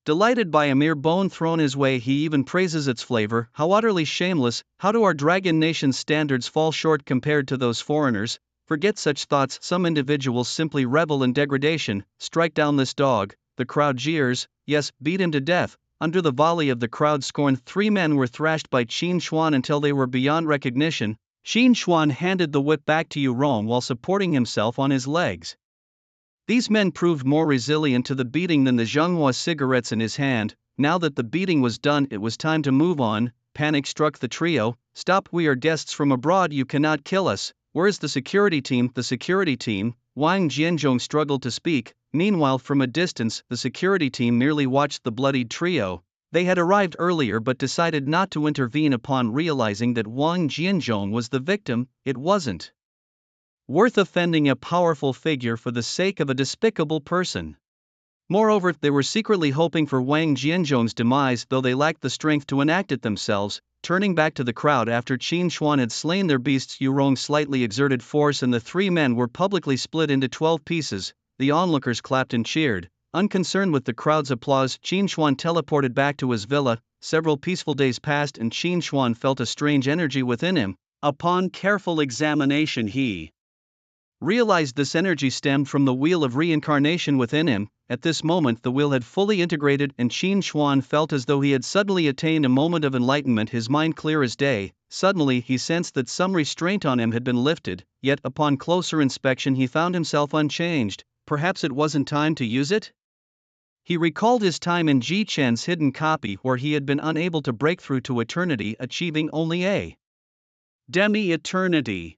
Delighted by a mere bone thrown his way, he even praises its flavor. How utterly shameless! How do our Dragon Nation's standards fall short compared to those foreigners? Forget such thoughts, some individuals simply revel in degradation. Strike down this dog. The crowd jeers. Yes, beat him to death. Under the volley of the crowd's scorn, 3 men were thrashed by Qin Xuan until they were beyond recognition. Qin Xuan handed the whip back to Yurong while supporting himself on his legs. These men proved more resilient to the beating than the Zhenghua cigarettes in his hand. Now that the beating was done, it was time to move on. Panic struck the trio. Stop, we are guests from abroad, you cannot kill us. Where is the security team? The security team? Wang Jianzhong struggled to speak. Meanwhile, from a distance, the security team merely watched the bloodied trio. They had arrived earlier but decided not to intervene upon realizing that Wang Jianzhong was the victim. It wasn't worth offending a powerful figure for the sake of a despicable person. Moreover, they were secretly hoping for Wang Jianzhong's demise, though they lacked the strength to enact it themselves. Turning back to the crowd after Qin Xuan had slain their beasts, Yurong slightly exerted force and the 3 men were publicly split into 12 pieces. The onlookers clapped and cheered. Unconcerned with the crowd's applause, Qin Xuan teleported back to his villa. Several peaceful days passed and Qin Xuan felt a strange energy within him. Upon careful examination, he realized this energy stemmed from the wheel of reincarnation within him. At this moment the wheel had fully integrated and Qin Xuan felt as though he had suddenly attained a moment of enlightenment, his mind clear as day. Suddenly he sensed that some restraint on him had been lifted, yet upon closer inspection he found himself unchanged. Perhaps it wasn't time to use it? He recalled his time in Ji Chen's hidden copy where he had been unable to break through to eternity, achieving only a demi-eternity.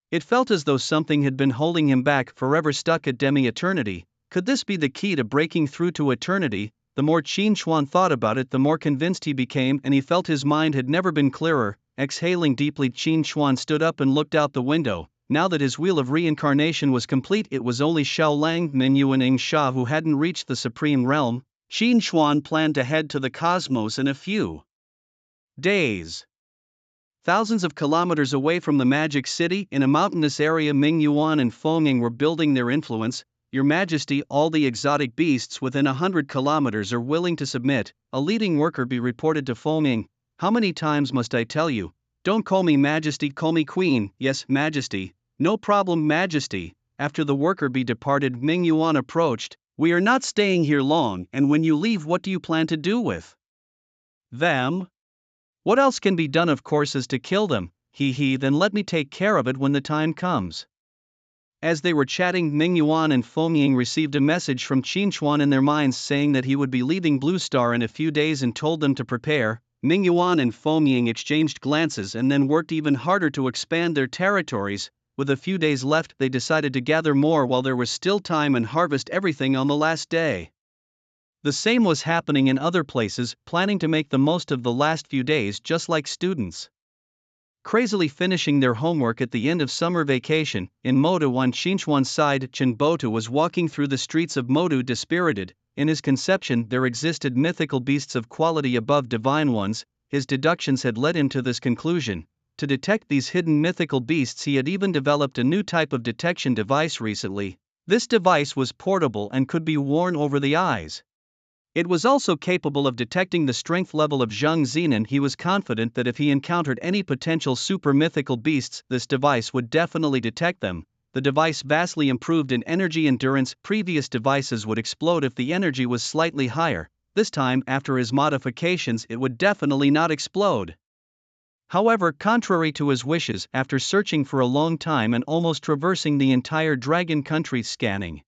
It felt as though something had been holding him back, forever stuck at demi-eternity. Could this be the key to breaking through to eternity? The more Qin Xuan thought about it, the more convinced he became, and he felt his mind had never been clearer. Exhaling deeply, Qin Xuan stood up and looked out the window. Now that his wheel of reincarnation was complete, it was only Xiao Lang, Minyu and Ing Sha who hadn't reached the supreme realm. Qin Xuan planned to head to the cosmos in a few days. Thousands of kilometers away from the Magic City, in a mountainous area, Ming Yuan and Feng Ying were building their influence. Your Majesty, all the exotic beasts within 100 kilometers are willing to submit, a leading worker bee reported to Feng Ying. How many times must I tell you? Don't call me Majesty, call me Queen. Yes, Majesty. No problem, Majesty. After the worker bee departed, Ming Yuan approached. We are not staying here long, and when you leave, what do you plan to do with them? What else can be done, of course, is to kill them. Then let me take care of it when the time comes. As they were chatting, Ming Yuan and Feng Ying received a message from Qin Xuan in their minds saying that he would be leaving Blue Star in a few days and told them to prepare. Ming Yuan and Feng Ying exchanged glances and then worked even harder to expand their territories. With a few days left, they decided to gather more while there was still time and harvest everything on the last day. The same was happening in other places, planning to make the most of the last few days just like students. Crazily finishing their homework at the end of summer vacation, in Modu on Xinchuan's side, Chen Botu was walking through the streets of Modu dispirited. In his conception, there existed mythical beasts of quality above divine ones. His deductions had led him to this conclusion. To detect these hidden mythical beasts, he had even developed a new type of detection device recently. This device was portable and could be worn over the eyes. It was also capable of detecting the strength level of Zhang Zinan. He was confident that if he encountered any potential super mythical beasts, this device would definitely detect them. The device vastly improved in energy endurance. Previous devices would explode if the energy was slightly higher. This time, after his modifications, it would definitely not explode. However, contrary to his wishes, after searching for a long time and almost traversing the entire dragon country scanning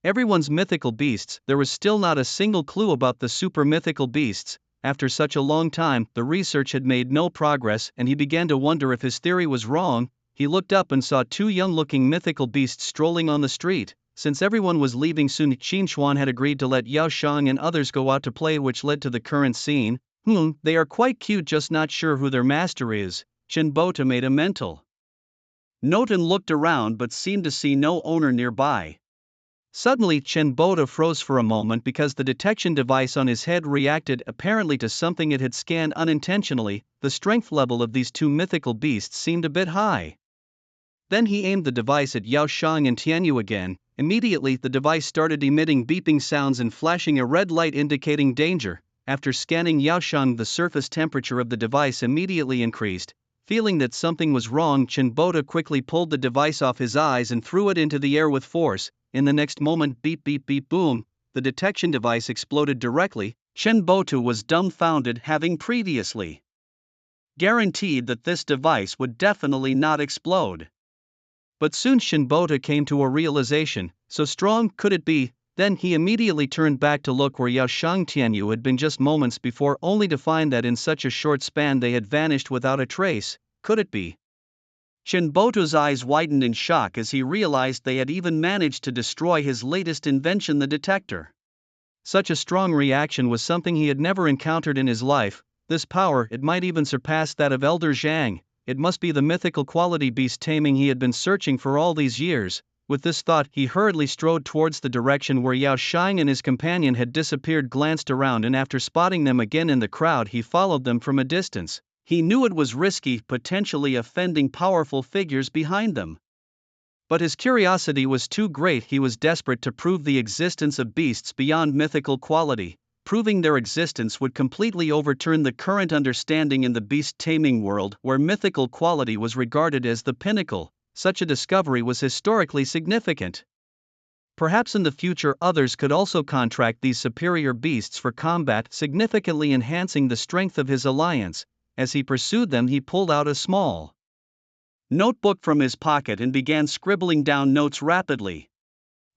everyone's mythical beasts, there was still not a single clue about the super mythical beasts. After such a long time, the research had made no progress, and he began to wonder if his theory was wrong. He looked up and saw two young-looking mythical beasts strolling on the street. Since everyone was leaving soon, Qin Xuan had agreed to let Yao Shang and others go out to play, which led to the current scene. They are quite cute, just not sure who their master is. Chen Bota made a mental note and looked around but seemed to see no owner nearby. Suddenly, Chen Bota froze for a moment because the detection device on his head reacted apparently to something it had scanned unintentionally. The strength level of these two mythical beasts seemed a bit high. Then he aimed the device at Yao Shang and Tianyu again. Immediately, the device started emitting beeping sounds and flashing a red light indicating danger. After scanning Yao Shang, the surface temperature of the device immediately increased. Feeling that something was wrong, Chen Bota quickly pulled the device off his eyes and threw it into the air with force. In the next moment, beep beep beep boom, the detection device exploded directly. Chen Bota was dumbfounded, having previously guaranteed that this device would definitely not explode. But soon Chen Bota came to a realization: so strong could it be? Then he immediately turned back to look where Yao Shang Tianyu had been just moments before, only to find that in such a short span they had vanished without a trace. Could it be? Chen Bota's eyes widened in shock as he realized they had even managed to destroy his latest invention, the detector. Such a strong reaction was something he had never encountered in his life. This power, it might even surpass that of Elder Zhang. It must be the mythical quality beast taming he had been searching for all these years. With this thought, he hurriedly strode towards the direction where Yao Shang and his companion had disappeared, glanced around, and after spotting them again in the crowd, he followed them from a distance. He knew it was risky, potentially offending powerful figures behind them. But his curiosity was too great. He was desperate to prove the existence of beasts beyond mythical quality. Proving their existence would completely overturn the current understanding in the beast-taming world, where mythical quality was regarded as the pinnacle. Such a discovery was historically significant. Perhaps in the future others could also contract these superior beasts for combat, significantly enhancing the strength of his alliance. As he pursued them, he pulled out a small notebook from his pocket and began scribbling down notes rapidly.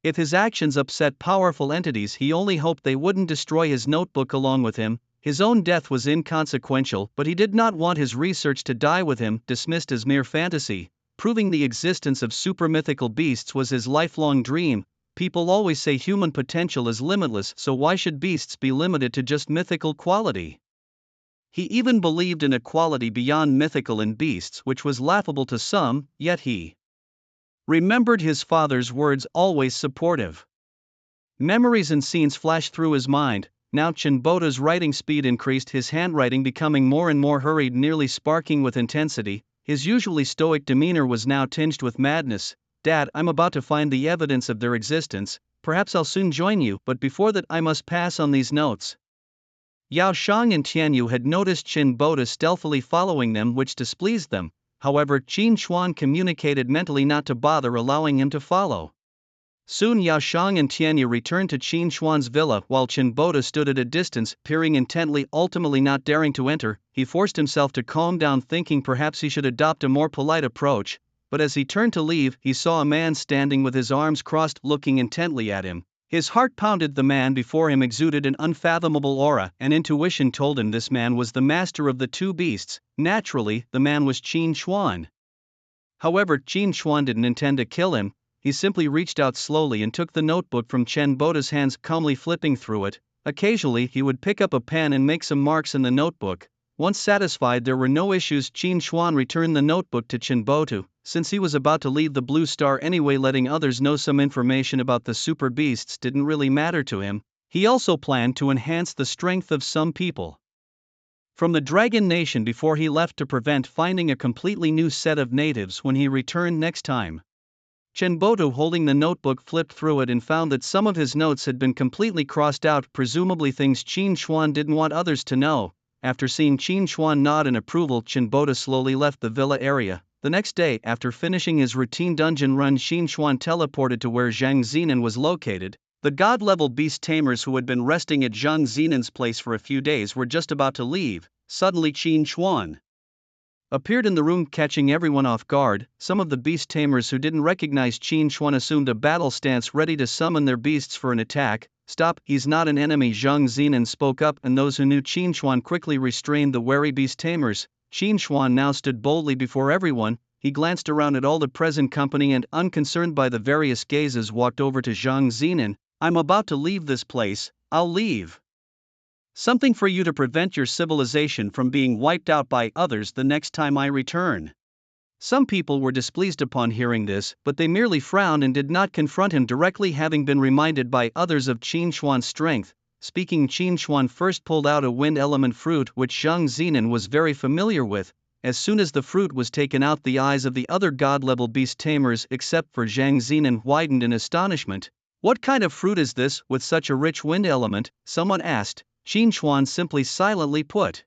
If his actions upset powerful entities, he only hoped they wouldn't destroy his notebook along with him. His own death was inconsequential, but he did not want his research to die with him, dismissed as mere fantasy. Proving the existence of super mythical beasts was his lifelong dream. People always say human potential is limitless, so why should beasts be limited to just mythical quality? He even believed in a quality beyond mythical in beasts, which was laughable to some, yet he remembered his father's words, always supportive. Memories and scenes flashed through his mind. Now Chen Bota's writing speed increased, his handwriting becoming more and more hurried, nearly sparking with intensity. His usually stoic demeanor was now tinged with madness. "Dad, I'm about to find the evidence of their existence. Perhaps I'll soon join you, but before that I must pass on these notes." Yao Shang and Tianyu had noticed Chen Bota stealthily following them, which displeased them. However, Qin Xuan communicated mentally not to bother allowing him to follow. Soon Yao Shang and Tianyu returned to Qin Xuan's villa while Chen Bota stood at a distance, peering intently. Ultimately not daring to enter, he forced himself to calm down, thinking perhaps he should adopt a more polite approach. But as he turned to leave, he saw a man standing with his arms crossed, looking intently at him. His heart pounded. The man before him exuded an unfathomable aura, and intuition told him this man was the master of the two beasts. Naturally, the man was Qin Xuan. However, Qin Xuan didn't intend to kill him. He simply reached out slowly and took the notebook from Chen Bota's hands, calmly flipping through it. Occasionally, he would pick up a pen and make some marks in the notebook. Once satisfied there were no issues, Qin Xuan returned the notebook to Chen Bota. Since he was about to leave the Blue Star anyway, letting others know some information about the super beasts didn't really matter to him. He also planned to enhance the strength of some people from the Dragon Nation before he left to prevent finding a completely new set of natives when he returned next time. Chenboto, holding the notebook, flipped through it and found that some of his notes had been completely crossed out, presumably things Qin Xuan didn't want others to know. After seeing Qin Xuan nod in approval, Chenboto slowly left the villa area. The next day, after finishing his routine dungeon run, Qin Xuan teleported to where Zhang Zinan was located. The god-level beast tamers who had been resting at Zhang Zinan's place for a few days were just about to leave. Suddenly Qin Xuan appeared in the room, catching everyone off guard. Some of the beast tamers who didn't recognize Qin Xuan assumed a battle stance, ready to summon their beasts for an attack. "Stop, he's not an enemy," Zhang Zinan spoke up, and those who knew Qin Xuan quickly restrained the wary beast tamers. Qin Xuan now stood boldly before everyone. He glanced around at all the present company and, unconcerned by the various gazes, walked over to Zhang Zinan. "I'm about to leave this place. I'll leave something for you to prevent your civilization from being wiped out by others the next time I return." Some people were displeased upon hearing this, but they merely frowned and did not confront him directly, having been reminded by others of Qin Xuan's strength. Speaking, Qin Xuan first pulled out a wind element fruit which Zhang Zinan was very familiar with. As soon as the fruit was taken out, the eyes of the other god-level beast tamers except for Zhang Zinan widened in astonishment. "What kind of fruit is this with such a rich wind element?" someone asked. Qin Xuan simply silently put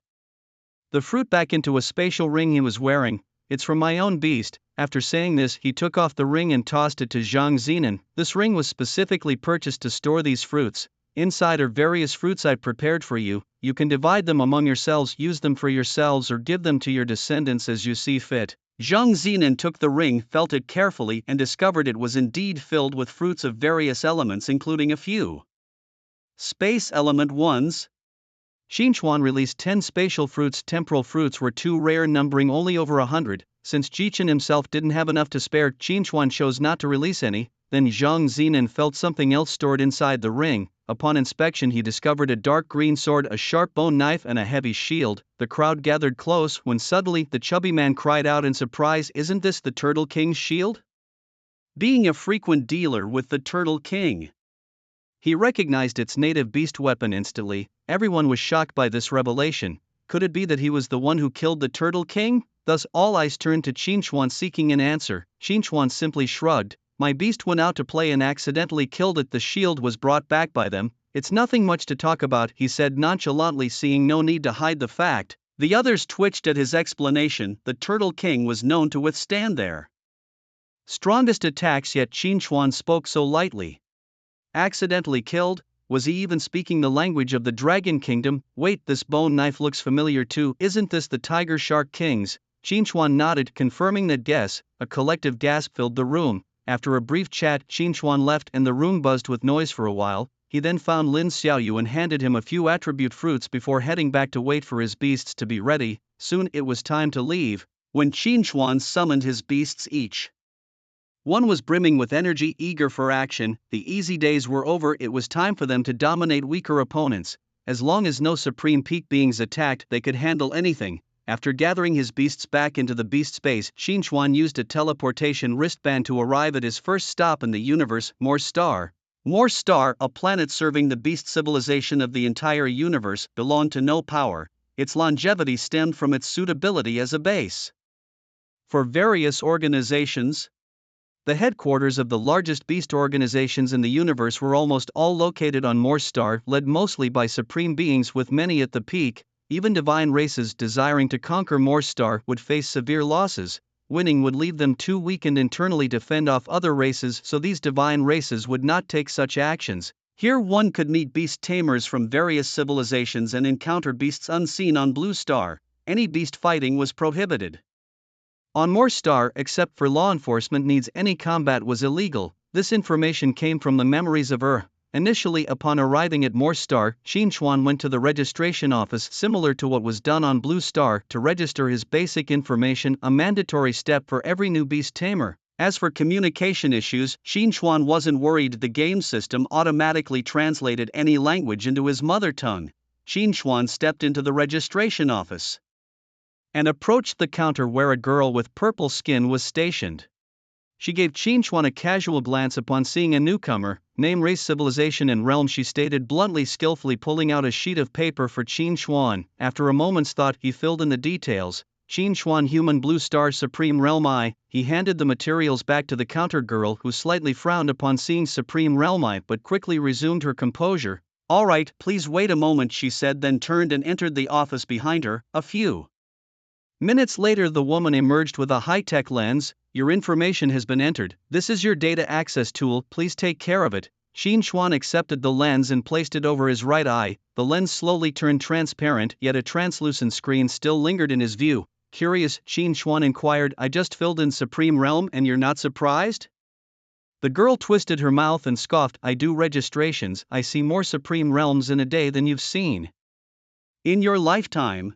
the fruit back into a spatial ring he was wearing. "It's from my own beast." After saying this, he took off the ring and tossed it to Zhang Zinan. "This ring was specifically purchased to store these fruits. Inside are various fruits I prepared for you. You can divide them among yourselves, use them for yourselves, or give them to your descendants as you see fit." Zhang Zinan took the ring, felt it carefully, and discovered it was indeed filled with fruits of various elements, including a few space element ones. Qin Xuan released 10 spatial fruits. Temporal fruits were too rare, numbering only over 100. Since Jichen himself didn't have enough to spare, Qin Xuan chose not to release any. Then Zhang Zinan felt something else stored inside the ring. Upon inspection, he discovered a dark green sword, a sharp bone knife, and a heavy shield. The crowd gathered close when suddenly the chubby man cried out in surprise, "Isn't this the Turtle King's shield?" Being a frequent dealer with the Turtle King, he recognized its native beast weapon instantly. Everyone was shocked by this revelation. Could it be that he was the one who killed the Turtle King? Thus all eyes turned to Qin Xuan seeking an answer. Qin Xuan simply shrugged. "My beast went out to play and accidentally killed it. The shield was brought back by them. It's nothing much to talk about," he said nonchalantly, seeing no need to hide the fact. The others twitched at his explanation. The Turtle King was known to withstand their strongest attacks, yet Qin Xuan spoke so lightly. Accidentally killed? Was he even speaking the language of the Dragon Kingdom? "Wait, this bone knife looks familiar too. Isn't this the Tiger Shark King's?" Qin Xuan nodded, confirming that guess. A collective gasp filled the room. After a brief chat, Qin Xuan left and the room buzzed with noise for a while. He then found Lin Xiaoyu and handed him a few attribute fruits before heading back to wait for his beasts to be ready. Soon it was time to leave. When Qin Xuan summoned his beasts, each one was brimming with energy, eager for action. The easy days were over. It was time for them to dominate weaker opponents. As long as no supreme peak beings attacked, they could handle anything. After gathering his beasts back into the beast space, Qin Xuan used a teleportation wristband to arrive at his first stop in the universe, Morse Star. Morse Star, a planet serving the beast civilization of the entire universe, belonged to no power. Its longevity stemmed from its suitability as a base for various organizations. The headquarters of the largest beast organizations in the universe were almost all located on Morse Star, led mostly by supreme beings, with many at the peak. Even divine races desiring to conquer Morse Star would face severe losses. Winning would leave them too weakened internally to fend off other races, so these divine races would not take such actions. Here one could meet beast tamers from various civilizations and encounter beasts unseen on Blue Star. Any beast fighting was prohibited on Morse Star, except for law enforcement needs. Any combat was illegal. This information came from the memories of Initially, upon arriving at Morse Star, Qin Xuan went to the registration office, similar to what was done on Blue Star, to register his basic information, a mandatory step for every new beast tamer. As for communication issues, Qin Xuan wasn't worried. The game system automatically translated any language into his mother tongue. Qin Xuan stepped into the registration office and approached the counter where a girl with purple skin was stationed. She gave Qin Xuan a casual glance upon seeing a newcomer. "Name, race, civilization, and realm," she stated bluntly, skillfully pulling out a sheet of paper for Qin Xuan. After a moment's thought, he filled in the details. Qin Xuan Human Blue Star Supreme Realm I. He handed the materials back to the counter girl, who slightly frowned upon seeing Supreme Realm I but quickly resumed her composure. "All right, please wait a moment," she said, then turned and entered the office behind her. A few minutes later, the woman emerged with a high-tech lens. "Your information has been entered. This is your data access tool, please take care of it." Qin Xuan accepted the lens and placed it over his right eye. The lens slowly turned transparent, yet a translucent screen still lingered in his view. Curious, Qin Xuan inquired, "I just filled in Supreme Realm and you're not surprised?" The girl twisted her mouth and scoffed, "I do registrations, I see more Supreme Realms in a day than you've seen in your lifetime.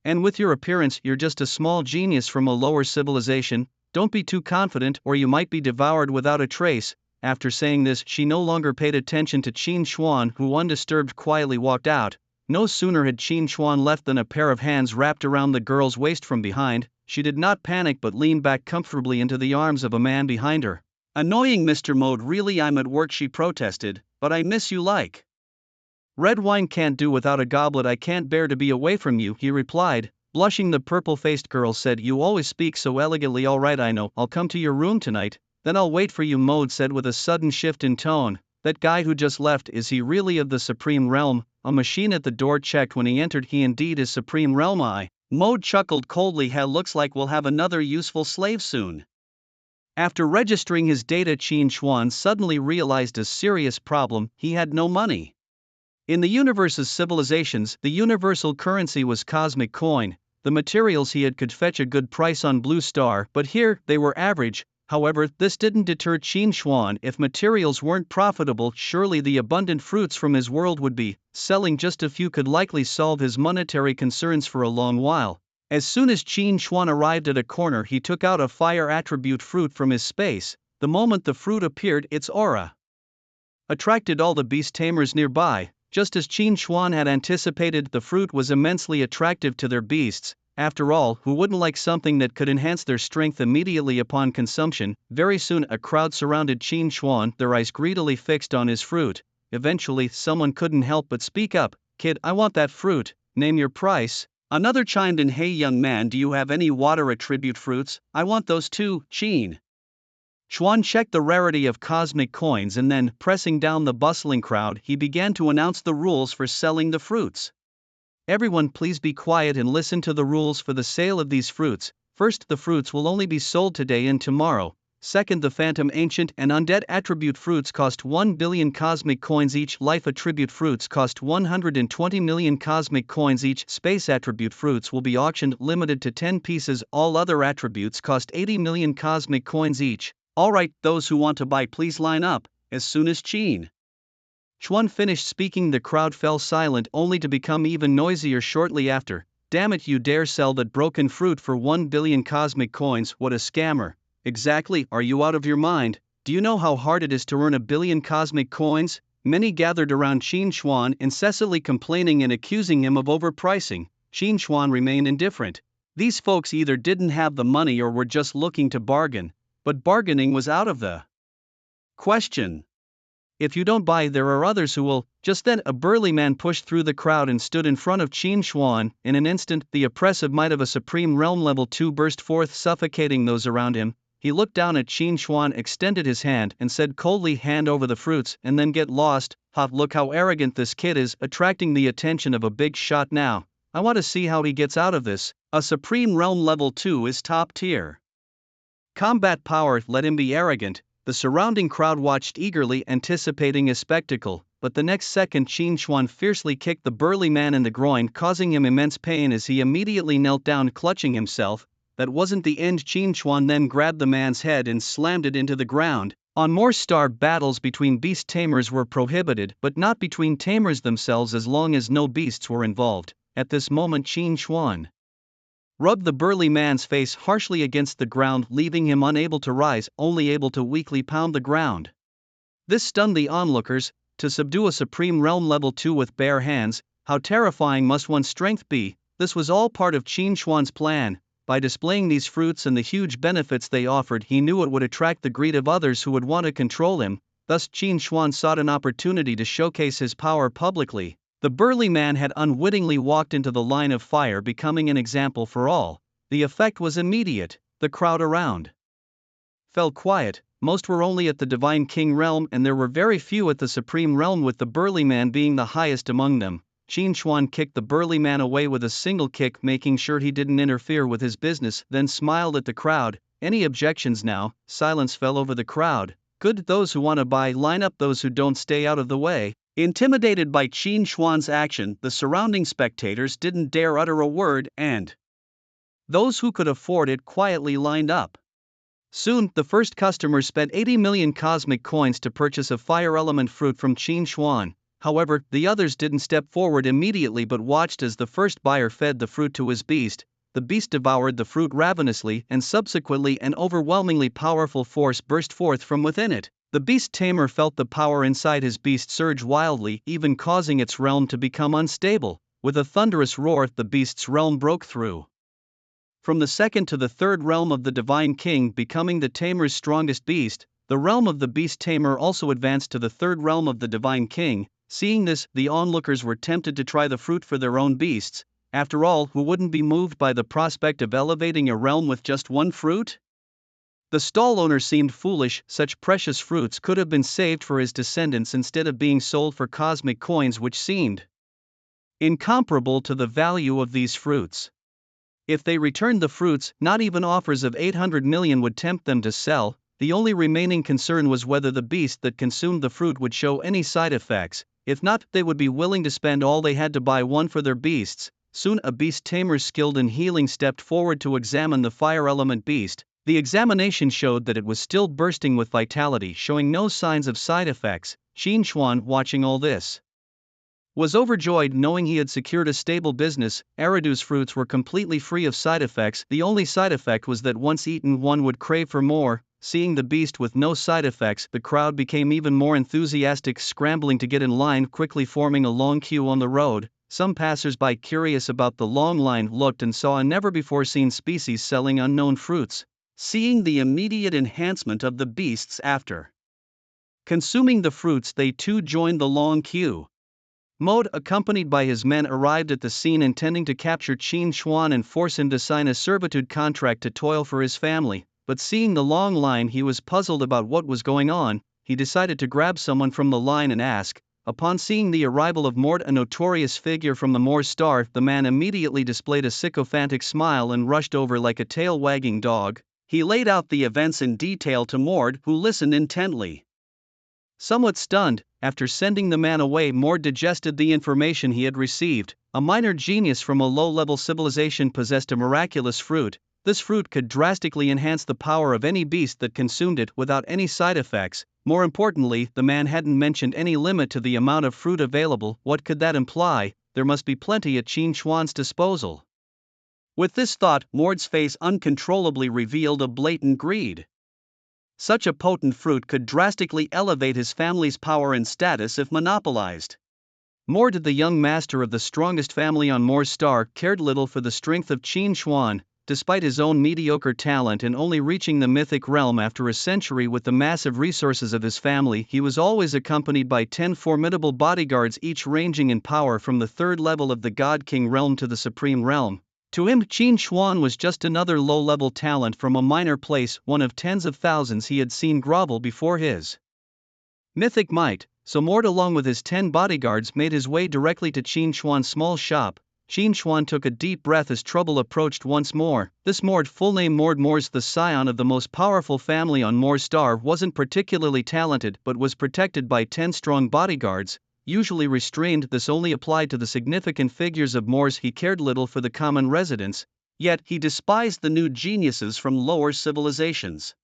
And with your appearance, you're just a small genius from a lower civilization. Don't be too confident or you might be devoured without a trace." After saying this, she no longer paid attention to Qin Xuan, who undisturbed quietly walked out. No sooner had Qin Xuan left than a pair of hands wrapped around the girl's waist from behind. She did not panic but leaned back comfortably into the arms of a man behind her. "Annoying Mr. Mode, really, I'm at work," she protested, "but I miss you like red wine can't do without a goblet. I can't bear to be away from you," he replied. Blushing, the purple-faced girl said, "You always speak so elegantly. All right, I know, I'll come to your room tonight, then I'll wait for you." Mode said with a sudden shift in tone, "That guy who just left, is he really of the Supreme Realm?" A machine at the door checked when he entered. "He indeed is Supreme Realm I." Mode chuckled coldly. "Looks like we'll have another useful slave soon." After registering his data, Qin Xuan suddenly realized a serious problem: he had no money. In the universe's civilizations, the universal currency was cosmic coin. The materials he had could fetch a good price on Blue Star, but here, they were average. However, this didn't deter Qin Xuan. If materials weren't profitable, surely the abundant fruits from his world would be. Selling just a few could likely solve his monetary concerns for a long while. As soon as Qin Xuan arrived at a corner, he took out a fire attribute fruit from his space. The moment the fruit appeared, its aura attracted all the beast tamers nearby. Just as Qin Xuan had anticipated, the fruit was immensely attractive to their beasts. After all, who wouldn't like something that could enhance their strength immediately upon consumption? Very soon, a crowd surrounded Qin Xuan, their eyes greedily fixed on his fruit. Eventually, someone couldn't help but speak up, "Kid, I want that fruit, name your price." Another chimed in, "Hey young man, do you have any water attribute fruits? I want those too." Qin Xuan checked the rarity of cosmic coins and then, pressing down the bustling crowd, he began to announce the rules for selling the fruits. "Everyone, please be quiet and listen to the rules for the sale of these fruits. First, the fruits will only be sold today and tomorrow. Second, the phantom, ancient, and undead attribute fruits cost 1 billion cosmic coins each. Life attribute fruits cost 120 million cosmic coins each. Space attribute fruits will be auctioned, limited to 10 pieces. All other attributes cost 80 million cosmic coins each. All right, those who want to buy, please line up." As soon as Qin Xuan finished speaking, the crowd fell silent, only to become even noisier shortly after. "Damn it, you dare sell that broken fruit for 1 billion cosmic coins? What a scammer." "Exactly, are you out of your mind? Do you know how hard it is to earn 1 billion cosmic coins?" Many gathered around Qin Xuan, incessantly complaining and accusing him of overpricing. Qin Xuan remained indifferent. These folks either didn't have the money or were just looking to bargain. But bargaining was out of the question. "If you don't buy, there are others who will." Just then, a burly man pushed through the crowd and stood in front of Qin Xuan. In an instant, the oppressive might of a Supreme Realm Level 2 burst forth, suffocating those around him. He looked down at Qin Xuan, extended his hand, and said coldly, "Hand over the fruits, and then get lost." "Ha, look how arrogant this kid is, attracting the attention of a big shot now. I want to see how he gets out of this. A Supreme Realm Level 2 is top tier combat power, let him be arrogant." The surrounding crowd watched eagerly, anticipating a spectacle, but the next second Qin Xuan fiercely kicked the burly man in the groin, causing him immense pain as he immediately knelt down, clutching himself. That wasn't the end. Qin Xuan then grabbed the man's head and slammed it into the ground. On more star, battles between beast tamers were prohibited, but not between tamers themselves as long as no beasts were involved. At this moment, Qin Xuan rubbed the burly man's face harshly against the ground, leaving him unable to rise, only able to weakly pound the ground. This stunned the onlookers. To subdue a Supreme Realm Level 2 with bare hands, how terrifying must one's strength be? This was all part of Qin Xuan's plan. By displaying these fruits and the huge benefits they offered, he knew it would attract the greed of others who would want to control him. Thus, Qin Xuan sought an opportunity to showcase his power publicly. The burly man had unwittingly walked into the line of fire, becoming an example for all. The effect was immediate. The crowd around fell quiet. Most were only at the Divine King realm, and there were very few at the Supreme realm, with the burly man being the highest among them. Qin Xuan kicked the burly man away with a single kick, making sure he didn't interfere with his business, then smiled at the crowd. Any objections now? Silence fell over the crowd. Good, those who want to buy line up, those who don't stay out of the way. Intimidated by Qin Xuan's action, the surrounding spectators didn't dare utter a word, and those who could afford it quietly lined up. Soon, the first customer spent 80 million cosmic coins to purchase a fire element fruit from Qin Xuan. However, the others didn't step forward immediately but watched as the first buyer fed the fruit to his beast. The beast devoured the fruit ravenously, and subsequently an overwhelmingly powerful force burst forth from within it. The beast tamer felt the power inside his beast surge wildly, even causing its realm to become unstable. With a thunderous roar, the beast's realm broke through from the second to the third realm of the Divine King, becoming the tamer's strongest beast. The realm of the beast tamer also advanced to the third realm of the Divine King. Seeing this, the onlookers were tempted to try the fruit for their own beasts. After all, who wouldn't be moved by the prospect of elevating a realm with just one fruit? The stall owner seemed foolish. Such precious fruits could have been saved for his descendants instead of being sold for cosmic coins, which seemed incomparable to the value of these fruits. If they returned the fruits, not even offers of 800 million would tempt them to sell. The only remaining concern was whether the beast that consumed the fruit would show any side effects. If not, they would be willing to spend all they had to buy one for their beasts. Soon a beast tamer skilled in healing stepped forward to examine the fire element beast. The examination showed that it was still bursting with vitality, showing no signs of side effects. Qin Xuan, watching all this, was overjoyed knowing he had secured a stable business. Eridu's fruits were completely free of side effects. The only side effect was that once eaten one would crave for more. Seeing the beast with no side effects, the crowd became even more enthusiastic, scrambling to get in line, quickly forming a long queue on the road. Some passers-by, curious about the long line, looked and saw a never-before-seen species selling unknown fruits. Seeing the immediate enhancement of the beasts after consuming the fruits, they too joined the long queue. Mode, accompanied by his men, arrived at the scene, intending to capture Qin Xuan and force him to sign a servitude contract to toil for his family. But seeing the long line, he was puzzled about what was going on. He decided to grab someone from the line and ask. Upon seeing the arrival of Mord, a notorious figure from the Moor Star, the man immediately displayed a sycophantic smile and rushed over like a tail-wagging dog. He laid out the events in detail to Mord, who listened intently. Somewhat stunned, after sending the man away, Mord digested the information he had received. A minor genius from a low-level civilization possessed a miraculous fruit. This fruit could drastically enhance the power of any beast that consumed it without any side effects. More importantly, the man hadn't mentioned any limit to the amount of fruit available. What could that imply? There must be plenty at Qin Xuan's disposal. With this thought, Mord's face uncontrollably revealed a blatant greed. Such a potent fruit could drastically elevate his family's power and status if monopolized. Mord, the young master of the strongest family on Moor Star, cared little for the strength of Qin Xuan. Despite his own mediocre talent and only reaching the mythic realm after a century with the massive resources of his family, he was always accompanied by 10 formidable bodyguards, each ranging in power from the third level of the God King realm to the Supreme realm. To him, Qin Xuan was just another low-level talent from a minor place, one of tens of thousands he had seen grovel before his mythic might. So Mord, along with his 10 bodyguards, made his way directly to Qin Xuan's small shop. Qin Xuan took a deep breath as trouble approached once more. This Mord, full name Mord Moors, the scion of the most powerful family on Moor Star, wasn't particularly talented but was protected by 10 strong bodyguards. Usually restrained, this only applied to the significant figures of Moors. He cared little for the common residents, yet he despised the new geniuses from lower civilizations.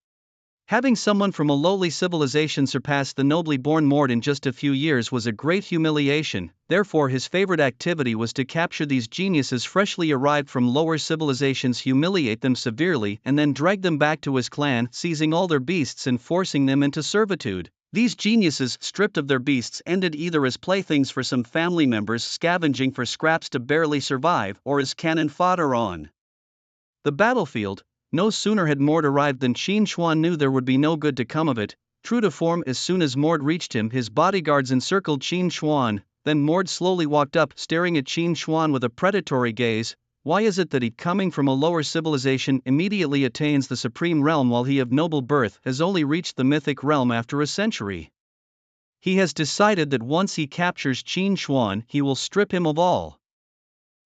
Having someone from a lowly civilization surpass the nobly born Mord in just a few years was a great humiliation. Therefore his favorite activity was to capture these geniuses freshly arrived from lower civilizations, humiliate them severely, and then drag them back to his clan, seizing all their beasts and forcing them into servitude. These geniuses, stripped of their beasts, ended either as playthings for some family members scavenging for scraps to barely survive, or as cannon fodder on the battlefield. No sooner had Mord arrived than Qin Xuan knew there would be no good to come of it. True to form, as soon as Mord reached him, his bodyguards encircled Qin Xuan. Then Mord slowly walked up, staring at Qin Xuan with a predatory gaze. Why is it that he, coming from a lower civilization, immediately attains the supreme realm while he of noble birth has only reached the mythic realm after a century? He has decided that once he captures Qin Xuan, he will strip him of all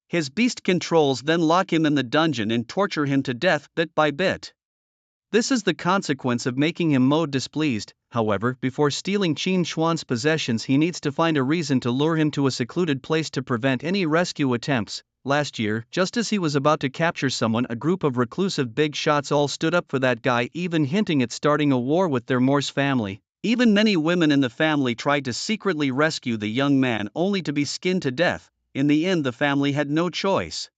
his beast controls, then lock him in the dungeon and torture him to death bit by bit. This is the consequence of making him mode displeased. However, before stealing Qin Xuan's possessions, he needs to find a reason to lure him to a secluded place to prevent any rescue attempts. Last year, just as he was about to capture someone, a group of reclusive big shots all stood up for that guy, even hinting at starting a war with their Morse family. Even many women in the family tried to secretly rescue the young man, only to be skinned to death. In the end, the family had no choice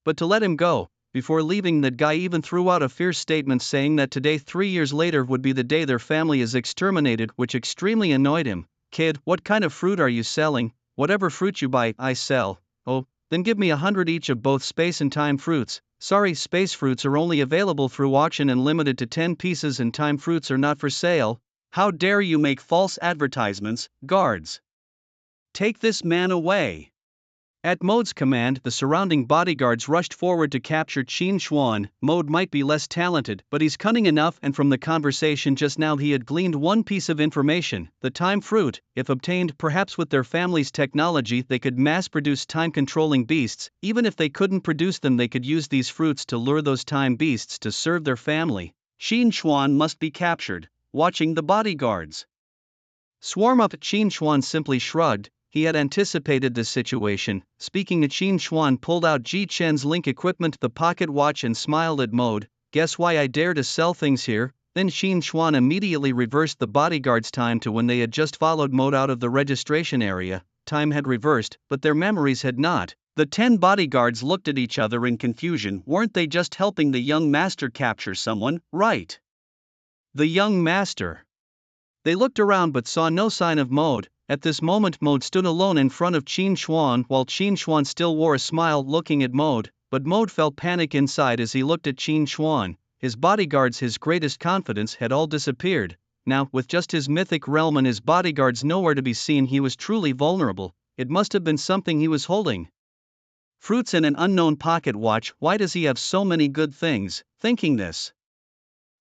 but to let him go. Before leaving, that guy even threw out a fierce statement saying that today, 3 years later, would be the day their family is exterminated, which extremely annoyed him. Kid, what kind of fruit are you selling? Whatever fruit you buy, I sell. Oh, then give me 100 each of both space and time fruits. Sorry, space fruits are only available through auction and limited to 10 pieces, and time fruits are not for sale. How dare you make false advertisements, guards? Take this man away. At Mode's command, the surrounding bodyguards rushed forward to capture Qin Xuan. Mode might be less talented, but he's cunning enough, and from the conversation just now he had gleaned one piece of information: the time fruit. If obtained, perhaps with their family's technology, they could mass-produce time-controlling beasts. Even if they couldn't produce them, they could use these fruits to lure those time beasts to serve their family. Qin Xuan must be captured. Watching the bodyguards swarm up, Qin Xuan simply shrugged. He had anticipated this situation. Speaking to Qin Xuan, pulled out Ji Chen's link equipment, the pocket watch, and smiled at Mode. Guess why I dare to sell things here? Then Qin Xuan immediately reversed the bodyguard's time to when they had just followed Mode out of the registration area. Time had reversed, but their memories had not. The 10 bodyguards looked at each other in confusion. Weren't they just helping the young master capture someone, right? The young master. They looked around but saw no sign of Mode. At this moment, Mode stood alone in front of Qin Xuan, while Qin Xuan still wore a smile looking at Mode, but Mode felt panic inside as he looked at Qin Xuan. His bodyguards, his greatest confidence, had all disappeared. Now, with just his mythic realm and his bodyguards nowhere to be seen, he was truly vulnerable. It must have been something he was holding. Fruits and an unknown pocket watch. Why does he have so many good things? Thinking this,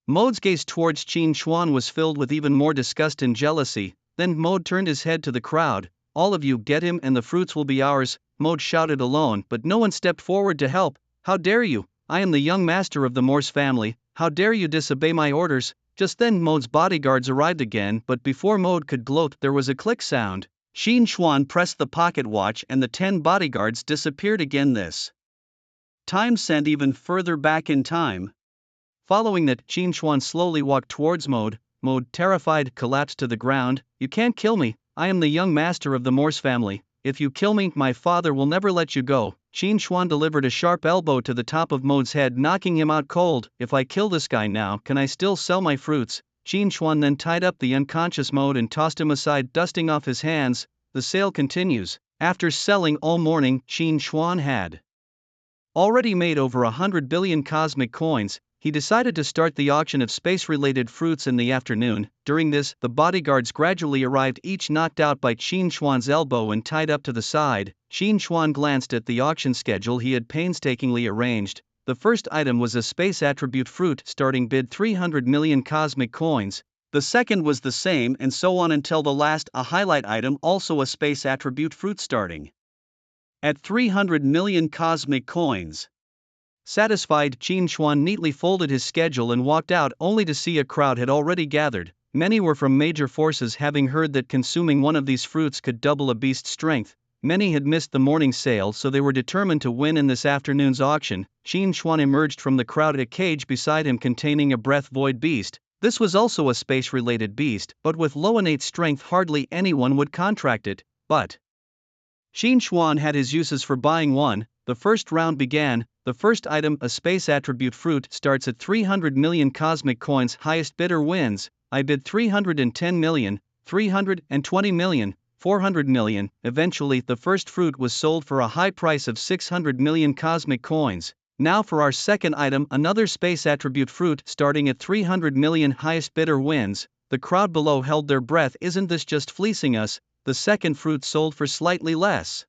Mode's gaze towards Qin Xuan was filled with even more disgust and jealousy. Then Mode turned his head to the crowd. All of you, get him and the fruits will be ours. Mode shouted alone, but no one stepped forward to help. How dare you? I am the young master of the Morse family. How dare you disobey my orders? Just then Mode's bodyguards arrived again, but before Mode could gloat, there was a click sound. Qin Xuan pressed the pocket watch and the 10 bodyguards disappeared again. This time sent even further back in time. Following that, Qin Xuan slowly walked towards Mode. Mode, terrified, collapsed to the ground. You can't kill me. I am the young master of the Morse family. If you kill me, my father will never let you go. Qin Xuan delivered a sharp elbow to the top of Mode's head, knocking him out cold. If I kill this guy now, can I still sell my fruits? Qin Xuan then tied up the unconscious Mode and tossed him aside, dusting off his hands. The sale continues. After selling all morning, Qin Xuan had already made over 100 billion cosmic coins. He decided to start the auction of space-related fruits in the afternoon. During this, the bodyguards gradually arrived, each knocked out by Qin Xuan's elbow and tied up to the side. Qin Xuan glanced at the auction schedule he had painstakingly arranged. The first item was a space attribute fruit, starting bid 300 million cosmic coins. The second was the same, and so on until the last, a highlight item, also a space attribute fruit, starting at 300 million cosmic coins. Satisfied, Qin Xuan neatly folded his schedule and walked out, only to see a crowd had already gathered. Many were from major forces, having heard that consuming one of these fruits could double a beast's strength. Many had missed the morning sale, so they were determined to win in this afternoon's auction. Qin Xuan emerged from the crowd, a cage beside him containing a breath-void beast. This was also a space-related beast, but with low innate strength hardly anyone would contract it. But Qin Xuan had his uses for buying one. The first round began. The first item, a space attribute fruit, starts at 300 million cosmic coins. Highest bidder wins. I bid 310 million, 320 million, 400 million. Eventually, the first fruit was sold for a high price of 600 million cosmic coins. Now for our second item, another space attribute fruit, starting at 300 million. Highest bidder wins. The crowd below held their breath. Isn't this just fleecing us? The second fruit sold for slightly less.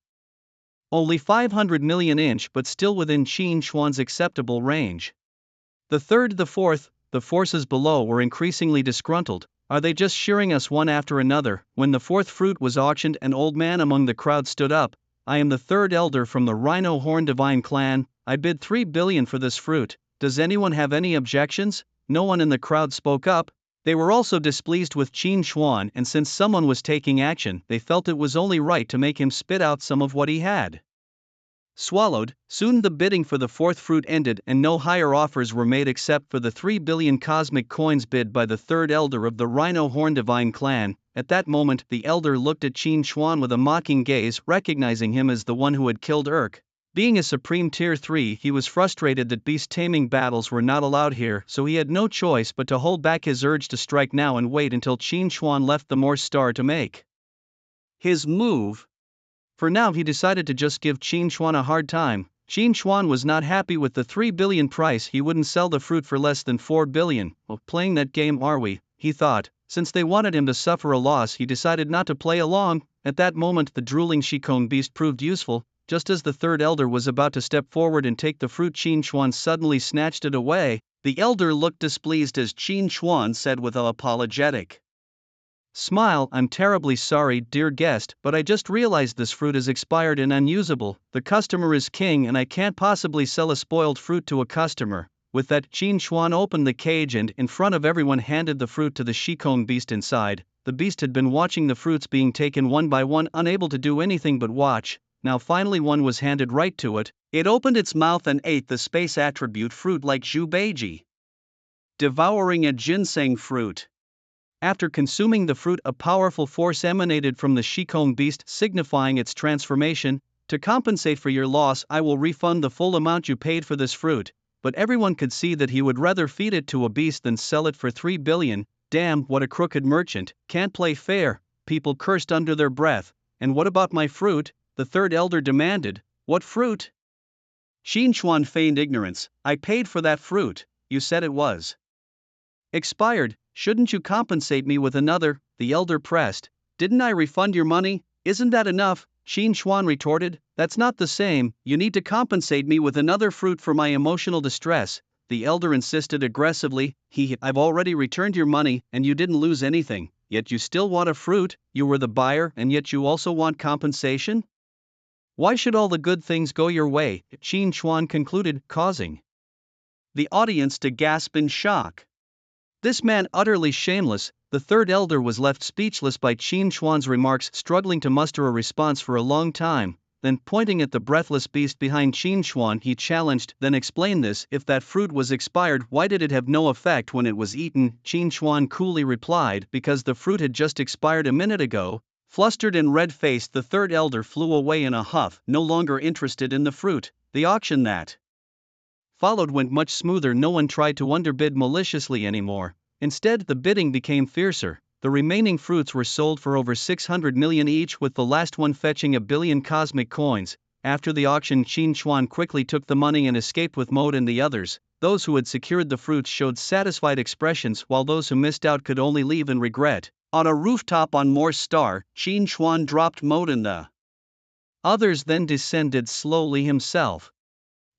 Only 500 million inch, but still within Qin Xuan's acceptable range. The third, the fourth, the forces below were increasingly disgruntled. Are they just shearing us one after another? When the fourth fruit was auctioned, an old man among the crowd stood up. I am the third elder from the Rhino Horn Divine clan. I bid 3 billion for this fruit. Does anyone have any objections? No one in the crowd spoke up. They were also displeased with Qin Xuan, and since someone was taking action, they felt it was only right to make him spit out some of what he had swallowed. Soon the bidding for the fourth fruit ended and no higher offers were made except for the 3 billion cosmic coins bid by the third elder of the Rhino Horn Divine clan. At that moment, the elder looked at Qin Xuan with a mocking gaze, recognizing him as the one who had killed Urk. Being a supreme tier 3, he was frustrated that beast taming battles were not allowed here, so he had no choice but to hold back his urge to strike now and wait until Qin Xuan left the Morse star to make his move. For now he decided to just give Qin Xuan a hard time. Qin Xuan was not happy with the 3 billion price. He wouldn't sell the fruit for less than 4 billion. Well, playing that game are we, he thought. Since they wanted him to suffer a loss, he decided not to play along. At that moment the drooling Shikong beast proved useful. Just as the third elder was about to step forward and take the fruit, Qin Xuan suddenly snatched it away. The elder looked displeased as Qin Xuan said with an apologetic smile, I'm terribly sorry, dear guest, but I just realized this fruit is expired and unusable. The customer is king and I can't possibly sell a spoiled fruit to a customer. With that, Qin Xuan opened the cage and, in front of everyone, handed the fruit to the Shikong beast inside. The beast had been watching the fruits being taken one by one, unable to do anything but watch. Now finally one was handed right to it. It opened its mouth and ate the space attribute fruit like Zhu Beiji devouring a ginseng fruit. After consuming the fruit, a powerful force emanated from the Shikong beast, signifying its transformation. To compensate for your loss, I will refund the full amount you paid for this fruit. But everyone could see that he would rather feed it to a beast than sell it for 3 billion. Damn, what a crooked merchant, can't play fair. People cursed under their breath. And what about my fruit? The third elder demanded. What fruit? Qin Xuan feigned ignorance. I paid for that fruit. You said it was expired. Shouldn't you compensate me with another? The elder pressed. Didn't I refund your money? Isn't that enough? Qin Xuan retorted. That's not the same. You need to compensate me with another fruit for my emotional distress. The elder insisted aggressively. I've already returned your money and you didn't lose anything. Yet you still want a fruit. You were the buyer and yet you also want compensation? Why should all the good things go your way? Qin Xuan concluded, causing the audience to gasp in shock. This man utterly shameless. The third elder was left speechless by Qin Xuan's remarks, struggling to muster a response for a long time. Then, pointing at the breathless beast behind Qin Xuan, he challenged, then explain this. If that fruit was expired, why did it have no effect when it was eaten? Qin Xuan coolly replied, because the fruit had just expired a minute ago. Flustered and red-faced, the third elder flew away in a huff, no longer interested in the fruit. The auction that followed went much smoother. No one tried to underbid maliciously anymore. Instead, the bidding became fiercer. The remaining fruits were sold for over 600 million each, with the last one fetching 1 billion cosmic coins. After the auction, Qin Xuan quickly took the money and escaped with Mode and the others. Those who had secured the fruits showed satisfied expressions, while those who missed out could only leave in regret. On a rooftop on Morse Star, Qin Xuan dropped Mode and the others, then descended slowly himself.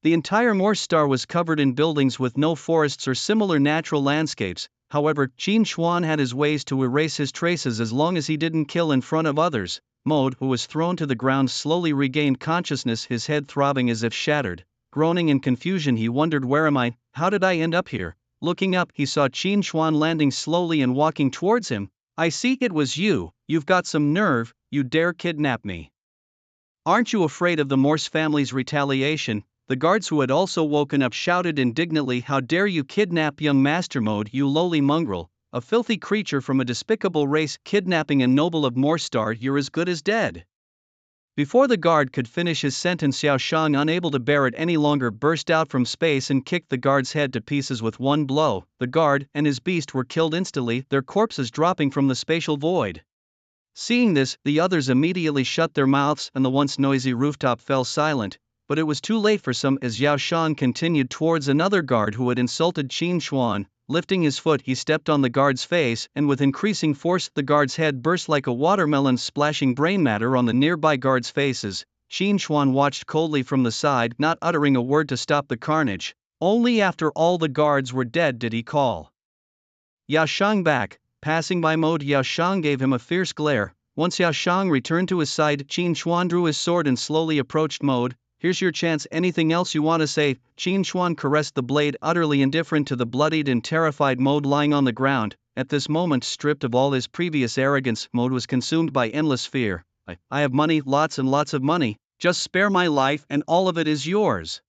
The entire Morse Star was covered in buildings with no forests or similar natural landscapes. However, Qin Xuan had his ways to erase his traces as long as he didn't kill in front of others. Mode, who was thrown to the ground, slowly regained consciousness, his head throbbing as if shattered. Groaning in confusion, he wondered, where am I? How did I end up here? Looking up, he saw Qin Xuan landing slowly and walking towards him. I see, it was you. You've got some nerve. You dare kidnap me. Aren't you afraid of the Morse family's retaliation? The guards, who had also woken up, shouted indignantly, how dare you kidnap young Master Mode, you lowly mongrel, a filthy creature from a despicable race, kidnapping a noble of Morse Star, you're as good as dead. Before the guard could finish his sentence, Xiao Shang, unable to bear it any longer, burst out from space and kicked the guard's head to pieces with one blow. The guard and his beast were killed instantly, their corpses dropping from the spatial void. Seeing this, the others immediately shut their mouths and the once noisy rooftop fell silent. But it was too late for some, as Yao Shan continued towards another guard who had insulted Qin Xuan. Lifting his foot, he stepped on the guard's face, and with increasing force, the guard's head burst like a watermelon, splashing brain matter on the nearby guards' faces. Qin Xuan watched coldly from the side, not uttering a word to stop the carnage. Only after all the guards were dead did he call Yao Shang back. Passing by mode, Yao Shang gave him a fierce glare. Once Yao Shang returned to his side, Qin Xuan drew his sword and slowly approached mode. Here's your chance, anything else you want to say? Qin Xuan caressed the blade, utterly indifferent to the bloodied and terrified mode lying on the ground. At this moment, stripped of all his previous arrogance, mode was consumed by endless fear. I have money, lots and lots of money, just spare my life and all of it is yours.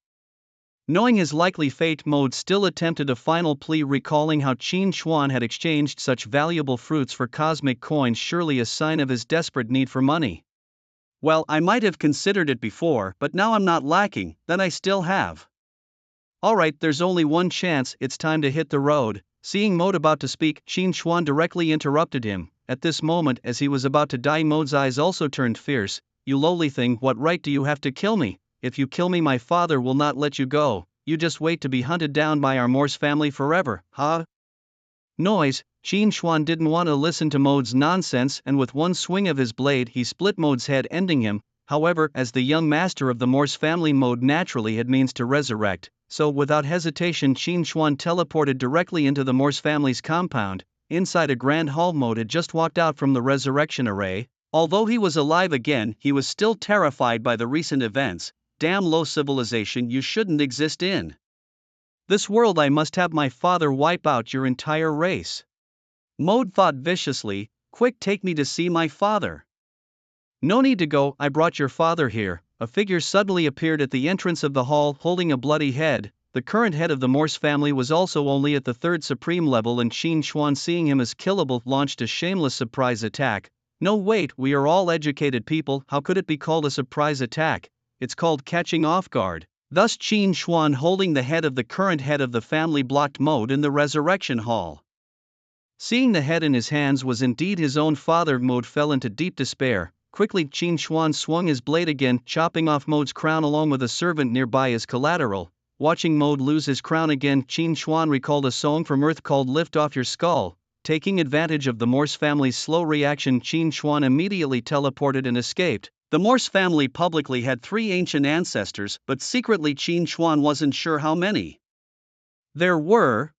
Knowing his likely fate, mode still attempted a final plea, recalling how Qin Xuan had exchanged such valuable fruits for cosmic coins, surely a sign of his desperate need for money. Well, I might have considered it before, but now I'm not lacking, then I still have. Alright, there's only one chance, it's time to hit the road. Seeing mode about to speak, Qin Xuan directly interrupted him. At this moment, as he was about to die, mode's eyes also turned fierce. You lowly thing, what right do you have to kill me? If you kill me, my father will not let you go. You just wait to be hunted down by our Morse family forever, huh? Noise. Qin Xuan didn't want to listen to mode's nonsense, and with one swing of his blade he split mode's head, ending him. However, as the young master of the Morse family, mode naturally had means to resurrect, so without hesitation Qin Xuan teleported directly into the Morse family's compound. Inside a grand hall, mode had just walked out from the resurrection array. Although he was alive again, he was still terrified by the recent events. Damn low civilization, you shouldn't exist in this world. I must have my father wipe out your entire race. Mode thought viciously. Quick, take me to see my father. No need to go, I brought your father here. A figure suddenly appeared at the entrance of the hall, holding a bloody head. The current head of the Morse family was also only at the 3rd supreme level, and Qin Xuan, seeing him as killable, launched a shameless surprise attack. No, wait, we are all educated people, how could it be called a surprise attack? It's called catching off guard. Thus Qin Xuan, holding the head of the current head of the family, blocked mode in the resurrection hall. Seeing the head in his hands was indeed his own father, mode fell into deep despair. Quickly Qin Xuan swung his blade again, chopping off mode's crown along with a servant nearby as collateral. Watching mode lose his crown again, Qin Xuan recalled a song from Earth called Lift Off Your Skull. Taking advantage of the Morse family's slow reaction, Qin Xuan immediately teleported and escaped. The Morse family publicly had 3 ancient ancestors, but secretly Qin Xuan wasn't sure how many there were.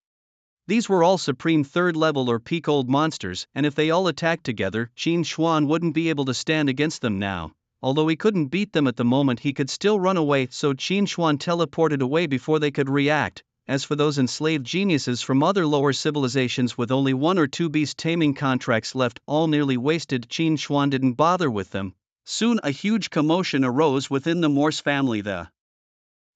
These were all supreme 3rd level or peak old monsters, and if they all attacked together, Qin Xuan wouldn't be able to stand against them now. Although he couldn't beat them at the moment, he could still run away, so Qin Xuan teleported away before they could react. As for those enslaved geniuses from other lower civilizations with only 1 or 2 beast taming contracts left, all nearly wasted, Qin Xuan didn't bother with them. Soon a huge commotion arose within the Morse family. The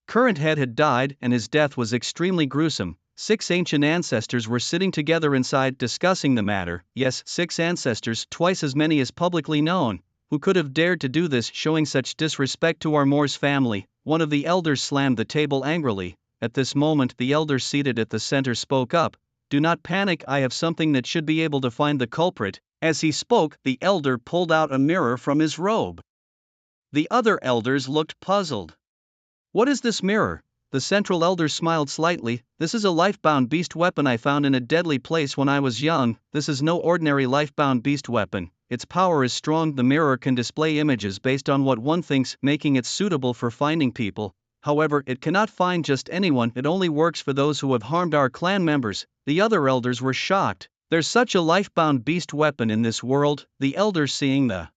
current head had died, and his death was extremely gruesome. 6 ancient ancestors were sitting together inside discussing the matter. Yes, 6 ancestors, twice as many as publicly known. Who could have dared to do this, showing such disrespect to our Morse family? One of the elders slammed the table angrily. At this moment, the elder seated at the center spoke up. Do not panic, I have something that should be able to find the culprit. As he spoke, the elder pulled out a mirror from his robe. The other elders looked puzzled. What is this mirror? The central elder smiled slightly. This is a life-bound beast weapon I found in a deadly place when I was young. This is no ordinary life-bound beast weapon. Its power is strong. The mirror can display images based on what one thinks, making it suitable for finding people. However, it cannot find just anyone, it only works for those who have harmed our clan members. The other elders were shocked. There's such a life-bound beast weapon in this world? The elders, seeing the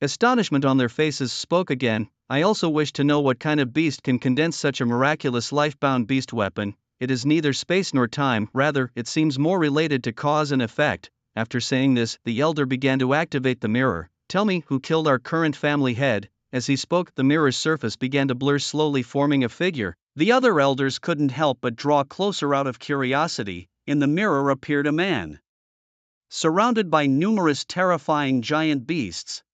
astonishment on their faces, spoke again. I also wish to know what kind of beast can condense such a miraculous life-bound beast weapon. It is neither space nor time, rather, it seems more related to cause and effect. After saying this, the elder began to activate the mirror. Tell me, who killed our current family head? As he spoke, the mirror's surface began to blur, slowly forming a figure. The other elders couldn't help but draw closer out of curiosity. In the mirror appeared a man, surrounded by numerous terrifying giant beasts.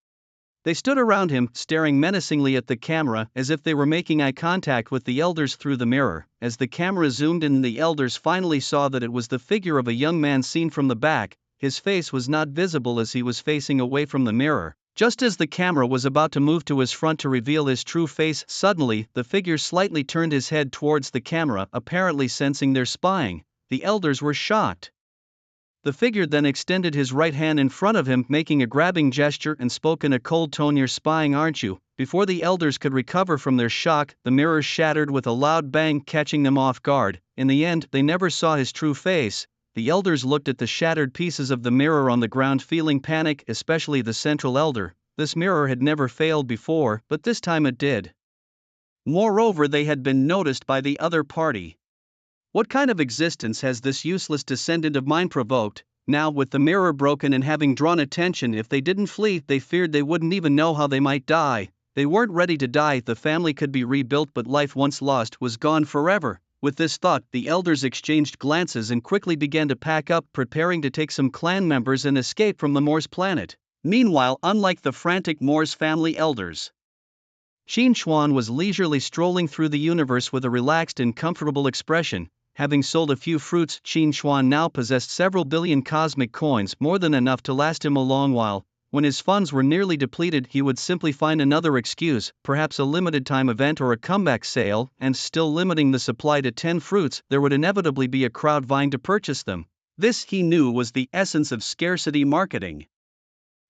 They stood around him, staring menacingly at the camera, as if they were making eye contact with the elders through the mirror. As the camera zoomed in, the elders finally saw that it was the figure of a young man seen from the back. His face was not visible as he was facing away from the mirror. Just as the camera was about to move to his front to reveal his true face, suddenly, the figure slightly turned his head towards the camera, apparently sensing their spying. The elders were shocked. The figure then extended his right hand in front of him, making a grabbing gesture, and spoke in a cold tone, "You're spying, aren't you?" Before the elders could recover from their shock, the mirror shattered with a loud bang, catching them off guard. In the end, they never saw his true face. The elders looked at the shattered pieces of the mirror on the ground, feeling panic, especially the central elder. This mirror had never failed before, but this time it did. Moreover, they had been noticed by the other party. What kind of existence has this useless descendant of mine provoked? Now, with the mirror broken and having drawn attention, if they didn't flee, they feared they wouldn't even know how they might die. They weren't ready to die. The family could be rebuilt, but life once lost was gone forever. With this thought, the elders exchanged glances and quickly began to pack up, preparing to take some clan members and escape from the Moors planet. Meanwhile, unlike the frantic Moors family elders, Qin Xuan was leisurely strolling through the universe with a relaxed and comfortable expression. Having sold a few fruits, Qin Xuan now possessed several billion cosmic coins, more than enough to last him a long while. When his funds were nearly depleted, he would simply find another excuse, perhaps a limited time event or a comeback sale, and still limiting the supply to 10 fruits, there would inevitably be a crowd vying to purchase them. This, he knew, was the essence of scarcity marketing.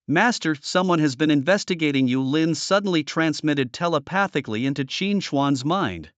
"Master, someone has been investigating you," Lin suddenly transmitted telepathically into Qin Xuan's mind.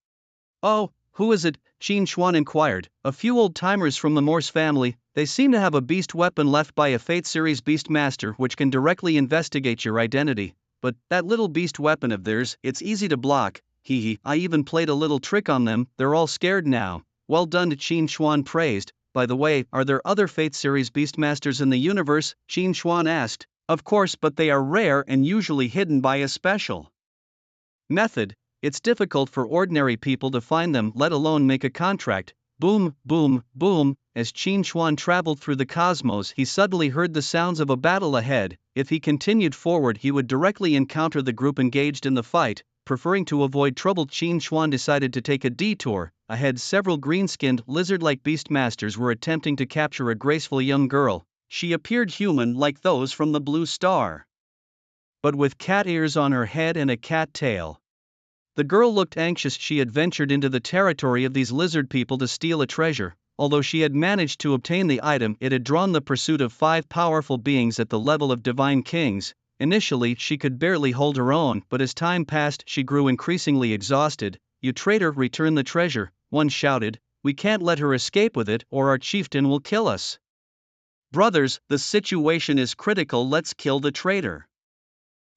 "Oh, who is it?" Qin Xuan inquired. "A few old-timers from the Morse family. They seem to have a beast weapon left by a Fate Series Beast Master which can directly investigate your identity. But that little beast weapon of theirs, it's easy to block. Hee. I even played a little trick on them. They're all scared now." "Well done," Qin Xuan praised. "By the way, are there other Fate Series Beastmasters in the universe?" Qin Xuan asked. "Of course, but they are rare and usually hidden by a special method. It's difficult for ordinary people to find them, let alone make a contract." Boom, boom, boom. As Qin Xuan traveled through the cosmos, he suddenly heard the sounds of a battle ahead. If he continued forward, he would directly encounter the group engaged in the fight. Preferring to avoid trouble, Qin Xuan decided to take a detour. Ahead, several green-skinned, lizard-like beastmasters were attempting to capture a graceful young girl. She appeared human, like those from the Blue Star, but with cat ears on her head and a cat tail. The girl looked anxious. She had ventured into the territory of these lizard people to steal a treasure. Although she had managed to obtain the item, it had drawn the pursuit of 5 powerful beings at the level of divine kings. Initially, she could barely hold her own, but as time passed, she grew increasingly exhausted. "You traitor, return the treasure," one shouted. "We can't let her escape with it, or our chieftain will kill us." "Brothers, the situation is critical. Let's kill the traitor."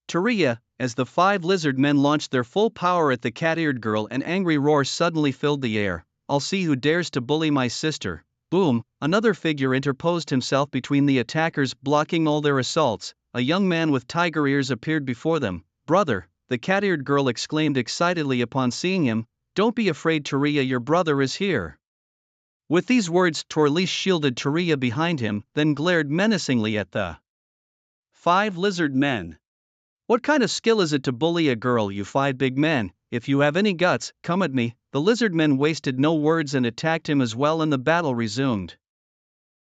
Turiya, as the 5 lizard men launched their full power at the cat-eared girl, an angry roar suddenly filled the air. "I'll see who dares to bully my sister." Boom, another figure interposed himself between the attackers, blocking all their assaults. A young man with tiger ears appeared before them. "Brother," the cat-eared girl exclaimed excitedly upon seeing him. "Don't be afraid, Turiya, your brother is here." With these words, Torlis shielded Turiya behind him, then glared menacingly at the 5 lizard men. "What kind of skill is it to bully a girl, you 5 big men? If you have any guts, come at me." The lizard men wasted no words and attacked him as well, and the battle resumed.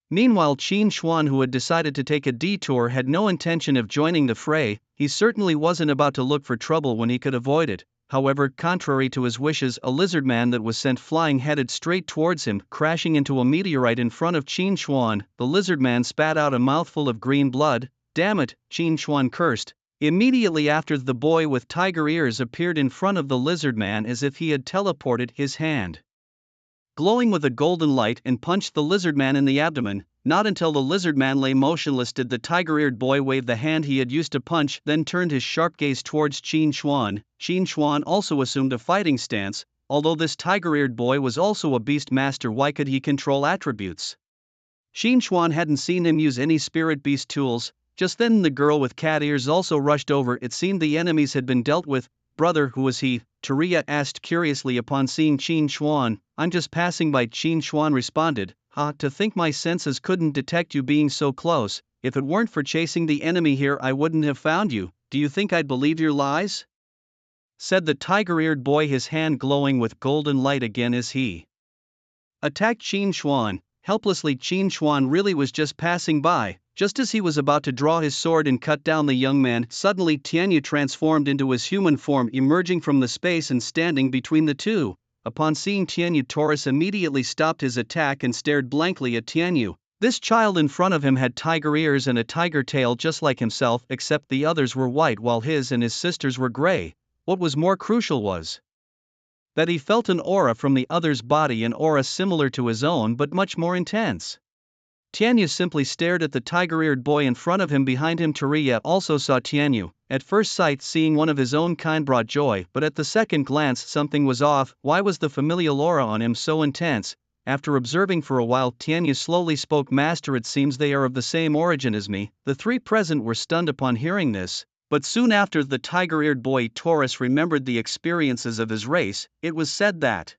Meanwhile, Qin Xuan, who had decided to take a detour, had no intention of joining the fray. He certainly wasn't about to look for trouble when he could avoid it. However, contrary to his wishes, a lizard man that was sent flying headed straight towards him, crashing into a meteorite in front of Qin Xuan. The lizard man spat out a mouthful of green blood. "Damn it," Qin Xuan cursed. Immediately after, the boy with tiger ears appeared in front of the lizard man as if he had teleported, his hand glowing with a golden light, and punched the lizard man in the abdomen. Not until the lizard man lay motionless did the tiger-eared boy wave the hand he had used to punch, then turned his sharp gaze towards Qin Xuan. Qin Xuan also assumed a fighting stance. Although this tiger-eared boy was also a beast master, why could he control attributes? Qin Xuan hadn't seen him use any spirit beast tools. Just then the girl with cat ears also rushed over. It seemed the enemies had been dealt with. "Brother, who is he?" Turiya asked curiously upon seeing Qin Xuan. "I'm just passing by," Qin Xuan responded. To think my senses couldn't detect you being so close. If it weren't for chasing the enemy here, I wouldn't have found you. Do you think I'd believe your lies?" said the tiger-eared boy, his hand glowing with golden light again as he attacked Qin Xuan. Helplessly, Qin Xuan really was just passing by. Just as he was about to draw his sword and cut down the young man, suddenly Tianyu transformed into his human form, emerging from the space and standing between the two. Upon seeing Tianyu, Taurus immediately stopped his attack and stared blankly at Tianyu. This child in front of him had tiger ears and a tiger tail just like himself, except the others were white while his and his sister's were gray. What was more crucial was that he felt an aura from the other's body, an aura similar to his own but much more intense. Tianyu simply stared at the tiger-eared boy in front of him. Behind him, Toriya also saw Tianyu. At first sight, seeing one of his own kind brought joy, but at the second glance something was off. Why was the familial aura on him so intense? After observing for a while, Tianyu slowly spoke, "Master, it seems they are of the same origin as me." The three present were stunned upon hearing this, but soon after the tiger-eared boy Taurus remembered the experiences of his race. It was said that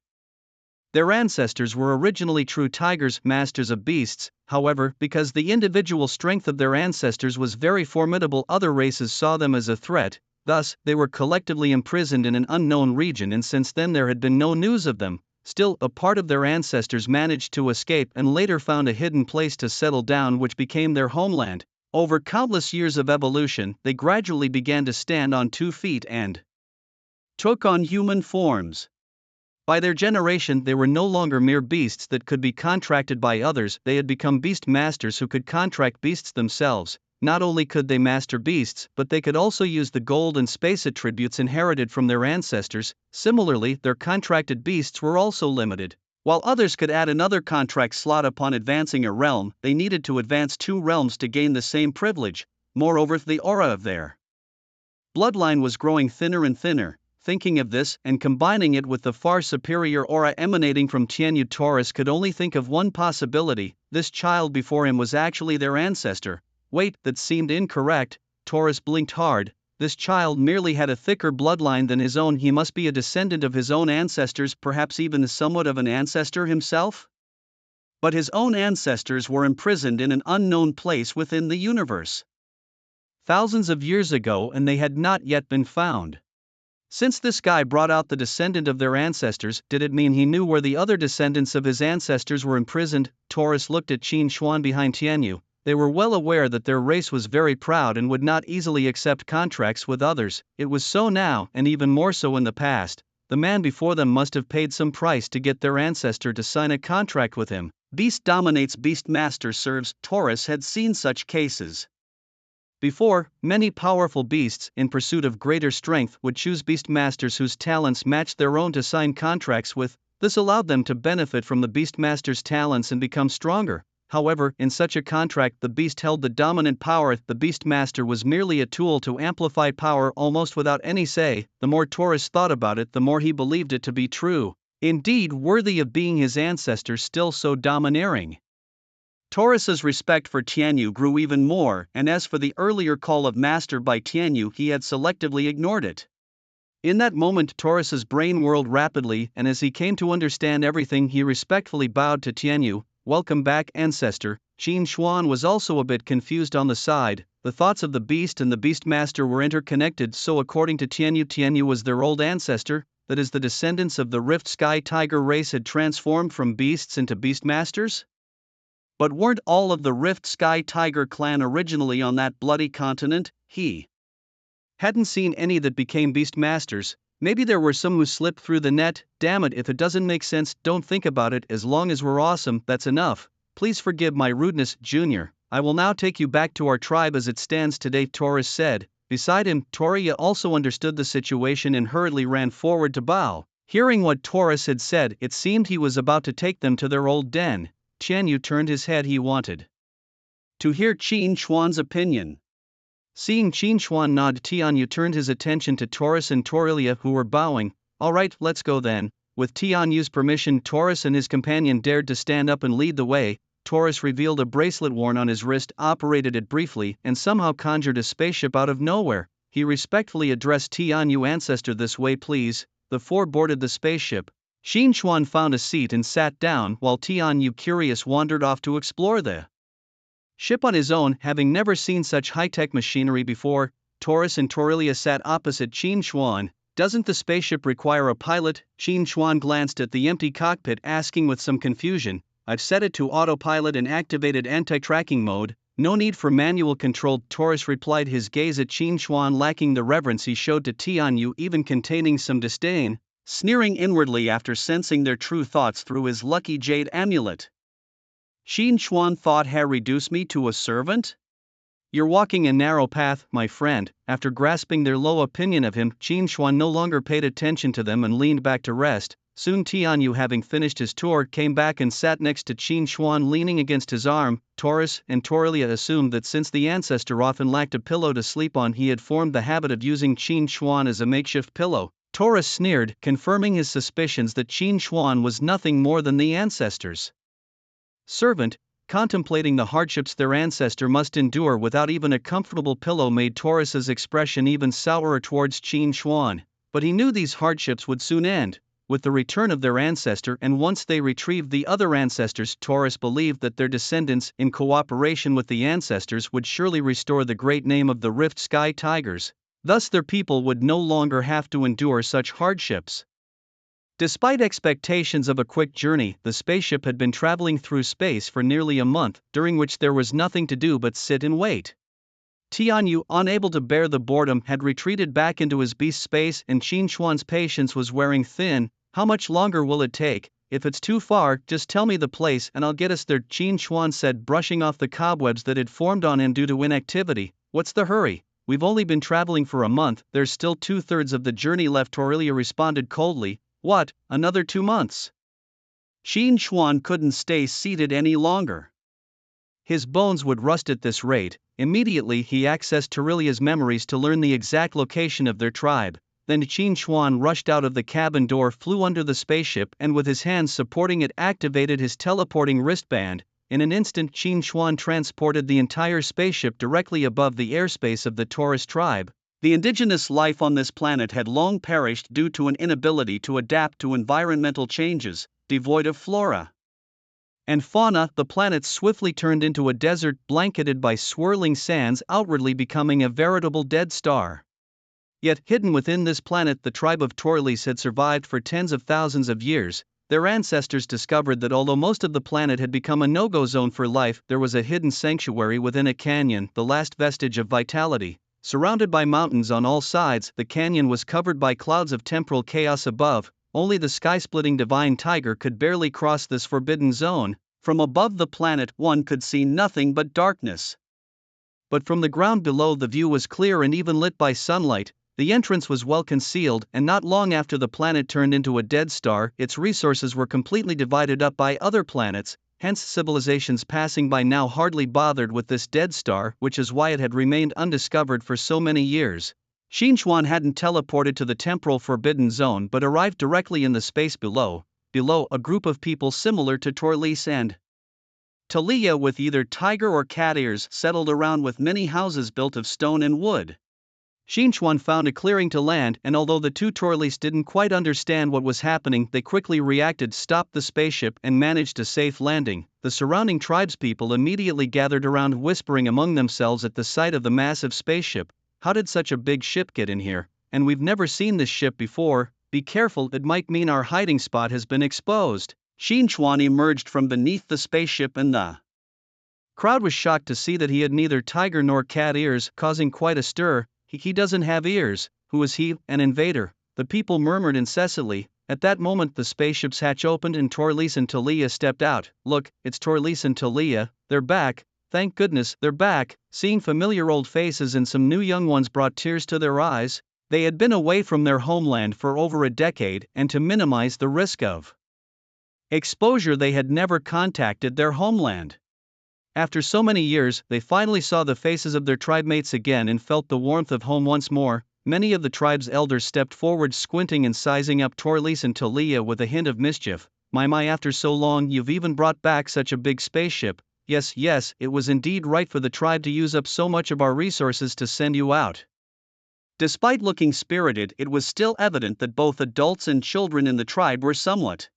their ancestors were originally true tigers, masters of beasts. However, because the individual strength of their ancestors was very formidable, other races saw them as a threat. Thus, they were collectively imprisoned in an unknown region, and since then there had been no news of them. Still, a part of their ancestors managed to escape and later found a hidden place to settle down, which became their homeland. Over countless years of evolution, they gradually began to stand on 2 feet and took on human forms. By their generation, they were no longer mere beasts that could be contracted by others. They had become beast masters who could contract beasts themselves. Not only could they master beasts, but they could also use the gold and space attributes inherited from their ancestors. Similarly, their contracted beasts were also limited. While others could add another contract slot upon advancing a realm, they needed to advance 2 realms to gain the same privilege. Moreover, the aura of their bloodline was growing thinner and thinner. Thinking of this and combining it with the far superior aura emanating from Tianyu, Taurus could only think of one possibility: this child before him was actually their ancestor. Wait, that seemed incorrect. Taurus blinked hard. This child merely had a thicker bloodline than his own. He must be a descendant of his own ancestors, perhaps even somewhat of an ancestor himself? But his own ancestors were imprisoned in an unknown place within the universe thousands of years ago, and they had not yet been found. Since this guy brought out the descendant of their ancestors, did it mean he knew where the other descendants of his ancestors were imprisoned? Taurus looked at Qin Xuan behind Tianyu. They were well aware that their race was very proud and would not easily accept contracts with others. It was so now, and even more so in the past. The man before them must have paid some price to get their ancestor to sign a contract with him. Beast dominates, beast master serves. Taurus had seen such cases before. Many powerful beasts, in pursuit of greater strength, would choose beast masters whose talents matched their own to sign contracts with. This allowed them to benefit from the beast master's talents and become stronger. However, in such a contract, the beast held the dominant power. The beast master was merely a tool to amplify power, almost without any say. The more Taurus thought about it, the more he believed it to be true. Indeed, worthy of being his ancestors, still so domineering. Taurus's respect for Tianyu grew even more, and as for the earlier call of master by Tianyu, he had selectively ignored it. In that moment, Taurus's brain whirled rapidly, and as he came to understand everything, he respectfully bowed to Tianyu. "Welcome back, ancestor." Qin Xuan was also a bit confused on the side. The thoughts of the beast and the beast master were interconnected, so according to Tianyu, Tianyu was their old ancestor. That is, the descendants of the Rift Sky Tiger race had transformed from beasts into beast masters? But weren't all of the Rift Sky Tiger clan originally on that bloody continent? He hadn't seen any that became beast masters. Maybe there were some who slipped through the net. Damn it, if it doesn't make sense, don't think about it. As long as we're awesome, that's enough. Please forgive my rudeness, Junior. I will now take you back to our tribe as it stands today, Taurus said. Beside him, Toriya also understood the situation and hurriedly ran forward to bow. Hearing what Taurus had said, it seemed he was about to take them to their old den. Tianyu turned his head. He wanted to hear Qin Xuan's opinion. Seeing Qin Xuan nod, Tianyu turned his attention to Taurus and Toriya, who were bowing. "All right, let's go then." With Tianyu's permission, Taurus and his companion dared to stand up and lead the way. Taurus revealed a bracelet worn on his wrist, operated it briefly, and somehow conjured a spaceship out of nowhere. He respectfully addressed Tianyu, "Ancestor, this way please." The four boarded the spaceship. Qin Xuan found a seat and sat down, while Tianyu, curious, wandered off to explore the ship on his own, having never seen such high-tech machinery before. Taurus and Toriya sat opposite Qin Xuan. "Doesn't the spaceship require a pilot?" Qin Xuan glanced at the empty cockpit, asking with some confusion. "I've set it to autopilot and activated anti-tracking mode. No need for manual control," Taurus replied, his gaze at Qin Xuan lacking the reverence he showed to Tianyu, even containing some disdain. Sneering inwardly after sensing their true thoughts through his lucky jade amulet. Xin Chuan thought had reduced me to a servant? You're walking a narrow path, my friend. After grasping their low opinion of him, Qin Xuan no longer paid attention to them and leaned back to rest. Soon Tianyu, having finished his tour, came back and sat next to Qin Xuan, leaning against his arm. Taurus and Torlia assumed that since the ancestor often lacked a pillow to sleep on, he had formed the habit of using Qin Xuan as a makeshift pillow. Taurus sneered, confirming his suspicions that Qin Xuan was nothing more than the ancestor's servant. Contemplating the hardships their ancestor must endure without even a comfortable pillow made Taurus's expression even sourer towards Qin Xuan. But he knew these hardships would soon end with the return of their ancestor, and once they retrieved the other ancestors, Taurus believed that their descendants, in cooperation with the ancestors, would surely restore the great name of the Rift Sky Tigers. Thus their people would no longer have to endure such hardships. Despite expectations of a quick journey, the spaceship had been traveling through space for nearly a month, during which there was nothing to do but sit and wait. Tianyu, unable to bear the boredom, had retreated back into his beast space, and Qin Xuan's patience was wearing thin. How much longer will it take? If it's too far, just tell me the place and I'll get us there, Qin Xuan said, brushing off the cobwebs that had formed on him due to inactivity. What's the hurry? We've only been traveling for a month, there's still 2/3 of the journey left, Torlia responded coldly. What, another 2 months? Qin Xuan couldn't stay seated any longer. His bones would rust at this rate. Immediately he accessed Torilia's memories to learn the exact location of their tribe. Then Qin Xuan rushed out of the cabin door, flew under the spaceship, and with his hands supporting it activated his teleporting wristband. In an instant Qin Xuan transported the entire spaceship directly above the airspace of the Taurus tribe. The indigenous life on this planet had long perished due to an inability to adapt to environmental changes, devoid of flora and fauna. The planet swiftly turned into a desert blanketed by swirling sands, outwardly becoming a veritable dead star. Yet, hidden within this planet, the tribe of Torlis had survived for tens of thousands of years. Their ancestors discovered that although most of the planet had become a no-go zone for life, there was a hidden sanctuary within a canyon, the last vestige of vitality. Surrounded by mountains on all sides, the canyon was covered by clouds of temporal chaos above. Only the sky-splitting divine tiger could barely cross this forbidden zone. From above the planet one could see nothing but darkness. But from the ground below the view was clear and even lit by sunlight. The entrance was well concealed, and not long after the planet turned into a dead star, its resources were completely divided up by other planets. Hence civilizations passing by now hardly bothered with this dead star, which is why it had remained undiscovered for so many years. Qin Xuan hadn't teleported to the temporal forbidden zone but arrived directly in the space below. Below, a group of people similar to Torlis and Talia with either tiger or cat ears settled around, with many houses built of stone and wood. Qin Xuan found a clearing to land, and although the two Torlis didn't quite understand what was happening, they quickly reacted, stopped the spaceship, and managed a safe landing. The surrounding tribespeople immediately gathered around, whispering among themselves at the sight of the massive spaceship. How did such a big ship get in here? And we've never seen this ship before. Be careful, it might mean our hiding spot has been exposed. Qin Xuan emerged from beneath the spaceship and the crowd was shocked to see that he had neither tiger nor cat ears, causing quite a stir. He doesn't have ears. Who is he? An invader? The people murmured incessantly. At that moment the spaceship's hatch opened and Torlis and Talia stepped out. Look, it's Torlis and Talia, they're back. Thank goodness, they're back. Seeing familiar old faces and some new young ones brought tears to their eyes. They had been away from their homeland for over a decade, and to minimize the risk of exposure they had never contacted their homeland. After so many years, they finally saw the faces of their tribe mates again and felt the warmth of home once more. Many of the tribe's elders stepped forward, squinting and sizing up Torlis and Talia with a hint of mischief. My, after so long you've even brought back such a big spaceship. Yes, it was indeed right for the tribe to use up so much of our resources to send you out. Despite looking spirited, it was still evident that both adults and children in the tribe were somewhat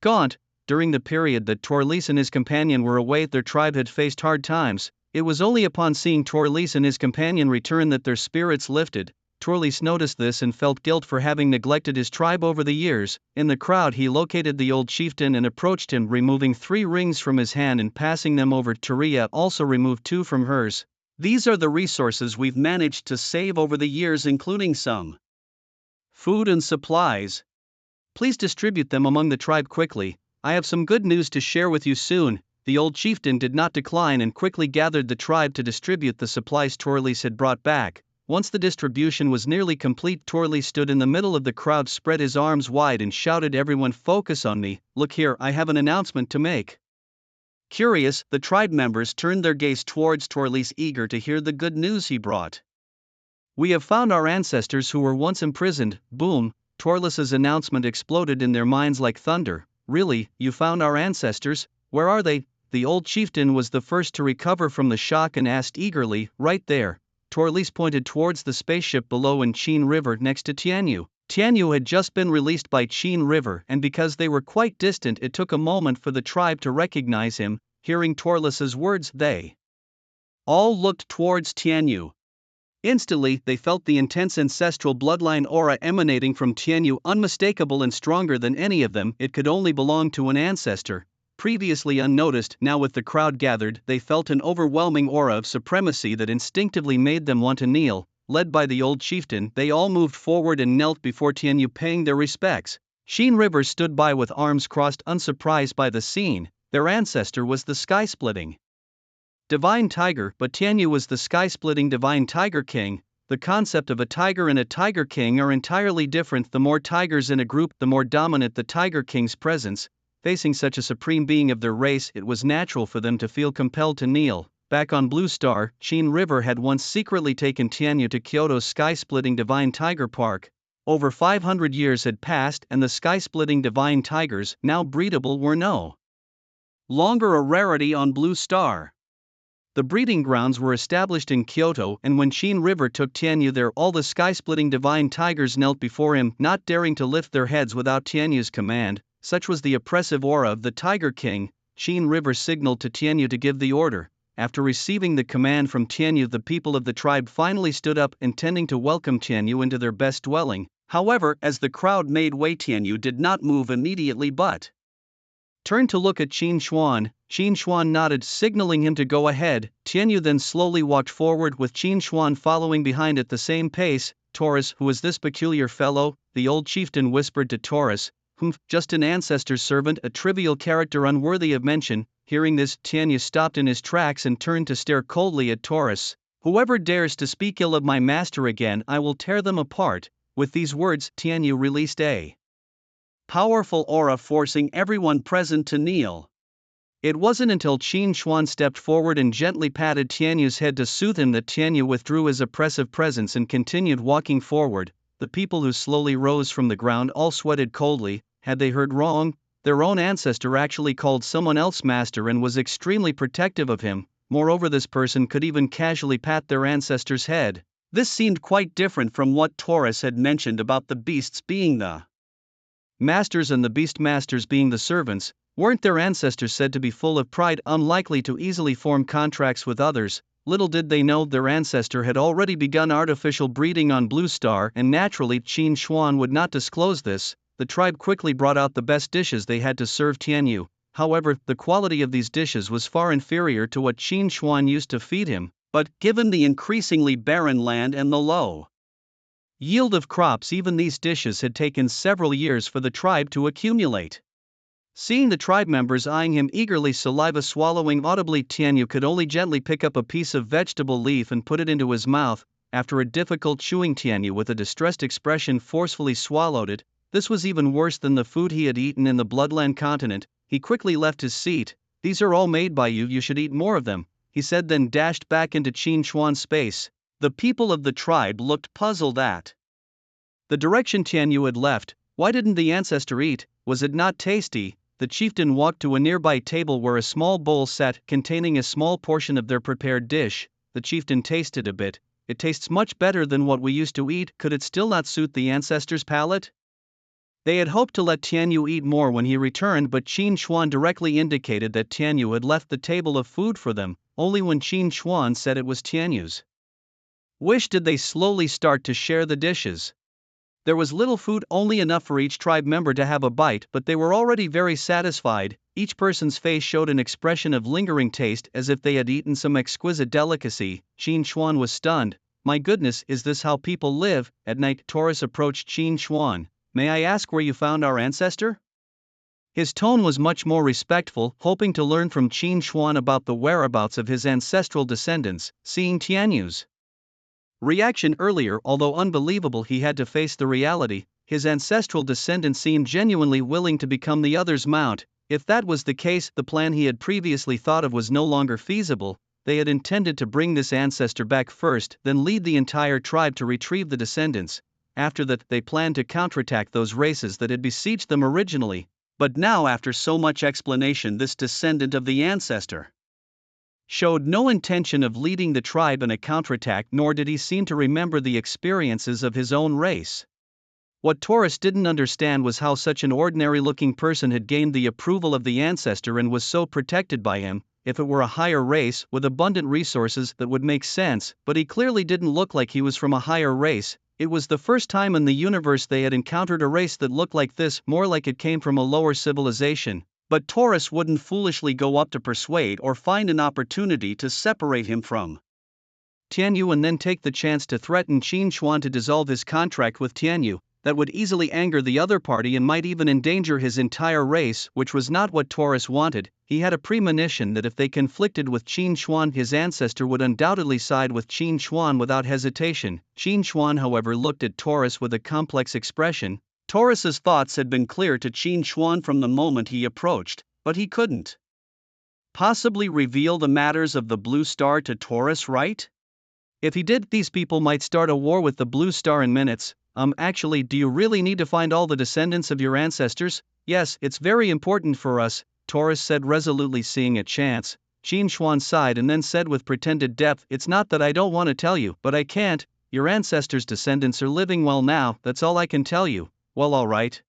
gaunt. During the period that Torlis and his companion were away, their tribe had faced hard times. It was only upon seeing Torlis and his companion return that their spirits lifted. Torlis noticed this and felt guilt for having neglected his tribe over the years. In the crowd he located the old chieftain and approached him, removing 3 rings from his hand and passing them over. Taria also removed 2 from hers. These are the resources we've managed to save over the years, including some food and supplies. Please distribute them among the tribe quickly. I have some good news to share with you soon. The old chieftain did not decline and quickly gathered the tribe to distribute the supplies Torlis had brought back. Once the distribution was nearly complete, Torlis stood in the middle of the crowd, spread his arms wide and shouted, "Everyone focus on me, look here, I have an announcement to make." Curious, the tribe members turned their gaze towards Torlis, eager to hear the good news he brought. "We have found our ancestors who were once imprisoned." Boom! Torlis's announcement exploded in their minds like thunder. "Really, you found our ancestors? Where are they?" The old chieftain was the first to recover from the shock and asked eagerly, "Right there." Torlis pointed towards the spaceship below in Chin River next to Tianyu. Tianyu had just been released by Chin River, and because they were quite distant, it took a moment for the tribe to recognize him. Hearing Torlis's words, they all looked towards Tianyu. Instantly, they felt the intense ancestral bloodline aura emanating from Tianyu, unmistakable and stronger than any of them. It could only belong to an ancestor. Previously unnoticed, now with the crowd gathered, they felt an overwhelming aura of supremacy that instinctively made them want to kneel. Led by the old chieftain, they all moved forward and knelt before Tianyu, paying their respects. Chin River stood by with arms crossed, unsurprised by the scene. Their ancestor was the sky-splitting Divine Tiger, but Tianyu was the sky-splitting Divine Tiger King. The concept of a tiger and a Tiger King are entirely different. The more tigers in a group, the more dominant the Tiger King's presence. Facing such a supreme being of their race, it was natural for them to feel compelled to kneel. Back on Blue Star, Chin River had once secretly taken Tianyu to Kyoto's sky-splitting Divine Tiger Park. Over 500 years had passed, and the sky-splitting Divine Tigers, now breedable, were no longer a rarity on Blue Star. The breeding grounds were established in Kyoto, and when Chin River took Tianyu there, all the sky-splitting Divine Tigers knelt before him, not daring to lift their heads without Tianyu's command. Such was the oppressive aura of the Tiger King. Chin River signaled to Tianyu to give the order. After receiving the command from Tianyu, the people of the tribe finally stood up, intending to welcome Tianyu into their best dwelling. However, as the crowd made way, Tianyu did not move immediately but turned to look at Qin Xuan. Qin Xuan nodded, signaling him to go ahead. Tianyu then slowly walked forward, with Qin Xuan following behind at the same pace. "Taurus, who is this peculiar fellow?" the old chieftain whispered to Taurus. Just an ancestor's servant, a trivial character unworthy of mention." Hearing this, Tianyu stopped in his tracks and turned to stare coldly at Taurus. "Whoever dares to speak ill of my master again, I will tear them apart." With these words, Tianyu released a powerful aura, forcing everyone present to kneel. It wasn't until Qin Xuan stepped forward and gently patted Tianyu's head to soothe him that Tianyu withdrew his oppressive presence and continued walking forward. The people who slowly rose from the ground all sweated coldly. Had they heard wrong? Their own ancestor actually called someone else master and was extremely protective of him. Moreover, this person could even casually pat their ancestor's head. This seemed quite different from what Taurus had mentioned about the beasts being the masters and the beast masters being the servants. Weren't their ancestors said to be full of pride, unlikely to easily form contracts with others? Little did they know their ancestor had already begun artificial breeding on Blue Star, and naturally Qin Xuan would not disclose this. The tribe quickly brought out the best dishes they had to serve Tianyu. However, the quality of these dishes was far inferior to what Qin Xuan used to feed him, but given the increasingly barren land and the low yield of crops, even these dishes had taken several years for the tribe to accumulate. Seeing the tribe members eyeing him eagerly, saliva swallowing audibly, Tianyu could only gently pick up a piece of vegetable leaf and put it into his mouth. After a difficult chewing, Tianyu with a distressed expression forcefully swallowed it. This was even worse than the food he had eaten in the Bloodland continent. He quickly left his seat. "These are all made by you should eat more of them," he said, then dashed back into Qin Xuan's space. The people of the tribe looked puzzled at the direction Tianyu had left. Why didn't the ancestor eat? Was it not tasty? The chieftain walked to a nearby table where a small bowl sat, containing a small portion of their prepared dish. The chieftain tasted a bit. "It tastes much better than what we used to eat." Could it still not suit the ancestor's palate? They had hoped to let Tianyu eat more when he returned, but Qin Xuan directly indicated that Tianyu had left the table of food for them. Only when Qin Xuan said it was Tianyu's wish did they slowly start to share the dishes. There was little food, only enough for each tribe member to have a bite, but they were already very satisfied. Each person's face showed an expression of lingering taste, as if they had eaten some exquisite delicacy. Qin Xuan was stunned. "My goodness, is this how people live?" At night, Taurus approached Qin Xuan. "May I ask where you found our ancestor?" His tone was much more respectful, hoping to learn from Qin Xuan about the whereabouts of his ancestral descendants. Seeing Tianyu's reaction earlier, although unbelievable he had to face the reality, his ancestral descendants seemed genuinely willing to become the other's mount. If that was the case, the plan he had previously thought of was no longer feasible. They had intended to bring this ancestor back first, then lead the entire tribe to retrieve the descendants. After that, they planned to counterattack those races that had besieged them originally. But now, after so much explanation, this descendant of the ancestor showed no intention of leading the tribe in a counterattack, nor did he seem to remember the experiences of his own race. What Taurus didn't understand was how such an ordinary-looking person had gained the approval of the ancestor and was so protected by him. If it were a higher race with abundant resources, that would make sense, but he clearly didn't look like he was from a higher race. It was the first time in the universe they had encountered a race that looked like this, more like it came from a lower civilization. But Taurus wouldn't foolishly go up to persuade or find an opportunity to separate him from Tianyu and then take the chance to threaten Qin Xuan to dissolve his contract with Tianyu. That would easily anger the other party and might even endanger his entire race, which was not what Taurus wanted. He had a premonition that if they conflicted with Qin Xuan, his ancestor would undoubtedly side with Qin Xuan without hesitation. Qin Xuan, however, looked at Taurus with a complex expression. Taurus's thoughts had been clear to Qin Xuan from the moment he approached, but he couldn't possibly reveal the matters of the Blue Star to Taurus, right? If he did, these people might start a war with the Blue Star in minutes. Actually, do you really need to find all the descendants of your ancestors? Yes, it's very important for us, Taurus said resolutely, seeing a chance. Qin Xuan sighed and then said with pretended depth, it's not that I don't want to tell you, but I can't. Your ancestors' descendants are living well now, that's all I can tell you. Well, all right.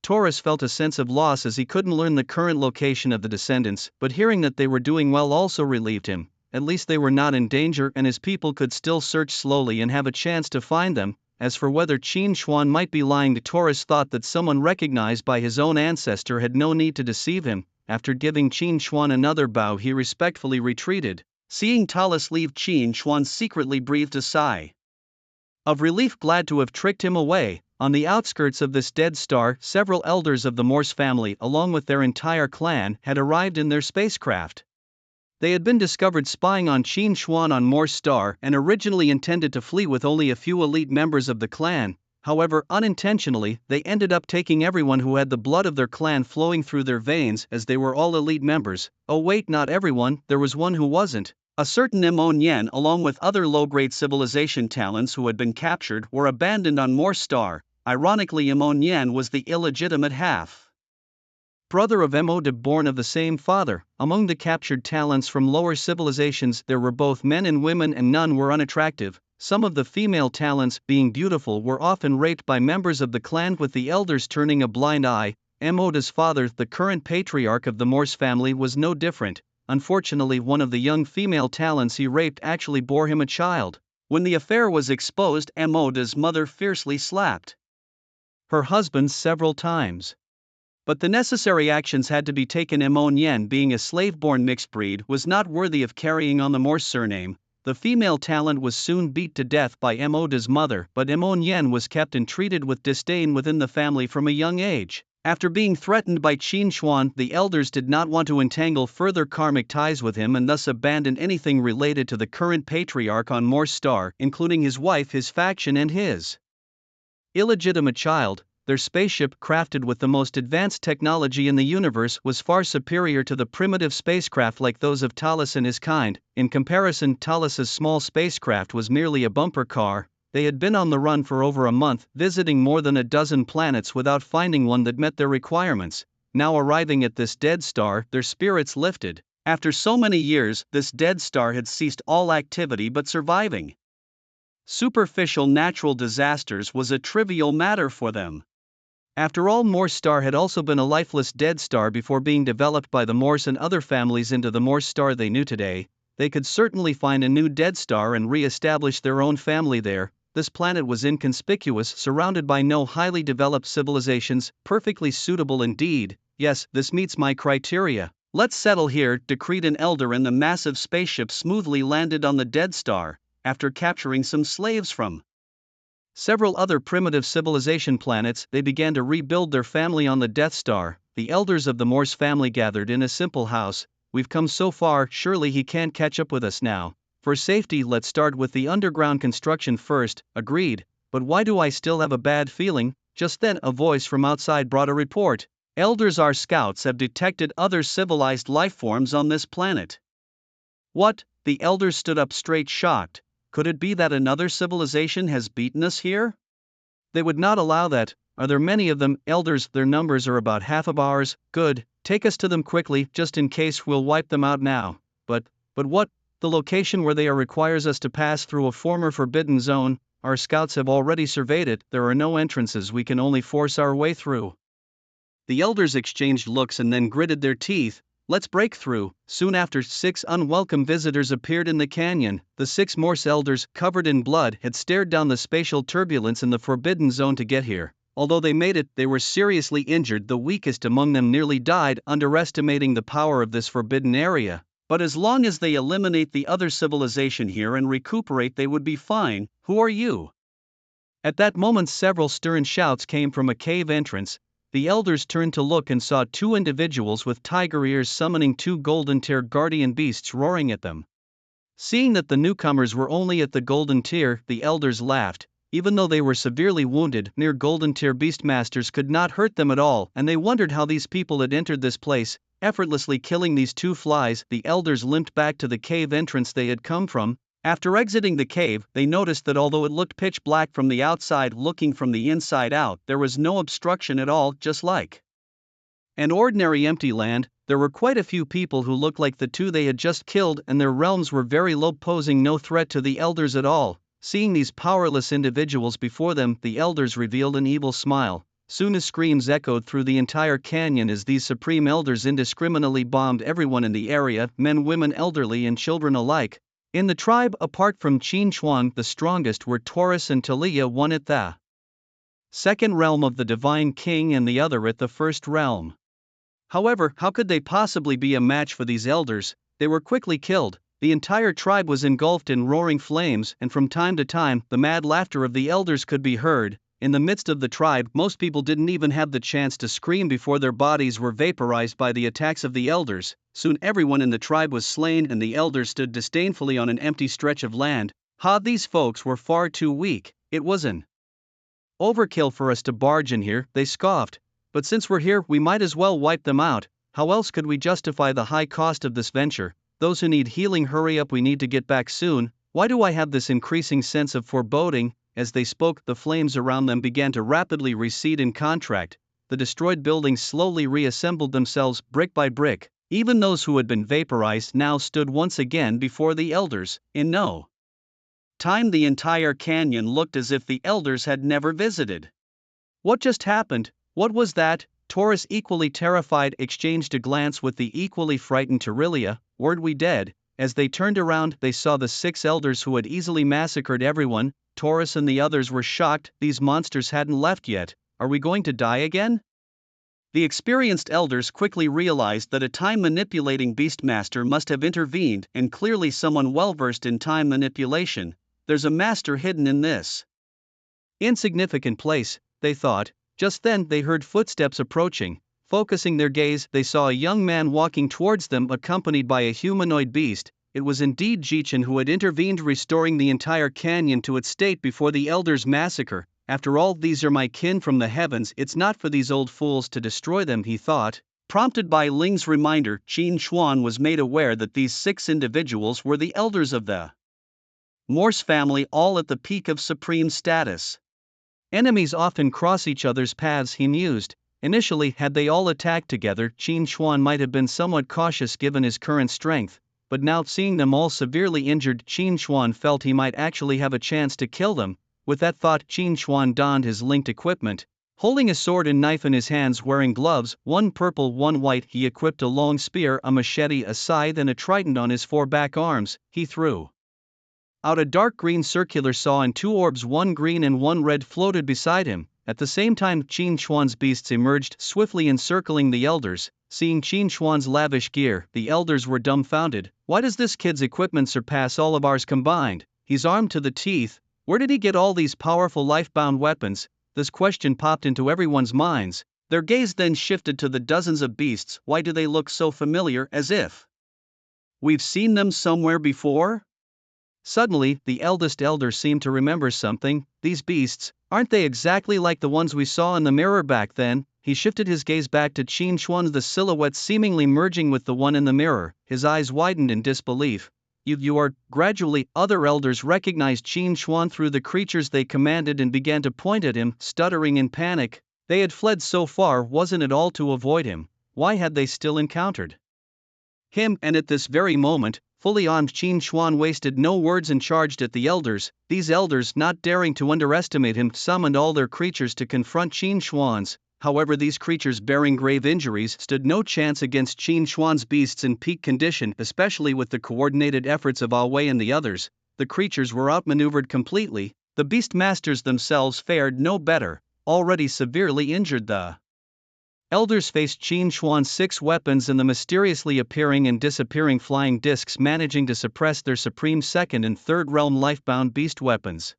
Taurus felt a sense of loss as he couldn't learn the current location of the descendants, but hearing that they were doing well also relieved him. At least they were not in danger and his people could still search slowly and have a chance to find them. As for whether Qin Xuan might be lying, Taurus thought that someone recognized by his own ancestor had no need to deceive him. After giving Qin Xuan another bow, he respectfully retreated. Seeing Taurus leave, Qin Xuan secretly breathed a sigh of relief, glad to have tricked him away. On the outskirts of this dead star, several elders of the Morse family, along with their entire clan, had arrived in their spacecraft. They had been discovered spying on Qin Xuan on Morse Star and originally intended to flee with only a few elite members of the clan. However, unintentionally, they ended up taking everyone who had the blood of their clan flowing through their veins, as they were all elite members. Oh wait, not everyone, there was one who wasn't. A certain Mo Nian, along with other low-grade civilization talents who had been captured, were abandoned on Morse Star. Ironically, Mo Nian was the illegitimate half brother of Mo De, born of the same father. Among the captured talents from lower civilizations, there were both men and women, and none were unattractive. Some of the female talents, being beautiful, were often raped by members of the clan, with the elders turning a blind eye. Mo De's father, the current patriarch of the Morse family, was no different. Unfortunately, one of the young female talents he raped actually bore him a child. When the affair was exposed, Mo De's mother fiercely slapped her husband several times. But the necessary actions had to be taken. Mo Nian, being a slave-born mixed breed, was not worthy of carrying on the Morse surname. The female talent was soon beat to death by Mo De's mother, but Mo Nian was kept and treated with disdain within the family from a young age. After being threatened by Qin Xuan, the elders did not want to entangle further karmic ties with him and thus abandoned anything related to the current patriarch on Morse Star, including his wife, his faction, and his illegitimate child. Their spaceship, crafted with the most advanced technology in the universe, was far superior to the primitive spacecraft like those of Talos and his kind. In comparison, Talos's small spacecraft was merely a bumper car. They had been on the run for over a month, visiting more than a dozen planets without finding one that met their requirements. Now arriving at this dead star, their spirits lifted. After so many years, this dead star had ceased all activity, but surviving superficial natural disasters was a trivial matter for them. After all, Morse Star had also been a lifeless dead star before being developed by the Morse and other families into the Morse Star they knew today. They could certainly find a new dead star and re-establish their own family there. This planet was inconspicuous, surrounded by no highly developed civilizations, perfectly suitable indeed. Yes, this meets my criteria. Let's settle here, decreed an elder, and the massive spaceship smoothly landed on the dead star. After capturing some slaves from several other primitive civilization planets, they began to rebuild their family on the Death Star. the elders of the Morse family gathered in a simple house. We've come so far, surely he can't catch up with us now. For safety, let's start with the underground construction first. Agreed, but why do I still have a bad feeling? Just then, a voice from outside brought a report. Elders, our scouts have detected other civilized life forms on this planet. What? The elders stood up straight, shocked. Could it be that another civilization has beaten us here? They would not allow that. Are there many of them? Elders, their numbers are about half of ours. Good, take us to them quickly, just in case we'll wipe them out now. But what? The location where they are requires us to pass through a former forbidden zone. Our scouts have already surveyed it. There are no entrances, we can only force our way through. The elders exchanged looks and then gritted their teeth. Let's break through. Soon after, 6 unwelcome visitors appeared in the canyon. The 6 Morse elders, covered in blood, had stared down the spatial turbulence in the forbidden zone to get here. Although they made it, they were seriously injured. The weakest among them nearly died, underestimating the power of this forbidden area. But as long as they eliminate the other civilization here and recuperate, they would be fine. Who are you? At that moment, several stern shouts came from a cave entrance. The elders turned to look and saw 2 individuals with tiger ears summoning 2 golden tier guardian beasts roaring at them. Seeing that the newcomers were only at the golden tier, the elders laughed. Even though they were severely wounded, mere golden tier beastmasters could not hurt them at all, and they wondered how these people had entered this place, effortlessly killing these 2 flies. The elders limped back to the cave entrance they had come from. After exiting the cave, they noticed that although it looked pitch black from the outside, looking from the inside out, there was no obstruction at all, just like an ordinary empty land. There were quite a few people who looked like the 2 they had just killed, and their realms were very low, posing no threat to the elders at all. Seeing these powerless individuals before them, the elders revealed an evil smile. Soon as screams echoed through the entire canyon as these supreme elders indiscriminately bombed everyone in the area, men, women, elderly and children alike. In the tribe, apart from Qin Chuan, the strongest were Taurus and Talia, one at the second realm of the Divine King and the other at the first realm. However, how could they possibly be a match for these elders? They were quickly killed. The entire tribe was engulfed in roaring flames, and from time to time, the mad laughter of the elders could be heard. In the midst of the tribe, most people didn't even have the chance to scream before their bodies were vaporized by the attacks of the elders. Soon everyone in the tribe was slain, and the elders stood disdainfully on an empty stretch of land. These folks were far too weak. It was an overkill for us to barge in here, they scoffed. But since we're here, we might as well wipe them out. How else could we justify the high cost of this venture? Those who need healing, hurry up, we need to get back soon. Why do I have this increasing sense of foreboding? As they spoke, the flames around them began to rapidly recede and contract. The destroyed buildings slowly reassembled themselves brick by brick. Even those who had been vaporized now stood once again before the elders. In no time, the entire canyon looked as if the elders had never visited. What just happened? What was that? Taurus, equally terrified, exchanged a glance with the equally frightened Taurilia. Weren't we dead? As they turned around, they saw the 6 elders who had easily massacred everyone. Taurus and the others were shocked. These monsters hadn't left yet. Are we going to die again? The experienced elders quickly realized that a time-manipulating beastmaster must have intervened, and clearly someone well-versed in time manipulation. There's a master hidden in this insignificant place, they thought. Just then, they heard footsteps approaching. Focusing their gaze, they saw a young man walking towards them, accompanied by a humanoid beast. It was indeed Jichen, who had intervened, restoring the entire canyon to its state before the elders' massacre. After all, these are my kin from the heavens, it's not for these old fools to destroy them, he thought. Prompted by Ling's reminder, Qin Chuan was made aware that these 6 individuals were the elders of the Morse family, all at the peak of supreme status. Enemies often cross each other's paths, he mused. Initially, had they all attacked together, Qin Chuan might have been somewhat cautious given his current strength, but now, seeing them all severely injured, Qin Chuan felt he might actually have a chance to kill them. With that thought, Qin Chuan donned his linked equipment. Holding a sword and knife in his hands, wearing gloves, one purple, one white, he equipped a long spear, a machete, a scythe and a trident on his 4 back arms. He threw out a dark green circular saw, and 2 orbs, one green and one red, floated beside him. At the same time, Qin Chuan's beasts emerged, swiftly encircling the elders. Seeing Qin Chuan's lavish gear, the elders were dumbfounded. Why does this kid's equipment surpass all of ours combined? He's armed to the teeth. Where did he get all these powerful life-bound weapons? This question popped into everyone's minds. Their gaze then shifted to the dozens of beasts. Why do they look so familiar, as if we've seen them somewhere before? Suddenly, the eldest elder seemed to remember something. These beasts, aren't they exactly like the ones we saw in the mirror back then? He shifted his gaze back to Qin Chuan, the silhouette seemingly merging with the one in the mirror. His eyes widened in disbelief. You are. Gradually, other elders recognized Qin Chuan through the creatures they commanded and began to point at him, stuttering in panic. They had fled so far, wasn't it all to avoid him? Why had they still encountered him? And at this very moment, fully armed, Qin Chuan wasted no words and charged at the elders. These elders, not daring to underestimate him, summoned all their creatures to confront Qin Chuan's. However, these creatures bearing grave injuries stood no chance against Qin Chuan's beasts in peak condition, especially with the coordinated efforts of Wei and the others. The creatures were outmaneuvered completely. The beast masters themselves fared no better. Already severely injured, the elders faced Qin Chuan's 6 weapons and the mysteriously appearing and disappearing flying discs, managing to suppress their supreme second and third realm lifebound beast weapons.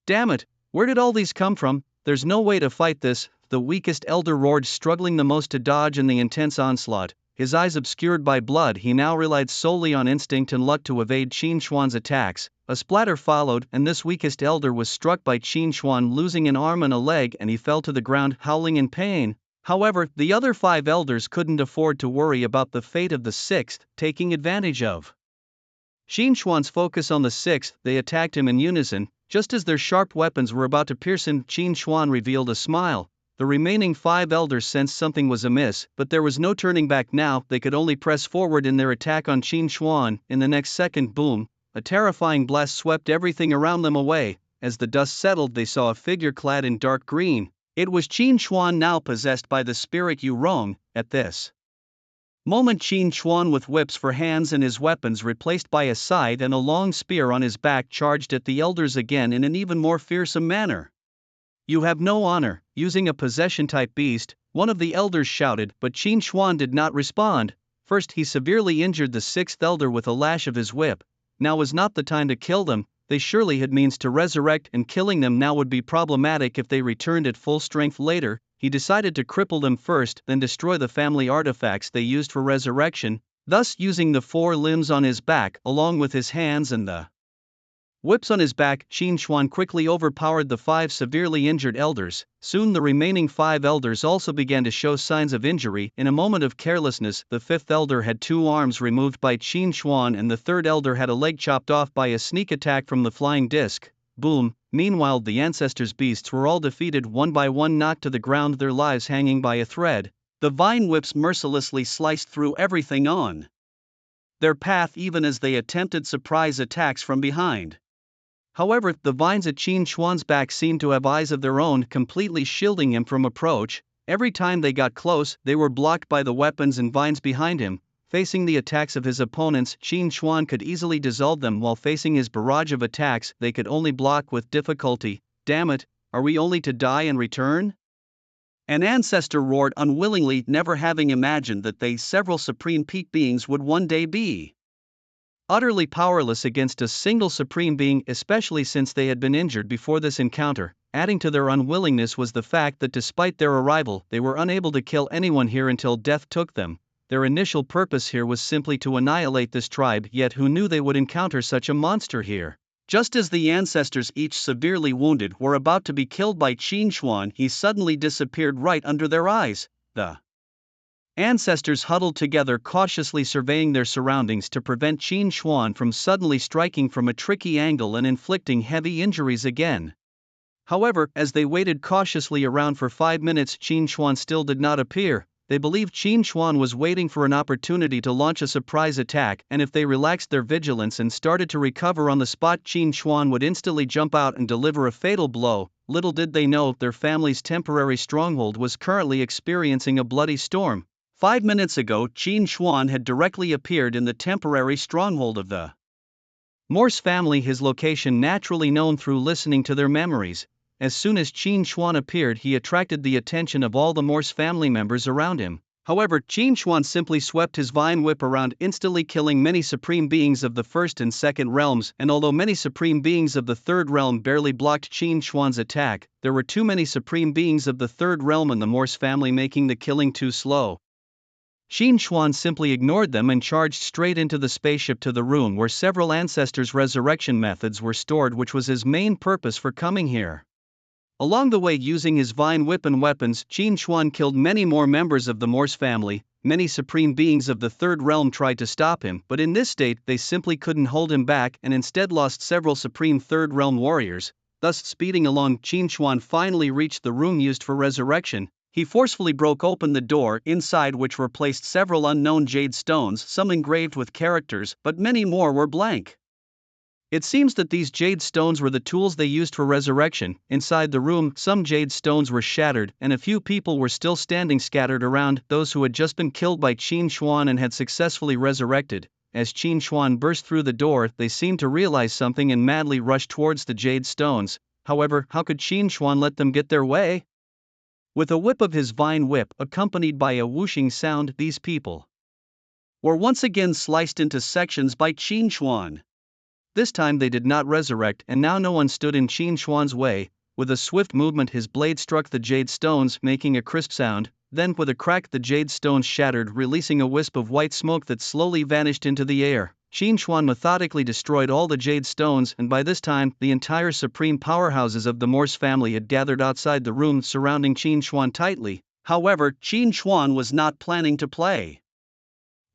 Damn it, where did all these come from? There's no way to fight this, the weakest elder roared, struggling the most to dodge in the intense onslaught. His eyes obscured by blood, he now relied solely on instinct and luck to evade Qin Chuan's attacks. A splatter followed, and this weakest elder was struck by Qin Chuan, losing an arm and a leg, and he fell to the ground, howling in pain. However, the other 5 elders couldn't afford to worry about the fate of the 6th, taking advantage of Qin Chuan's focus on the 6th, they attacked him in unison. Just as their sharp weapons were about to pierce him, Qin Chuan revealed a smile. The remaining 5 elders sensed something was amiss, but there was no turning back now. They could only press forward in their attack on Qin Chuan. In the next second, boom, a terrifying blast swept everything around them away. As the dust settled, they saw a figure clad in dark green. It was Qin Chuan, now possessed by the spirit Yu Rong. At this moment, Qin Chuan, with whips for hands and his weapons replaced by a scythe and a long spear on his back, charged at the elders again in an even more fearsome manner. You have no honor. Using a possession-type beast, one of the elders shouted, but Qin Chuan did not respond. First, he severely injured the 6th elder with a lash of his whip. Now was not the time to kill them. They surely had means to resurrect, and killing them now would be problematic if they returned at full strength later. He decided to cripple them first, then destroy the family artifacts they used for resurrection, thus using the 4 limbs on his back along with his hands and the whips on his back. Qin Chuan quickly overpowered the 5 severely injured elders. Soon the remaining 5 elders also began to show signs of injury. In a moment of carelessness, the 5th elder had 2 arms removed by Qin Chuan and the 3rd elder had a leg chopped off by a sneak attack from the flying disc. Boom. Meanwhile, the ancestors' beasts were all defeated one by one, knocked to the ground, their lives hanging by a thread. The vine whips mercilessly sliced through everything on their path, even as they attempted surprise attacks from behind. However, the vines at Qin Chuan's back seemed to have eyes of their own, completely shielding him from approach. Every time they got close, they were blocked by the weapons and vines behind him. Facing the attacks of his opponents, Qin Chuan could easily dissolve them, while facing his barrage of attacks, they could only block with difficulty. Damn it, are we only to die and return? An ancestor roared unwillingly, never having imagined that they, several supreme peak beings, would one day be utterly powerless against a single supreme being, especially since they had been injured before this encounter. Adding to their unwillingness was the fact that despite their arrival, they were unable to kill anyone here until death took them. Their initial purpose here was simply to annihilate this tribe, yet who knew they would encounter such a monster here? Just as the ancestors, each severely wounded, were about to be killed by Qin Chuan, he suddenly disappeared right under their eyes. The ancestors huddled together, cautiously surveying their surroundings to prevent Qin Chuan from suddenly striking from a tricky angle and inflicting heavy injuries again. However, as they waited cautiously around for 5 minutes, Qin Chuan still did not appear. They believed Qin Chuan was waiting for an opportunity to launch a surprise attack, and if they relaxed their vigilance and started to recover on the spot, Qin Chuan would instantly jump out and deliver a fatal blow. Little did they know, their family's temporary stronghold was currently experiencing a bloody storm. 5 minutes ago, Qin Chuan had directly appeared in the temporary stronghold of the Morse family, his location naturally known through listening to their memories. As soon as Qin Chuan appeared, he attracted the attention of all the Morse family members around him. However, Qin Xuan simply swept his vine whip around, instantly killing many supreme beings of the first and second realms, and although many supreme beings of the third realm barely blocked Qin Xuan's attack, there were too many supreme beings of the third realm in the Morse family, making the killing too slow. Qin Xuan simply ignored them and charged straight into the spaceship to the room where several ancestors' resurrection methods were stored, which was his main purpose for coming here. Along the way, using his vine whip and weapons, Qin Xuan killed many more members of the Morse family. Many supreme beings of the third realm tried to stop him, but in this state they simply couldn't hold him back and instead lost several supreme third realm warriors. Thus, speeding along, Qin Xuan finally reached the room used for resurrection. He forcefully broke open the door, inside which were placed several unknown jade stones, some engraved with characters, but many more were blank. It seems that these jade stones were the tools they used for resurrection. Inside the room, some jade stones were shattered, and a few people were still standing scattered around, those who had just been killed by Qin Xuan and had successfully resurrected. As Qin Xuan burst through the door, they seemed to realize something and madly rushed towards the jade stones. However, how could Qin Xuan let them get their way? With a whip of his vine whip, accompanied by a whooshing sound, these people were once again sliced into sections by Qin Xuan. This time they did not resurrect, and now no one stood in Qin Xuan's way. With a swift movement his blade struck the jade stones, making a crisp sound. Then with a crack the jade stones shattered, releasing a wisp of white smoke that slowly vanished into the air. Qin Xuan methodically destroyed all the jade stones, and by this time the entire supreme powerhouses of the Morse family had gathered outside the room, surrounding Qin Xuan tightly. However, Qin Xuan was not planning to play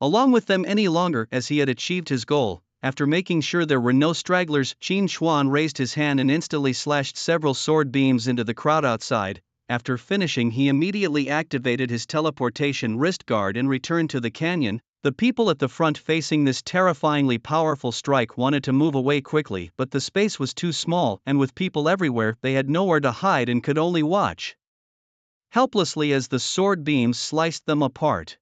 along with them any longer, as he had achieved his goal. After making sure there were no stragglers, Qin Xuan raised his hand and instantly slashed several sword beams into the crowd outside. After finishing, he immediately activated his teleportation wrist guard and returned to the canyon. The people at the front, facing this terrifyingly powerful strike, wanted to move away quickly, but the space was too small, and with people everywhere, they had nowhere to hide and could only watch helplessly as the sword beams sliced them apart.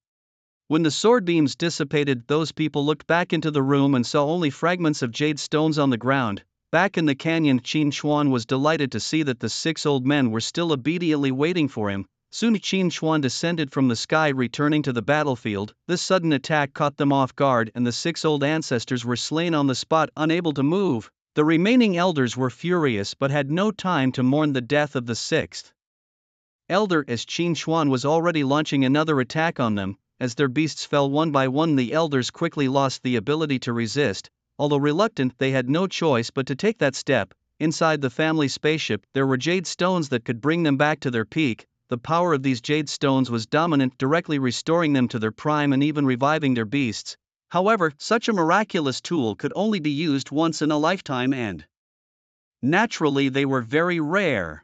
When the sword beams dissipated, those people looked back into the room and saw only fragments of jade stones on the ground. Back in the canyon, Qin Xuan was delighted to see that the 6 old men were still obediently waiting for him. Soon Qin Xuan descended from the sky, returning to the battlefield. This sudden attack caught them off guard, and the 6 old ancestors were slain on the spot, unable to move. The remaining elders were furious but had no time to mourn the death of the 6th elder, as Qin Xuan was already launching another attack on them. As their beasts fell one by one, the elders quickly lost the ability to resist. Although reluctant, they had no choice but to take that step. Inside the family spaceship, there were jade stones that could bring them back to their peak. The power of these jade stones was dominant, directly restoring them to their prime and even reviving their beasts. However, such a miraculous tool could only be used once in a lifetime, and naturally they were very rare.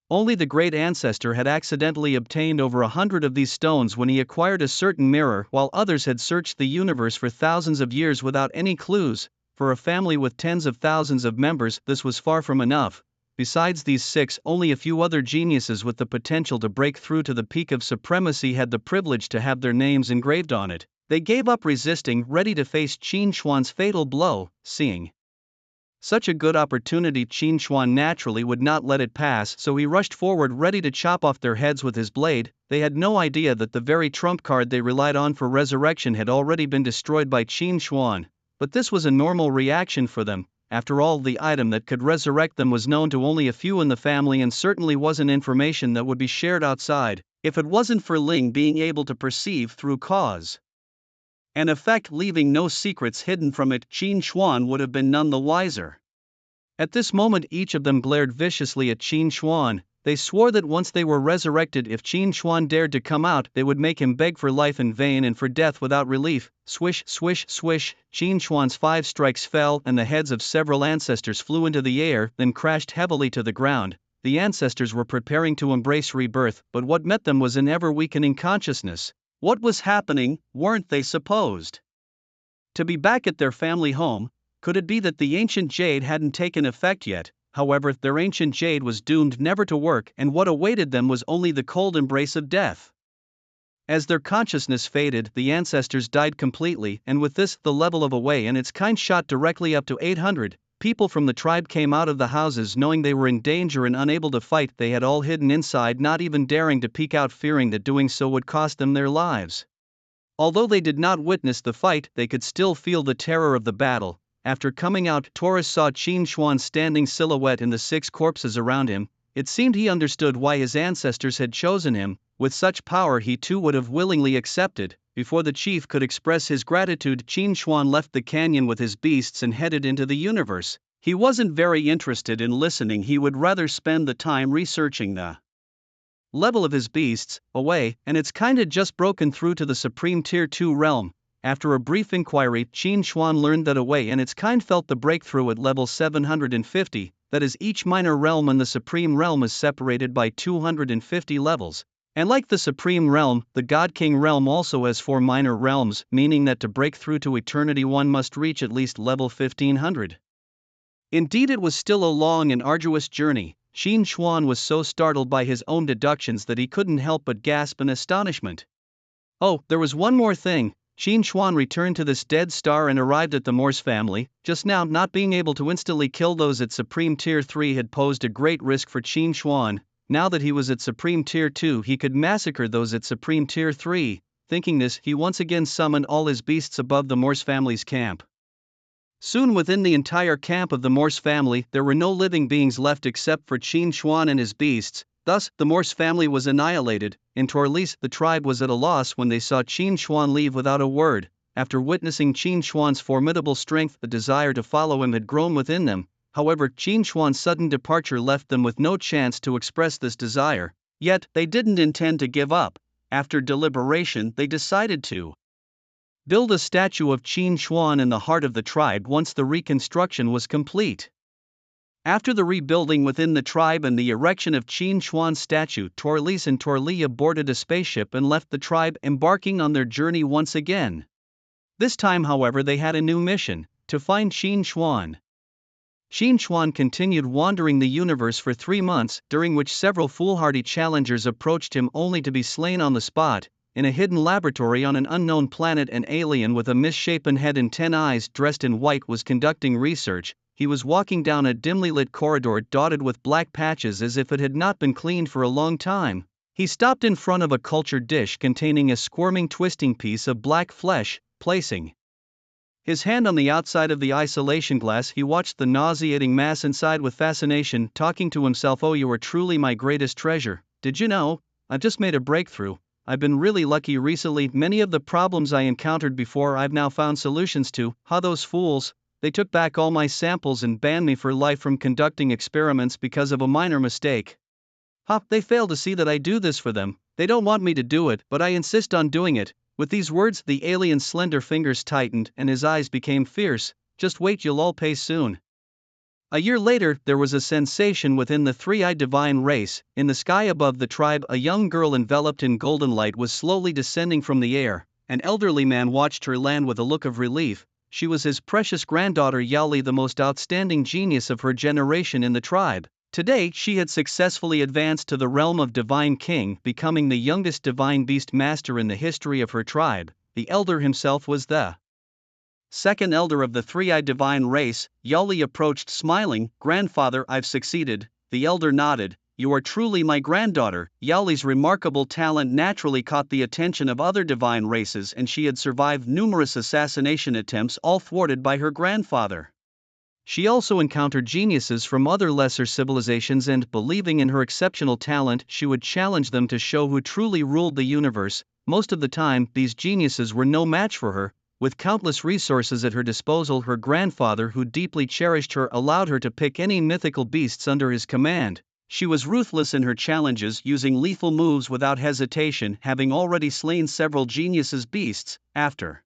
Only the great ancestor had accidentally obtained over 100 of these stones when he acquired a certain mirror, while others had searched the universe for thousands of years without any clues. For a family with tens of thousands of members, this was far from enough. Besides these 6, only a few other geniuses with the potential to break through to the peak of supremacy had the privilege to have their names engraved on it. They gave up resisting, ready to face Qin Xuan's fatal blow. Seeing such a good opportunity, Qin Xuan naturally would not let it pass, so he rushed forward, ready to chop off their heads with his blade. They had no idea that the very trump card they relied on for resurrection had already been destroyed by Qin Xuan. But this was a normal reaction for them. After all, the item that could resurrect them was known to only a few in the family and certainly wasn't information that would be shared outside. If it wasn't for Ling being able to perceive through cause and effect, leaving no secrets hidden from it, Qin Xuan would have been none the wiser. At this moment each of them glared viciously at Qin Xuan. They swore that once they were resurrected, if Qin Xuan dared to come out, they would make him beg for life in vain and for death without relief. Swish, swish, swish, Qin Xuan's 5 strikes fell, and the heads of several ancestors flew into the air, then crashed heavily to the ground. The ancestors were preparing to embrace rebirth, but what met them was an ever-weakening consciousness. What was happening? Weren't they supposed to be back at their family home? Could it be that the ancient jade hadn't taken effect yet? However, their ancient jade was doomed never to work, and what awaited them was only the cold embrace of death. As their consciousness faded, the ancestors died completely, and with this, the level of Away and its kind shot directly up to 800. People from the tribe came out of the houses knowing they were in danger and unable to fight. They had all hidden inside, not even daring to peek out, fearing that doing so would cost them their lives. Although they did not witness the fight, they could still feel the terror of the battle. After coming out, Taurus saw Qin Xuan standing silhouette in the 6 corpses around him. It seemed he understood why his ancestors had chosen him. With such power, he too would have willingly accepted. Before the chief could express his gratitude, Qin Xuan left the canyon with his beasts and headed into the universe. He wasn't very interested in listening, he would rather spend the time researching the level of his beasts. Away, and it's kinda just broken through to the Supreme Tier 2 realm. After a brief inquiry, Qin Xuan learned that Away and its kind felt the breakthrough at level 750, that is, each minor realm in the Supreme Realm is separated by 250 levels. And like the Supreme Realm, the God King Realm also has 4 minor realms, meaning that to break through to eternity one must reach at least level 1500. Indeed, it was still a long and arduous journey. Qin Xuan was so startled by his own deductions that he couldn't help but gasp in astonishment. Oh, there was one more thing. Qin Xuan returned to this dead star and arrived at the Morse family. Just now, not being able to instantly kill those at Supreme Tier 3 had posed a great risk for Qin Xuan. Now that he was at Supreme Tier 2, he could massacre those at Supreme Tier 3. Thinking this, he once again summoned all his beasts above the Morse family's camp. Soon within the entire camp of the Morse family, there were no living beings left except for Qin Xuan and his beasts. Thus, the Morse family was annihilated. In Torlis, the tribe was at a loss when they saw Qin Xuan leave without a word. After witnessing Qin Xuan's formidable strength, the desire to follow him had grown within them. However, Qin Xuan's sudden departure left them with no chance to express this desire. Yet, they didn't intend to give up. After deliberation, they decided to build a statue of Qin Xuan in the heart of the tribe once the reconstruction was complete. After the rebuilding within the tribe and the erection of Qin Xuan's statue, Torlis and Torlia boarded a spaceship and left the tribe, embarking on their journey once again. This time, however, they had a new mission: to find Qin Xuan. Qin Xuan continued wandering the universe for 3 months, during which several foolhardy challengers approached him only to be slain on the spot. In a hidden laboratory on an unknown planet, an alien with a misshapen head and 10 eyes dressed in white was conducting research. He was walking down a dimly lit corridor dotted with black patches as if it had not been cleaned for a long time. He stopped in front of a cultured dish containing a squirming, twisting piece of black flesh. Placing his hand on the outside of the isolation glass, he watched the nauseating mass inside with fascination, talking to himself. "Oh, you are truly my greatest treasure. Did you know? I've just made a breakthrough. I've been really lucky recently. Many of the problems I encountered before I've now found solutions to. Ha, those fools. They took back all my samples and banned me for life from conducting experiments because of a minor mistake. Ha, they fail to see that I do this for them. They don't want me to do it, but I insist on doing it." With these words, the alien's slender fingers tightened and his eyes became fierce. "Just wait, you'll all pay soon." A year later, there was a sensation within the three-eyed divine race. In the sky above the tribe, a young girl enveloped in golden light was slowly descending from the air. An elderly man watched her land with a look of relief. She was his precious granddaughter Yali, the most outstanding genius of her generation in the tribe. Today, she had successfully advanced to the realm of Divine King, becoming the youngest Divine Beast Master in the history of her tribe. The elder himself was the second elder of the three-eyed divine race. Yali approached smiling. "Grandfather, I've succeeded." The elder nodded. "You are truly my granddaughter." Yali's remarkable talent naturally caught the attention of other divine races, and she had survived numerous assassination attempts, all thwarted by her grandfather. She also encountered geniuses from other lesser civilizations and, believing in her exceptional talent, she would challenge them to show who truly ruled the universe. Most of the time, these geniuses were no match for her. With countless resources at her disposal, her grandfather, who deeply cherished her, allowed her to pick any mythical beasts under his command. She was ruthless in her challenges, using lethal moves without hesitation, having already slain several geniuses' beasts. After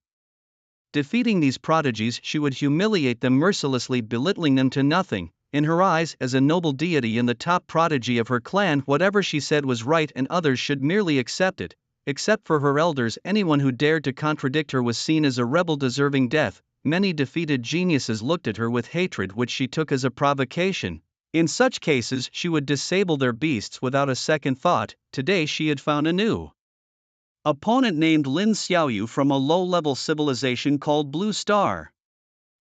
defeating these prodigies, she would humiliate them mercilessly, belittling them to nothing. In her eyes, as a noble deity and the top prodigy of her clan, whatever she said was right and others should merely accept it. Except for her elders, anyone who dared to contradict her was seen as a rebel deserving death. Many defeated geniuses looked at her with hatred, which she took as a provocation. In such cases, she would disable their beasts without a second thought. Today she had found a new opponent named Lin Xiaoyu from a low-level civilization called Blue Star.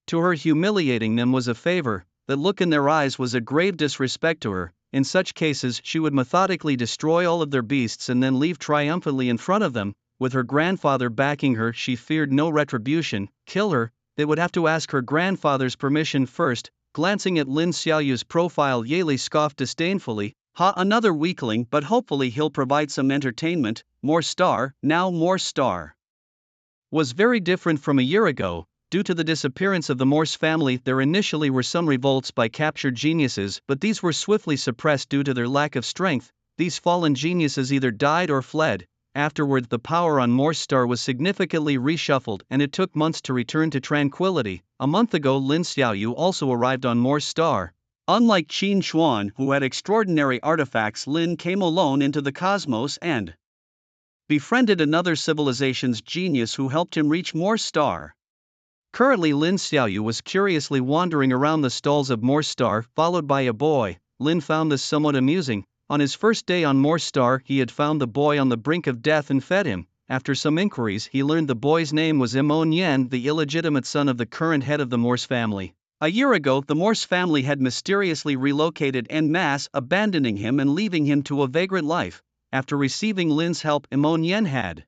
To her, humiliating them was a favor, that look in their eyes was a grave disrespect to her. In such cases, she would methodically destroy all of their beasts and then leave triumphantly in front of them. With her grandfather backing her, she feared no retribution. Kill her, they would have to ask her grandfather's permission first. Glancing at Lin Xiaoyu's profile, Yali scoffed disdainfully. Ha, another weakling, but hopefully he'll provide some entertainment. More star, now more star. Was very different from a year ago. Due to the disappearance of the Morse family, there initially were some revolts by captured geniuses, but these were swiftly suppressed due to their lack of strength. These fallen geniuses either died or fled. Afterward, the power on Morse Star was significantly reshuffled, and it took months to return to tranquility. A month ago, Lin Xiaoyu also arrived on Morse Star. Unlike Qin Xuan, who had extraordinary artifacts, Lin came alone into the cosmos and befriended another civilization's genius who helped him reach Morse Star. Currently, Lin Xiaoyu was curiously wandering around the stalls of Morse Star, followed by a boy. Lin found this somewhat amusing. On his first day on Morse Star, he had found the boy on the brink of death and fed him. After some inquiries, he learned the boy's name was Imon Yen, the illegitimate son of the current head of the Morse family. A year ago, the Morse family had mysteriously relocated en masse, abandoning him and leaving him to a vagrant life. After receiving Lin's help, Imon Yen had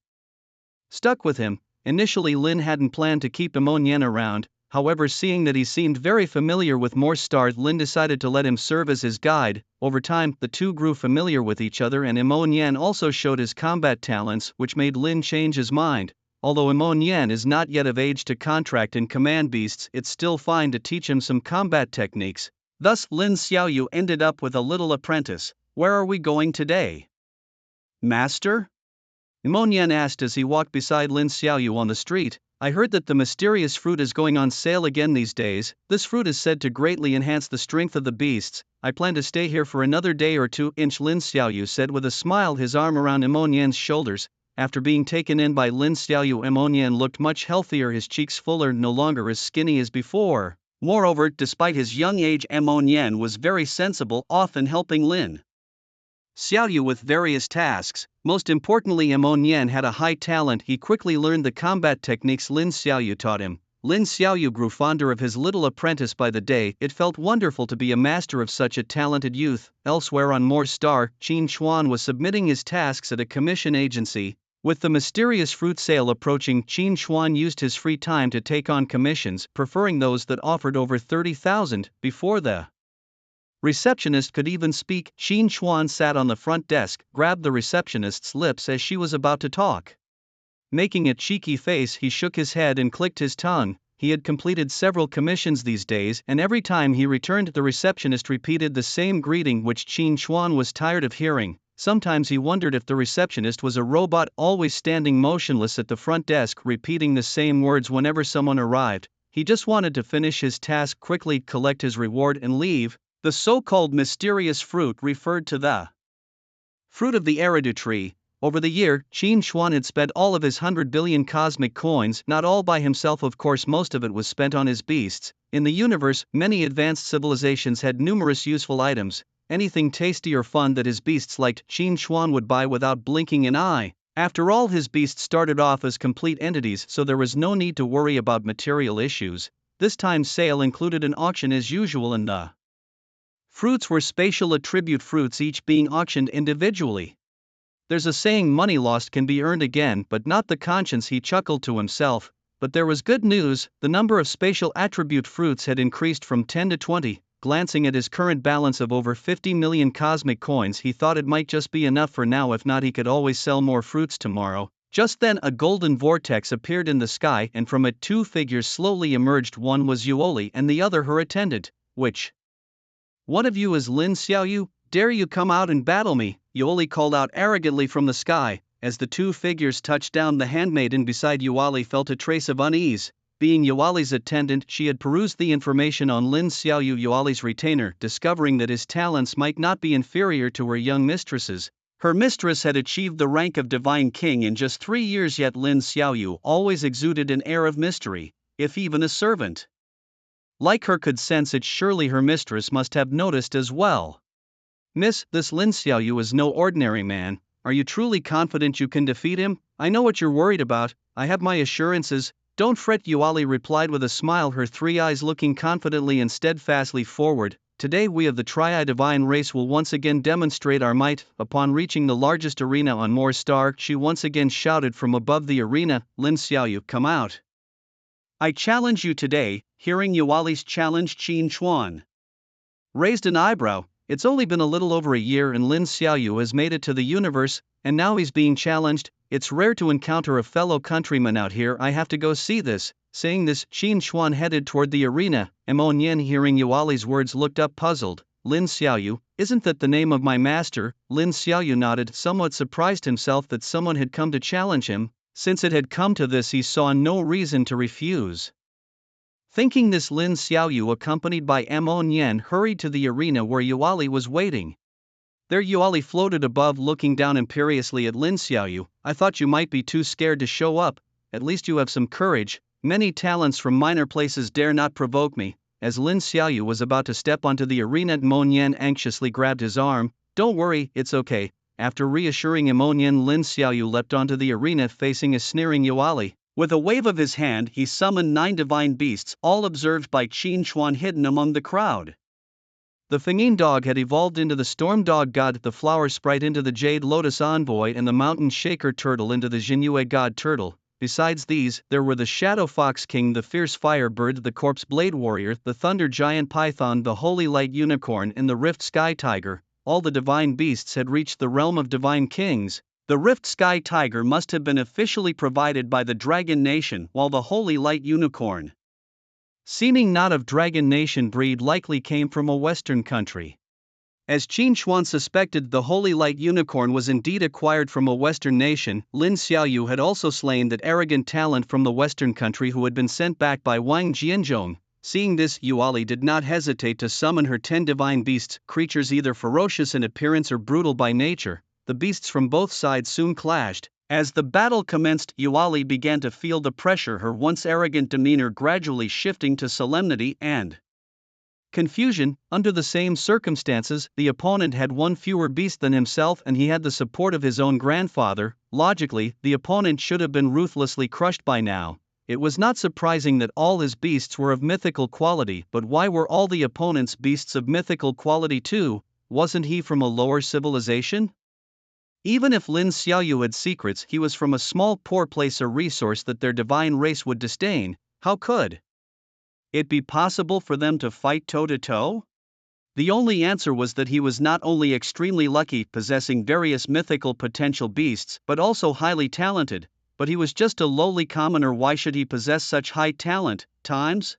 stuck with him. Initially, Lin hadn't planned to keep Imon Yen around. However, seeing that he seemed very familiar with Morse Star, Lin decided to let him serve as his guide. Over time, the two grew familiar with each other, and Imon Yen also showed his combat talents, which made Lin change his mind. Although Imon Yen is not yet of age to contract and command beasts, it's still fine to teach him some combat techniques. Thus, Lin Xiaoyu ended up with a little apprentice. Where are we going today, Master? Imon Yen asked as he walked beside Lin Xiaoyu on the street. I heard that the mysterious fruit is going on sale again these days. This fruit is said to greatly enhance the strength of the beasts. I plan to stay here for another day or two, Lin Xiaoyu said with a smile, his arm around Imon Yen's shoulders. After being taken in by Lin Xiaoyu, Imon Yen looked much healthier, his cheeks fuller, no longer as skinny as before. Moreover, despite his young age, Imon Yen was very sensible, often helping Lin Xiaoyu with various tasks. Most importantly, Imon Yen had a high talent. He quickly learned the combat techniques Lin Xiaoyu taught him. Lin Xiaoyu grew fonder of his little apprentice by the day. It felt wonderful to be a master of such a talented youth. Elsewhere on Morse Star, Qin Xuan was submitting his tasks at a commission agency. With the mysterious fruit sale approaching, Qin Xuan used his free time to take on commissions, preferring those that offered over 30,000. Before the receptionist could even speak, Qin Xuan sat on the front desk, grabbed the receptionist's lips as she was about to talk. Making a cheeky face, he shook his head and clicked his tongue. He had completed several commissions these days, and every time he returned, the receptionist repeated the same greeting, which Qin Xuan was tired of hearing. Sometimes he wondered if the receptionist was a robot, always standing motionless at the front desk, repeating the same words whenever someone arrived. He just wanted to finish his task quickly, collect his reward, and leave. The so-called mysterious fruit referred to the fruit of the Eridu tree. Over the year, Qin Xuan had spent all of his 100 billion cosmic coins, not all by himself of course, most of it was spent on his beasts. In the universe, many advanced civilizations had numerous useful items. Anything tasty or fun that his beasts liked, Qin Xuan would buy without blinking an eye. After all, his beasts started off as complete entities, so there was no need to worry about material issues. This time's sale included an auction as usual, and the fruits were spatial attribute fruits, each being auctioned individually. There's a saying, money lost can be earned again, but not the conscience, he chuckled to himself. But there was good news, the number of spatial attribute fruits had increased from 10 to 20. Glancing at his current balance of over 50 million cosmic coins, he thought it might just be enough for now. If not, he could always sell more fruits tomorrow. Just then a golden vortex appeared in the sky, and from it two figures slowly emerged. One was Yuoli and the other her attendant. Which one of you is Lin Xiaoyu? Dare you come out and battle me? Yuoli called out arrogantly from the sky. As the two figures touched down, the handmaiden beside Yuoli felt a trace of unease. Being Yuali's attendant, she had perused the information on Lin Xiaoyu, Yuali's retainer, discovering that his talents might not be inferior to her young mistress's. Her mistress had achieved the rank of divine king in just 3 years, yet Lin Xiaoyu always exuded an air of mystery. If even a servant like her could sense it, surely her mistress must have noticed as well. Miss, this Lin Xiaoyu is no ordinary man. Are you truly confident you can defeat him? I know what you're worried about. I have my assurances. Don't fret, Yuali replied with a smile, her three eyes looking confidently and steadfastly forward. Today we of the Tri-Divine race will once again demonstrate our might. Upon reaching the largest arena on Moor Star, she once again shouted from above the arena, Lin Xiaoyu, come out. I challenge you today. Hearing Yuali's challenge, Qin Chuan raised an eyebrow. It's only been a little over a year and Lin Xiaoyu has made it to the universe, and now he's being challenged. It's rare to encounter a fellow countryman out here, I have to go see this. Saying this, Qin Chuan headed toward the arena. Mo Nian, hearing Yuali's words, looked up puzzled. Lin Xiaoyu, isn't that the name of my master? Lin Xiaoyu nodded, somewhat surprised himself that someone had come to challenge him. Since it had come to this, he saw no reason to refuse. Thinking this, Lin Xiaoyu, accompanied by Mo Nian, hurried to the arena where Yuali was waiting. There Yuali floated above, looking down imperiously at Lin Xiaoyu. I thought you might be too scared to show up. At least you have some courage. Many talents from minor places dare not provoke me. As Lin Xiaoyu was about to step onto the arena, Mo Nian anxiously grabbed his arm. Don't worry, it's okay. After reassuring Mo Nian, Lin Xiaoyu leapt onto the arena facing a sneering Yuali. With a wave of his hand, he summoned 9 divine beasts, all observed by Qin Chuan hidden among the crowd. The Fengine dog had evolved into the storm dog god, the flower sprite into the jade lotus envoy, and the mountain shaker turtle into the Jinyue god turtle. Besides these, there were the shadow fox king, the fierce fire bird, the corpse blade warrior, the thunder giant python, the holy light unicorn, and the rift sky tiger. All the divine beasts had reached the realm of divine kings. The Rift Sky Tiger must have been officially provided by the Dragon Nation, while the Holy Light Unicorn, seeming not of Dragon Nation breed, likely came from a Western country. As Qin Chuan suspected, the Holy Light Unicorn was indeed acquired from a Western nation. Lin Xiaoyu had also slain that arrogant talent from the Western country who had been sent back by Wang Jianzhong. Seeing this, Yuali did not hesitate to summon her 10 divine beasts, creatures either ferocious in appearance or brutal by nature. The beasts from both sides soon clashed. As the battle commenced, Yuali began to feel the pressure, her once arrogant demeanor gradually shifting to solemnity and confusion. Under the same circumstances, the opponent had one fewer beast than himself and he had the support of his own grandfather. Logically, the opponent should have been ruthlessly crushed by now. It was not surprising that all his beasts were of mythical quality, but why were all the opponent's beasts of mythical quality too? Wasn't he from a lower civilization? Even if Lin Xiaoyu had secrets, he was from a small poor place, a resource that their divine race would disdain. How could it be possible for them to fight toe-to-toe? The only answer was that he was not only extremely lucky, possessing various mythical potential beasts, but also highly talented. But he was just a lowly commoner. Why should he possess such high talent? Times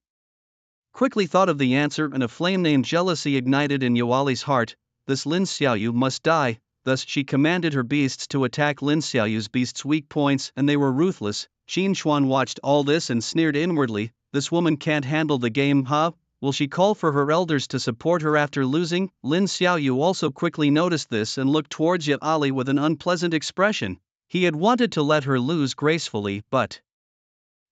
quickly thought of the answer, and a flame named jealousy ignited in Yuali's heart. This Lin Xiaoyu must die. Thus she commanded her beasts to attack Lin Xiaoyu's beasts' weak points, and they were ruthless. Qin Chuan watched all this and sneered inwardly. This woman can't handle the game, huh? Will she call for her elders to support her after losing? Lin Xiaoyu also quickly noticed this and looked towards Yuali with an unpleasant expression. He had wanted to let her lose gracefully, but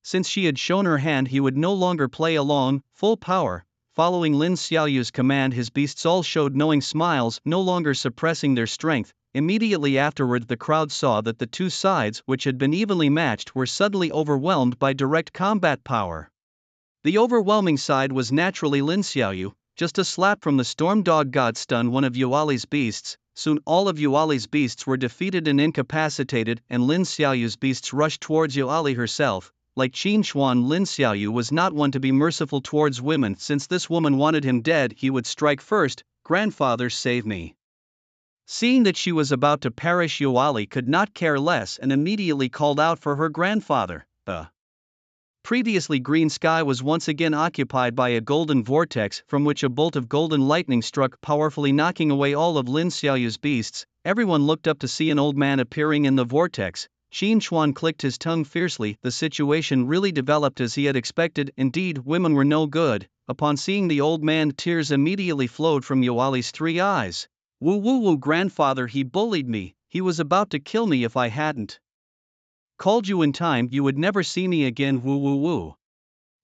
since she had shown her hand, he would no longer play along, full power. Following Lin Xiaoyu's command, his beasts all showed knowing smiles, no longer suppressing their strength. Immediately afterward, the crowd saw that the two sides, which had been evenly matched, were suddenly overwhelmed by direct combat power. The overwhelming side was naturally Lin Xiaoyu. Just a slap from the storm dog god stunned one of Yuali's beasts. Soon all of Yuali's beasts were defeated and incapacitated, and Lin Xiaoyu's beasts rushed towards Yuali herself. Like Qin Chuan, Lin Xiaoyu was not one to be merciful towards women. Since this woman wanted him dead, he would strike first. Grandfather, save me. Seeing that she was about to perish, Yuali could not care less and immediately called out for her grandfather. The previously green sky was once again occupied by a golden vortex from which a bolt of golden lightning struck, powerfully knocking away all of Lin Xiaoyu's beasts. Everyone looked up to see an old man appearing in the vortex. Qin Chuan clicked his tongue fiercely. The situation really developed as he had expected. Indeed, women were no good. Upon seeing the old man, tears immediately flowed from Yuali's 3 eyes. Woo woo woo, grandfather, he bullied me. He was about to kill me. If I hadn't called you in time, you would never see me again. Woo woo woo.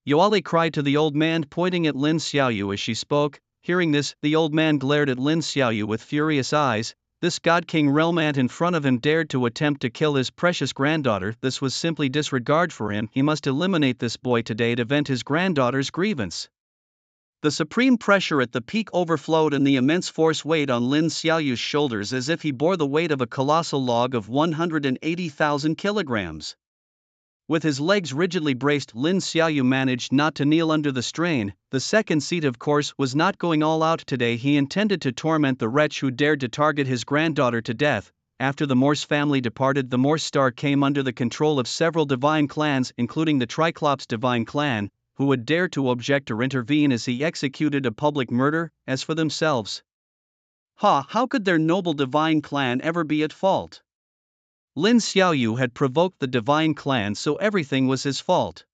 Yuali cried to the old man, pointing at Lin Xiaoyu as she spoke. Hearing this, the old man glared at Lin Xiaoyu with furious eyes. This God King realm ant in front of him dared to attempt to kill his precious granddaughter. This was simply disregard for him. He must eliminate this boy today to vent his granddaughter's grievance. The supreme pressure at the peak overflowed and the immense force weighed on Lin Xiaoyu's shoulders as if he bore the weight of a colossal log of 180,000 kilograms. With his legs rigidly braced, Lin Xiaoyu managed not to kneel under the strain. The second seat, of course, was not going all out today. He intended to torment the wretch who dared to target his granddaughter to death. After the Morse family departed, the Morse star came under the control of several divine clans, including the Triclops divine clan, who would dare to object or intervene as he executed a public murder. As for themselves, how could their noble divine clan ever be at fault? Lin Xiaoyu had provoked the divine clan, so everything was his fault.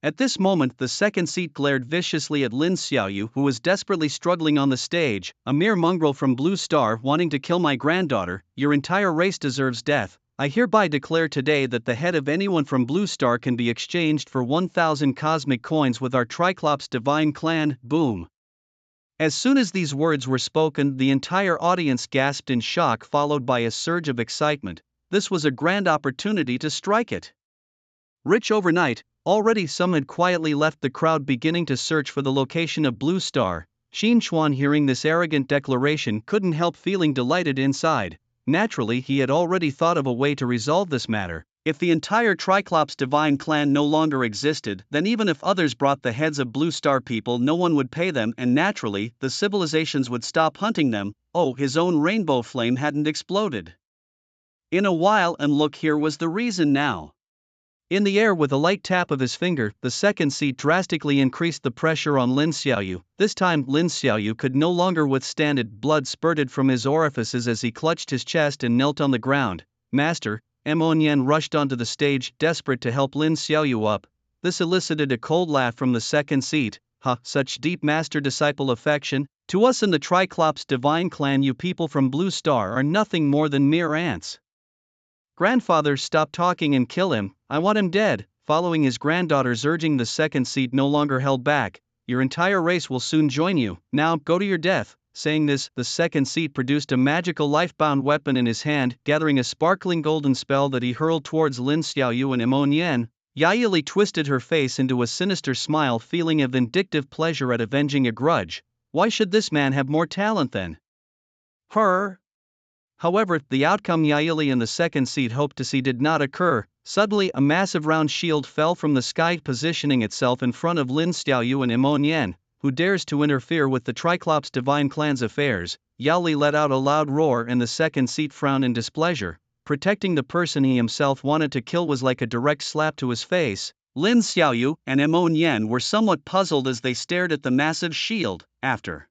At this moment, the second seat glared viciously at Lin Xiaoyu, who was desperately struggling on the stage. A mere mongrel from Blue Star wanting to kill my granddaughter. Your entire race deserves death. I hereby declare today that the head of anyone from Blue Star can be exchanged for 1,000 cosmic coins with our Triclops divine clan. Boom. As soon as these words were spoken, the entire audience gasped in shock, followed by a surge of excitement. This was a grand opportunity to strike it rich overnight. Already some had quietly left the crowd, beginning to search for the location of Blue Star. Qin Xuan, hearing this arrogant declaration, couldn't help feeling delighted inside. Naturally, he had already thought of a way to resolve this matter. If the entire Triclops divine clan no longer existed, then even if others brought the heads of Blue Star people, no one would pay them, and naturally, the civilizations would stop hunting them. Oh, his own rainbow flame hadn't exploded in a while, and look, here was the reason now. In the air, with a light tap of his finger, the second seat drastically increased the pressure on Lin Xiaoyu. This time, Lin Xiaoyu could no longer withstand it. Blood spurted from his orifices as he clutched his chest and knelt on the ground. Master, Mo Nian rushed onto the stage, desperate to help Lin Xiaoyu up. This elicited a cold laugh from the second seat. Such deep master-disciple affection. To us in the Triclops divine clan, you people from Blue Star are nothing more than mere ants. Grandfather, stop talking and kill him. I want him dead. Following his granddaughter's urging, the second seat no longer held back. Your entire race will soon join you. Now, go to your death. Saying this, the second seat produced a magical life-bound weapon in his hand, gathering a sparkling golden spell that he hurled towards Lin Xiaoyu and Mo Nian. Yaeli twisted her face into a sinister smile, feeling a vindictive pleasure at avenging a grudge. Why should this man have more talent than her? However, the outcome Yaeli and the second seat hoped to see did not occur. Suddenly, a massive round shield fell from the sky, positioning itself in front of Lin Xiaoyu and Mo Nian. Who dares to interfere with the Triclops divine clan's affairs? Yaeli let out a loud roar, and the second seat frowned in displeasure. Protecting the person he himself wanted to kill was like a direct slap to his face. Lin Xiaoyu and Mo Nian were somewhat puzzled as they stared at the massive shield. After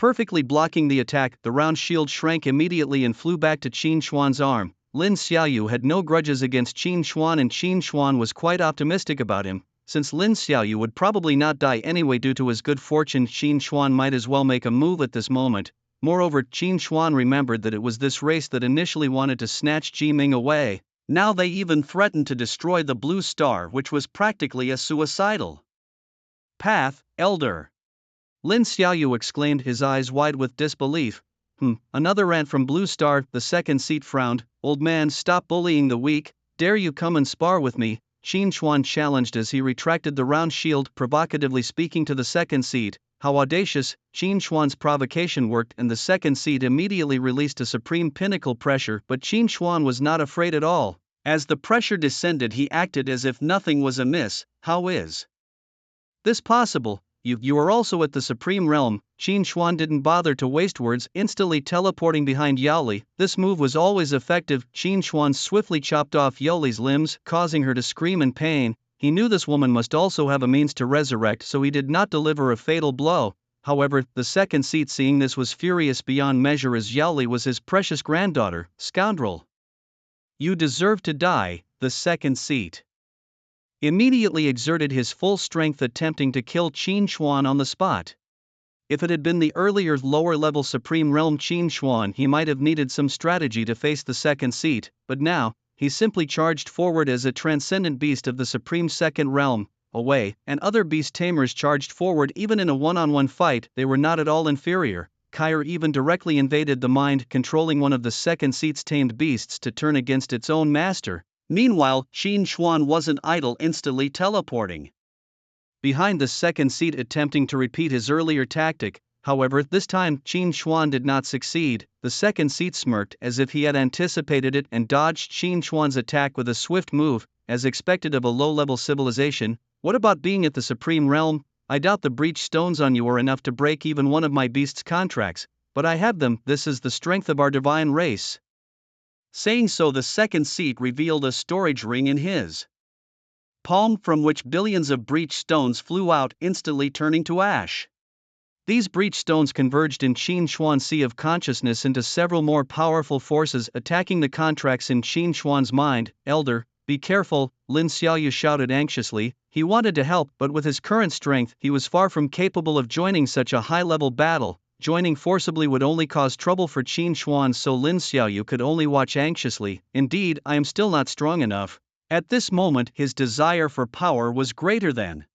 perfectly blocking the attack, the round shield shrank immediately and flew back to Qin Xuan's arm. Lin Xiaoyu had no grudges against Qin Xuan, and Qin Xuan was quite optimistic about him. Since Lin Xiaoyu would probably not die anyway due to his good fortune, Qin Xuan might as well make a move at this moment. Moreover, Qin Xuan remembered that it was this race that initially wanted to snatch Ji Ming away. Now they even threatened to destroy the Blue Star, which was practically a suicidal path. Elder Lin Xiaoyu exclaimed, his eyes wide with disbelief. Another ant from Blue Star. The second seat frowned. Old man, stop bullying the weak. Dare you come and spar with me? Qin Xuan challenged as he retracted the round shield, provocatively speaking to the second seat. How audacious! Qin Xuan's provocation worked, and the second seat immediately released a supreme pinnacle pressure, but Qin Xuan was not afraid at all. As the pressure descended, he acted as if nothing was amiss. How is this possible? You are also at the Supreme Realm. Qin Xuan didn't bother to waste words, instantly teleporting behind Yaeli. This move was always effective. Qin Xuan swiftly chopped off Yaeli's limbs, causing her to scream in pain. He knew this woman must also have a means to resurrect, so he did not deliver a fatal blow. However, the second seat, seeing this, was furious beyond measure, as Yaeli was his precious granddaughter. Scoundrel! You deserve to die. The second seat immediately exerted his full strength, attempting to kill Qin Xuan on the spot. If it had been the earlier lower-level Supreme Realm Qin Xuan, he might have needed some strategy to face the second seat, but now, he simply charged forward as a transcendent beast of the Supreme Second Realm. Away, and other beast tamers charged forward. Even in a one-on-one fight, they were not at all inferior. Kyre even directly invaded the mind, controlling one of the second seat's tamed beasts to turn against its own master. Meanwhile, Qin Xuan wasn't idle, instantly teleporting behind the second seat, attempting to repeat his earlier tactic. However, this time, Qin Xuan did not succeed. The second seat smirked as if he had anticipated it and dodged Qin Xuan's attack with a swift move, as expected of a low-level civilization. What about being at the Supreme Realm? I doubt the breach stones on you are enough to break even one of my beast's contracts, but I have them. This is the strength of our divine race. Saying so, the second seat revealed a storage ring in his palm, from which billions of breach stones flew out, instantly turning to ash. These breach stones converged in Qin Xuan's sea of consciousness into several more powerful forces, attacking the contracts in Qin Xuan's mind. Elder, be careful, Lin Xiaoyu shouted anxiously. He wanted to help, but with his current strength, he was far from capable of joining such a high-level battle. Joining forcibly would only cause trouble for Qin Xuan, so Lin Xiaoyu could only watch anxiously. Indeed, I am still not strong enough. At this moment, his desire for power was greater than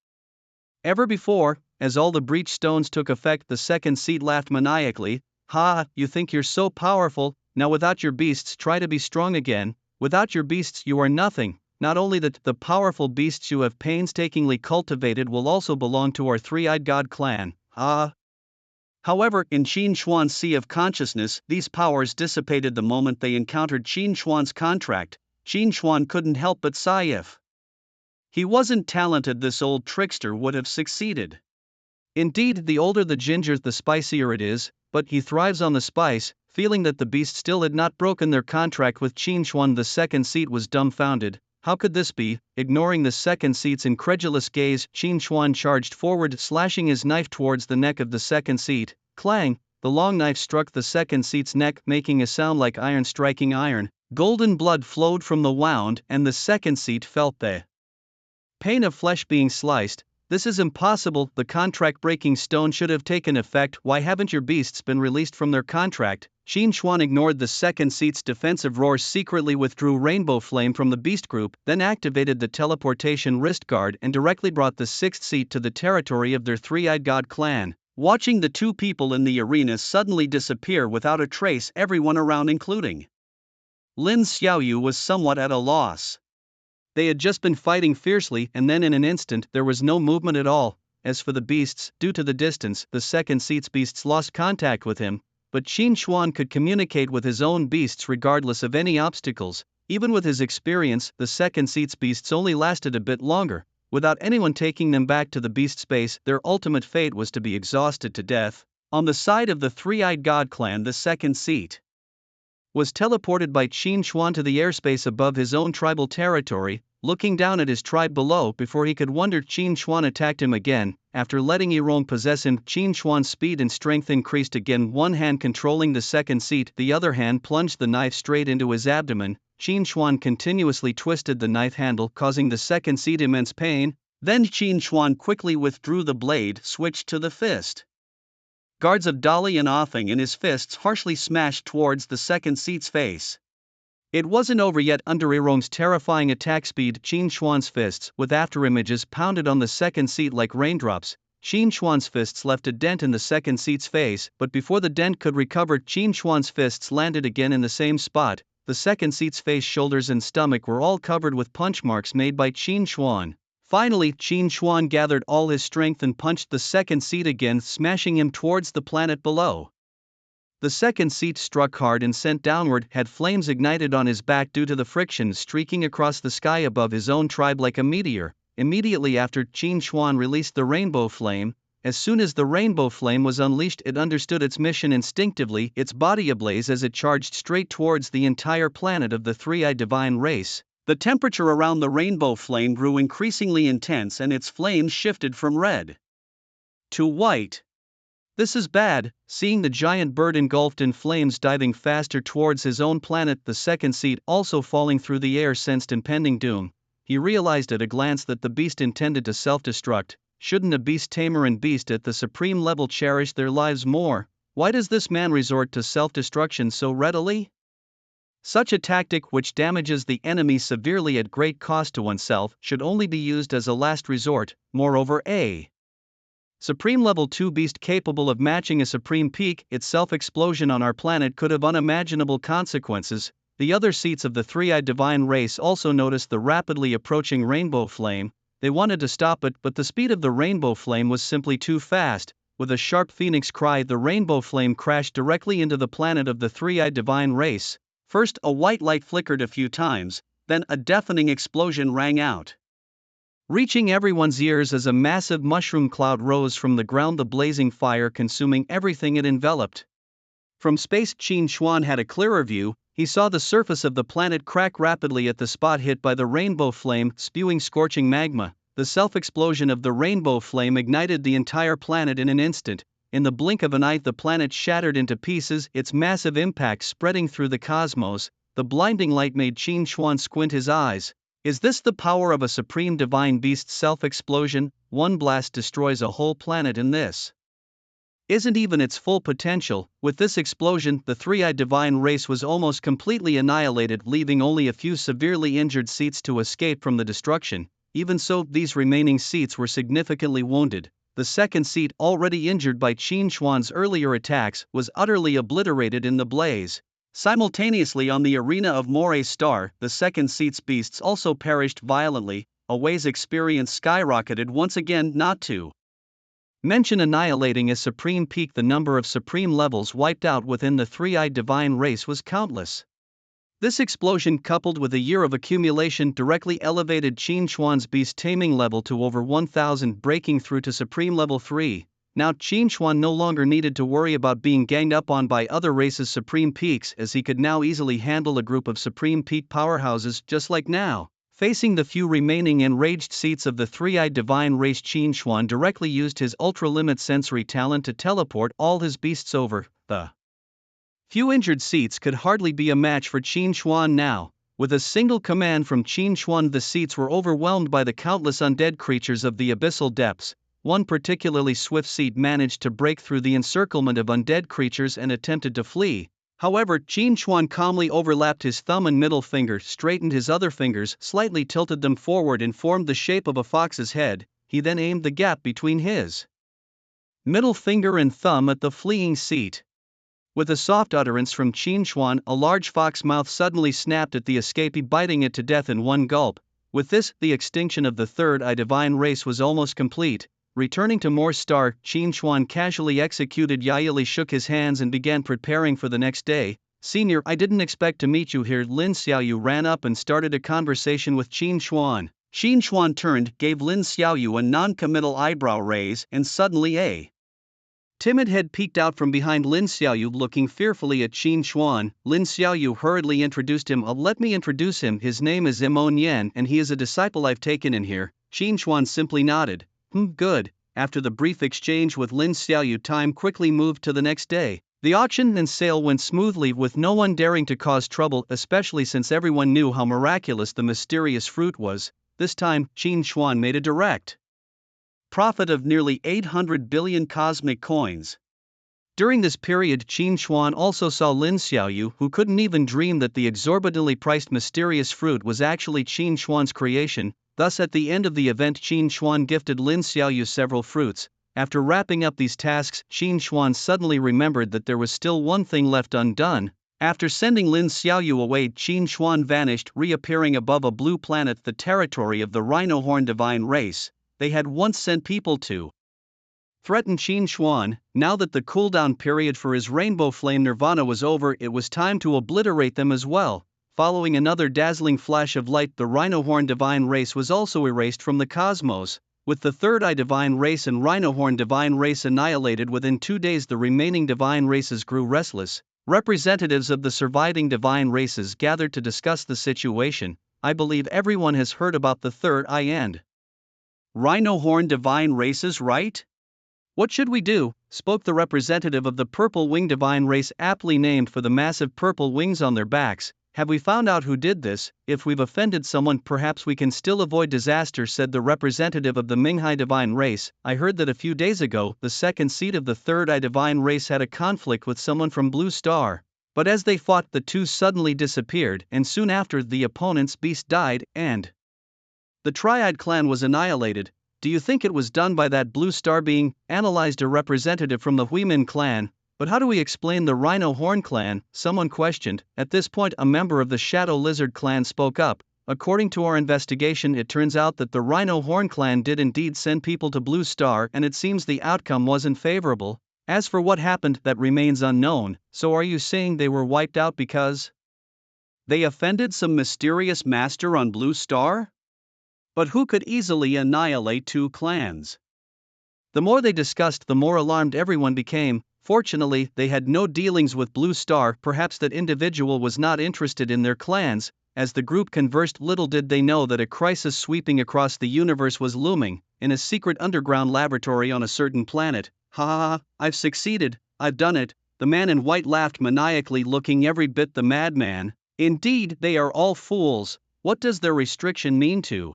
ever before. As all the breach stones took effect, the second seat laughed maniacally. Ha, you think you're so powerful? Now without your beasts try to be strong again. Without your beasts you are nothing. Not only that, the powerful beasts you have painstakingly cultivated will also belong to our three-eyed god clan. Ah. However, in Qin Xuan's sea of consciousness, these powers dissipated the moment they encountered Qin Xuan's contract. Qin Xuan couldn't help but sigh. If he wasn't talented, this old trickster would have succeeded. Indeed, the older the ginger, the spicier it is, but he thrives on the spice. Feeling that the beast still had not broken their contract with Qin Xuan, the second seat was dumbfounded. How could this be? Ignoring the second seat's incredulous gaze, Qin Xuan charged forward, slashing his knife towards the neck of the second seat. Clang! The long knife struck the second seat's neck, making a sound like iron striking iron. Golden blood flowed from the wound, and the second seat felt the pain of flesh being sliced. This is impossible. The contract-breaking stone should have taken effect. Why haven't your beasts been released from their contract? Qin Xuan ignored the second seat's defensive roar, secretly withdrew Rainbow Flame from the beast group, then activated the teleportation wrist guard and directly brought the sixth seat to the territory of their three-eyed god clan. Watching the two people in the arena suddenly disappear without a trace, everyone around, including Lin Xiaoyu, was somewhat at a loss. They had just been fighting fiercely, and then in an instant there was no movement at all. As for the beasts, due to the distance, the second seat's beasts lost contact with him, but Qin Xuan could communicate with his own beasts regardless of any obstacles. Even with his experience, the second seat's beasts only lasted a bit longer. Without anyone taking them back to the beast space, their ultimate fate was to be exhausted to death. On the side of the three-eyed god clan, the second seat was teleported by Qin Xuan to the airspace above his own tribal territory. Looking down at his tribe below before he could wonder, Qin Xuan attacked him again. After letting Yirong possess him, Qin Xuan's speed and strength increased again. One hand controlling the second seat, the other hand plunged the knife straight into his abdomen. Qin Xuan continuously twisted the knife handle, causing the second seat immense pain. Then Qin Xuan quickly withdrew the blade, switched to the fist guards of Dali and offing, and his fists harshly smashed towards the second seat's face. It wasn't over yet. Under Yirong's terrifying attack speed, Qin Xuan's fists, with afterimages, pounded on the second seat like raindrops. Qin Xuan's fists left a dent in the second seat's face, but before the dent could recover, Qin Xuan's fists landed again in the same spot. The second seat's face, shoulders and stomach were all covered with punch marks made by Qin Xuan. Finally, Qin Xuan gathered all his strength and punched the second seat again, smashing him towards the planet below. The second seat struck hard and sent downward, had flames ignited on his back due to the friction, streaking across the sky above his own tribe like a meteor. Immediately after, Qin Xuan released the rainbow flame. As soon as the rainbow flame was unleashed, it understood its mission instinctively, its body ablaze as it charged straight towards the entire planet of the three-eyed divine race. The temperature around the rainbow flame grew increasingly intense, and its flames shifted from red to white. This is bad. Seeing the giant bird engulfed in flames diving faster towards his own planet, the second seat, also falling through the air, sensed impending doom. He realized at a glance that the beast intended to self-destruct. Shouldn't a beast tamer and beast at the supreme level cherish their lives more? Why does this man resort to self-destruction so readily? Such a tactic, which damages the enemy severely at great cost to oneself, should only be used as a last resort. Moreover, a Supreme Level 2 beast capable of matching a Supreme Peak. Its self-explosion on our planet could have unimaginable consequences. The other seats of the three-eyed divine race also noticed the rapidly approaching rainbow flame. They wanted to stop it, but the speed of the rainbow flame was simply too fast. With a sharp phoenix cry, the rainbow flame crashed directly into the planet of the three-eyed divine race. First, a white light flickered a few times, then a deafening explosion rang out. Reaching everyone's ears as a massive mushroom cloud rose from the ground, the blazing fire consuming everything it enveloped. From space, Qin Xuan had a clearer view. He saw the surface of the planet crack rapidly at the spot hit by the rainbow flame, spewing scorching magma. The self-explosion of the rainbow flame ignited the entire planet in an instant. In the blink of an eye, the planet shattered into pieces, its massive impact spreading through the cosmos. The blinding light made Qin Xuan squint his eyes. Is this the power of a supreme divine beast's self-explosion? One blast destroys a whole planet, and this isn't even its full potential. With this explosion, the three-eyed divine race was almost completely annihilated, leaving only a few severely injured seats to escape from the destruction. Even so, these remaining seats were significantly wounded. The second seat, already injured by Qin Xuan's earlier attacks, was utterly obliterated in the blaze. Simultaneously on the arena of Moray's star, the second seat's beasts also perished violently. Away's experience skyrocketed once again, not to mention annihilating a supreme peak. The number of supreme levels wiped out within the three-eyed divine race was countless. This explosion, coupled with a year of accumulation, directly elevated Qin Xuan's beast taming level to over 1,000, breaking through to Supreme Level 3. Now Qin Xuan no longer needed to worry about being ganged up on by other races' Supreme Peaks, as he could now easily handle a group of Supreme Peak powerhouses just like now. Facing the few remaining enraged seats of the three-eyed divine race, Qin Xuan directly used his ultra-limit sensory talent to teleport all his beasts over. The few injured seats could hardly be a match for Qin Xuan now. With a single command from Qin Xuan, the seats were overwhelmed by the countless undead creatures of the abyssal depths. One particularly swift seat managed to break through the encirclement of undead creatures and attempted to flee. However, Qin Xuan calmly overlapped his thumb and middle finger, straightened his other fingers, slightly tilted them forward and formed the shape of a fox's head. He then aimed the gap between his middle finger and thumb at the fleeing seat. With a soft utterance from Qin Xuan, a large fox mouth suddenly snapped at the escapee, biting it to death in one gulp. With this, the extinction of the third-eye divine race was almost complete. Returning to Moore's star, Qin Xuan casually executed Yaili, shook his hands and began preparing for the next day. Senior, I didn't expect to meet you here. Lin Xiaoyu ran up and started a conversation with Qin Xuan. Qin Xuan turned, gave Lin Xiaoyu a non-committal eyebrow raise, and suddenly a timid head peeked out from behind Lin Xiaoyu, looking fearfully at Qin Xuan. Lin Xiaoyu hurriedly introduced him. Let me introduce him. His name is Imon Yan, and he is a disciple I've taken in here. Qin Xuan simply nodded. Good. After the brief exchange with Lin Xiaoyu, time quickly moved to the next day. The auction and sale went smoothly, with no one daring to cause trouble, especially since everyone knew how miraculous the mysterious fruit was. This time, Qin Xuan made a direct profit of nearly 800 billion cosmic coins. During this period, Qin Xuan also saw Lin Xiaoyu, who couldn't even dream that the exorbitantly priced mysterious fruit was actually Qin Xuan's creation. Thus, at the end of the event, Qin Xuan gifted Lin Xiaoyu several fruits. After wrapping up these tasks, Qin Xuan suddenly remembered that there was still one thing left undone. After sending Lin Xiaoyu away, Qin Xuan vanished, reappearing above a blue planet, the territory of the Rhino Horn divine race. They had once sent people to threaten Qin Xuan. Now that the cooldown period for his Rainbow Flame Nirvana was over, it was time to obliterate them as well. Following another dazzling flash of light, the Rhino Horn divine race was also erased from the cosmos. With the Third Eye divine race and Rhino Horn divine race annihilated within 2 days, the remaining divine races grew restless. Representatives of the surviving divine races gathered to discuss the situation. I believe everyone has heard about the Third Eye and Rhino Horn divine races, right? What should we do? Spoke the representative of the Purple Wing divine race, aptly named for the massive purple wings on their backs. Have we found out who did this? If we've offended someone, perhaps we can still avoid disaster, said the representative of the Minghai divine race. I heard that a few days ago, the second seat of the Third Eye divine race had a conflict with someone from Blue Star. But as they fought, the two suddenly disappeared, and soon after, the opponent's beast died, and the Triad clan was annihilated. Do you think it was done by that blue star being analyzed? A representative from the Huimin clan. But how do we explain the Rhino Horn clan? Someone questioned. At this point, a member of the Shadow Lizard clan spoke up. According to our investigation, it turns out that the Rhino Horn clan did indeed send people to Blue Star, and it seems the outcome wasn't favorable. As for what happened, that remains unknown. So are you saying they were wiped out because they offended some mysterious master on Blue Star? But who could easily annihilate two clans? The more they discussed, the more alarmed everyone became. Fortunately, they had no dealings with Blue Star. Perhaps that individual was not interested in their clans. As the group conversed, little did they know that a crisis sweeping across the universe was looming. In a secret underground laboratory on a certain planet. Ha ha ha, I've succeeded, I've done it. The man in white laughed maniacally, looking every bit the madman. Indeed, they are all fools. What does their restriction mean to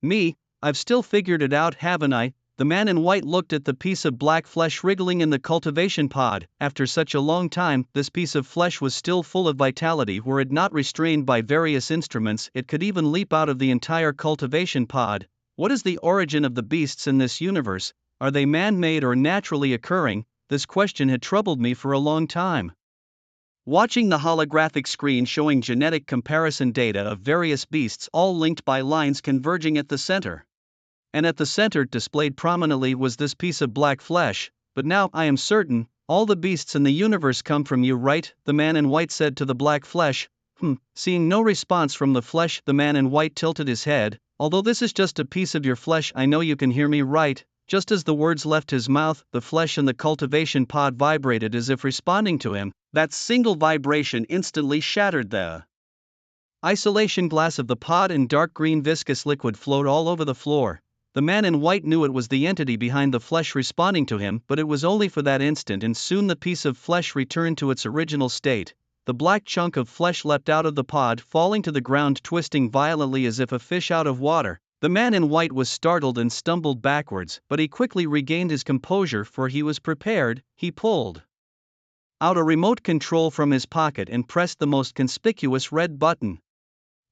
me? I've still figured it out, haven't I? The man in white looked at the piece of black flesh wriggling in the cultivation pod. After such a long time, this piece of flesh was still full of vitality. Were it not restrained by various instruments, it could even leap out of the entire cultivation pod. What is the origin of the beasts in this universe? Are they man-made or naturally occurring? This question had troubled me for a long time. Watching the holographic screen showing genetic comparison data of various beasts all linked by lines converging at the center. And at the center, displayed prominently, was this piece of black flesh. But now, I am certain, all the beasts in the universe come from you, right? The man in white said to the black flesh. Seeing no response from the flesh, the man in white tilted his head. Although this is just a piece of your flesh, I know you can hear me, right? Just as the words left his mouth, the flesh in the cultivation pod vibrated as if responding to him. That single vibration instantly shattered the isolation glass of the pod, and dark green viscous liquid flowed all over the floor. The man in white knew it was the entity behind the flesh responding to him, but it was only for that instant, and soon the piece of flesh returned to its original state. The black chunk of flesh leapt out of the pod, falling to the ground, twisting violently as if a fish out of water. The man in white was startled and stumbled backwards, but he quickly regained his composure, for he was prepared. He pulled out a remote control from his pocket and pressed the most conspicuous red button.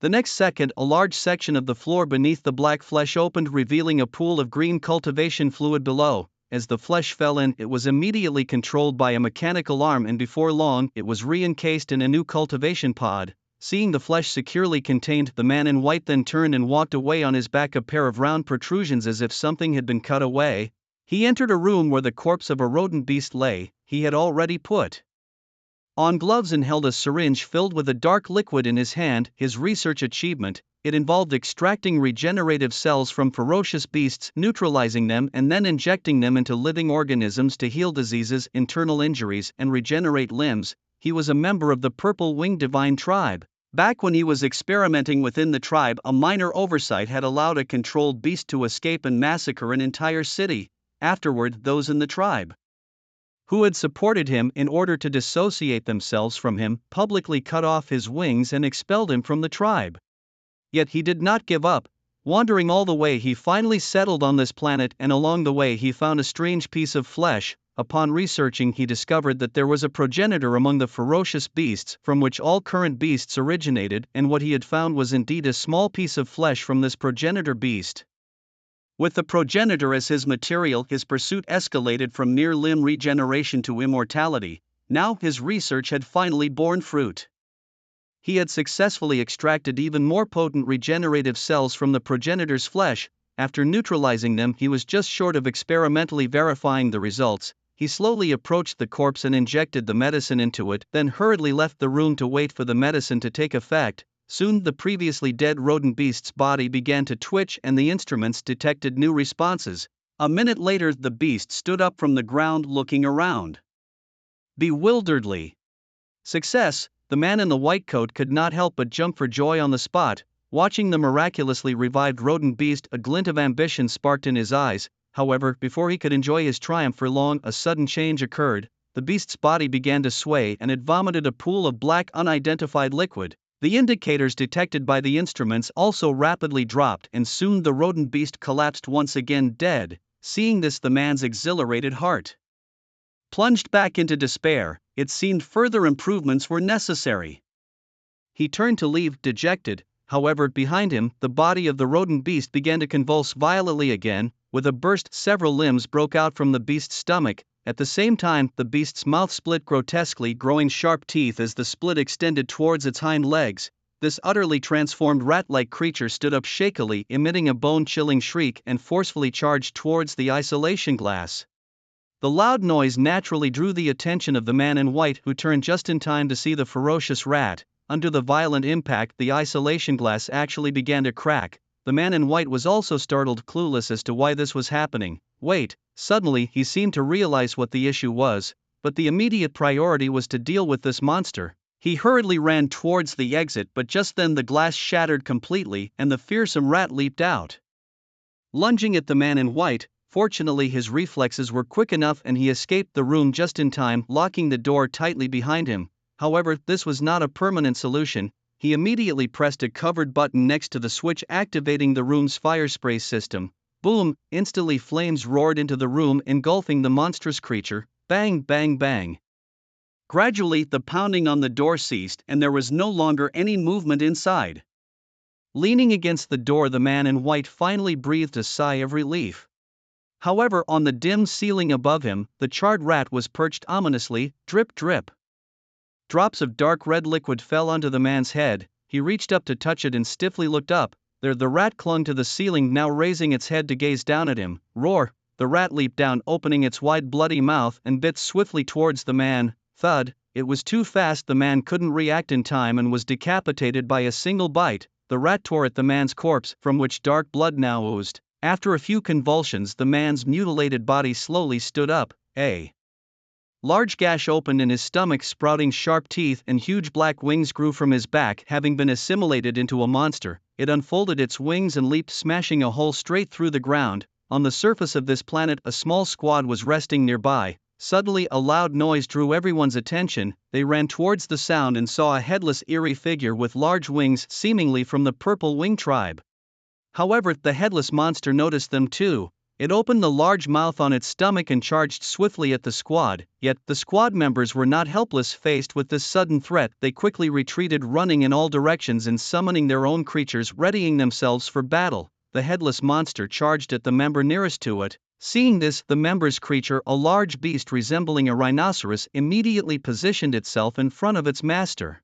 The next second, a large section of the floor beneath the black flesh opened, revealing a pool of green cultivation fluid below. As the flesh fell in, it was immediately controlled by a mechanical arm, and before long, it was re-encased in a new cultivation pod. Seeing the flesh securely contained, the man in white then turned and walked away, on his back a pair of round protrusions as if something had been cut away. He entered a room where the corpse of a rodent beast lay. He had already put on gloves and held a syringe filled with a dark liquid in his hand. His research achievement, it involved extracting regenerative cells from ferocious beasts, neutralizing them, and then injecting them into living organisms to heal diseases, internal injuries, and regenerate limbs. He was a member of the Purple-Winged Divine Tribe. Back when he was experimenting within the tribe, a minor oversight had allowed a controlled beast to escape and massacre an entire city. Afterward, those in the tribe who had supported him in order to dissociate themselves from him publicly cut off his wings and expelled him from the tribe. Yet he did not give up. Wandering all the way, he finally settled on this planet, and along the way he found a strange piece of flesh. Upon researching, he discovered that there was a progenitor among the ferocious beasts from which all current beasts originated, and what he had found was indeed a small piece of flesh from this progenitor beast. With the progenitor as his material, his pursuit escalated from mere limb regeneration to immortality. Now his research had finally borne fruit. He had successfully extracted even more potent regenerative cells from the progenitor's flesh. After neutralizing them, he was just short of experimentally verifying the results. He slowly approached the corpse and injected the medicine into it, then hurriedly left the room to wait for the medicine to take effect. Soon the previously dead rodent beast's body began to twitch, and the instruments detected new responses. A minute later, the beast stood up from the ground, looking around bewilderedly. Success! The man in the white coat could not help but jump for joy on the spot. Watching the miraculously revived rodent beast, a glint of ambition sparked in his eyes. However, before he could enjoy his triumph for long, a sudden change occurred. The beast's body began to sway, and it vomited a pool of black, unidentified liquid. The indicators detected by the instruments also rapidly dropped, and soon the rodent beast collapsed once again, dead. Seeing this, the man's exhilarated heart plunged back into despair. It seemed further improvements were necessary. He turned to leave, dejected. However, behind him, the body of the rodent beast began to convulse violently again. With a burst, several limbs broke out from the beast's stomach. At the same time, the beast's mouth split grotesquely, growing sharp teeth as the split extended towards its hind legs. This utterly transformed rat-like creature stood up shakily, emitting a bone-chilling shriek, and forcefully charged towards the isolation glass. The loud noise naturally drew the attention of the man in white, who turned just in time to see the ferocious rat. Under the violent impact, the isolation glass actually began to crack. The man in white was also startled, clueless as to why this was happening. Wait, suddenly he seemed to realize what the issue was, but the immediate priority was to deal with this monster. He hurriedly ran towards the exit, but just then the glass shattered completely and the fearsome rat leaped out. Lunging at the man in white, fortunately his reflexes were quick enough and he escaped the room just in time, locking the door tightly behind him. However, this was not a permanent solution. He immediately pressed a covered button next to the switch activating the room's fire spray system. Boom! Instantly flames roared into the room, engulfing the monstrous creature. Bang, bang, bang. Gradually, the pounding on the door ceased and there was no longer any movement inside. Leaning against the door, the man in white finally breathed a sigh of relief. However, on the dim ceiling above him, the charred rat was perched ominously. Drip, drip. Drops of dark red liquid fell onto the man's head. He reached up to touch it and stiffly looked up. There the rat clung to the ceiling, now raising its head to gaze down at him. Roar! The rat leaped down, opening its wide bloody mouth, and bit swiftly towards the man. Thud! It was too fast, the man couldn't react in time and was decapitated by a single bite. The rat tore at the man's corpse, from which dark blood now oozed. After a few convulsions, the man's mutilated body slowly stood up. A large gash opened in his stomach, sprouting sharp teeth, and huge black wings grew from his back. Having been assimilated into a monster, it unfolded its wings and leaped, smashing a hole straight through the ground. On the surface of this planet, a small squad was resting nearby. Suddenly, a loud noise drew everyone's attention. They ran towards the sound and saw a headless, eerie figure with large wings, seemingly from the purple wing tribe. However, the headless monster noticed them too. It opened the large mouth on its stomach and charged swiftly at the squad. Yet, the squad members were not helpless faced with this sudden threat. They quickly retreated, running in all directions and summoning their own creatures, readying themselves for battle. The headless monster charged at the member nearest to it. Seeing this, the member's creature, a large beast resembling a rhinoceros, immediately positioned itself in front of its master.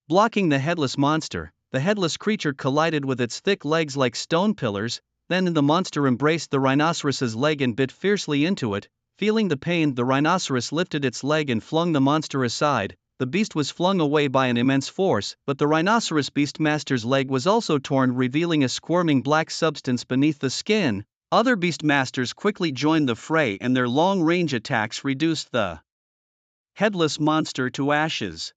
Blocking the headless monster, the headless creature collided with its thick legs like stone pillars. Then the monster embraced the rhinoceros's leg and bit fiercely into it. Feeling the pain, the rhinoceros lifted its leg and flung the monster aside. The beast was flung away by an immense force, but the rhinoceros beastmaster's leg was also torn, revealing a squirming black substance beneath the skin. Other beastmasters quickly joined the fray and their long-range attacks reduced the headless monster to ashes.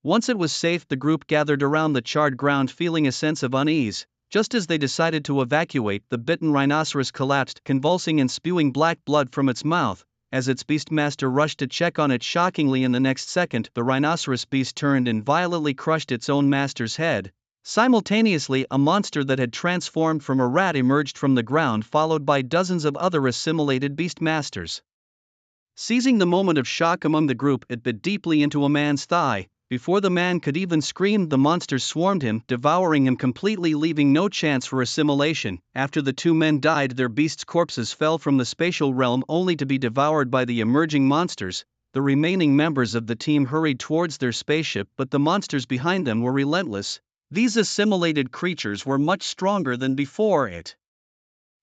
Once it was safe, the group gathered around the charred ground, feeling a sense of unease. Just as they decided to evacuate, the bitten rhinoceros collapsed, convulsing and spewing black blood from its mouth. As its beastmaster rushed to check on it, shockingly in the next second, the rhinoceros beast turned and violently crushed its own master's head. Simultaneously, a monster that had transformed from a rat emerged from the ground, followed by dozens of other assimilated beastmasters. Seizing the moment of shock among the group, it bit deeply into a man's thigh. Before the man could even scream, the monster swarmed him, devouring him completely, leaving no chance for assimilation. After the two men died, their beasts' corpses fell from the spatial realm only to be devoured by the emerging monsters. The remaining members of the team hurried towards their spaceship, but the monsters behind them were relentless. These assimilated creatures were much stronger than before. It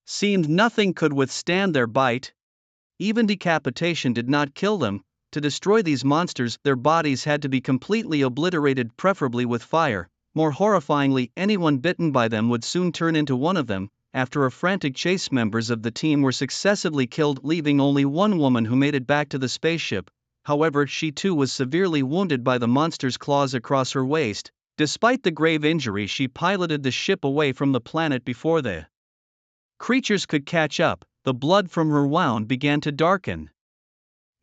seemed nothing could withstand their bite. Even decapitation did not kill them. To destroy these monsters, their bodies had to be completely obliterated, preferably with fire. More horrifyingly, anyone bitten by them would soon turn into one of them. After a frantic chase, members of the team were successively killed, leaving only one woman who made it back to the spaceship. However, she too was severely wounded by the monster's claws across her waist. Despite the grave injury, she piloted the ship away from the planet before the creatures could catch up. The blood from her wound began to darken.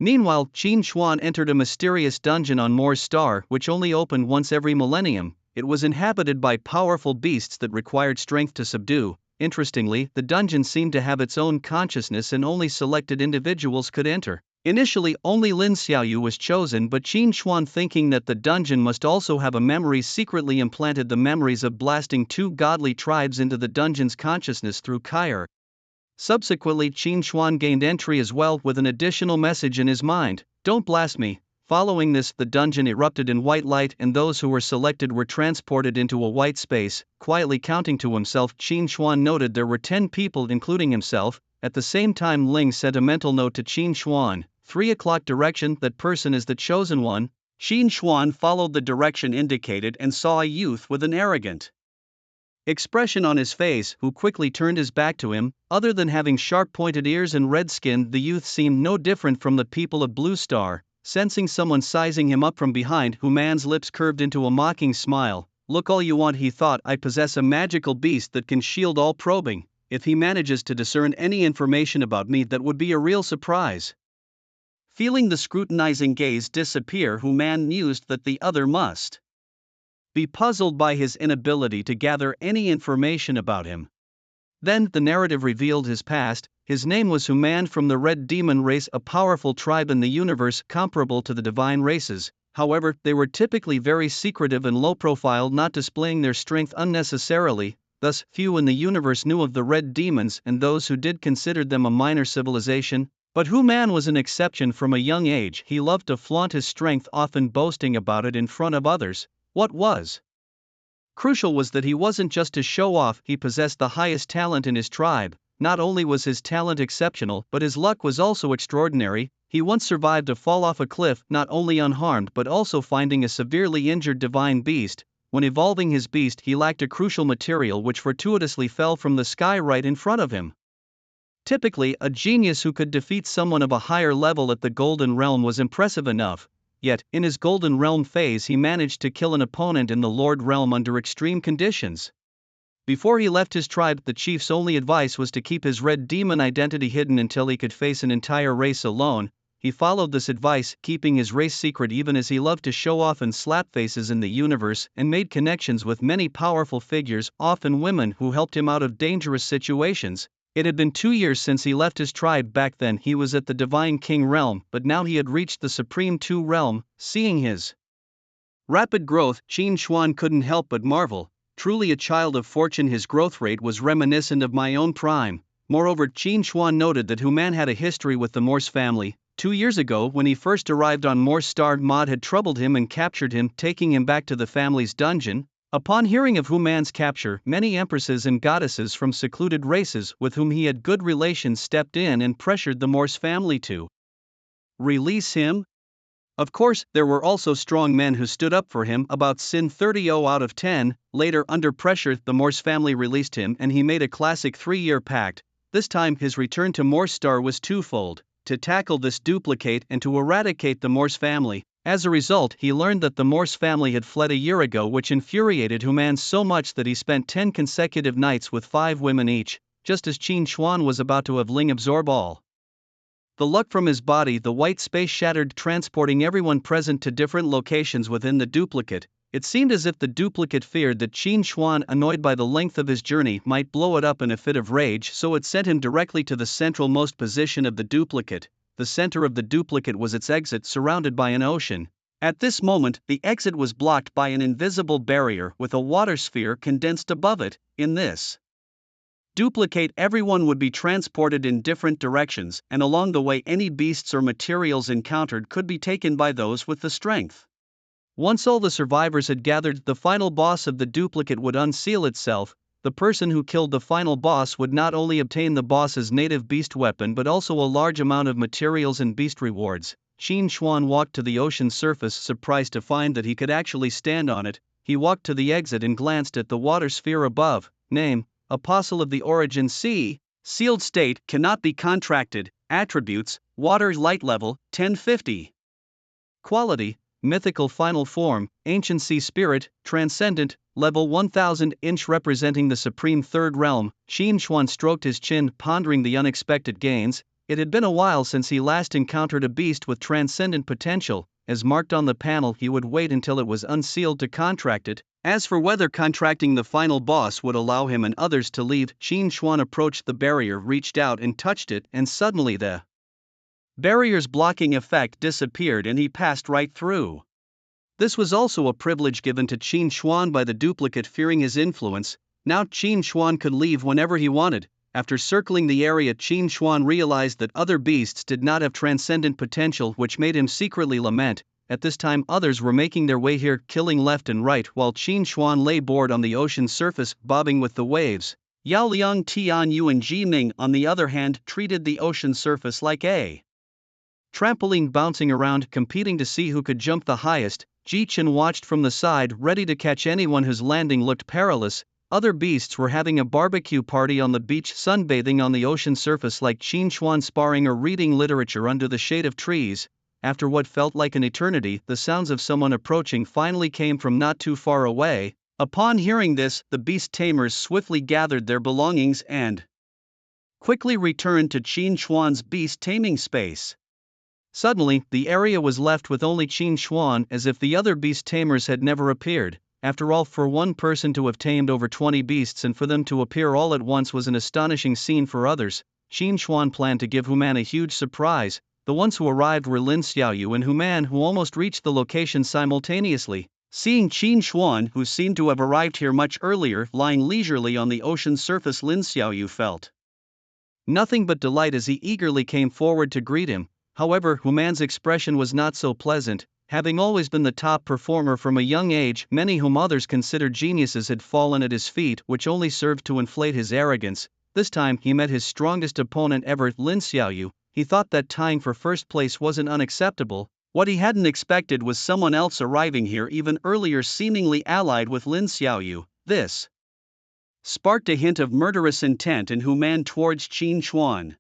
Meanwhile, Qin Xuan entered a mysterious dungeon on Moore's star, which only opened once every millennium. It was inhabited by powerful beasts that required strength to subdue. Interestingly, the dungeon seemed to have its own consciousness and only selected individuals could enter. Initially only Lin Xiaoyu was chosen, but Qin Xuan, thinking that the dungeon must also have a memory, secretly implanted the memories of blasting 2 godly tribes into the dungeon's consciousness through Kyre. Subsequently Qin Xuan gained entry as well with an additional message in his mind: "Don't blast me." Following this, the dungeon erupted in white light and those who were selected were transported into a white space. Quietly counting to himself, Qin Xuan noted there were 10 people including himself. At the same time Ling sent a mental note to Qin Xuan: 3 o'clock direction, that person is the chosen one. Qin Xuan followed the direction indicated and saw a youth with an arrogant expression on his face, who quickly turned his back to him. Other than having sharp pointed ears and red skin, the youth seemed no different from the people of Blue Star. Sensing someone sizing him up from behind, Hu Man's lips curved into a mocking smile. "Look all you want," he thought. "I possess a magical beast that can shield all probing. If he manages to discern any information about me, that would be a real surprise." Feeling the scrutinizing gaze disappear, Hu Man mused that the other must be puzzled by his inability to gather any information about him. Then the narrative revealed his past. His name was Human, from the Red Demon race, a powerful tribe in the universe comparable to the divine races. However, they were typically very secretive and low profile, not displaying their strength unnecessarily. Thus, few in the universe knew of the Red Demons, and those who did considered them a minor civilization. But Human was an exception from a young age. He loved to flaunt his strength, often boasting about it in front of others. What was crucial was that he wasn't just to show off, he possessed the highest talent in his tribe. Not only was his talent exceptional, but his luck was also extraordinary. He once survived a fall off a cliff, not only unharmed but also finding a severely injured divine beast. When evolving his beast, he lacked a crucial material which fortuitously fell from the sky right in front of him. Typically, a genius who could defeat someone of a higher level at the Golden Realm was impressive enough. Yet, in his Golden Realm phase, he managed to kill an opponent in the Lord Realm under extreme conditions. Before he left his tribe, the chief's only advice was to keep his Red Demon identity hidden until he could face an entire race alone. He followed this advice, keeping his race secret even as he loved to show off and slap faces in the universe, and made connections with many powerful figures, often women, who helped him out of dangerous situations. It had been 2 years since he left his tribe. Back then he was at the Divine King realm, but now he had reached the Supreme 2 realm. Seeing his rapid growth, Qin Xuan couldn't help but marvel. Truly a child of fortune. His growth rate was reminiscent of my own prime. Moreover, Qin Xuan noted that Human had a history with the Morse family. 2 years ago, when he first arrived on Morse Star, Maud had troubled him and captured him, taking him back to the family's dungeon. Upon hearing of Human's capture, many empresses and goddesses from secluded races with whom he had good relations stepped in and pressured the Morse family to release him. Of course, there were also strong men who stood up for him. About Sin 30 out of 10. Later, under pressure, the Morse family released him and he made a classic 3-year pact. This time his return to Morse Star was twofold: to tackle this duplicate and to eradicate the Morse family. As a result, he learned that the Morse family had fled a year ago, which infuriated Human so much that he spent 10 consecutive nights with 5 women each. Just as Qin Xuan was about to have Ling absorb all the luck from his body, the white space shattered, transporting everyone present to different locations within the duplicate. It seemed as if the duplicate feared that Qin Xuan, annoyed by the length of his journey, might blow it up in a fit of rage, so it sent him directly to the centralmost position of the duplicate. The center of the duplicate was its exit, surrounded by an ocean. At this moment, the exit was blocked by an invisible barrier with a water sphere condensed above it. In this duplicate, everyone would be transported in different directions, and along the way any beasts or materials encountered could be taken by those with the strength. Once all the survivors had gathered, the final boss of the duplicate would unseal itself. The person who killed the final boss would not only obtain the boss's native beast weapon but also a large amount of materials and beast rewards. Qin Xuan walked to the ocean surface, surprised to find that he could actually stand on it. He walked to the exit and glanced at the water sphere above. Name: Apostle of the Origin Sea. Sealed state: cannot be contracted. Attributes: water light level 1050. Quality: mythical final form, ancient sea spirit, transcendent, level 1000. Inch representing the supreme 3rd realm. Qin Xuan stroked his chin, pondering the unexpected gains. It had been a while since he last encountered a beast with transcendent potential. As marked on the panel, he would wait until it was unsealed to contract it. As for whether contracting the final boss would allow him and others to leave, Qin Xuan approached the barrier, reached out and touched it, and suddenly the Barrier's blocking effect disappeared and he passed right through. This was also a privilege given to Qin Xuan by the duplicate fearing his influence. Now Qin Xuan could leave whenever he wanted. After circling the area, Qin Xuan realized that other beasts did not have transcendent potential, which made him secretly lament. At this time others were making their way here, killing left and right, while Qin Xuan lay bored on the ocean's surface, bobbing with the waves. Yao Liang, Tian Yu and Ji Ming, on the other hand, treated the ocean surface like a trampoline, bouncing around, competing to see who could jump the highest. Ji Chen watched from the side, ready to catch anyone whose landing looked perilous. Other beasts were having a barbecue party on the beach, sunbathing on the ocean surface like Qin Xuan, sparring or reading literature under the shade of trees. After what felt like an eternity, the sounds of someone approaching finally came from not too far away. Upon hearing this, the beast tamers swiftly gathered their belongings and quickly returned to Qin Xuan's beast taming space. Suddenly, the area was left with only Qin Xuan, as if the other beast tamers had never appeared. After all, for one person to have tamed over 20 beasts and for them to appear all at once was an astonishing scene for others. Qin Xuan planned to give Human a huge surprise. The ones who arrived were Lin Xiaoyu and Human, who almost reached the location simultaneously. Seeing Qin Xuan, who seemed to have arrived here much earlier, lying leisurely on the ocean's surface, Lin Xiaoyu felt nothing but delight as he eagerly came forward to greet him. However, Human's expression was not so pleasant. Having always been the top performer from a young age, many whom others considered geniuses had fallen at his feet, which only served to inflate his arrogance. This time he met his strongest opponent ever, Lin Xiaoyu. He thought that tying for first place wasn't unacceptable. What he hadn't expected was someone else arriving here even earlier, seemingly allied with Lin Xiaoyu. This sparked a hint of murderous intent in Human towards Qin Xuan.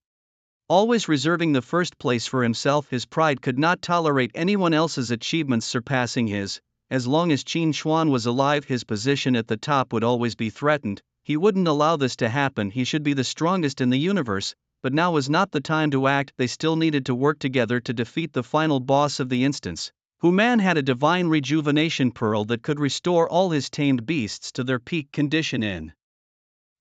Always reserving the first place for himself, his pride could not tolerate anyone else's achievements surpassing his. As long as Qin Xuan was alive, his position at the top would always be threatened. He wouldn't allow this to happen. He should be the strongest in the universe. But now was not the time to act. They still needed to work together to defeat the final boss of the instance. Human had a divine rejuvenation pearl that could restore all his tamed beasts to their peak condition in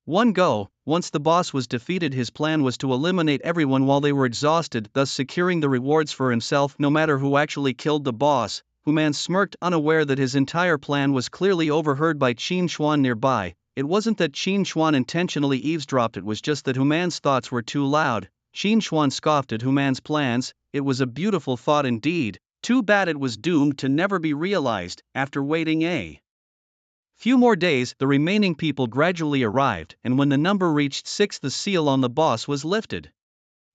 one go. Once the boss was defeated, his plan was to eliminate everyone while they were exhausted, thus securing the rewards for himself no matter who actually killed the boss. Human smirked, unaware that his entire plan was clearly overheard by Qin Xuan nearby. It wasn't that Qin Xuan intentionally eavesdropped, it was just that Human's thoughts were too loud. Qin Xuan scoffed at Human's plans. It was a beautiful thought indeed. Too bad it was doomed to never be realized. After waiting a few more days, the remaining people gradually arrived, and when the number reached 6, the seal on the boss was lifted.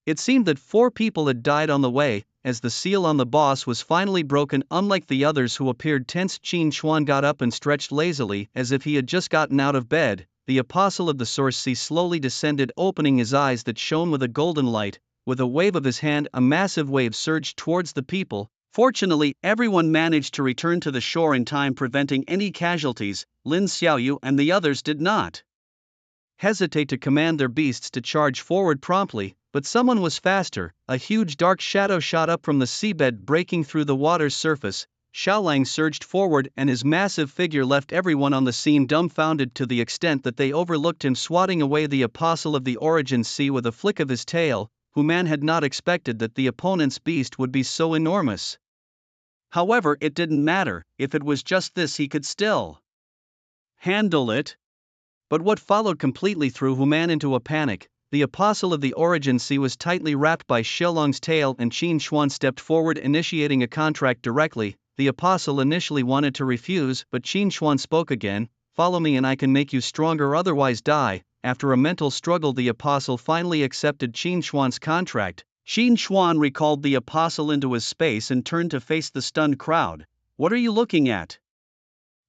It seemed that 4 people had died on the way. As the seal on the boss was finally broken, unlike the others who appeared tense, Qin Xuan got up and stretched lazily, as if he had just gotten out of bed. The apostle of the source sea slowly descended, opening his eyes that shone with a golden light. With a wave of his hand, a massive wave surged towards the people. Fortunately, everyone managed to return to the shore in time, preventing any casualties. Lin Xiaoyu and the others did not hesitate to command their beasts to charge forward promptly, but someone was faster. A huge dark shadow shot up from the seabed, breaking through the water's surface. Xiaolang surged forward, and his massive figure left everyone on the scene dumbfounded to the extent that they overlooked him, swatting away the apostle of the origin sea with a flick of his tail. Human had not expected that the opponent's beast would be so enormous. However, it didn't matter. If it was just this, he could still handle it. But what followed completely threw Human into a panic. The apostle of the origin sea was tightly wrapped by Xiaolong's tail, and Qin Xuan stepped forward, initiating a contract directly. The apostle initially wanted to refuse, but Qin Xuan spoke again. "Follow me and I can make you stronger, otherwise die." After a mental struggle, the apostle finally accepted Qin Xuan's contract. Qin Xuan recalled the apostle into his space and turned to face the stunned crowd. "What are you looking at?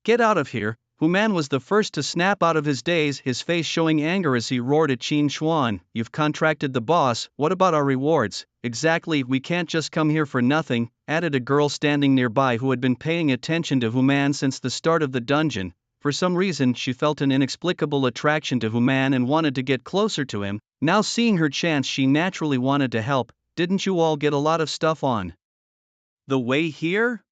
Get out of here." Human was the first to snap out of his daze, his face showing anger as he roared at Qin Xuan. "You've contracted the boss, what about our rewards?" "Exactly, we can't just come here for nothing," added a girl standing nearby who had been paying attention to Human since the start of the dungeon. For some reason, she felt an inexplicable attraction to Human and wanted to get closer to him. Now seeing her chance, she naturally wanted to help. "Didn't you all get a lot of stuff on the way here?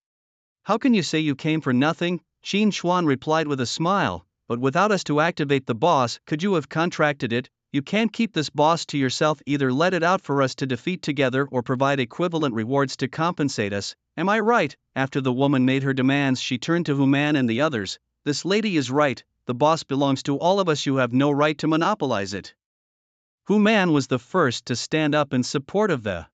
How can you say you came for nothing?" Qin Xuan replied with a smile. "But without us to activate the boss, could you have contracted it? You can't keep this boss to yourself, either let it out for us to defeat together or provide equivalent rewards to compensate us, am I right? After the woman made her demands, she turned to Human and the others. This lady is right, the boss belongs to all of us, you have no right to monopolize it. Human was the first to stand up in support of the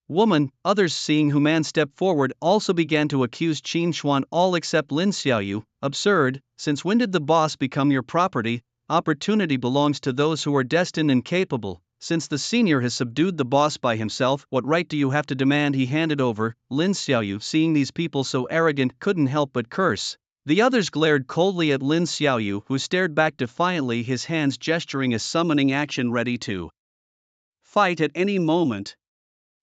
woman. Others, seeing Human step forward, also began to accuse Qin Xuan, all except Lin Xiaoyu. Absurd, since when did the boss become your property? Opportunity belongs to those who are destined and capable. Since the senior has subdued the boss by himself, what right do you have to demand he hand it over? Lin Xiaoyu, seeing these people so arrogant, couldn't help but curse. The others glared coldly at Lin Xiaoyu, who stared back defiantly, his hands gesturing a summoning action ready to fight at any moment.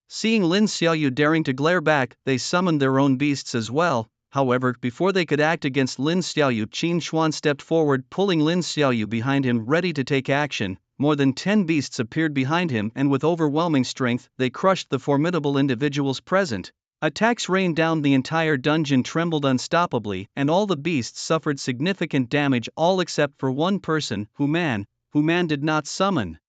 Seeing Lin Xiaoyu daring to glare back, they summoned their own beasts as well. However, before they could act against Lin Xiaoyu, Qin Xuan stepped forward, pulling Lin Xiaoyu behind him, ready to take action. More than 10 beasts appeared behind him, and with overwhelming strength, they crushed the formidable individuals present. Attacks rained down, the entire dungeon trembled unstoppably, and all the beasts suffered significant damage, all except for one person, Human. Human did not summon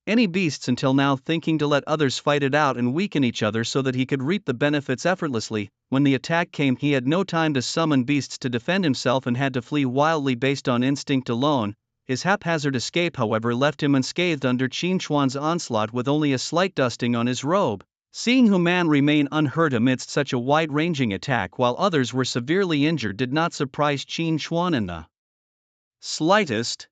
any beasts until now, thinking to let others fight it out and weaken each other so that he could reap the benefits effortlessly. When the attack came, he had no time to summon beasts to defend himself and had to flee wildly based on instinct alone. His haphazard escape, however, left him unscathed under Qin Xuan's onslaught, with only a slight dusting on his robe. Seeing Human remain unhurt amidst such a wide-ranging attack while others were severely injured did not surprise Qin Xuan in the slightest.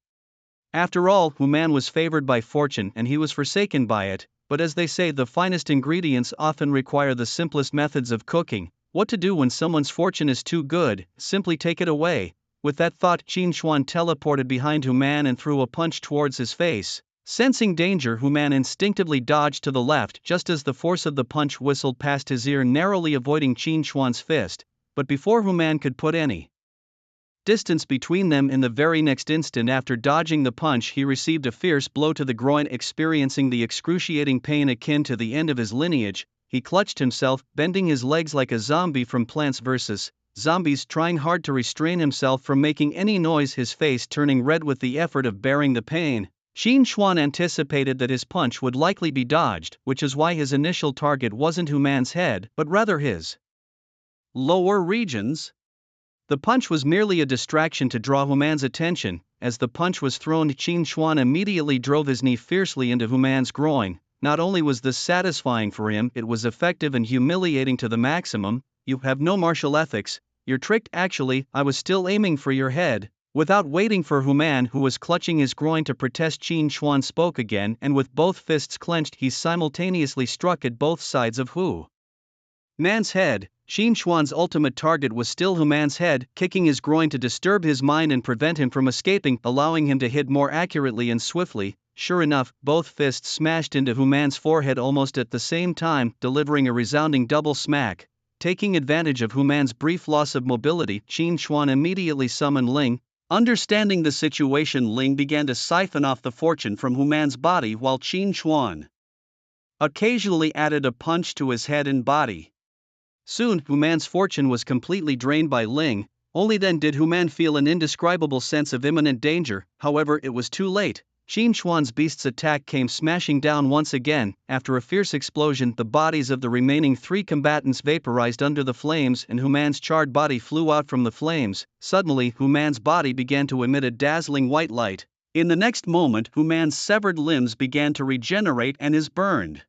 After all, Human was favored by fortune and he was forsaken by it, but as they say, the finest ingredients often require the simplest methods of cooking. What to do when someone's fortune is too good? Simply take it away. With that thought, Qin Xuan teleported behind Human and threw a punch towards his face. Sensing danger, Human instinctively dodged to the left just as the force of the punch whistled past his ear, narrowly avoiding Qin Xuan's fist. But before Human could put any distance between them, in the very next instant after dodging the punch, he received a fierce blow to the groin. Experiencing the excruciating pain akin to the end of his lineage, he clutched himself, bending his legs like a zombie from Plants vs. Zombies, trying hard to restrain himself from making any noise, his face turning red with the effort of bearing the pain. Qin Xuan anticipated that his punch would likely be dodged, which is why his initial target wasn't Human's head, but rather his lower regions. The punch was merely a distraction to draw Human's attention. As the punch was thrown, Qin Xuan immediately drove his knee fiercely into Human's groin. Not only was this satisfying for him, it was effective and humiliating to the maximum. You have no martial ethics, you're tricked. Actually, I was still aiming for your head. Without waiting for Human, who was clutching his groin, to protest, Qin Xuan spoke again, and with both fists clenched, he simultaneously struck at both sides of Human's head. Qin Xuan's ultimate target was still Human's head, kicking his groin to disturb his mind and prevent him from escaping, allowing him to hit more accurately and swiftly. Sure enough, both fists smashed into Human's forehead almost at the same time, delivering a resounding double smack. Taking advantage of Human's brief loss of mobility, Qin Xuan immediately summoned Ling. Understanding the situation, Ling began to siphon off the fortune from Human's body while Qin Xuan occasionally added a punch to his head and body. Soon, Human's fortune was completely drained by Ling. Only then did Human feel an indescribable sense of imminent danger. However, it was too late. Qin Xuan's beast's attack came smashing down once again. After a fierce explosion, the bodies of the remaining 3 combatants vaporized under the flames, and Human's charred body flew out from the flames. Suddenly, Human's body began to emit a dazzling white light. In the next moment, Human's severed limbs began to regenerate and his burned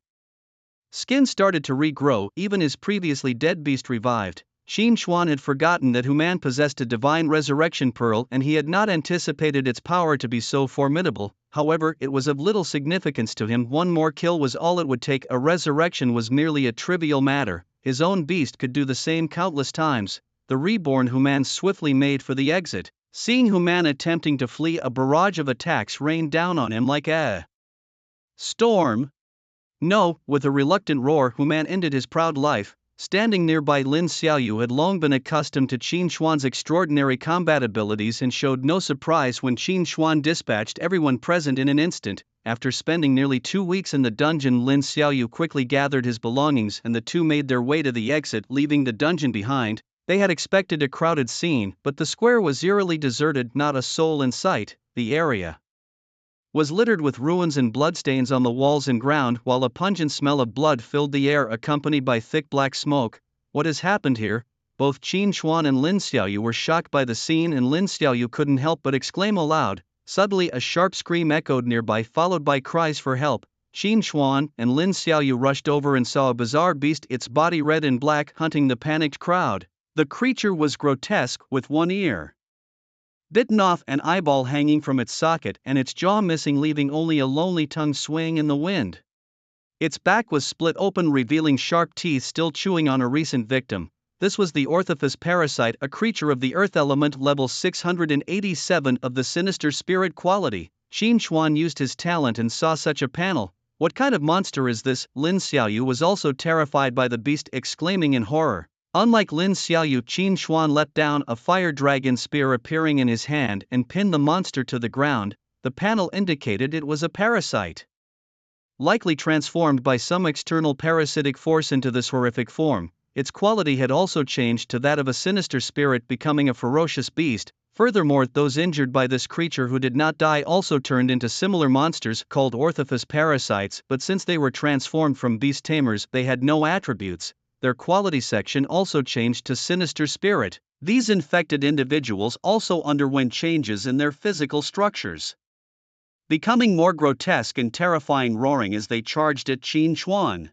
skin started to regrow. Even his previously dead beast revived. Qin Xuan had forgotten that Human possessed a divine resurrection pearl, and he had not anticipated its power to be so formidable. However, it was of little significance to him. One more kill was all it would take. A resurrection was merely a trivial matter. His own beast could do the same countless times. The reborn Human swiftly made for the exit. Seeing Human attempting to flee, a barrage of attacks rained down on him like a storm. No, with a reluctant roar, Human ended his proud life. Standing nearby, Lin Xiaoyu had long been accustomed to Qin Xuan's extraordinary combat abilities and showed no surprise when Qin Xuan dispatched everyone present in an instant. After spending nearly 2 weeks in the dungeon, Lin Xiaoyu quickly gathered his belongings and the two made their way to the exit, leaving the dungeon behind. They had expected a crowded scene, but the square was eerily deserted, not a soul in sight. The area was littered with ruins and bloodstains on the walls and ground, while a pungent smell of blood filled the air accompanied by thick black smoke. What has happened here? Both Qin Xuan and Lin Xiaoyu were shocked by the scene, and Lin Xiaoyu couldn't help but exclaim aloud. Suddenly a sharp scream echoed nearby, followed by cries for help. Qin Xuan and Lin Xiaoyu rushed over and saw a bizarre beast, its body red and black, hunting the panicked crowd. The creature was grotesque, with one ear bitten off, an eyeball hanging from its socket, and its jaw missing, leaving only a lonely tongue swaying in the wind. Its back was split open, revealing sharp teeth still chewing on a recent victim. This was the Orthophus parasite, a creature of the earth element, level 687 of the sinister spirit quality. Qin Xuan used his talent and saw such a panel. What kind of monster is this? Lin Xiaoyu was also terrified by the beast, exclaiming in horror. Unlike Lin Xiaoyu, Qin Xuan let down a fire dragon spear appearing in his hand and pinned the monster to the ground. The panel indicated it was a parasite, likely transformed by some external parasitic force into this horrific form. Its quality had also changed to that of a sinister spirit, becoming a ferocious beast. Furthermore, those injured by this creature who did not die also turned into similar monsters called Orthophus parasites, but since they were transformed from beast tamers, they had no attributes. Their quality section also changed to sinister spirit. These infected individuals also underwent changes in their physical structures, becoming more grotesque and terrifying, roaring as they charged at Qin Xuan.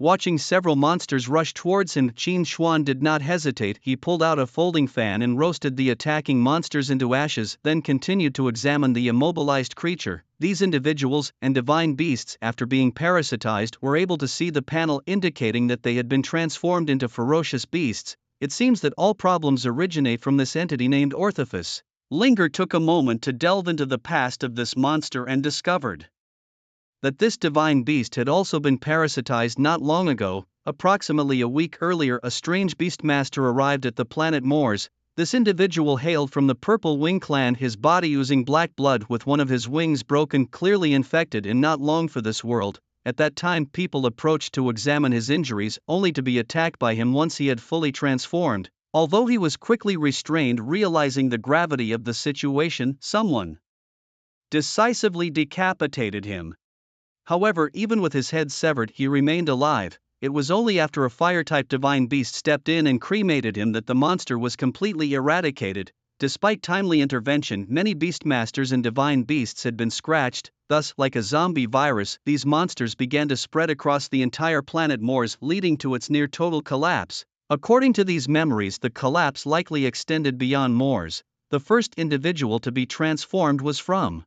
Watching several monsters rush towards him, Qin Xuan did not hesitate. He pulled out a folding fan and roasted the attacking monsters into ashes, then continued to examine the immobilized creature. These individuals and divine beasts, after being parasitized, were able to see the panel indicating that they had been transformed into ferocious beasts. It seems that all problems originate from this entity named Orthophus. Linger took a moment to delve into the past of this monster and discovered that this divine beast had also been parasitized not long ago. Approximately a week earlier, a strange beastmaster arrived at the planet Mors. This individual hailed from the Purple Wing clan, his body oozing black blood with one of his wings broken, clearly infected and not long for this world. At that time, people approached to examine his injuries, only to be attacked by him once he had fully transformed. Although he was quickly restrained, realizing the gravity of the situation, someone decisively decapitated him. However, even with his head severed, he remained alive. It was only after a fire-type divine beast stepped in and cremated him that the monster was completely eradicated. Despite timely intervention, many beastmasters and divine beasts had been scratched. Thus, like a zombie virus, these monsters began to spread across the entire planet Mors, leading to its near-total collapse. According to these memories, the collapse likely extended beyond Mors. The first individual to be transformed was from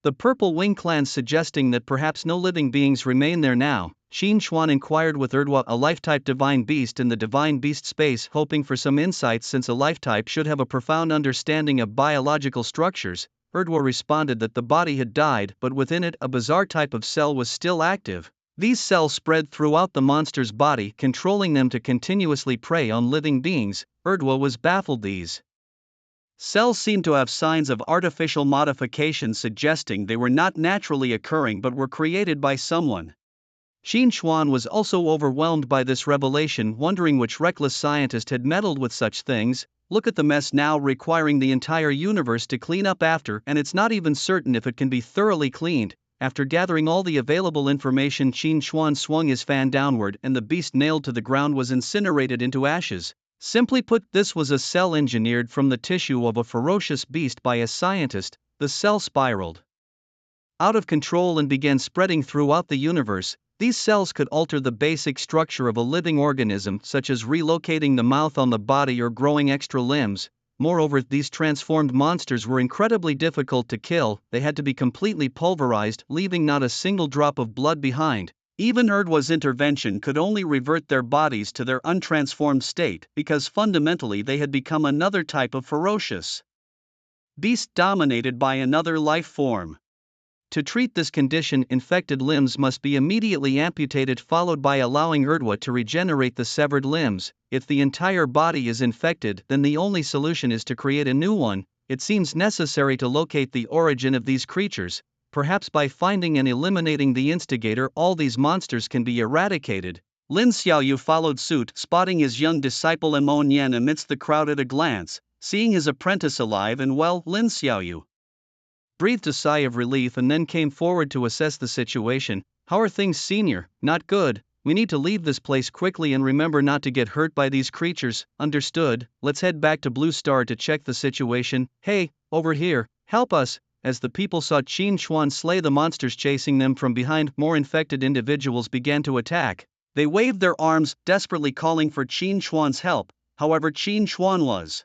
the Purple Wing clan, suggesting that perhaps no living beings remain there now. Qin Xuan inquired with Erdwa, a life-type divine beast in the divine beast space, hoping for some insights since a life-type should have a profound understanding of biological structures. Erdwa responded that the body had died, but within it a bizarre type of cell was still active. These cells spread throughout the monster's body, controlling them to continuously prey on living beings. Erdwa was baffled. These cells seemed to have signs of artificial modification, suggesting they were not naturally occurring but were created by someone. Qin Xuan was also overwhelmed by this revelation, wondering which reckless scientist had meddled with such things. Look at the mess now, requiring the entire universe to clean up after, and it's not even certain if it can be thoroughly cleaned. After gathering all the available information, Qin Xuan swung his fan downward and the beast nailed to the ground was incinerated into ashes. Simply put, this was a cell engineered from the tissue of a ferocious beast by a scientist. The cell spiraled out of control and began spreading throughout the universe. These cells could alter the basic structure of a living organism, such as relocating the mouth on the body or growing extra limbs. Moreover, these transformed monsters were incredibly difficult to kill. They had to be completely pulverized, leaving not a single drop of blood behind. Even Erdwa's intervention could only revert their bodies to their untransformed state, because fundamentally they had become another type of ferocious beast dominated by another life form. To treat this condition, infected limbs must be immediately amputated, followed by allowing Erdwa to regenerate the severed limbs. If the entire body is infected, then the only solution is to create a new one. It seems necessary to locate the origin of these creatures. Perhaps by finding and eliminating the instigator, all these monsters can be eradicated. Lin Xiaoyu followed suit, spotting his young disciple Amon Yan amidst the crowd at a glance. Seeing his apprentice alive and well, Lin Xiaoyu breathed a sigh of relief and then came forward to assess the situation. How are things, senior? Not good. We need to leave this place quickly and remember not to get hurt by these creatures. Understood. Let's head back to Blue Star to check the situation. Hey, over here, help us. As the people saw Qin Xuan slay the monsters chasing them from behind, more infected individuals began to attack. They waved their arms, desperately calling for Qin Xuan's help. However, Qin Xuan was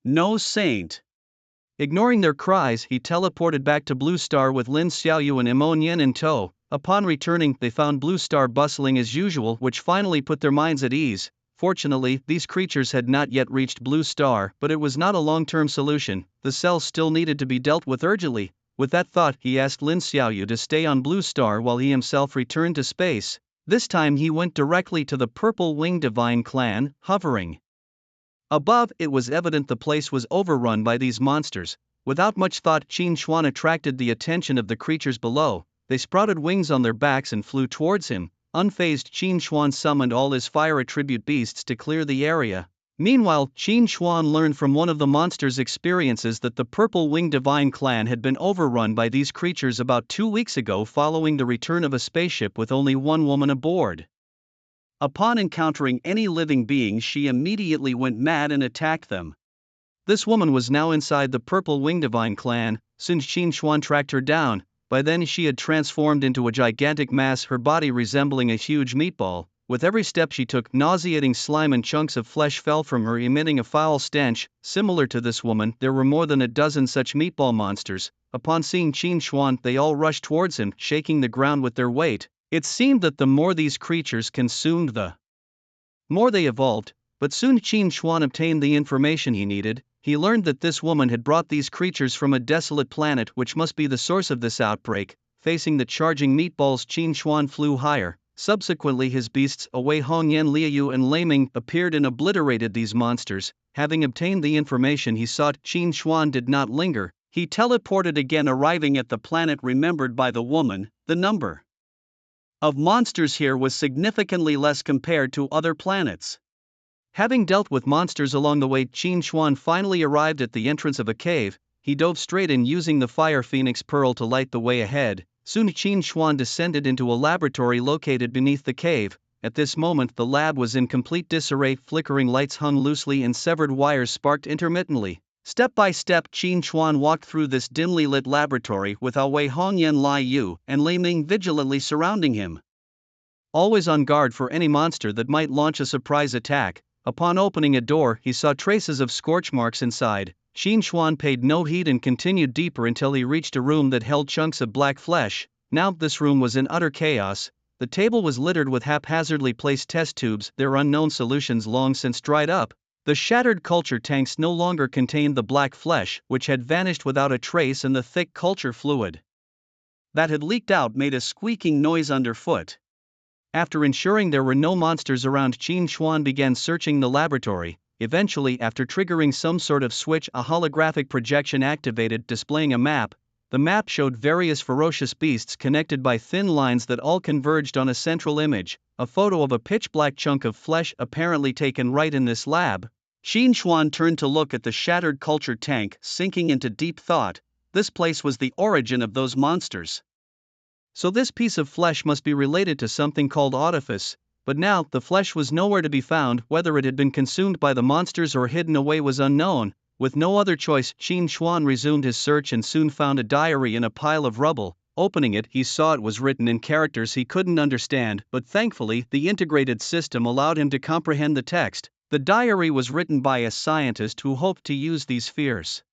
no saint. Ignoring their cries, he teleported back to Blue Star with Lin Xiaoyu and Imo Nian in tow. Upon returning, they found Blue Star bustling as usual, which finally put their minds at ease. Fortunately, these creatures had not yet reached Blue Star, but it was not a long-term solution. The cells still needed to be dealt with urgently. With that thought, he asked Lin Xiaoyu to stay on Blue Star while he himself returned to space. This time he went directly to the Purple Wing Divine Clan, hovering above. It was evident the place was overrun by these monsters. Without much thought, Qin Xuan attracted the attention of the creatures below. They sprouted wings on their backs and flew towards him. Unfazed, Qin Xuan summoned all his fire attribute beasts to clear the area. Meanwhile, Qin Xuan learned from one of the monsters' experiences that the Purple Wing Divine Clan had been overrun by these creatures about 2 weeks ago following the return of a spaceship with only one woman aboard. Upon encountering any living beings, she immediately went mad and attacked them. This woman was now inside the Purple Wing Divine Clan. Soon Qin Xuan tracked her down. By then she had transformed into a gigantic mass, her body resembling a huge meatball. With every step she took, nauseating slime and chunks of flesh fell from her, emitting a foul stench. Similar to this woman, there were more than a dozen such meatball monsters. Upon seeing Qin Xuan, they all rushed towards him, shaking the ground with their weight. It seemed that the more these creatures consumed, the more they evolved. But soon Qin Xuan obtained the information he needed. He learned that this woman had brought these creatures from a desolate planet, which must be the source of this outbreak. Facing the charging meatballs, Qin Xuan flew higher. Subsequently, his beasts, Wei Hongyan, Liu, and Laming, appeared and obliterated these monsters. Having obtained the information he sought, Qin Xuan did not linger. He teleported again, arriving at the planet remembered by the woman. The number of monsters here was significantly less compared to other planets. Having dealt with monsters along the way, Qin Xuan finally arrived at the entrance of a cave. He dove straight in, using the Fire Phoenix Pearl to light the way ahead. Soon Qin Xuan descended into a laboratory located beneath the cave. At this moment the lab was in complete disarray. Flickering lights hung loosely and severed wires sparked intermittently. Step by step, Qin Xuan walked through this dimly lit laboratory with Wei Hongyan, Liu, and Lei Ming vigilantly surrounding him, always on guard for any monster that might launch a surprise attack. Upon opening a door, he saw traces of scorch marks inside. Qin Xuan paid no heed and continued deeper until he reached a room that held chunks of black flesh. Now this room was in utter chaos. The table was littered with haphazardly placed test tubes, their unknown solutions long since dried up. The shattered culture tanks no longer contained the black flesh, which had vanished without a trace, and the thick culture fluid that had leaked out made a squeaking noise underfoot. After ensuring there were no monsters around, Qin Xuan began searching the laboratory. Eventually, after triggering some sort of switch, a holographic projection activated, displaying a map. The map showed various ferocious beasts connected by thin lines that all converged on a central image, a photo of a pitch-black chunk of flesh apparently taken right in this lab. Qin Xuan turned to look at the shattered culture tank, sinking into deep thought. This place was the origin of those monsters. So this piece of flesh must be related to something called Artifice. But now, the flesh was nowhere to be found. Whether it had been consumed by the monsters or hidden away was unknown. With no other choice, Qin Xuan resumed his search and soon found a diary in a pile of rubble. Opening it, he saw it was written in characters he couldn't understand, but thankfully, the integrated system allowed him to comprehend the text. The diary was written by a scientist who hoped to use these fierce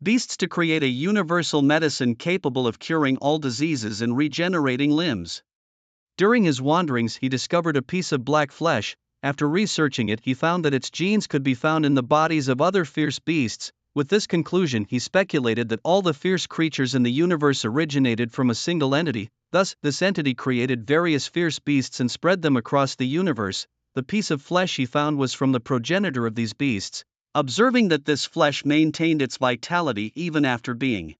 beasts to create a universal medicine capable of curing all diseases and regenerating limbs. During his wanderings, he discovered a piece of black flesh. After researching it, he found that its genes could be found in the bodies of other fierce beasts. With this conclusion, he speculated that all the fierce creatures in the universe originated from a single entity. Thus, this entity created various fierce beasts and spread them across the universe. The piece of flesh he found was from the progenitor of these beasts. Observing that this flesh maintained its vitality even after being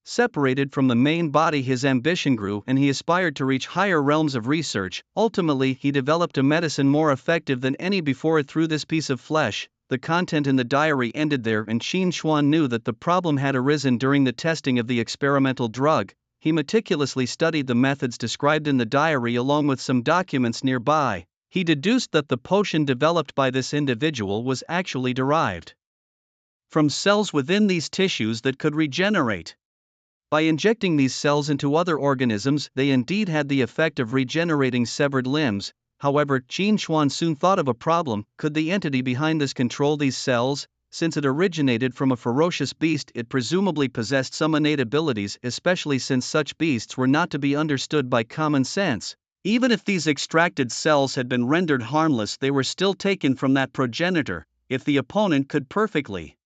separated from the main body, his ambition grew and he aspired to reach higher realms of research. Ultimately, he developed a medicine more effective than any before it through this piece of flesh. the content in the diary ended there, and Qin Xuan knew that the problem had arisen during the testing of the experimental drug. He meticulously studied the methods described in the diary along with some documents nearby. He deduced that the potion developed by this individual was actually derived from cells within these tissues that could regenerate. By injecting these cells into other organisms, they indeed had the effect of regenerating severed limbs. However, Qin Xuan soon thought of a problem: could the entity behind this control these cells? Since it originated from a ferocious beast, it presumably possessed some innate abilities, especially since such beasts were not to be understood by common sense. Even if these extracted cells had been rendered harmless, they were still taken from that progenitor. If the opponent could perfectly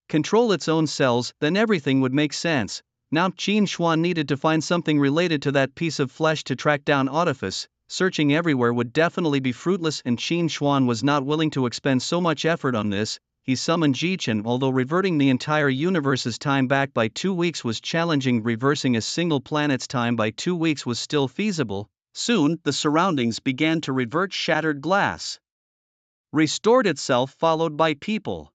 control its own cells, then everything would make sense. Now Qin Xuan needed to find something related to that piece of flesh to track down Artifice. Searching everywhere would definitely be fruitless, and Qin Xuan was not willing to expend so much effort on this. He summoned Jichen. Although reverting the entire universe's time back by 2 weeks was challenging, reversing a single planet's time by 2 weeks was still feasible. Soon, the surroundings began to revert. Shattered glass restored itself, followed by people.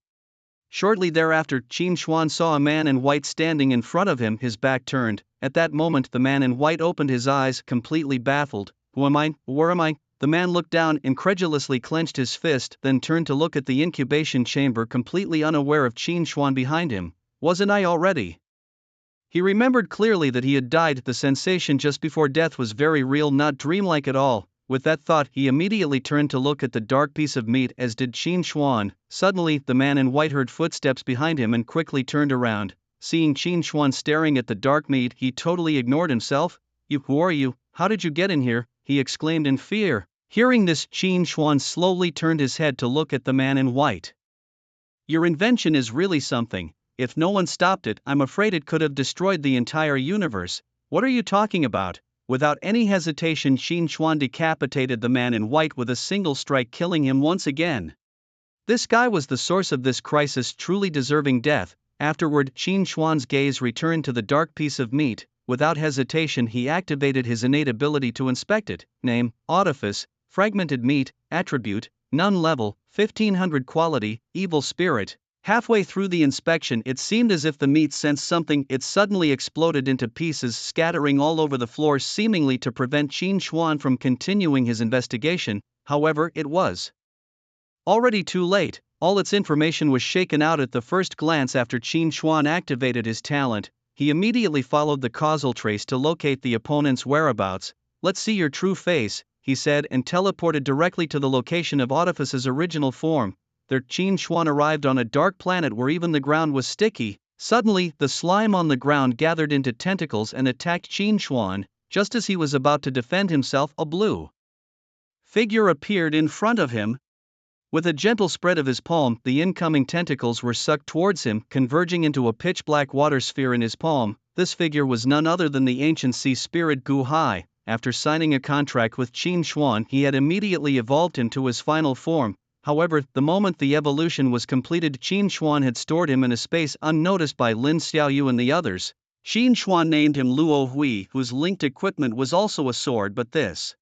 Shortly thereafter, Qin Xuan saw a man in white standing in front of him, his back turned. At that moment, the man in white opened his eyes, completely baffled. Who am I? Where am I? The man looked down, incredulously clenched his fist, then turned to look at the incubation chamber, completely unaware of Qin Xuan behind him. Wasn't I already? He remembered clearly that he had died. The sensation just before death was very real, not dreamlike at all. With that thought, he immediately turned to look at the dark piece of meat, as did Qin Xuan. Suddenly, the man in white heard footsteps behind him and quickly turned around. Seeing Qin Xuan staring at the dark meat, he totally ignored himself. Who are you? How did you get in here?" he exclaimed in fear. Hearing this, Qin Xuan slowly turned his head to look at the man in white. "Your invention is really something. If no one stopped it, I'm afraid it could have destroyed the entire universe. What are you talking about?" Without any hesitation, Qin Xuan decapitated the man in white with a single strike, killing him once again. This guy was the source of this crisis, truly deserving death. Afterward, Qin Xuan's gaze returned to the dark piece of meat. Without hesitation, he activated his innate ability to inspect it. Name: Artifice, fragmented meat, attribute, none level, 1500 quality, evil spirit. Halfway through the inspection, it seemed as if the meat sensed something. It suddenly exploded into pieces, scattering all over the floor, seemingly to prevent Qin Xuan from continuing his investigation. However, it was already too late. All its information was shaken out at the first glance. After Qin Xuan activated his talent, he immediately followed the causal trace to locate the opponent's whereabouts. "Let's see your true face," he said, and teleported directly to the location of Artifice's original form. There, Qin Xuan arrived on a dark planet where even the ground was sticky. Suddenly, the slime on the ground gathered into tentacles and attacked Qin Xuan. Just as he was about to defend himself, a blue figure appeared in front of him. With a gentle spread of his palm, the incoming tentacles were sucked towards him, converging into a pitch-black water sphere in his palm. This figure was none other than the ancient sea spirit Gu Hai. After signing a contract with Qin Xuan, he had immediately evolved him to his final form. However, the moment the evolution was completed, Qin Xuan had stored him in a space unnoticed by Lin Xiaoyu and the others. Qin Xuan named him Luo Hui, whose linked equipment was also a sword, but this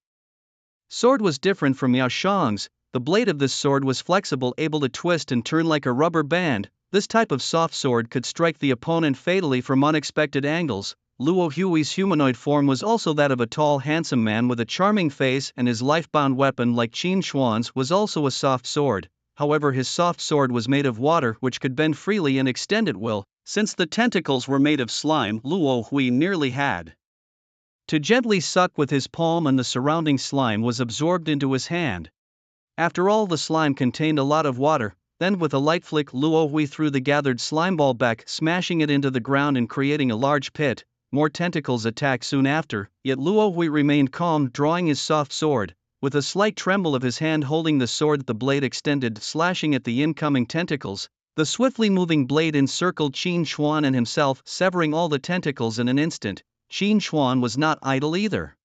sword was different from Yao Shang's. The blade of this sword was flexible, able to twist and turn like a rubber band. This type of soft sword could strike the opponent fatally from unexpected angles. Luo Hui's humanoid form was also that of a tall, handsome man with a charming face, and his life-bound weapon, like Qin Xuan's, was also a soft sword. However, his soft sword was made of water, which could bend freely and extend at will. Since the tentacles were made of slime, Luo Hui nearly had to gently suck with his palm, and the surrounding slime was absorbed into his hand. After all, the slime contained a lot of water. Then, with a light flick, Luo Hui threw the gathered slime ball back, smashing it into the ground and creating a large pit. More tentacles attacked soon after, yet Luo Hui remained calm, drawing his soft sword. With a slight tremble of his hand holding the sword, the blade extended, slashing at the incoming tentacles. The swiftly moving blade encircled Qin Xuan and himself, severing all the tentacles in an instant. Qin Xuan was not idle either.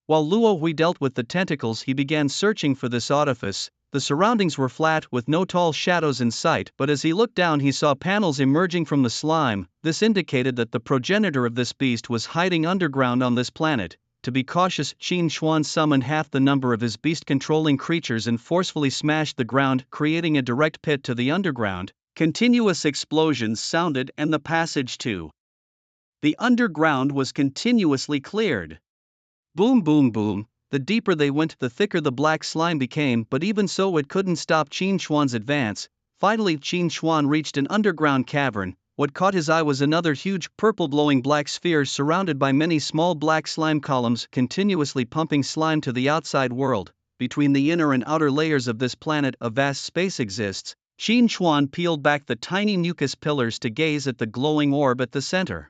While Luo Hui dealt with the tentacles, he began searching for this artifice. The surroundings were flat, with no tall shadows in sight, but as he looked down, he saw panels emerging from the slime. This indicated that the progenitor of this beast was hiding underground on this planet. To be cautious, Qin Xuan summoned half the number of his beast-controlling creatures and forcefully smashed the ground, creating a direct pit to the underground. Continuous explosions sounded and the passage to the underground was continuously cleared. Boom boom boom. The deeper they went, the thicker the black slime became, but even so it couldn't stop Qin Xuan's advance. Finally Qin Xuan reached an underground cavern. What caught his eye was another huge, purple-glowing black sphere surrounded by many small black slime columns continuously pumping slime to the outside world. Between the inner and outer layers of this planet a vast space exists. Qin Xuan peeled back the tiny mucus pillars to gaze at the glowing orb at the center.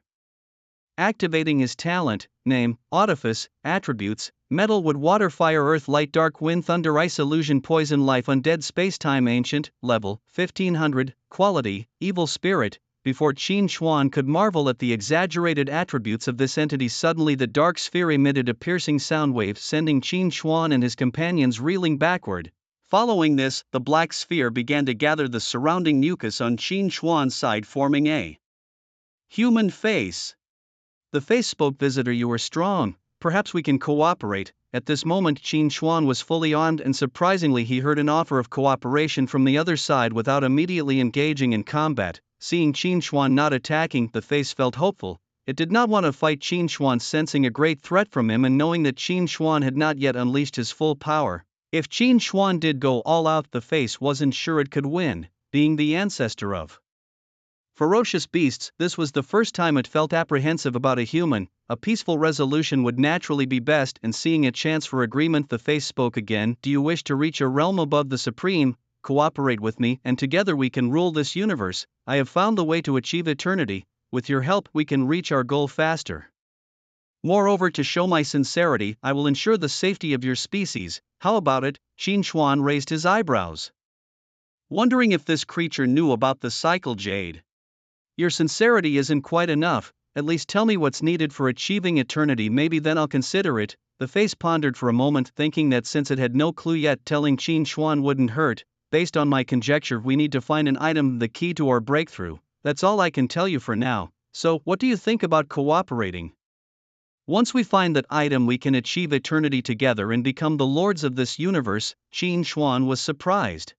Activating his talent, name, artifice, attributes, metal, wood, water, fire, earth, light, dark, wind, thunder, ice, illusion, poison, life, undead, space-time, ancient, level, 1500, quality, evil spirit. Before Qin Xuan could marvel at the exaggerated attributes of this entity, suddenly the dark sphere emitted a piercing sound wave, sending Qin Xuan and his companions reeling backward. Following this, the black sphere began to gather the surrounding mucus on Qin Xuan's side, forming a human face. The face spoke, "Visitor, you are strong, perhaps we can cooperate." At this moment Qin Xuan was fully armed and surprisingly he heard an offer of cooperation from the other side without immediately engaging in combat. Seeing Qin Xuan not attacking, the face felt hopeful. It did not want to fight Qin Xuan, sensing a great threat from him and knowing that Qin Xuan had not yet unleashed his full power. If Qin Xuan did go all out, the face wasn't sure it could win. Being the ancestor of ferocious beasts, this was the first time it felt apprehensive about a human. A peaceful resolution would naturally be best, and seeing a chance for agreement, the face spoke again. "Do you wish to reach a realm above the supreme? Cooperate with me, and together we can rule this universe. I have found the way to achieve eternity. With your help, we can reach our goal faster. Moreover, to show my sincerity, I will ensure the safety of your species. How about it?" Qin Xuan raised his eyebrows, wondering if this creature knew about the cycle jade. "Your sincerity isn't quite enough, at least tell me what's needed for achieving eternity, maybe then I'll consider it." The face pondered for a moment, thinking that since it had no clue yet, telling Qin Xuan wouldn't hurt. "Based on my conjecture, we need to find an item, the key to our breakthrough. That's all I can tell you for now, so what do you think about cooperating? Once we find that item, we can achieve eternity together and become the lords of this universe." Qin Xuan was surprised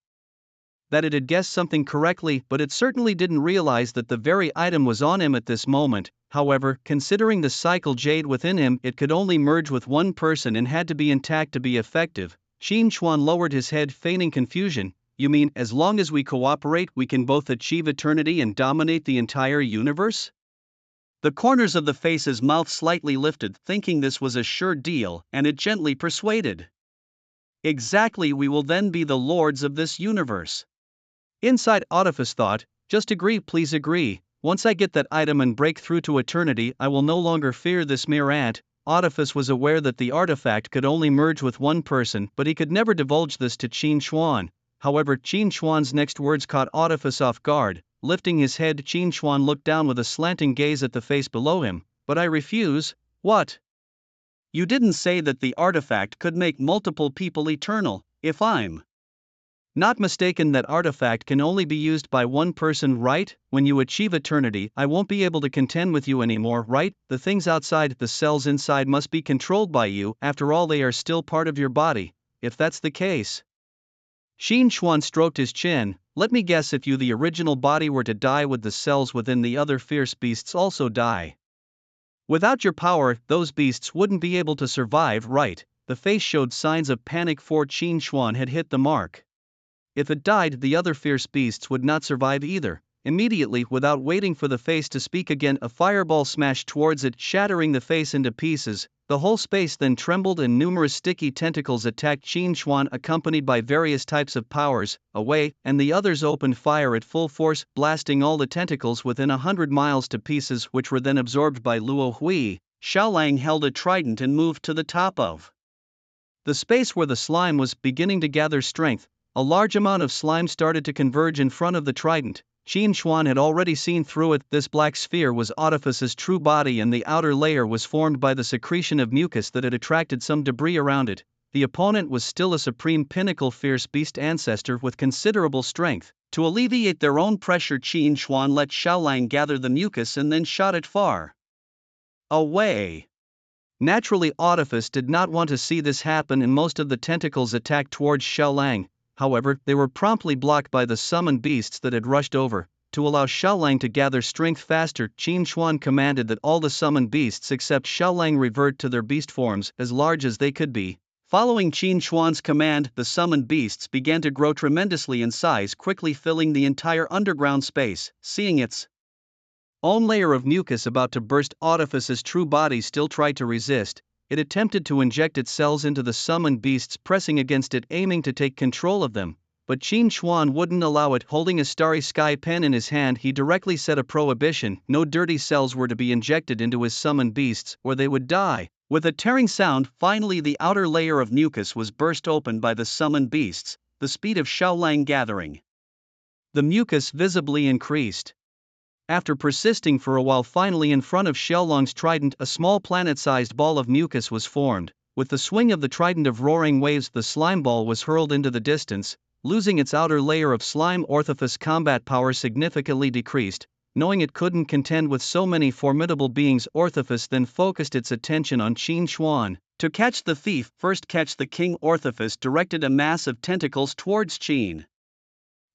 that it had guessed something correctly, but it certainly didn't realize that the very item was on him at this moment. However, considering the cycle jade within him, it could only merge with one person and had to be intact to be effective. Qin Xuan lowered his head, feigning confusion. "You mean, as long as we cooperate, we can both achieve eternity and dominate the entire universe?" The corners of the face's mouth slightly lifted, thinking this was a sure deal, and it gently persuaded. "Exactly, we will then be the lords of this universe." Inside, Artifice thought, "Just agree, please agree. Once I get that item and break through to eternity, I will no longer fear this mere ant." Artifice was aware that the artifact could only merge with one person, but he could never divulge this to Qin Xuan. However, Qin Xuan's next words caught Artifice off guard. Lifting his head, Qin Xuan looked down with a slanting gaze at the face below him. "But I refuse." "What? You didn't say that the artifact could make multiple people eternal? If I'm not mistaken, that artifact can only be used by one person, right? When you achieve eternity, I won't be able to contend with you anymore, right? The things outside, the cells inside, must be controlled by you. After all, they are still part of your body. If that's the case..." Qin Xuan stroked his chin. "Let me guess, if you, the original body, were to die, would the cells within the other fierce beasts also die? Without your power, those beasts wouldn't be able to survive, right?" The face showed signs of panic, for Qin Xuan had hit the mark. If it died, the other fierce beasts would not survive either. Immediately, without waiting for the face to speak again, a fireball smashed towards it, shattering the face into pieces. The whole space then trembled and numerous sticky tentacles attacked Qin Xuan, accompanied by various types of powers. Away, and the others opened fire at full force, blasting all the tentacles within 100 miles to pieces, which were then absorbed by Luo Hui. Xiaolang held a trident and moved to the top of the space where the slime was beginning to gather strength. A large amount of slime started to converge in front of the trident. Qin Xuan had already seen through it. This black sphere was Artifice's true body, and the outer layer was formed by the secretion of mucus that had attracted some debris around it. The opponent was still a supreme pinnacle fierce beast ancestor with considerable strength. To alleviate their own pressure, Qin Xuan let Xiaolang gather the mucus and then shot it far away. Naturally, Artifice did not want to see this happen and most of the tentacles attacked towards Xiaolang. However, they were promptly blocked by the summoned beasts that had rushed over. To allow Xiaolang to gather strength faster, Qin Xuan commanded that all the summoned beasts except Xiaolang revert to their beast forms, as large as they could be. Following Qin Xuan's command, the summoned beasts began to grow tremendously in size, quickly filling the entire underground space. Seeing its own layer of mucus about to burst, Artifice's true body still tried to resist. It attempted to inject its cells into the summoned beasts, pressing against it, aiming to take control of them. But Qin Xuan wouldn't allow it. Holding a starry sky pen in his hand, he directly set a prohibition: no dirty cells were to be injected into his summoned beasts, or they would die. With a tearing sound, finally the outer layer of mucus was burst open by the summoned beasts, the speed of Xiaolang gathering. The mucus visibly increased. After persisting for a while, finally in front of Xiaolang's trident a small planet-sized ball of mucus was formed. With the swing of the trident of roaring waves, the slime ball was hurled into the distance. Losing its outer layer of slime, Artifice's combat power significantly decreased. Knowing it couldn't contend with so many formidable beings, Artifice then focused its attention on Qin Xuan. To catch the thief, first catch the king. Artifice directed a mass of tentacles towards Qin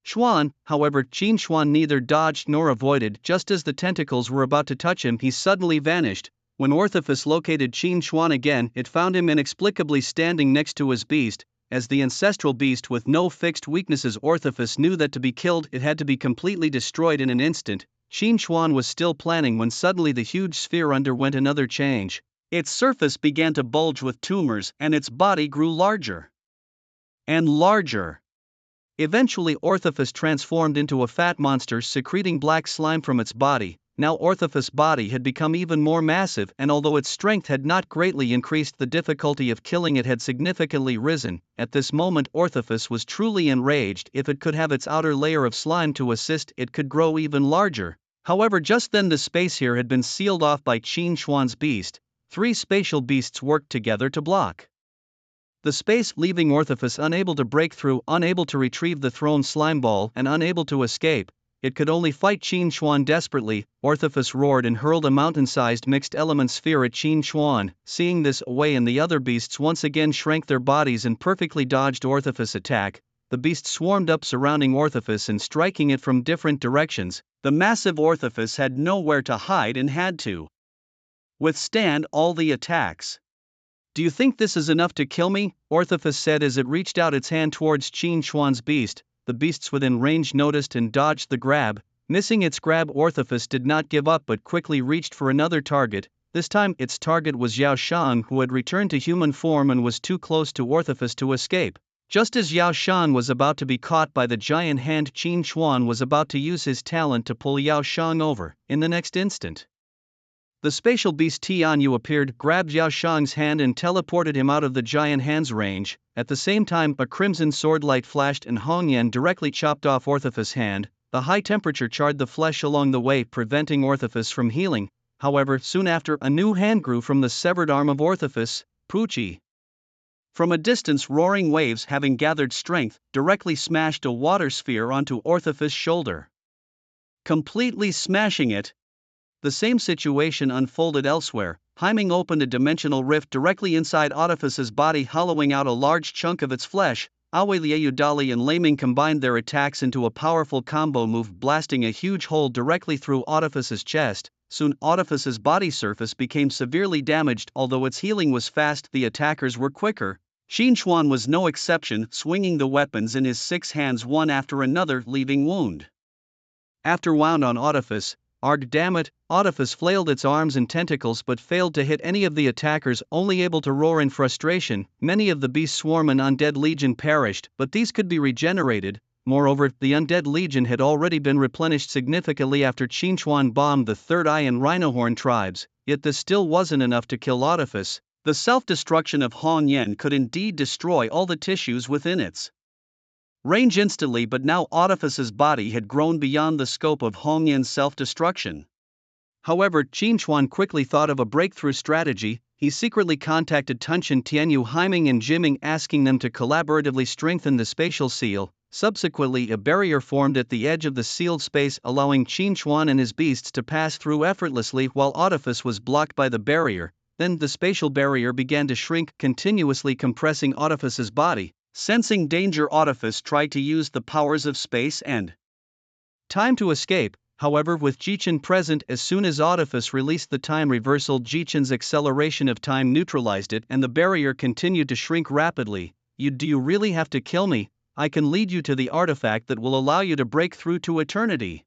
Xuan. However, Qin Xuan neither dodged nor avoided. Just as the tentacles were about to touch him, he suddenly vanished. When Artifice located Qin Xuan again, it found him inexplicably standing next to his beast. As the ancestral beast with no fixed weaknesses, Artifice knew that to be killed, it had to be completely destroyed in an instant. Qin Xuan was still planning when suddenly the huge sphere underwent another change. Its surface began to bulge with tumors, and its body grew larger and larger. Eventually, Artifice transformed into a fat monster, secreting black slime from its body. Now Artifice's body had become even more massive, and although its strength had not greatly increased, the difficulty of killing it had significantly risen. At this moment, Artifice was truly enraged. If it could have its outer layer of slime to assist, it could grow even larger. However, just then the space here had been sealed off by Qin Xuan's beast. 3 spatial beasts worked together to block the space, leaving Artifice unable to break through, unable to retrieve the thrown slime ball, and unable to escape. It could only fight Qin Xuan desperately. Artifice roared and hurled a mountain-sized mixed element sphere at Qin Xuan. Seeing this, away and the other beasts once again shrank their bodies and perfectly dodged Artifice's attack. The beasts swarmed up, surrounding Artifice and striking it from different directions. The massive Artifice had nowhere to hide and had to withstand all the attacks. "Do you think this is enough to kill me?" Artifice said as it reached out its hand towards Qin Xuan's beast. The beasts within range noticed and dodged the grab. Missing its grab, Artifice did not give up but quickly reached for another target. This time, its target was Yao Shan, who had returned to human form and was too close to Artifice to escape. Just as Yao Shan was about to be caught by the giant hand, Qin Xuan was about to use his talent to pull Yao Shan over. In the next instant, the spatial beast Tianyu appeared, grabbed Yao Shang's hand and teleported him out of the giant hand's range. At the same time, a crimson sword light flashed and Hong Yan directly chopped off Artifice's hand. The high temperature charred the flesh along the way, preventing Artifice from healing. However, soon after, a new hand grew from the severed arm of Artifice. Pucci. From a distance, roaring waves, having gathered strength, directly smashed a water sphere onto Artifice's shoulder, completely smashing it. The same situation unfolded elsewhere. Haiming opened a dimensional rift directly inside Artifice's body, hollowing out a large chunk of its flesh. Aoi Liu Dali and Laming combined their attacks into a powerful combo move, blasting a huge hole directly through Artifice's chest. Soon, Artifice's body surface became severely damaged. Although its healing was fast, the attackers were quicker. Qin Xuan was no exception, swinging the weapons in his 6 hands one after another, leaving wound after wound on Artifice. Arg damn it, Artifice flailed its arms and tentacles but failed to hit any of the attackers, only able to roar in frustration. Many of the beast swarm and undead legion perished, but these could be regenerated. Moreover, the undead legion had already been replenished significantly after Qin Xuan bombed the Third Eye and Rhinohorn tribes. Yet this still wasn't enough to kill Artifice. The self-destruction of Hong Yan could indeed destroy all the tissues within its range instantly, but now Artifice's body had grown beyond the scope of Hong Yan's self-destruction. However, Qin Xuan quickly thought of a breakthrough strategy. He secretly contacted Tunshin, Tianyu, Haiming and Jiming, asking them to collaboratively strengthen the spatial seal. Subsequently, a barrier formed at the edge of the sealed space, allowing Qin Xuan and his beasts to pass through effortlessly. While Artifice was blocked by the barrier, Then the spatial barrier began to shrink, continuously compressing Artifice's body. Sensing danger, Artifice tried to use the powers of space and time to escape. However, with Jichin present, as soon as Artifice released the time reversal, Jichin's acceleration of time neutralized it and the barrier continued to shrink rapidly. Do you really have to kill me? I can lead you to the artifact that will allow you to break through to eternity.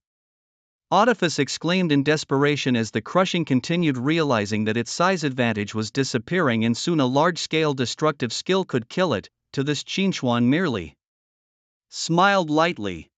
Artifice exclaimed in desperation as the crushing continued, realizing that its size advantage was disappearing and soon a large-scale destructive skill could kill it. To this Qinchuan merely smiled lightly.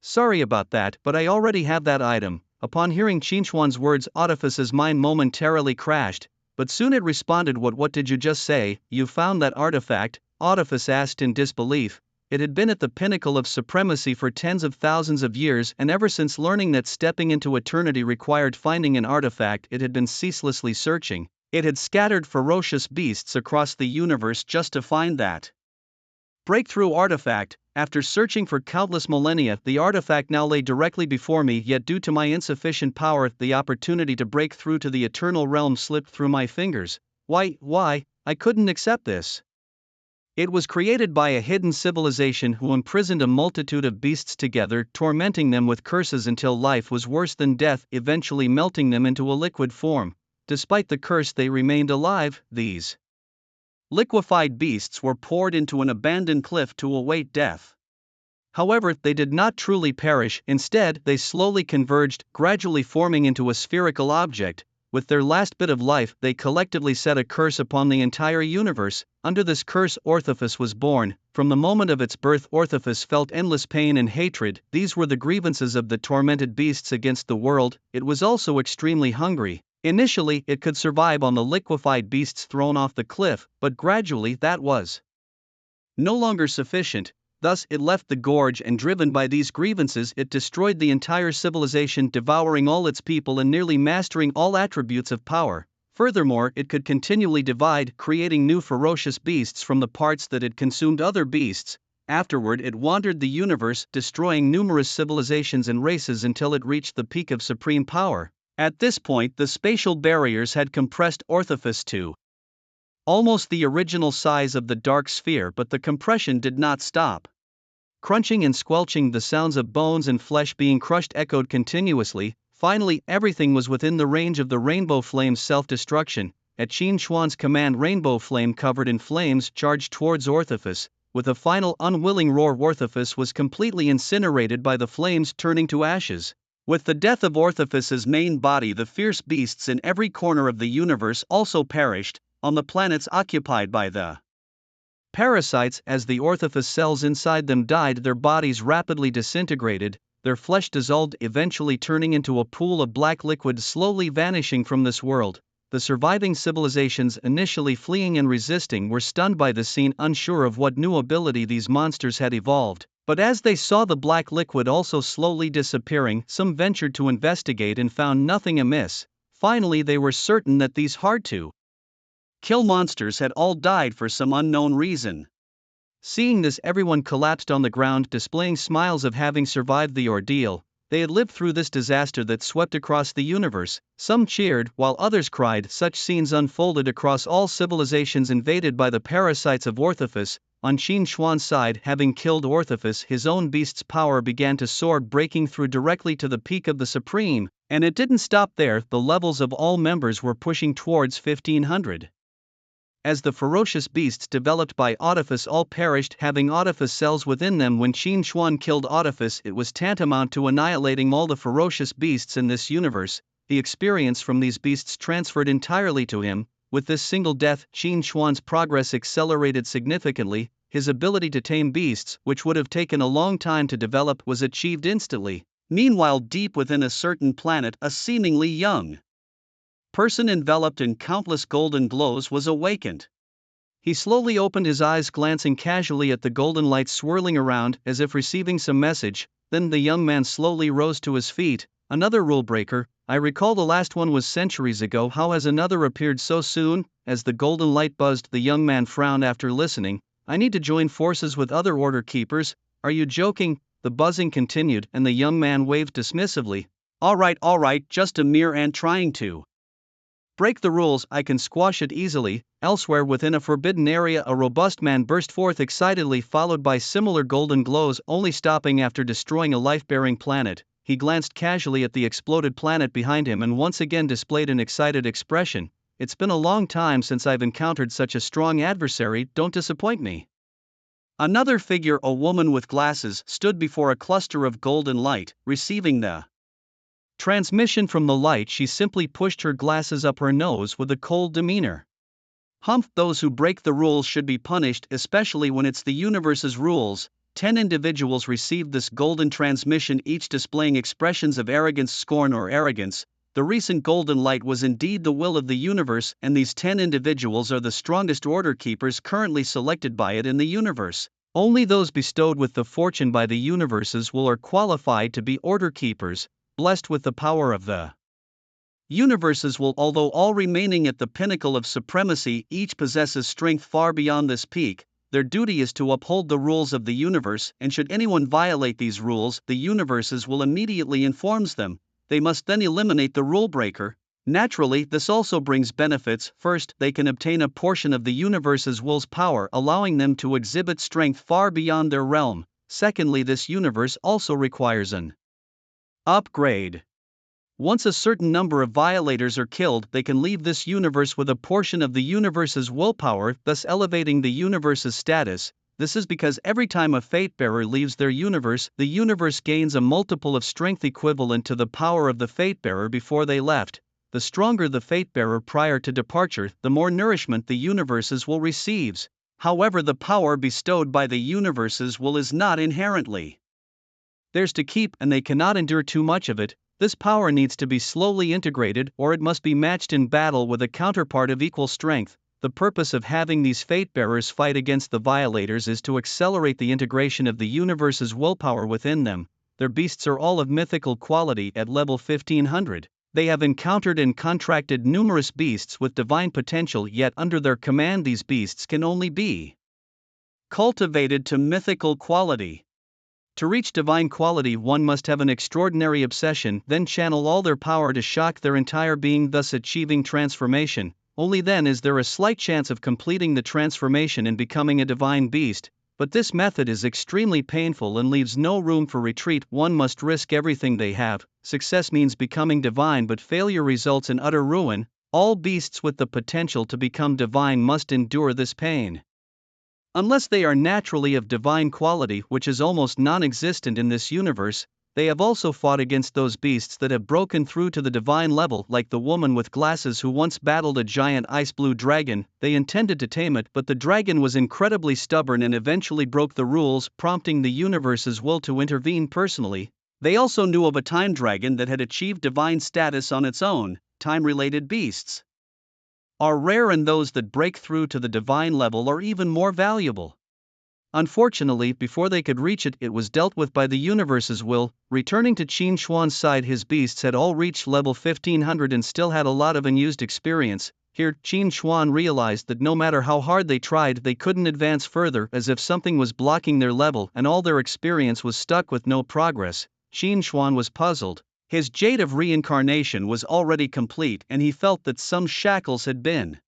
Sorry about that, but I already have that item. Upon hearing Qinchuan's words, Artifice's mind momentarily crashed, but soon it responded. What did you just say? You found that artifact? Artifice asked in disbelief. It had been at the pinnacle of supremacy for tens of thousands of years, and ever since learning that stepping into eternity required finding an artifact, it had been ceaselessly searching. It had scattered ferocious beasts across the universe just to find that breakthrough artifact. After searching for countless millennia, the artifact now lay directly before me, yet due to my insufficient power, the opportunity to break through to the eternal realm slipped through my fingers. Why? I couldn't accept this. It was created by a hidden civilization who imprisoned a multitude of beasts together, tormenting them with curses until life was worse than death, eventually melting them into a liquid form. Despite the curse, they remained alive. These liquefied beasts were poured into an abandoned cliff to await death. However, they did not truly perish. Instead, they slowly converged, gradually forming into a spherical object. With their last bit of life, they collectively set a curse upon the entire universe. Under this curse, Orthophus was born. From the moment of its birth, Orthophus felt endless pain and hatred. These were the grievances of the tormented beasts against the world. It was also extremely hungry. Initially, it could survive on the liquefied beasts thrown off the cliff, but gradually that was no longer sufficient. Thus, it left the gorge, and driven by these grievances, it destroyed the entire civilization, devouring all its people and nearly mastering all attributes of power. Furthermore, it could continually divide, creating new ferocious beasts from the parts that had consumed other beasts. Afterward, it wandered the universe, destroying numerous civilizations and races until it reached the peak of supreme power. At this point, the spatial barriers had compressed Orthophus to almost the original size of the dark sphere, but the compression did not stop. Crunching and squelching, the sounds of bones and flesh being crushed echoed continuously. Finally, everything was within the range of the Rainbow Flame's self-destruction. At Qin Chuan's command, Rainbow Flame, covered in flames, charged towards Orthophus. With a final unwilling roar, Orthophus was completely incinerated by the flames, turning to ashes. With the death of Orthophus's main body, the fierce beasts in every corner of the universe also perished. On the planets occupied by the parasites, as the Orthophus cells inside them died, their bodies rapidly disintegrated, their flesh dissolved, eventually turning into a pool of black liquid, slowly vanishing from this world. The surviving civilizations, initially fleeing and resisting, were stunned by the scene, unsure of what new ability these monsters had evolved. But as they saw the black liquid also slowly disappearing, some ventured to investigate and found nothing amiss. Finally, they were certain that these hard-to-kill monsters had all died for some unknown reason. Seeing this, everyone collapsed on the ground, displaying smiles of having survived the ordeal. They had lived through this disaster that swept across the universe. Some cheered, while others cried. Such scenes unfolded across all civilizations invaded by the parasites of Orthophus. On Qin Chuan's side, having killed Orthophus, his own beast's power began to soar, breaking through directly to the peak of the Supreme, and it didn't stop there. The levels of all members were pushing towards 1500. As the ferocious beasts developed by Artifice all perished, having Artifice cells within them. When Qin Chuan killed Artifice, it was tantamount to annihilating all the ferocious beasts in this universe. The experience from these beasts transferred entirely to him. With this single death, Qin Chuan's progress accelerated significantly. His ability to tame beasts, which would have taken a long time to develop, was achieved instantly. Meanwhile, deep within a certain planet, a seemingly young person enveloped in countless golden glows was awakened. He slowly opened his eyes, glancing casually at the golden light swirling around, as if receiving some message. Then the young man slowly rose to his feet. Another rule breaker. I recall the last one was centuries ago. How has another appeared so soon? As the golden light buzzed, the young man frowned after listening. I need to join forces with other order keepers. Are you joking? The buzzing continued, and the young man waved dismissively. All right, just a mere ant trying to Break the rules, I can squash it easily. Elsewhere within a forbidden area, a robust man burst forth excitedly, followed by similar golden glows, only stopping after destroying a life-bearing planet. He glanced casually at the exploded planet behind him and once again displayed an excited expression. It's been a long time since I've encountered such a strong adversary, don't disappoint me. Another figure, a woman with glasses, stood before a cluster of golden light, receiving the transmission from the light. She simply pushed her glasses up her nose with a cold demeanor. Humph, those who break the rules should be punished, especially when it's the universe's rules. 10 individuals received this golden transmission, each displaying expressions of arrogance, scorn, or arrogance. The recent golden light was indeed the will of the universe, and these 10 individuals are the strongest order keepers currently selected by it in the universe. Only those bestowed with the fortune by the universe's will are qualified to be order keepers, blessed with the power of the universe's will. Although all remaining at the pinnacle of supremacy, each possesses strength far beyond this peak. Their duty is to uphold the rules of the universe, and should anyone violate these rules, the universe's will immediately informs them. They must then eliminate the rule breaker. Naturally, this also brings benefits. First, they can obtain a portion of the universe's will's power, allowing them to exhibit strength far beyond their realm. Secondly, this universe also requires an upgrade. Once a certain number of violators are killed, they can leave this universe with a portion of the universe's willpower, thus elevating the universe's status. This is because every time a fate-bearer leaves their universe, the universe gains a multiple of strength equivalent to the power of the fate-bearer before they left. The stronger the fate-bearer prior to departure, the more nourishment the universe's will receives. However, the power bestowed by the universe's will is not inherently theirs to keep, and they cannot endure too much of it. This power needs to be slowly integrated, or it must be matched in battle with a counterpart of equal strength. The purpose of having these fate-bearers fight against the violators is to accelerate the integration of the universe's willpower within them. Their beasts are all of mythical quality at level 1500. They have encountered and contracted numerous beasts with divine potential, yet under their command these beasts can only be cultivated to mythical quality. To reach divine quality, one must have an extraordinary obsession, then channel all their power to shock their entire being, thus achieving transformation. Only then is there a slight chance of completing the transformation and becoming a divine beast, but this method is extremely painful and leaves no room for retreat. One must risk everything they have. Success means becoming divine, but failure results in utter ruin. All beasts with the potential to become divine must endure this pain. Unless they are naturally of divine quality, which is almost non-existent in this universe. They have also fought against those beasts that have broken through to the divine level, like the woman with glasses who once battled a giant ice-blue dragon. They intended to tame it, but the dragon was incredibly stubborn and eventually broke the rules, prompting the universe's will to intervene personally. They also knew of a time dragon that had achieved divine status on its own. Time-related beasts are rare, and those that break through to the divine level are even more valuable. Unfortunately, before they could reach it, it was dealt with by the universe's will. Returning to Qin Xuan's side, his beasts had all reached level 1500 and still had a lot of unused experience. Here, Qin Xuan realized that no matter how hard they tried, they couldn't advance further, as if something was blocking their level and all their experience was stuck with no progress. Qin Xuan was puzzled. His jade of reincarnation was already complete, and he felt that some shackles had been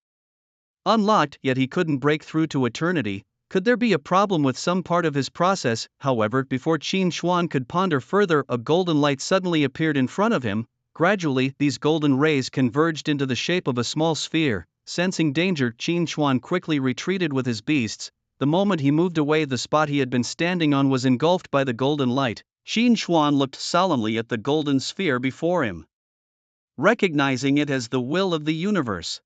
unlocked, yet he couldn't break through to eternity. Could there be a problem with some part of his process? However, before Qin Xuan could ponder further, a golden light suddenly appeared in front of him. Gradually, these golden rays converged into the shape of a small sphere. Sensing danger, Qin Xuan quickly retreated with his beasts. The moment he moved away, the spot he had been standing on was engulfed by the golden light. Qin Xuan looked solemnly at the golden sphere before him, recognizing it as the will of the universe.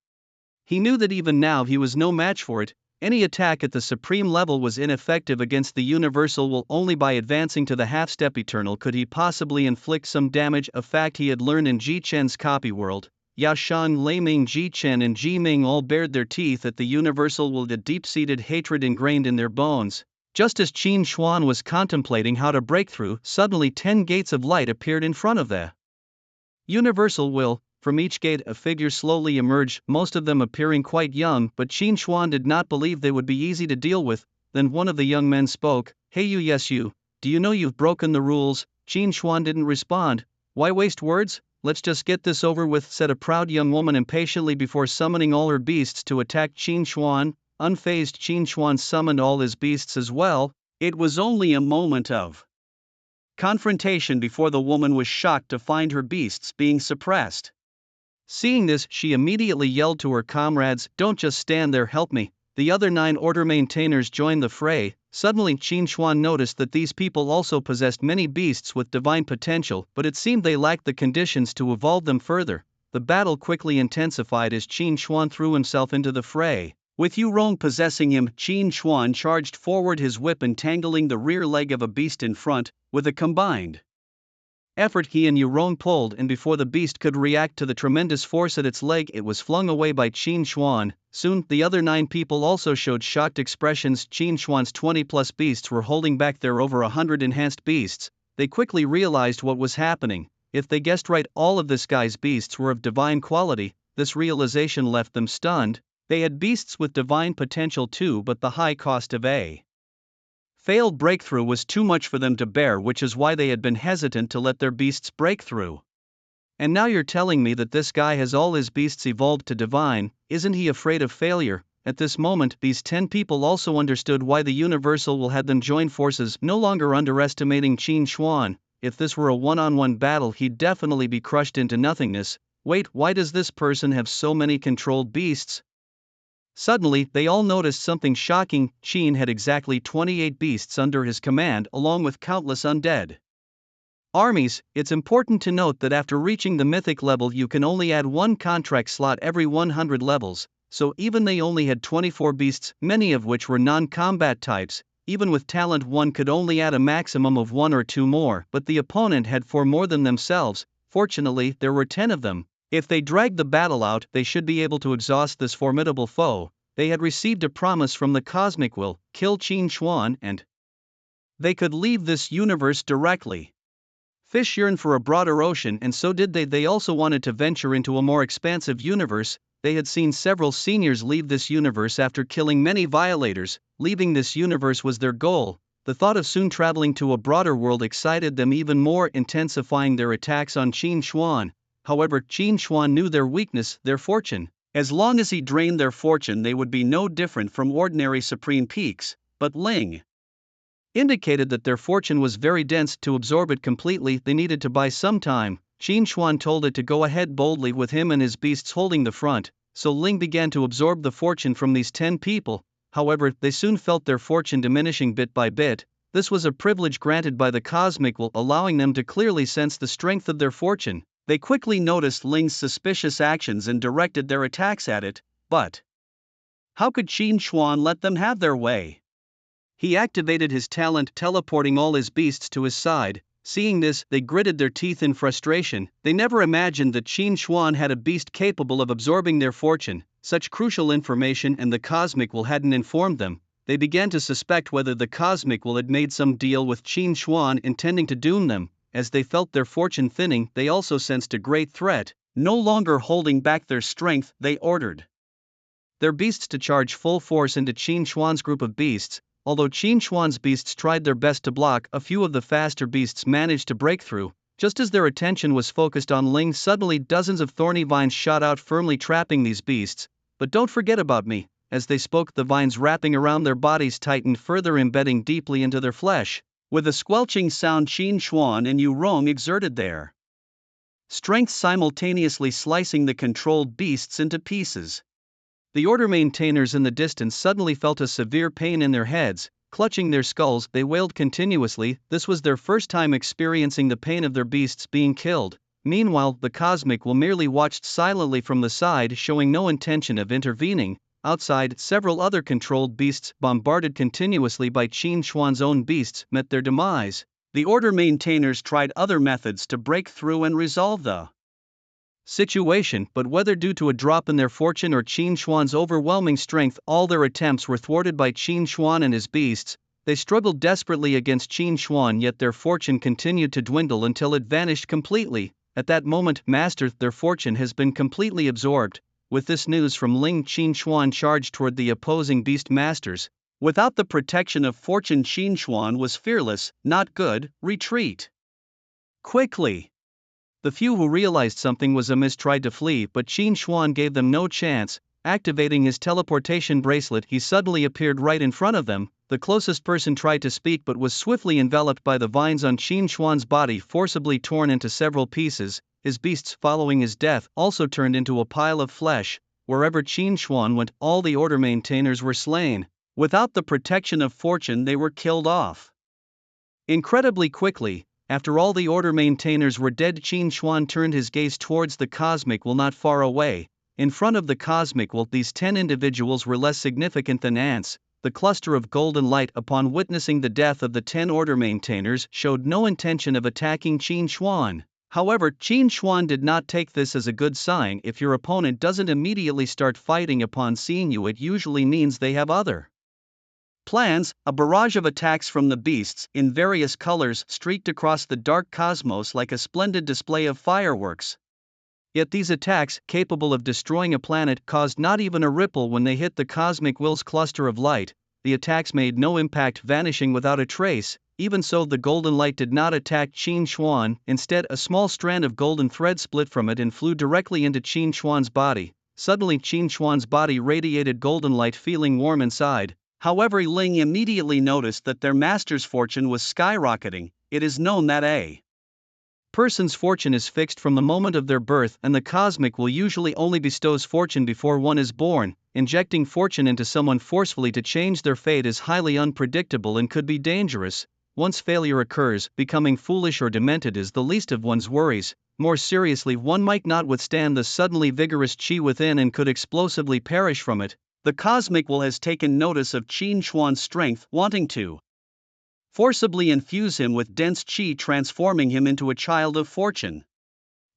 He knew that even now he was no match for it. Any attack at the supreme level was ineffective against the universal will. Only by advancing to the half-step eternal could he possibly inflict some damage, a fact he had learned in Ji Chen's copy world. Ya Shan, Lei Ming, Ji Chen and Ji Ming all bared their teeth at the universal will, the deep-seated hatred ingrained in their bones. Just as Qin Xuan was contemplating how to break through, suddenly 10 gates of light appeared in front of the universal will. From each gate a figure slowly emerged, most of them appearing quite young, but Qin Xuan did not believe they would be easy to deal with. Then one of the young men spoke. Hey you, yes you, do you know you've broken the rules? Qin Xuan didn't respond. Why waste words? let's just get this over with, said a proud young woman impatiently before summoning all her beasts to attack Qin Xuan. Unfazed, Qin Xuan summoned all his beasts as well. It was only a moment of confrontation before the woman was shocked to find her beasts being suppressed. Seeing this, she immediately yelled to her comrades, "Don't just stand there, help me." The other 9 order maintainers joined the fray. Suddenly Qin Xuan noticed that these people also possessed many beasts with divine potential, but it seemed they lacked the conditions to evolve them further. The battle quickly intensified as Qin Xuan threw himself into the fray. With Yu Rong possessing him, Qin Xuan charged forward, his whip entangling the rear leg of a beast in front. With a combined effort, he and Yu Rong pulled, and before the beast could react to the tremendous force at its leg, it was flung away by Qin Xuan. Soon, the other 9 people also showed shocked expressions. Qin Xuan's 20-plus beasts were holding back their over 100 enhanced beasts. They quickly realized what was happening. If they guessed right, all of this guy's beasts were of divine quality. This realization left them stunned. They had beasts with divine potential too, but the high cost of a failed breakthrough was too much for them to bear, which is why they had been hesitant to let their beasts break through. And now you're telling me that this guy has all his beasts evolved to divine. Isn't he afraid of failure? At this moment, these 10 people also understood why the Universal will had them join forces, no longer underestimating Qin Xuan. If this were a one-on-one battle, he'd definitely be crushed into nothingness. Wait, why does this person have so many controlled beasts? Suddenly, they all noticed something shocking. Qin had exactly 28 beasts under his command, along with countless undead armies. It's important to note that after reaching the mythic level, you can only add 1 contract slot every 100 levels, so even they only had 24 beasts, many of which were non-combat types. Even with talent, one could only add a maximum of 1 or 2 more, but the opponent had 4 more than themselves. Fortunately, there were 10 of them. If they dragged the battle out, they should be able to exhaust this formidable foe. They had received a promise from the cosmic will: kill Qin Xuan, and they could leave this universe directly. Fish yearn for a broader ocean, and so did they. They also wanted to venture into a more expansive universe. They had seen several seniors leave this universe after killing many violators. Leaving this universe was their goal. The thought of soon traveling to a broader world excited them even more, intensifying their attacks on Qin Xuan. However, Qin Xuan knew their weakness, their fortune. As long as he drained their fortune, they would be no different from ordinary supreme peaks. But Ling indicated that their fortune was very dense. To absorb it completely, they needed to buy some time. Qin Xuan told it to go ahead boldly, with him and his beasts holding the front, so Ling began to absorb the fortune from these 10 people. However, they soon felt their fortune diminishing bit by bit. This was a privilege granted by the cosmic will, allowing them to clearly sense the strength of their fortune. They quickly noticed Ling's suspicious actions and directed their attacks at it, but how could Qin Xuan let them have their way? He activated his talent, teleporting all his beasts to his side. Seeing this, they gritted their teeth in frustration. They never imagined that Qin Xuan had a beast capable of absorbing their fortune. Such crucial information, and the cosmic will hadn't informed them. They began to suspect whether the cosmic will had made some deal with Qin Xuan, intending to doom them. As they felt their fortune thinning, they also sensed a great threat. No longer holding back their strength, they ordered their beasts to charge full force into Qin Xuan's group of beasts. Although Qin Xuan's beasts tried their best to block, a few of the faster beasts managed to break through. Just as their attention was focused on Ling, suddenly dozens of thorny vines shot out, firmly trapping these beasts. But don't forget about me. As they spoke, the vines wrapping around their bodies tightened, further embedding deeply into their flesh. With a squelching sound, Qin Xuan and Yu Rong exerted their strength, simultaneously slicing the controlled beasts into pieces. The order maintainers in the distance suddenly felt a severe pain in their heads. Clutching their skulls, they wailed continuously. This was their first time experiencing the pain of their beasts being killed. Meanwhile, the cosmic will merely watched silently from the side, showing no intention of intervening. Outside, several other controlled beasts, bombarded continuously by Qin Xuan's own beasts, met their demise. The order maintainers tried other methods to break through and resolve the situation, but whether due to a drop in their fortune or Qin Xuan's overwhelming strength, all their attempts were thwarted by Qin Xuan and his beasts. They struggled desperately against Qin Xuan, yet their fortune continued to dwindle until it vanished completely. At that moment, Master, their fortune has been completely absorbed. With this news from Ling, Qin Xuan charged toward the opposing beast masters. Without the protection of fortune, Qin Xuan was fearless. Not good, retreat quickly. The few who realized something was amiss tried to flee, but Qin Xuan gave them no chance. Activating his teleportation bracelet, he suddenly appeared right in front of them. The closest person tried to speak but was swiftly enveloped by the vines on Qin Xuan's body, forcibly torn into several pieces. His beasts, following his death, also turned into a pile of flesh. Wherever Qin Xuan went, all the order maintainers were slain. Without the protection of fortune, they were killed off incredibly quickly. After all the order maintainers were dead, Qin Xuan turned his gaze towards the cosmic will not far away. In front of the cosmic will, these 10 individuals were less significant than ants. The cluster of golden light, upon witnessing the death of the 10 order maintainers, showed no intention of attacking Qin Xuan. However, Qin Xuan did not take this as a good sign. If your opponent doesn't immediately start fighting upon seeing you, it usually means they have other plans. A barrage of attacks from the beasts, in various colors, streaked across the dark cosmos like a splendid display of fireworks. Yet these attacks, capable of destroying a planet, caused not even a ripple when they hit the cosmic will's cluster of light. The attacks made no impact, vanishing without a trace. Even so, the golden light did not attack Qin Xuan. Instead, a small strand of golden thread split from it and flew directly into Qin Xuan's body. Suddenly, Qin Xuan's body radiated golden light, feeling warm inside. However, Ling immediately noticed that their master's fortune was skyrocketing. It is known that a person's fortune is fixed from the moment of their birth, and the cosmic will usually only bestows fortune before one is born. Injecting fortune into someone forcefully to change their fate is highly unpredictable and could be dangerous. Once failure occurs, becoming foolish or demented is the least of one's worries. More seriously, one might not withstand the suddenly vigorous qi within and could explosively perish from it. The cosmic will has taken notice of Qin Xuan's strength, wanting to forcibly infuse him with dense qi, transforming him into a child of fortune.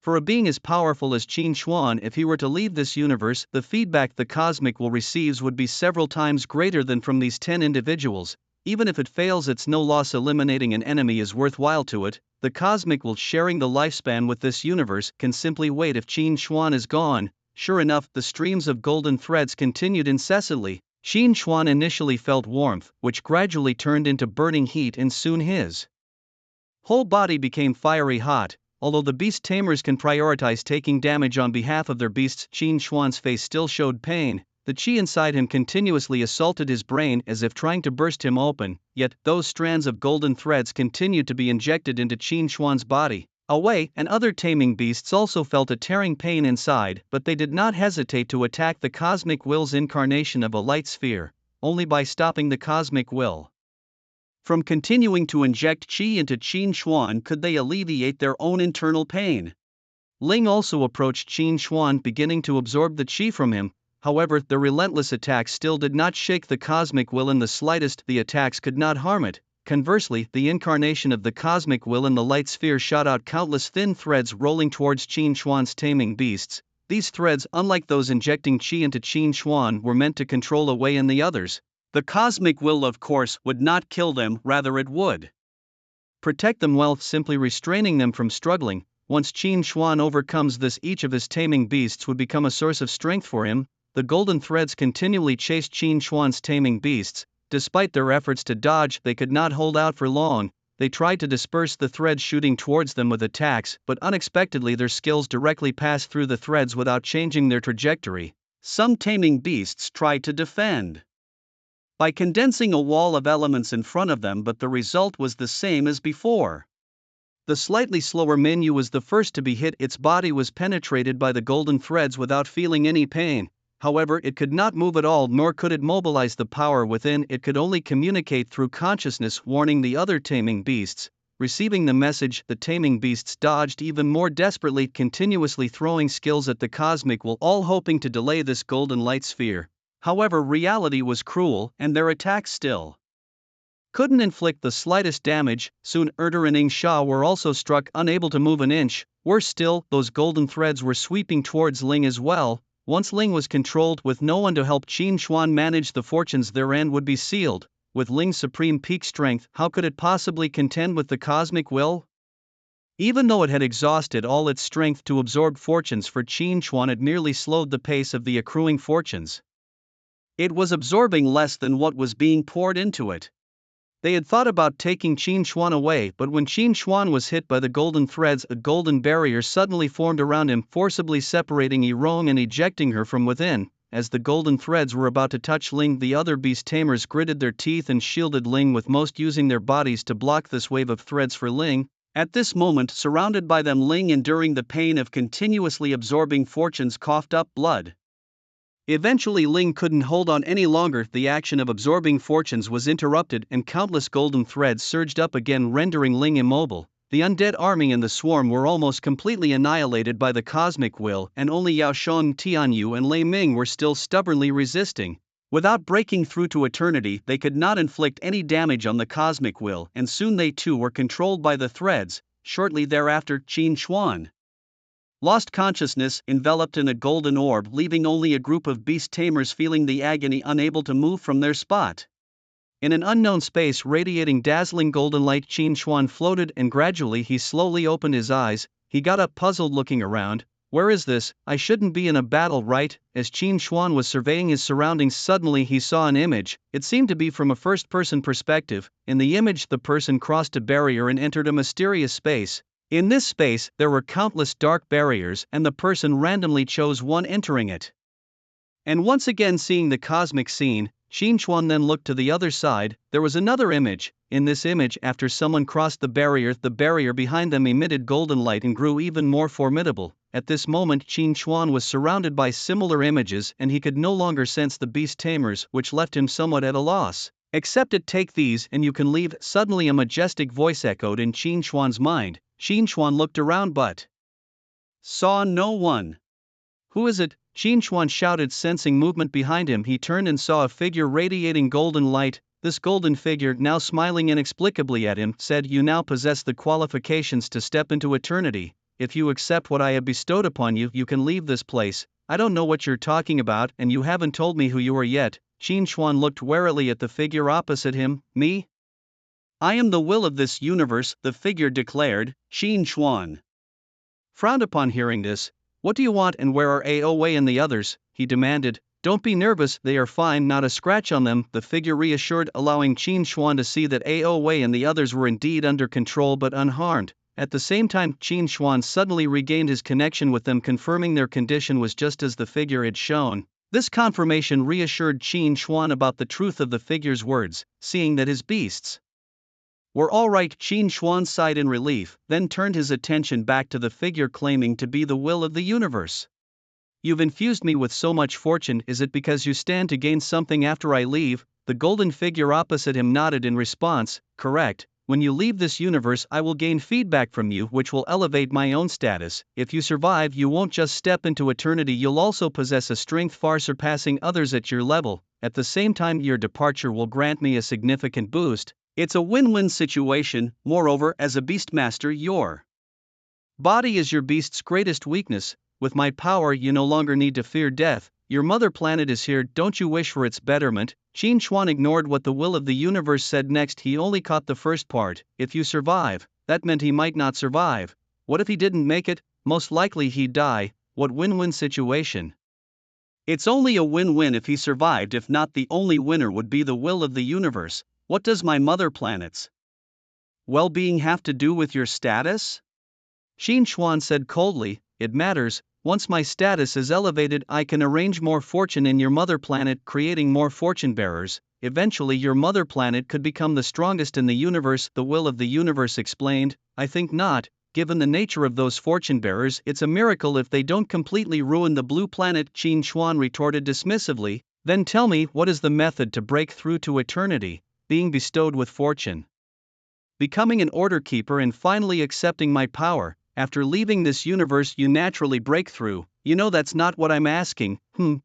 For a being as powerful as Qin Xuan, if he were to leave this universe, the feedback the cosmic will receives would be several times greater than from these 10 individuals. Even if it fails, it's no loss. Eliminating an enemy is worthwhile to it. The cosmic will, sharing the lifespan with this universe, can simply wait if Qin Xuan is gone. Sure enough, the streams of golden threads continued incessantly. Qin Xuan initially felt warmth, which gradually turned into burning heat, and soon his whole body became fiery hot. Although the beast tamers can prioritize taking damage on behalf of their beasts, Qin Xuan's face still showed pain. The qi inside him continuously assaulted his brain as if trying to burst him open, yet those strands of golden threads continued to be injected into Qin Xuan's body. Away, and other taming beasts also felt a tearing pain inside, but they did not hesitate to attack the cosmic will's incarnation of a light sphere. Only by stopping the cosmic will from continuing to inject qi into Qin Xuan could they alleviate their own internal pain. Ling also approached Qin Xuan, beginning to absorb the qi from him. However, the relentless attacks still did not shake the cosmic will in the slightest. The attacks could not harm it. Conversely, the incarnation of the cosmic will in the light sphere shot out countless thin threads rolling towards Qin Xuan's taming beasts. These threads, unlike those injecting qi into Qin Xuan, were meant to control Wei and the others. The cosmic will, of course, would not kill them, rather it would protect them while simply restraining them from struggling. Once Qin Xuan overcomes this, each of his taming beasts would become a source of strength for him. The golden threads continually chased Qin Xuan's taming beasts. Despite their efforts to dodge, they could not hold out for long. They tried to disperse the threads shooting towards them with attacks, but unexpectedly their skills directly passed through the threads without changing their trajectory. Some taming beasts tried to defend by condensing a wall of elements in front of them, but the result was the same as before. The slightly slower Minyu was the first to be hit. Its body was penetrated by the golden threads without feeling any pain. However, it could not move at all, nor could it mobilize the power within. It could only communicate through consciousness, warning the other taming beasts. Receiving the message, the taming beasts dodged even more desperately, continuously throwing skills at the cosmic will, all hoping to delay this golden light sphere. However, reality was cruel, and their attacks still couldn't inflict the slightest damage. Soon Erder and Ing Sha were also struck, unable to move an inch. Worse still, those golden threads were sweeping towards Ling as well. Once Ling was controlled, with no one to help Qin Xuan manage the fortunes, their end would be sealed. With Ling's supreme peak strength, how could it possibly contend with the cosmic will? Even though it had exhausted all its strength to absorb fortunes for Qin Xuan, it merely slowed the pace of the accruing fortunes. It was absorbing less than what was being poured into it. They had thought about taking Qin Xuan away, but when Qin Xuan was hit by the golden threads, a golden barrier suddenly formed around him, forcibly separating Yirong and ejecting her from within. As the golden threads were about to touch Ling, the other beast tamers gritted their teeth and shielded Ling, with most using their bodies to block this wave of threads for Ling. At this moment, surrounded by them, Ling, enduring the pain of continuously absorbing fortunes, coughed up blood. Eventually Ling couldn't hold on any longer, the action of absorbing fortunes was interrupted and countless golden threads surged up again, rendering Ling immobile. The undead army and the swarm were almost completely annihilated by the cosmic will, and only Yao Sheng, Tianyu and Lei Ming were still stubbornly resisting. Without breaking through to eternity, they could not inflict any damage on the cosmic will, and soon they too were controlled by the threads. Shortly thereafter, Qin Xuan lost consciousness, enveloped in a golden orb, leaving only a group of beast tamers feeling the agony, unable to move from their spot. In an unknown space radiating dazzling golden light, Qin Xuan floated, and gradually he slowly opened his eyes. He got up, puzzled, looking around. Where is this? I shouldn't be in a battle, right? As Qin Xuan was surveying his surroundings, suddenly he saw an image. It seemed to be from a first-person perspective. In the image, the person crossed a barrier and entered a mysterious space. In this space, there were countless dark barriers, and the person randomly chose one, entering it. And once again seeing the cosmic scene, Qin Xuan then looked to the other side. There was another image. In this image, after someone crossed the barrier behind them emitted golden light and grew even more formidable. At this moment, Qin Xuan was surrounded by similar images, and he could no longer sense the beast tamers, which left him somewhat at a loss. Accept it, take these, and you can leave. Suddenly a majestic voice echoed in Qin Xuan's mind. Qin Xuan looked around but saw no one. Who is it? Qin Xuan shouted, sensing movement behind him. He turned and saw a figure radiating golden light. This golden figure, now smiling inexplicably at him, said, "You now possess the qualifications to step into eternity. If you accept what I have bestowed upon you, you can leave this place." "I don't know what you're talking about, and you haven't told me who you are yet." Qin Xuan looked warily at the figure opposite him. "Me? I am the will of this universe," the figure declared. Qin Xuan frowned upon hearing this. "What do you want, and where are Aoi and the others?" he demanded. "Don't be nervous, they are fine, not a scratch on them," the figure reassured, allowing Qin Xuan to see that Aoi and the others were indeed under control but unharmed. At the same time, Qin Xuan suddenly regained his connection with them, confirming their condition was just as the figure had shown. This confirmation reassured Qin Xuan about the truth of the figure's words. Seeing that his beasts were all right, Qin Xuan sighed in relief, then turned his attention back to the figure claiming to be the will of the universe. "You've infused me with so much fortune, is it because you stand to gain something after I leave?" The golden figure opposite him nodded in response. "Correct. When you leave this universe, I will gain feedback from you, which will elevate my own status. If you survive, you won't just step into eternity, you'll also possess a strength far surpassing others at your level. At the same time, your departure will grant me a significant boost. It's a win-win situation. Moreover, as a beastmaster, your body is your beast's greatest weakness. With my power, you no longer need to fear death. Your mother planet is here, don't you wish for its betterment?" Qin Xuan ignored what the will of the universe said next. He only caught the first part. If you survive, that meant he might not survive. What if he didn't make it? Most likely he'd die. What win-win situation? It's only a win-win if he survived. If not, the only winner would be the will of the universe. What does my mother planet's well-being have to do with your status? Qin Xuan said coldly. It matters. Once my status is elevated, I can arrange more fortune in your mother planet, creating more fortune bearers. Eventually your mother planet could become the strongest in the universe, the will of the universe explained. "I think not. Given the nature of those fortune bearers, it's a miracle if they don't completely ruin the blue planet," Qin Xuan retorted dismissively. "Then tell me, what is the method to break through to eternity?" "Being bestowed with fortune, becoming an order keeper, and finally accepting my power. After leaving this universe, you naturally break through." "You know that's not what I'm asking."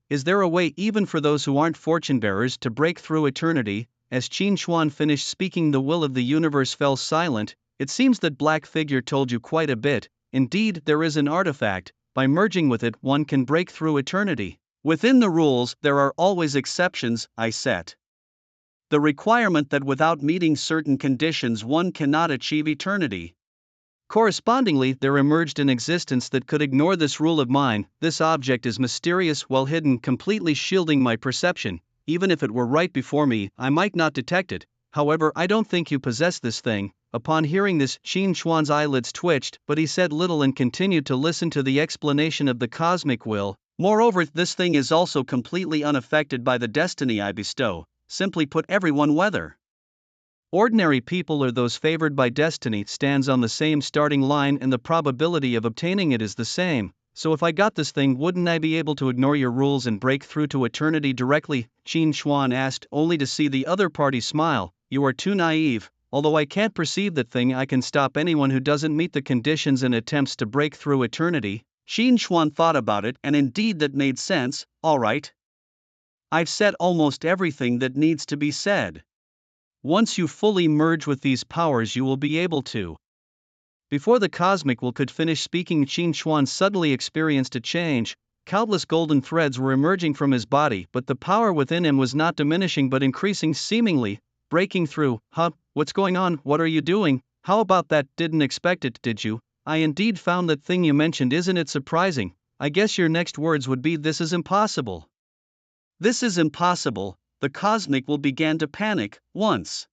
Is there a way even for those who aren't fortune bearers to break through eternity?" As Qin Xuan finished speaking, the will of the universe fell silent. "It seems that black figure told you quite a bit. Indeed, there is an artifact. By merging with it, one can break through eternity. Within the rules, there are always exceptions. I set the requirement that without meeting certain conditions one cannot achieve eternity. Correspondingly, there emerged an existence that could ignore this rule of mine. This object is mysterious, well hidden, completely shielding my perception. Even if it were right before me, I might not detect it. However, I don't think you possess this thing." Upon hearing this, Qin Shuan's eyelids twitched, but he said little and continued to listen to the explanation of the cosmic will. "Moreover, this thing is also completely unaffected by the destiny I bestow. Simply put, everyone, whether ordinary people or those favored by destiny, stands on the same starting line, and the probability of obtaining it is the same. So if I got this thing, wouldn't I be able to ignore your rules and break through to eternity directly?" Qin Xuan asked, only to see the other party smile. "You are too naive. Although I can't perceive that thing, I can stop anyone who doesn't meet the conditions and attempts to break through eternity." Qin Xuan thought about it, and indeed that made sense. "All right. I've said almost everything that needs to be said. Once you fully merge with these powers, you will be able to." Before the cosmic will could finish speaking, Qin Xuan suddenly experienced a change. Countless golden threads were emerging from his body, but the power within him was not diminishing but increasing, seemingly breaking through. "Huh? What's going on? What are you doing? How about that? Didn't expect it, did you? I indeed found that thing you mentioned. Isn't it surprising? I guess your next words would be, this is impossible." This is impossible. The cosmic will began to panic. Once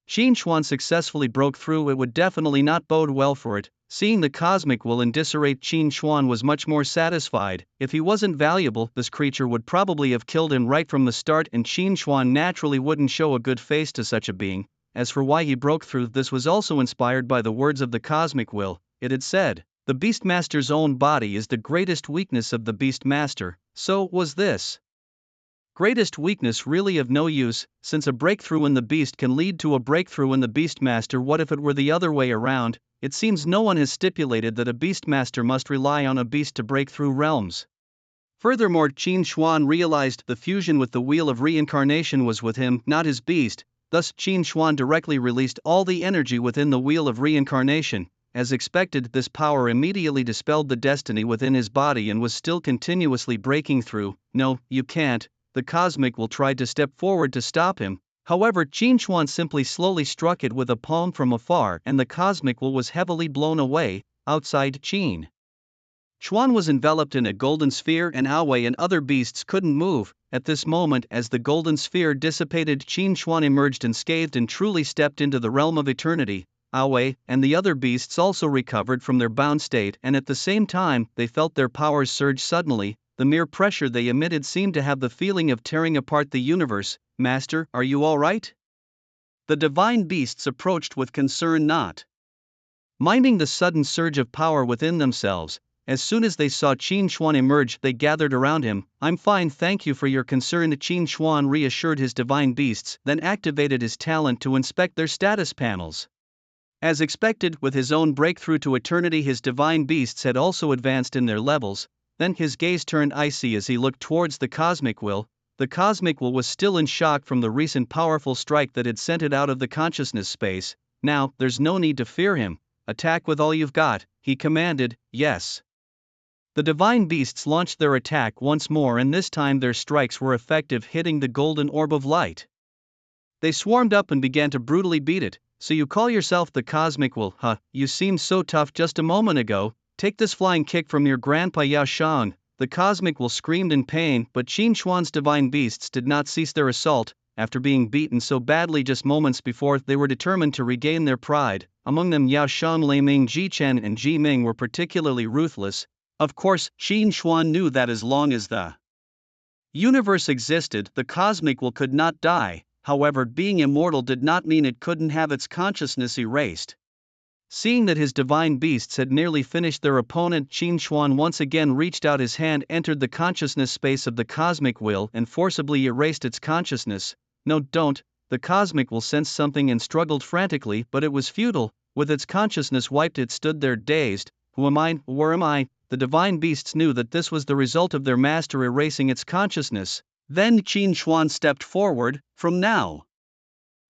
Qin Xuan successfully broke through, it would definitely not bode well for it. Seeing the cosmic will in disarray, Qin Xuan was much more satisfied. If he wasn't valuable, this creature would probably have killed him right from the start, and Qin Xuan naturally wouldn't show a good face to such a being. As for why he broke through, this was also inspired by the words of the cosmic will. It had said, "The Beastmaster's own body is the greatest weakness of the Beastmaster." So was this greatest weakness really of no use, since a breakthrough in the beast can lead to a breakthrough in the Beastmaster? What if it were the other way around? It seems no one has stipulated that a Beastmaster must rely on a beast to break through realms. Furthermore, Qin Xuan realized the fusion with the Wheel of Reincarnation was with him, not his beast. Thus, Qin Xuan directly released all the energy within the Wheel of Reincarnation. As expected, this power immediately dispelled the destiny within his body and was still continuously breaking through. "No, you can't." The cosmic will tried to step forward to stop him. However, Qin Xuan simply slowly struck it with a palm from afar, and the cosmic will was heavily blown away. Outside, Qin Xuan was enveloped in a golden sphere, and Aowei and other beasts couldn't move. At this moment, as the golden sphere dissipated, Qin Xuan emerged unscathed and truly stepped into the realm of eternity. Aowei and the other beasts also recovered from their bound state, and at the same time, they felt their powers surge suddenly. The mere pressure they emitted seemed to have the feeling of tearing apart the universe. "Master, are you all right?" The divine beasts approached with concern, not minding the sudden surge of power within themselves. As soon as they saw Qin Xuan emerge, they gathered around him. "I'm fine, thank you for your concern." Qin Xuan reassured his divine beasts, then activated his talent to inspect their status panels. As expected, with his own breakthrough to eternity, his divine beasts had also advanced in their levels. Then his gaze turned icy as he looked towards the cosmic will. The cosmic will was still in shock from the recent powerful strike that had sent it out of the consciousness space. "Now, there's no need to fear him. Attack with all you've got," he commanded. Yes. The divine beasts launched their attack once more, and this time their strikes were effective, hitting the golden orb of light. They swarmed up and began to brutally beat it. "So you call yourself the cosmic will, huh? You seemed so tough just a moment ago. Take this flying kick from your grandpa Yao Shang." The cosmic will screamed in pain, but Qin Xuan's divine beasts did not cease their assault. After being beaten so badly just moments before, they were determined to regain their pride. Among them, Yao Shang, Lei Ming, Ji Chen and Ji Ming were particularly ruthless. Of course, Qin Xuan knew that as long as the universe existed, the cosmic will could not die. However, being immortal did not mean it couldn't have its consciousness erased. Seeing that his divine beasts had nearly finished their opponent, Qin Xuan once again reached out his hand, entered the consciousness space of the cosmic will, and forcibly erased its consciousness. "No, don't." The cosmic will sensed something and struggled frantically, but it was futile. With its consciousness wiped, it stood there dazed. "Who am I? Where am I?" The divine beasts knew that this was the result of their master erasing its consciousness. Then Qin Xuan stepped forward. "From now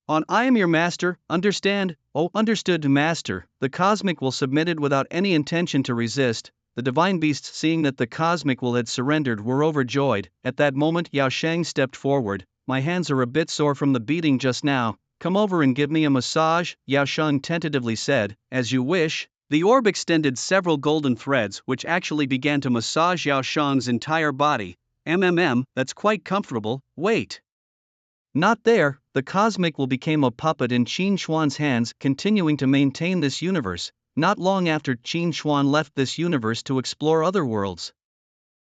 on, I am your master, understand?" "Oh, understood, master." The cosmic will submitted without any intention to resist. The divine beasts, seeing that the cosmic will had surrendered, were overjoyed. At that moment, Yao Shang stepped forward. "My hands are a bit sore from the beating just now. Come over and give me a massage," Yao Shang tentatively said. "As you wish." The orb extended several golden threads, which actually began to massage Yao Shang's entire body. That's quite comfortable." "Wait. Not there." the cosmic will became a puppet in Qin Xuan's hands, continuing to maintain this universe, not long after Qin Xuan left this universe to explore other worlds.